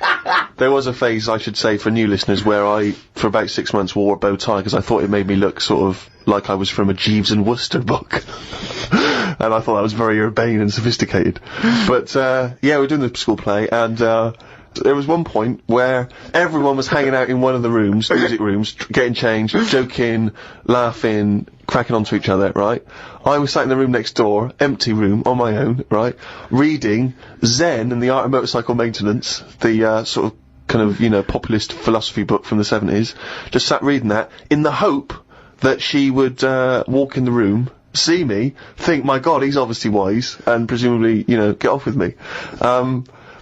There was a phase, I should say, for new listeners, where I, for about 6 months, wore a bow tie because I thought it made me look sort of like I was from a Jeeves and Wooster book. And I thought that was very urbane and sophisticated. But, yeah, we're doing the school play, and, there was one point where everyone was hanging out in one of the rooms, music rooms, getting changed, joking, laughing, cracking onto each other, right? I was sat in the room next door, empty room, on my own, right? Reading Zen and the Art of Motorcycle Maintenance, the, sort of, kind of, populist philosophy book from the 70s. Just sat reading that, in the hope that she would, walk in the room, see me, think, my God, he's obviously wise, and presumably, get off with me.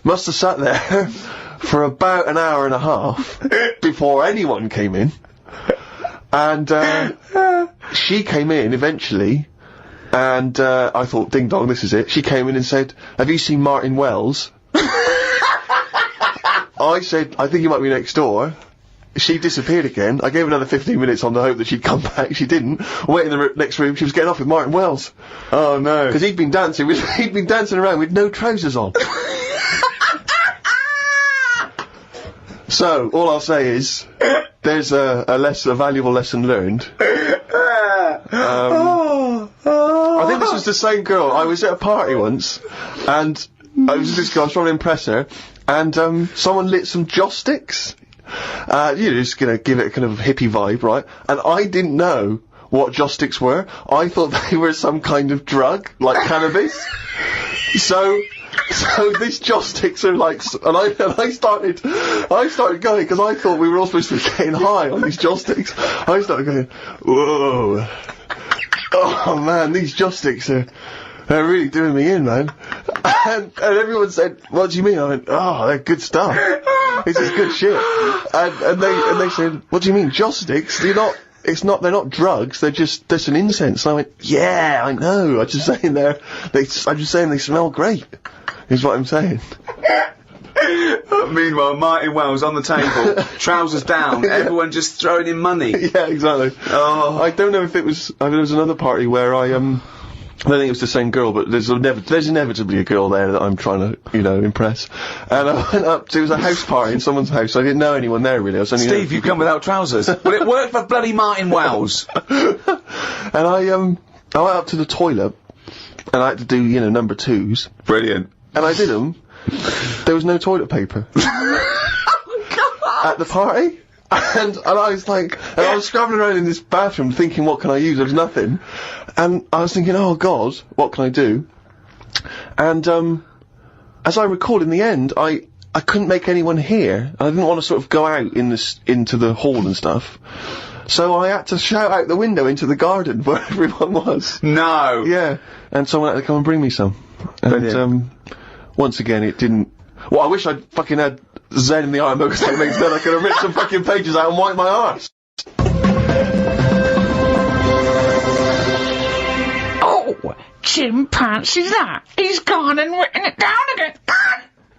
Must have sat there for about an hour and a half before anyone came in. And, she came in eventually, and, I thought, ding dong, this is it. She came in and said, "Have you seen Martin Wells?" I said, "I think he might be next door." She disappeared again. I gave her another 15 minutes on the hope that she'd come back. She didn't. Wait in the next room, she was getting off with Martin Wells. Oh no. Because he'd been dancing around with no trousers on. So, all I'll say is, there's a valuable lesson learned. I think this was the same girl. I was at a party once, and I was this girl, I was trying to impress her, and, someone lit some joss sticks. Just gonna give it a kind of hippie vibe, right? And I didn't know what joss sticks were. I thought they were some kind of drug, like cannabis. So these joss sticks are like, and I started going, because I thought we were all supposed to be getting high on these joss sticks. I started going, whoa. Oh man, these joss sticks they're really doing me in, man. And everyone said, "What do you mean?" I went, "Oh, they're good stuff. This is good shit." And they said, "What do you mean, joss sticks? They're not drugs, they're just an incense." And I went, "Yeah, I know, I'm just saying they smell great, is what I'm saying." Meanwhile, Martin Wells on the table, trousers down, everyone just throwing in money. Yeah, exactly. Oh. I don't know if it was, there was another party where I don't think it was the same girl, but there's inevitably a girl there that I'm trying to, impress. And I went up to, it was a house party in someone's house, I didn't know anyone there really. I was only Steve, you come without trousers. Well, it worked for bloody Martin Wells. And I went up to the toilet, and I had to do, number twos. Brilliant. And I did them. There was no toilet paper. At the party. And I was like, and I was scrabbling around in this bathroom thinking, what can I use? There was nothing. And I was thinking, oh God, what can I do? And, as I recall in the end, I couldn't make anyone hear. I didn't want to sort of go out into the hall and stuff. So I had to shout out the window into the garden where everyone was. No! Yeah. And someone had to come and bring me some. And, once again, it didn't... Well, I wish I'd fucking had Zen in the Art of Motorcycle Maintenance, then I could have ripped some fucking pages out and wiped my arse. Oh, chimpanzee's that? He's gone and written it down again.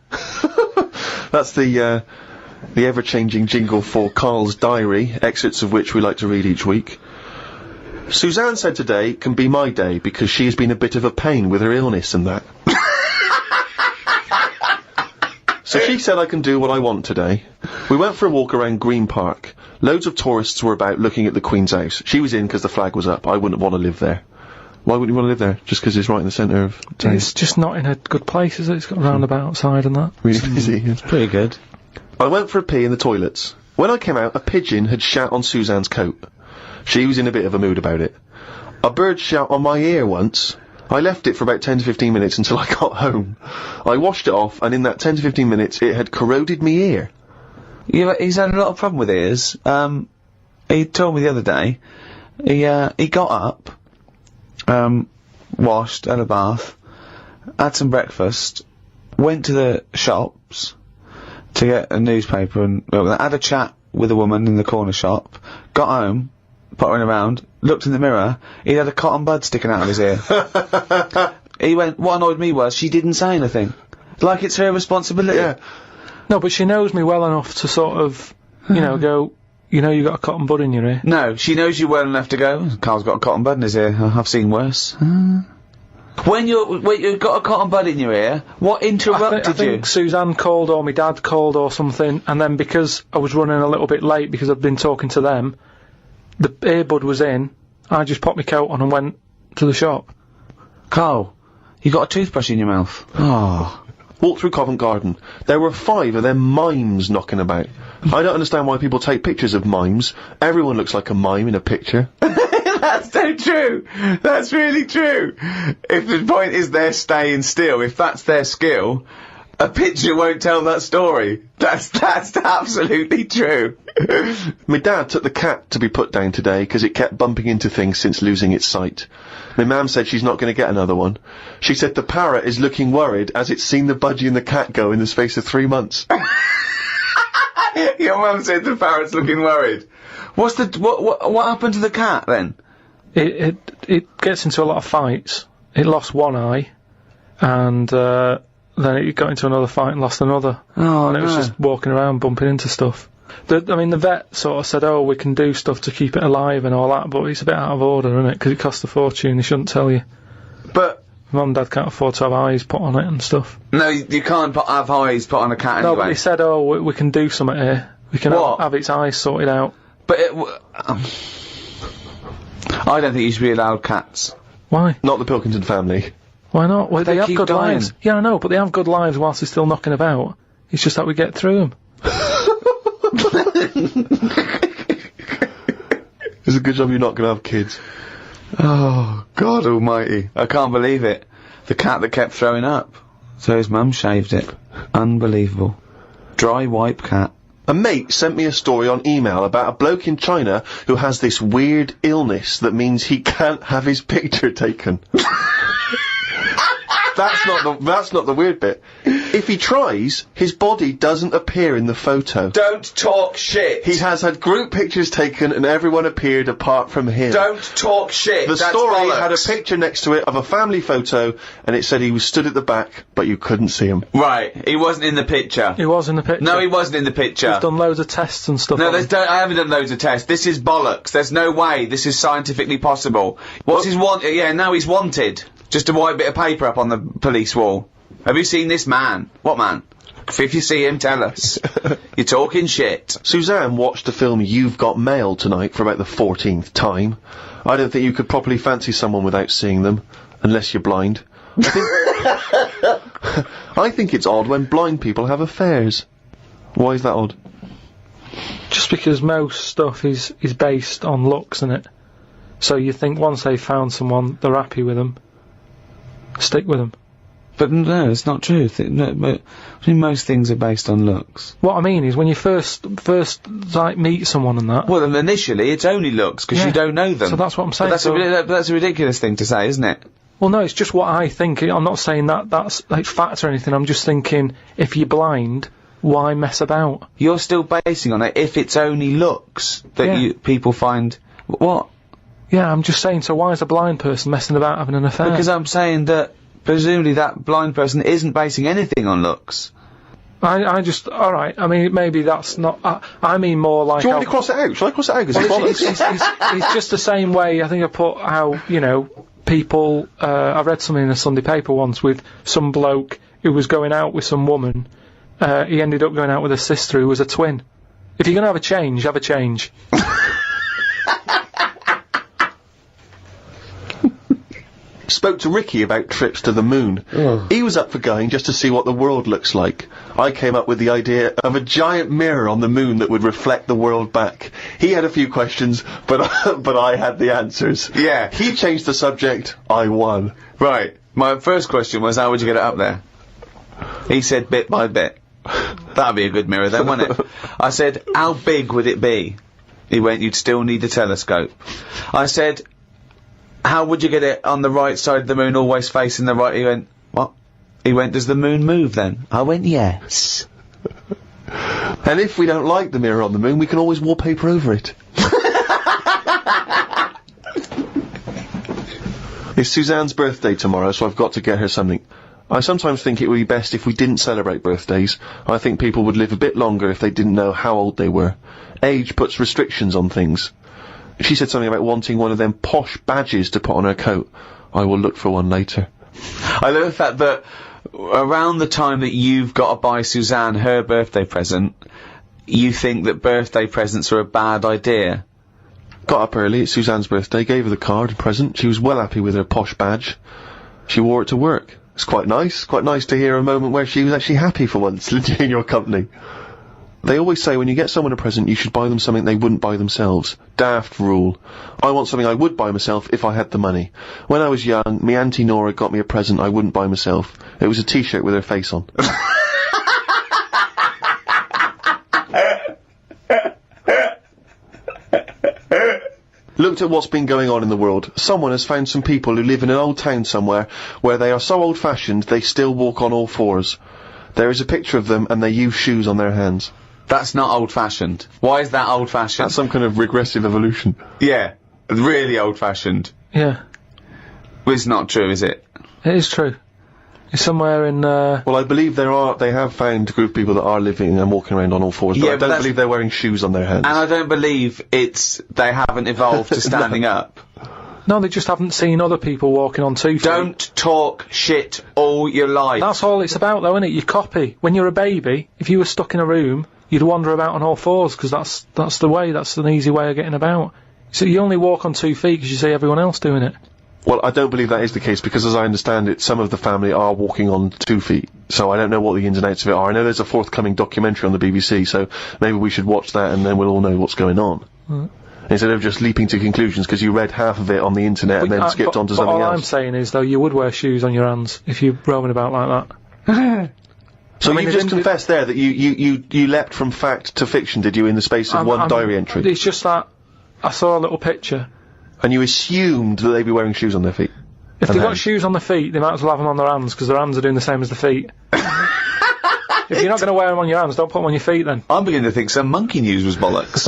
That's the ever-changing jingle for Karl's diary, excerpts of which we like to read each week. Suzanne said today can be my day because she has been a bit of a pain with her illness and that. So she said I can do what I want today. We went for a walk around Green Park. Loads of tourists were about looking at the Queen's house. She was in because the flag was up. I wouldn't want to live there. Why wouldn't you want to live there? Just because it's right in the centre of town? It's just not in a good place, is it? It's got a roundabout outside and that. Really busy. It's pretty good. I went for a pee in the toilets. When I came out, a pigeon had shat on Suzanne's coat. She was in a bit of a mood about it. A bird shat on my ear once. I left it for about 10 to 15 minutes until I got home. I washed it off, and in that 10 to 15 minutes, it had corroded me ear. Yeah, he's had a lot of problem with ears. He told me the other day, he got up, washed, had a bath, had some breakfast, went to the shops to get a newspaper and had a chat with a woman in the corner shop, got home, pottering around, looked in the mirror, he had a cotton bud sticking out of his ear. He went, what annoyed me was she didn't say anything. Like it's her responsibility. Yeah. No, but she knows me well enough to sort of, you know, go, you know you got a cotton bud in your ear. No, she knows you well enough to go, Karl's got a cotton bud in his ear, I've seen worse. When you've got a cotton bud in your ear, what interrupted I think Suzanne called or my dad called or something, and then because I was running a little bit late because I'd been talking to them, the earbud was in, I just popped my coat on and went to the shop. Karl, you got a toothbrush in your mouth. Oh. Walked through Covent Garden. There were 5 of them mimes knocking about. I don't understand why people take pictures of mimes. Everyone looks like a mime in a picture. That's so true. That's really true. If the point is they're staying still, if that's their skill, a picture won't tell that story. That's absolutely true. My dad took the cat to be put down today because it kept bumping into things since losing its sight. My mum said she's not going to get another one. She said the parrot is looking worried as it's seen the budgie and the cat go in the space of 3 months. Your mum said the parrot's looking worried. What happened to the cat then? It gets into a lot of fights. It lost one eye, and then it got into another fight and lost another. Oh, and it was just walking around bumping into stuff. I mean, the vet sort of said, oh, we can do stuff to keep it alive and all that, but it's a bit out of order, isn't it? Because it costs a fortune, they shouldn't tell you. But Mum and Dad can't afford to have eyes put on it and stuff. No, you can't have eyes put on a cat anyway. No, but they said, oh, we can do something here. We can have its eyes sorted out. But I don't think you should be allowed cats. Why? Not the Pilkington family. Why not? Well, they have keep good dying. lives. Yeah, I know, but they have good lives whilst they're still knocking about. It's just that we get through them. It's a good job you're not going to have kids. Oh, God almighty. I can't believe it. The cat that kept throwing up. So his mum shaved it. Unbelievable. Dry wipe cat. A mate sent me a story on email about a bloke in China who has this weird illness that means he can't have his picture taken. That's not the weird bit. If he tries, his body doesn't appear in the photo. Don't talk shit. He has had group pictures taken and everyone appeared apart from him. Don't talk shit. The That's story bollocks. had a picture next to it of a family photo and it said he was stood at the back, but you couldn't see him. Right, he wasn't in the picture. He was in the picture. No, he wasn't in the picture. He's done loads of tests and stuff. No, I haven't done loads of tests. This is bollocks. There's no way this is scientifically possible. What's his Yeah, now he's wanted. Just a white bit of paper up on the police wall. Have you seen this man? What man? If you see him, tell us. You're talking shit. Suzanne watched the film You've Got Mail tonight for about the 14th time. I don't think you could properly fancy someone without seeing them, unless you're blind. I think it's odd when blind people have affairs. Why is that odd? Just because most stuff is based on looks, isn't it? So you think once they've found someone, they're happy with them. Stick with them. But no, it's not true. I mean, most things are based on looks. What I mean is when you first like meet someone and that. Well, then initially it's only looks because you don't know them. So that's what I'm saying. But that's a ridiculous thing to say, isn't it? Well, no, it's just what I think. I'm not saying that's like fact or anything. I'm just thinking if you're blind, why mess about? You're still basing on it if it's only looks that people find. What? Yeah, I'm just saying, so why is a blind person messing about having an affair? Because I'm saying that, presumably that blind person isn't basing anything on looks. I just, alright, I mean, maybe that's not, I mean more like... Do you want me to cross it out? Shall I cross it out? 'Cause it's bollocks. It's just the same way, I think I put how, you know, people, I read something in a Sunday paper once with some bloke who was going out with some woman, he ended up going out with a sister who was a twin. If you're gonna have a change, have a change. Spoke to Ricky about trips to the moon. He was up for going just to see what the world looks like. I came up with the idea of a giant mirror on the moon that would reflect the world back. He had a few questions, but I had the answers. Yeah. He changed the subject, I won. Right. My first question was, how would you get it up there? He said bit by bit. That'd be a good mirror then, wouldn't it? I said, how big would it be? He went, you'd still need a telescope. I said, how would you get it on the right side of the moon, always facing the right? He went, what? He went, does the moon move then? I went, yes. And if we don't like the mirror on the moon, we can always wallpaper over it. It's Suzanne's birthday tomorrow, so I've got to get her something. I sometimes think it would be best if we didn't celebrate birthdays. I think people would live a bit longer if they didn't know how old they were. Age puts restrictions on things. She said something about wanting one of them posh badges to put on her coat. I will look for one later. I love the fact that around the time that you've got to buy Suzanne her birthday present, you think that birthday presents are a bad idea. Got up early, it's Suzanne's birthday, gave her the card and present. She was well happy with her posh badge. She wore it to work. It's quite nice to hear a moment where she was actually happy for once in your company. They always say when you get someone a present, you should buy them something they wouldn't buy themselves. Daft rule. I want something I would buy myself if I had the money. When I was young, me Auntie Nora got me a present I wouldn't buy myself. It was a t-shirt with her face on. Looked at what's been going on in the world. Someone has found some people who live in an old town somewhere where they are so old-fashioned they still walk on all fours. There is a picture of them and they use shoes on their hands. That's not old-fashioned. Why is that old-fashioned? That's some kind of regressive evolution. Yeah. Really old-fashioned. Yeah. Well, it's not true, is it? It is true. It's somewhere in, Well, I believe they have found a group of people that are living and walking around on all fours, but Yeah, I but don't believe they're wearing shoes on their hands. And I don't believe they haven't evolved to standing up. No, they just haven't seen other people walking on 2 feet. Don't talk shit all your life. That's all it's about, though, isn't it? You copy. When you're a baby, if you were stuck in a room, you'd wander about on all fours, because that's the way, that's an easy way of getting about. So you only walk on 2 feet because you see everyone else doing it. Well, I don't believe that is the case, because as I understand it, some of the family are walking on 2 feet, so I don't know what the ins and outs of it are. I know there's a forthcoming documentary on the BBC, so maybe we should watch that and then we'll all know what's going on. Instead of just leaping to conclusions because you read half of it on the internet and then skipped on to something all else. I'm saying is, though, you would wear shoes on your hands if you're roaming about like that. So you just confessed there that you leapt from fact to fiction, did you, in the space of one diary entry? It's just that I saw a little picture. And you assumed that they'd be wearing shoes on their feet? If they've got shoes on their feet, they might as well have them on their hands, because their hands are doing the same as the feet. If you're not going to wear them on your hands, don't put them on your feet then. I'm beginning to think some monkey news was bollocks.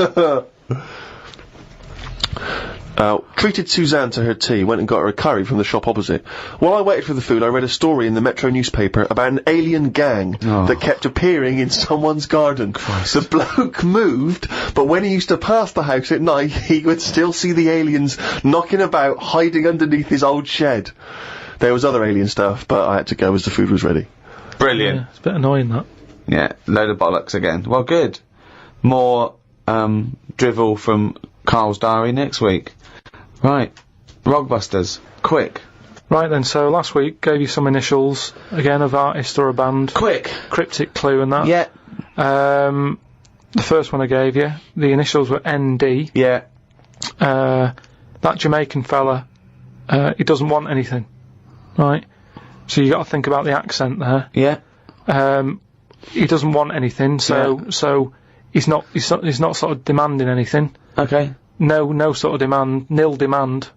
Treated Suzanne to her tea, went and got her a curry from the shop opposite. While I waited for the food, I read a story in the Metro newspaper about an alien gang that kept appearing in someone's garden. The bloke moved, but when he used to pass the house at night, he would still see the aliens knocking about, hiding underneath his old shed. There was other alien stuff, but I had to go as the food was ready. Brilliant. Yeah, it's a bit annoying, that. Yeah, load of bollocks again. Well, good. More, drivel from Karl's diary next week. Right. Rogbusters. Quick. Right then, so last week gave you some initials, again, of artist or a band. Quick. Cryptic clue and that. Yeah. The first one I gave you, the initials were ND. Yeah. That Jamaican fella, he doesn't want anything. Right? So you got to think about the accent there. Yeah. He doesn't want anything, so he's not sort of demanding anything. Okay. No sort of demand, nil demand.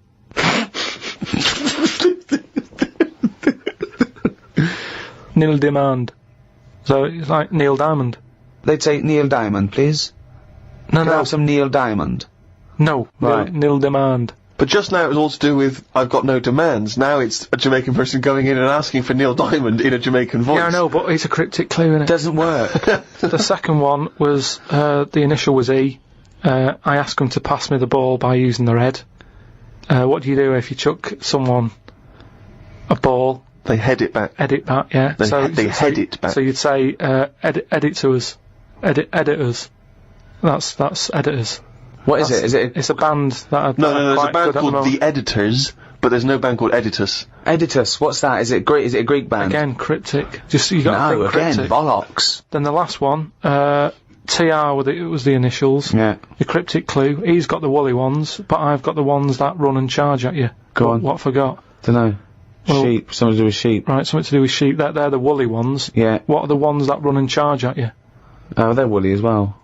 Nil demand. So it's like Neil Diamond. They'd say Neil Diamond, please. No, Can I have some Neil Diamond? No. Right. Nil demand. But just now it was all to do with I've got no demands. Now it's a Jamaican person going in and asking for Neil Diamond in a Jamaican voice. Yeah, I know, but it's a cryptic clue, innit? Doesn't work. The second one was, the initial was E. I asked them to pass me the ball by using their head. What do you do if you chuck someone a ball? They head it back. Edit back, yeah. They head it back. So you'd say, edit to us. Editors. That's editors. What is it? It's a band that are No, there's quite a band good at the called moment. The Editors, but there's no band called Editus. Editus, what's that? Is it a Greek band? Again, cryptic. Just, you gotta No, think again, cryptic. bollocks. Then the last one, TR was the initials. Yeah. The cryptic clue. He's got the woolly ones, but I've got the ones that run and charge at you. Go on. What forgot? Dunno. Well- Sheep, something to do with sheep. Right, something to do with sheep. They're the woolly ones. Yeah. What are the ones that run and charge at you? Oh, they're woolly as well.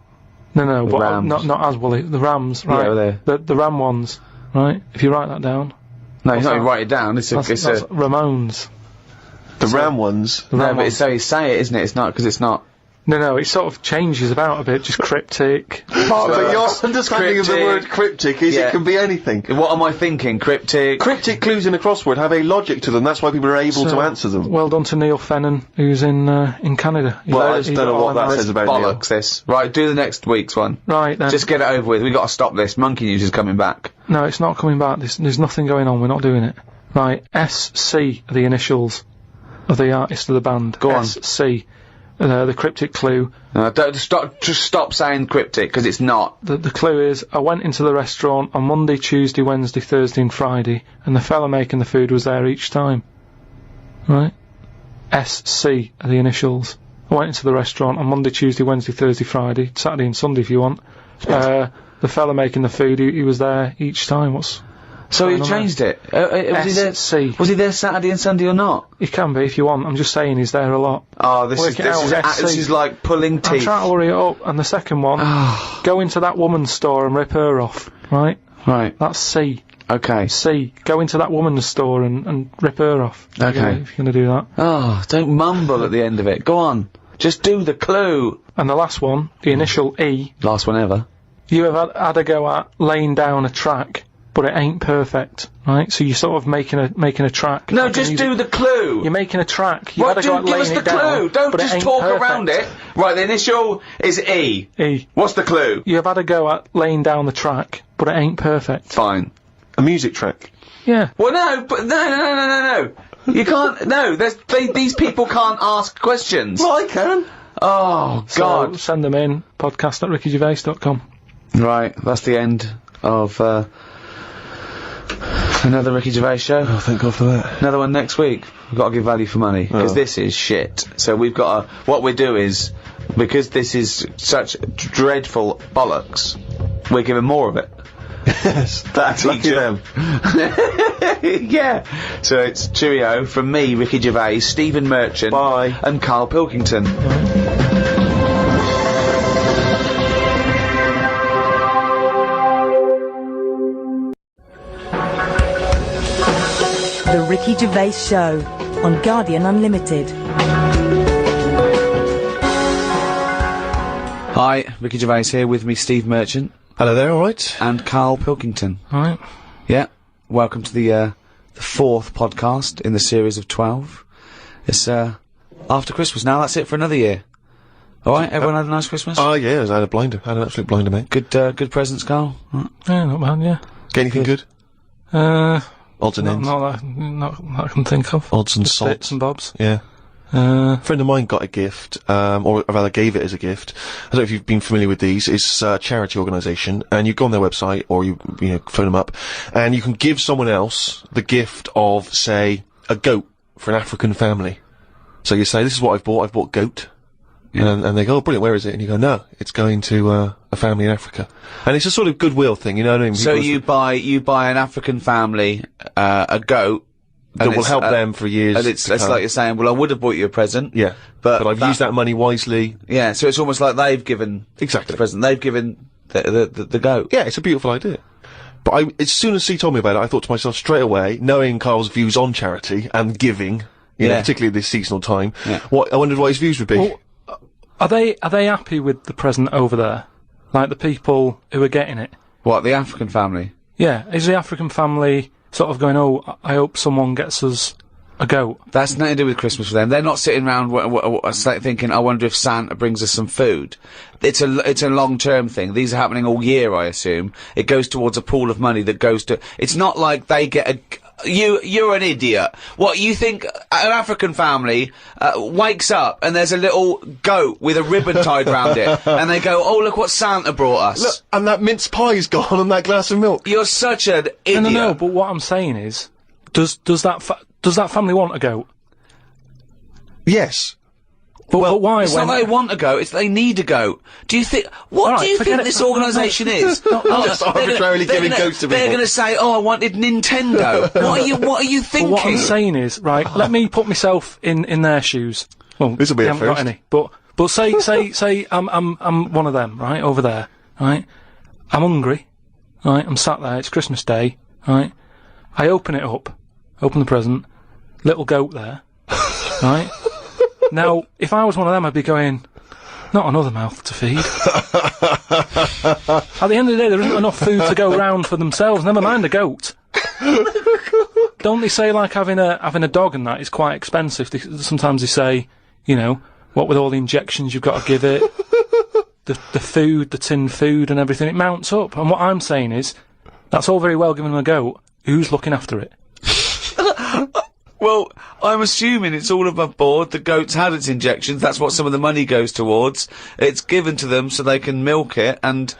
No, The but rams. not as woolly. The rams, right? Yeah, they're- The ram ones, right? If you write that down, No, What's he's not that? even write it down, it's that's Ramones. The Ram ones. The No, ram but ones. it's how you say it, isn't it? It's not, because it's not... No, it sort of changes about a bit, just cryptic. But your understanding of the Cryptic. word cryptic is Yeah. it can be anything. What am I thinking? Cryptic? Cryptic clues in a crossword have a logic to them, that's why people are able to answer them. Well done to Neil Fennon, who's in Canada. Well, I just don't know what that says. says about Neil. Bollocks, this. Right, do the next week's one. Right, then. Just get it over with. We got to stop this. Monkey News is coming back. No, it's not coming back. There's nothing going on. We're not doing it. Right, SC are the initials of the artist of the band. Go on. SC. The cryptic clue. Just stop saying cryptic, because it's not. The clue is, I went into the restaurant on Monday, Tuesday, Wednesday, Thursday and Friday, and the fella making the food was there each time. Right? SC are the initials. I went into the restaurant on Monday, Tuesday, Wednesday, Thursday, Friday, Saturday and Sunday if you want. The fella making the food, he was there each time. So you changed it. SC. Was he there Saturday and Sunday or not? He can be if you want. I'm just saying he's there a lot. Oh, Work it out, SC. this is like pulling I'm teeth. trying to hurry it up. And the second one, go into that woman's store and rip her off. Right? Right. That's C. Okay. C. Go into that woman's store and rip her off. Okay. If you're gonna do that. Oh, don't mumble at the end of it. Go on. Just do the clue. And the last one, the initial E. Last one ever. You have had a go at laying down a track, but it ain't perfect, right? So you're sort of making a track. No, Like just do the clue. You're making a track. You've Right, had a go at give laying us the it down, clue. Don't but it just ain't talk perfect. around it. Right, the initial is E. E. What's the clue? You have had a go at laying down the track, but it ain't perfect. Fine. A music track. Yeah. Well, no, but no. You can't. No, these people can't ask questions. Well, I can. Oh So God. send them in. podcast@rickygervais.com. Right, that's the end of another Ricky Gervais show. Oh, thank God for that. Another one next week. We've got to give value for money, because this is shit. So we've got to, what we do is, because this is such dreadful bollocks, we're giving more of it. Yes, that's lucky them. Yeah. So it's cheerio from me, Ricky Gervais, Stephen Merchant, Bye. and Karl Pilkington. The Ricky Gervais Show on Guardian Unlimited. Hi, Ricky Gervais here, with me Steve Merchant. Hello there, alright? And Karl Pilkington. Alright. Yeah. Welcome to the fourth podcast in the series of 12. It's after Christmas now. That's it for another year. Alright, everyone had a nice Christmas? Oh, yeah, I had a blinder. I had an absolute blinder, mate. Good presents, Karl? Yeah, not bad, yeah. Get anything good? Odds and ends. Not that I can think of. Odds and Just sods. bits and bobs. Yeah. A friend of mine got a gift, or rather gave it as a gift. I don't know if you've been familiar with these. It's a charity organisation, and you go on their website, or you phone them up, and you can give someone else the gift of, say, a goat for an African family. So you say, this is what I've bought goat. And they go, oh, brilliant, where is it? And you go, no, it's going to a family in Africa. And it's a sort of goodwill thing, you know what I mean? So People you buy an African family a goat that will help them for years. And it's to come. like you're saying, well, I would have bought you a present. Yeah. But I've used that money wisely. Yeah, so it's almost like they've given Exactly. the present. They've given the goat. Yeah, it's a beautiful idea. But as soon as he told me about it, I thought to myself straight away, knowing Karl's views on charity and giving, you know, particularly at this seasonal time, I wondered what his views would be. Well, are they happy with the present over there? Like the people who are getting it? What, the African family? Yeah, is the African family sort of going, oh, I hope someone gets us a goat? That's nothing to do with Christmas for them. They're not sitting around thinking, I wonder if Santa brings us some food. It's a long-term thing. These are happening all year, I assume. It goes towards a pool of money that goes to... It's not like they get a... You're an idiot. What, you think an African family wakes up and there's a little goat with a ribbon tied round it, and they go, oh, look what Santa brought us. Look, and that mince pie's gone on that glass of milk. You're such an idiot. No, but what I'm saying is, does that family want a goat? Yes. But why? It's not they want a goat, it's they need a goat. Do you think... What do you think this organisation is? Just arbitrarily giving goats to people. They're going to say, oh, I wanted Nintendo. What are you thinking? Well, what I'm saying is, right, let me put myself in their shoes. Well, this'll be they a haven't got first. any. But say I'm one of them, right, over there, right? I'm hungry, right? I'm sat there, it's Christmas Day, right? I open it up, open the present, little goat there, right? Now, if I was one of them, I'd be going, not another mouth to feed. At the end of the day, there isn't enough food to go round for themselves, never mind a goat. Don't they say, like, having a dog and that is quite expensive? Sometimes they say, you know, what with all the injections you've got to give it, the food, the tinned food and everything, it mounts up. And what I'm saying is, that's all very well giving them a goat, who's looking after it? Well, I'm assuming it's all above board. The goat's had its injections. That's what some of the money goes towards. It's given to them so they can milk it and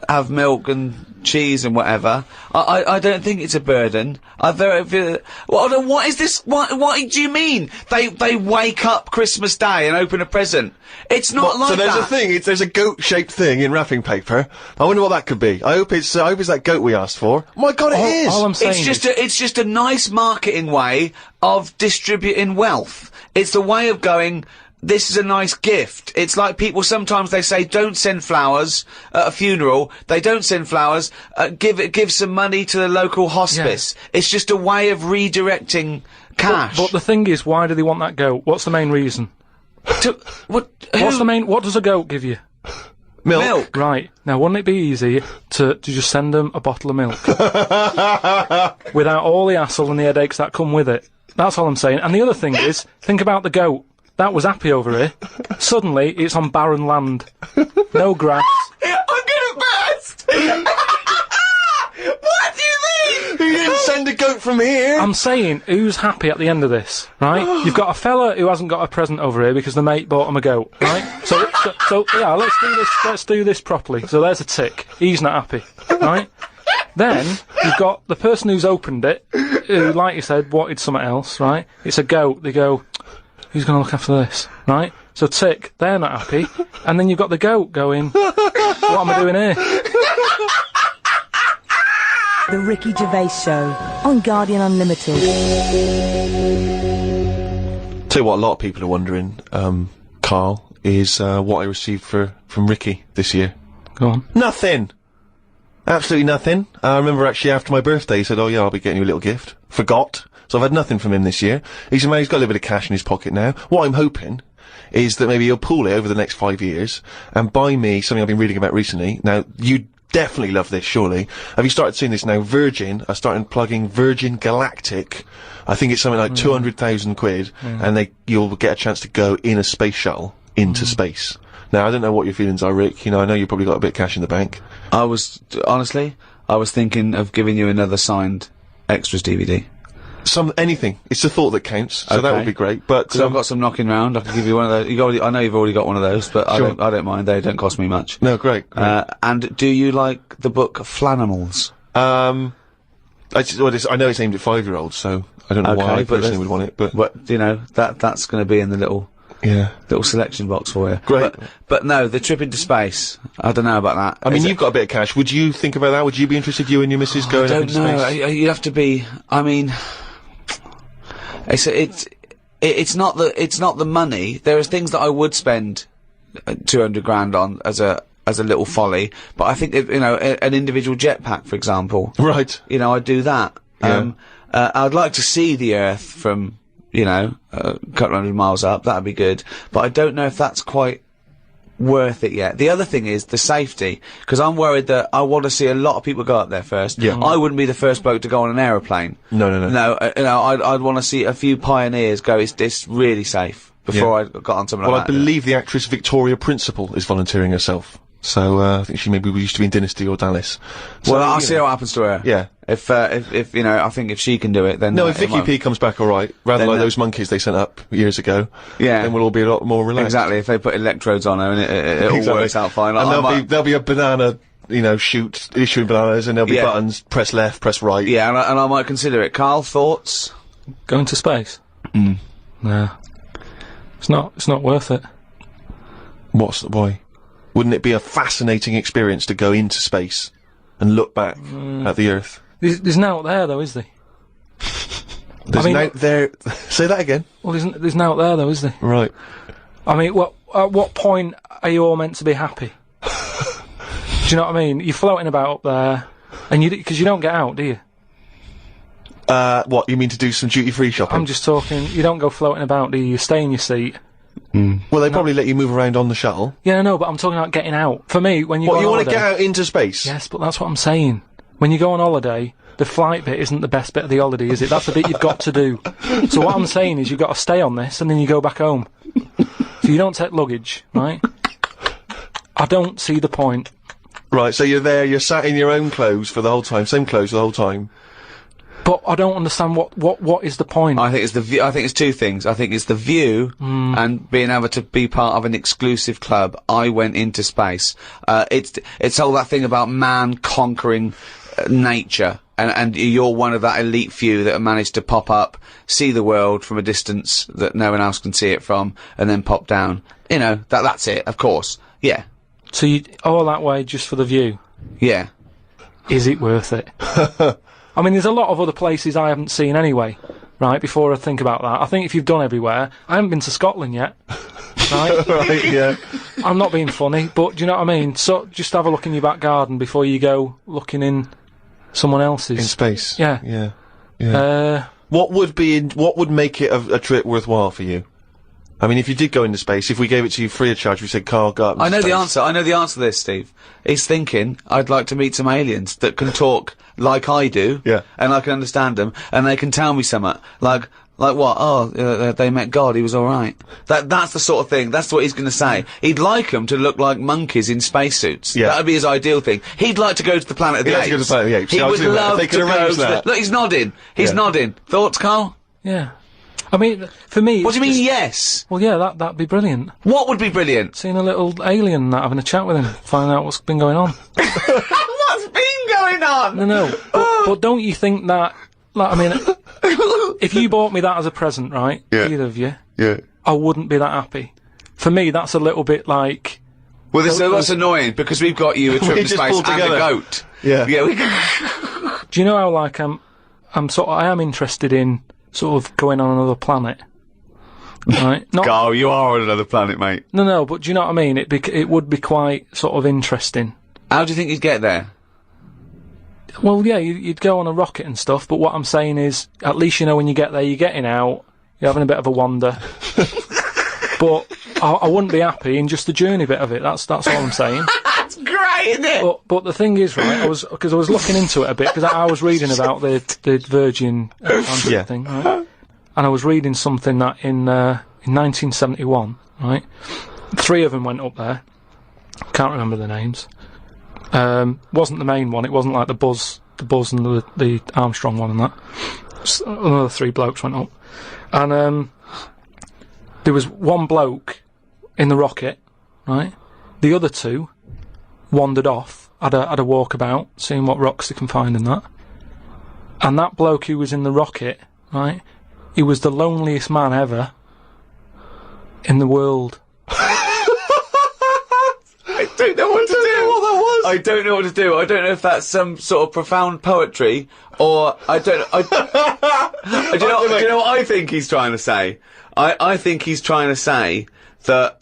have milk and cheese and whatever. I don't think it's a burden. What is this? What do you mean? They wake up Christmas Day and open a present. It's not like that. So there's a thing, there's a goat-shaped thing in wrapping paper. I wonder what that could be. I hope it's that goat we asked for. My God, it is! All I'm saying it's just a nice marketing way of distributing wealth. It's the way of going, this is a nice gift. It's like people, sometimes they say, don't send flowers at a funeral. They don't send flowers. Give some money to the local hospice. Yeah. It's just a way of redirecting cash. But the thing is, why do they want that goat? What's the main reason? What does a goat give you? Milk. Right. Now, wouldn't it be easy to just send them a bottle of milk? Without all the hassle and the headaches that come with it. That's all I'm saying. And the other thing is, think about the goat. That was happy over here. Suddenly, it's on barren land. No grass. I'm gonna burst! What do you mean? You didn't send a goat from here! I'm saying, who's happy at the end of this, right? You've got a fella who hasn't got a present over here because the mate bought him a goat, right? So yeah, let's do this properly. So there's a tick. He's not happy, right? Then, you've got the person who's opened it, who, like you said, wanted something else, right? It's a goat. They go, who's going to look after this, right? So tick, they're not happy. And then you've got the goat going, what am I doing here? The Ricky Gervais Show on Guardian Unlimited. Tell you what a lot of people are wondering, Karl, is what I received from Ricky this year. Go on. Nothing! Absolutely nothing. I remember actually after my birthday he said, oh yeah, I'll be getting you a little gift. Forgot. So I've had nothing from him this year. He's got a little bit of cash in his pocket now. What I'm hoping is that maybe he'll pool it over the next 5 years and buy me something I've been reading about recently. Now, you definitely love this, surely. Have you started seeing this now? Virgin are starting plugging Virgin Galactic. I think it's something like 200,000 quid, and you'll get a chance to go in a space shuttle into space. Now, I don't know what your feelings are, Rick. You know, I know you've probably got a bit of cash in the bank. I was thinking of giving you another signed extras DVD. Anything. It's the thought that counts, so that would be great. But I've got some knocking round. I can give you one of those. I know you've already got one of those, but sure. I don't mind. They don't cost me much. No, great. And do you like the book Flanimals? I know it's aimed at 5-year-olds, so I don't know why I personally would want it. But you know that's going to be in the little selection box for you. Great. But no, the trip into space. I don't know about that. I mean, you've got a bit of cash. Would you think about that? Would you be interested, you and your missus, going up into space? I don't know. You'd have to be. I mean. It's not the money. There are things that I would spend 200 grand on as a little folly, but I think an individual jetpack, for example. Right. You know, I'd do that. Yeah. I'd like to see the Earth from a couple hundred miles up. That'd be good. But I don't know if that's quite worth it yet. The other thing is the safety, because I'm worried that I want to see a lot of people go up there first. Yeah. I wouldn't be the first bloke to go on an aeroplane. No. I'd want to see a few pioneers go. It's really safe before I got on something Well, like I that. believe the actress Victoria Principal is volunteering herself. So, I think she maybe used to be in Dynasty or Dallas. So, Well, I'll you see know. what happens to her. Yeah. If I think if she can do it, then No, if Vicky P comes back alright, rather Then, like those monkeys they sent up years ago, Yeah. then we'll all be a lot more relaxed. Exactly. If they put electrodes on her and it all Exactly. works out fine. And I there'll be a banana, shoot, issuing bananas, and there'll be Yeah. buttons, press left, press right. Yeah, and I might consider it. Karl, thoughts? Going to space? Nah. It's not worth it. Why? Wouldn't it be a fascinating experience to go into space and look back at the Earth? There's now out there though, is there? There's mean- there. Say that again. Well, there's now out there though, is there? Right. I mean, at what point are you all meant to be happy? Do you know what I mean? You're floating about up there, and because you don't get out, do you? What, you mean to do some duty-free shopping? I'm just talking. You don't go floating about, do you? You stay in your seat. Well, they probably let you move around on the shuttle. Yeah, no, but I'm talking about getting out. For me, when you What, go you on want to holiday, get out into space? Yes, but that's what I'm saying. When you go on holiday, the flight bit isn't the best bit of the holiday, is it? That's the bit you've got to do. So what I'm saying is you've got to stay on this, and then you go back home. So you don't take luggage, right? I don't see the point. Right, so you're there, you're sat in your own clothes for the whole time, same clothes the whole time. But I don't understand what is the point. I think it's the view. I think it's two things. I think it's the view and being able to be part of an exclusive club. I went into space. It's all that thing about man conquering nature, and you're one of that elite few that have managed to pop up, see the world from a distance that no one else can see it from, and then pop down. You know, that's it. Of course, yeah, So you all that way just for the view? yeah. Is it worth it? I mean, there's a lot of other places I haven't seen anyway, right, before I think about that. I think if you've done everywhere, I haven't been to Scotland yet, right? Right, yeah. I'm not being funny, but do you know what I mean? So, just have a look in your back garden before you go looking in someone else's. In space. Yeah. Yeah. What would make it a trip worthwhile for you? I mean, if you did go into space, if we gave it to you free of charge, we said, Karl, go up I into know the space." answer. I know the answer to this, Steve. He's thinking, I'd like to meet some aliens that can talk like I do. Yeah. And I can understand them, and they can tell me something. Like what? Oh, they met God, he was alright. That's the sort of thing, that's what he's gonna say. He'd like them to look like monkeys in spacesuits. Yeah. That'd be his ideal thing. He'd like to go to the planet of the He'd like apes. to go to the planet of the apes. He Yeah, I was would doing that. If love they to could go arrange to the... that. Look, he's nodding. He's Yeah. nodding. Thoughts, Karl? Yeah. I mean, for me... What do you it's mean, just- yes? Well, yeah, that'd be brilliant. What would be brilliant? Seeing a little alien and that, having a chat with him, finding out what's been going on. What's been going on? No. But don't you think that... Like, I mean, if you bought me that as a present, right? Yeah. Either of you, Yeah. I wouldn't be that happy. For me, that's a little bit like... Well, that's annoying, because we've got you a trip We to just space pulled and a together. goat. Yeah. Yeah, Do you know how, like, I am interested in sort of going on another planet. Right? Not, Karl, you are on another planet, mate. no, but do you know what I mean? It would be quite sort of interesting. How do you think you'd get there? Well, yeah, you'd go on a rocket and stuff, but what I'm saying is, at least you know when you get there, you're getting out, you're having a bit of a wander. But I wouldn't be happy in just the journey bit of it, that's all I'm saying. That's great, isn't it? But the thing is, right, because I was looking into it a bit, because I was reading about the Virgin Atlantic Yeah. thing, right? And I was reading something that in 1971, right, 3 of them went up there. Can't remember the names. Wasn't the main one. It wasn't like the Buzz and the Armstrong one and that. Another 3 blokes went up, and there was one bloke in the rocket, right? The other 2 wandered off, had a walkabout, seeing what rocks they can find and that. And that bloke who was in the rocket, right? He was the loneliest man ever in the world. I don't know what to do. What that was. I don't know what to do. I don't know if that's some sort of profound poetry, or I don't. Do you know what I think he's trying to say? I think he's trying to say that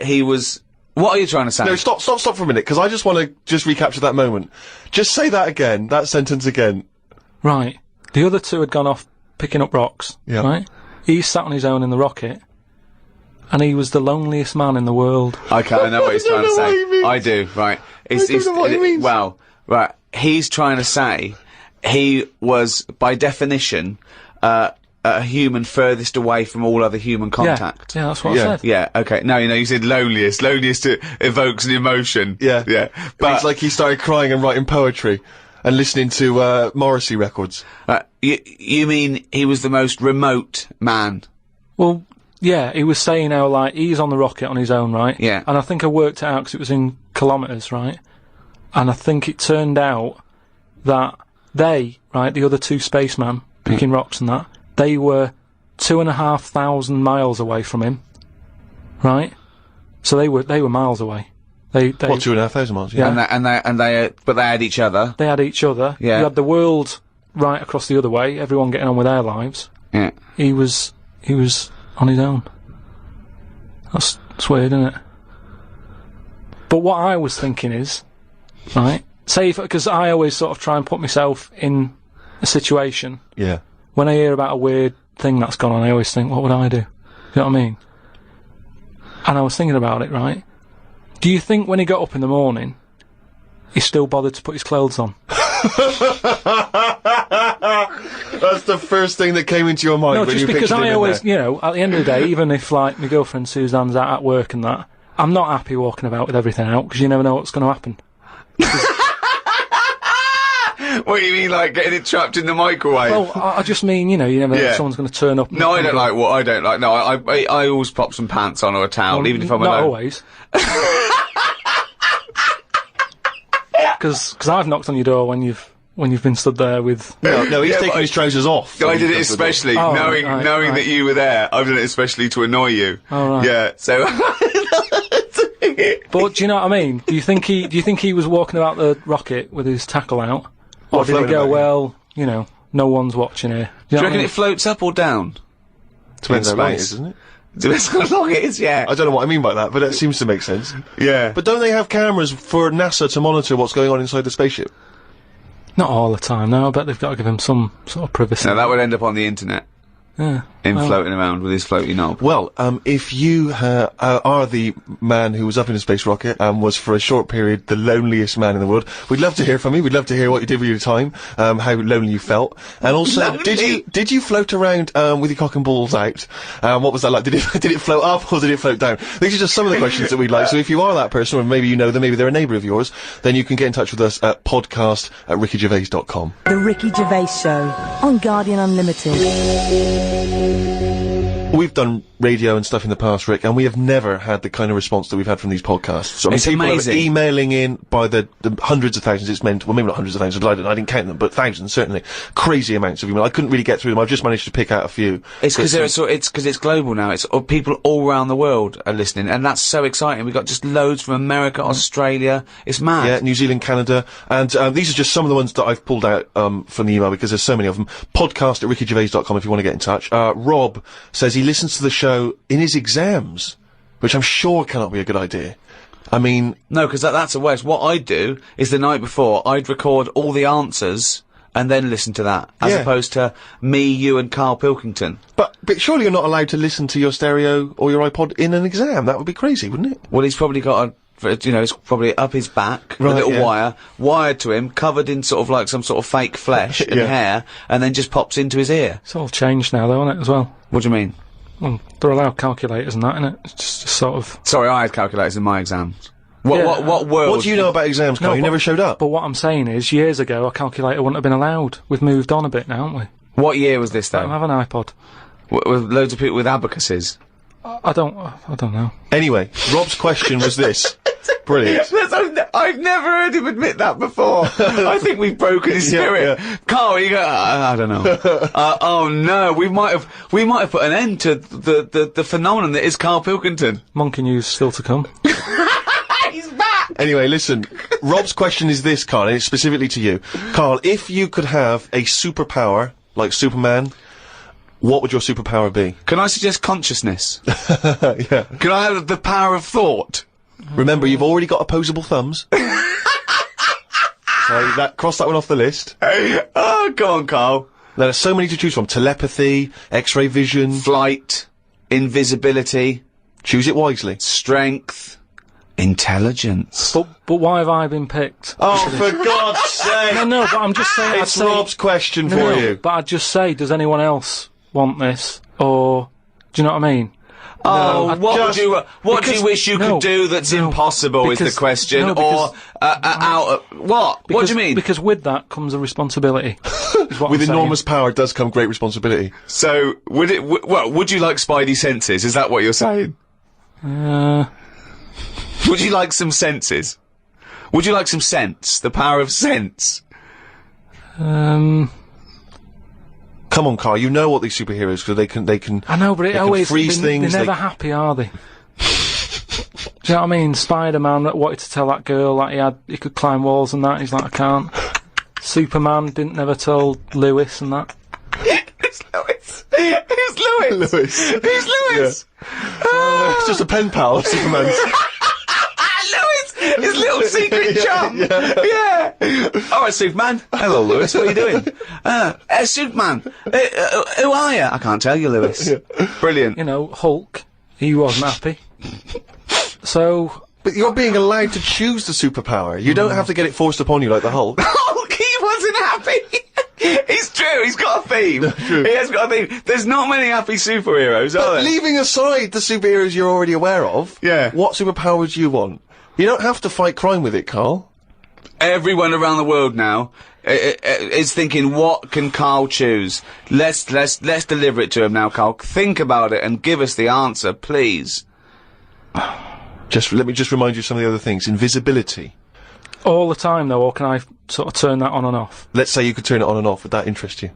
he was. What are you trying to say? No, stop for a minute, because I just want to just recapture that moment. Just say that again, that sentence again. Right. The other 2 had gone off picking up rocks. Yeah. Right. He sat on his own in the rocket, and he was the loneliest man in the world. Okay, I know what he's trying to what he say. means. I do, right. I don't know what he means. Well, right, he's trying to say he was, by definition, a human furthest away from all other human contact. Yeah, that's what Yeah. I said. Yeah, okay. No, you said loneliest. Loneliest evokes an emotion. Yeah. Yeah. But But, it's like he started crying and writing poetry and listening to Morrissey records. you mean he was the most remote man? Well, yeah, he was saying how, like, he's on the rocket on his own, right? Yeah. And I think I worked it out because it was in kilometres, right? And I think it turned out that they, right, the other two spacemen, picking rocks and that, they were 2,500 miles away from him, right? So they were miles away. They What, 2,500 miles? Yeah. But they had each other. They had each other. Yeah. You had the world right across the other way, everyone getting on with their lives. Yeah. He was on his own. That's weird, isn't it? But what I was thinking is, right, say, because I always sort of try and put myself in a situation. Yeah. When I hear about a weird thing that's gone on, I always think, what would I do? You know what I mean? And I was thinking about it, right? Do you think when he got up in the morning, he still bothered to put his clothes on? That's the first thing that came into your mind No, when just you because pictured him I in always, there. you know, at the end of the day, even if, like, my girlfriend Suzanne's out at work and that, I'm not happy walking about with everything out, because you never know what's going to happen. What do you mean, like getting it trapped in the microwave? Well, I just mean, you know, you never know Yeah. if someone's going to turn up. No, I don't like what I don't like. No, I always pop some pants on or a towel, even if I'm Not alone. always. Because I've knocked on your door when you've been stood there with. No, he's Yeah, taking but his trousers off. I did it especially Oh, knowing right. that you were there. I've done it especially to annoy you. Oh, right. Yeah, so. But do you know what I mean? Do you think he was walking about the rocket with his tackle out, or did he floating go, about, well, you know, no one's watching here? Do you know what reckon I mean? it floats up or down? Depends in how long it space. is, doesn't it? Depends how long it is, yeah. I don't know what I mean by that, but that seems to make sense. Yeah. But don't they have cameras for NASA to monitor what's going on inside the spaceship? Not all the time. No, I bet they've got to give him some sort of privacy. No, that would end up on the internet. Yeah. Him Well, floating around with his floaty knob. Well, if you are the man who was up in a space rocket and was for a short period the loneliest man in the world, we'd love to hear from you. We'd love to hear what you did with your time, how lonely you felt, and also did you float around with your cock and balls out? What was that like? Did it float up or did it float down? These are just some of the questions that we'd like. So if you are that person, or maybe you know them, maybe they're a neighbour of yours, then you can get in touch with us at podcast@rickygervais.com. The Ricky Gervais Show on Guardian Unlimited. We've done radio and stuff in the past, Rick, and we have never had the kind of response that we've had from these podcasts. So, I mean, It's people amazing. are emailing in by the hundreds of thousands. It's meant, well, maybe not hundreds of thousands, I didn't count them, but thousands, certainly. Crazy amounts of email. I couldn't really get through them. I've just managed to pick out a few. It's because it's global now. It's people all around the world are listening, and that's so exciting. We've got just loads from America, Australia. It's mad. Yeah, New Zealand, Canada, and these are just some of the ones that I've pulled out from the email because there's so many of them. Podcast@rickygervais.com if you want to get in touch. Rob says he listens to the show in his exams, which I'm sure cannot be a good idea. I mean, No, because that's a waste. What I'd do is the night before, I'd record all the answers and then listen to that, as Yeah. opposed to me, you, and Karl Pilkington. but surely you're not allowed to listen to your stereo or your iPod in an exam. That would be crazy, wouldn't it? Well, he's probably got it's probably up his back, a Right, little yeah. wire, wired to him, covered in sort of like some sort of fake flesh and Yeah. hair, and then just pops into his ear. It's all changed now, though, isn't it, as well? What do you mean? Well, they're allowed calculators and that, innit? It's just sort of. Sorry, I had calculators in my exams. What Yeah. what world? What do you know about exams, Carl? You but- never showed up. But what I'm saying is, years ago, a calculator wouldn't have been allowed. We've moved on a bit now, haven't we? What year was this I don't though? have an iPod. With loads of people with abacuses. I don't know. Anyway, Rob's question was this. Brilliant. I've never heard him admit that before. I think we've broken his Yeah, spirit. Carl, you go. I don't know. Oh no, we might have put an end to the phenomenon that is Karl Pilkington. Monkey news still to come. He's back. Anyway, listen, Rob's question is this, Carl, and it's specifically to you. Carl, if you could have a superpower, like Superman, what would your superpower be? Can I suggest consciousness? Yeah. Can I have the power of thought? Remember, you've already got opposable thumbs. So cross that one off the list. Oh, go on, Carl. Now, there's so many to choose from. Telepathy, X-ray vision. Flight, invisibility. Choose it wisely. Strength. Intelligence. But why have I been picked? Oh, for God's sake! No, but I'm just saying. It's Rob's question for you. But I'd just say, does anyone else want this? Or, do you know what I mean? Oh, what do you wish you could do that's impossible is the question, what? What do you mean? Because with that comes a responsibility. With enormous power does come great responsibility. So, would you like spidey senses? Is that what you're saying? Would you like some senses? Would you like some sense? The power of sense? Come on, Karl, you know what these superheroes, because they can... I know, but it always... freeze things, They're never happy, are they? Do you know what I mean? Spider-Man that wanted to tell that girl that he could climb walls and that, he's like, I can't. Superman didn't never tell Lewis and that. Who's Lewis? Who's Lewis? Who's Lewis? Yeah. It's just a pen pal of Superman's. His little secret chum. Yeah. All right, Superman. Hello, Lewis. What are you doing? Superman. Who are you? I can't tell you, Lewis. Yeah. Brilliant. You know, Hulk. He wasn't happy. So. But you're being allowed to choose the superpower. You don't have to get it forced upon you like the Hulk. Hulk, he wasn't happy. It's true. He's got a theme. He has got a theme. There's not many happy superheroes, are there? Leaving aside the superheroes you're already aware of. Yeah. What superpower would you want? You don't have to fight crime with it, Karl. Everyone around the world now is thinking, what can Karl choose? Let's deliver it to him now, Karl. Think about it and give us the answer, please. Let me remind you of some of the other things. Invisibility. All the time, though, or can I sort of turn that on and off? Let's say you could turn it on and off. Would that interest you?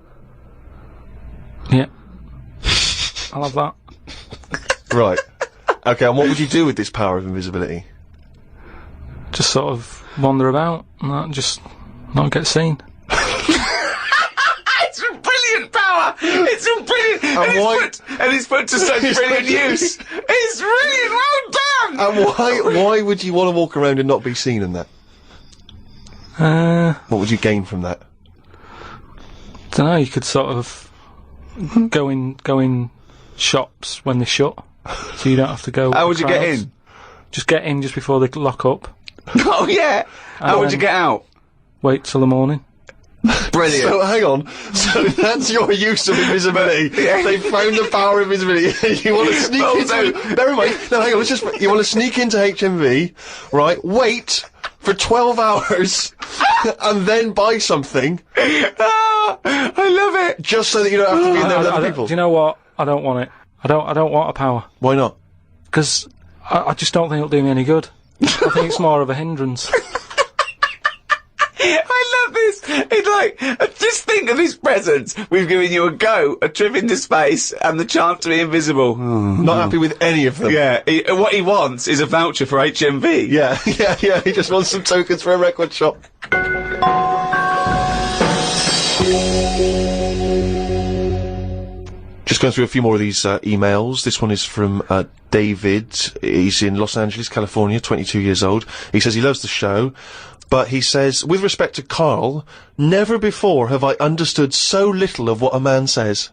Yeah. I'll have that. Right. Okay, and what would you do with this power of invisibility? Just sort of wander about and just not get seen. It's a brilliant power! It's a brilliant... And it's put to such brilliant use! It's brilliant! Well done! And why would you want to walk around and not be seen in that? What would you gain from that? Dunno, you could sort of go in shops when they shut, so you don't have to go. How would you get in? Just get in just before they lock up. Oh yeah! How would you get out? Wait till the morning. Brilliant. So hang on. So that's your use of invisibility. They found the power of invisibility. You want to sneak into... Never mind. No, hang on. You want to sneak into HMV, right? Wait for 12 hours and then buy something. I love it. Just so that you don't have to be in there with other people. Do you know what? I don't want it. I don't want a power. Why not? Because I just don't think it'll do me any good. I think it's more of a hindrance. I love this. It's like, just think of his presents. We've given you a trip into space, and the chance to be invisible. Not happy with any of them. Yeah, what he wants is a voucher for HMV. Yeah. He just wants some tokens for a record shop. Just going through a few more of these emails. This one is from David. He's in Los Angeles, California, 22 years old. He says he loves the show, but he says, with respect to Karl, never before have I understood so little of what a man says.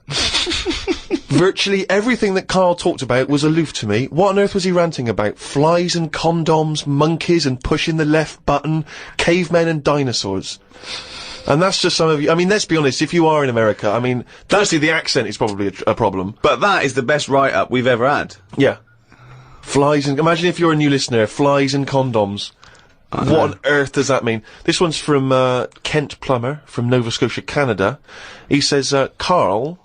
Virtually everything that Karl talked about was aloof to me. What on earth was he ranting about? Flies and condoms, monkeys and pushing the left button, cavemen and dinosaurs. And that's just some of you. I mean, let's be honest, if you are in America, I mean, firstly, the accent is probably a problem. But that is the best write-up we've ever had. Yeah. Flies and... Imagine if you're a new listener, flies and condoms. What on earth does that mean? This one's from Kent Plummer from Nova Scotia, Canada. He says, Karl,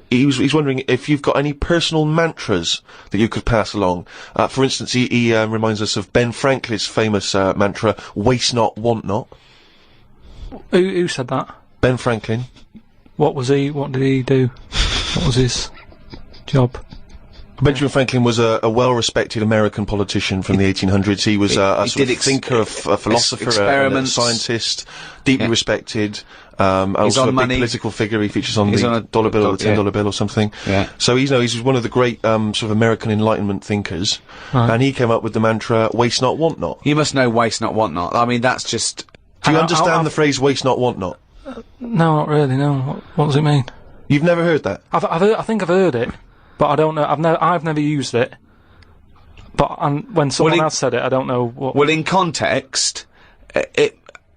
he's wondering if you've got any personal mantras that you could pass along. For instance, he reminds us of Ben Franklin's famous mantra, waste not, want not. Who said that? Ben Franklin. What did he do? What was his job? Benjamin Franklin was a well-respected American politician from the 1800s. He was a sort of thinker, a philosopher, a scientist, deeply respected, also a big political figure. He features on the dollar bill or the $10 bill or something. Yeah. So he's one of the great sort of American Enlightenment thinkers, and he came up with the mantra, waste not, want not. You must know waste not, want not. I mean, that's just... Do you understand the phrase waste not, want not? No, not really, no. What does it mean? You've never heard that? I think I've heard it, but I don't know. I've never used it. But when someone else said it, I don't know what... Well, in context,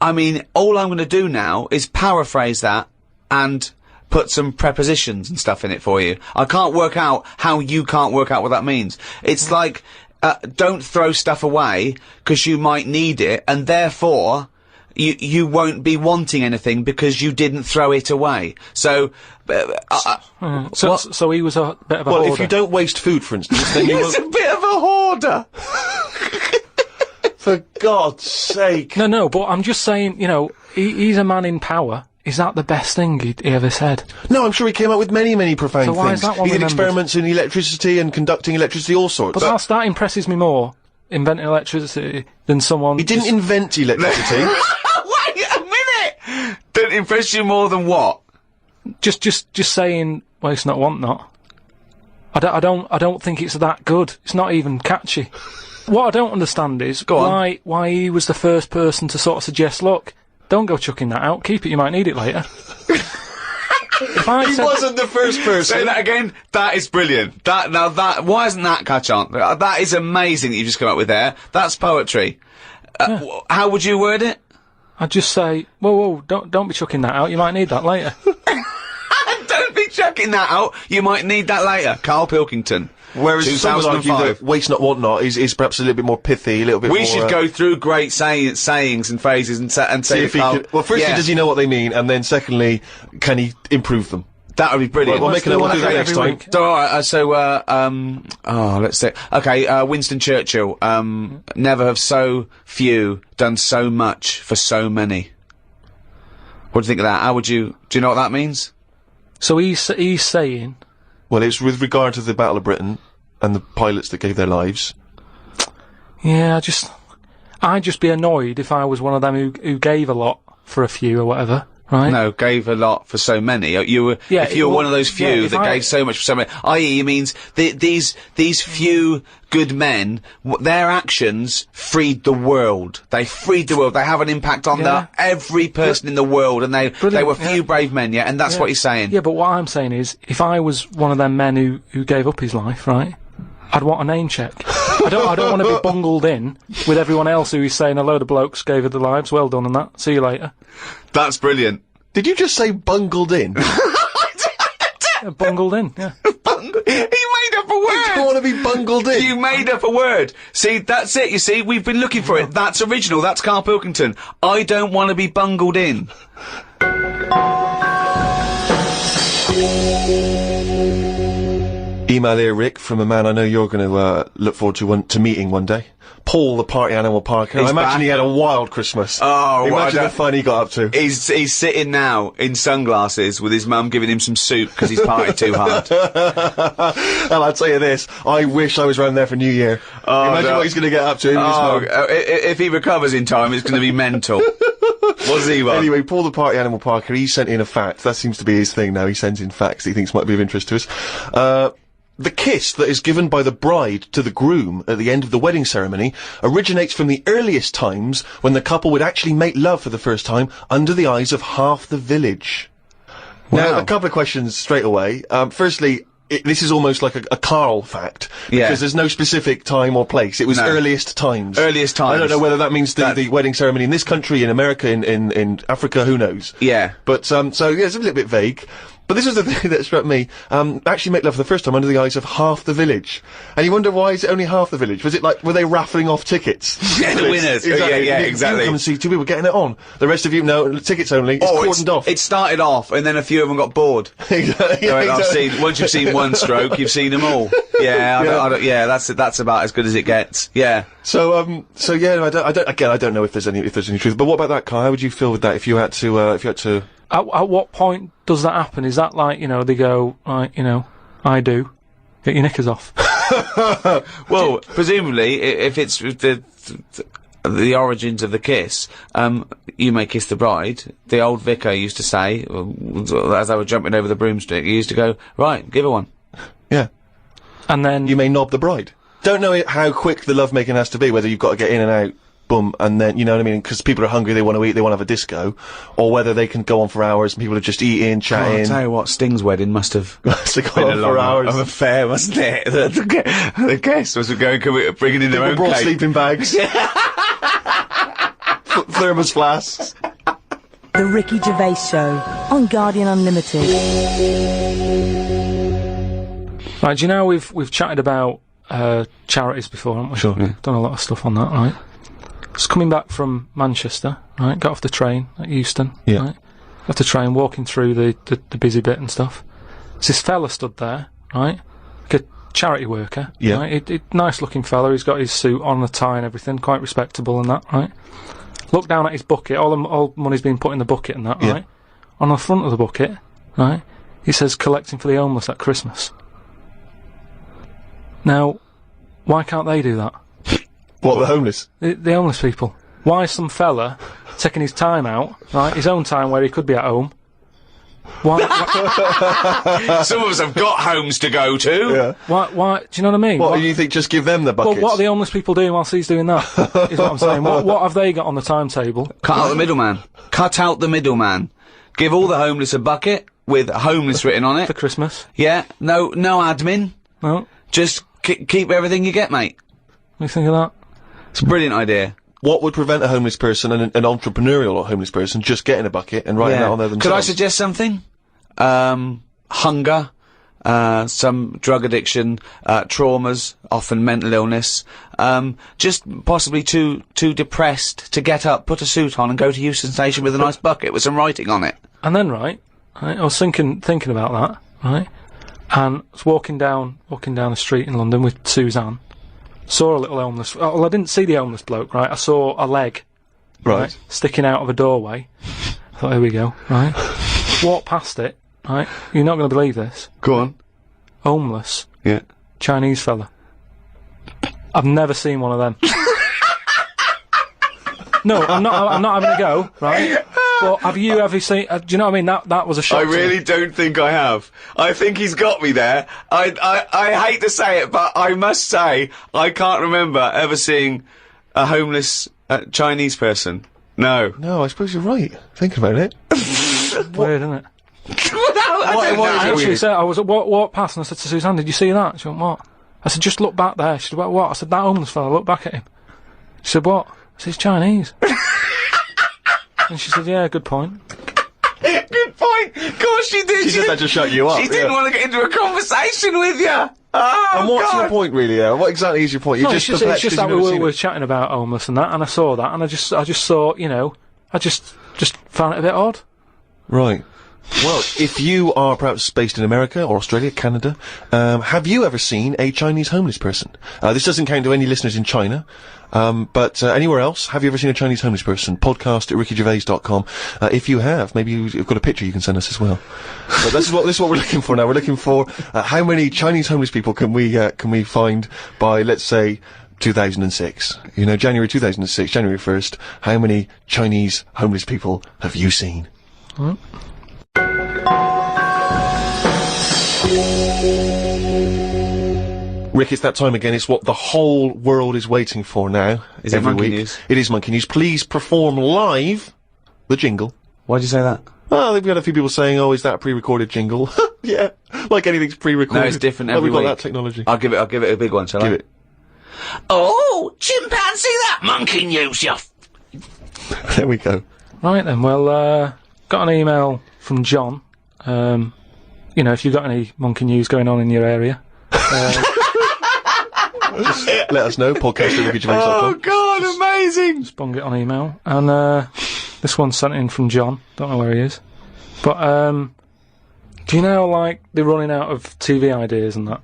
I mean, all I'm going to do now is paraphrase that and put some prepositions and stuff in it for you. I can't work out how you can't work out what that means. It's like, don't throw stuff away, because you might need it, and therefore... You won't be wanting anything because you didn't throw it away. So, so he was a bit of a hoarder. Well, if you don't waste food, for instance, then you He's a bit of a hoarder. For God's sake. No, but I'm just saying, you know, he's a man in power. Is that the best thing he ever said? No, I'm sure he came up with many, many profound So why things. is that one He did remembered? experiments in electricity and conducting electricity, all sorts. But that impresses me more, inventing electricity, than someone... He didn't invent electricity. Wait a minute! Don't impress you more than what? Just saying, waste not, want not. I don't think it's that good. It's not even catchy. What I don't understand is why he was the first person to sort of suggest, look, don't go chucking that out, keep it, you might need it later. He wasn't the first person. Say that again. That is brilliant. Why hasn't that catch on? That is amazing that you just come up with there. That's poetry. How would you word it? I'd just say, whoa, don't be chucking that out, you might need that later. Don't be chucking that out, you might need that later. Carl Pilkington. Whereas some would argue that waste not, want not is perhaps a little bit more pithy, a little bit more... We should go through great sayings and phrases and say if he could, well, firstly, does he know what they mean? And then secondly, can he improve them? That would be brilliant. Well, we'll do that next time. So, alright, let's see. Okay, Winston Churchill, never have so few done so much for so many. What do you think of that? Do you know what that means? So he's saying... Well, it's with regard to the Battle of Britain and the pilots that gave their lives. Yeah, I'd just be annoyed if I was one of them who gave a lot for a few or whatever, right? No, gave a lot for so many. If you were one of those few that gave so much for so many, i.e., it means these few good men, their actions freed the world. They freed the world. They have an impact on every person in the world, and they were few brave men, and that's what he's saying. Yeah, but what I'm saying is, if I was one of them men who gave up his life, right, I'd want a name check. I don't want to be bungled in with everyone else who is saying a load of blokes gave her their lives, well done and that, see you later. That's brilliant. Did you just say bungled in? Bungled in, yeah. He made up a word! You don't want to be bungled in. You made up a word. See, that's it, you see, we've been looking for it. That's original, that's Karl Pilkington. I don't want to be bungled in. Email here, Rick, from a man I know you're going to look forward to meeting one day. Paul, the party animal Parker. I imagine he had a wild Christmas. Oh, imagine the fun he got up to. He's sitting now in sunglasses with his mum giving him some soup because he's partied too hard. Well, I'll tell you this, I wish I was round there for New Year. Imagine what he's going to get up to. If he recovers in time, it's going to be mental. What's he want? Anyway, Paul, the party animal Parker, he sent in a fact. That seems to be his thing now. He sends in facts that he thinks might be of interest to us. The kiss that is given by the bride to the groom at the end of the wedding ceremony originates from the earliest times when the couple would actually make love for the first time under the eyes of half the village. Wow. Now, a couple of questions straight away. Firstly, this is almost like a Karl fact, because there's no specific time or place. It was earliest times. Earliest times. I don't know whether that means the wedding ceremony in this country, in America, in Africa, who knows? Yeah. But, so, yeah, it's a little bit vague. But this was the thing that struck me. Actually make love for the first time under the eyes of half the village. And you wonder, why is it only half the village? Was it like, were they raffling off tickets? Yeah, the winners. Exactly. Exactly. You come and see two people getting it on. The rest of you, no, tickets only. It's cordoned off. It started off, and then a few of them got bored. Once you've seen one stroke, you've seen them all. That's about as good as it gets. Yeah. So yeah, I don't know if there's any truth. But what about that, Kai? How would you feel with that if you had to? At what point does that happen? Is that like, they go, I do. Get your knickers off. Well, presumably, if it's the origins of the kiss, you may kiss the bride. The old vicar used to say, as they were jumping over the broomstick, he used to go, right, give her one. Yeah. And then... You may knob the bride. Don't know how quick the lovemaking has to be, whether you've got to get in and out boom, and then, you know what I mean? Because people are hungry, they want to eat, they want to have a disco, or whether they can go on for hours and people are just eating, chatting. I'll tell you what, Sting's wedding must have So go been on a for long hours. of affair, wasn't it? The guests was going, bringing in their People own brought cake. sleeping bags. Thermos flasks. The Ricky Gervais Show on Guardian Unlimited. Right, do you know we've chatted about charities before, haven't we? Sure. Yeah. Done a lot of stuff on that, right? Just coming back from Manchester, right? Got off the train at Euston, Yeah. right? Got off the train, walking through the busy bit and stuff. There's this fella stood there, right? Like a charity worker. Yeah. Right? Nice looking fella. He's got his suit on, a tie and everything, quite respectable and that, right? Look down at his bucket. All money's been put in the bucket and that, Yeah. right? On the front of the bucket, right? He says collecting for the homeless at Christmas. Now, why can't they do that? What, the homeless? The homeless people. Why is some fella taking his time out, right? His own time where he could be at home. Why? Some of us have got homes to go to. Yeah. Why? Do you know what I mean? What, you think just give them the buckets? Well, what are the homeless people doing whilst he's doing that? Is what I'm saying. What have they got on the timetable? Cut out the middleman. Cut out the middleman. Give all the homeless a bucket with homeless written on it. For Christmas? Yeah. No admin. No. Just keep everything you get, mate. What do you think of that? It's a brilliant idea. What would prevent a homeless person and an entrepreneurial homeless person just getting a bucket and writing that on there themselves? Could I suggest something? Hunger, some drug addiction, traumas, often mental illness, just possibly too depressed to get up, put a suit on and go to Euston Station with a nice bucket with some writing on it. And then, right, I was thinking about that, right, and I was walking down the street in London with Suzanne. Saw a little homeless. Well, I didn't see the homeless bloke, right? I saw a leg, Right. sticking out of a doorway. I thought, here we go, right? Walked past it, right? You're not going to believe this. Go on. Homeless Yeah. Chinese fella. I've never seen one of them. No, I'm not having a go, right? But have you ever seen? Do you know what I mean? That was a shock. I to me. really don't think I have. I think he's got me there. I hate to say it, but I must say I can't remember ever seeing a homeless Chinese person. No. No, I suppose you're right. Thinking about it. Weird, isn't it? I don't know. Literally said, I was walked past and I said to Suzanne, "Did you see that?" She went, "What?" I said, "Just look back there." She said, "What?" I said, "That homeless fella. Look back at him." She said, "What?" I said, "He's Chinese." And she said, "Yeah, good point." Good point. Of course she did. She just had to shut you up. She didn't want to get into a conversation with you. Oh, And what's God. your point, really? What exactly is your point? You're No, just it's perplexed just 'cause that you've never seen we were it. chatting about homeless and that, and I saw that, and I just thought, you know, I just found it a bit odd. Right. Well, if you are perhaps based in America or Australia, Canada, have you ever seen a Chinese homeless person? This doesn't count to any listeners in China, but anywhere else, have you ever seen a Chinese homeless person? Podcast at rickygervais.com. If you have, maybe you've got a picture you can send us as well. But this is what we're looking for now. We're looking for how many Chinese homeless people can we find by, let's say, 2006. You know, January 2006, January 1st. How many Chinese homeless people have you seen? Rick, it's that time again. It's what the whole world is waiting for now. Is it every Monkey week. News? It is Monkey News. Please perform live the jingle. Why'd you say that? Oh, we've had a few people saying, "Oh, is that a pre-recorded jingle?" Yeah, like anything's pre-recorded. No, it's different Well, every we've got week. that technology. I'll give it a big one, shall I? Give it. Oh, chimpanzee that Monkey News, you There we go. Right then, well, got an email from John. You know, if you've got any monkey news going on in your area, Let us know. Podcast at rickygervais.com. God, amazing! just bung it on email. And this one's sent in from John. Don't know where he is. But do you know, like, they're running out of TV ideas and that?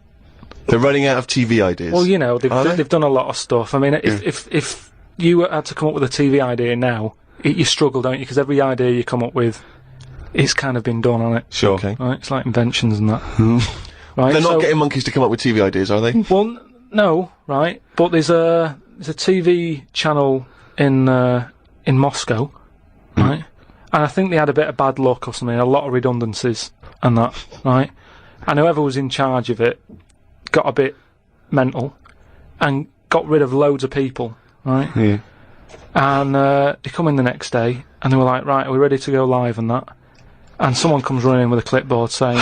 They're running out of TV ideas. Well, you know, Are they? they've done a lot of stuff. I mean, if you had to come up with a TV idea now, you struggle, don't you? Because every idea you come up with, it's kind of been done on it. Sure. Okay. Right? It's like inventions and that. Right? They're not so- getting monkeys to come up with TV ideas, are they? Well, no, right? But there's a TV channel in Moscow, right? And I think they had a bit of bad luck or something, a lot of redundancies and that, right? And whoever was in charge of it got a bit mental and got rid of loads of people, right? Yeah. And they come in the next day, and they were like, right, are we ready to go live and that? And someone comes running in with a clipboard saying,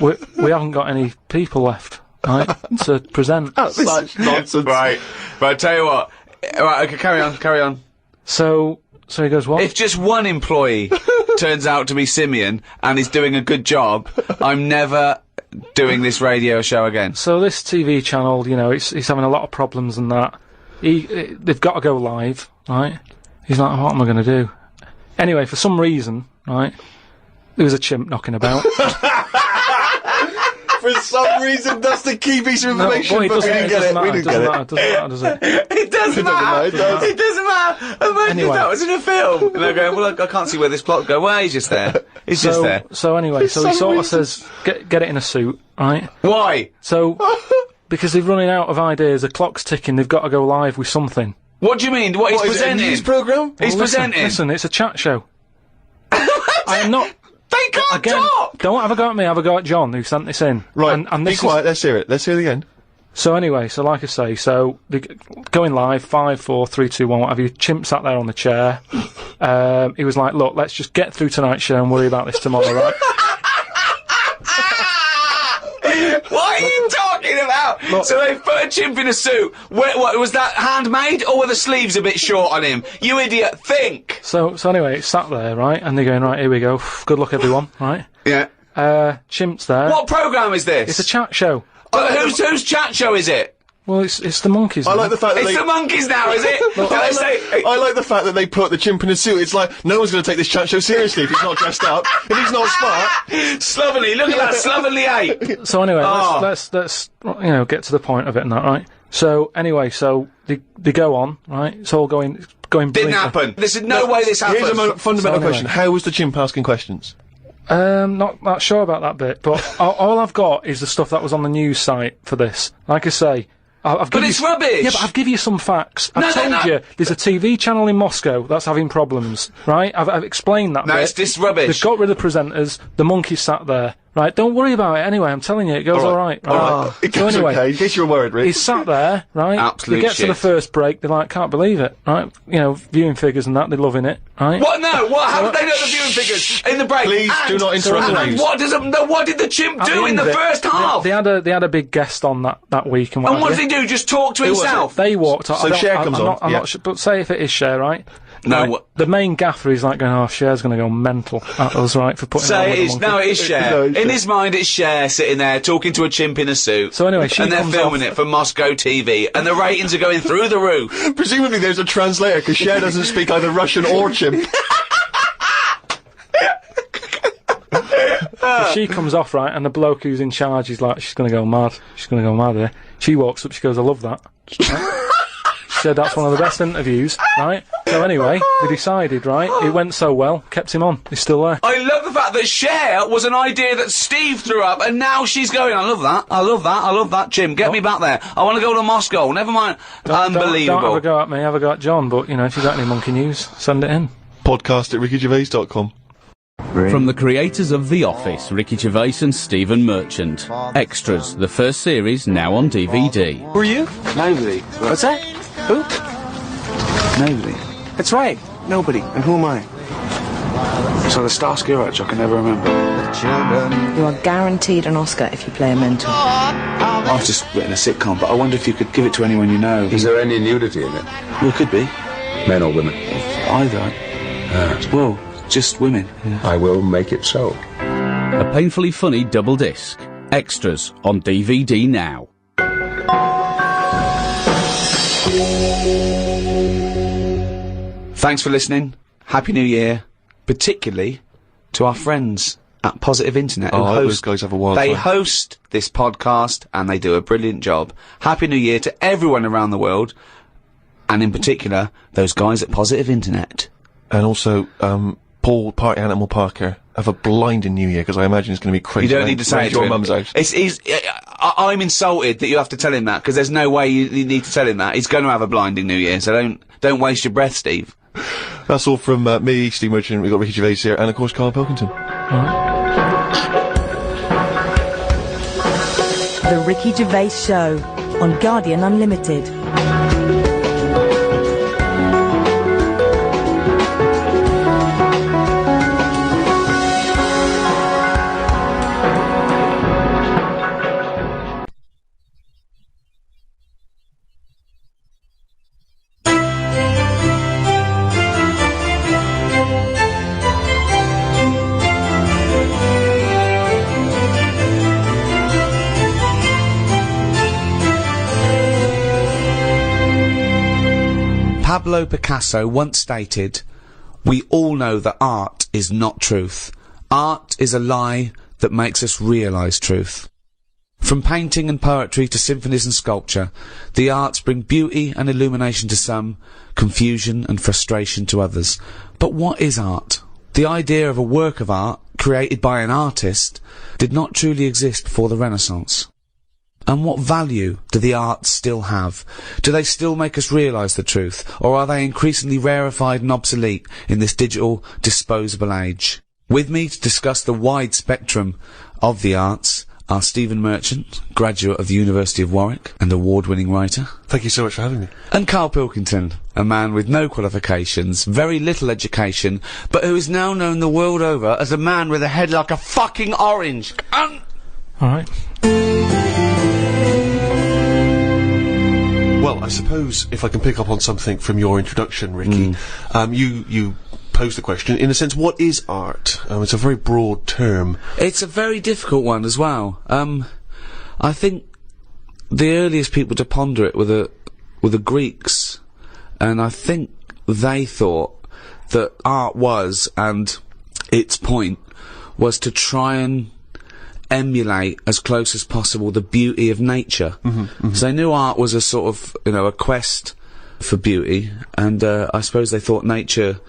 we haven't got any people left, right, to present. That's such nonsense. Right, but tell you what. Right, okay, carry on. So he goes, what? If just one employee turns out to be Simeon and is doing a good job, I'm never doing this radio show again. So this TV channel, you know, it's having a lot of problems and that. They've got to go live, right? He's like, what am I going to do? Anyway, for some reason, right, there was a chimp knocking about. For some reason, that's the key piece of information, but we didn't get it. We didn't get it. It doesn't matter, does it? It doesn't matter. It doesn't matter. Imagine if that was in a film. And they're going, well, I can't see where this plot go. Well, he's just there. He's just there. So anyway, he sort of says, get it in a suit, right? Why? So, because they're running out of ideas, the clock's ticking, they've got to go live with something. What do you mean? What he's presenting? Is it a news programme? He's presenting. Listen, it's a chat show. I'm not... They can't talk! Don't have a go at me, have a go at John, who sent this in. Right, and be this quiet, let's hear it. Let's hear it again. So anyway, so like I say, so going live, 5, 4, 3, 2, 1, what have you, Chimp sat there on the chair. He was like, look, let's just get through tonight's show and worry about this tomorrow, right? What are you talking about? Look, so they put a chimp in a suit. What was that handmade, or were the sleeves a bit short on him? You idiot, think! So anyway, it's sat there, right, and they're going, right, here we go, good luck everyone, right? Yeah. Chimp's there. What programme is this? It's a chat show. But whose chat show is it? Well, it's the monkeys. I like the fact that It's the monkeys now, is it? I like the fact that they put the chimp in a suit. It's like, no one's going to take this chat show seriously if he's not dressed up, if he's not smart. Slovenly, look at that slovenly ape. So anyway, let's you know, get to the point of it and that, right? So anyway, so they go on, right? It's all going Didn't brilliantly. happen. There's no way this happened. Here's a fundamental anyway. question. How was the chimp asking questions? Not sure about that bit, but all I've got is the stuff that was on the news site for this. Like I say, But it's rubbish! Yeah, but I've given you some facts. I've told you there's a TV channel in Moscow that's having problems, right? I've explained that bit. No, it's this rubbish. They've got rid of the presenters, the monkey sat there, right? Don't worry about it anyway, I'm telling you, it goes alright. It goes anyway, okay, in case you're worried, Rick. he's sat there, right? Absolute They get to the first break, they're like, can't believe it, right? You know, viewing figures and that, they're loving it, right? What? No, what? Haven't they done the viewing figures in the break? Please do not interrupt the And news. what did the chimp At do in end the of it, first half? They had a big guest on that week and what And what have did you. he do? Just talk to himself? They walked on. So Cher comes on, I'm yeah. not sure, but say if it is Cher, right? No, Right, what- the main gaffer is like going, oh, Cher's going to go mental at us, right, for putting on Say with it is. the monkey. No, it is Cher. No, it's In Cher. his mind, it's Cher sitting there talking to a chimp in a suit. So anyway, she and they're comes filming off- it for Moscow TV, and the ratings are going through the roof. Presumably there's a translator, because Cher doesn't speak either Russian or chimp. So she comes off, right, and the bloke who's in charge is like, she's going to go mad. She's going to go mad here. She walks up, she goes, I love that. Right? She said that's one of the best interviews, right? So anyway, they decided, right, it went so well, kept him on. He's still there. I love the fact that Cher was an idea that Steve threw up, and now she's going, I love that, I love that, I love that, Jim, get me back there. I want to go to Moscow, never mind. Unbelievable. Don't have a go at me, have a go at John, but, you know, if you've got any monkey news, send it in. Podcast at rickygervais.com. From the creators of The Office, Ricky Gervais and Stephen Merchant. Extras, the first series, now on DVD. Who are you? Nobody. What's that? Who? Nobody. That's right. Nobody. And who am I? So the Starsky Hutch, I can never remember. You are guaranteed an Oscar if you play a mentor. I've just written a sitcom, but I wonder if you could give it to anyone you know. Is there any nudity in it? Well, it could be. Men or women? Either. Well, just women. Yeah. I will make it so. A painfully funny double disc. Extras on DVD now. Thanks for listening. Happy New Year. Particularly to our friends at Positive Internet. who Oh, host, those guys have a wild They time. host this podcast and they do a brilliant job. Happy New Year to everyone around the world. And in particular, those guys at Positive Internet. And also, Paul Party Animal Parker have a blinding New Year, because I imagine it's going to be crazy. You don't need to say round it to your him. mum's house. I'm insulted that you have to tell him that, because there's no way you need to tell him that. He's going to have a blinding New Year, so don't waste your breath, Steve. That's all from me, Steve Merchant. We've got Ricky Gervais here, and of course Karl Pilkington. The Ricky Gervais Show on Guardian Unlimited. Pablo Picasso once stated, "We all know that art is not truth. Art is a lie that makes us realise truth." From painting and poetry to symphonies and sculpture, the arts bring beauty and illumination to some, confusion and frustration to others. But what is art? The idea of a work of art, created by an artist, did not truly exist before the Renaissance. And what value do the arts still have? Do they still make us realise the truth, or are they increasingly rarefied and obsolete in this digital, disposable age? With me to discuss the wide spectrum of the arts are Stephen Merchant, graduate of the University of Warwick and award-winning writer. Thank you so much for having me. And Karl Pilkington, a man with no qualifications, very little education, but who is now known the world over as a man with a head like a fucking orange. Alright. Well, I suppose if I can pick up on something from your introduction, Ricky, you posed the question, in a sense, what is art? It's a very broad term. It's a very difficult one as well. I think the earliest people to ponder it were the Greeks, and I think they thought that art was, and its point was to try and emulate as close as possible the beauty of nature. So they knew art was a sort of, a quest for beauty, and I suppose they thought nature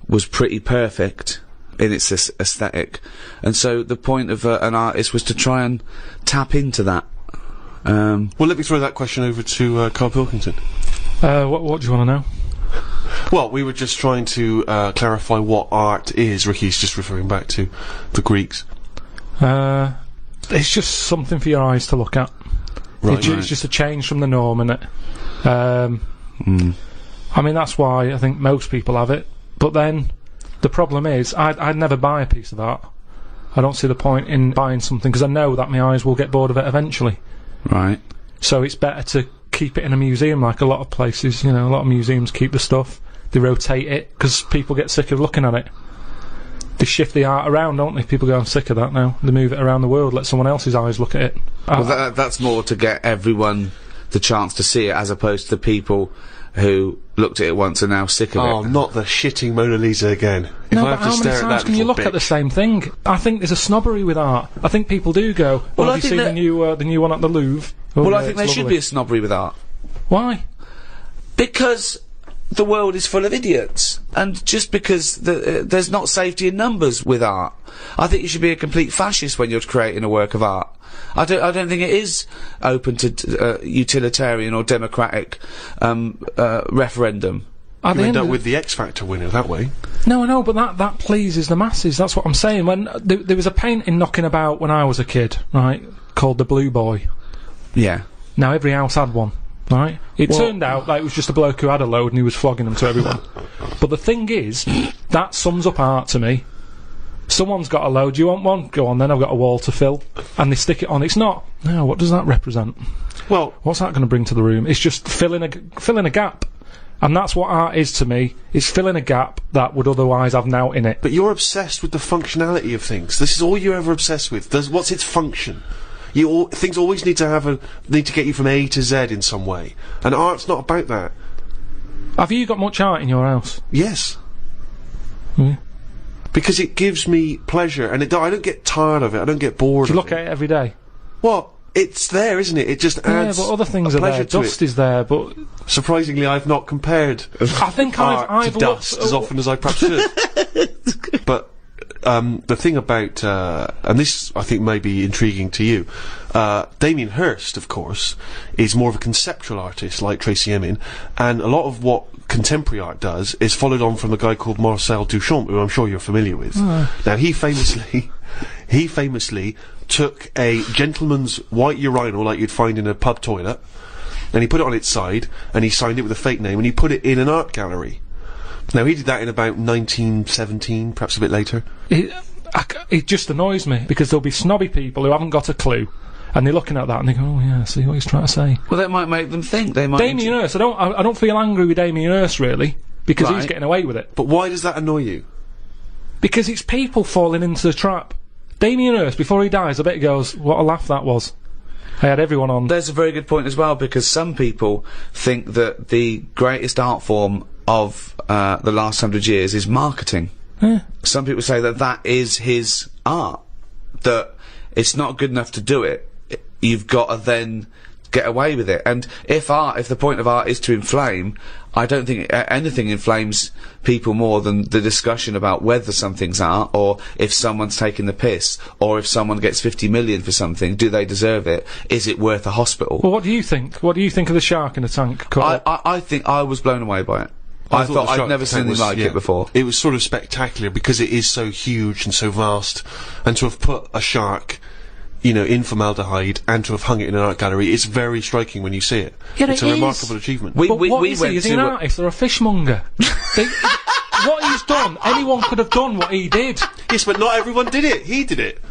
was pretty perfect in its aesthetic, and so the point of an artist was to try and tap into that. Well, let me throw that question over to Karl Pilkington. What do you want to know? Well, we were just trying to clarify what art is. Ricky's just referring back to the Greeks. It's just something for your eyes to look at. Right. It's just a change from the norm, innit? I mean, that's why I think most people have it. But then, the problem is, I'd never buy a piece of art. I don't see the point in buying something, because I know that my eyes will get bored of it eventually. Right. So it's better to keep it in a museum, like a lot of places, a lot of museums keep the stuff, they rotate it, because people get sick of looking at it. They shift the art around, don't they? People go, I'm sick of that now. They move it around the world, let someone else's eyes look at it. Well, that's more to get everyone the chance to see it, as opposed to the people who looked at it once and now sick of it. Oh, not the shitting Mona Lisa again. No, but how many times can you look at the same thing? I think there's a snobbery with art. I think people do go, well, have you seen the new one at the Louvre? Oh, well, yeah, I think there should be a snobbery with art. Why? Because the world is full of idiots, and just because there's not safety in numbers with art, I think you should be a complete fascist when you're creating a work of art. I don't think it is open to utilitarian or democratic referendum. You end up with the X Factor winner that way. No, but that pleases the masses. That's what I'm saying. When there was a painting knocking about when I was a kid, right, called The Blue Boy. Yeah. Now every house had one, right? It turned out that it was just a bloke who had a load and he was flogging them to everyone. But the thing is, that sums up art to me. Someone's got a load, do you want one? Go on then, I've got a wall to fill. And they stick it on. It's not. No, what does that represent? Well, what's that going to bring to the room? It's just filling a gap. And that's what art is to me. It's filling a gap that would otherwise have now in it. But you're obsessed with the functionality of things. This is all you're ever obsessed with. What's its function? Things always need to get you from A to Z in some way. And art's not about that. Have you got much art in your house? Yes. Yeah. Because it gives me pleasure, and I don't get tired of it. I don't get bored. Do you look at it every day? Well, it's there, isn't it? It just adds. Yeah, but other things are there. Dust is there, but surprisingly, I've not compared. I think I've to dust as often as I perhaps should. But the thing about, and this I think may be intriguing to you, Damien Hirst, of course, is more of a conceptual artist like Tracy Emin, and a lot of what contemporary art does is followed on from a guy called Marcel Duchamp, who I'm sure you're familiar with. Now he famously took a gentleman's white urinal like you'd find in a pub toilet, and he put it on its side, and he signed it with a fake name, and he put it in an art gallery. Now he did that in about 1917, perhaps a bit later. It just annoys me, because there'll be snobby people who haven't got a clue, and they're looking at that and they go, oh yeah, see what he's trying to say. Well, that might make them think. They might. Damien Hirst, I don't feel angry with Damien Hirst really, because he's getting away with it. But why does that annoy you? Because it's people falling into the trap. Damien Hirst, before he dies, I bet he goes, what a laugh that was. They had everyone on. There's a very good point as well, because some people think that the greatest art form of the last 100 years is marketing. Yeah. Some people say that that is his art, that it's not good enough to do it. You've got to then get away with it. And if the point of art is to inflame, I don't think anything inflames people more than the discussion about whether something's art, or if someone's taking the piss, or if someone gets 50 million for something, do they deserve it? Is it worth a hospital? Well, what do you think? What do you think of the shark in the tank? I think I was blown away by it. I thought I'd never seen anything like it before. It was sort of spectacular because it is so huge and so vast, and to have put a shark, you know, in formaldehyde and to have hung it in an art gallery, it's very striking when you see it. Yeah, it's a remarkable achievement. But what is he? Is he an artist or a fishmonger? What he's done, anyone could have done what he did. Yes, but not everyone did it. He did it.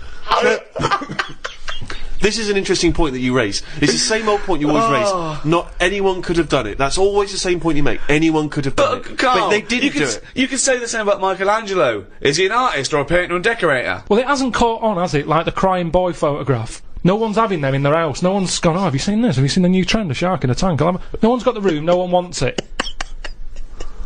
This is an interesting point that you raise. It's the same old point you always raise. Not anyone could have done it. That's always the same point you make. Anyone could have done it. Karl, but they didn't do it. You could say the same about Michelangelo. Is he an artist or a painter and decorator? Well, it hasn't caught on, has it? Like the crying boy photograph. No one's having them in their house. No one's gone, oh, have you seen this? Have you seen the new trend, a shark in a tank? No one's got the room, no one wants it.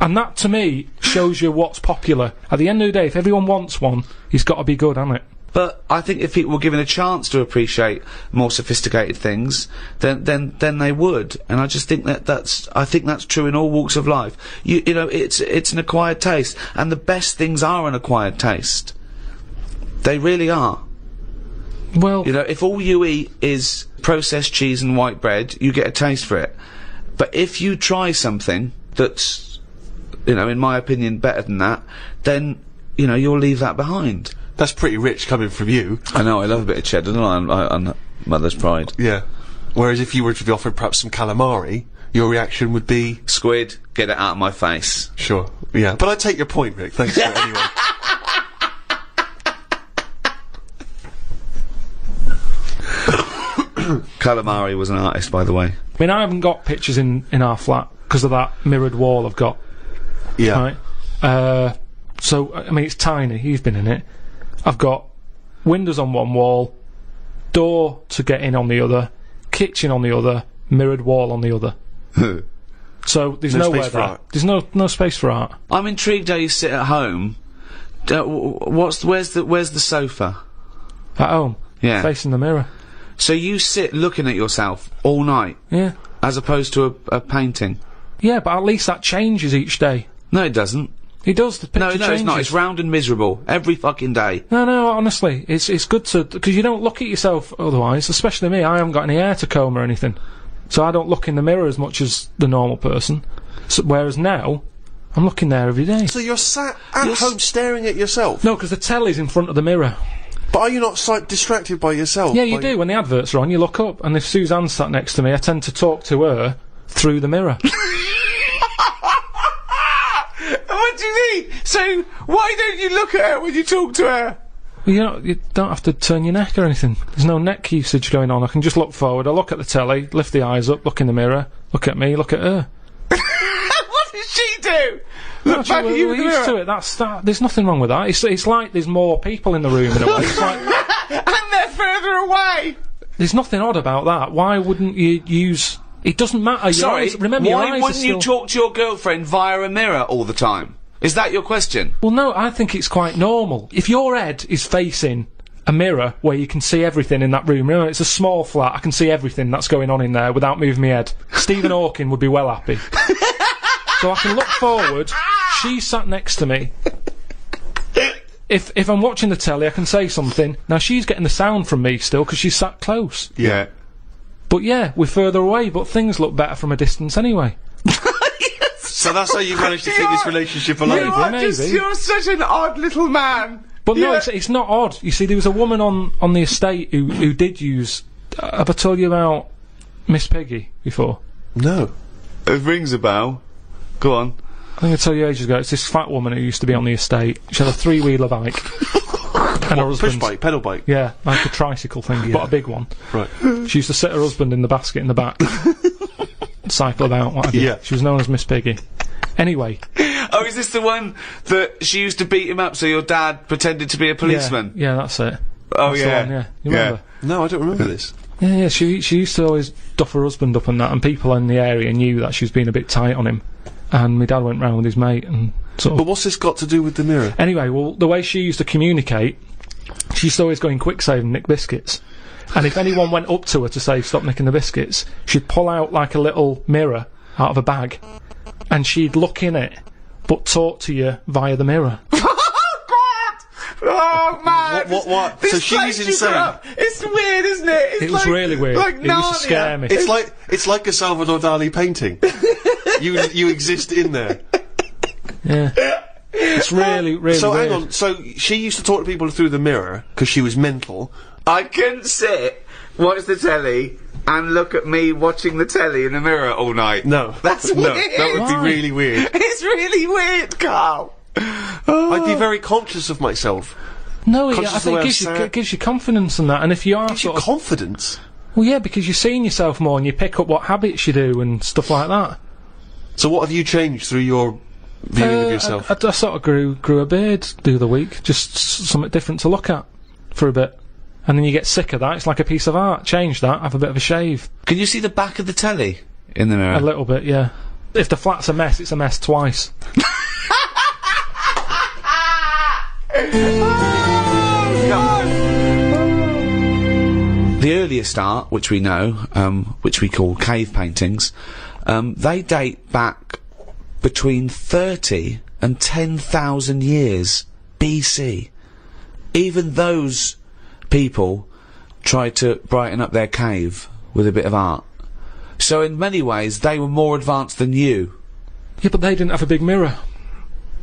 And that, to me, shows you what's popular. At the end of the day, if everyone wants one, he's got to be good, hasn't it? But I think if people were given a chance to appreciate more sophisticated things, then they would. And I just think that's true in all walks of life. You know, it's an acquired taste, and the best things are an acquired taste. They really are. Well, you know, if all you eat is processed cheese and white bread, you get a taste for it. But if you try something that's, you know, in my opinion, better than that, then, you know, you'll leave that behind. That's pretty rich coming from you. I know, I love a bit of cheddar, don't I, on Mother's Pride. Yeah. Whereas if you were to be offered perhaps some calamari, your reaction would be... Squid, get it out of my face. Sure, yeah. But I take your point, Rick. Thanks for it anyway. Calamari was an artist, by the way. I mean, I haven't got pictures in our flat because of that mirrored wall I've got. Yeah. Right? So, I mean, it's tiny. You've been in it. I've got windows on one wall, door to get in on the other, kitchen on the other, mirrored wall on the other. So there's no nowhere space for there. art. There's no space for art. I'm intrigued how you sit at home. Where's the sofa? At home? Yeah. Facing the mirror. So you sit looking at yourself all night? Yeah. As opposed to a painting? Yeah, but at least that changes each day. No, it doesn't. It does, the picture No, changes. it's not. It's round and miserable. Every fucking day. No, honestly. It's good to... Because you don't look at yourself otherwise, especially me. I haven't got any hair to comb or anything. So I don't look in the mirror as much as the normal person. So, whereas now, I'm looking there every day. So you're sat at home staring at yourself? No, because the telly's in front of the mirror. But are you not distracted by yourself? Yeah, you do. When the adverts are on, you look up, and if Suzanne's sat next to me, I tend to talk to her through the mirror. What do you mean? So, why don't you look at her when you talk to her? Well, you don't have to turn your neck or anything. There's no neck usage going on. I can just look forward, I look at the telly, lift the eyes up, look in the mirror, look at me, look at her. What does she do? Look back at you in the we're used mirror. to it. There's nothing wrong with that. It's like there's more people in the room in a way. It's like, and they're further away. There's nothing odd about that. Why wouldn't you use... It doesn't matter. Sorry, remember, your eyes why are wouldn't you talk to your girlfriend via a mirror all the time? Is that your question? Well, no, I think it's quite normal. If your head is facing a mirror where you can see everything in that room, remember, it's a small flat, I can see everything that's going on in there without moving my head. Stephen Hawking would be well happy. So I can look forward, she's sat next to me. If I'm watching the telly, I can say something. Now, she's getting the sound from me still, because she's sat close. Yeah. But yeah, we're further away, but things look better from a distance anyway. So that's how you managed to keep this relationship alive? You're such an odd little man. But no, it's not odd. You see, there was a woman on the estate who did use... have I told you about Miss Piggy before? No. It rings a bell. Go on. I think I told you ages ago, it's this fat woman who used to be on the estate. She had a three-wheeler bike. And her husband... Push bike, pedal bike? Yeah, like a tricycle thing, but a big one. Right. She used to sit her husband in the basket in the back. Cycle about, whatever. Yeah. She was known as Miss Piggy. Anyway. Oh, is this the one that she used to beat him up so your dad pretended to be a policeman? Yeah, that's it. Oh, that's yeah. the one, yeah. You remember? No, I don't remember this. Yeah, she used to always duff her husband up and that, and people in the area knew that she was being a bit tight on him. And my dad went round with his mate and sort of... But what's this got to do with the mirror? Anyway, well, the way she used to communicate, she used to always go in quick save and nick biscuits. And if anyone went up to her to say, stop nicking the biscuits, she'd pull out like a little mirror out of a bag, and she'd look in it, but talk to you via the mirror. Oh man! What? So she's insane. It's weird, isn't it? It was really weird. Like it used to scare me. It's like a Salvador Dali painting. you exist in there. Yeah. It's really weird. So hang on. So she used to talk to people through the mirror because she was mental. I couldn't sit, watch the telly, and look at me watching the telly in the mirror all night. No, that's weird. That would be really weird. It's really weird, Carl. I'd be very conscious of myself. No, I think it gives you confidence in that, and if you are gives you confidence. Well, yeah, because you're seeing yourself more, and you pick up what habits you do and stuff like that. So what have you changed through your viewing of yourself? I sort of grew a beard the other week, just something different to look at for a bit. And then you get sick of that, it's like a piece of art. Change that, have a bit of a shave. Can you see the back of the telly in the mirror? A little bit, yeah. If the flat's a mess, it's a mess twice. The earliest art, which we know, which we call cave paintings, they date back between 30 and 10,000 years BC. Even those people tried to brighten up their cave with a bit of art. So in many ways, they were more advanced than you. Yeah, but they didn't have a big mirror.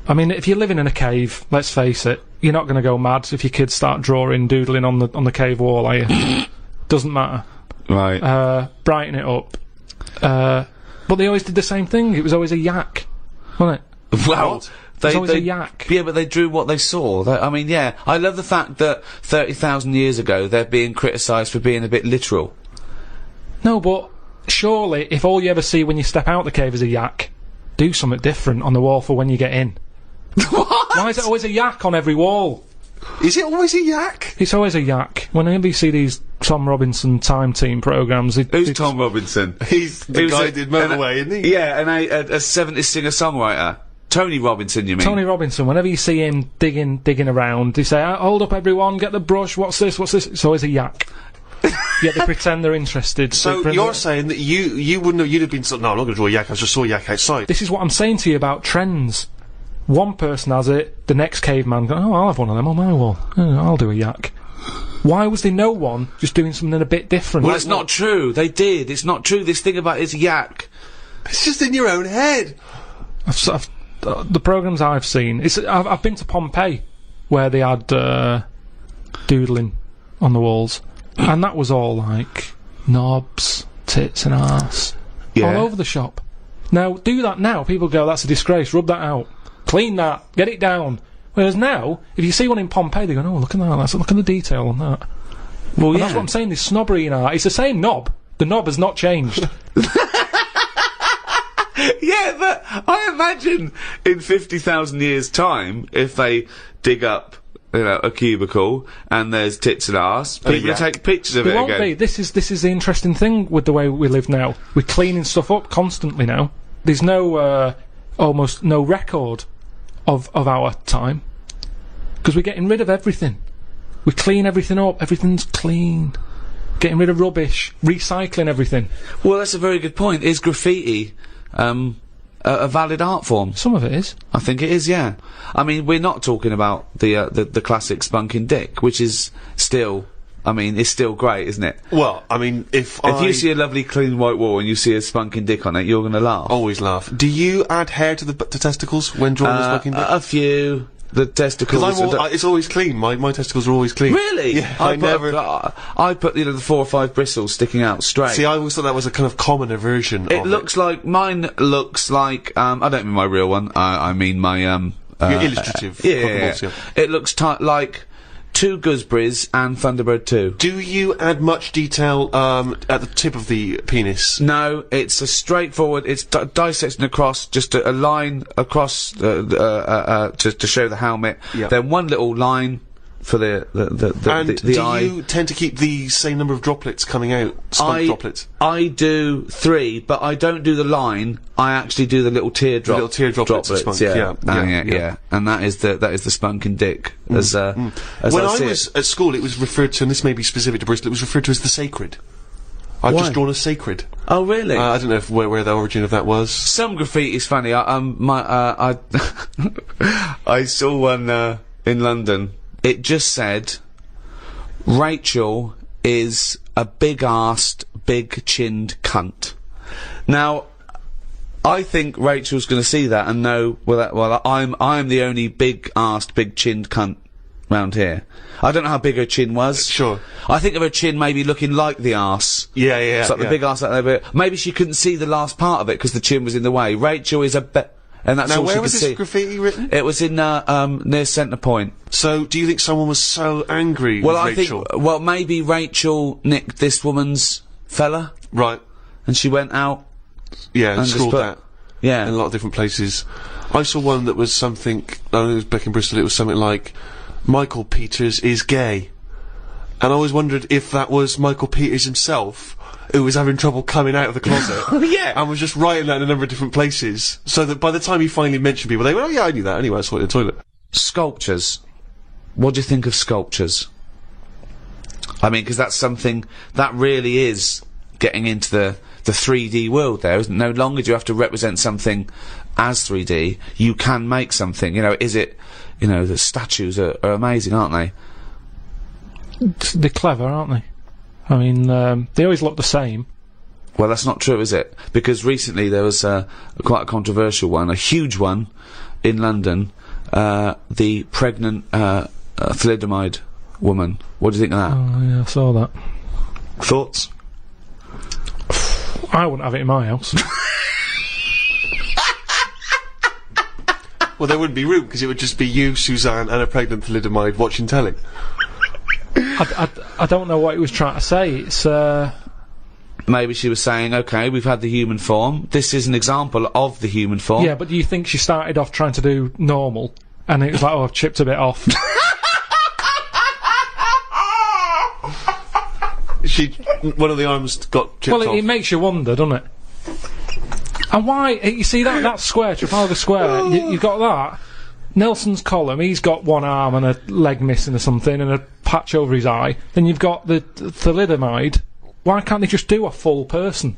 I mean, if you're living in a cave, let's face it, you're not going to go mad if your kids start doodling on the cave wall, are you? Doesn't matter. Right. Brighten it up. But they always did the same thing. It was always a yak, wasn't it? Well, it was always a yak. Yeah, but they drew what they saw. I mean, yeah, I love the fact that 30,000 years ago they're being criticised for being a bit literal. No, but surely, if all you ever see when you step out the cave is a yak, do something different on the wall for when you get in. What? Why is it always a yak on every wall? Is it always a yak? It's always a yak. Whenever you see these Tom Robinson Time Team programmes... Who's Tom Robinson? He's the guy who did Motorway, isn't he? Yeah, and a 70s singer-songwriter. Tony Robinson, you mean? Tony Robinson, whenever you see him digging around, they say, hold up everyone, get the brush, what's this? It's always a yak. Yet they pretend they're interested. So you're saying that you wouldn't have, you'd have been no, I'm not going to draw a yak, I just saw a yak outside. This is what I'm saying to you about trends. One person has it, the next caveman goes, oh, I'll have one of them on my wall. I'll do a yak. Why was there no one just doing something a bit different? Well, it's not true. They did. It's not true. This thing about it's yak. It's just in your own head. The programmes I've seen, I've been to Pompeii, where they had doodling on the walls, and that was all like knobs, tits and arse, all over the shop. Now, do that now, people go, that's a disgrace, rub that out, clean that, get it down. Whereas now, if you see one in Pompeii, they go, oh, look at that, look at the detail on that. Well, and that's what I'm saying, there's snobbery in art. It's the same knob. The knob has not changed. Yeah, but I imagine in 50,000 years' time, if they dig up, a cubicle and there's tits and arse, people will take pictures of it won't again. Be. This is the interesting thing with the way we live now. We're cleaning stuff up constantly now. There's no almost no record of our time because we're getting rid of everything. We clean everything up. Everything's clean. Getting rid of rubbish, recycling everything. Well, that's a very good point. Is graffiti a valid art form? Some of it is. I think it is, yeah. I mean, we're not talking about the classic spunking dick, which is still, it's still great, isn't it? Well, I mean, if you see a lovely clean white wall and you see a spunking dick on it, you're gonna laugh. Always laugh. Do you add hair to the testicles when drawing the spunking dick? A few. The testicles. It's always clean. My testicles are always clean. Really? Yeah. I put the 4 or 5 bristles sticking out straight. See, I always thought that was a kind of commoner version. It looks like mine looks like. I don't mean my real one. I mean my your illustrative. Yeah. It looks like 2 gooseberries and Thunderbird 2. Do you add much detail at the tip of the penis? No, it's a straightforward. It's dissecting across, just a line across to show the helmet. Yep. Then one little line for the And do eye. you tend to keep the same number of droplets coming out? Spunk droplets? I do 3, but I don't do the line. I actually do the little teardrop. The little teardrop droplets. Spunk. Yeah. And that is the spunking dick. As When I was at school, it was referred to, and this may be specific to Bristol, it was referred to as the sacred. I've just drawn a sacred. Oh, really? I don't know where the origin of that was. Some graffiti's funny. I saw one in London. It just said, Rachel is a big-arsed, big-chinned cunt. Now, I think Rachel's going to see that and know, I'm the only big-arsed, big-chinned cunt round here. I don't know how big her chin was. Sure. I think of her chin maybe looking like the arse. Yeah. It's like the big arse out there, but maybe she couldn't see the last part of it because the chin was in the way. Rachel is and that's now, all she where could was see. this graffiti written? It was in near Centre Point. So, do you think someone was so angry with Rachel? Maybe Rachel nicked this woman's fella. Right. And she went out. Yeah, and scrawled that. Yeah. In a lot of different places. I saw one that was something, I don't know, it was back in Bristol, it was something like, Michael Peters is gay. And I always wondered if that was Michael Peters himself, who was having trouble coming out of the closet. Yeah. And was just writing that in a number of different places. So that by the time he finally mentioned people, they went, oh yeah, I knew that anyway, I saw it in the toilet. Sculptures. What do you think of sculptures? I mean, because that's something that really is getting into the 3D world there, isn't it? No longer do you have to represent something as 3D, you can make something, the statues are amazing, aren't they? They're clever, aren't they? I mean, they always look the same. Well, that's not true, is it? Because recently there was quite a controversial one, a huge one, in London, the pregnant thalidomide woman. What do you think of that? Oh, yeah, I saw that. Thoughts? I wouldn't have it in my house. Well, there wouldn't be room, because it would just be you, Suzanne, and a pregnant thalidomide watching telly. I don't know what he was trying to say. It's, Maybe she was saying, okay, we've had the human form. This is an example of the human form. Yeah, but do you think she started off trying to do normal, and it was like, oh, I've chipped a bit off? One of the arms got chipped off. Well, it makes you wonder, doesn't it? And why, you see that square, Trafalgar Square, you've got that. Nelson's column, he's got one arm and a leg missing or something, and a patch over his eye. Then you've got the thalidomide. Why can't they just do a full person?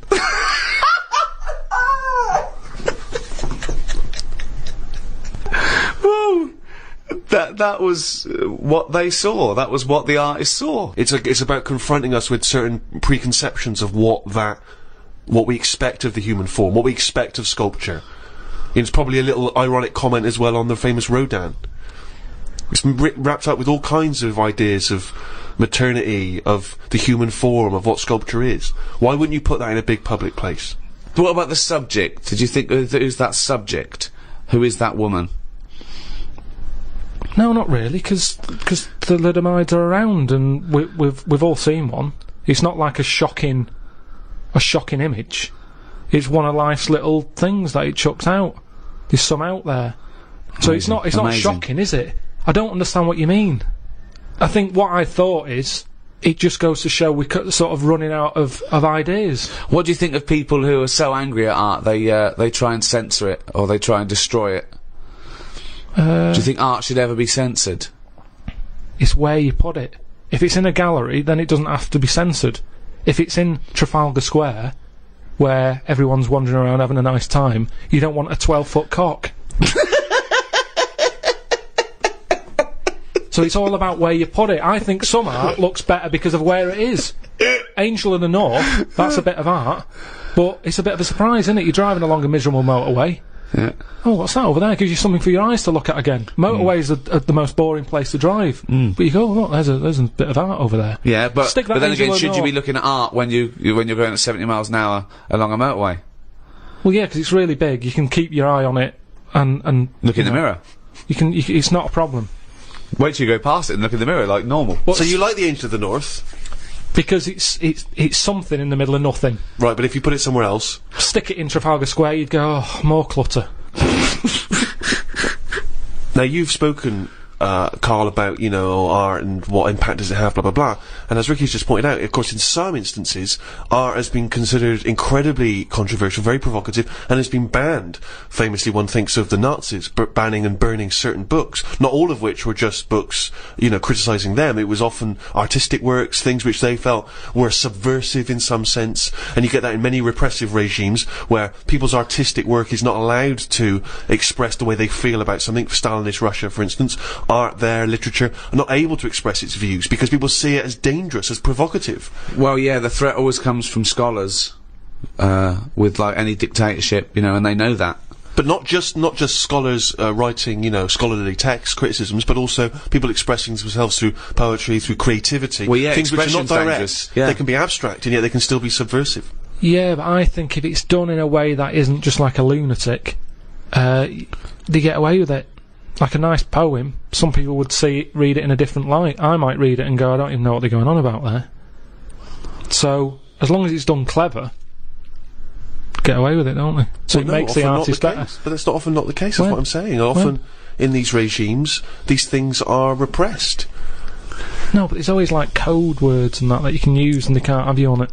Well, that was what they saw. That was what the artist saw. It's about confronting us with certain preconceptions of what we expect of the human form, what we expect of sculpture. It's probably a little ironic comment as well on the famous Rodin. It's wrapped up with all kinds of ideas of maternity, of the human form, of what sculpture is. Why wouldn't you put that in a big public place? But what about the subject? Did you think, who's that subject? Who is that woman? No, not really, because thalidomides are around, and we've all seen one. It's not like a shocking image. It's one of life's little things that it chucks out. There's some out there. So it's not shocking, is it? I don't understand what you mean. I think what I thought is, it just goes to show we're sort of running out of ideas. What do you think of people who are so angry at art, they try and censor it, or they try and destroy it? Do you think art should ever be censored? It's where you put it. If it's in a gallery, then it doesn't have to be censored. If it's in Trafalgar Square, where everyone's wandering around having a nice time, you don't want a 12-foot cock. So it's all about where you put it. I think some art looks better because of where it is. Angel of the North, that's a bit of art, but it's a bit of a surprise, isn't it? You're driving along a miserable motorway. Yeah. Oh, what's that over there? Gives you something for your eyes to look at again. Motorways are the most boring place to drive. But you go, look, there's a bit of art over there. Yeah, but then again, Angel should you be looking at art when you're going at 70 miles an hour along a motorway? Well, yeah, because it's really big. You can keep your eye on it and look in the mirror. It's not a problem. Wait till you go past it and look in the mirror like normal. So you like the Angel of the North? Because it's something in the middle of nothing. Right, but if you put it somewhere else... Stick it in Trafalgar Square, you'd go, oh, more clutter. Now, you've spoken Karl, about, you know, art and what impact does it have, blah, blah, blah. And as Ricky's just pointed out, of course, in some instances, art has been considered incredibly controversial, very provocative, and has been banned. Famously, one thinks of the Nazis banning and burning certain books, not all of which were just books, you know, criticising them. It was often artistic works, things which they felt were subversive in some sense, and you get that in many repressive regimes, where people's artistic work is not allowed to express the way they feel about something. For Stalinist Russia, for instance, art there, literature, are not able to express its views because people see it as dangerous, as provocative. Well, yeah, the threat always comes from scholars, with, like, any dictatorship, you know, and they know that. But not just scholars writing, you know, scholarly texts, criticisms, but also people expressing themselves through poetry, through creativity. Well, yeah, things which are not direct. dangerous. Yeah. They can be abstract, and yet they can still be subversive. Yeah, but I think if it's done in a way that isn't just like a lunatic, they get away with it. Like a nice poem, some people would read it in a different light. I might read it and go, I don't even know what they're going on about there. So, as long as it's done clever, get away with it, don't they? So it makes the artist better. But that's not often not the case, that's what I'm saying. Often, in these regimes, these things are repressed. No, but there's always, like, code words and that you can use and they can't have you on it.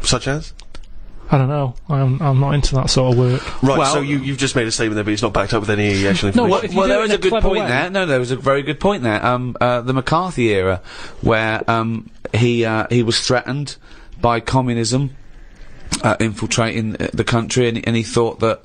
Such as? I don't know. I'm not into that sort of work. Right, well, so you've just made a statement there, but it's not backed up with any actual information. No, if you do there it was in a good clever point way. there. No, there was a very good point there. The McCarthy era, where he was threatened by communism infiltrating the country, and he thought that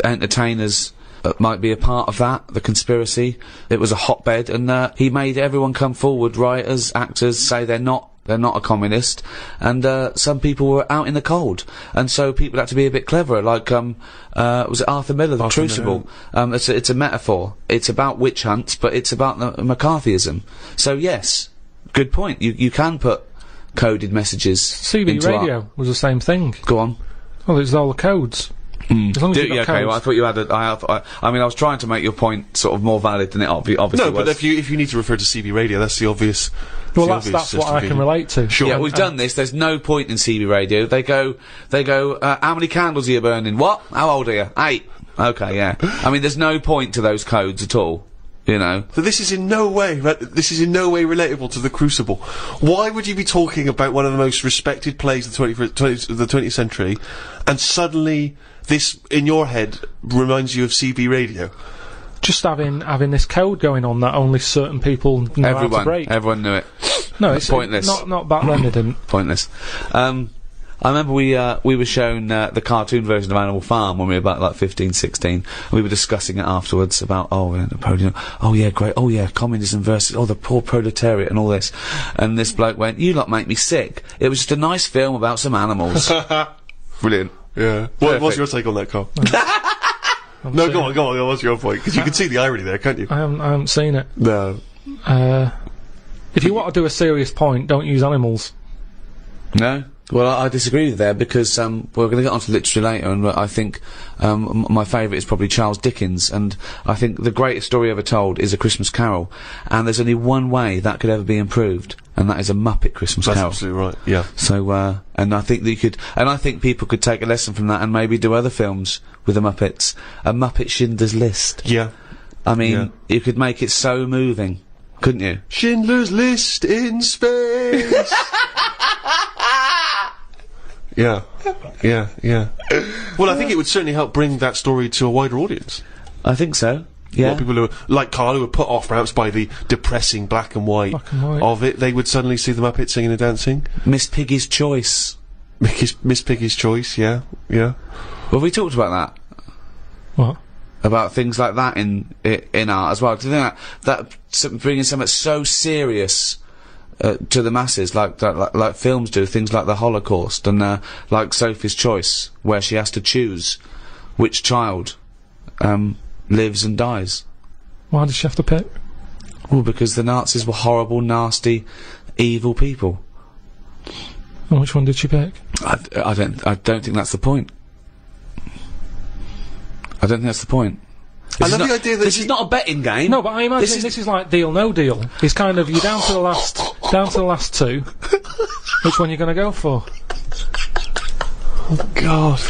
entertainers might be a part of that, the conspiracy. It was a hotbed, and he made everyone come forward, writers, actors, say they're not a communist, and some people were out in the cold, and so people had to be a bit cleverer, like was it Arthur Miller, The Crucible? It's a metaphor. It's about witch hunts, but it's about the McCarthyism. So yes, good point. You can put coded messages CB into radio art. was the same thing. Go on. Well, it's all the codes. As long as you've got Okay, codes. well, I thought you had I mean, I was trying to make your point sort of more valid than it obviously No, was. but if you need to refer to CB radio, that's the obvious. Well, that's what I can relate to. Sure. Yeah, we've done this. There's no point in CB radio. They go, how many candles are you burning? What? How old are you? 8. Okay, yeah. I mean, there's no point to those codes at all. You know. So this is in no way relatable to The Crucible. Why would you be talking about one of the most respected plays of the 20th century, and suddenly this, in your head, reminds you of CB radio? Just having this code going on that only certain people know how to break. Everyone knew it. No, it's pointless. Not back then, it didn't. Pointless. I remember we were shown the cartoon version of Animal Farm when we were about like 15, 16. And we were discussing it afterwards about Napoleon. Oh yeah, great. Oh yeah, communism versus the poor proletariat and all this. And this bloke went, "You lot make me sick. It was just a nice film about some animals." Brilliant. Yeah. What's your take on that, Carl? No, go on. What's your point? Because you can see the irony there, can't you? I haven't seen it. No. If you want to do a serious point, don't use animals. No. Well, I disagree with there because we're going to get onto literature later, and I think my favourite is probably Charles Dickens, and I think the greatest story ever told is A Christmas Carol, and there's only one way that could ever be improved, and that is a Muppet Christmas Carol. That's absolutely right. Yeah. So, and I think that I think people could take a lesson from that and maybe do other films with the Muppets. A Muppet Schindler's List. Yeah. I mean, you could make it so moving, couldn't you? Schindler's List in space. Yeah. Well, I think it would certainly help bring that story to a wider audience. I think so. Yeah. A lot of people who are, like Karl, who were put off perhaps by the depressing black and white of it, they would suddenly see the Muppets singing and dancing. Miss Piggy's Choice. Miss Piggy's Choice, yeah. Well, have we talked about that? What? About things like that in art as well. Do you think that bringing something so serious to the masses, like films do, things like the Holocaust and like Sophie's Choice, where she has to choose which child lives and dies. Why does she have to pick? Well, because the Nazis were horrible, nasty, evil people. And which one did she pick? I don't think that's the point. I don't think that's the point. I love the idea that this is not a betting game. No, but I imagine this is like Deal No Deal. It's kind of, you're down to the last two. Which one you're going to go for? Oh God.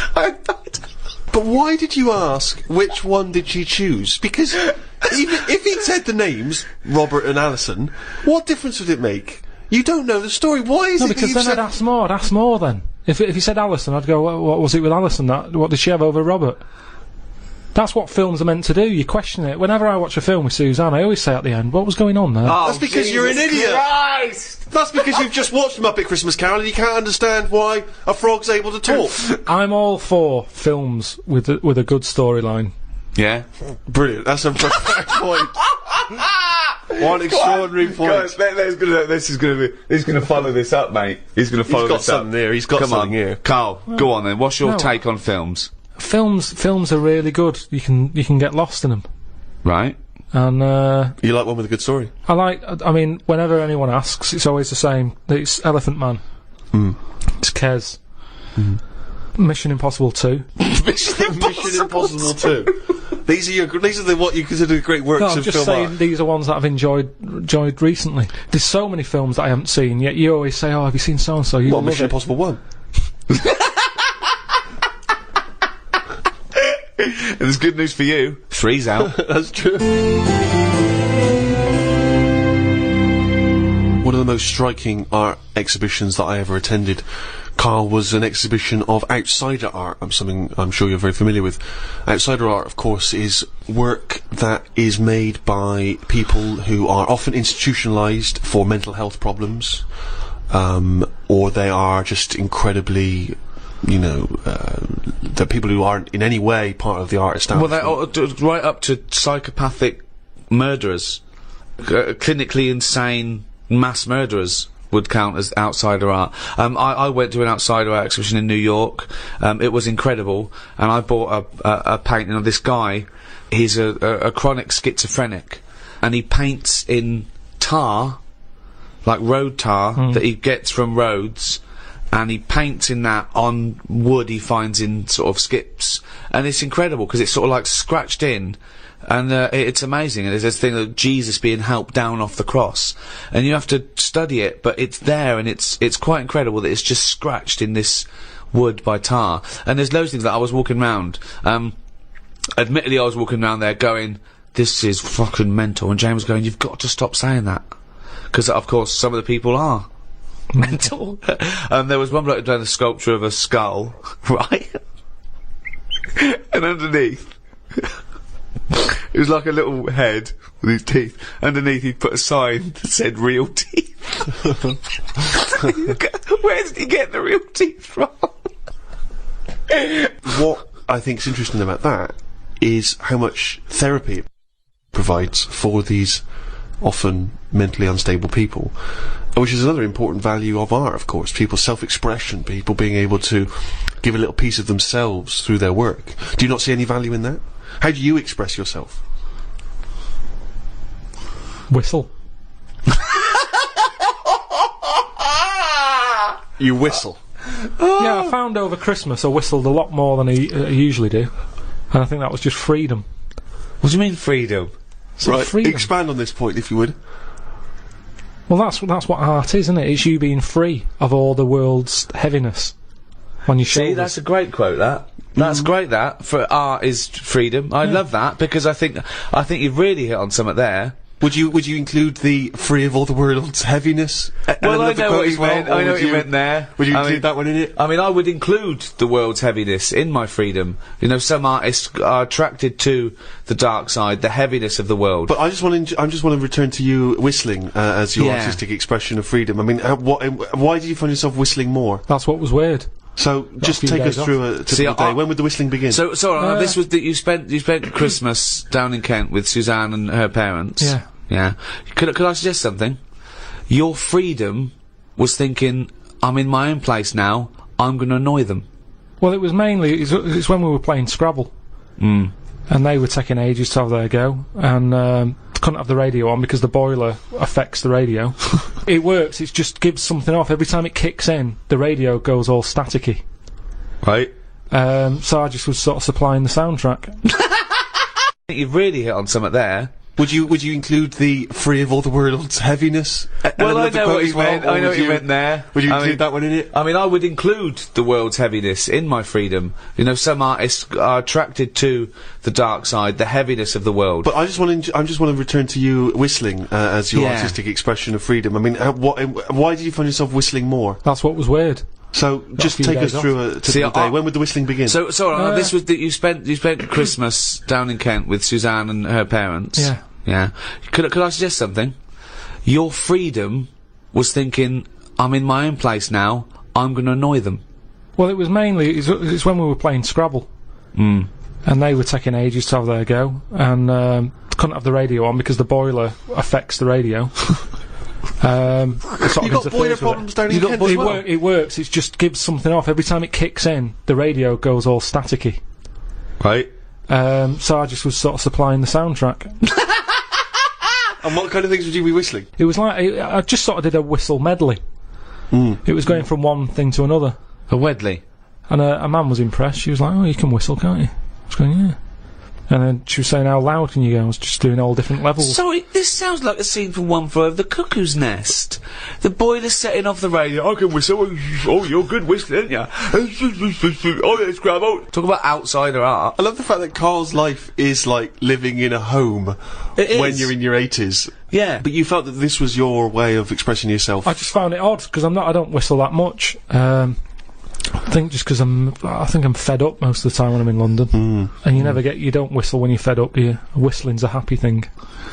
But why did you ask which one did she choose? Because Even if he'd said the names, Robert and Alison, what difference would it make? You don't know the story. Why is No, it that because you've then said... I'd ask more. I'd ask more then. If he said Alison, I'd go, what was it with Alison? What did she have over Robert? That's what films are meant to do. You question it. Whenever I watch a film with Suzanne, I always say at the end, what was going on there? Oh, That's because you're an idiot! Christ! That's because you've just watched Muppet Christmas Carol and you can't understand why a frog's able to talk. I'm all for films with a good storyline. Yeah. Brilliant. That's a perfect point. One extraordinary point. He's gonna follow this up, mate. He's gonna follow He's got this up. something there. He's got something here. Carl, go on then. What's your No. take on films? Films are really good. You can get lost in them. Right. And You like one with a good story? I mean, whenever anyone asks, it's always the same. It's Elephant Man. It's Kez. Mission Impossible 2. Mission Impossible 2. These are what you consider great works No, I'm of just film saying art. these are ones that I've enjoyed recently. There's so many films that I haven't seen, yet you always say, "Oh, have you seen so and so?" You Well, love Mission it. Impossible 1. And there's good news for you. 3's out. That's true. One of the most striking art exhibitions that I ever attended, Karl, was an exhibition of outsider art. Something I'm sure you're very familiar with. Outsider art, of course, is work that is made by people who are often institutionalized for mental health problems, or they are just incredibly, the people who aren't in any way part of the art establishment. Well, right up to psychopathic murderers, clinically insane mass murderers would count as outsider art. I went to an outsider art exhibition in New York. It was incredible, and I bought a painting of this guy. He's a chronic schizophrenic, and he paints in tar, like road tar that he gets from roads, and he paints in that on wood he finds in sort of skips, and it's incredible because it's sort of like scratched in. And it's amazing. And there's this thing of Jesus being helped down off the cross, and you have to study it, but it's there, and it's quite incredible that it's just scratched in this wood by tar. And there's loads of things that I was walking around. Admittedly, I was walking around there going, "This is fucking mental." And James was going, "You've got to stop saying that," because of course some of the people are mental. There was one bloke who done a sculpture of a skull, right? And underneath. It was like a little head with his teeth. Underneath he'd put a sign that said real teeth. Where did he get the real teeth from? What I think is interesting about that is how much therapy it provides for these often mentally unstable people, which is another important value of art, of course. People's self-expression, people being able to give a little piece of themselves through their work. Do you not see any value in that? How do you express yourself? Whistle. You whistle. Yeah, I found over Christmas I whistled a lot more than I usually do, and I think that was just freedom. What do you mean freedom? Right, freedom. expand on this point if you would. Well, that's what art is, isn't it? It's you being free of all the world's heaviness on your shoulders. See, that's a great quote, that. That's great, that. For art is freedom. I love that, because I think you've really hit on something there. Would you include the free of all the world's heaviness? Well, I know what you meant. I know what you meant there. Would you include that one in it? I mean, I would include the world's heaviness in my freedom. You know, some artists are attracted to the dark side, the heaviness of the world. But I just want to return to you whistling as your artistic expression of freedom. I mean, why did you find yourself whistling more? That's what was weird. So just take us through a typical day. When would the whistling begin? So this was that you spent Christmas down in Kent with Suzanne and her parents. Yeah. Yeah. Could I suggest something? Your freedom was thinking, I'm in my own place now, I'm going to annoy them. Well, it was mainly, it's when we were playing Scrabble. And they were taking ages to have their go, and couldn't have the radio on because the boiler affects the radio. It works, it just gives something off. Every time it kicks in, the radio goes all staticky. Right. So I just was sort of supplying the soundtrack. I think you've really hit on something there. Would you include the free of all the world's heaviness? Well, I know what you meant. I know what you meant there. Would you include that one in it? I mean, I would include the world's heaviness in my freedom. You know, some artists are attracted to the dark side, the heaviness of the world. But I just want to return to you whistling as your artistic expression of freedom. I mean, why did you find yourself whistling more? That's what was weird. So just take us through a typical day. When would the whistling begin? So this was that you spent Christmas down in Kent with Suzanne and her parents. Yeah. Yeah. Could I suggest something? Your freedom was thinking, I'm in my own place now, I'm going to annoy them. Well, it was mainly, it's when we were playing Scrabble. Mm. And they were taking ages to have their go, and couldn't have the radio on because the boiler affects the radio. You got boiler problems down in Kent as well? It works, it just gives something off. Every time it kicks in, the radio goes all staticky. Right. So I just was sort of supplying the soundtrack. And what kind of things would you be whistling? It was like, I just sort of did a whistle medley. It was going from one thing to another. A wedley? And a man was impressed. She was like, oh, you can whistle, can't you? I was going, yeah. And then she was saying, how loud can you go? I was just doing all different levels. Sorry, this sounds like a scene from One Flew Over the Cuckoo's Nest. The boiler's setting off the radio. I can whistle. Oh, you're good whistling, aren't you? Oh, let's grab out. Talk about outsider art. I love the fact that Karl's life is like living in a home when you're in your 80s. Yeah. But you felt that this was your way of expressing yourself. I just found it odd, because I don't whistle that much. I think just because I think I'm fed up most of the time when I'm in London. And you don't whistle when you're fed up, do you? Whistling's a happy thing.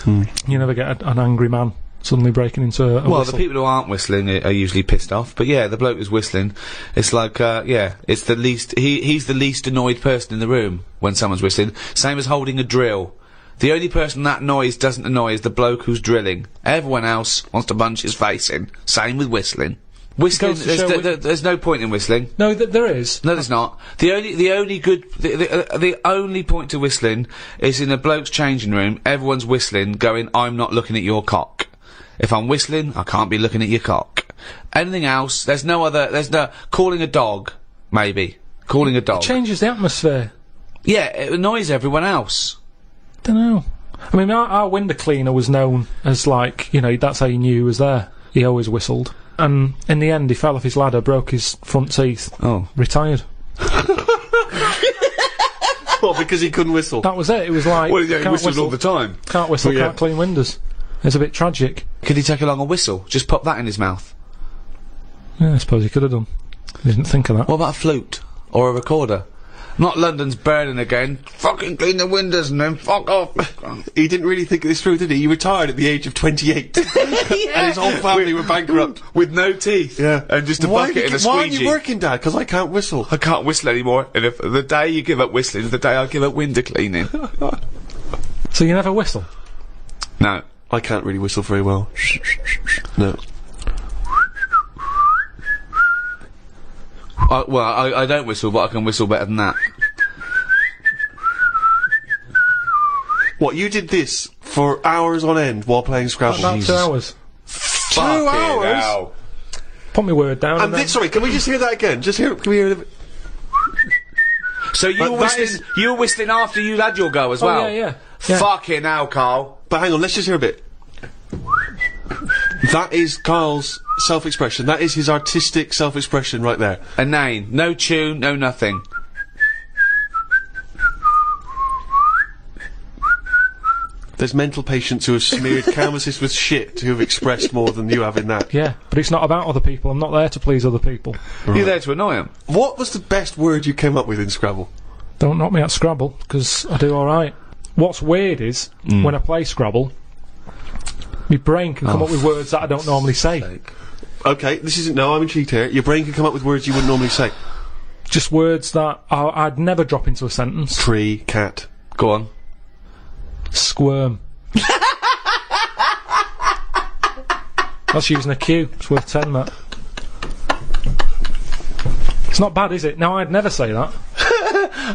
You never get an angry man suddenly breaking into a Well, whistle. the people who aren't whistling are usually pissed off, but yeah, the bloke who's whistling, it's like, it's the least, he's the least annoyed person in the room when someone's whistling. Same as holding a drill. The only person that noise doesn't annoy is the bloke who's drilling. Everyone else wants to punch his face in. Same with whistling. Whistling, there's no point in whistling. No, there is. No, there's not. The only point to whistling is in a bloke's changing room. Everyone's whistling, going, I'm not looking at your cock. If I'm whistling, I can't be looking at your cock. Anything else, there's no calling a dog, maybe. Calling a dog. It changes the atmosphere. Yeah, it annoys everyone else. Dunno. I mean, our window cleaner was known as, like, you know, that's how you knew he was there. He always whistled. And in the end, he fell off his ladder, broke his front teeth. Oh. Retired. What, because he couldn't whistle? That was it. It was like, well, yeah, he whistled all the time. Can't whistle, can't clean windows. It's a bit tragic. Could he take along a whistle? Just pop that in his mouth? Yeah, I suppose he could have done. He didn't think of that. What about a flute? Or a recorder? Not London's burning again. Fucking clean the windows and then fuck off. He didn't really think this through, did he? He retired at the age of 28. And his whole family were bankrupt. With no teeth. Yeah. And just a bucket and a squeegee. Why aren't you working, Dad? Because I can't whistle. I can't whistle anymore. And if the day you give up whistling is the day I give up window cleaning. So you never whistle? No. I can't really whistle very well. No. I don't whistle, but I can whistle better than that. What, you did this for hours on end while playing Scrabble? About 2 hours. 2 hours? Hell. Put my word down. And sorry, can we just hear that again? Can we hear it? So you were whistling after you had your go as well? Oh, yeah. Fucking hell, Karl. But hang on, let's just hear a bit. That is Karl's self-expression. That is his artistic self-expression right there. Inane. No tune, no nothing. There's mental patients who have smeared canvases with shit who have expressed more than you have in that. Yeah, but it's not about other people. I'm not there to please other people. Right. You're there to annoy them. What was the best word you came up with in Scrabble? Don't knock me at Scrabble, because I do alright. What's weird is, when I play Scrabble, my brain can come up with words that I don't normally say. Okay, this isn't... No, I'm intrigued here. Your brain can come up with words you wouldn't normally say. Just words that I'd never drop into a sentence. Tree, cat. Go on. Squirm. That's using a Q. It's worth 10, that. It's not bad, is it? No, I'd never say that.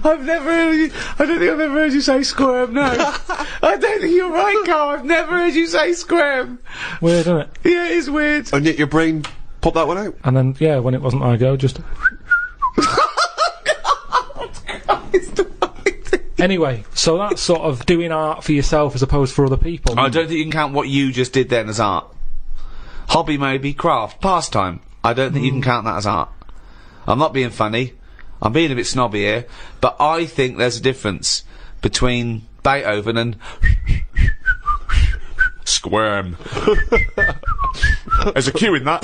I've never heard you... I don't think I've ever heard you say squirm, no. I don't think you're right, Karl. I've never heard you say squirm. Weird, isn't it? Yeah, it is weird. And yet your brain popped that one out? And then, yeah, when it wasn't my go, just... Anyway, so that's sort of doing art for yourself as opposed for other people. I don't think you can count what you just did then as art. Hobby maybe, craft, pastime. I don't think you can count that as art. I'm not being funny. I'm being a bit snobby here, but I think there's a difference between Beethoven and Squirm. There's a cue in that.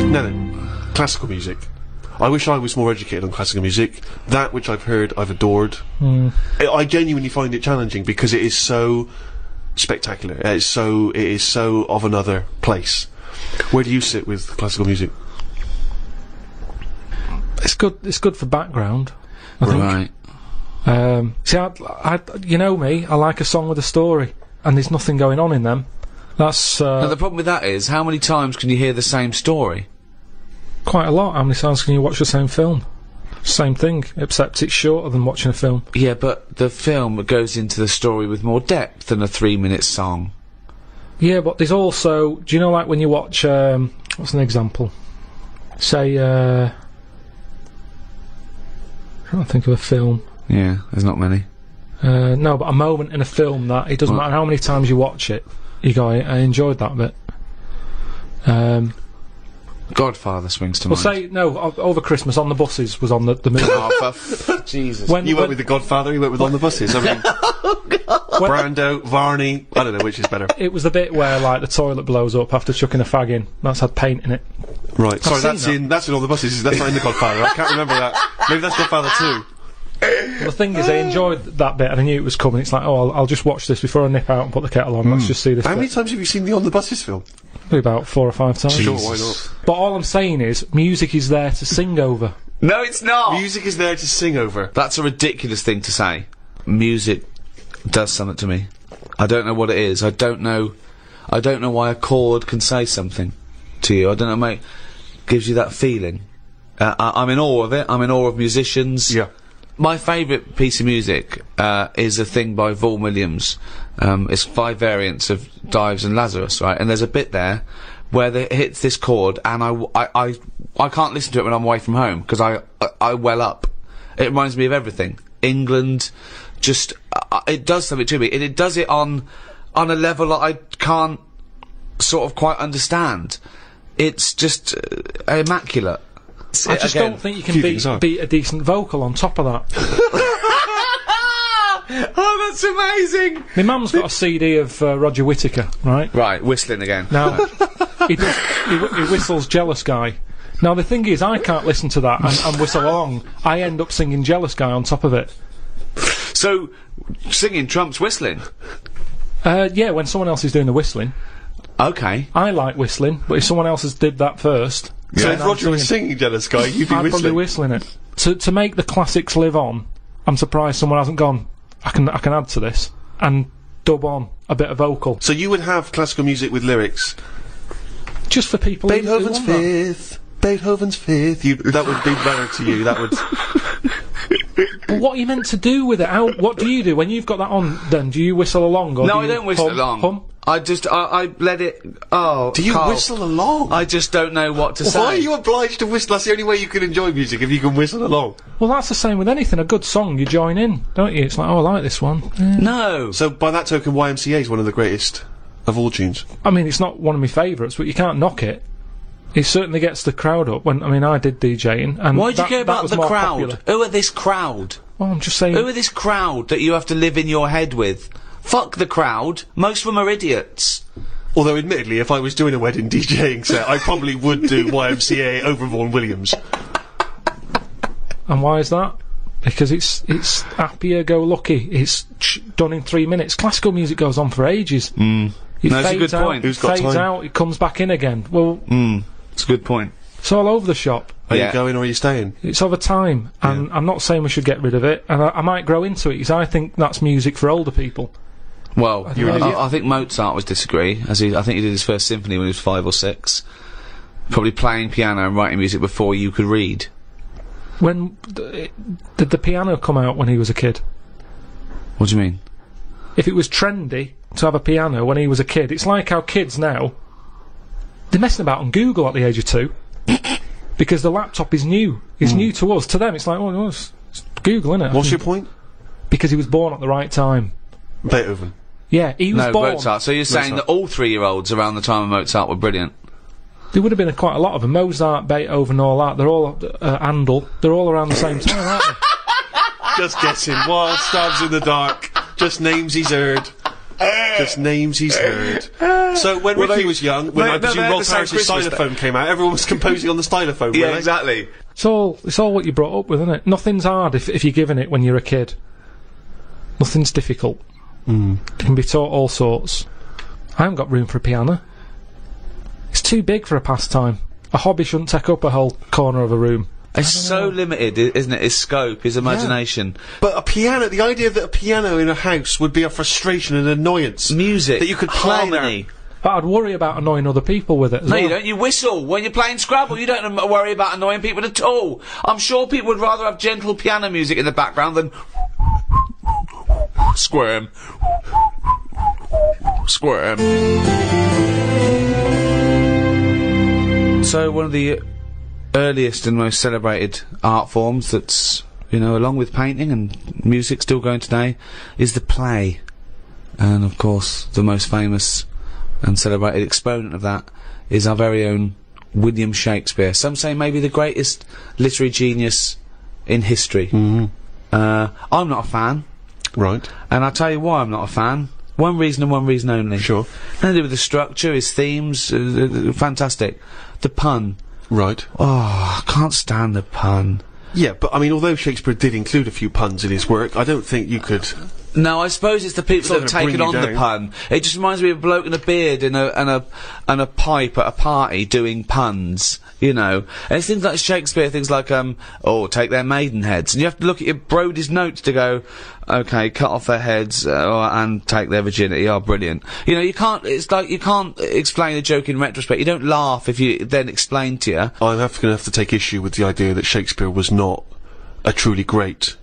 No. Classical music. I wish I was more educated on classical music. That which I've heard, I've adored. I genuinely find it challenging because it is so spectacular. It is so of another place. Where do you sit with classical music? It's good for background, I think. Right. See, you know me, I like a song with a story, and there's nothing going on in them. That's, Now the problem with that is, how many times can you hear the same story? quite a lot. How many times can you watch the same film? Same thing, except it's shorter than watching a film. Yeah, but the film goes into the story with more depth than a 3-minute song. Yeah, but there's also, do you know, like when you watch, what's an example? Say, I'm trying to think of a film. Yeah, there's not many. No, but a moment in a film that, it doesn't matter how many times you watch it, you go, I enjoyed that bit. Godfather swings to Well, mind. say, no, over Christmas, On the Buses was on the movie. Oh, Jesus. You went with The Godfather, you went with On the Buses. I mean, Brando, Varney, I don't know which is better. It was the bit where, like, the toilet blows up after chucking a fag in. That's had paint in it. Right, sorry, seen that's in On the Buses, that's not in The Godfather, I can't remember that. Maybe that's Godfather 2. Well, the thing is, I enjoyed that bit and I knew it was coming. It's like, oh, I'll just watch this before I nip out and put the kettle on. Let's just see this How bit. many times have you seen the On the Buses film? Probably about 4 or 5 times. Sure, why not? But all I'm saying is, music is there to sing over. No, it's not! Music is there to sing over. That's a ridiculous thing to say. Music does something to me. I don't know what it is. I don't know why a chord can say something to you. I don't know, mate. Gives you that feeling. I'm in awe of it. I'm in awe of musicians. Yeah. My favourite piece of music is a thing by Vaughan Williams. It's 5 variants of Dives and Lazarus, right? And there's a bit there where it hits this chord, and I can't listen to it when I'm away from home because I well up. It reminds me of everything. England, just it does something to me, and it does it on a level that I can't sort of quite understand. It's just immaculate. I just don't think you can beat a decent vocal on top of that. Oh, that's amazing! My mum's got a CD of Roger Whittaker, right? Right, whistling again. Now, he whistles Jealous Guy. Now, the thing is, I can't listen to that and whistle along. I end up singing Jealous Guy on top of it. So, singing trumps whistling? Yeah, when someone else is doing the whistling. Okay. I like whistling, but if someone else has did that first... So if Roger was singing Jealous Guy, you'd be I'd probably whistling it. To make the classics live on, I'm surprised someone hasn't gone, I can add to this, and dub on a bit of vocal. So you would have classical music with lyrics? Just for people Beethoven's who want Fifth, Beethoven's Fifth, that would be better to you, that would... But what are you meant to do with it? What do you do when you've got that on? Then do you whistle along? Or No, do I don't whistle along. Hum? I just I let it. Oh, do you Karl, whistle along? I just don't know what to say. Why are you obliged to whistle? That's the only way you can enjoy music, if you can whistle along. Well, that's the same with anything. A good song, you join in, don't you? It's like, oh, I like this one. No. So by that token, YMCA is one of the greatest of all tunes. I mean, it's not one of my favourites, but you can't knock it. It certainly gets the crowd up. I did DJing, and why do you care about the crowd? Popular. Who are this crowd? Well, I'm just saying. Who are this crowd that you have to live in your head with? Fuck the crowd. Most of them are idiots. Although, admittedly, if I was doing a wedding DJing set, I probably would do YMCA over Vaughan Williams. And why is that? Because it's happier-go-lucky. It's done in 3 minutes. Classical music goes on for ages. It that's a good point. Who's got fades time? out, it comes back in again. Well, it's a good point. It's all over the shop. Are you going or are you staying? It's over time, and I'm not saying we should get rid of it, and I might grow into it, because I think that's music for older people. Well, I think Mozart would disagree, I think he did his first symphony when he was 5 or 6. Probably playing piano and writing music before you could read. When did the piano come out when he was a kid? What do you mean? If it was trendy to have a piano when he was a kid, it's like how kids now, they're messing about on Google at the age of 2. Because the laptop is new. It's new to us. To them, it's like, well, it's Google, innit? What's your point? Because he was born at the right time. Beethoven. Yeah, he was born. Mozart. So you're saying that all 3-year-olds around the time of Mozart were brilliant? There would have been quite a lot of them. Mozart, Beethoven, all that. They're all, Handel. They're all around the same time, aren't they? Just guessing. Wild stabs in the dark. Just names he's heard. Just names he's heard. So when Ricky was young, when I presume Rolf Harris's stylophone came out, everyone was composing on the stylophone, Yeah, weren't they? exactly. It's all what you brought up with, isn't it? Nothing's hard if you're given it when you're a kid. Nothing's difficult. It can be taught all sorts. I haven't got room for a piano. It's too big for a pastime. A hobby shouldn't take up a whole corner of a room. It's so limited, isn't it? His scope, his imagination. But a piano, the idea that a piano in a house would be a frustration and annoyance. Music. That you could play harmony. But I'd worry about annoying other people with it as well. No, you don't. You whistle when you're playing Scrabble. You don't worry about annoying people at all. I'm sure people would rather have gentle piano music in the background than squirm. Squirm. So one of the earliest and most celebrated art forms that's, you know, along with painting and music still going today, is the play. And of course, the most famous and celebrated exponent of that is our very own William Shakespeare. Some say maybe the greatest literary genius in history. I'm not a fan. Right. And I'll tell you why I'm not a fan. One reason and one reason only. Sure. Nothing to do with the structure, his themes, fantastic. The pun. Right. Oh, I can't stand the pun. Yeah, but I mean, although Shakespeare did include a few puns in his work, I don't think you could... No, I suppose it's the people that have taken on the pun. It just reminds me of a bloke in a beard and a pipe at a party doing puns, you know. And it's things like Shakespeare, things like, oh, take their maidenheads. And you have to look at your Brody's notes to go, okay, cut off their heads, and take their virginity. Oh, brilliant. You know, you can't, it's like, you can't explain a joke in retrospect. You don't laugh if you then explain to you. I'm gonna have to take issue with the idea that Shakespeare was not a truly great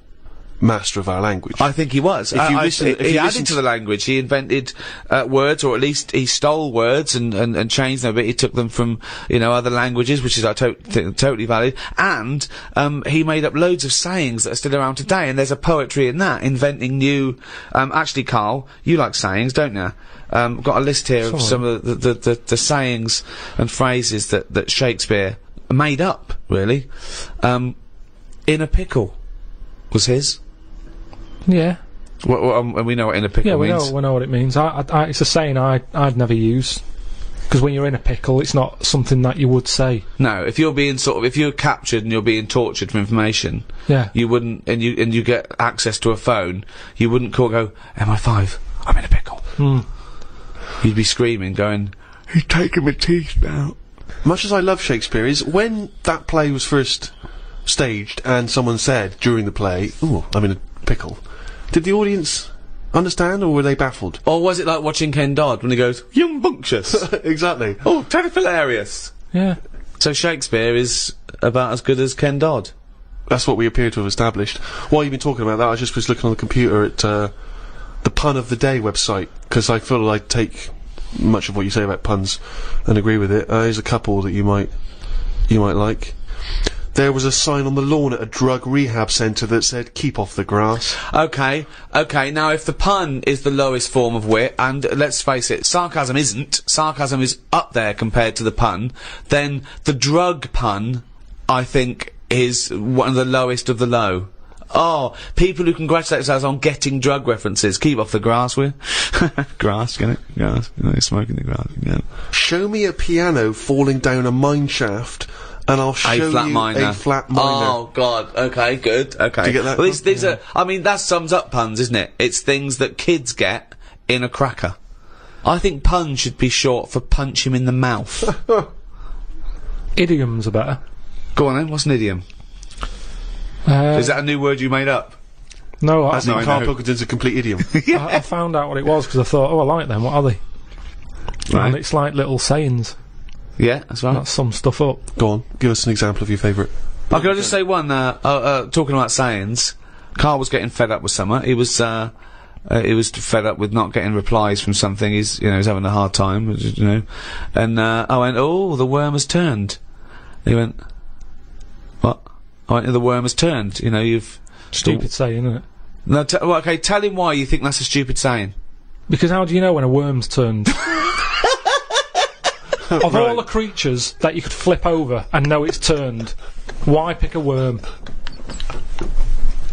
master of our language. I think he was. If you listen, he added to the language. He invented words, or at least he stole words and changed them a bit. He took them from, you know, other languages, which is totally valid. And he made up loads of sayings that are still around today. And there's a poetry in that, inventing new. Actually, Karl, you like sayings, don't you? Got a list here of some of the sayings and phrases that Shakespeare made up. Really, in a pickle was his. Yeah. And we know what in a pickle means. Yeah, we know what it means. It's a saying I'd never use. Because when you're in a pickle, it's not something that you would say. No, if you're being if you're captured and you're being tortured for information, yeah, you wouldn't, and you get access to a phone, you wouldn't go, MI5, I'm in a pickle. You'd be screaming, going, he's taking my teeth out. Much as I love Shakespeare, is when that play was first staged and someone said during the play, ooh, I'm in a pickle, did the audience understand, or were they baffled? Or was it like watching Ken Dodd when he goes, "Yumbunctious"? Exactly. Oh, terribly hilarious. Yeah. So Shakespeare is about as good as Ken Dodd. That's what we appear to have established. While you've been talking about that, I just was looking on the computer at the Pun of the Day website, because I feel I take much of what you say about puns and agree with it. There's a couple that you might like. There was a sign on the lawn at a drug rehab centre that said, keep off the grass. Okay, now if the pun is the lowest form of wit, and let's face it, sarcasm isn't, sarcasm is up there compared to the pun, then the drug pun, I think, is one of the lowest of the low. Oh, people who congratulate themselves on getting drug references. Keep off the grass, will you? Grass, get it? Grass. You're smoking the grass, yeah. Show me a piano falling down a mine shaft, and I'll show you a flat minor. Oh, God. Okay, good. Okay. Do you get that? Well, these are, I mean, that sums up puns, isn't it? It's things that kids get in a cracker. I think pun should be short for punch him in the mouth. Idioms are better. Go on then, what's an idiom? Is that a new word you made up? No, I think Karl Pilkington's a complete idiom. Yeah. I found out what it was because I thought, oh, I like them, what are they? Right. And it's like little sayings. Yeah, that's right. That sums stuff up. Go on, give us an example of your favourite. Oh, can I just say one, talking about sayings, Karl was getting fed up with something. He was fed up with not getting replies from something. He's having a hard time, and I went, oh, the worm has turned. And he went, The worm has turned. You know, you've... Stupid saying, isn't it? No, well, okay, tell him why you think that's a stupid saying. Because how do you know when a worm's turned? Of all the creatures that you could flip over and know it's turned, why pick a worm?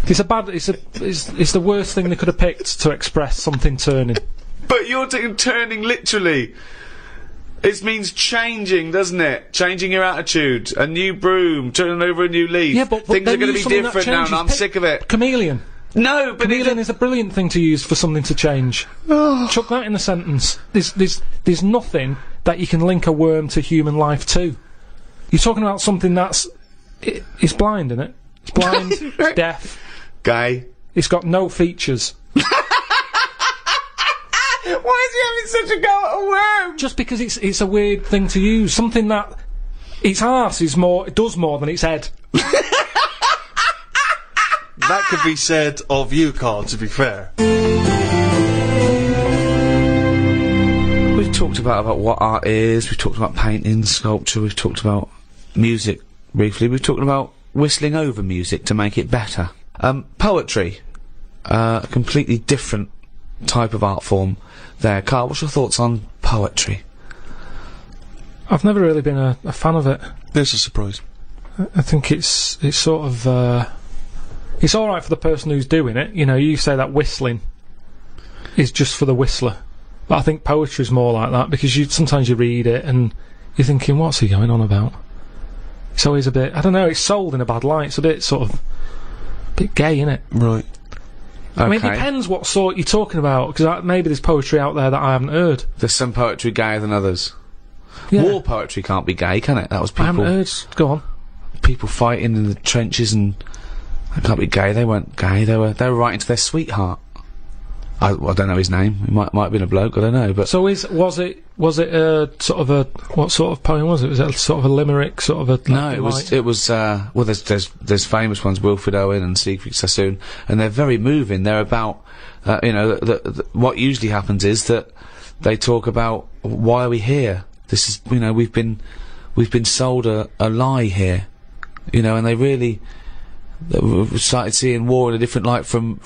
It's the worst thing they could have picked to express something turning. But you're taking turning literally. It means changing, doesn't it? Changing your attitude. A new broom, turning over a new leaf. Yeah, but things are going to be different now, and I'm sick of it. Chameleon. No, but chameleon is a brilliant thing to use for something to change. Chuck that in a sentence. There's nothing that you can link a worm to human life to. You're talking about something that's... It's blind, isn't it? It's blind, it's deaf. Gay. It's got no features. Why is he having such a go at a worm? Just because it's a weird thing to use. Something that... Its arse is more... It does more than its head. That could be said of you, Karl, to be fair. We've talked about what art is, we've talked about painting, sculpture, we've talked about music briefly, we've talked about whistling over music to make it better. Poetry. A completely different type of art form there. Karl, what's your thoughts on poetry? I've never really been a fan of it. There's a surprise. I think it's sort of... It's alright for the person who's doing it. You know, you say that whistling is just for the whistler. But I think poetry's more like that, because sometimes you read it and you're thinking, what's he going on about? It's always a bit... I don't know, it's sold in a bad light. It's a bit sort of... a bit gay, innit? Right. I mean, it depends what sort you're talking about, because maybe there's poetry out there that I haven't heard. There's some poetry gayer than others. Yeah. War poetry can't be gay, can it? That was people... I haven't heard... Go on. People fighting in the trenches and... They can't be gay. They weren't gay. They were writing to their sweetheart. I don't know his name. He might have been a bloke. I don't know. But so was it a sort of a what sort of poem was it? Was it sort of a limerick? Sort of a no. It was. Well, there's famous ones, Wilfred Owen and Siegfried Sassoon, and they're very moving. They're about what usually happens is that they talk about why are we here. This is we've been sold a lie here, and they really. We've started seeing war in a different light from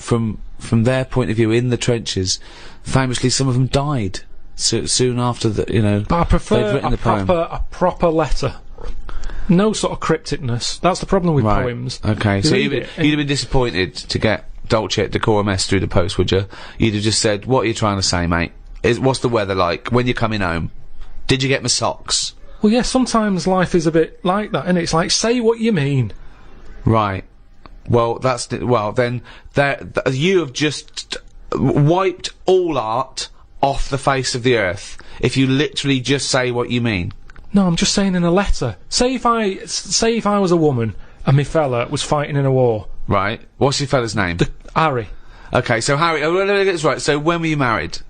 their point of view in the trenches. Famously, some of them died soon after the But I prefer they'd written the poem. a proper letter. No sort of crypticness. That's the problem with poems. Okay, so you'd have been disappointed to get Dulce et Decorum Est through the post, would you? You'd have just said, "What are you trying to say, mate? What's the weather like? When you're coming home? Did you get my socks?" Well, yeah. Sometimes life is a bit like that, and it's like, say what you mean. Right. Well, then you have just wiped all art off the face of the earth if you literally just say what you mean. No, I'm just saying in a letter. Say if I was a woman and my fella was fighting in a war. Right. What's your fella's name? Harry. Okay, so Harry. Let me get this right. So when were you married?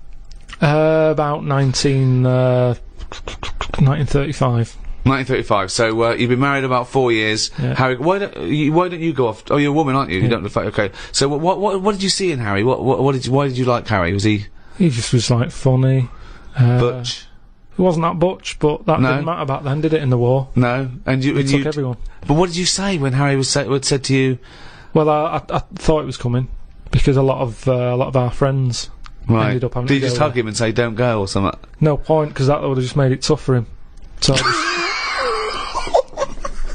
About 1935. 1935. So you've been married about 4 years. Yeah. Harry, why don't you go off? Oh, you're a woman, aren't you? Yeah. You don't look like. Okay. So what did you see in Harry? Why did you like Harry? Was he? He just was like funny. Butch. He wasn't that butch, but that didn't matter back then, did it? In the war. No. And you took everyone. But what did you say when Harry said to you? Well, I thought it was coming because a lot of our friends ended up having to go. Did you just hug him and say don't go or something? No point, because that would have just made it tough for him. So.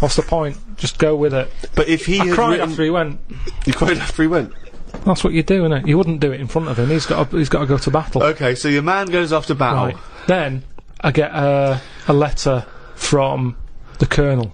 What's the point? Just go with it. But if he I cried after he went. You cried after he went? That's what you do, innit? You wouldn't do it in front of him. He's got to go to battle. Okay, so your man goes off to battle. Right. Then I get a letter from the Colonel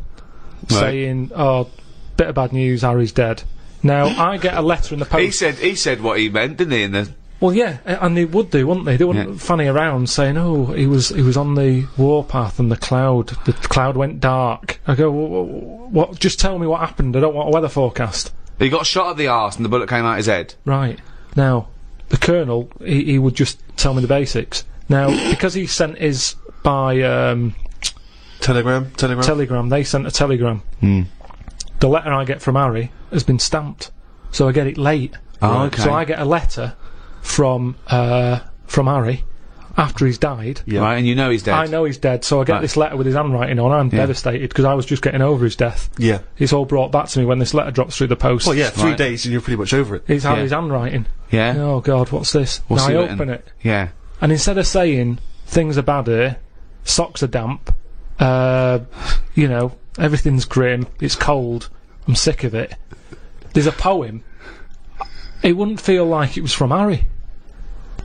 saying, "Oh, bit of bad news. Harry's dead." Now I get a letter in the post. He said what he meant, didn't he? Well, yeah, and they would do, wouldn't they? They wouldn't fanny around saying, "Oh, he was on the warpath and the cloud went dark." I go, "What? Just tell me what happened. I don't want a weather forecast." He got shot at the arse and the bullet came out his head. Right. Now, the Colonel, he would just tell me the basics. Now, because he sent his by Telegram. They sent a telegram. The letter I get from Harry has been stamped, so I get it late. Oh, okay. So I get a letter from Harry, after he's died. Yeah. Right, and you know he's dead. I know he's dead, so I get this letter with his handwriting on. I'm devastated because I was just getting over his death. Yeah. It's all brought back to me when this letter drops through the post. Well, yeah, 3 days and you're pretty much over it. It's his handwriting. Yeah. Oh God, what's this? What's Now he I written? open it, Yeah. and instead of saying things are bad here, socks are damp, you know, everything's grim, it's cold, I'm sick of it. There's a poem. It wouldn't feel like it was from Harry.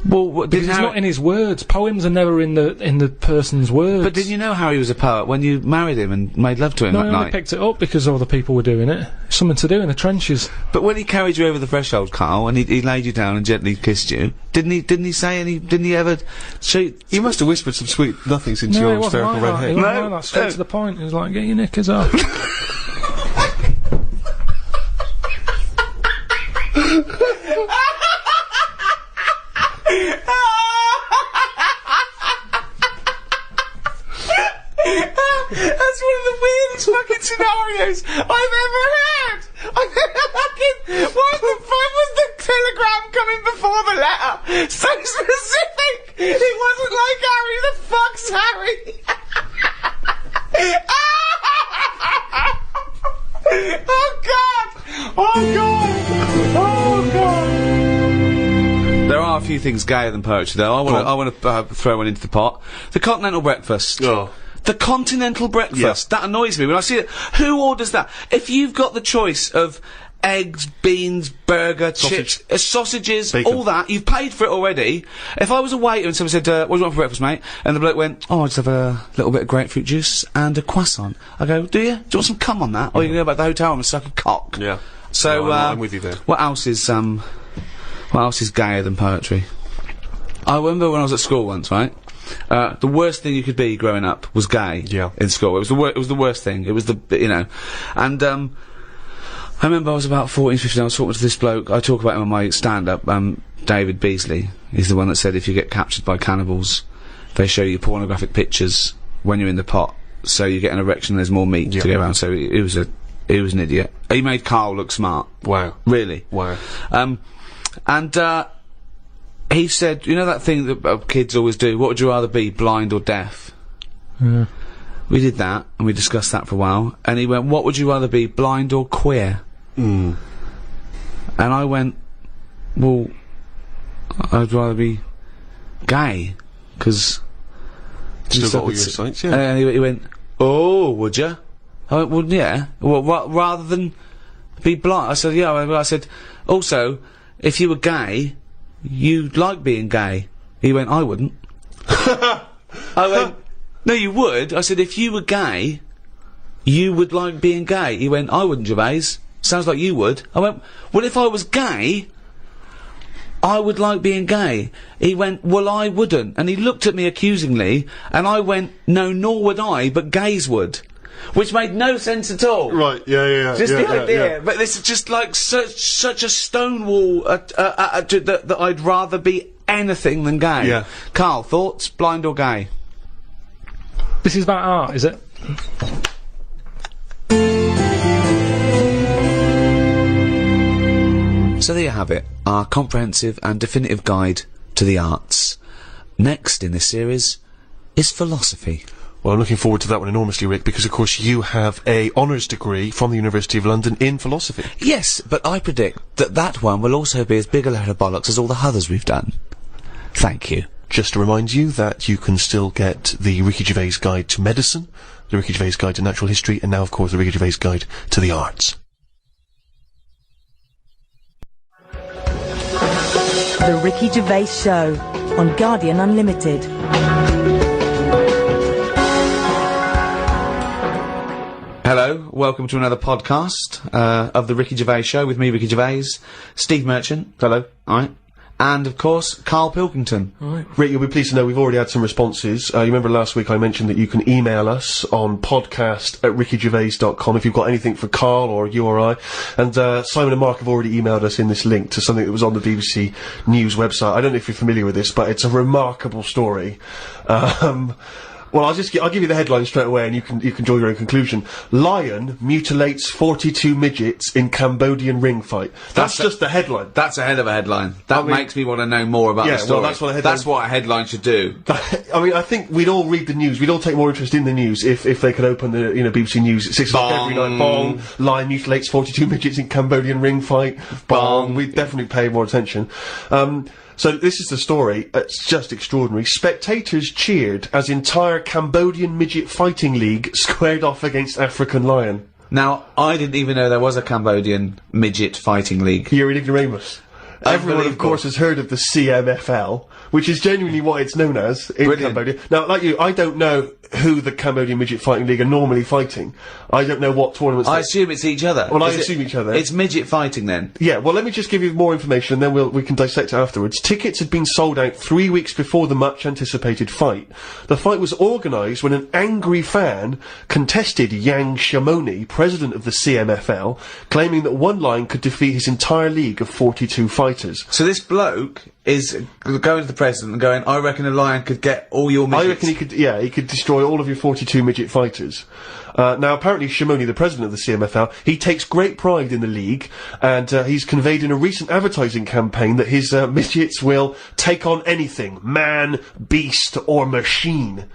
Well, Because it's not in his words. Poems are never in the person's words. But did you know Harry was a poet when you married him and made love to him No, that I only night? picked it up because other people were doing it. Something to do in the trenches. But when he carried you over the threshold, Karl, and he laid you down and gently kissed you, didn't he ever show? He must have whispered some sweet nothings into No, your it wasn't hysterical like red that. head. It wasn't like that. Straight to the point. It was like, get your knickers off. That's one of the weirdest fucking scenarios I've ever heard. Why the fuck was the telegram coming before the letter? So specific. It wasn't like Harry. The fuck's Harry? Oh God! Oh God! Oh God! There are a few things gayer than poetry, though. I want to throw one into the pot. The continental breakfast. Oh. The continental breakfast. That annoys me when I see it. Who orders that? If you've got the choice of eggs, beans, burger, chips, sausages, Bacon. all that, you've paid for it already. If I was a waiter and someone said, what do you want for breakfast, mate? And the bloke went, oh, I just have a little bit of grapefruit juice and a croissant. I go, do you? Do you want some cum on that? Or you can go back to the hotel and suck a cock? Yeah. So, No, I'm with you there. What else is gayer than poetry? I remember when I was at school once, right? The worst thing you could be growing up was gay. Yeah. In school, it was the worst thing. It was and I remember I was about 14, 15. I was talking to this bloke. I talk about him on my stand-up. David Beasley. He's the one that said if you get captured by cannibals, they show you pornographic pictures when you're in the pot, so you get an erection. There's more meat to go around. So he was an idiot. He made Karl look smart. Wow. Really. Wow. He said, you know that thing that kids always do, what would you rather be, blind or deaf? Yeah. We did that, and we discussed that for a while, and he went, what would you rather be, blind or queer? Mm. And I went, well, I'd rather be gay, because... Still got all your sights, yeah. And he went, oh, would you? I went, well, yeah. Well, rather than be blind. I said, yeah. I said, also, if you were gay, you'd like being gay. He went, I wouldn't. I went, no, you would. I said, if you were gay, you would like being gay. He went, I wouldn't, Gervais. Sounds like you would. I went, well, if I was gay, I would like being gay. He went, well, I wouldn't. And he looked at me accusingly, and I went, no, nor would I, but gays would. Which made no sense at all. Right, yeah. Just the idea. Yeah. But this is just like such a stonewall that I'd rather be anything than gay. Yeah. Karl, thoughts? Blind or gay? This is about art, is it? So there you have it, our comprehensive and definitive guide to the arts. Next in this series is philosophy. Well, I'm looking forward to that one enormously, Rick, because of course you have a honours degree from the University of London in philosophy. Yes, but I predict that one will also be as big a load of bollocks as all the others we've done. Thank you. Just to remind you that you can still get the Ricky Gervais Guide to Medicine, the Ricky Gervais Guide to Natural History, and now, of course, the Ricky Gervais Guide to the Arts. The Ricky Gervais Show on Guardian Unlimited. Hello, welcome to another podcast of the Ricky Gervais Show with me, Ricky Gervais, Steve Merchant, hello, alright, and of course, Karl Pilkington. Rick, you'll be pleased to know we've already had some responses. You remember last week I mentioned that you can email us on podcast@rickygervais.com if you've got anything for Karl or you or I. And Simon and Mark have already emailed us in this link to something that was on the BBC News website. I don't know if you're familiar with this, but it's a remarkable story. Well, I'll give you the headline straight away, and you can draw your own conclusion. Lion mutilates 42 midgets in Cambodian ring fight. That's just the headline. That's a hell of a headline. That makes me want to know more about the story. Well, that's what a headline should do. I mean, I think we'd all read the news. We'd all take more interest in the news if they could open the BBC News at 6 o'clock every night. Bong. Lion mutilates 42 midgets in Cambodian ring fight. Bong. We'd definitely pay more attention. So this is the story. It's just extraordinary. Spectators cheered as entire Cambodian midget fighting league squared off against African lion. Now, I didn't even know there was a Cambodian midget fighting league. You're an ignoramus. Everyone, of course, has heard of the CMFL, which is genuinely what it's known as in Cambodia. Now, like you, I don't know who the Cambodian Midget Fighting League are normally fighting. I don't know what tournaments... I assume it's each other. Well, I assume each other. It's midget fighting, then? Yeah, well, let me just give you more information, and then we can dissect it afterwards. Tickets had been sold out 3 weeks before the much-anticipated fight. The fight was organised when an angry fan contested Yang Shamoni, president of the CMFL, claiming that one lion could defeat his entire league of 42 fighters. So this bloke is going to the president and going, I reckon a lion could get all your midgets. I reckon he could destroy all of your 42 midget fighters. Now, apparently, Shamoni, the president of the CMFL, he takes great pride in the league, and he's conveyed in a recent advertising campaign that his midgets will take on anything, man, beast, or machine.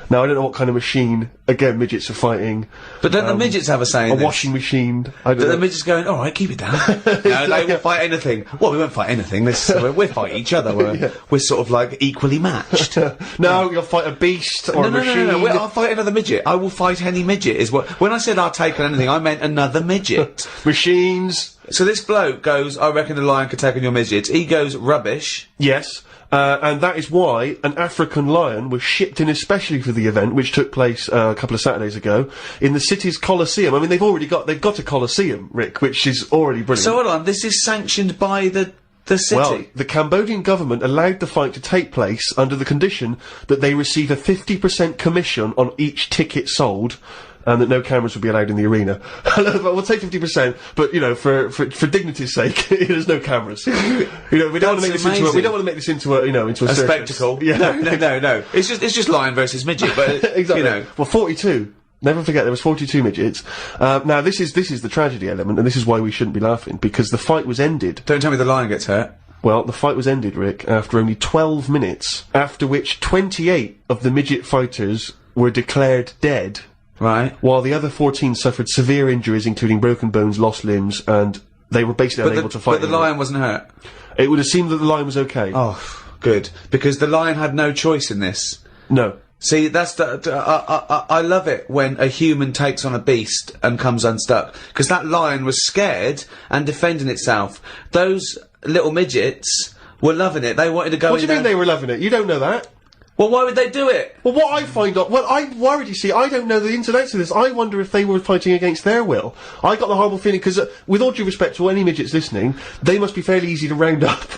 Now, I don't know what kind of machine, again, midgets are fighting. But don't the midgets have a say in this? A washing machine. I don't know. The midgets going, alright, keep it down. No, they will fight anything. Well, we won't fight anything. We'll fight each other. We're sort of, like, equally matched. No, you'll fight a beast or a machine. No. I'll fight another midget. I will fight any midget, is what... When I said I'll take on anything, I meant another midget. Machines. So this bloke goes, I reckon a lion could take on your midgets. He goes, rubbish. Yes. And that is why an African lion was shipped in especially for the event, which took place a couple of Saturdays ago, in the city's Colosseum. I mean, they've got a Colosseum, Rick, which is already brilliant. So hold on, this is sanctioned by the city? Well, the Cambodian government allowed the fight to take place under the condition that they receive a 50% commission on each ticket sold, and that no cameras would be allowed in the arena. We'll take 50%, but you know, for dignity's sake, there's no cameras. You know, we don't want to make this into a spectacle. Yeah. No. It's just lion versus midget, but exactly. You know. Well, 42. Never forget, there was 42 midgets. Now, this is the tragedy element, and this is why we shouldn't be laughing, because the fight was ended. Don't tell me the lion gets hurt. Well, the fight was ended, Rick, after only 12 minutes, after which 28 of the midget fighters were declared dead. Right. While the other 14 suffered severe injuries, including broken bones, lost limbs, and they were basically unable to fight. But the lion wasn't hurt? It would have seemed that the lion was okay. Oh, good. Because the lion had no choice in this. No. See, that's I love it when a human takes on a beast and comes unstuck. Because that lion was scared and defending itself. Those little midgets were loving it. They wanted to go in. What do you mean they were loving it? You don't know that. Well, why would they do it? Well, what I find out... Well, I'm worried, you see. I don't know the ins and outs of this. I wonder if they were fighting against their will. I got the horrible feeling, because, with all due respect to any midgets listening, they must be fairly easy to round up.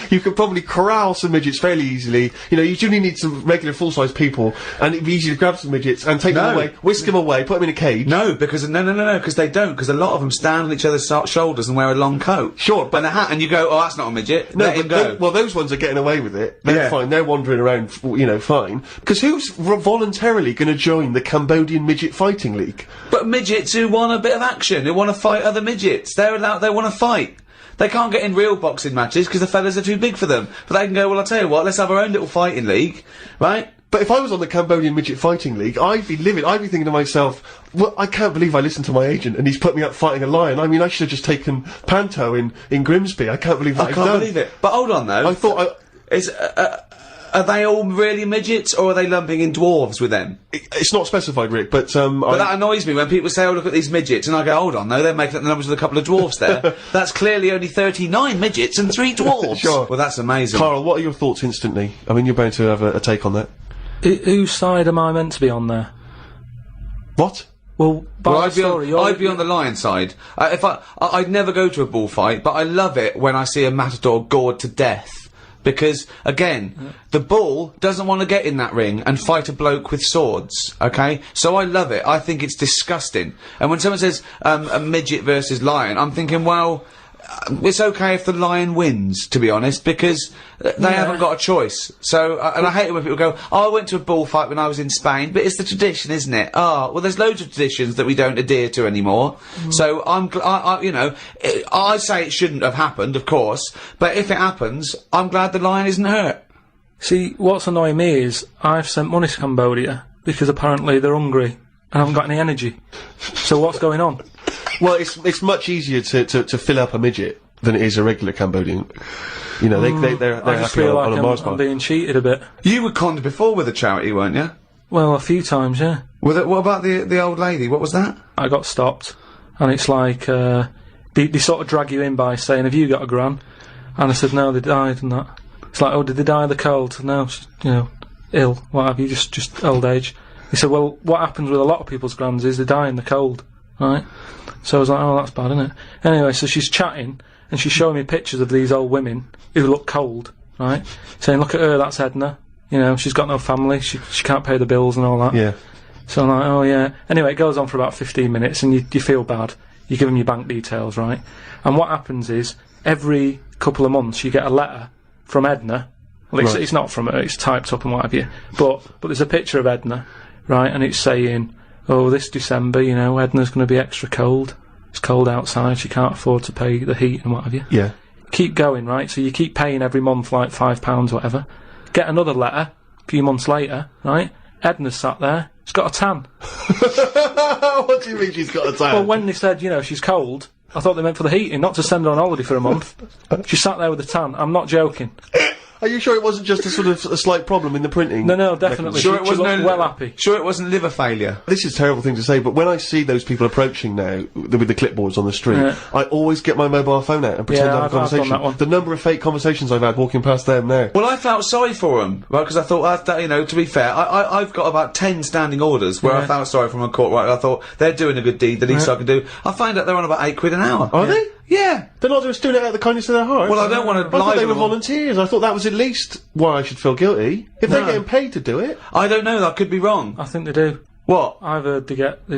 You could probably corral some midgets fairly easily. You know, you do need some regular full-size people, and it'd be easy to grab some midgets and take them away, whisk them away, put them in a cage. No, because... No, because they don't, because a lot of them stand on each other's shoulders and wear a long coat. Sure, but... And a hat, and you go, oh, that's not a midget. No, let him go. Well, those ones are getting away with it. They're fine. They're wandering around, you know, fine. Because who's voluntarily going to join the Cambodian Midget Fighting League? But midgets who want a bit of action, who want to fight other midgets. They want to fight. They can't get in real boxing matches because the fellas are too big for them. But they can go, well, I'll tell you what, let's have our own little fighting league, right? But if I was on the Cambodian Midget Fighting League, I'd be livid. I'd be thinking to myself, well, I can't believe I listened to my agent and he's put me up fighting a lion. I mean, I should have just taken Panto in Grimsby. I can't believe that I can't believe it. But hold on, though. I thought are they all really midgets, or are they lumping in dwarves with them? It's not specified, Rick, but But that annoys me when people say, oh, look at these midgets, and I go, hold on, no, they're making up the numbers with a couple of dwarfs there. That's clearly only 39 midgets and 3 dwarfs. Sure. Well, that's amazing. Karl, what are your thoughts instantly? I mean, you're bound to have a take on that. Whose side am I meant to be on there? What? Well, I'd be on the lion side. I'd never go to a bullfight, but I love it when I see a matador gored to death. Because, again, the bull doesn't want to get in that ring and fight a bloke with swords, okay? So I love it. I think it's disgusting. And when someone says, a midget versus lion, I'm thinking, well, it's okay if the lion wins, to be honest, because they haven't got a choice. So, and I hate it when people go, "Oh, I went to a bullfight when I was in Spain," but it's the tradition, isn't it? Oh, well, there's loads of traditions that we don't adhere to anymore. So I say it shouldn't have happened, of course, but if it happens, I'm glad the lion isn't hurt. See, what's annoying me is I've sent money to Cambodia because apparently they're hungry and haven't got any energy. So what's going on? Well, it's much easier to fill up a midget than it is a regular Cambodian. You know, they're I just happy feel on like a Mars I'm bar. being cheated a bit. You were conned before with a charity, weren't you? Well, a few times, yeah. What about the old lady? What was that? I got stopped, and it's like they sort of drag you in by saying, "Have you got a gran?" And I said, "No, they died," and that. It's like, "Oh, did they die of the cold?" "No, she's, ill, what have you, just old age." He said, "Well, what happens with a lot of people's grans is they die in the cold, right?" So I was like, "Oh, that's bad, isn't it?" Anyway, so she's chatting, and she's showing me pictures of these old women who look cold, right? Saying, "Look at her, that's Edna. She's got no family, she can't pay the bills and all that." Yeah. So I'm like, "Oh, yeah." Anyway, it goes on for about 15 minutes, and you feel bad. You give them your bank details, right? And what happens is, every couple of months, you get a letter from Edna. Well, it's not from her, it's typed up and what have you. But there's a picture of Edna, right? And it's saying, "Oh, this December, Edna's going to be extra cold. It's cold outside, she can't afford to pay the heat and what have you." Yeah. Keep going, right? So you keep paying every month, like £5 or whatever. Get another letter, a few months later, right? Edna's sat there, she's got a tan. What do you mean she's got a tan? Well, when they said, she's cold, I thought they meant for the heating, not to send her on holiday for a month. She sat there with a tan, I'm not joking. Are you sure it wasn't just a slight problem in the printing? No, definitely. Sure, it wasn't well happy. Sure, it wasn't liver failure. This is a terrible thing to say, but when I see those people approaching now with the clipboards on the street, I always get my mobile phone out and pretend to have a conversation. I've done that one. The number of fake conversations I've had walking past them now. Well, I felt sorry for them, right? Because I thought, to be fair, I've got about 10 standing orders where I felt sorry from a court. Right, I thought they're doing a good deed. The least I can do. I find out they're on about £8 an hour. Are they? Yeah. They're not just doing it out of the kindness of their hearts. Well, I don't want to. I thought they were volunteers. I thought that was at least why I should feel guilty. If they're getting paid to do it. I don't know. I could be wrong. I think they do. What? I've heard they get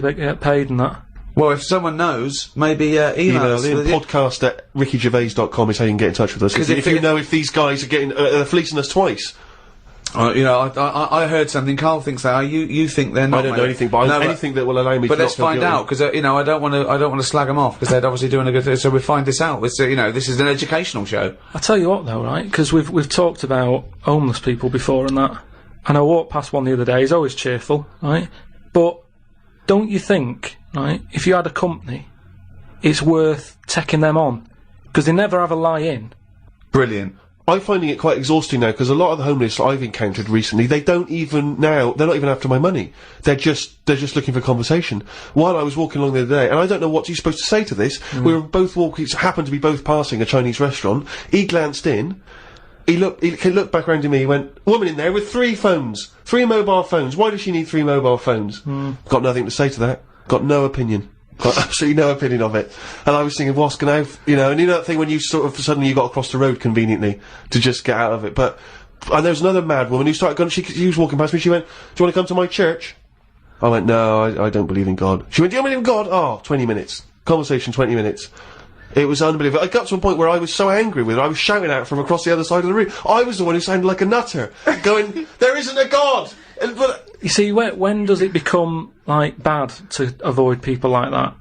paid and that. Well, if someone knows, maybe email us. Podcast@rickygervais.com is how you can get in touch with us. If you know if these guys are getting fleecing us twice. I heard something. Karl thinks they are. You think they're not. I don't know anything, but anything that will allow me. But to let's find out, because I don't want to slag them off, because they're obviously doing a good thing. So we'll find this out. It's this is an educational show. I tell you what, though, right? Because we've talked about homeless people before and that, and I walked past one the other day. He's always cheerful, right? But don't you think, right? If you had a company, it's worth taking them on, because they never have a lie-in. Brilliant. I'm finding it quite exhausting now, because a lot of the homeless I've encountered recently, they're not even after my money. They're just looking for conversation. While I was walking along the other day, and I don't know what you're supposed to say to this, we were both happened to be both passing a Chinese restaurant. He glanced in, he looked back around to me, he went, "Woman in there with 3 mobile phones. Why does she need 3 mobile phones?" Got nothing to say to that. Got no opinion. Got absolutely no opinion of it. And I was thinking, what's gonna have, and you know that thing when you sort of suddenly you got across the road conveniently to just get out of it. But and there was another mad woman who started going. She was walking past me. She went, "Do you want to come to my church?" I went, "No, I don't believe in God." She went, "Do you believe in God?" Oh, 20 minutes conversation, 20 minutes. It was unbelievable. I got to a point where I was so angry with her, I was shouting out from across the other side of the room. I was the one who sounded like a nutter, going, "There isn't a God." But you see, when does it become bad to avoid people like that?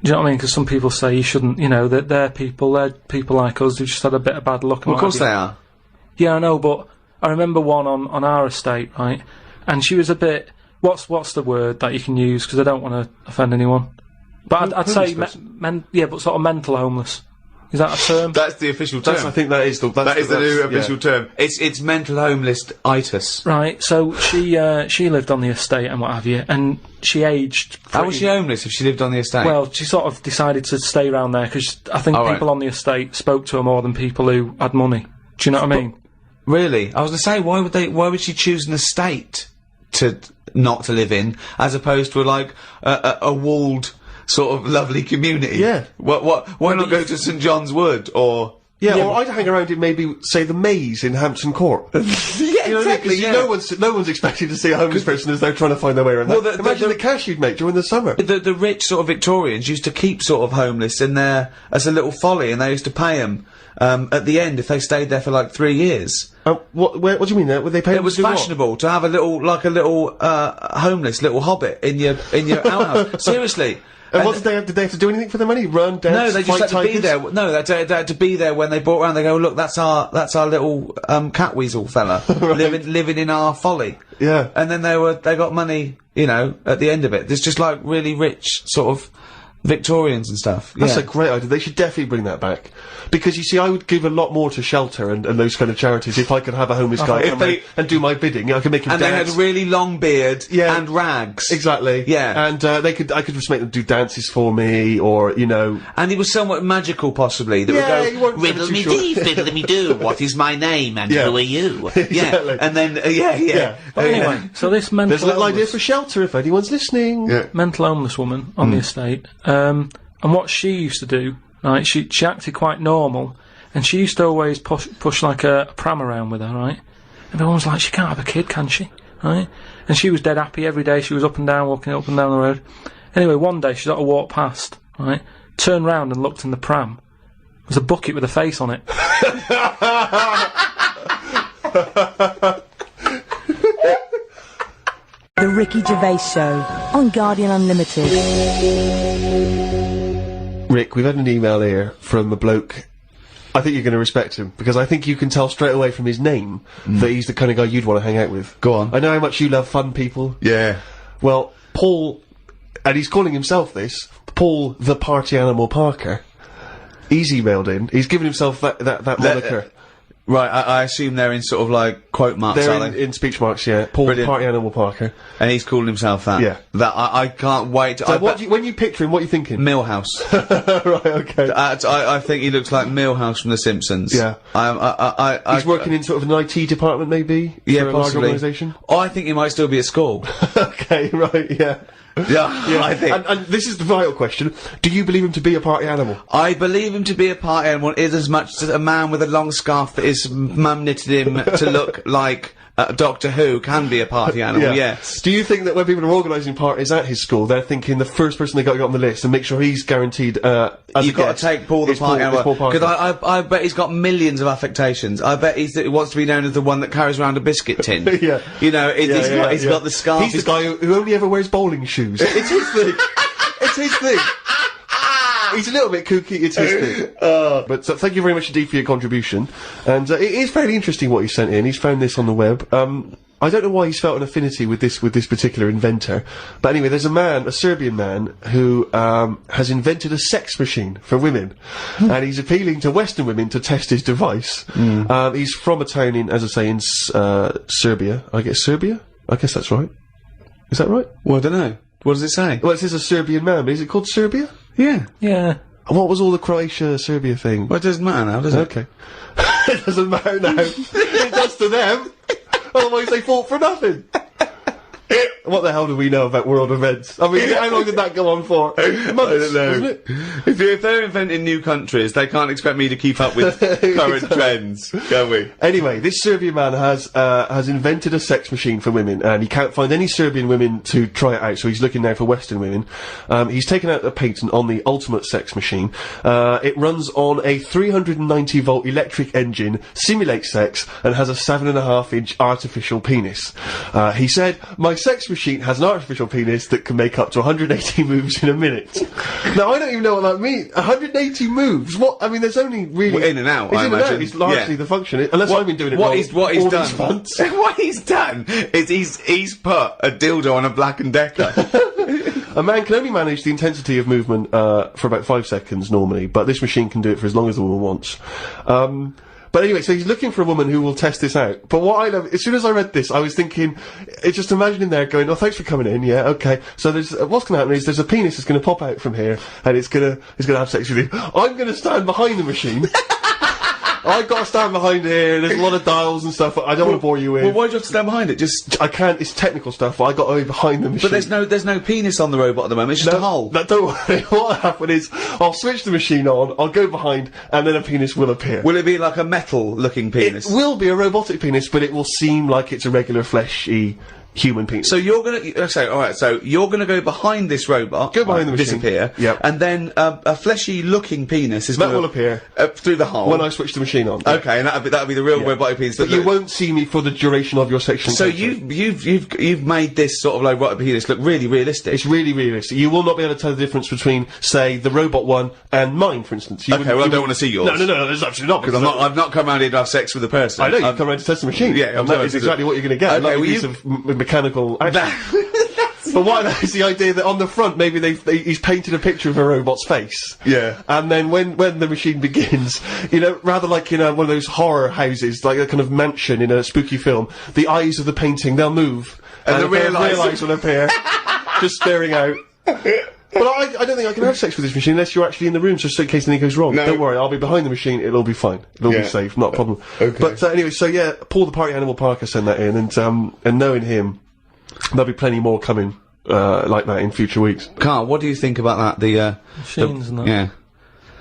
Do you know what I mean? Because some people say you shouldn't, that they're people like us who just had a bit of bad luck. Well, of course they are. Yeah, I know, but I remember one on our estate, right? And she was a bit, what's the word that you can use? Because I don't want to offend anyone. But I'd say, but sort of mental homeless. Is that a term? That's the official term. I think that is the new official term. It's mental homeless-itis. Right, so she lived on the estate and what have you, and she aged. How was she homeless if she lived on the estate? Well, she sort of decided to stay around there because I think people on the estate spoke to her more than people who had money. Do you know what I mean? Really? I was going to say, why would she choose an estate not to live in, as opposed to a walled sort of lovely community? Yeah. Why not go to St John's Wood or Yeah, or I'd hang around in maybe, say, the maze in Hampton Court. Yeah, You know what I mean? 'Cause no one's expecting to see a homeless person as they're trying to find their way around. Well, Imagine the cash you'd make during the summer. The rich sort of Victorians used to keep sort of homeless in there as a little folly, and they used to pay them at the end if they stayed there for like 3 years. What do you mean? Would they pay? It was fashionable to have a little homeless little hobbit in your outhouse. Seriously. And what did they have? Did they have to do anything for the money? Run, dance, No, they just fight had to be tigers? there. No, they had to be there when they brought around. They go, look, that's our little cat weasel fella living in our folly. Yeah. And then they got money, you know, at the end of it. There's just like really rich sort of Victorians and stuff. That's a great idea. They should definitely bring that back. Because, you see, I would give a lot more to shelter and those kind of charities if I could have a homeless guy come round and do my bidding. I could make him and dance. they had a really long beard and rags. Exactly. Yeah. And I could just make them do dances for me, or, you know... And he was somewhat magical, possibly. That would go, riddle me dee, fiddle me do, what is my name, and who are you? Exactly. And then, But anyway, so this mental There's a little idea for shelter if anyone's listening. Yeah. Mental homeless woman on the estate. And what she used to do, right, she acted quite normal, and she used to always push like a pram around with her, right? And everyone was like, she can't have a kid, can she? Right? And she was dead happy every day. She was up and down, walking up and down the road. Anyway, one day she sort of walked past, right? Turned round and looked in the pram. There was a bucket with a face on it. The Ricky Gervais Show on Guardian Unlimited. Rick, we've had an email here from a bloke. I think you're going to respect him, because I think you can tell straight away from his name that he's the kind of guy you'd want to hang out with. Go on. I know how much you love fun people. Yeah. Well, Paul, and he's calling himself this, Paul the Party Animal Parker. He's emailed in. He's given himself that moniker. Right, I assume they're in sort of like quote marks, are They're they? in speech marks, yeah. Paul the Party Animal Parker. And he's calling himself that. Yeah. That I can't wait. So when you picture him, what are you thinking? Millhouse. Right, okay. I think he looks like Millhouse from The Simpsons. Yeah. He's working in sort of an IT department, maybe? Yeah, for a possibly. large organisation? Oh, I think he might still be at school. Okay, right, yeah. Yeah, I think. And this is the vital question. Do you believe him to be a party animal? I believe him to be a party animal is as much as a man with a long scarf that his mum knitted him to look like Doctor Who can be a party animal, yes. Do you think that when people are organising parties at his school, they're thinking the first person they got to get on the list and make sure he's guaranteed, as You've got to take Paul the party animal. Because I bet he's got millions of affectations. I bet he wants to be known as the one that carries around a biscuit tin. Yeah. You know, he's got the scarf. He's the guy who only ever wears bowling shoes. It's his thing. It's his thing. He's a little bit kooky, it's his thing. But thank you very much indeed for your contribution. And it is very interesting what he sent in. He's found this on the web. I don't know why he's felt an affinity with this particular inventor. But anyway, there's a Serbian man, who has invented a sex machine for women. And he's appealing to Western women to test his device. He's from a town in, as I say, in Serbia. I guess Serbia? I guess that's right. Is that right? Well, I don't know. What does it say? Well, it says a Serbian man, but is it called Serbia? Yeah. Yeah. And what was all the Croatia-Serbia thing? Well, it doesn't matter now, does it? Okay. It doesn't matter now. It does to them. Otherwise they fought for nothing. What the hell do we know about world events? I mean, how long did that go on for? Months, I don't know. wasn't it? If they're inventing new countries, they can't expect me to keep up with current trends, can we? Anyway, this Serbian man has invented a sex machine for women, and he can't find any Serbian women to try it out, so he's looking now for Western women. He's taken out a patent on the ultimate sex machine. It runs on a 390-volt electric engine, simulates sex, and has a 7.5-inch artificial penis. He said, "My sex machine has an artificial penis that can make up to 180 moves in a minute." Now, I don't even know what that means. 180 moves? What? I mean, there's only really... Well, in and out, it's I in and out. imagine. It's largely the function. Unless I've been doing it what wrong. he's all these done. months. What he's done is he's put a dildo on a Black & Decker. A man can only manage the intensity of movement for about 5 seconds normally, but this machine can do it for as long as the woman wants. But anyway, so he's looking for a woman who will test this out. But what I love, as soon as I read this, I was thinking, just imagining there going, "Oh, thanks for coming in, yeah, okay." So there's, what's gonna happen is there's a penis that's gonna pop out from here, and it's gonna have sex with you. I'm gonna stand behind the machine. I've got to stand behind here. There's a lot of dials and stuff. I don't want to bore you with. Well, why do you have to stand behind it? Just I can't. It's technical stuff. But I got to be behind the machine. But there's no penis on the robot at the moment. It's just a hole. No, don't worry. What'll happen is I'll switch the machine on. I'll go behind, and then a penis will appear. Will it be like a metal-looking penis? It will be a robotic penis, but it will seem like it's a regular fleshy human penis. So you're gonna so you're gonna go behind this robot, go behind the machine, disappear, and then a fleshy-looking penis is will appear through the hole when I switch the machine on. Okay, and that'll be the real robotic penis. But you won't see me for the duration of your section. So you've made this sort of like robotic penis look really realistic. It's really realistic. You will not be able to tell the difference between, say, the robot one and mine, for instance. Okay, well I don't want to see yours. No, there's absolutely not. Because I've not come around here to have sex with a person. I know you've come around to test the machine. Yeah, and that is exactly what you're going to get. Okay, a piece of mechanical action. But what is the idea that on the front maybe he's painted a picture of a robot's face. Yeah. And then when the machine begins, you know, rather like in one of those horror houses, like a kind of mansion in a spooky film, the eyes of the painting, they'll move. And the real eyes will appear. Just staring out. But I don't think I can have sex with this machine unless you're actually in the room, just in case anything goes wrong. No. Don't worry, I'll be behind the machine, it'll be fine. It'll be safe, not a problem. Okay. But anyway, so yeah, Paul the Party Animal Parker sent that in, and knowing him, there'll be plenty more coming like that in future weeks. Karl, what do you think about that? The machines and that. Yeah.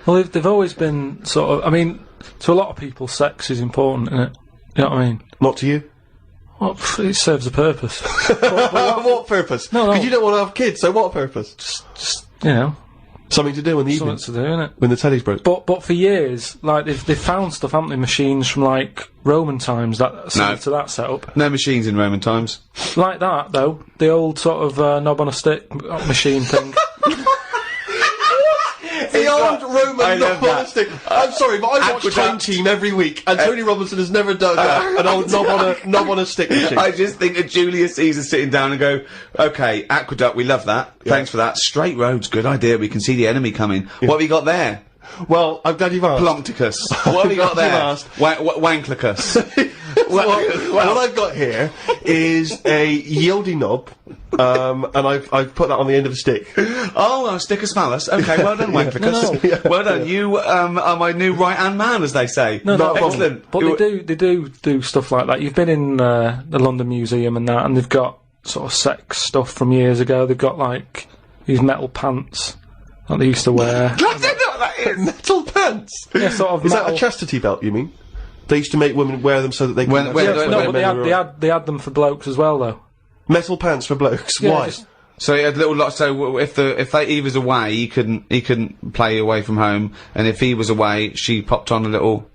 Well, they've always been sort of. I mean, to a lot of people, sex is important, isn't it? You know what I mean? Not to you. Well, it serves a purpose. What purpose? No. Because you don't want to have kids, so what purpose? Just you know. Something to do in the evening. Something to do, innit? When the telly's broke. But for years, like, they've found stuff, haven't they? Machines from, like, Roman times, similar to that setup. No machines in Roman times. Like that, though. The old sort of, knob on a stick machine thing. The old Roman knob on a stick. I'm sorry, but I watch Time Team every week, and Tony Robinson has never done an old knob on a stick machine. I just think of Julius Caesar sitting down and go, okay, aqueduct, we love that. Thanks for that. Straight roads, good idea. We can see the enemy coming. What have you got there? Well, I'm glad you've asked. Plumpticus. What have you got there? Wanklicus. What I've got here is a yieldy knob, and I've put that on the end of a stick. Oh, a stick of smallus. Okay, well done, Wanklicus. No. Well done. You are my new right-hand man, as they say. No, excellent. But they do stuff like that. You've been in the London Museum and that, and they've got sort of sex stuff from years ago. They've got like these metal pants that they used to wear. I don't know what that is. Metal pants. Yeah, sort of. Is that a chastity belt? You mean? They used to make women wear them so that they could. But they had them for blokes as well, though. Metal pants for blokes. Yeah, why? So he had little lots. So if he was away, he couldn't play away from home, and if he was away, she popped on a little.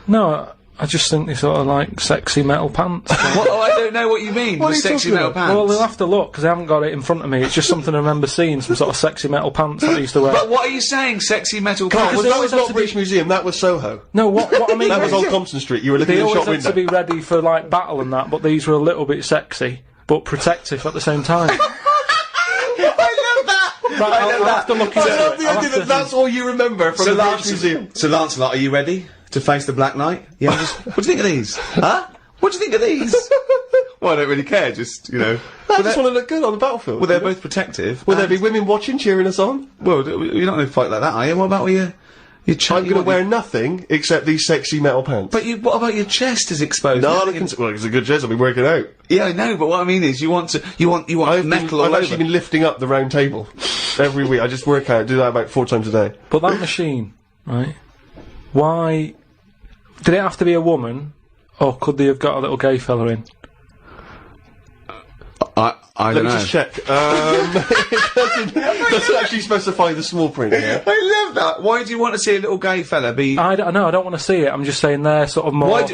No, I just think they sort of like sexy metal pants. I don't know what you mean. What the sexy metal pants. Well, they'll have to look because I haven't got it in front of me. It's just something I remember seeing, some sort of sexy metal pants that I used to wear. But what are you saying, sexy metal pants? Well, that was not British Museum. That was Soho. No, what I mean. That was on Compton Street. You were looking they in the shop always window. had to be ready for like battle and that, but these were a little bit sexy but protective at the same time. I love that. Right, I'll have to look into it. I love the idea that that's all you remember from the British Museum. So Lancelot, are you ready to face the Black Knight? Yeah. What do you think of these? Huh? What do you think of these? Well, I don't really care. Just I just want to look good on the battlefield. Well, they're both protective. Will there be women watching, cheering us on? Well, you're not going to fight like that, are you? What about your I'm going to wear nothing except these sexy metal pants. But what about your chest is exposed? No, well, it's a good chest. I've been working out. Yeah, I know. But what I mean is, you want metal. I've actually been lifting up the round table every week. I just work out, do that about 4 times a day. But that machine, right? Why did it have to be a woman, or could they have got a little gay fella in? I don't know. Let me just check. It doesn't actually specify the small print here. I love that. Why do you want to see a little gay fella be? I don't want to see it. I'm just saying they're sort of more.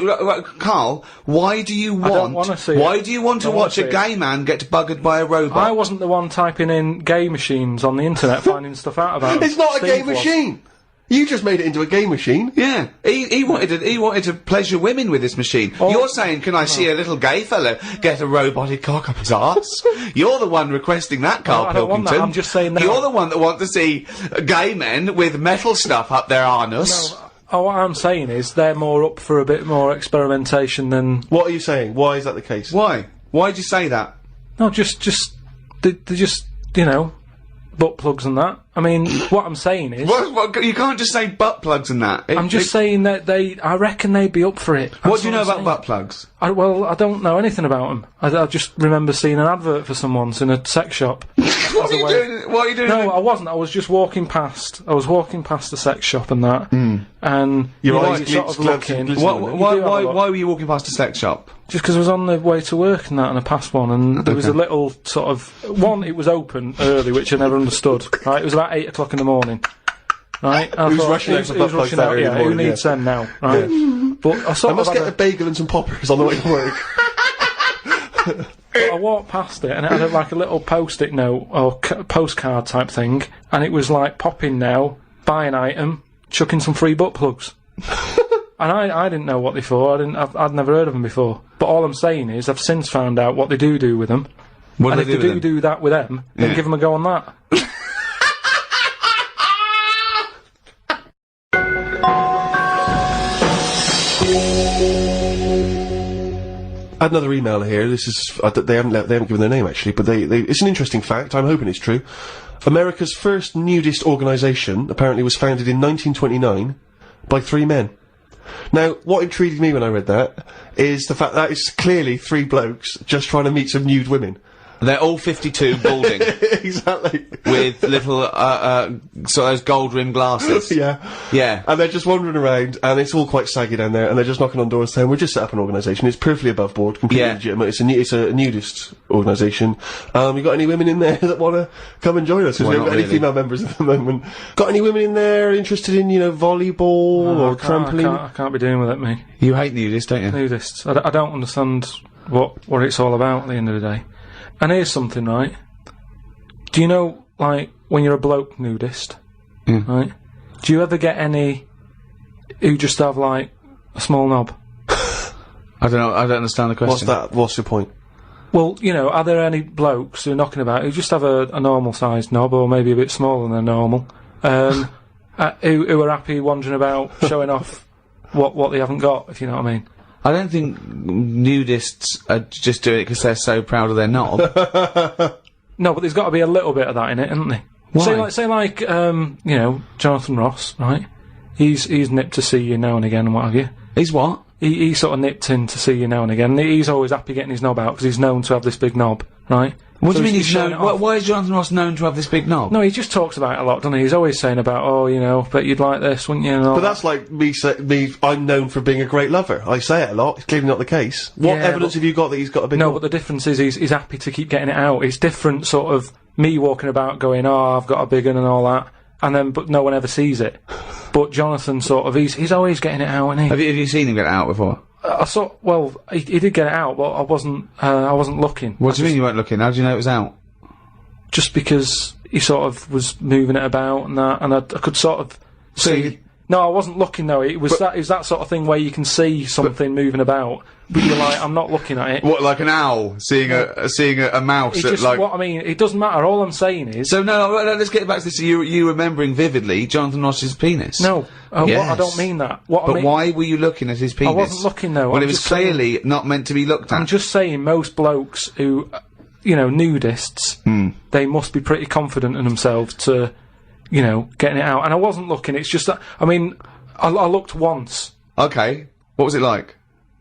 Karl, why do you want? I don't want to see Why it. do you want to watch a gay man get buggered by a robot? I wasn't the one typing in gay machines on the internet, finding stuff out about them. It's not a gay machine. You just made it into a gay machine. Yeah, he wanted to pleasure women with this machine. You're saying, can I see a little gay fellow get a robotic cock up his arse? You're the one requesting that, Karl I don't want Pilkington. that. I'm just saying that. You're the one that wants to see gay men with metal stuff up their anus. No, what I'm saying is they're more up for a bit more experimentation than. What are you saying? Why is that the case? Why? Why'd you say that? No, just they just butt plugs and that. I mean, what I'm saying is... What, you can't just say butt plugs and that. I'm just saying that I reckon they'd be up for it. What do you know about butt plugs? Well, I don't know anything about them. I just remember seeing an advert for some once in a sex shop. What are you doing? No, I wasn't. I was just walking past. I was walking past the sex shop and that. And Your you know, eyes you're sort of looking. Why were you walking past a sex shop? Just because I was on the way to work and that, and I passed one, and there was a little sort of one. It was open early, which I never understood. Right, it was about 8 o'clock in the morning. Right, and Who's rushing out for butt plugs that early in the who morning, needs them now? Right, but I sort I must get a bagel and some poppers on the way to work. I walked past it, and it had like a little post-it note or postcard type thing, and it was like, pop in now, buy an item, chuck in some free butt plugs. And I didn't know what they for. I'd never heard of them before. But all I'm saying is, I've since found out what they do with them. What and do if they they do that with them, then give them a go on that. I had another email here. This is they haven't given their name actually, but it's an interesting fact. I'm hoping it's true. America's first nudist organisation apparently was founded in 1929 by 3 men. Now, what intrigued me when I read that is the fact that it's clearly 3 blokes just trying to meet some nude women. They're all 52, balding. Exactly. With little, sort of those gold-rimmed glasses. Yeah. Yeah. And they're just wandering around, and it's all quite saggy down there, and they're just knocking on doors saying, we've just set up an organisation, it's perfectly above board, completely legitimate, it's a nudist organisation. You got any women in there that want to come and join us? Because we haven't got any female members at the moment. Got any women in there interested in, you know, volleyball or trampoline? I can't be doing with it, me. You hate nudists, don't you? Nudists. I don't understand what it's all about at the end of the day. And here's something, right? Do you know, like, when you're a bloke nudist, right? Do you ever get any who just have, like, a small knob? I don't know, I don't understand the question. What's that? What's your point? Well, you know, are there any blokes who are knocking about who just have a normal-sized knob, or maybe a bit smaller than normal, who are happy wandering about showing off what they haven't got, if you know what I mean? I don't think nudists are just doing it because they're so proud of their knob. No, but there's got to be a little bit of that in it, isn't there? Why? Say like, you know, Jonathan Ross, right? He's nipped to see you now and again and what have you. He's what? He sort of nipped in to see you now and again. He's always happy getting his knob out because he's known to have this big knob, right? What do you mean he's known? Why is Jonathan Ross known to have this big knob? No, he just talks about it a lot, doesn't he? He's always saying about, oh, you know, bet you'd like this, wouldn't you? And all But that's like I'm known for being a great lover. I say it a lot. It's clearly not the case. What evidence have you got that he's got a big knob? No, but the difference is he's happy to keep getting it out. It's different sort of me walking about going, oh, I've got a big one and all that, and then, but no one ever sees it. But Jonathan sort of, he's always getting it out, isn't he? Have you seen him get it out before? I saw, well, he did get it out, but I wasn't looking. What do you mean you weren't looking? How do you know it was out? Just because he sort of was moving it about and that, and I could sort of see. No, I wasn't looking though. It was that sort of thing where you can see something moving about, but you're like, I'm not looking at it. What, like an owl seeing a mouse? What I mean, it doesn't matter. All I'm saying is. So no, let's get back to this. You remembering vividly Jonathan Ross's penis? No, yes. I don't mean that. Why were you looking at his penis? I wasn't looking though. Well, it was clearly not meant to be looked at. I'm just saying, most blokes who, you know, nudists, they must be pretty confident in themselves to, you know, getting it out. And I wasn't looking. It's just that. I mean, I looked once. Okay. What was it like?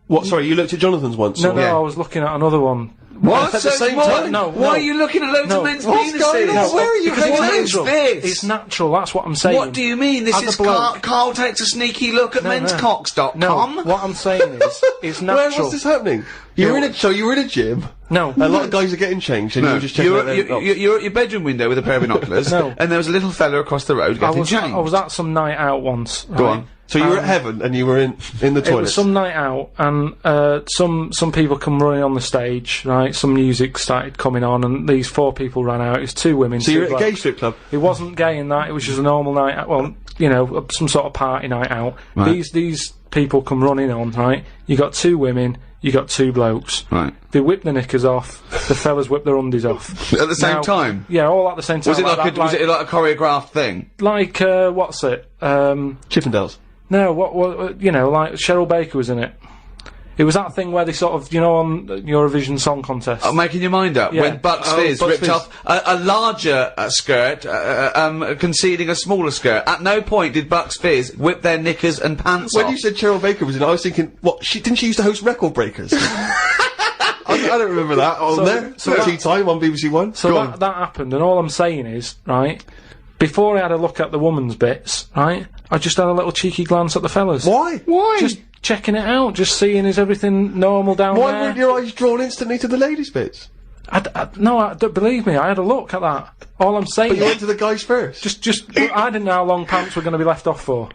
What? Sorry, you looked at Jonathan's once? No, I was looking at another one. What? At the same time? No. Why are you looking at loads of men's penises? Going on? Where are you What is this? It's natural, that's what I'm saying. What do you mean? This is Karl takes a sneaky look at menscocks.com? No, what I'm saying is, it's natural. Where was this happening? You were in a gym? No. A lot of guys are getting changed and you were just checking out their you're at your bedroom window with a pair of binoculars, and there was a little fella across the road getting changed. I was at some night out once. Go on. So you were at heaven and you were in the toilet. It was some night out, and some people come running on the stage, right? Some music started coming on, and these 4 people ran out. It was 2 women. So you were at a gay strip club? It wasn't gay in that. It was just a normal night out. Well, you know, some sort of party night out. Right. These people come running on, right? You got 2 women. You got 2 blokes. Right. They whip their knickers off. The fellas whip their undies off. At the same time? Yeah, all at the same time. Was it was it like a choreographed thing? Like, what's it? Chippendales. No, what, you know, like Cheryl Baker was in it. It was that thing where they sort of, on Eurovision Song Contest. Oh, making your mind up. Yeah. When Bucks Fizz Bucks ripped Fizz. off a larger skirt, conceding a smaller skirt. At no point did Bucks Fizz whip their knickers and pants When off. you said Cheryl Baker was in it, I was thinking, what, didn't she used to host Record Breakers? I don't remember that on there. Tea Time on BBC One. So that happened, and all I'm saying is, right, before I had a look at the woman's bits, right, I just had a little cheeky glance at the fellas. Why? Just checking it out, just seeing is everything normal down Why there. weren't your eyes drawn instantly to the ladies' bits? No, don't believe me, I had a look at that. All I'm saying But you went to the guys first. I didn't know how long pants were going to be left off for.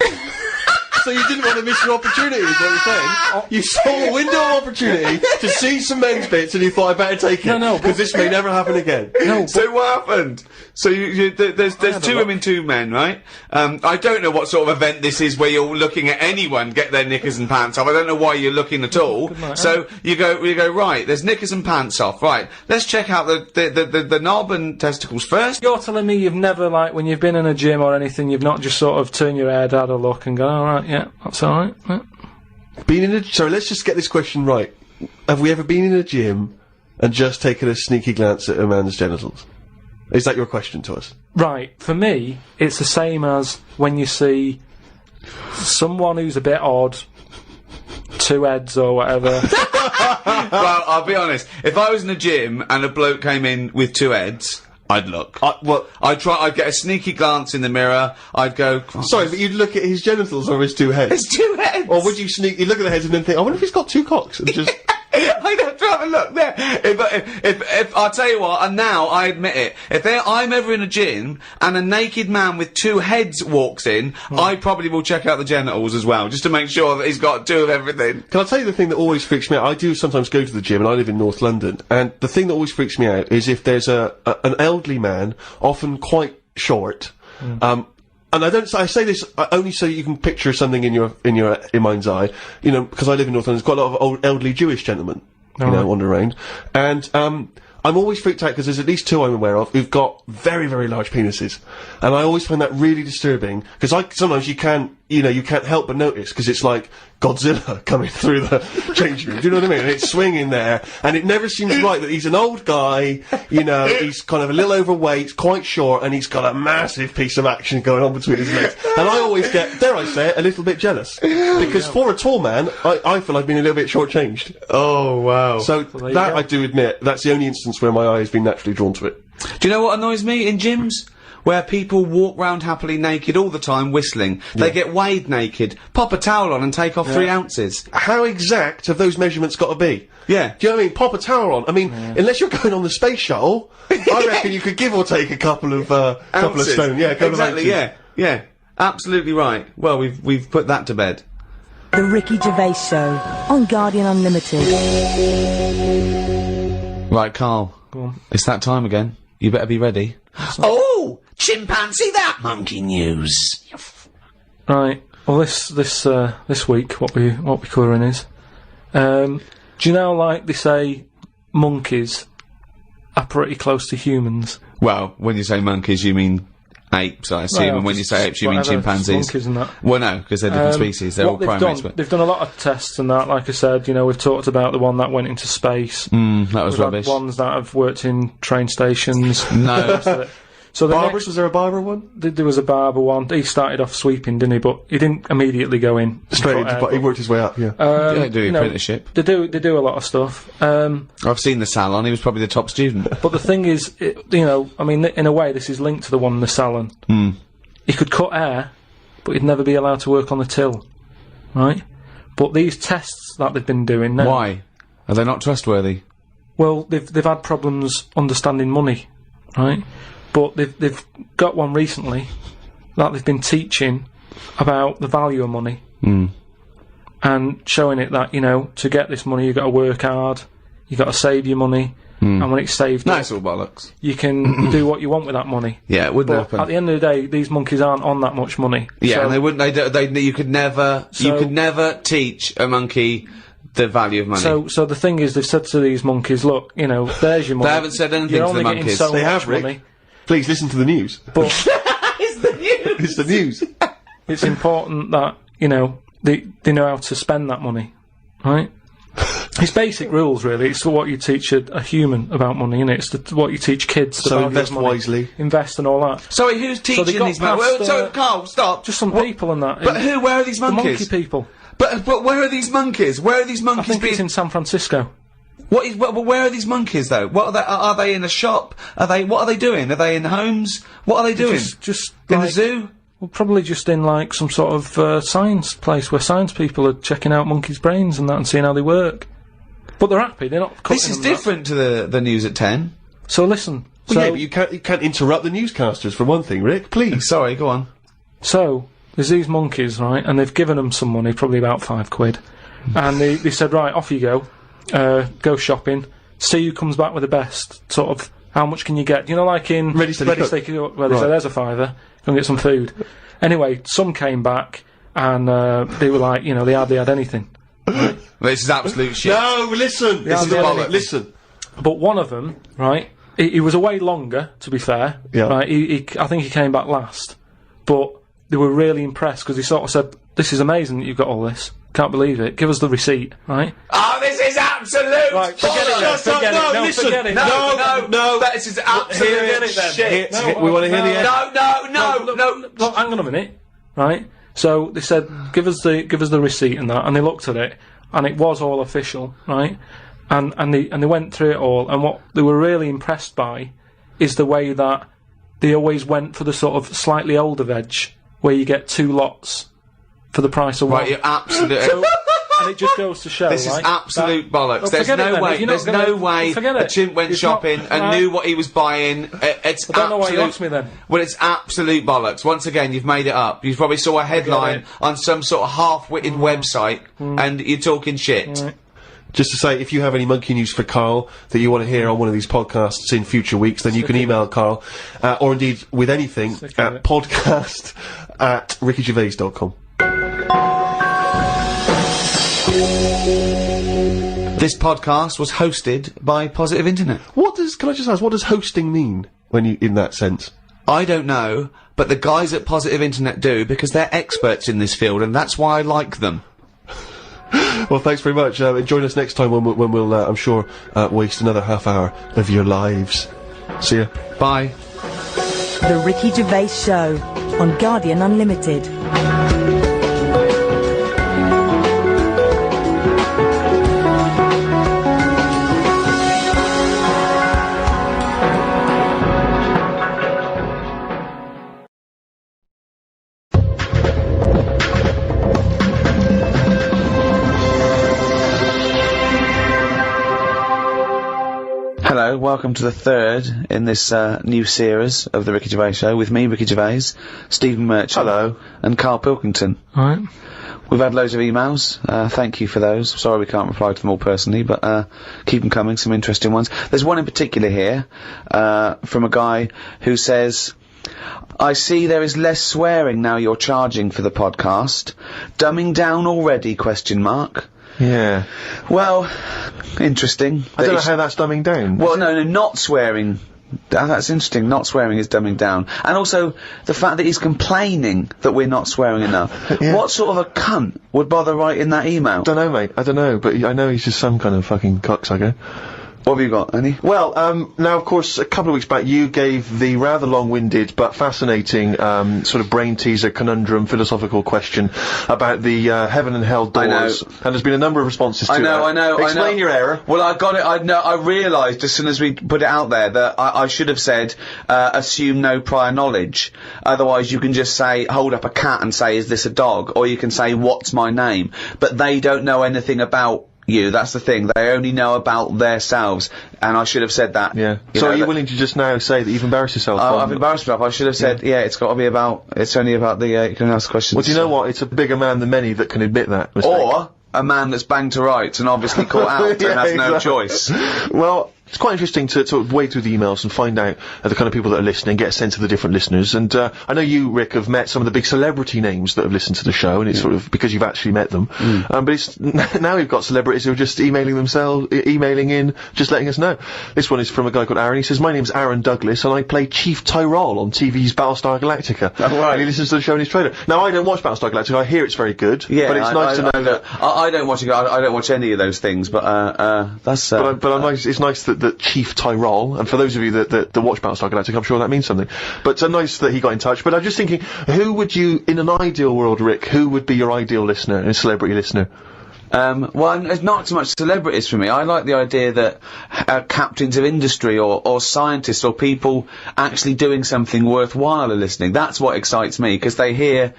So you didn't want to miss your opportunity, is what you're saying? You saw a window of opportunity to see some men's bits and you thought, I better take it. No, because this may never happen again. No, So what happened? So there's two women, two men, right? I don't know what sort of event this is where you're looking at anyone get their knickers and pants off. I don't know why you're looking at all. So you go right. There's knickers and pants off. Right. Let's check out the knob and testicles first. You're telling me you've never, like, when you've been in a gym or anything, you've not just sort of turned your head, had a look and gone, alright, yeah, that's alright. Yeah. Sorry, let's just get this question right. Have we ever been in a gym and just taken a sneaky glance at a man's genitals? Is that your question to us? Right, for me, it's the same as when you see someone who's a bit odd, two heads or whatever. Well, I'll be honest. If I was in a gym and a bloke came in with two heads, I'd look. I'd get a sneaky glance in the mirror. I'd go. Sorry, but you'd look at his genitals or his two heads? His two heads. Or would you you look at the heads and then think, I wonder if he's got two cocks? And just. I'd have to have a look there. If I'll tell you what, and now I admit it, if I'm ever in a gym and a naked man with two heads walks in, I probably will check out the genitals as well, just to make sure that he's got two of everything. Can I tell you the thing that always freaks me out? I do sometimes go to the gym, and I live in North London, and the thing that always freaks me out is if there's an elderly man, often quite short, and I say this only so you can picture something in your mind's eye, because I live in North London. There's quite a lot of old elderly Jewish gentlemen, wandering around, and I'm always freaked out because there's at least two I'm aware of who've got very, very large penises, and I always find that really disturbing because sometimes you can't help but notice because it's like Godzilla coming through the changing room. Do you know what I mean? And it's swinging there, and it never seems right that he's an old guy. He's kind of a little overweight, quite short, and he's got a massive piece of action going on between his legs. And I always get, dare I say it, a little bit jealous because for a tall man, I feel I've been a little bit shortchanged. Oh wow! So that I do admit, that's the only instance where my eye has been naturally drawn to it. Do you know what annoys me in gyms? Where people walk round happily naked all the time whistling. They get weighed naked, pop a towel on and take off 3 ounces. How exact have those measurements got to be? Yeah. Do you know what I mean? Pop a towel on. I mean, unless you're going on the space shuttle, I reckon you could give or take a couple of stone. Yeah, exactly, yeah. Absolutely right. Well, we've put that to bed. The Ricky Gervais Show on Guardian Unlimited. Right, Karl. Go on. It's that time again. You better be ready. Oh, chimpanzee that monkey news. Right. Well, this week, what we're covering is, do you know, like they say, monkeys are pretty close to humans. Well, when you say monkeys, you mean apes, I assume, and when you say apes, you mean chimpanzees. Monkeys and that. Well, no, because they're different species. They're all primates. They've done a lot of tests and that. Like I said, we've talked about the one that went into space. That was We've rubbish. had ones that have worked in train stations. No. So the Barbers, was there a barber one? There was a barber one. He started off sweeping, didn't he? But he didn't immediately go in straight into, but he worked his way up. Yeah. They do apprenticeship. They do a lot of stuff. I've seen the salon. He was probably the top student. But the thing is, I mean, in a way, this is linked to the one in the salon. He could cut hair, but he'd never be allowed to work on the till, right? But these tests that they've been doing now. Why? Are they not trustworthy? Well, they've had problems understanding money, right? But they've got one recently that they've been teaching about the value of money and showing it that to get this money you've got to work hard, you've got to save your money, and when it's saved, no, it's all bollocks. You can do what you want with that money. Yeah, it wouldn't but happen. At the end of the day, these monkeys aren't on that much money. Yeah, so and they wouldn't. You could never teach a monkey the value of money. So the thing is, they've said to these monkeys, look, there's your money. They haven't said anything You're to the only getting monkeys. so They much have, Rick. money. Please listen to the news. But It's the news. It's the news. it's important that they know how to spend that money, right? It's basic rules, really. It's what you teach a human about money, innit? It's what you teach kids. So about invest money. wisely. Invest and all that. Sorry, who's teaching these monkeys? So, Carl, stop. Just some people and that. But who? Where are these monkeys? The monkey people. But where are these monkeys? Where are these monkeys I think it's in San Francisco. Where are these monkeys though? What are they in a shop? What are they doing? Are they in homes? What are they doing? Just in like, the zoo? Well, probably just in like some sort of science place where science people are checking out monkeys' brains and that and seeing how they work. But they're happy. They're not. This is different to the news at 10. So listen. Well, yeah, but you can't interrupt the newscasters for one thing, Rick. Please. Sorry, go on. So there's these monkeys, right? And they've given them some money, probably about £5, and they said, right, off you go. Go shopping, see who comes back with the best, sort of, how much can you get? You know, like in Ready, Steady, Cook, where they say, there's a £5, go and get some food. Anyway, some came back, and they were like, you know, they hardly had anything. Right? This is absolute shit. No, listen! This is bollocks. Listen. But one of them, right, he was away longer, to be fair. Yeah. Right, I think he came back last. But they were really impressed, because he sort of said, this is amazing that you've got all this. Can't believe it. Give us the receipt, right? Oh, this is absolute right, forget it. Forget it. No, listen. Forget it. No. This is absolute shit. We want to hear the end. No. Look, hang on a minute, right? So they said, give us the receipt and that, and they looked at it, and it was all official, right? And they went through it all, and what they were really impressed by is the way that they always went for the sort of slightly older veg, where you get 2 lots for the price of one. Right, you're absolute. So, and it just goes to show, this is absolute bollocks. There's no way. There's no way a chimp went shopping and knew what he was buying. It's I don't know why you asked me then. Well, it's absolute bollocks. Once again, you've made it up. You probably saw a headline on some sort of half-witted website, and you're talking shit. Right. Just to say, if you have any monkey news for Karl that you want to hear on one of these podcasts in future weeks, then you can email Karl, or indeed with anything, at podcast@rickygervais.com. This podcast was hosted by Positive Internet. Can I just ask, what does hosting mean when you, in that sense? I don't know, but the guys at Positive Internet do, because they're experts in this field, and that's why I like them. Well, thanks very much. Join us next time when we'll I'm sure, waste another half hour of your lives. See ya. Bye. The Ricky Gervais Show on Guardian Unlimited. Hello, welcome to the third in this new series of the Ricky Gervais Show with me, Ricky Gervais, Stephen Merchant, hello, and Karl Pilkington. Alright. We've had loads of emails, thank you for those. Sorry we can't reply to them all personally, but keep them coming, some interesting ones. There's one in particular here, from a guy who says, I see there is less swearing now you're charging for the podcast. Dumbing down already, ? Yeah. Well, interesting. I don't know how that's dumbing down. Well, no, not swearing. That's interesting. Not swearing is dumbing down. And also, the fact that he's complaining that we're not swearing enough. Yeah. What sort of a cunt would bother writing that email? Don't know, mate. I don't know, but I know he's just some kind of fucking cocksucker. What have you got, Annie? Well, now, of course, a couple of weeks back, you gave the rather long-winded but fascinating, sort of brain-teaser, conundrum, philosophical question about the, heaven and hell doors. And there's been a number of responses to that. I know. Explain your error. Well, I got it, I realised as soon as we put it out there that I should have said, assume no prior knowledge. Otherwise, you can just say, hold up a cat and say, is this a dog? Or you can say, what's my name? But they don't know anything about you. That's the thing. They only know about themselves, and I should have said that. Yeah. So are you willing to just now say that you've embarrassed yourself? I've embarrassed myself. I should have said, yeah, it's got to be about. It's only about the. You can ask questions. Well, do you know what? It's a bigger man than many that can admit that mistake. Or a man that's banged to rights and obviously caught out and has no choice. Well, It's quite interesting to sort of wade through the emails and find out the kind of people that are listening, get a sense of the different listeners. And I know you, Rick, have met some of the big celebrity names that have listened to the show, and it's sort of because you've actually met them. But it's now we've got celebrities who are just emailing in, just letting us know. This one is from a guy called Aaron. He says, "My name's Aaron Douglas, and I play Chief Tyrol on TV's Battlestar Galactica." Oh, right. And he listens to the show in his trailer. Now, I don't watch Battlestar Galactica. I hear it's very good. Yeah, but it's nice to know that. I don't watch it. I don't watch any of those things. But that's. But I'm nice. It's nice that Chief Tyrol, and for those of you that watch Battlestar Galactica, I'm sure that means something. But nice that he got in touch. But I'm just thinking, who would you, in an ideal world, Rick, who would be your ideal listener, a celebrity listener? Well, it's not so much celebrities for me. I like the idea that captains of industry or scientists or people actually doing something worthwhile are listening. That's what excites me, because they hear.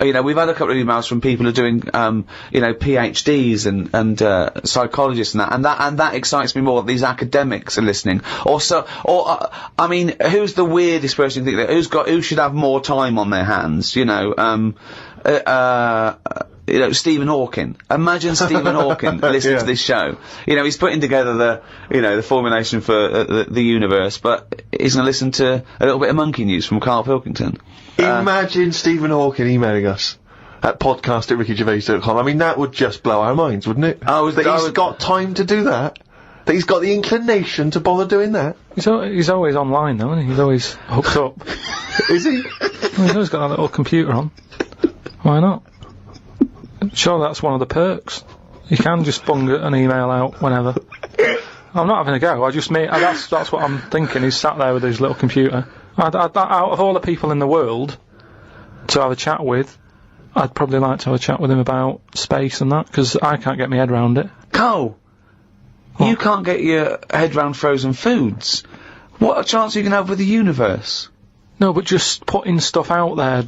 You know, we've had a couple of emails from people who are doing, you know, PhDs and psychologists and that excites me more. These academics are listening. I mean, who's the weirdest person you think that, who should have more time on their hands? You know, Stephen Hawking. Imagine Stephen Hawking listening to this show. You know, he's putting together the formulation for the universe, but he's going to listen to a little bit of monkey news from Karl Pilkington. Imagine Stephen Hawking emailing us at podcast@rickygervais.com. I mean, that would just blow our minds, wouldn't it? He's got time to do that. That he's got the inclination to bother doing that. He's always online, though, isn't he? He's always hooked up. Is he? Well, he's always got a little computer on. Why not? Sure, that's one of the perks. You can just bung an email out whenever. I'm not having a go. That's what I'm thinking. He's sat there with his little computer. Out of all the people in the world to have a chat with, I'd probably like to have a chat with him about space and that, because I can't get my head round it. Carl, you can't get your head round frozen foods. What a chance you can have with the universe. No, but just putting stuff out there,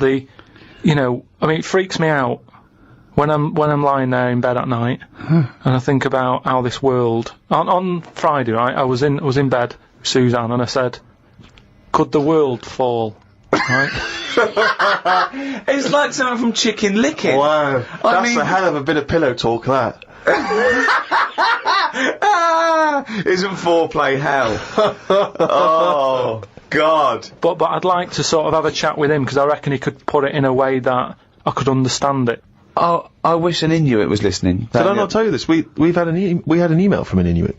you know, I mean, it freaks me out when I'm lying there in bed at night, and I think about how this world. On Friday, right, I was in bed with Suzanne, and I said, could the world fall? Right? It's like something from Chicken Licken. Wow. That's a hell of a bit of pillow talk, that. Isn't foreplay hell? Oh, God. But I'd like to sort of have a chat with him, because I reckon he could put it in a way that I could understand it. Oh, I wish an Inuit was listening. Did I not tell you this? We had an email from an Inuit.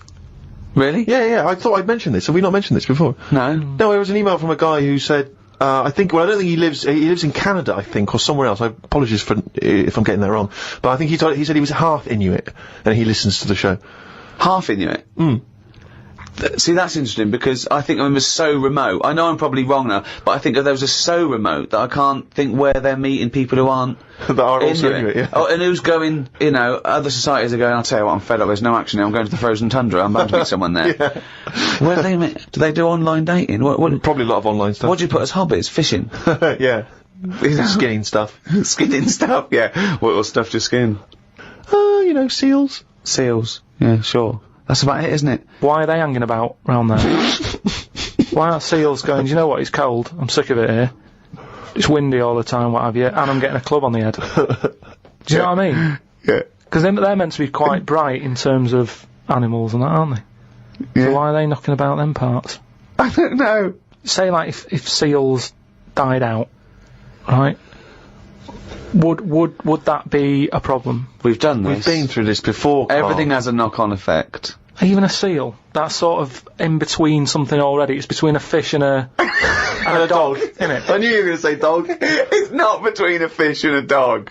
Really? Yeah, I thought I'd mentioned this. Have we not mentioned this before? No. No, it was an email from a guy who said, I don't think he lives in Canada, I think, or somewhere else. I apologize if I'm getting that wrong. But I think he said he was half Inuit, and he listens to the show. Half Inuit? See, that's interesting, because I think I'm so remote. I know I'm probably wrong now, but I think that those are so remote that I can't think where they're meeting people who aren't that are also Inuit, yeah. Oh, and who's going, you know, other societies are going, I'll tell you what, I'm fed up, there's no action now, I'm going to the frozen tundra, I'm bound to meet someone there. Yeah. Where do they meet? Do they do online dating? What probably a lot of online stuff. What do you put as hobbies? Fishing? Yeah. Skinning stuff. Skinning stuff, yeah. What stuff to skin? You know, seals. Seals, yeah, sure. That's about it, isn't it? Why are they hanging about round there? Why are seals going, do you know what, it's cold, I'm sick of it here. It's windy all the time, what have you, and I'm getting a club on the head. Do you know what I mean? Yeah. Because they're meant to be quite bright in terms of animals and that, aren't they? Yeah. So why are they knocking about them parts? I don't know. Say, like, if seals died out, right? Would that be a problem? We've done this. We've been through this before, Karl. Everything has a knock-on effect. Even a seal, that's sort of in between something already. It's between a fish and a dog, isn't it? I knew you were going to say dog. It's not between a fish and a dog.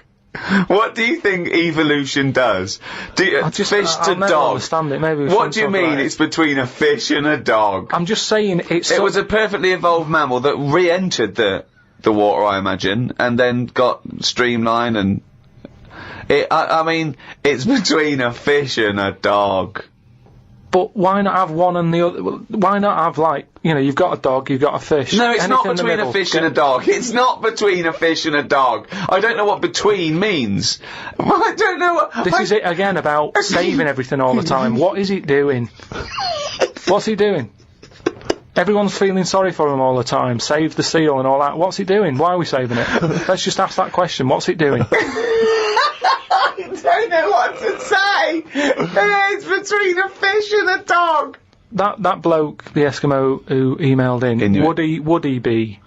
What do you think evolution does? Fish to dog. Understand it. Maybe what do you mean it's between a fish and a dog? I'm just saying it was a perfectly evolved mammal that re-entered the water, I imagine, and then got streamlined and... I mean, it's between a fish and a dog. But why not have one and the other? Why not have, like, you know, you've got a dog, you've got a fish. No, it's not between a fish and a dog. It's not between a fish and a dog. I don't know what between means. I don't know what... This is it again about saving everything all the time. What is it doing? What's he doing? Everyone's feeling sorry for him all the time. Save the seal and all that. What's it doing? Why are we saving it? Let's just ask that question. What's it doing? I don't know what to say. It's between a fish and a dog. that bloke, the Eskimo who emailed in, would he be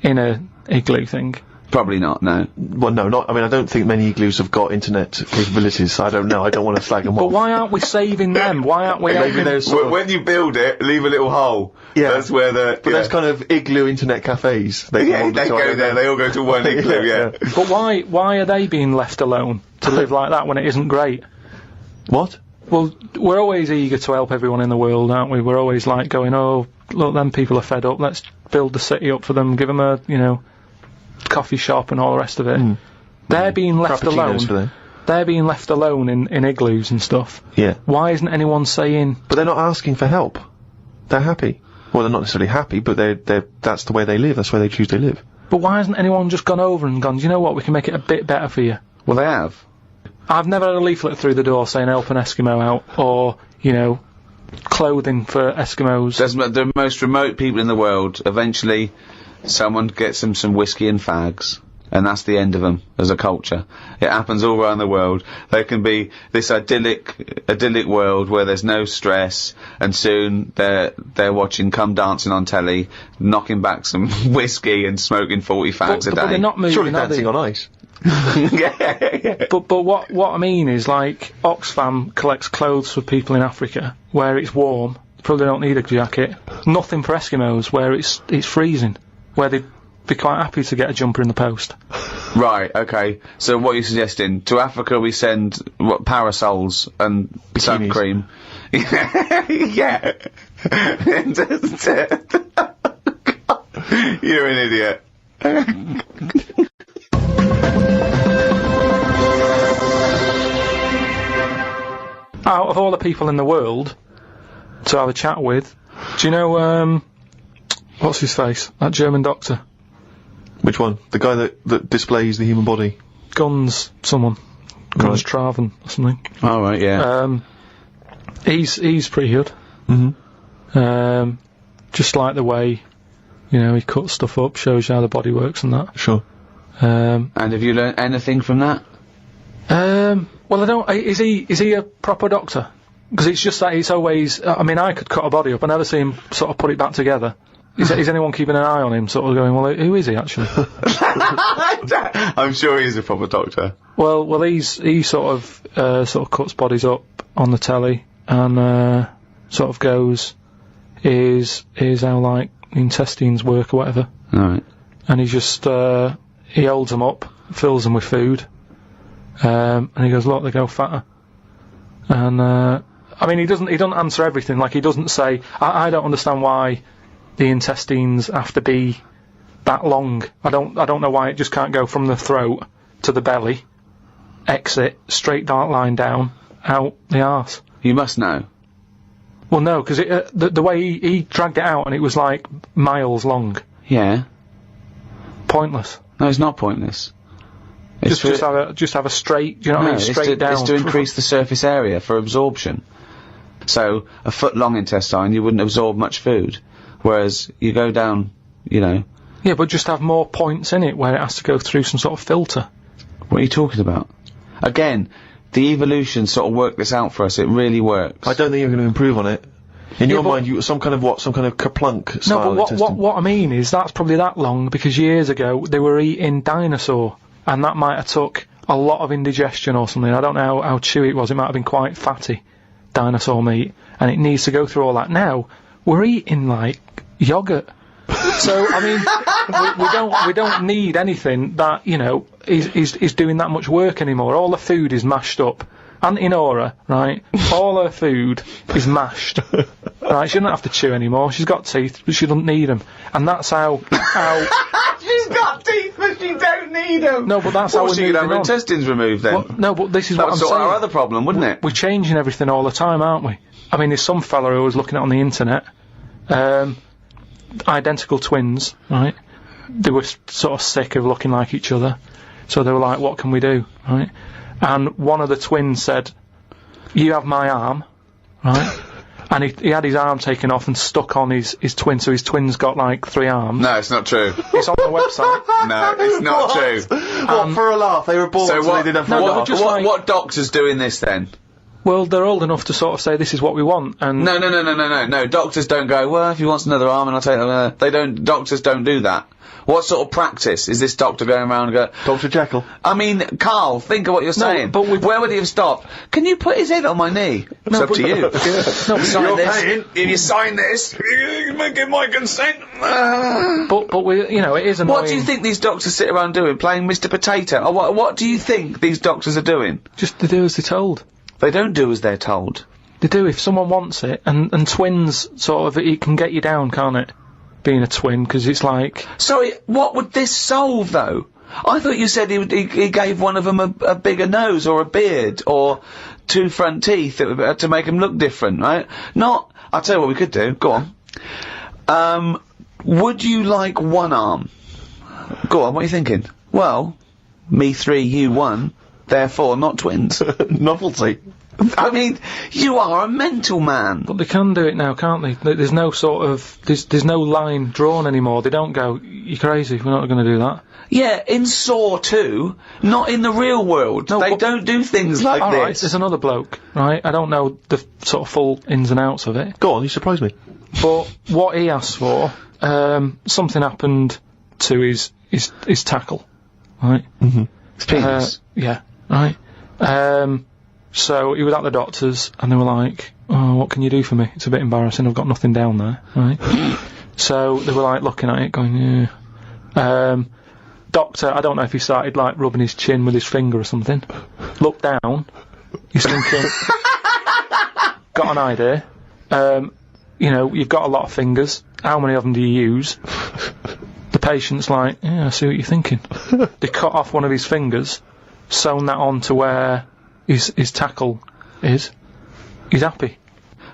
in a igloo thing? Probably not, no. Well, no, not. I mean, I don't think many igloos have got internet capabilities, so I don't know. I don't want to slag them off. But why aren't we saving them? Why aren't we Maybe there's when you build it, leave a little hole. Yeah. That's where the... But there's kind of igloo internet cafes. They go there, they all go to one igloo, yeah. But why are they being left alone to live like that when it isn't great? What? Well, we're always eager to help everyone in the world, aren't we? We're always like going, oh, look, them people are fed up, let's build the city up for them, give them a, coffee shop and all the rest of it. They're being left alone. For them. They're being left alone in igloos and stuff. Yeah. Why isn't anyone saying... But they're not asking for help. They're happy. Well, they're not necessarily happy, but that's the way they live, that's where they choose to live. But why hasn't anyone just gone over and gone, do you know what, we can make it a bit better for you? Well, they have. I've never had a leaflet through the door saying help an Eskimo out, or, clothing for Eskimos. The most remote people in the world, eventually someone gets them some whiskey and fags, and that's the end of them as a culture. It happens all around the world. There can be this idyllic world where there's no stress, and soon they're watching Come Dancing on telly, knocking back some whiskey and smoking 40 fags a day. But they're not moving, surely Dancing on Ice. yeah. But what I mean is, like, Oxfam collects clothes for people in Africa where it's warm, probably don't need a jacket. Nothing for Eskimos where it's freezing, where they'd be quite happy to get a jumper in the post. Right, okay. So what are you suggesting? To Africa we send, parasols and sun cream? Yeah. You're an idiot. Out of all the people in the world to have a chat with, do you know, what's his face? That German doctor. Which one? The guy that displays the human body? Guns Traven or something. Oh, right, yeah. He's pretty good. Just like the way, he cuts stuff up, shows you how the body works and that. Sure. And have you learned anything from that? Well, I don't. Is he a proper doctor? Because it's just that it's always. I mean, I could cut a body up. I never see him sort of put it back together. Is anyone keeping an eye on him? Sort of going, well, who is he actually? I'm sure he's a proper doctor. Well, he sort of cuts bodies up on the telly and sort of goes, here's how like intestines work or whatever. Right. And he just he holds them up, fills them with food. And he goes, look, they go fatter. And, I mean, he doesn't answer everything. Like, he doesn't say, I don't understand why the intestines have to be that long. I don't know why it just can't go from the throat to the belly, exit, straight dark line down, out the arse. You must know. Well, no, because the way he dragged it out and it was like miles long. Yeah. Pointless. No, it's not pointless. Just have a straight, do you know what I mean? Straight down. It's to increase the surface area for absorption. So, a foot long intestine, you wouldn't absorb much food. Whereas, you go down, Yeah, but just have more points in it where it has to go through some sort of filter. What are you talking about? Again, the evolution sort of worked this out for us, it really works. I don't think you're going to improve on it. In your mind, some kind of kerplunk style No, but what I mean is, that's probably that long, because years ago, they were eating dinosaur. And that might have took a lot of indigestion or something. I don't know how chewy it was. It might have been quite fatty, dinosaur meat. And it needs to go through all that. Now, we're eating, like, yoghurt. So, I mean, we don't need anything that, is doing that much work anymore. All the food is mashed up. Auntie Nora, right, all her food is mashed. Right, she doesn't have to chew anymore. She's got teeth, but she doesn't need them. And that's how... She's got teeth, but she don't need them. No, but that's how we're moving on. She could have her intestines removed then. Well, no, but this is what I'm saying. That would sort our other problem, wouldn't it? We're changing everything all the time, aren't we? I mean, there's some fella who was looking at on the internet, identical twins, right? They were sort of sick of looking like each other, so they were like, what can we do, right? And one of the twins said, you have my arm, right? And he had his arm taken off and stuck on his twin, so his twin's got like 3 arms. No, it's not true. It's on the website. No, it's not true. What, for a laugh? They were born, so they didn't have a laugh. What doctor's doing this then? Well, they're old enough to sort of say this is what we want, and No. Doctors don't go, well, if he wants another arm, and I'll take it. They don't. Doctors don't do that. What sort of practice is this doctor going around and go? Dr. Jekyll. I mean, Karl, think of what you're saying. but where would he have stopped? Can you put his head on my knee? It's up to you. No, Sign this. If you sign this, you give my consent. But we, you know, it is annoying. What do you think these doctors sit around doing? Playing Mr. Potato? Or what do you think these doctors are doing? Just to do as they're told. They don't do as they're told. They do if someone wants it, and twins, sort of, it can get you down, can't it? Being a twin, because it's like... Sorry, what would this solve, though? I thought you said he gave one of them a bigger nose, or a beard, or 2 front teeth to make him look different, right? Not... I'll tell you what we could do. Go on. Would you like one arm? Go on, what are you thinking? Well, me 3, you 1, therefore not twins. Novelty. I mean, you are a mental man. But they can do it now, can't they? There's no sort of... There's no line drawn anymore. They don't go, you're crazy, we're not going to do that. Yeah, in Saw 2, not in the real world. No, they don't do things like this. Alright, there's another bloke, right? I don't know the sort of full ins and outs of it. Go on, you surprised me. But what he asked for, something happened to his tackle, right? Mm-hmm. His penis. Yeah, right. So he was at the doctor's, and they were like, oh, what can you do for me? It's a bit embarrassing, I've got nothing down there, right? So they were like looking at it, going, yeah. Doctor, I don't know if he started like rubbing his chin with his finger or something. Looked down, he's thinking, got an idea. You know, you've got a lot of fingers, how many of them do you use? The patient's like, yeah, I see what you're thinking. They cut off one of his fingers, sewn that on to where his tackle is. He's happy.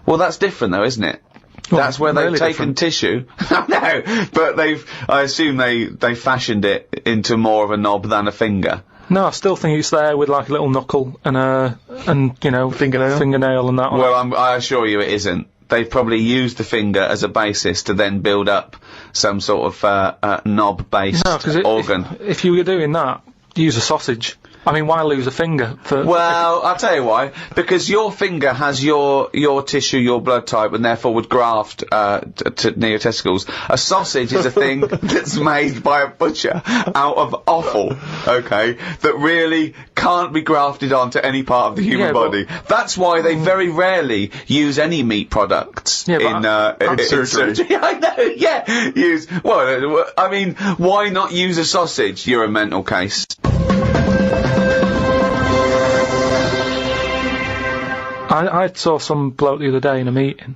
Well, that's different though, isn't it? Well, that's where they've taken tissue. No, but I assume they fashioned it into more of a knob than a finger. No, I still think it's there with like a little knuckle and you know, fingernail and that one. Well, I assure you it isn't. They've probably used the finger as a basis to then build up some sort of knob-based organ. If you were doing that, use a sausage. I mean, why lose a finger for... Well, I'll tell you why. Because your finger has your tissue, your blood type, and therefore would graft near your testicles. A sausage is a thing that's made by a butcher out of offal, okay, that really can't be grafted onto any part of the human body. That's why they very rarely use any meat products in surgery. I know, yeah. Well, I mean, why not use a sausage? You're a mental case. I saw some bloke the other day in a meeting,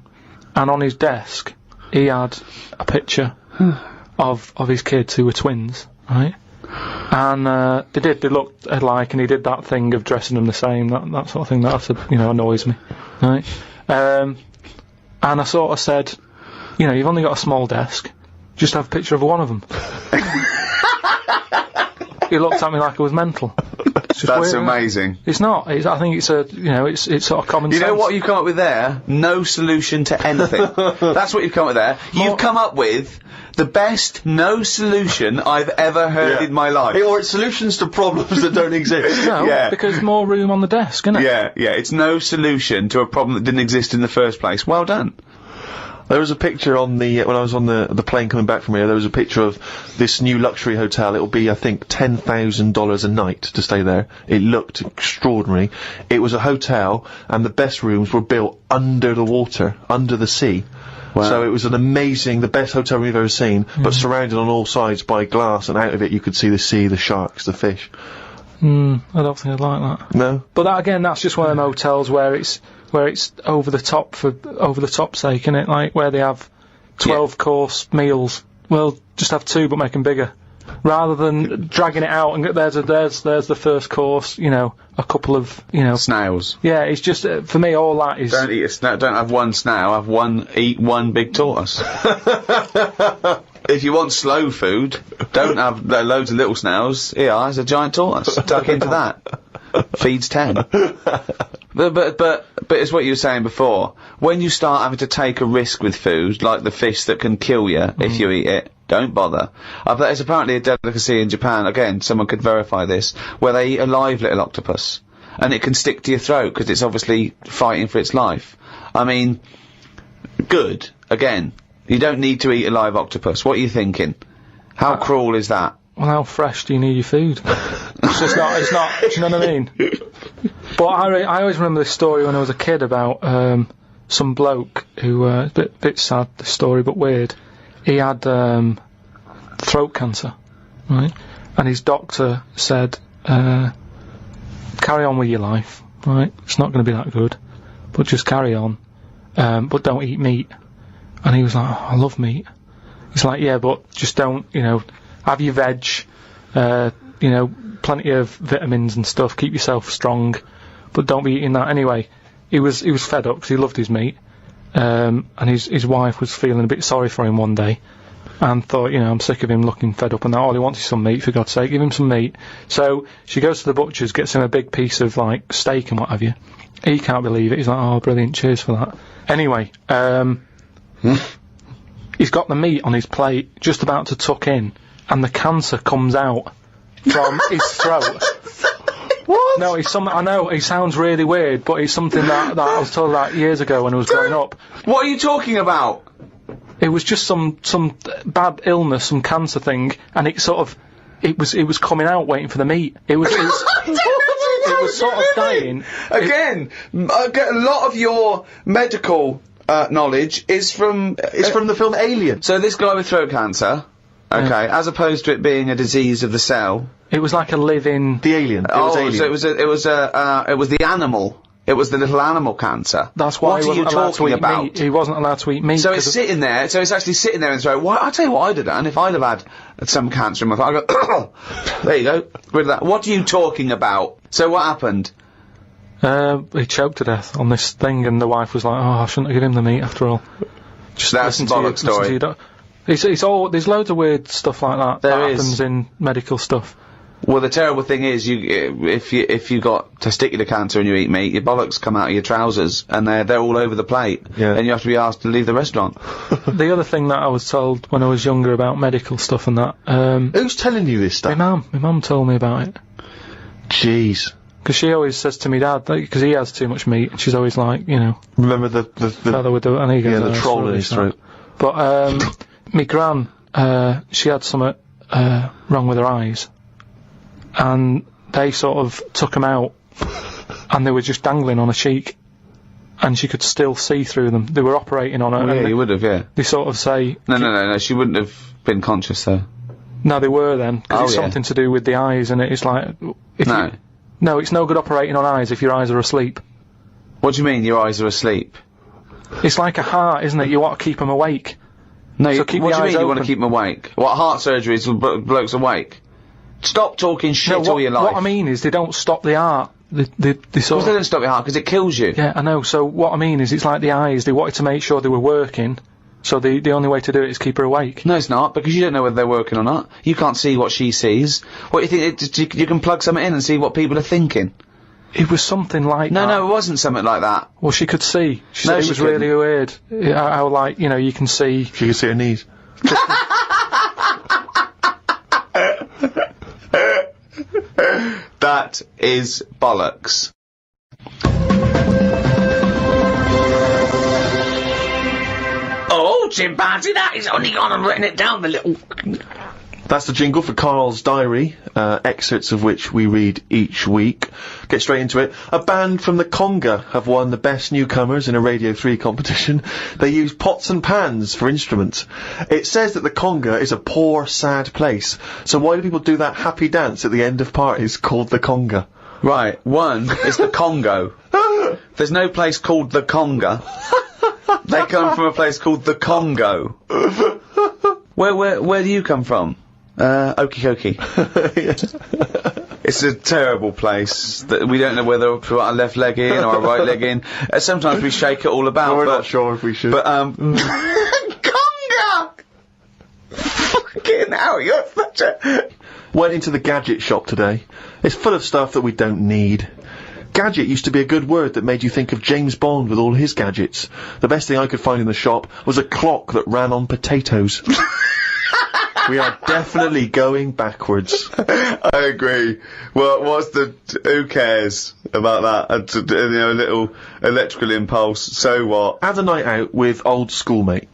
and on his desk, he had a picture of his kids who were twins, right? And, they looked alike, and he did that thing of dressing them the same, that sort of thing that, you know, annoys me, right? And I sort of said, you know, you've only got a small desk, just have a picture of one of them. He looked at me like I was mental. That's amazing. It's not. I think it's it's sort of common sense. You know what you've come up with there? No solution to anything. That's what you've come up with there. You've come up with the best no solution I've ever heard in my life. Or it's solutions to problems that don't exist. No, because more room on the desk, isn't it? Yeah. It's no solution to a problem that didn't exist in the first place. Well done. There was a picture on when I was on the plane coming back from here, there was a picture of this new luxury hotel. It'll be, I think, $10,000 a night to stay there. It looked extraordinary. It was a hotel, and the best rooms were built under the water, under the sea. Wow. So it was the best hotel we've ever seen, but surrounded on all sides by glass, and out of it you could see the sea, the sharks, the fish. I don't think I'd like that. No? But that, again, that's just one of them hotels where it's over the top for over the top sake, innit? Like where they have 12-course meals. Well, just have 2 but make them bigger, rather than dragging it out and there's the first course. You know, a couple of snails. Yeah, it's just for me all that is. Don't eat a snail. Don't have one snail. Eat one big tortoise. If you want slow food, don't have loads of little snails. Here's a giant tortoise. Tuck into that. Feeds 10. But it's what you were saying before. When you start having to take a risk with food, like the fish that can kill you if you eat it, don't bother. There's apparently a delicacy in Japan, again, someone could verify this, where they eat a live little octopus. and it can stick to your throat because it's obviously fighting for its life. I mean, good. Again, you don't need to eat a live octopus. What are you thinking? How cruel is that? Well, how fresh do you need your food? it's not, do you know what I mean? But I always remember this story when I was a kid about, some bloke who, a bit sad, this story, but weird. He had, throat cancer, right? And his doctor said, carry on with your life, right? It's not gonna be that good, but just carry on, but don't eat meat. And he was like, oh, I love meat. He's like, yeah, but just don't, have your veg, plenty of vitamins and stuff, keep yourself strong, but don't be eating that anyway. He was fed up because he loved his meat, and his wife was feeling a bit sorry for him one day, and thought, I'm sick of him looking fed up and that, all he wants is some meat, for God's sake, give him some meat. So she goes to the butcher's, gets him a big piece of, steak and what have you. He can't believe it, he's like, oh, brilliant, cheers for that. Anyway, he's got the meat on his plate, just about to tuck in, and the cancer comes out from his throat. What? No, I know, it sounds really weird, but it's something that I was told about years ago when I was growing up. What are you talking about? It was just some bad illness, some cancer thing, and it was coming out waiting for the meat. It was sort of dying. Again, a lot of your medical knowledge is from the film Alien. So this guy with throat cancer, okay, as opposed to it being a disease of the cell. It was like a living... The alien. It was alien. So it was the animal. It was the little animal cancer. That's why he wasn't allowed to eat meat. He wasn't allowed to eat meat. So it's sitting there. So it's actually sitting there and throat. Well, I'll tell you what I'd have done if I'd have had some cancer in my throat. I'd go, there you go, rid of that. What are you talking about? So what happened? He choked to death on this thing, and the wife was like, "Oh, I shouldn't have given him the meat after all." Just that's a bollock story. It's all. There's loads of weird stuff like that that happens in medical stuff. Well, the terrible thing is, if you got testicular cancer and you eat meat, your bollocks come out of your trousers, and they're all over the plate, and you have to be asked to leave the restaurant. The other thing that I was told when I was younger about medical stuff and that, who's telling you this stuff? My mum told me about it. Jeez. Because she always says to me dad, because he has too much meat, and she's always like, remember the feather with the troll in his throat. But my gran, she had something wrong with her eyes. And they sort of took them out, and they were just dangling on her cheek, and she could still see through them. They were operating on her. Oh, yeah, you would have, yeah. They sort of say... No, she wouldn't have been conscious, though. No, they were then, because it's something to do with the eyes, and it's like... No, it's no good operating on eyes if your eyes are asleep. What do you mean, your eyes are asleep? It's like a heart, isn't it? You want to keep them awake. No, so what do you mean you want to keep them awake? What, heart surgery is blokes awake? Stop talking shit all your life. What I mean is, they don't stop the heart. They sort of... they don't stop your heart, because it kills you. Yeah, I know. So what I mean is, it's like the eyes, they wanted to make sure they were working, so the only way to do it is keep her awake. No, it's not, because you don't know whether they're working or not. You can't see what she sees. What, you think, you can plug something in and see what people are thinking? It was something like that. No, it wasn't something like that. Well, she could see. She said it was really weird. How, you can see... She could see her knees. That is bollocks. Oh, chimpanzee, that is only gone and written it down, the little... That's the jingle for Karl's diary, excerpts of which we read each week. Get straight into it. A band from the Conga have won the Best Newcomers in a Radio 3 competition. They use pots and pans for instruments. It says that the Conga is a poor, sad place. So why do people do that happy dance at the end of parties called the Conga? Right, one is the Congo. There's no place called the Conga. They come from a place called the Congo. Where do you come from? Okie dokie. It's a terrible place that we don't know whether to put our left leg in or our right leg in. Sometimes we shake it all about. No, we're not sure if we should. But, Conga! Fucking hell, you're such a... Went into the gadget shop today. It's full of stuff that we don't need. Gadget used to be a good word that made you think of James Bond with all his gadgets. The best thing I could find in the shop was a clock that ran on potatoes. We are definitely going backwards. I agree. Well, who cares about that? You know, a little electrical impulse, so what? Had a night out with old schoolmate.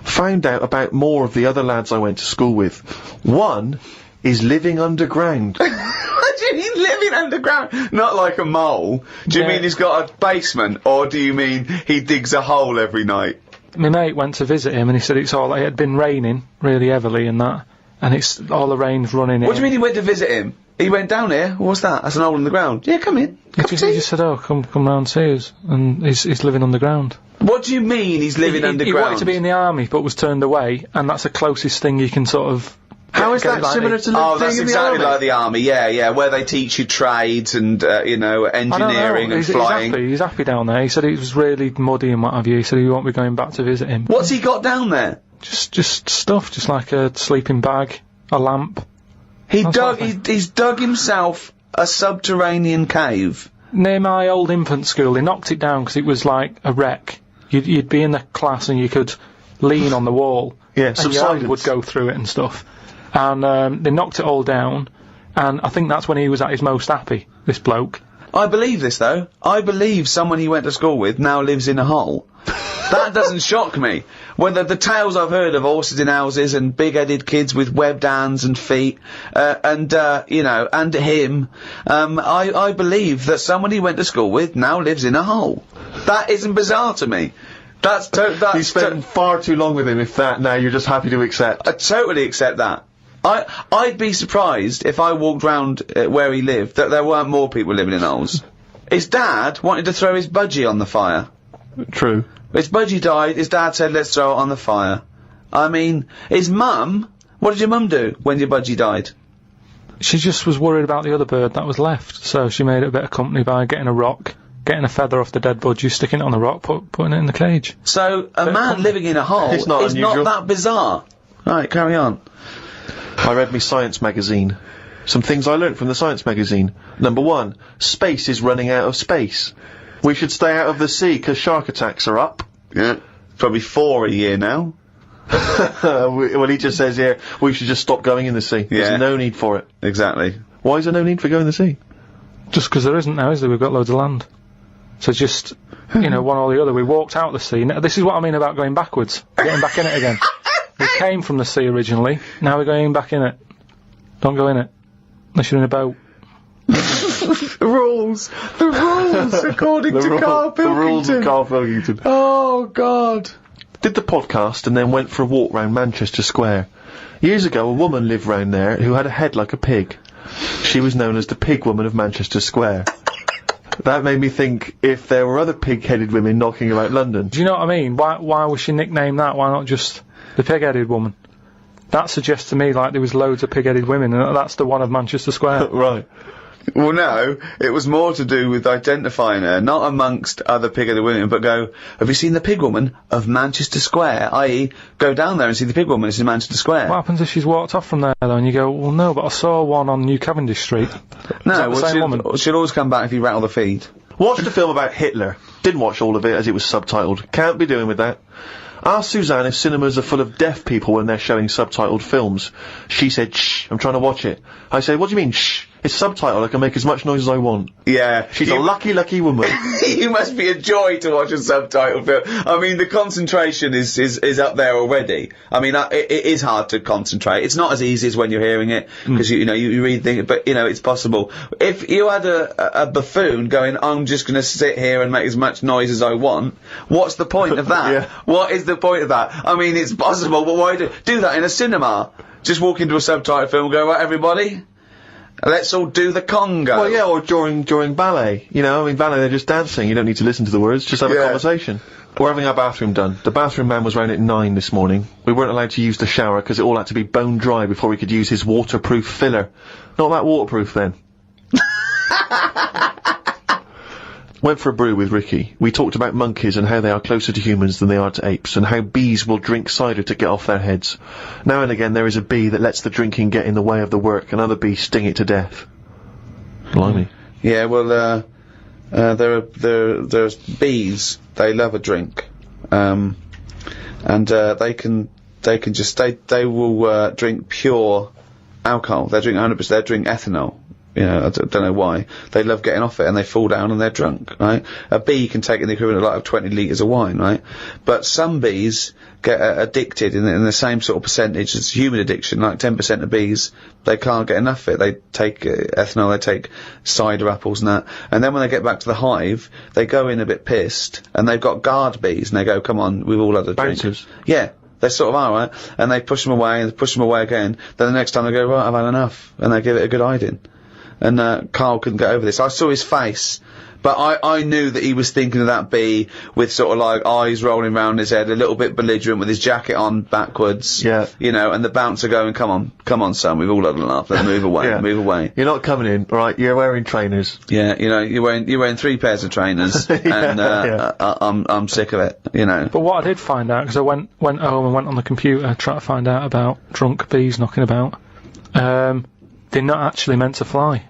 Found out about more of the other lads I went to school with. One is living underground. What do you mean living underground? Not like a mole. Do you mean he's got a basement, or do you mean he digs a hole every night? My mate went to visit him and he said it had been raining really heavily and that, and it's all the rain's running in. What do you mean he went to visit him? He went down here? What's that? That's an hole in the ground. Yeah, come in. He just said, come round and see us, and he's living underground. What do you mean he's living underground? He wanted to be in the army but was turned away, and that's the closest thing you can sort of... How is that similar to that's exactly like the army, yeah, where they teach you trades and, you know, engineering and flying. He's happy down there. He said it was really muddy and what have you. He said he won't be going back to visit him. What's he got down there? Just stuff, just like a sleeping bag, a lamp. He's dug himself a subterranean cave. Near my old infant school, they knocked it down because it was like a wreck. You'd be in the class and you could lean on the wall. Yeah, and your hand would go through it and stuff. And they knocked it all down, and I think that's when he was at his most happy, this bloke. I believe this, though. I believe someone he went to school with now lives in a hole. That doesn't shock me. Whether the tales I've heard of horses in houses and big-headed kids with webbed hands and feet, you know, and him, I believe that someone he went to school with now lives in a hole. That isn't bizarre to me. You spent far too long with him, if that, now you're just happy to accept. I totally accept that. I'd be surprised if I walked round where he lived that there weren't more people living in holes. His dad wanted to throw his budgie on the fire. True. His budgie died, his dad said, let's throw it on the fire. I mean, his mum, what did your mum do when your budgie died? She just was worried about the other bird that was left, so she made it a bit of company by getting a rock, getting a feather off the dead budgie, sticking it on the rock, putting it in the cage. So, a man living in a hole is not that bizarre. Right, carry on. I read me science magazine. Some things I learnt from the science magazine. Number 1, space is running out of space. We should stay out of the sea 'cause shark attacks are up. Yeah, probably 4 a year now. Well, he just says here, we should just stop going in the sea. Yeah. There's no need for it. Exactly. Why is there no need for going in the sea? Just 'cause there isn't now, is there? We've got loads of land. So just, you know, one or the other. We walked out the sea. Now, this is what I mean about going backwards. Getting back in it again. We came from the sea originally, now we're going back in it. Don't go in it. Unless you're in a boat. The rules, according to Karl Pilkington. The rules of Karl Pilkington. Oh, God. Did the podcast and then went for a walk round Manchester Square. Years ago, a woman lived round there who had a head like a pig. She was known as the Pig Woman of Manchester Square. That made me think if there were other pig-headed women knocking about London. Do you know what I mean? Why was she nicknamed that? Why not just the pig-headed woman? That suggests to me like there was loads of pig-headed women, and that's the one of Manchester Square. Right. Well, no, it was more to do with identifying her, not amongst other pig-headed women, but go, have you seen the pig woman of Manchester Square? I.e., go down there and see the pig woman, it's in Manchester Square. What happens if she's walked off from there, though, and you go, well, no, but I saw one on New Cavendish Street. No, she'll always come back if you rattle the feed. Watched a film about Hitler. Didn't watch all of it, as it was subtitled. Can't be doing with that. Asked Suzanne if cinemas are full of deaf people when they're showing subtitled films. She said, shh, I'm trying to watch it. I said, what do you mean, shh? It's subtitled, I can make as much noise as I want. Yeah. She's a lucky, lucky woman. You must be a joy to watch a subtitled film. I mean, the concentration is up there already. I mean, it is hard to concentrate. It's not as easy as when you're hearing it, because you read things, but, you know, it's possible. If you had a buffoon going, I'm just gonna sit here and make as much noise as I want, what's the point of that? Yeah. What is the point of that? I mean, it's possible, but why do that in a cinema? Just walk into a subtitled film and go, right, everybody? Let's all do the conga. Well, yeah, or during ballet. You know, I mean, ballet, they're just dancing. You don't need to listen to the words. Just have a conversation. We're having our bathroom done. The bathroom man was round at 9 this morning. We weren't allowed to use the shower because it all had to be bone dry before we could use his waterproof filler. Not that waterproof, then. Went for a brew with Ricky. We talked about monkeys and how they are closer to humans than they are to apes, and how bees will drink cider to get off their heads. Now and again there is a bee that lets the drinking get in the way of the work, and other bees sting it to death. Blimey. Yeah, well, there's bees. They love a drink, and they can they can just they will drink pure alcohol. They drink 100%. They drink ethanol. You know, I don't know why. They love getting off it, and they fall down and they're drunk, right? A bee can take in the equivalent of 20 litres of wine, right? But some bees get addicted in the same sort of percentage as human addiction, like 10% of bees, they can't get enough of it. They take ethanol, they take cider apples and that, and then when they get back to the hive, they go in a bit pissed, and they've got guard bees, and they go, come on, we've all had a drink. Bouncers. Yeah. They sort of are, right? And they push them away, and push them away again. Then the next time they go, right, I've had enough. And they give it a good hiding. And, Karl couldn't get over this. I saw his face, but I knew that he was thinking of that bee with sort of like eyes rolling round his head, a little bit belligerent with his jacket on backwards. Yeah. You know, and the bouncer going, come on, son, we've all had enough. Let's move away, Yeah. move away. You're not coming in, right? You're wearing trainers. Yeah, you know, you're wearing 3 pairs of trainers, and, I'm sick of it, you know. But what I did find out, because I went home and went on the computer, tried to find out about drunk bees knocking about, they're not actually meant to fly.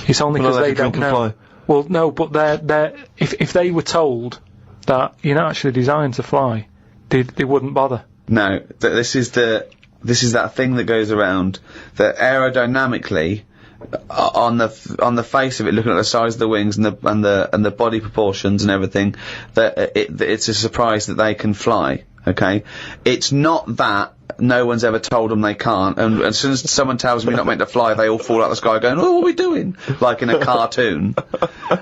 It's only because they don't know. Fly. Well, no, but if they were told that you're not actually designed to fly, they wouldn't bother. No, this is that thing that goes around that aerodynamically, on the face of it, looking at the size of the wings and the body proportions and everything, that it's a surprise that they can fly. Okay, it's not that no one's ever told them they can't, and as soon as someone tells me you're not meant to fly, they all fall out of the sky going, oh, what are we doing? Like in a cartoon.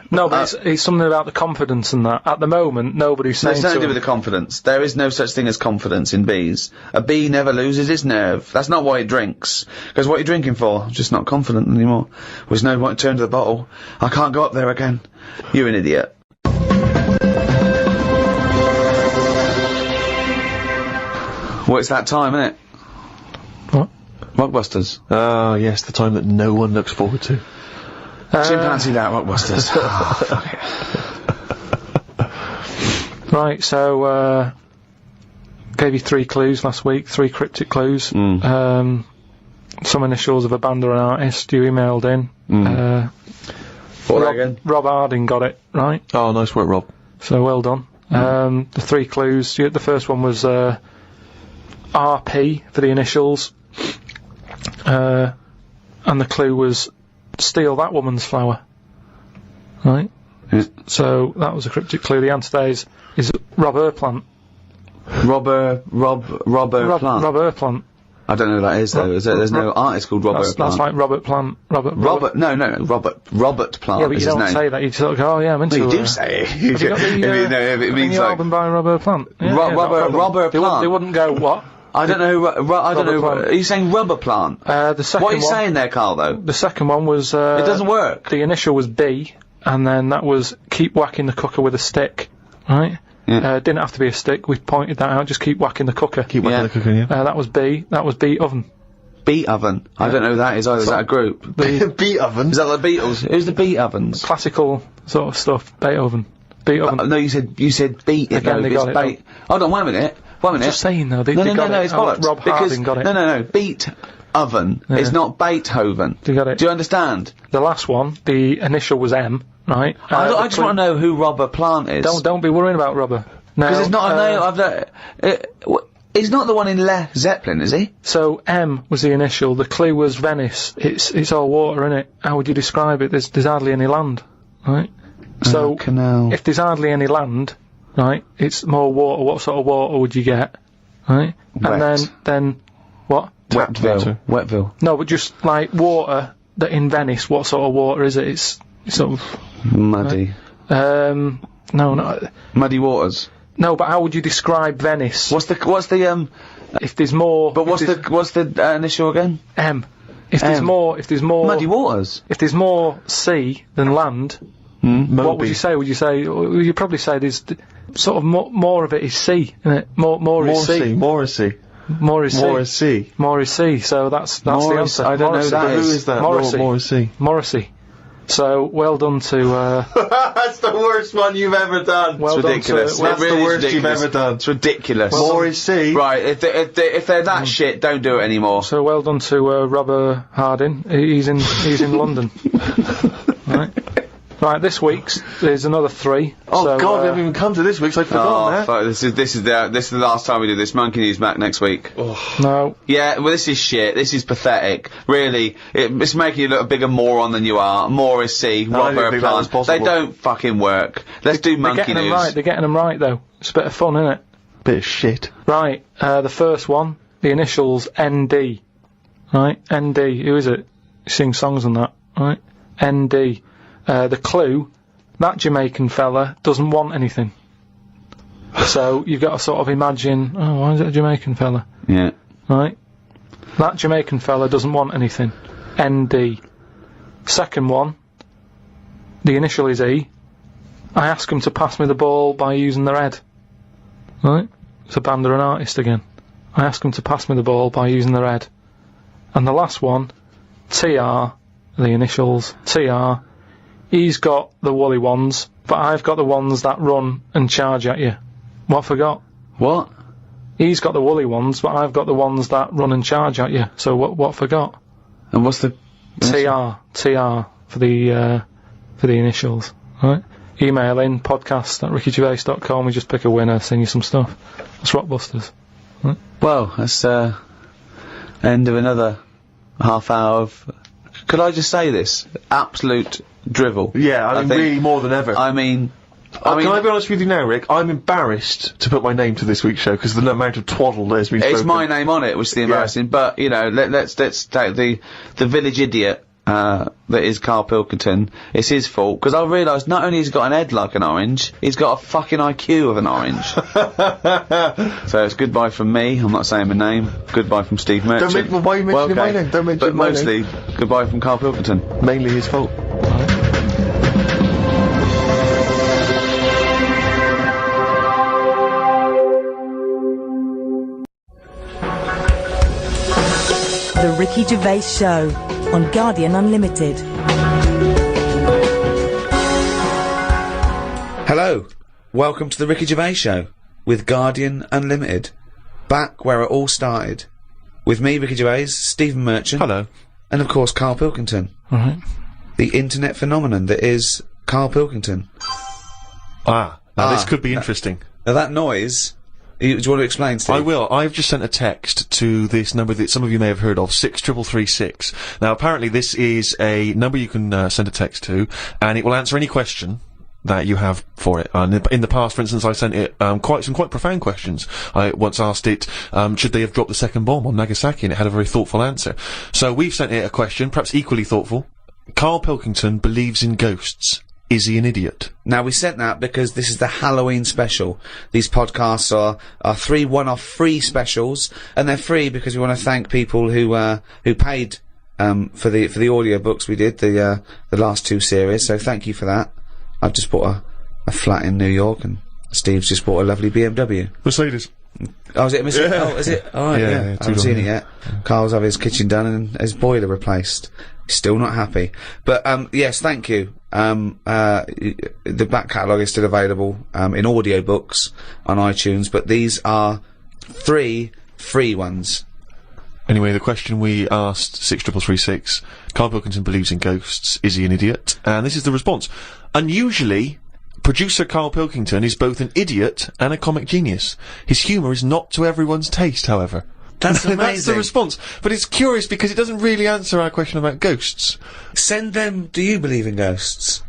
No, but it's something about the confidence and that. At the moment, nobody's saying it's nothing to do with the confidence. There is no such thing as confidence in bees. A bee never loses its nerve. That's not why it drinks. Because what are you drinking for? Just not confident anymore. There's no point to turn to the bottle. I can't go up there again. You're an idiot. Well, it's that time, isn't it? What? Rockbusters. Oh, yes, the time that no one looks forward to. Chimpanzee that, Rockbusters. Oh, fuck it. Right, so, gave you 3 clues last week, 3 cryptic clues. Some initials of a band or an artist you emailed in. Rob Harding got it, right? Oh, nice work, Rob. So, well done. The 3 clues, the first one was, RP for the initials, and the clue was steal that woman's flower, right? So that was a cryptic clue. The answer there is Rob Plant. Rob Plant. I don't know who that is though. There's no artist called Robert Plant. That's like Robert Plant. Robert Plant. Yeah, but you don't say that. You sort of go, oh yeah, I'm into. Well, you do say it. Have you got the, it means like album by Robert Plant. Yeah, Robert Plant. They wouldn't go what? I don't know. I don't know. Plant. Are you saying rubber plant? The second. What are you saying there, Karl? Though the second one was. It doesn't work. The initial was B, and then that was keep whacking the cooker with a stick, right? Yeah. Didn't have to be a stick. We pointed that out. Just keep whacking the cooker. Keep whacking the cooker. Yeah. That was B. That was Beat Oven. Beat Oven. I don't know who that is either. Is that a group? Beat Oven. Is that the Beatles? Who's the Beat Ovens? Classical sort of stuff. Beethoven. Beat Oven. No, you said beat. Again, they got it. Hold on, wait a minute. Just saying though, they no, got it. it's bollocks. Rob Harding got it. No, Beat Oven. Yeah. It's not Beethoven. They got it. Do you understand? The last one, the initial was M, right? I just want to know who Robber Plant is. Don't be worrying about Robber. No, because it's not a name. He's not the one in Led Zeppelin, is he? So M was the initial. The clue was Venice. It's all water, innit? How would you describe it? There's hardly any land, right? So canal. If there's hardly any land, right, it's more water. What sort of water would you get, right? Wet. And then what? Wetville. No, but just like water that in Venice. What sort of water is it? It's sort of muddy. Right? No, not muddy waters. No, but how would you describe Venice? What's the if there's more. But what's the initial again? M. If there's more muddy waters. If there's more sea than land, what would you say? You'd probably say there's sort of more of it is sea, isn't it? More is sea. More is sea. More is sea. More is sea. More is sea. So that's the answer. I don't know that. Who is that? More is sea. Morrissey. So well done to. That's the worst one you've ever done. Well it's ridiculous. Done to, that's the worst you've ever done. It's ridiculous. More is sea. Right. If they're that shit, don't do it anymore. So well done to Robert Harding. He's in London. Right. Right, this week's there's another 3. Oh so, God, we haven't even come to this week's. I'd forgotten that. Fuck, this is the last time we do this. Monkey News back next week. No. Yeah, well, this is shit. This is pathetic. Really, it's making you look a bigger moron than you are. More is C. I didn't think that was possible. They don't fucking work. Let's do Monkey News. They're getting them right, though. It's a bit of fun, isn't it? Bit of shit. Right, the first one, the initials ND. Right, ND. Who is it? Sing songs and that. Right, ND. The clue, that Jamaican fella doesn't want anything. So you've got to sort of imagine, oh, why is it a Jamaican fella? Yeah. Right? That Jamaican fella doesn't want anything. ND. Second one, the initial is E. I ask him to pass me the ball by using their head. Right? It's a band or an artist again. I ask him to pass me the ball by using their head. And the last one, TR, the initials, TR. He's got the woolly ones, but I've got the ones that run and charge at you. What forgot? What? He's got the woolly ones, but I've got the ones that run and charge at you. So what forgot? And what's the... TR for the initials, right? Email in, podcast@rickygervais.com, we just pick a winner, send you some stuff. That's Rockbusters. Right? Well, that's, end of another half hour of... Could I just say this? Absolute drivel. Yeah, I mean, really more than ever. I mean, can I be honest with you now, Rick? I'm embarrassed to put my name to this week's show because the amount of twaddle that has been spoken. It's my name on it, which is the embarrassing. But you know, let's take the village idiot that is Karl Pilkington. It's his fault because I realised not only has he got an head like an orange, he's got a fucking IQ of an orange. So it's goodbye from me. I'm not saying my name. Goodbye from Steve Merchant. Why are you mentioning my name? Don't mention my name. But mostly goodbye from Karl Pilkington. Mainly his fault. The Ricky Gervais Show on Guardian Unlimited. Hello, welcome to the Ricky Gervais Show with Guardian Unlimited. Back where it all started. With me, Ricky Gervais, Stephen Merchant. Hello. And of course, Karl Pilkington. Right. The internet phenomenon that is Karl Pilkington. Now this could be interesting. Now that noise... do you want to explain, Steve? I will. I've just sent a text to this number that some of you may have heard of, 63336. Now, apparently this is a number you can send a text to, and it will answer any question that you have for it. And in the past, for instance, I sent it quite profound questions. I once asked it, should they have dropped the second bomb on Nagasaki, and it had a very thoughtful answer. So we've sent it a question, perhaps equally thoughtful. Karl Pilkington believes in ghosts. Is he an idiot? Now, we sent that because this is the Halloween special. These podcasts are 3 one-off free specials, and they're free because we want to thank people who paid for the audio books we did, the last 2 series, so thank you for that. I've just bought a flat in New York, and Steve's just bought a lovely BMW. Mercedes. Oh, is it a Mercedes? Oh, is it? Oh, right, yeah. I haven't seen it yet. Carl's having his kitchen done and his boiler replaced. He's still not happy. But, yes, thank you. The back catalogue is still available, in audiobooks on iTunes, but these are 3 free ones. Anyway, the question we asked, 63336, Karl Pilkington believes in ghosts, is he an idiot? And this is the response. Unusually, producer Karl Pilkington is both an idiot and a comic genius. His humour is not to everyone's taste, however. That's amazing. That's the response. But it's curious because it doesn't really answer our question about ghosts. Send them, do you believe in ghosts?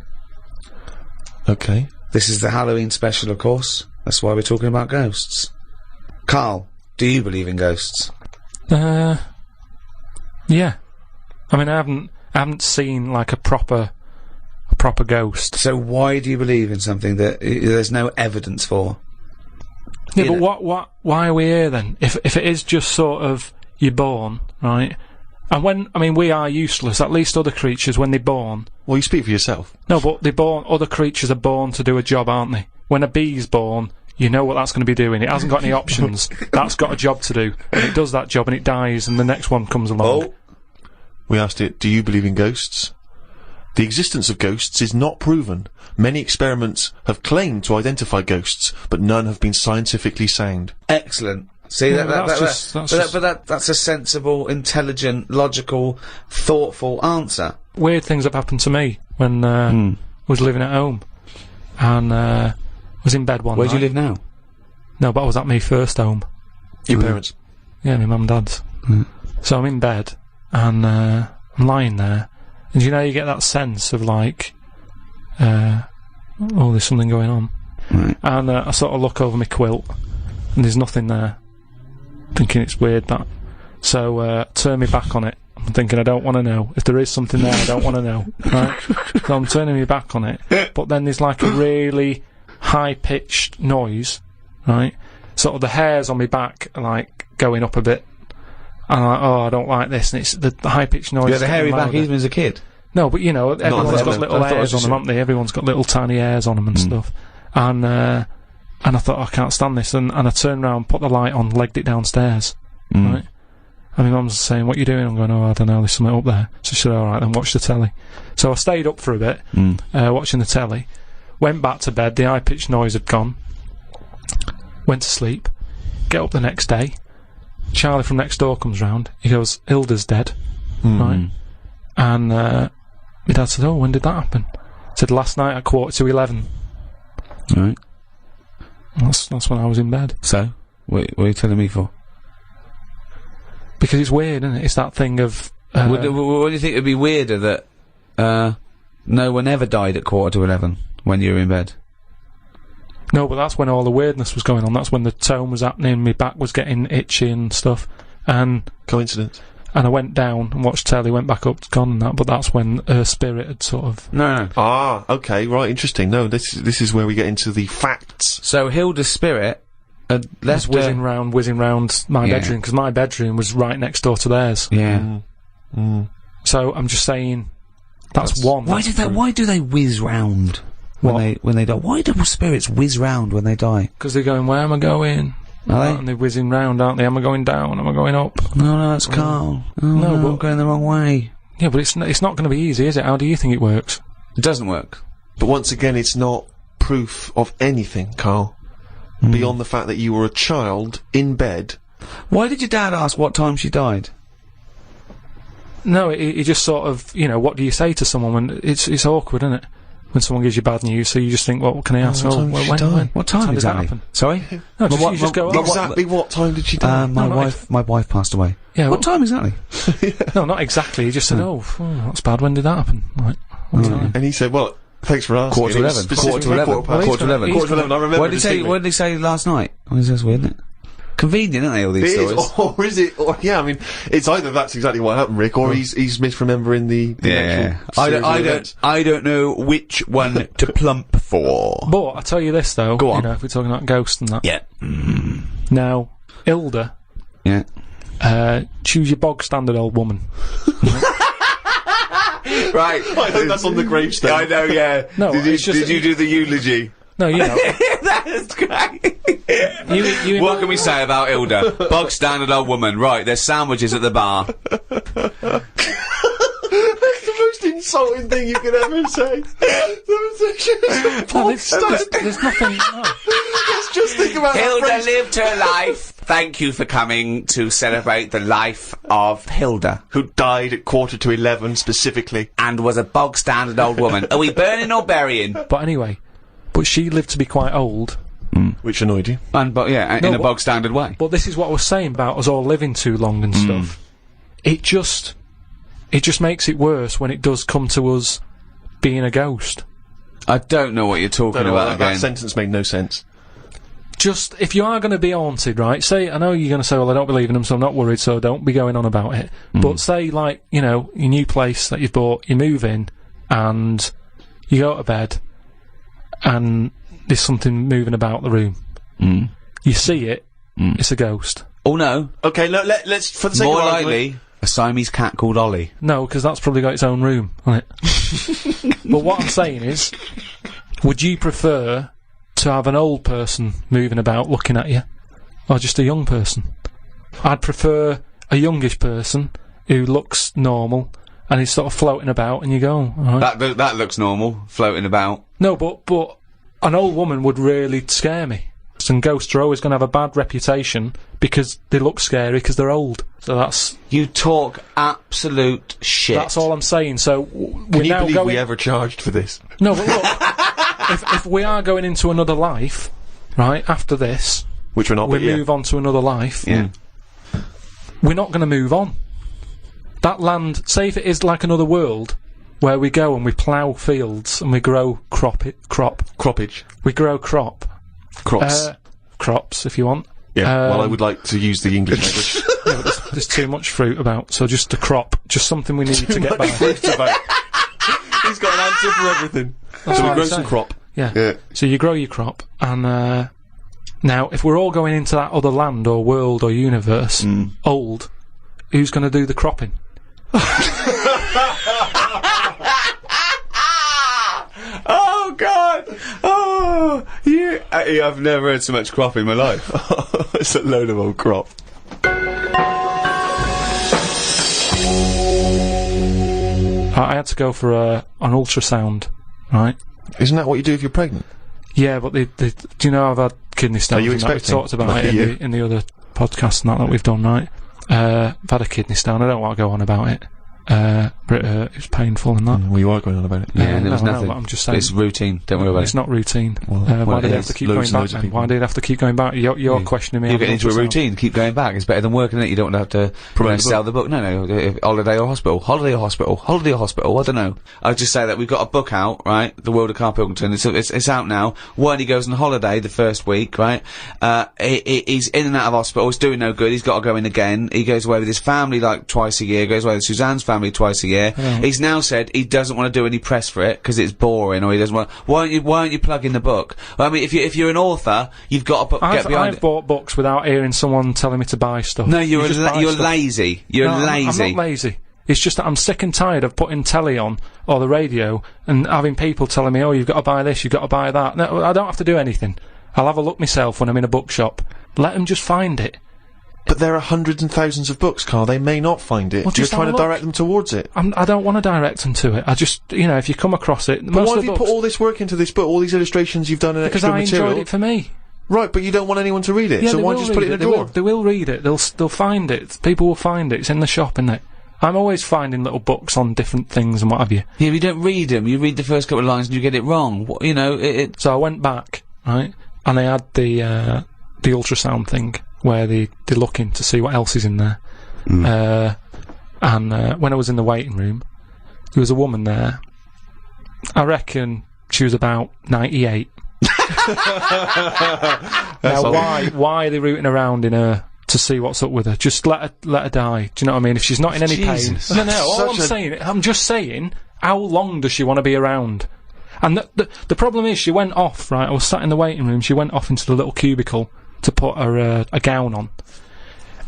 Okay. This is the Halloween special, of course. That's why we're talking about ghosts. Karl, do you believe in ghosts? Yeah. I mean, I haven't seen, like, a proper ghost. So why do you believe in something that there's no evidence for? Yeah, but why are we here then? If it is just sort of, you're born, right? And we are useless, at least other creatures, when they're born. Well, you speak for yourself. No, but other creatures are born to do a job, aren't they? When a bee's born, you know what that's going to be doing. It hasn't got any options. That's got a job to do. And it does that job and it dies and the next one comes along. Oh. We asked it, do you believe in ghosts? The existence of ghosts is not proven. Many experiments have claimed to identify ghosts, but none have been scientifically sound. Excellent. See, Yeah, that's a sensible, intelligent, logical, thoughtful answer. Weird things have happened to me when was living at home, and was in bed one Where night. do you live now? No, but I was at my first home. Your parents? Yeah, my mum and dad's. So I'm in bed, and I'm lying there, and you know, you get that sense of like, oh, there's something going on. And I sort of look over my quilt, and there's nothing there. Thinking it's weird, that. So turn me back on it. I'm thinking, I don't want to know. If there is something there, I don't want to know. Right? So I'm turning me back on it, but then there's like a really high-pitched noise, right? Sort of the hairs on my back are like going up a bit. And I'm like, oh, I don't like this. And it's the high-pitched noise. You had a hairy back even as a kid? No, but you know, everyone's got little hairs on them, haven't they? Everyone's got little tiny hairs on them and stuff. And I thought, I can't stand this. And I turned around, put the light on, legged it downstairs. Right? And my mum's saying, what are you doing? I'm going, oh, I don't know, there's something up there. So she said, alright, then watch the telly. So I stayed up for a bit, watching the telly. Went back to bed, the high-pitched noise had gone. Went to sleep. Get up the next day. Charlie from next door comes round. He goes, Hilda's dead. Right? And my dad said, oh, when did that happen? I said, last night at 11:15. Right. That's when I was in bed. So? What are you telling me for? Because it's weird, isn't it? It's that thing of... what do you think would be weirder, that no one ever died at 11:15 when you were in bed? No, but that's when all the weirdness was going on. That's when the tone was happening, my back was getting itchy and stuff. And... Coincidence. And I went down and watched telly, went back up, gone and that, but that's when her spirit had sort of... No. Ah, okay, right, interesting. No, this is where we get into the facts. So Hilda's spirit... was whizzing round my bedroom, because my bedroom was right next door to theirs. Yeah. So I'm just saying, that's one. Why do they whiz round when they die? Why do spirits whiz round when they die? Because they're going, where am I going? Are they? And they're whizzing round, aren't they? Am I going down? Am I going up? No, that's Karl. Oh, no, but I'm going the wrong way. Yeah, but it's not going to be easy, is it? How do you think it works? It doesn't work. But once again, it's not proof of anything, Karl. Beyond the fact that you were a child in bed. Why did your dad ask what time she died? No, he just sort of, you know, what do you say to someone when it's awkward, isn't it? When someone gives you bad news, so you just think, well, what can I ask? When What time did that happen? Sorry? No, you just go, exactly what time did she die? My wife passed away. Yeah, what time exactly? No, not exactly. He just said, oh, that's bad. When did that happen? Like, what time? And he said, well, thanks for asking. Quarter to 11. Quarter to 11. I remember. What did he say last night? Oh, that's weird, isn't it? Convenient, aren't they, all these stories? Or is it? Or, yeah, I mean, it's either that's exactly what happened, Rick, or he's misremembering the actual I don't know which one to plump for. But I tell you this though, go on. You know, if we're talking about ghosts and that. Yeah. Now, Hilda. Yeah. Choose your bog standard old woman. Right. I hope that's on the gravestone. I know, yeah. No, did you do the eulogy? No, you know. That's great. You what can we say about Hilda? Bog standard old woman. Right, there's sandwiches at the bar. That's the most insulting thing you could ever say. There's nothing. No. Let's just think about Hilda lived her life. Thank you for coming to celebrate the life of Hilda, who died at 11:15 specifically, and was a bog standard old woman. Are we burning or burying? But anyway, she lived to be quite old. Which annoyed you. In a bog standard way. But this is what I was saying about us all living too long and stuff. It just makes it worse when it does come to us being a ghost. I don't know what you're talking about again. That sentence made no sense. Just, if you are going to be haunted, right, say, I know you're going to say, well, I don't believe in them, so I'm not worried, so don't be going on about it. But say, like, you know, your new place that you've bought, you move in, and you go to bed, and there's something moving about the room. You see it, it's a ghost. Oh, no. Okay, let's, for the sake of argument... More likely, a Siamese cat called Ollie. No, because that's probably got its own room, hasn't it? But what I'm saying is, would you prefer to have an old person moving about looking at you, or just a young person? I'd prefer a youngish person who looks normal and is sort of floating about, and you go, all right. That looks normal, floating about. No, but an old woman would really scare me. And ghosts are always going to have a bad reputation because they look scary because they're old. So that's... You talk absolute shit. That's all I'm saying. So Can you believe we ever charged for this? No, but look, if we are going into another life, right, after this... Which we're not, we move on to another life. Yeah. We're not going to move on. That land, say if it is like another world, where we go and we plough fields and we grow croppage. We grow crops, if you want. Yeah, well, I would like to use the English language. Yeah, but there's too much fruit about, so just a crop, just something we need to get by. Fruit about. He's got an answer for everything. That's so we what grow I'm some saying. crop. Yeah. So you grow your crop, and now if we're all going into that other land or world or universe, old, who's going to do the cropping? Oh God! Oh, I've never heard so much crop in my life. It's a load of old crop. I had to go for an ultrasound, right? Isn't that what you do if you're pregnant? Yeah, but do you know I've had kidney stones? Are you and that? expecting? We've talked about it in the other podcasts and that we've done, right? I've had a kidney stone. I don't want to go on about it. But it was painful and that. Well, you are going on about it. Yeah, there was nothing. No, I'm just saying. It's routine. Don't worry about It's it. not routine. Why do they have to keep going back then? Why do they have to keep going back? You're questioning me. You're getting into a routine. Keep going back. It's better than working it. You don't have to sell the book. No. Holiday or hospital. Holiday or hospital. Holiday or hospital. I don't know. I'll just say that we've got a book out, right? The World of Karl Pilkington. It's out now. When he goes on holiday the first week, right? He's in and out of hospital. He's doing no good. He's got to go in again. He goes away with his family like twice a year. Goes away with Suzanne's family twice a year. He's now said he doesn't want to do any press for it because it's boring, or he doesn't want. Why aren't you plugging the book? Well, I mean, if you're an author, you've got to get behind it. I've bought books without hearing someone telling me to buy stuff. No, you're lazy. You're lazy. I'm not lazy. It's just that I'm sick and tired of putting telly on or the radio and having people telling me, "Oh, you've got to buy this, you've got to buy that." No, I don't have to do anything. I'll have a look myself when I'm in a bookshop. Let them just find it. But there are hundreds and thousands of books, Karl. They may not find it. Well, You're trying to direct them towards it. I don't want to direct them to it. I just, if you come across it... But why have you put all this work into this book, all these illustrations you've done and extra material? Because I enjoyed it for me. Right, but you don't want anyone to read it, so why just put it in a drawer? They will read it. They'll find it. People will find it. It's in the shop, isn't it? I'm always finding little books on different things and what have you. Yeah, but you don't read them. You read the first couple of lines and you get it wrong. So I went back, right, and they had the ultrasound thing, where they're looking to see what else is in there. And when I was in the waiting room, there was a woman there. I reckon she was about 98. Now, why are they rooting around in her to see what's up with her? Just let her die. Do you know what I mean? If she's not in any pain. No, I'm just saying, how long does she want to be around? And the problem is, she went off, right? I was sat in the waiting room, she went off into the little cubicle to put her a gown on,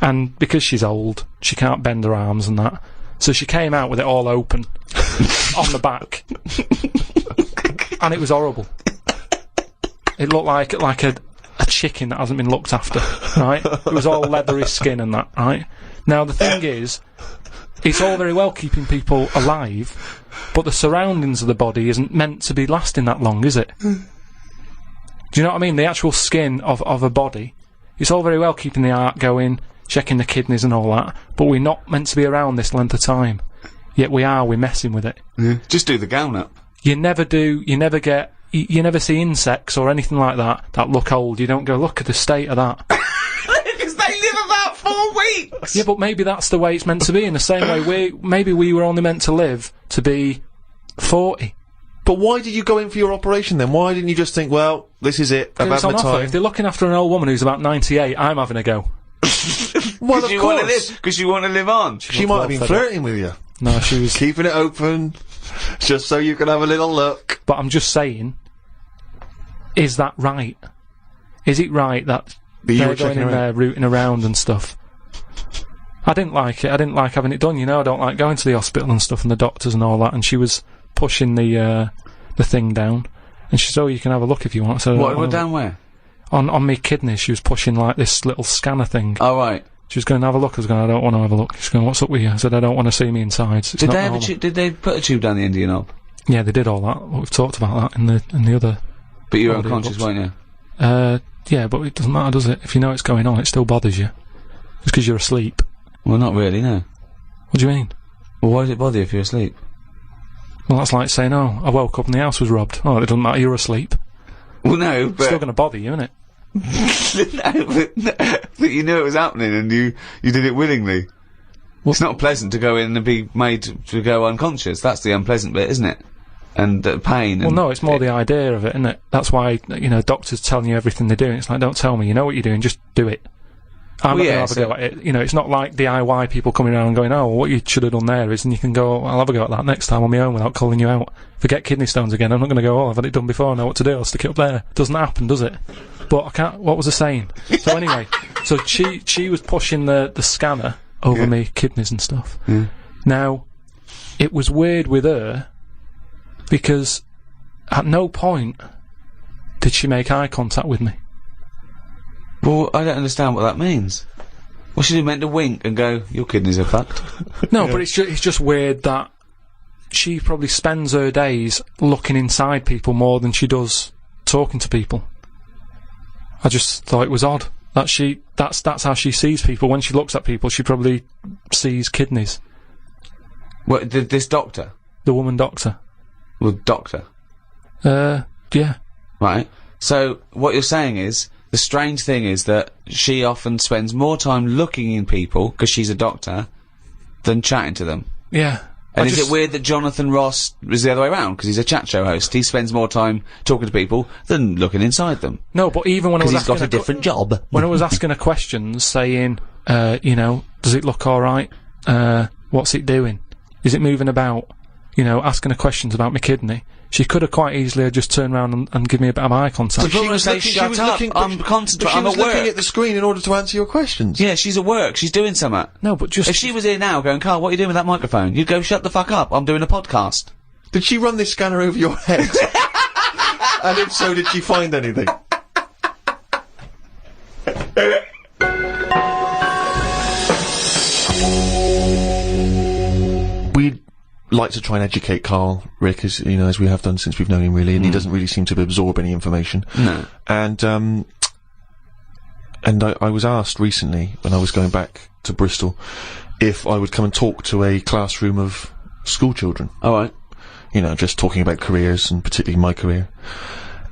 and because she's old, she can't bend her arms and that, so she came out with it all open on the back, and it was horrible. It looked like a chicken that hasn't been looked after, right? It was all leathery skin and that, right? Now the thing is, it's all very well keeping people alive, but the surroundings of the body isn't meant to be lasting that long, is it? Do you know what I mean? The actual skin of a body, it's all very well keeping the heart going, checking the kidneys and all that, but we're not meant to be around this length of time. Yet we're messing with it. Yeah. Just do the gown up. You never do, you never see insects or anything like that look old. You don't go, look at the state of that. Because they live about 4 weeks! Yeah, but maybe that's the way it's meant to be, in the same way maybe we were only meant to live to be 40. But why did you go in for your operation then? Why didn't you just think, well, this is it, I've had my time? If they're looking after an old woman who's about 98, I'm having a go. Well, of course. Because you want to live on. She might have been flirting with you. No, she was... keeping it open, just so you can have a little look. But I'm just saying, is that right? Is it right that they're going in there rooting around and stuff? I didn't like it. I didn't like having it done, I don't like going to the hospital and stuff and the doctors and all that, and she was pushing the thing down, and she said, "Oh, you can have a look if you want." So what down where? On me kidneys. She was pushing like this little scanner thing. Oh right. She was going to have a look. I was going, "I don't want to have a look." She's going, "What's up with you?" I said, "I don't want to see me insides." Did they put a tube down the end of your knob? Yeah, they did all that. We've talked about that in the other. But you were unconscious, weren't you? Yeah, but it doesn't matter, does it? If you know it's going on, it still bothers you. It's because you're asleep. Well, not really, no. What do you mean? Well, why does it bother you if you're asleep? Well, that's like saying, oh, I woke up and the house was robbed. Oh, it doesn't matter, you're asleep. Well, no, but... It's still going to bother you, isn't it? but you knew it was happening and you did it willingly. It's not pleasant to go in and be made to go unconscious. That's the unpleasant bit, isn't it? And pain. Well, no, it's more the idea of it, isn't it? That's why, you know, doctors telling you everything they're doing. It's like, don't tell me, you know what you're doing, just do it. I'm not going to have a go at it. You know, it's not like DIY people coming around and going, oh, well, what you should have done there is, and you can go, I'll have a go at that next time on my own without calling you out. If I get kidney stones again, I'm not going to go, oh, I've had it done before, I know what to do, I'll stick it up there. Doesn't happen, does it? But I can't, what was I saying? So anyway, so she was pushing the scanner over me kidneys and stuff. Now, it was weird with her, because at no point did she make eye contact with me. Well, I don't understand what that means. Well, she meant to wink and go, your kidneys are fucked. No, but it's just weird that she probably spends her days looking inside people more than she does talking to people. I just thought it was odd that that's how she sees people. When she looks at people, she probably sees kidneys. What, this doctor? The woman doctor. Well, doctor? Yeah. Right. So, what you're saying is, the strange thing is that she often spends more time looking in people, because she's a doctor, than chatting to them. Yeah. And is it weird that Jonathan Ross is the other way around, because he's a chat show host? He spends more time talking to people than looking inside them. No, but even when I was he's got a different job. When I was asking her questions, saying, you know, does it look alright? What's it doing? Is it moving about? You know, asking her questions about my kidney. She could have quite easily just turned around and give me a bit of eye contact. She was looking, shut up, I'm concentrating, I'm at work. Looking at the screen in order to answer your questions. Yeah, she's at work, she's doing something. No, but just... If she was here now going, Karl, what are you doing with that microphone? You'd go, shut the fuck up, I'm doing a podcast. Did she run this scanner over your head? And if so, did she find anything? We'd like to try and educate Karl, Rick, as you know, as we have done since we've known him, really, and he doesn't really seem to absorb any information. No. And I was asked recently, when I was going back to Bristol, if I would come and talk to a classroom of school children. Alright. You know, just talking about careers, and particularly my career.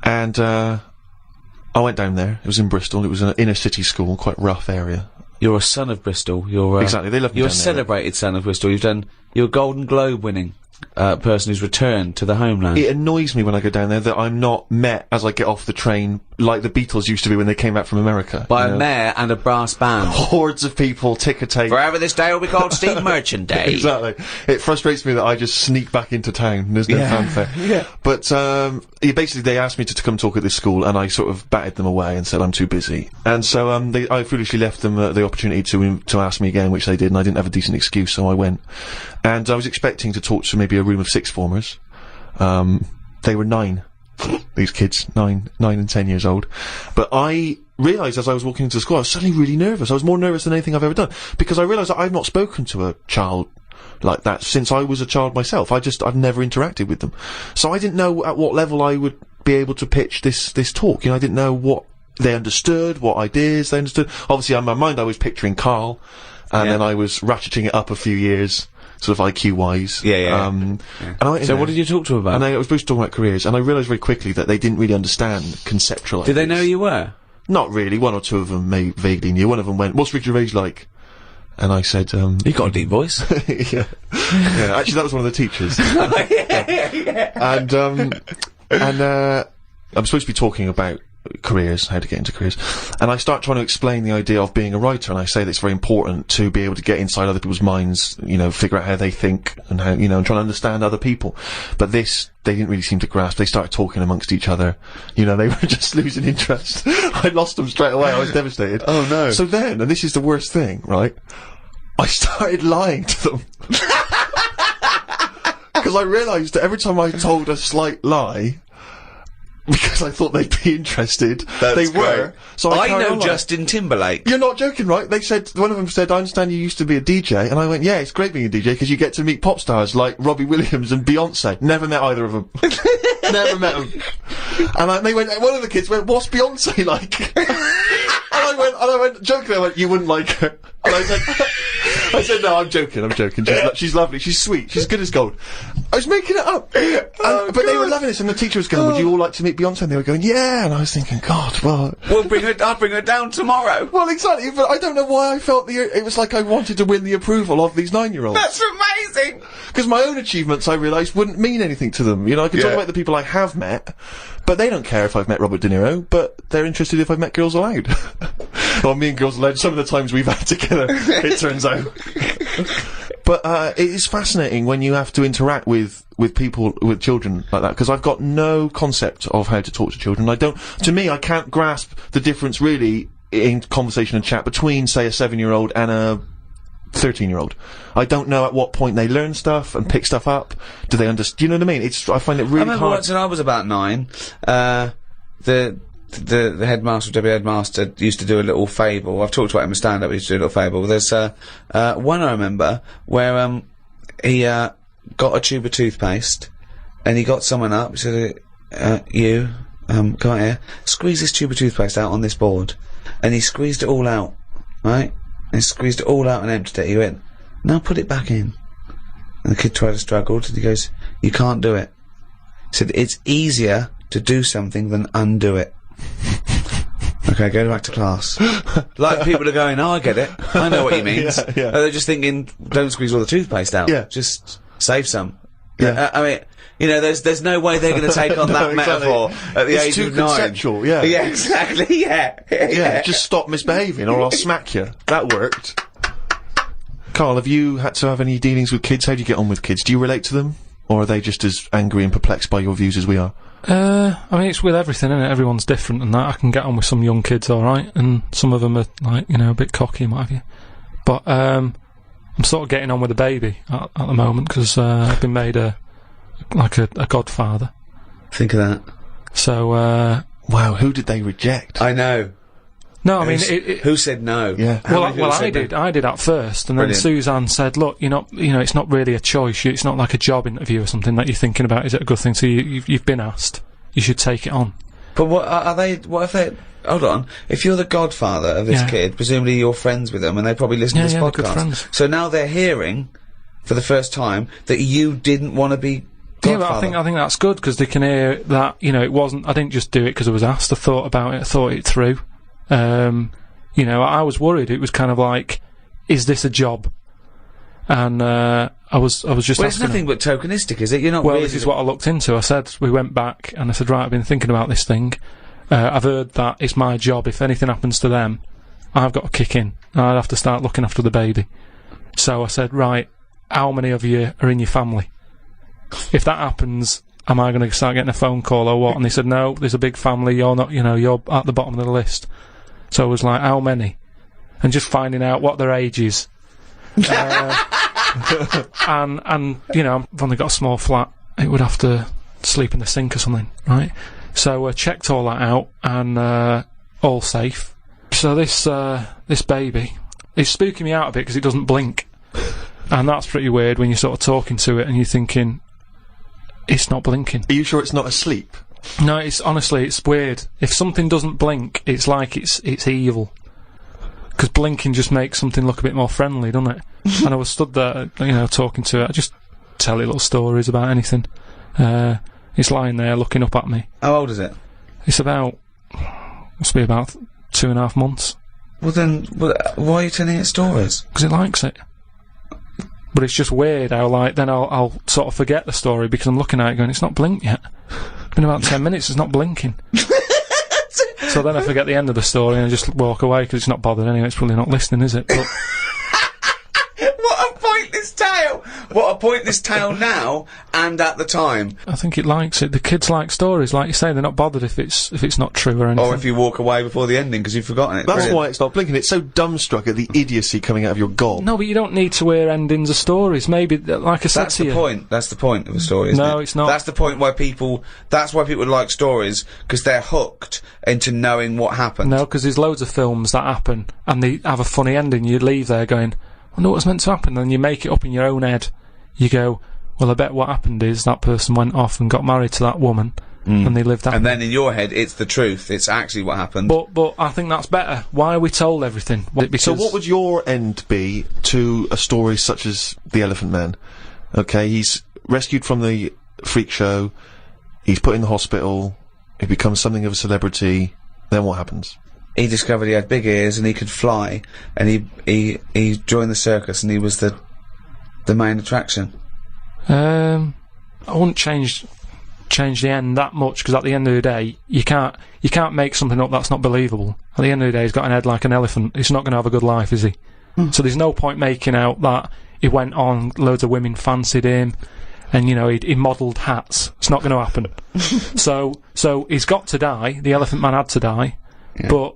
And, I went down there. It was in Bristol. It was an inner city school, quite rough area. You're a son of Bristol. You're exactly. They love me. You're a celebrated son of Bristol. You're a Golden Globe winning person who's returned to the homeland. It annoys me when I go down there that I'm not met as I get off the train like the Beatles used to be when they came back from America. By a mayor and a brass band. Hordes of people, ticker tape. Forever this day will be called Steve Merchant Day. Exactly. It frustrates me that I just sneak back into town and there's no fanfare. Yeah. But, basically they asked me to come talk at this school and I sort of batted them away and said I'm too busy. And so, I foolishly left them the opportunity to ask me again, which they did, and I didn't have a decent excuse, so I went. And I was expecting to talk to maybe a room of sixth formers. They were 9. These kids, 9 and 10 years old. But I realised as I was walking into the school, I was suddenly really nervous. I was more nervous than anything I've ever done. Because I realised that I've not spoken to a child like that since I was a child myself. I've never interacted with them. So I didn't know at what level I would be able to pitch this talk. You know, I didn't know what they understood, what ideas they understood. Obviously, in my mind, I was picturing Karl, and then I was ratcheting it up a few years, sort of IQ-wise. And so what did you talk to them about? And I was supposed to talk about careers, and I realised very quickly that they didn't really understand conceptual Did they know who you were? Not really. One or two of them vaguely knew. One of them went, "What's Rick Gervais like?" And I said, "You got a deep voice." Yeah. Actually, that was one of the teachers. And I'm supposed to be talking about careers, how to get into careers, and I start trying to explain the idea of being a writer, and I say that it's very important to be able to get inside other people's minds, you know, figure out how they think, and how, you know, and trying to understand other people. But this, they didn't really seem to grasp. They started talking amongst each other. You know, they were just losing interest. I lost them straight away. I was devastated. Oh no. So then, and this is the worst thing, right? I started lying to them. Because I realised that every time I told a slight lie, because I thought they'd be interested. They were. So I know Justin Timberlake. You're not joking, right? They said, one of them said, "I understand you used to be a DJ," and I went, "Yeah, it's great being a DJ because you get to meet pop stars like Robbie Williams and Beyonce." Never met either of them. Never met them. And they went, one of the kids went, "What's Beyonce like?" And I went, I went jokingly, I went, you wouldn't like her. And I said, no, I'm joking. She's lovely, she's sweet, she's good as gold. I was making it up. But they were loving this, and the teacher was going, would you all like to meet Beyonce? And they were going, yeah, and I was thinking, God, well... I'll bring her down tomorrow. Well, exactly, but I don't know why I felt it was like I wanted to win the approval of these 9-year-olds. That's amazing! Because my own achievements, I realised, wouldn't mean anything to them. You know, I can talk about the people I have met, but they don't care if I've met Robert De Niro, but they're interested if I've met Girls Aloud. Well, me and Girls Aloud, some of the times we've had together, it turns out. But, it is fascinating when you have to interact with people, with children like that, because I've got no concept of how to talk to children. To me, I can't grasp the difference really in conversation and chat between, say, a 7-year-old and a 13-year-old. I don't know at what point they learn stuff and pick stuff up. Do they understand? Do you know what I mean? I find it really hard. I remember once when I was about 9, the headmaster, deputy headmaster, used to do a little fable. I've talked about him in stand-up, he used to do a little fable. There's, one I remember, where, he, got a tube of toothpaste, and he got someone up, he said, come out here, squeeze this tube of toothpaste out on this board. And he squeezed it all out, right? And he squeezed it all out and emptied it. He went, now put it back in. And the kid tried to struggle, and he goes, you can't do it. He said, it's easier to do something than undo it. Okay, go back to class. Like people are going, oh, I get it. I know what he means. Yeah. They're just thinking, don't squeeze all the toothpaste out. Yeah. Just save some. Yeah. I mean, you know, there's no way they're going to take on that metaphor at the age of 9. It's too conceptual, yeah. Yeah, exactly, yeah. Just stop misbehaving or I'll smack you. That worked. Carl, have you had to have any dealings with kids? How do you get on with kids? Do you relate to them? Or are they just as angry and perplexed by your views as we are? I mean, it's with everything, isn't it? Everyone's different and that. I can get on with some young kids alright, and some of them are, like, you know, a bit cocky and what have you. But, I'm sort of getting on with the baby at the moment, because, I've been made a godfather. Think of that. So, wow, who did they reject? I know. No, I mean, who said no? Yeah. Well, I did at first, and then Suzanne said, look, it's not really a choice, it's not like a job interview or something that you're thinking about, is it a good thing? So you've been asked, you should take it on. But what if they, hold on, if you're the godfather of this kid, presumably you're friends with them, and they probably listen to this podcast. Good friends. So now they're hearing, for the first time, that you didn't want to be godfather. Yeah, but I think that's good, because they can hear that, it wasn't, I didn't just do it because I was asked, I thought about it, I thought it through. I was worried. It was kind of like, is this a job? And I was just. Well, it's nothing but tokenistic, is it? You're not. Well, really this is what I looked into. I said, we went back, and I said, right, I've been thinking about this thing. I've heard that it's my job. If anything happens to them, I've got to kick in. I'd have to start looking after the baby. So I said, right, how many of you are in your family? If that happens, am I going to start getting a phone call or what? And they said, no, there's a big family. You're not. You're at the bottom of the list. So I was like, how many? And just finding out what their age is. And I've only got a small flat. It would have to sleep in the sink or something, right? So I checked all that out, and all safe. So this baby, it's spooking me out a bit because it doesn't blink. And that's pretty weird when you're sort of talking to it and you're thinking, it's not blinking. Are you sure it's not asleep? No, honestly, it's weird. If something doesn't blink, it's like it's evil. Because blinking just makes something look a bit more friendly, doesn't it? And I was stood there, talking to it. I just tell it little stories about anything. It's lying there looking up at me. How old is it? It's must be about 2.5 months. Well then, why are you telling it stories? Because it likes it. But it's just weird how, then I'll sort of forget the story because I'm looking at it going, it's not blinked yet. It's been about 10 minutes, it's not blinking. So then I forget the end of the story and I just walk away because it's not bothered anyway, it's probably not listening, is it? But What a pointless tale! What a pointless tale now and at the time. I think it likes it. The kids like stories, like you say, they're not bothered if it's not true or anything. Or if you walk away before the ending because you've forgotten it. That's why it's not blinking. It's so dumbstruck at the idiocy coming out of your gob. No, but you don't need to hear endings of stories. Maybe, like I said to you. That's the point of a story, isn't it? No, it's not. That's the point why people like stories, because they're hooked into knowing what happened. No, because there's loads of films that happen, and they have a funny ending. You leave there going, I wonder what's meant to happen, and you make it up in your own head. You go, well, I bet what happened is that person went off and got married to that woman, and they lived happily. And then in your head, it's the truth. It's actually what happened. But I think that's better. Why are we told everything? So what would your end be to a story such as The Elephant Man? Okay, he's rescued from the freak show, he's put in the hospital, he becomes something of a celebrity, then what happens? He discovered he had big ears and he could fly, and he joined the circus, and he was the main attraction. I wouldn't change the end that much, because at the end of the day, you can't make something up that's not believable. At the end of the day, he's got an head like an elephant. He's not going to have a good life, is he? So there's no point making out that he went on, loads of women fancied him, and you know he modelled hats. It's not going to happen. so he's got to die. The Elephant Man had to die, but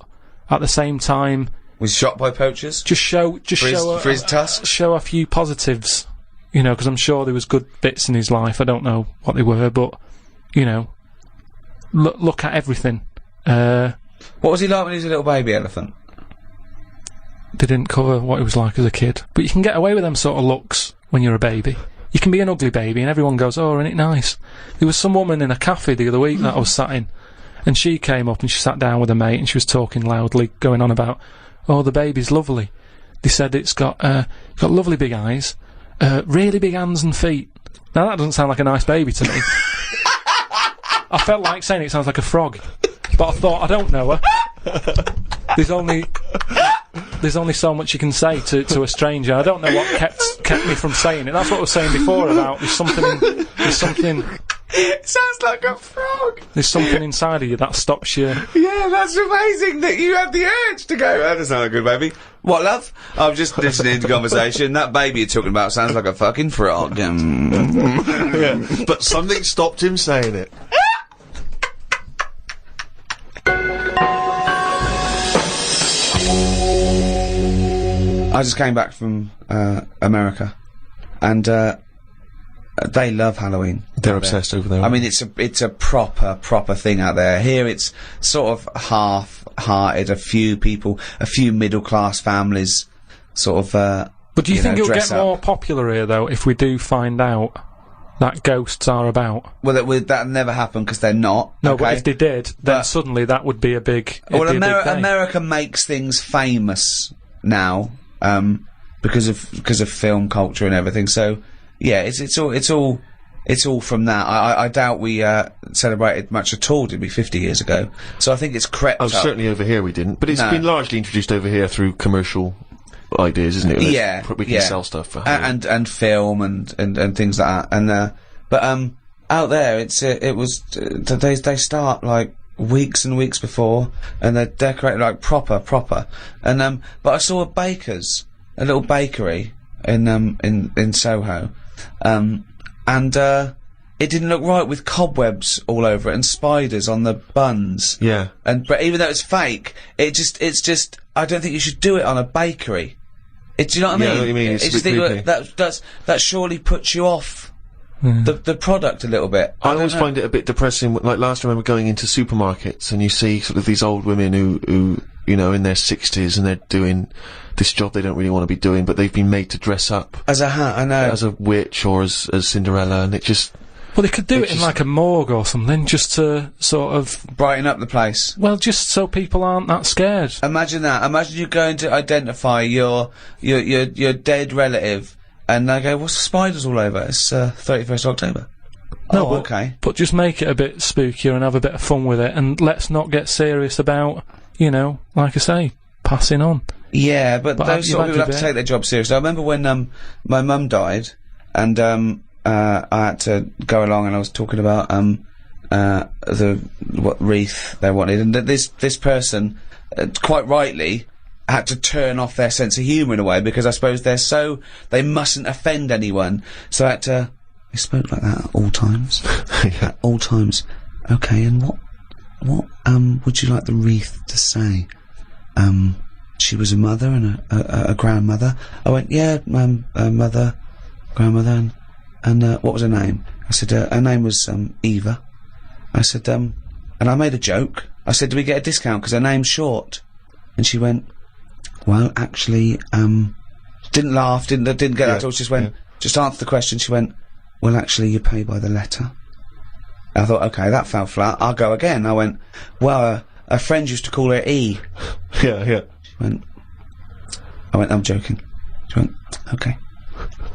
at the same time, was shot by poachers. For his tusk. Show a few positives, you know, because I'm sure there was good bits in his life. I don't know what they were, but you know, look at everything. What was he like when he was a little baby elephant? They didn't cover what he was like as a kid, but you can get away with them sort of looks when you're a baby. You can be an ugly baby and everyone goes, oh, isn't it nice? There was some woman in a cafe the other week that I was sat in, and she came up and she sat down with a mate and she was talking loudly, going on about, oh, the baby's lovely. They said it's got lovely big eyes, really big hands and feet. Now that doesn't sound like a nice baby to me. I felt like saying it sounds like a frog, but I thought, I don't know her. There's only so much you can say to a stranger. I don't know what kept me from saying it. That's what I was saying before about there's something. It sounds like a frog. There's something inside of you that stops you. Yeah, that's amazing that you have the urge to go, that doesn't sound like a good baby. What, love? I'm just listening to conversation. That baby you're talking about sounds like a fucking frog. Yeah, but something stopped him saying it. I just came back from America, and they love Halloween. They're obsessed over there. I mean, it's a proper thing out there. Here, it's sort of half-hearted. A few middle-class families, sort of. But do you think it'll get more popular here, though, if we do find out that ghosts are about? Well, that'll never happen because they're not. No, okay? but if they did, then suddenly that would be a big. Well, America makes things famous now. Because of film culture and everything. So yeah, it's all from that. I doubt we celebrated much at all, did we, 50 years ago? So I think it's crept up. Certainly over here we didn't, but it's been largely introduced over here through commercial ideas, isn't it? Yeah, we can sell stuff for and film and things like that. And but out there they start like weeks and weeks before, and they're decorated like proper. And but I saw a little bakery in Soho, and it didn't look right with cobwebs all over it and spiders on the buns. Yeah. But even though it's fake, it's just I don't think you should do it on a bakery. Do you know what I mean? I know what you mean. It's a bit creepy. That surely puts you off. The product a little bit. I always find it a bit depressing. Like last time I remember going into supermarkets and you see sort of these old women who you know, in their 60s, and they're doing this job they don't really want to be doing, but they've been made to dress up as a witch or as Cinderella, and it just. Well, they could do it in like a morgue or something, just to sort of brighten up the place. Well, just so people aren't that scared. Imagine that. Imagine you're going to identify your dead relative, and they go, "What's the spiders all over?" It's 31st October. No, okay. But just make it a bit spookier and have a bit of fun with it, and let's not get serious about, you know, like I say, passing on. Yeah, but those sort of people have to take their job seriously. I remember when my mum died, and I had to go along, and I was talking about what wreath they wanted, and this person, quite rightly, had to turn off their sense of humour in a way, because I suppose they mustn't offend anyone, so I had to. They spoke like that at all times. Yeah. At all times. Okay, and what would you like the wreath to say? She was a mother and a grandmother. I went, yeah, mother, grandmother, and what was her name? I said, her name was Eva. I said, and I made a joke. I said, do we get a discount because her name's short? And she went, well, actually, didn't laugh, didn't get that at all. She just went, just answer the question. She went, well, actually, you pay by the letter. I thought, okay, that fell flat. I'll go again. I went, well, a friend used to call her E. Yeah. I went, I'm joking. She went, okay.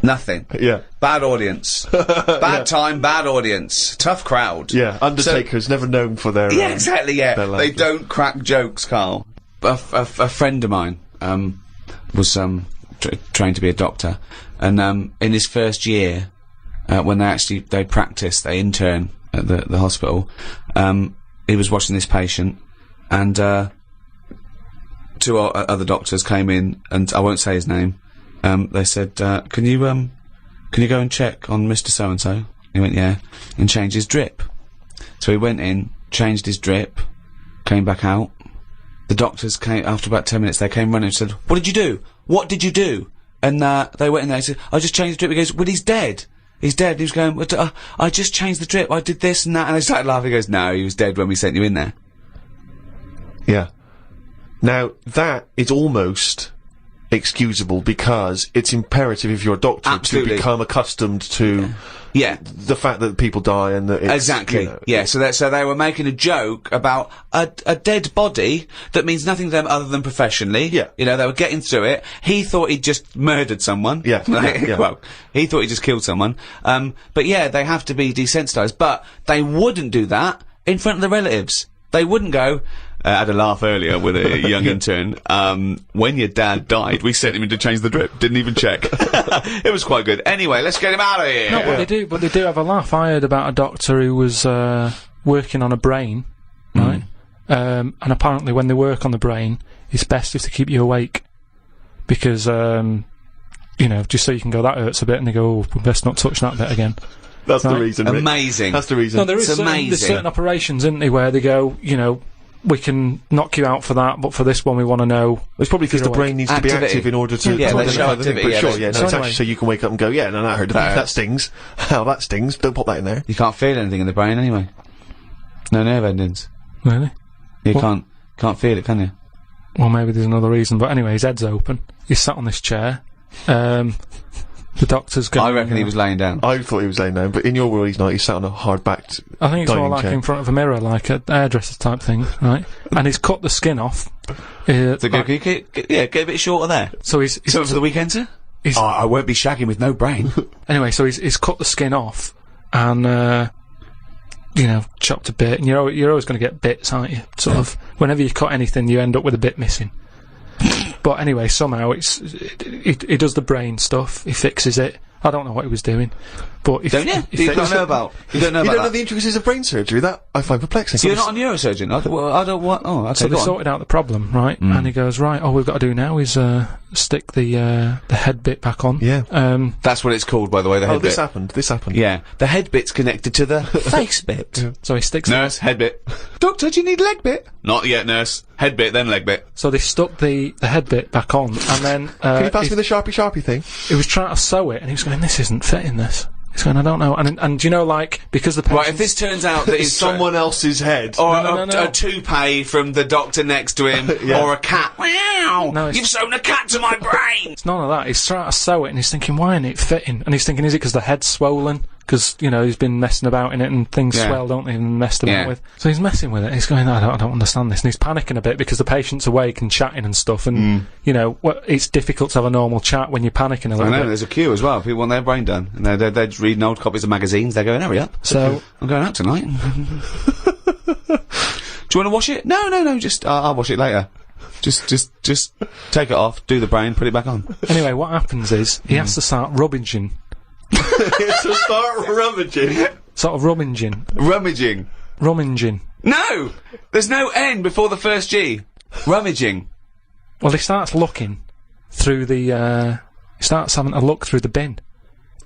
Nothing. Yeah. Bad audience. Bad time, bad audience. Tough crowd. Yeah, Undertaker's never known for their... Yeah, exactly, yeah. their They don't crack jokes, Carl. A friend of mine, was, trained to be a doctor, and, in his first year, when they practiced, they intern at the hospital, he was watching this patient, and, two other doctors came in, and I won't say his name. They said, can you go and check on Mr. So-and-so? He went, yeah, and change his drip. So he went in, changed his drip, came back out. The doctors came, after about 10 minutes, they came running and said, what did you do? What did you do? And, they went in there and said, I just changed the drip. He goes, well, he's dead. He's dead. He was going, I just changed the drip. I did this and that. And they started laughing. He goes, no, he was dead when we sent you in there. Yeah. Now, that is almost excusable because it's imperative if you're a doctor to become accustomed to the fact that people die and that it's, exactly. Yeah, so they were making a joke about a dead body that means nothing to them other than professionally. Yeah. You know, they were getting through it. He thought he'd just murdered someone. Yeah. Well, he thought he just killed someone. But yeah, they have to be desensitized. But they wouldn't do that in front of the relatives. They wouldn't go, I had a laugh earlier with a young intern. When your dad died, we sent him in to change the drip. Didn't even check. It was quite good. Anyway, let's get him out of here. No, but they do have a laugh. I heard about a doctor who was working on a brain, right? And apparently when they work on the brain, it's best if they keep you awake. Because, you know, just so you can go, that hurts a bit, and they go, oh, we best not touch that bit again. That's the reason. Rick. Amazing. That's the reason. No, there's certain operations, isn't there, where they go, you know, we can knock you out for that, but for this one we want to know. It's probably because the brain needs to be active in order to... Yeah, they show activity, but sure, so it's actually so you can wake up and go, yeah, no, that hurt. That stings. Hell, that stings. Don't pop that in there. You can't feel anything in the brain anyway. No nerve endings. Really? You can't feel it, can you? Well, maybe there's another reason, but anyway, his head's open. He's sat on this chair. The doctor's going... I reckon he was laying down. I thought he was laying down, but in your world he's not. He's sat on a hard-backed I think it's more like chair. in front of a mirror, like a hairdresser type thing, right? And he's cut the skin off. So get a bit shorter there. So he's for the weekend, sir? I won't be shagging with no brain. Anyway, so he's cut the skin off, and, you know, chopped a bit, and you're always going to get bits, aren't you? Sort of, whenever you cut anything, you end up with a bit missing. But anyway, somehow he does the brain stuff, he fixes it. I don't know what he was doing, but don't you? You don't know about the intricacies of brain surgery. That I find perplexing. So you're not a neurosurgeon. I don't want. Oh, okay. So they sorted out the problem, right? And he goes, right. All we've got to do now is stick the head bit back on. Yeah. That's what it's called, by the way. The head bit. This happened. Yeah. The head bit's connected to the face bit. Yeah. So he sticks. Nurse, head bit. Doctor, do you need leg bit? Not yet, nurse. Head bit, then leg bit. So they stuck the head bit back on, and then can you pass me the sharpie thing? He was trying to sew it, and he was going, "This isn't fitting this." He's going, I don't know, and you know, like, because the patient... Right, if this turns out that it's someone else's head, or a toupee from the doctor next to him, or a cat. Wow! No, you've sewn a cat to my brain. It's none of that. He's trying to sew it, and he's thinking, why isn't it fitting? And he's thinking, is it because the head's swollen? Because, you know, he's been messing about in it, and things swell, don't they, and messed about with. So he's messing with it. He's going, I don't understand this. And he's panicking a bit because the patient's awake and chatting and stuff, and, you know, it's difficult to have a normal chat when you're panicking a little bit. I know, there's a queue as well. People want their brain done. And they're just reading old copies of magazines. They're going, hurry up. So... I'm going out tonight. Do you want to wash it? No, just, I'll wash it later. Just take it off, do the brain, put it back on. Anyway, what happens is, he has to start rummaging. To start rummaging? Sort of rummaging. Rummaging. No! There's no N before the first G. Rummaging. Well, he starts looking through the, he starts having a look through the bin.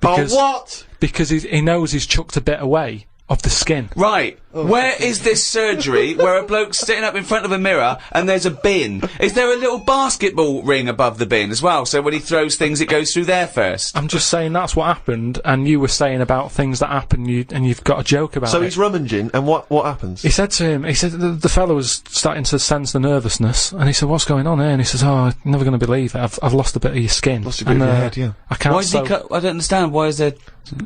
Because, what? Because he knows he's chucked a bit away of the skin. Right. Where is this surgery where a bloke's sitting up in front of a mirror and there's a bin? Is there a little basketball ring above the bin as well, so when he throws things it goes through there first? I'm just saying that's what happened, and you were saying about things that happen, and you've got a joke about it. So he's rummaging, and what happens? He said to him, the fellow was starting to sense the nervousness, and he said, what's going on here? And he says, oh, I'm never going to believe it, I've lost a bit of your skin. Lost a bit of your head, yeah. I can't Why is he I don't understand, why is there...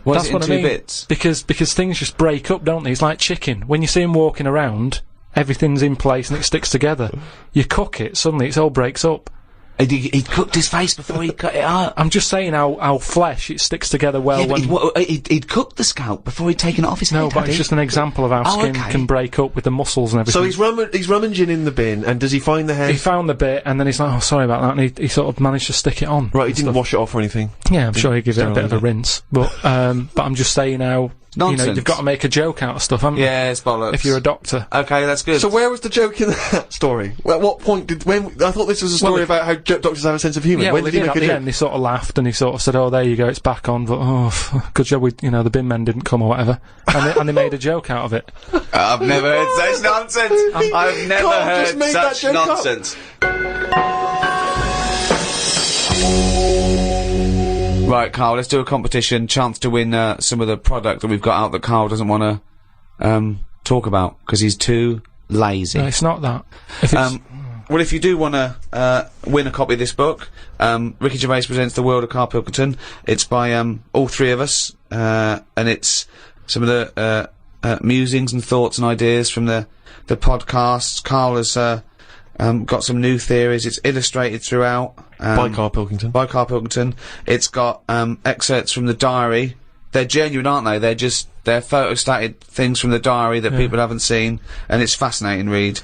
What That's is it in what I two mean. bits? Because things just break up, don't they? It's like chicken. When you see them walking around, everything's in place and it sticks together. You cook it, suddenly it all breaks up. He cooked his face before he cut it out. I'm just saying how flesh, it sticks together well when... He'd cooked the scalp before he'd taken it off his head. No, but it's just an example of how skin can break up with the muscles and everything. So he's rummaging in the bin, and does he find the head? He found the bit, and then he's like, oh, sorry about that, and he sort of managed to stick it on. Right, he didn't wash it off or anything? Yeah, I'm sure he gives it a bit of a rinse. But I'm just saying how... Nonsense. You know, you've got to make a joke out of stuff, haven't you? Yeah, it's bollocks. If you're a doctor. Okay, that's good. So where was the joke in that story? At what point I thought this was a story about how doctors have a sense of humour. Yeah, when well, did he make at a the joke? end, he sort of laughed and he sort of said, oh, there you go, it's back on, but good job the bin men didn't come or whatever. And they made a joke out of it. I've never heard such nonsense. I've never heard such nonsense. Right, Karl, let's do a competition. Chance to win some of the product that we've got out that Karl doesn't want to talk about because he's too lazy. No, it's not that. Well, if you do want to win a copy of this book, Ricky Gervais presents The World of Karl Pilkington. It's by all three of us, and it's some of the musings and thoughts and ideas from the podcasts. Karl has got some new theories. It's illustrated throughout. By Karl Pilkington. By Karl Pilkington. It's got excerpts from the diary. They're genuine, aren't they? They're photostated things from the diary that people haven't seen, and it's fascinating read.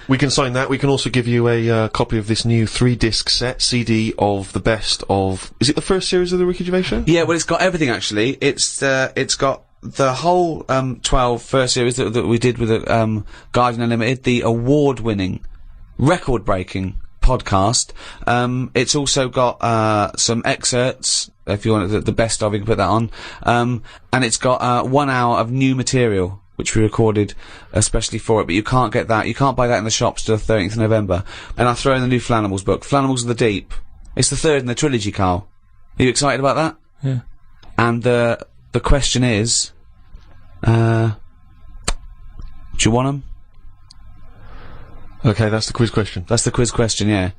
We can sign that. We can also give you a copy of this new 3-disc set CD of the best of... Is it the first series of the Ricky Gervais Show? Yeah, well, it's got everything, actually. It's got the whole 12 first series that we did with the Guardian Unlimited, the award-winning, record-breaking podcast. It's also got some excerpts, if you want the best of, you can put that on. And it's got 1 hour of new material, which we recorded especially for it, but you can't get that. You can't buy that in the shops till the 13th of November. And I throw in the new Flanimals book, Flanimals of the Deep. It's the third in the trilogy, Karl. Are you excited about that? Yeah. And the question is, do you want them? Okay, that's the quiz question. That's the quiz question, yeah.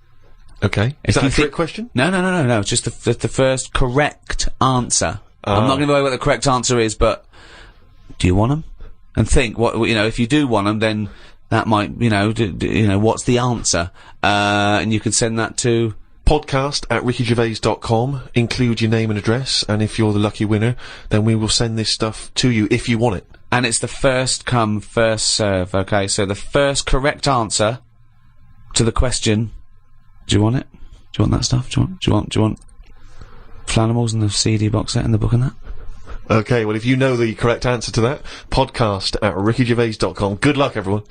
Okay. Is that a trick question? No. It's just the first correct answer. I'm not going to give away what the correct answer is, but do you want them? And think, if you do want them, then that might, what's the answer? And you can send that to... podcast@rickygervais.com. Include your name and address, and if you're the lucky winner, then we will send this stuff to you if you want it. And it's the first come, first serve, okay? So the first correct answer to the question, do you want it? Do you want that stuff? Do you want Flanimals and the CD box set and the book and that? Okay, well, if you know the correct answer to that, podcast@rickygervais.com. Good luck, everyone.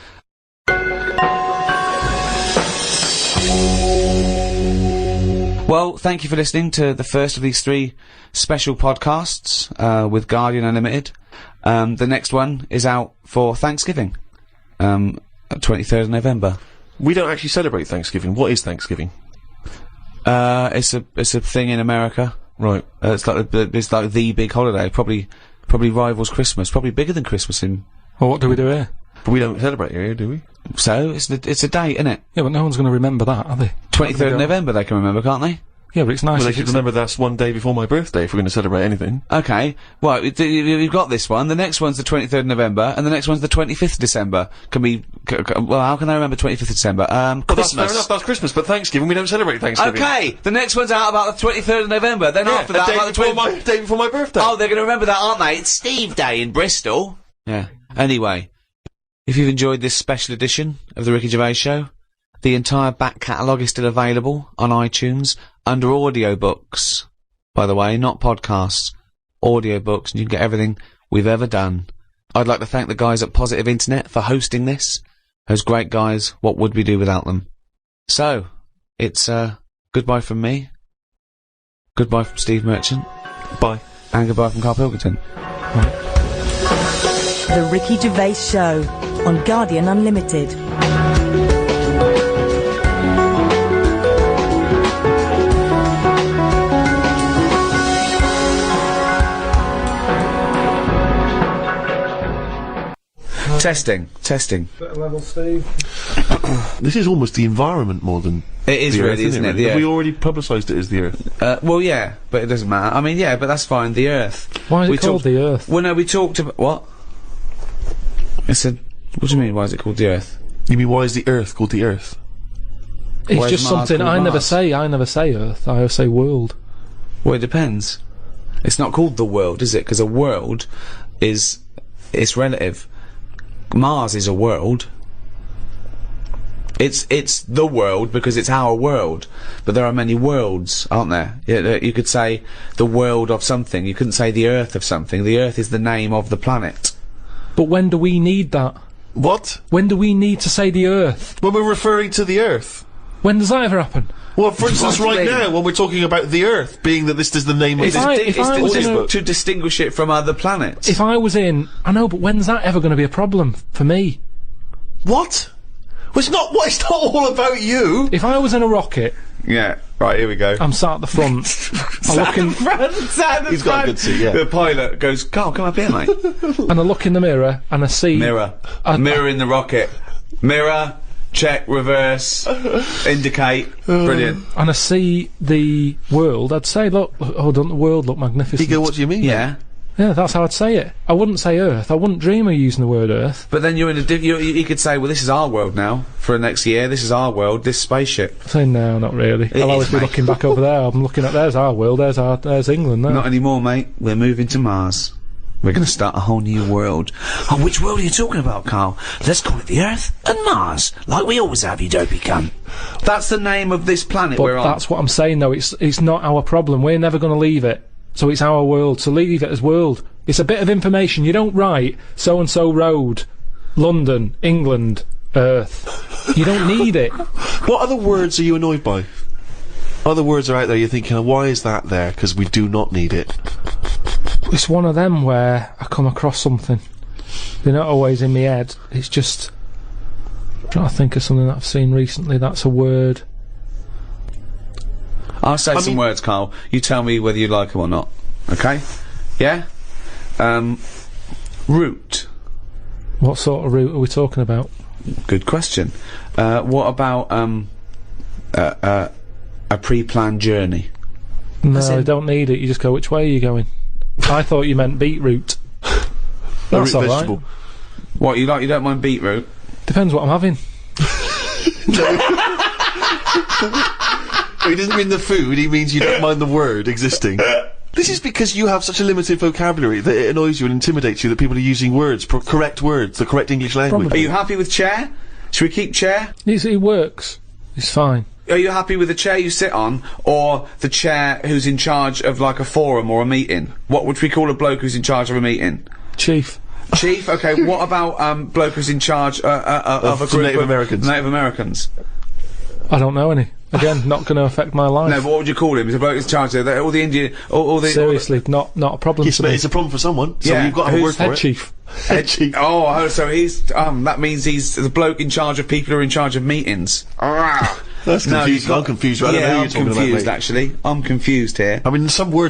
Well, thank you for listening to the first of these 3 special podcasts with Guardian Unlimited. The next one is out for Thanksgiving, 23rd of November. We don't actually celebrate Thanksgiving. What is Thanksgiving? It's a thing in America. Right. It's like the big holiday. Probably rivals Christmas. Probably bigger than Christmas in... Well, what do we do here? But we don't celebrate here, do we? So, it's a date, isn't it? Yeah, but no one's going to remember that, are they? 23rd of November they can remember, can't they? Yeah, but it's nice. Well, they should remember that's one day before my birthday if we're going to celebrate anything. Okay. Well, you've got this one. The next one's the 23rd of November, and the next one's the 25th of December. Well, how can I remember 25th of December? Well, Christmas. that's fair enough, that's Christmas, but Thanksgiving, we don't celebrate Thanksgiving. Okay! The next one's out about the 23rd of November, then after that, about the day before my birthday. Oh, they're going to remember that, aren't they? It's Steve Day in Bristol. Yeah. Anyway, if you've enjoyed this special edition of The Ricky Gervais Show, the entire back catalogue is still available on iTunes under audiobooks. By the way, not podcasts. Audiobooks, and you can get everything we've ever done. I'd like to thank the guys at Positive Internet for hosting this. Those great guys, what would we do without them? So, it's goodbye from me. Goodbye from Steve Merchant. Bye. And goodbye from Karl Pilkington. The Ricky Gervais Show on Guardian Unlimited. Testing. Better level, Steve. This is almost the environment more than It is the really, Earth, isn't it? really? The Have we Earth. already publicised it as the Earth? Well, yeah, but it doesn't matter. I mean, yeah, but that's fine. The Earth. Why is We it called talked- the Earth? Well, no, we talked about what? I said, what do you mean? Why is it called the Earth? You mean, why is the Earth called the Earth? It's Why is just Mars something called I never Mars? say. I never say Earth. I always say world. Well, it depends. It's not called the world, is it? Because a world is it's relative. Mars is a world. It's the world because it's our world, but there are many worlds, aren't there? You could say the world of something. You couldn't say the Earth of something. The Earth is the name of the planet. But when do we need that? What? When do we need to say the Earth? When we're referring to the Earth. When does that ever happen? Well, for instance, What do you right mean? now, when we're talking about the Earth, being that this is the name of If this... I- if I was in a- to distinguish it from other planets. If I was in, I know, but when's that ever going to be a problem for me? What? Well, it's not all about you! If I was in a rocket, Yeah. Right, here we go. I'm sat at the front. I look in, He's got a good seat, yeah. The pilot goes, Carl, come up here, mate. and I look in the mirror, and I see Mirror. Mirror in the rocket. Mirror. Check, reverse, indicate. Brilliant. and I see the world. I'd say, look, oh, doesn't the world look magnificent? You go, what do you mean? Yeah. Yeah, that's how I'd say it. I wouldn't say Earth. I wouldn't dream of using the word Earth. But then you're in a you could say, well, this is our world now for next year. This is our world. This spaceship. Say no, not really. It I'll is, always be mate. looking back over there. I'm looking at there's our world. There's England. There. Not anymore, mate. We're moving to Mars. We're going to start a whole new world. Oh, which world are you talking about, Carl? Let's call it the Earth and Mars, like we always have, you dopey cunt. That's the name of this planet But we're on. that's what I'm saying, though. It's not our problem. We're never going to leave it. So it's our world. So leave it as world. It's a bit of information. You don't write so and so road, London, England, Earth. You don't need it. What other words are you annoyed by? Other words are out there, you're thinking, oh, why is that there? Because we do not need it. It's one of them where I come across something. They're not always in my head. It's just I'm trying to think of something that I've seen recently. That's a word. I'll say some words, Carl. You tell me whether you like them or not. Okay? Yeah? Route. What sort of route are we talking about? Good question. What about a pre-planned journey? No, I don't need it. You just go, which way are you going? I thought you meant beetroot. That's root all right. vegetable. What, you don't mind beetroot? Depends what I'm having. He doesn't mean the food, he means you don't mind the word existing. This is because you have such a limited vocabulary that it annoys you and intimidates you that people are using words, correct words, the correct English language. Are you happy with chair? Should we keep chair? It works. It's fine. Are you happy with the chair you sit on, or the chair who's in charge of, like, a forum or a meeting? What would we call a bloke who's in charge of a meeting? Chief. Chief? Okay, what about, bloke who's in charge, of a some group Native of Americans. Native Americans? I don't know any. Again, not going to affect my life. No, but what would you call him? He's a bloke who's in charge of all the Indian, all the... Seriously, not a problem Yes, to but me. it's a problem for someone, so Yeah, you've got to have a word who's for Head it. chief. Head chief. Oh, so he's, that means he's the bloke in charge of people who are in charge of meetings. That's confusing. I'm confused. I don't know who Yeah, you're I'm talking about, confused, mate. actually. I'm confused here. I mean, some words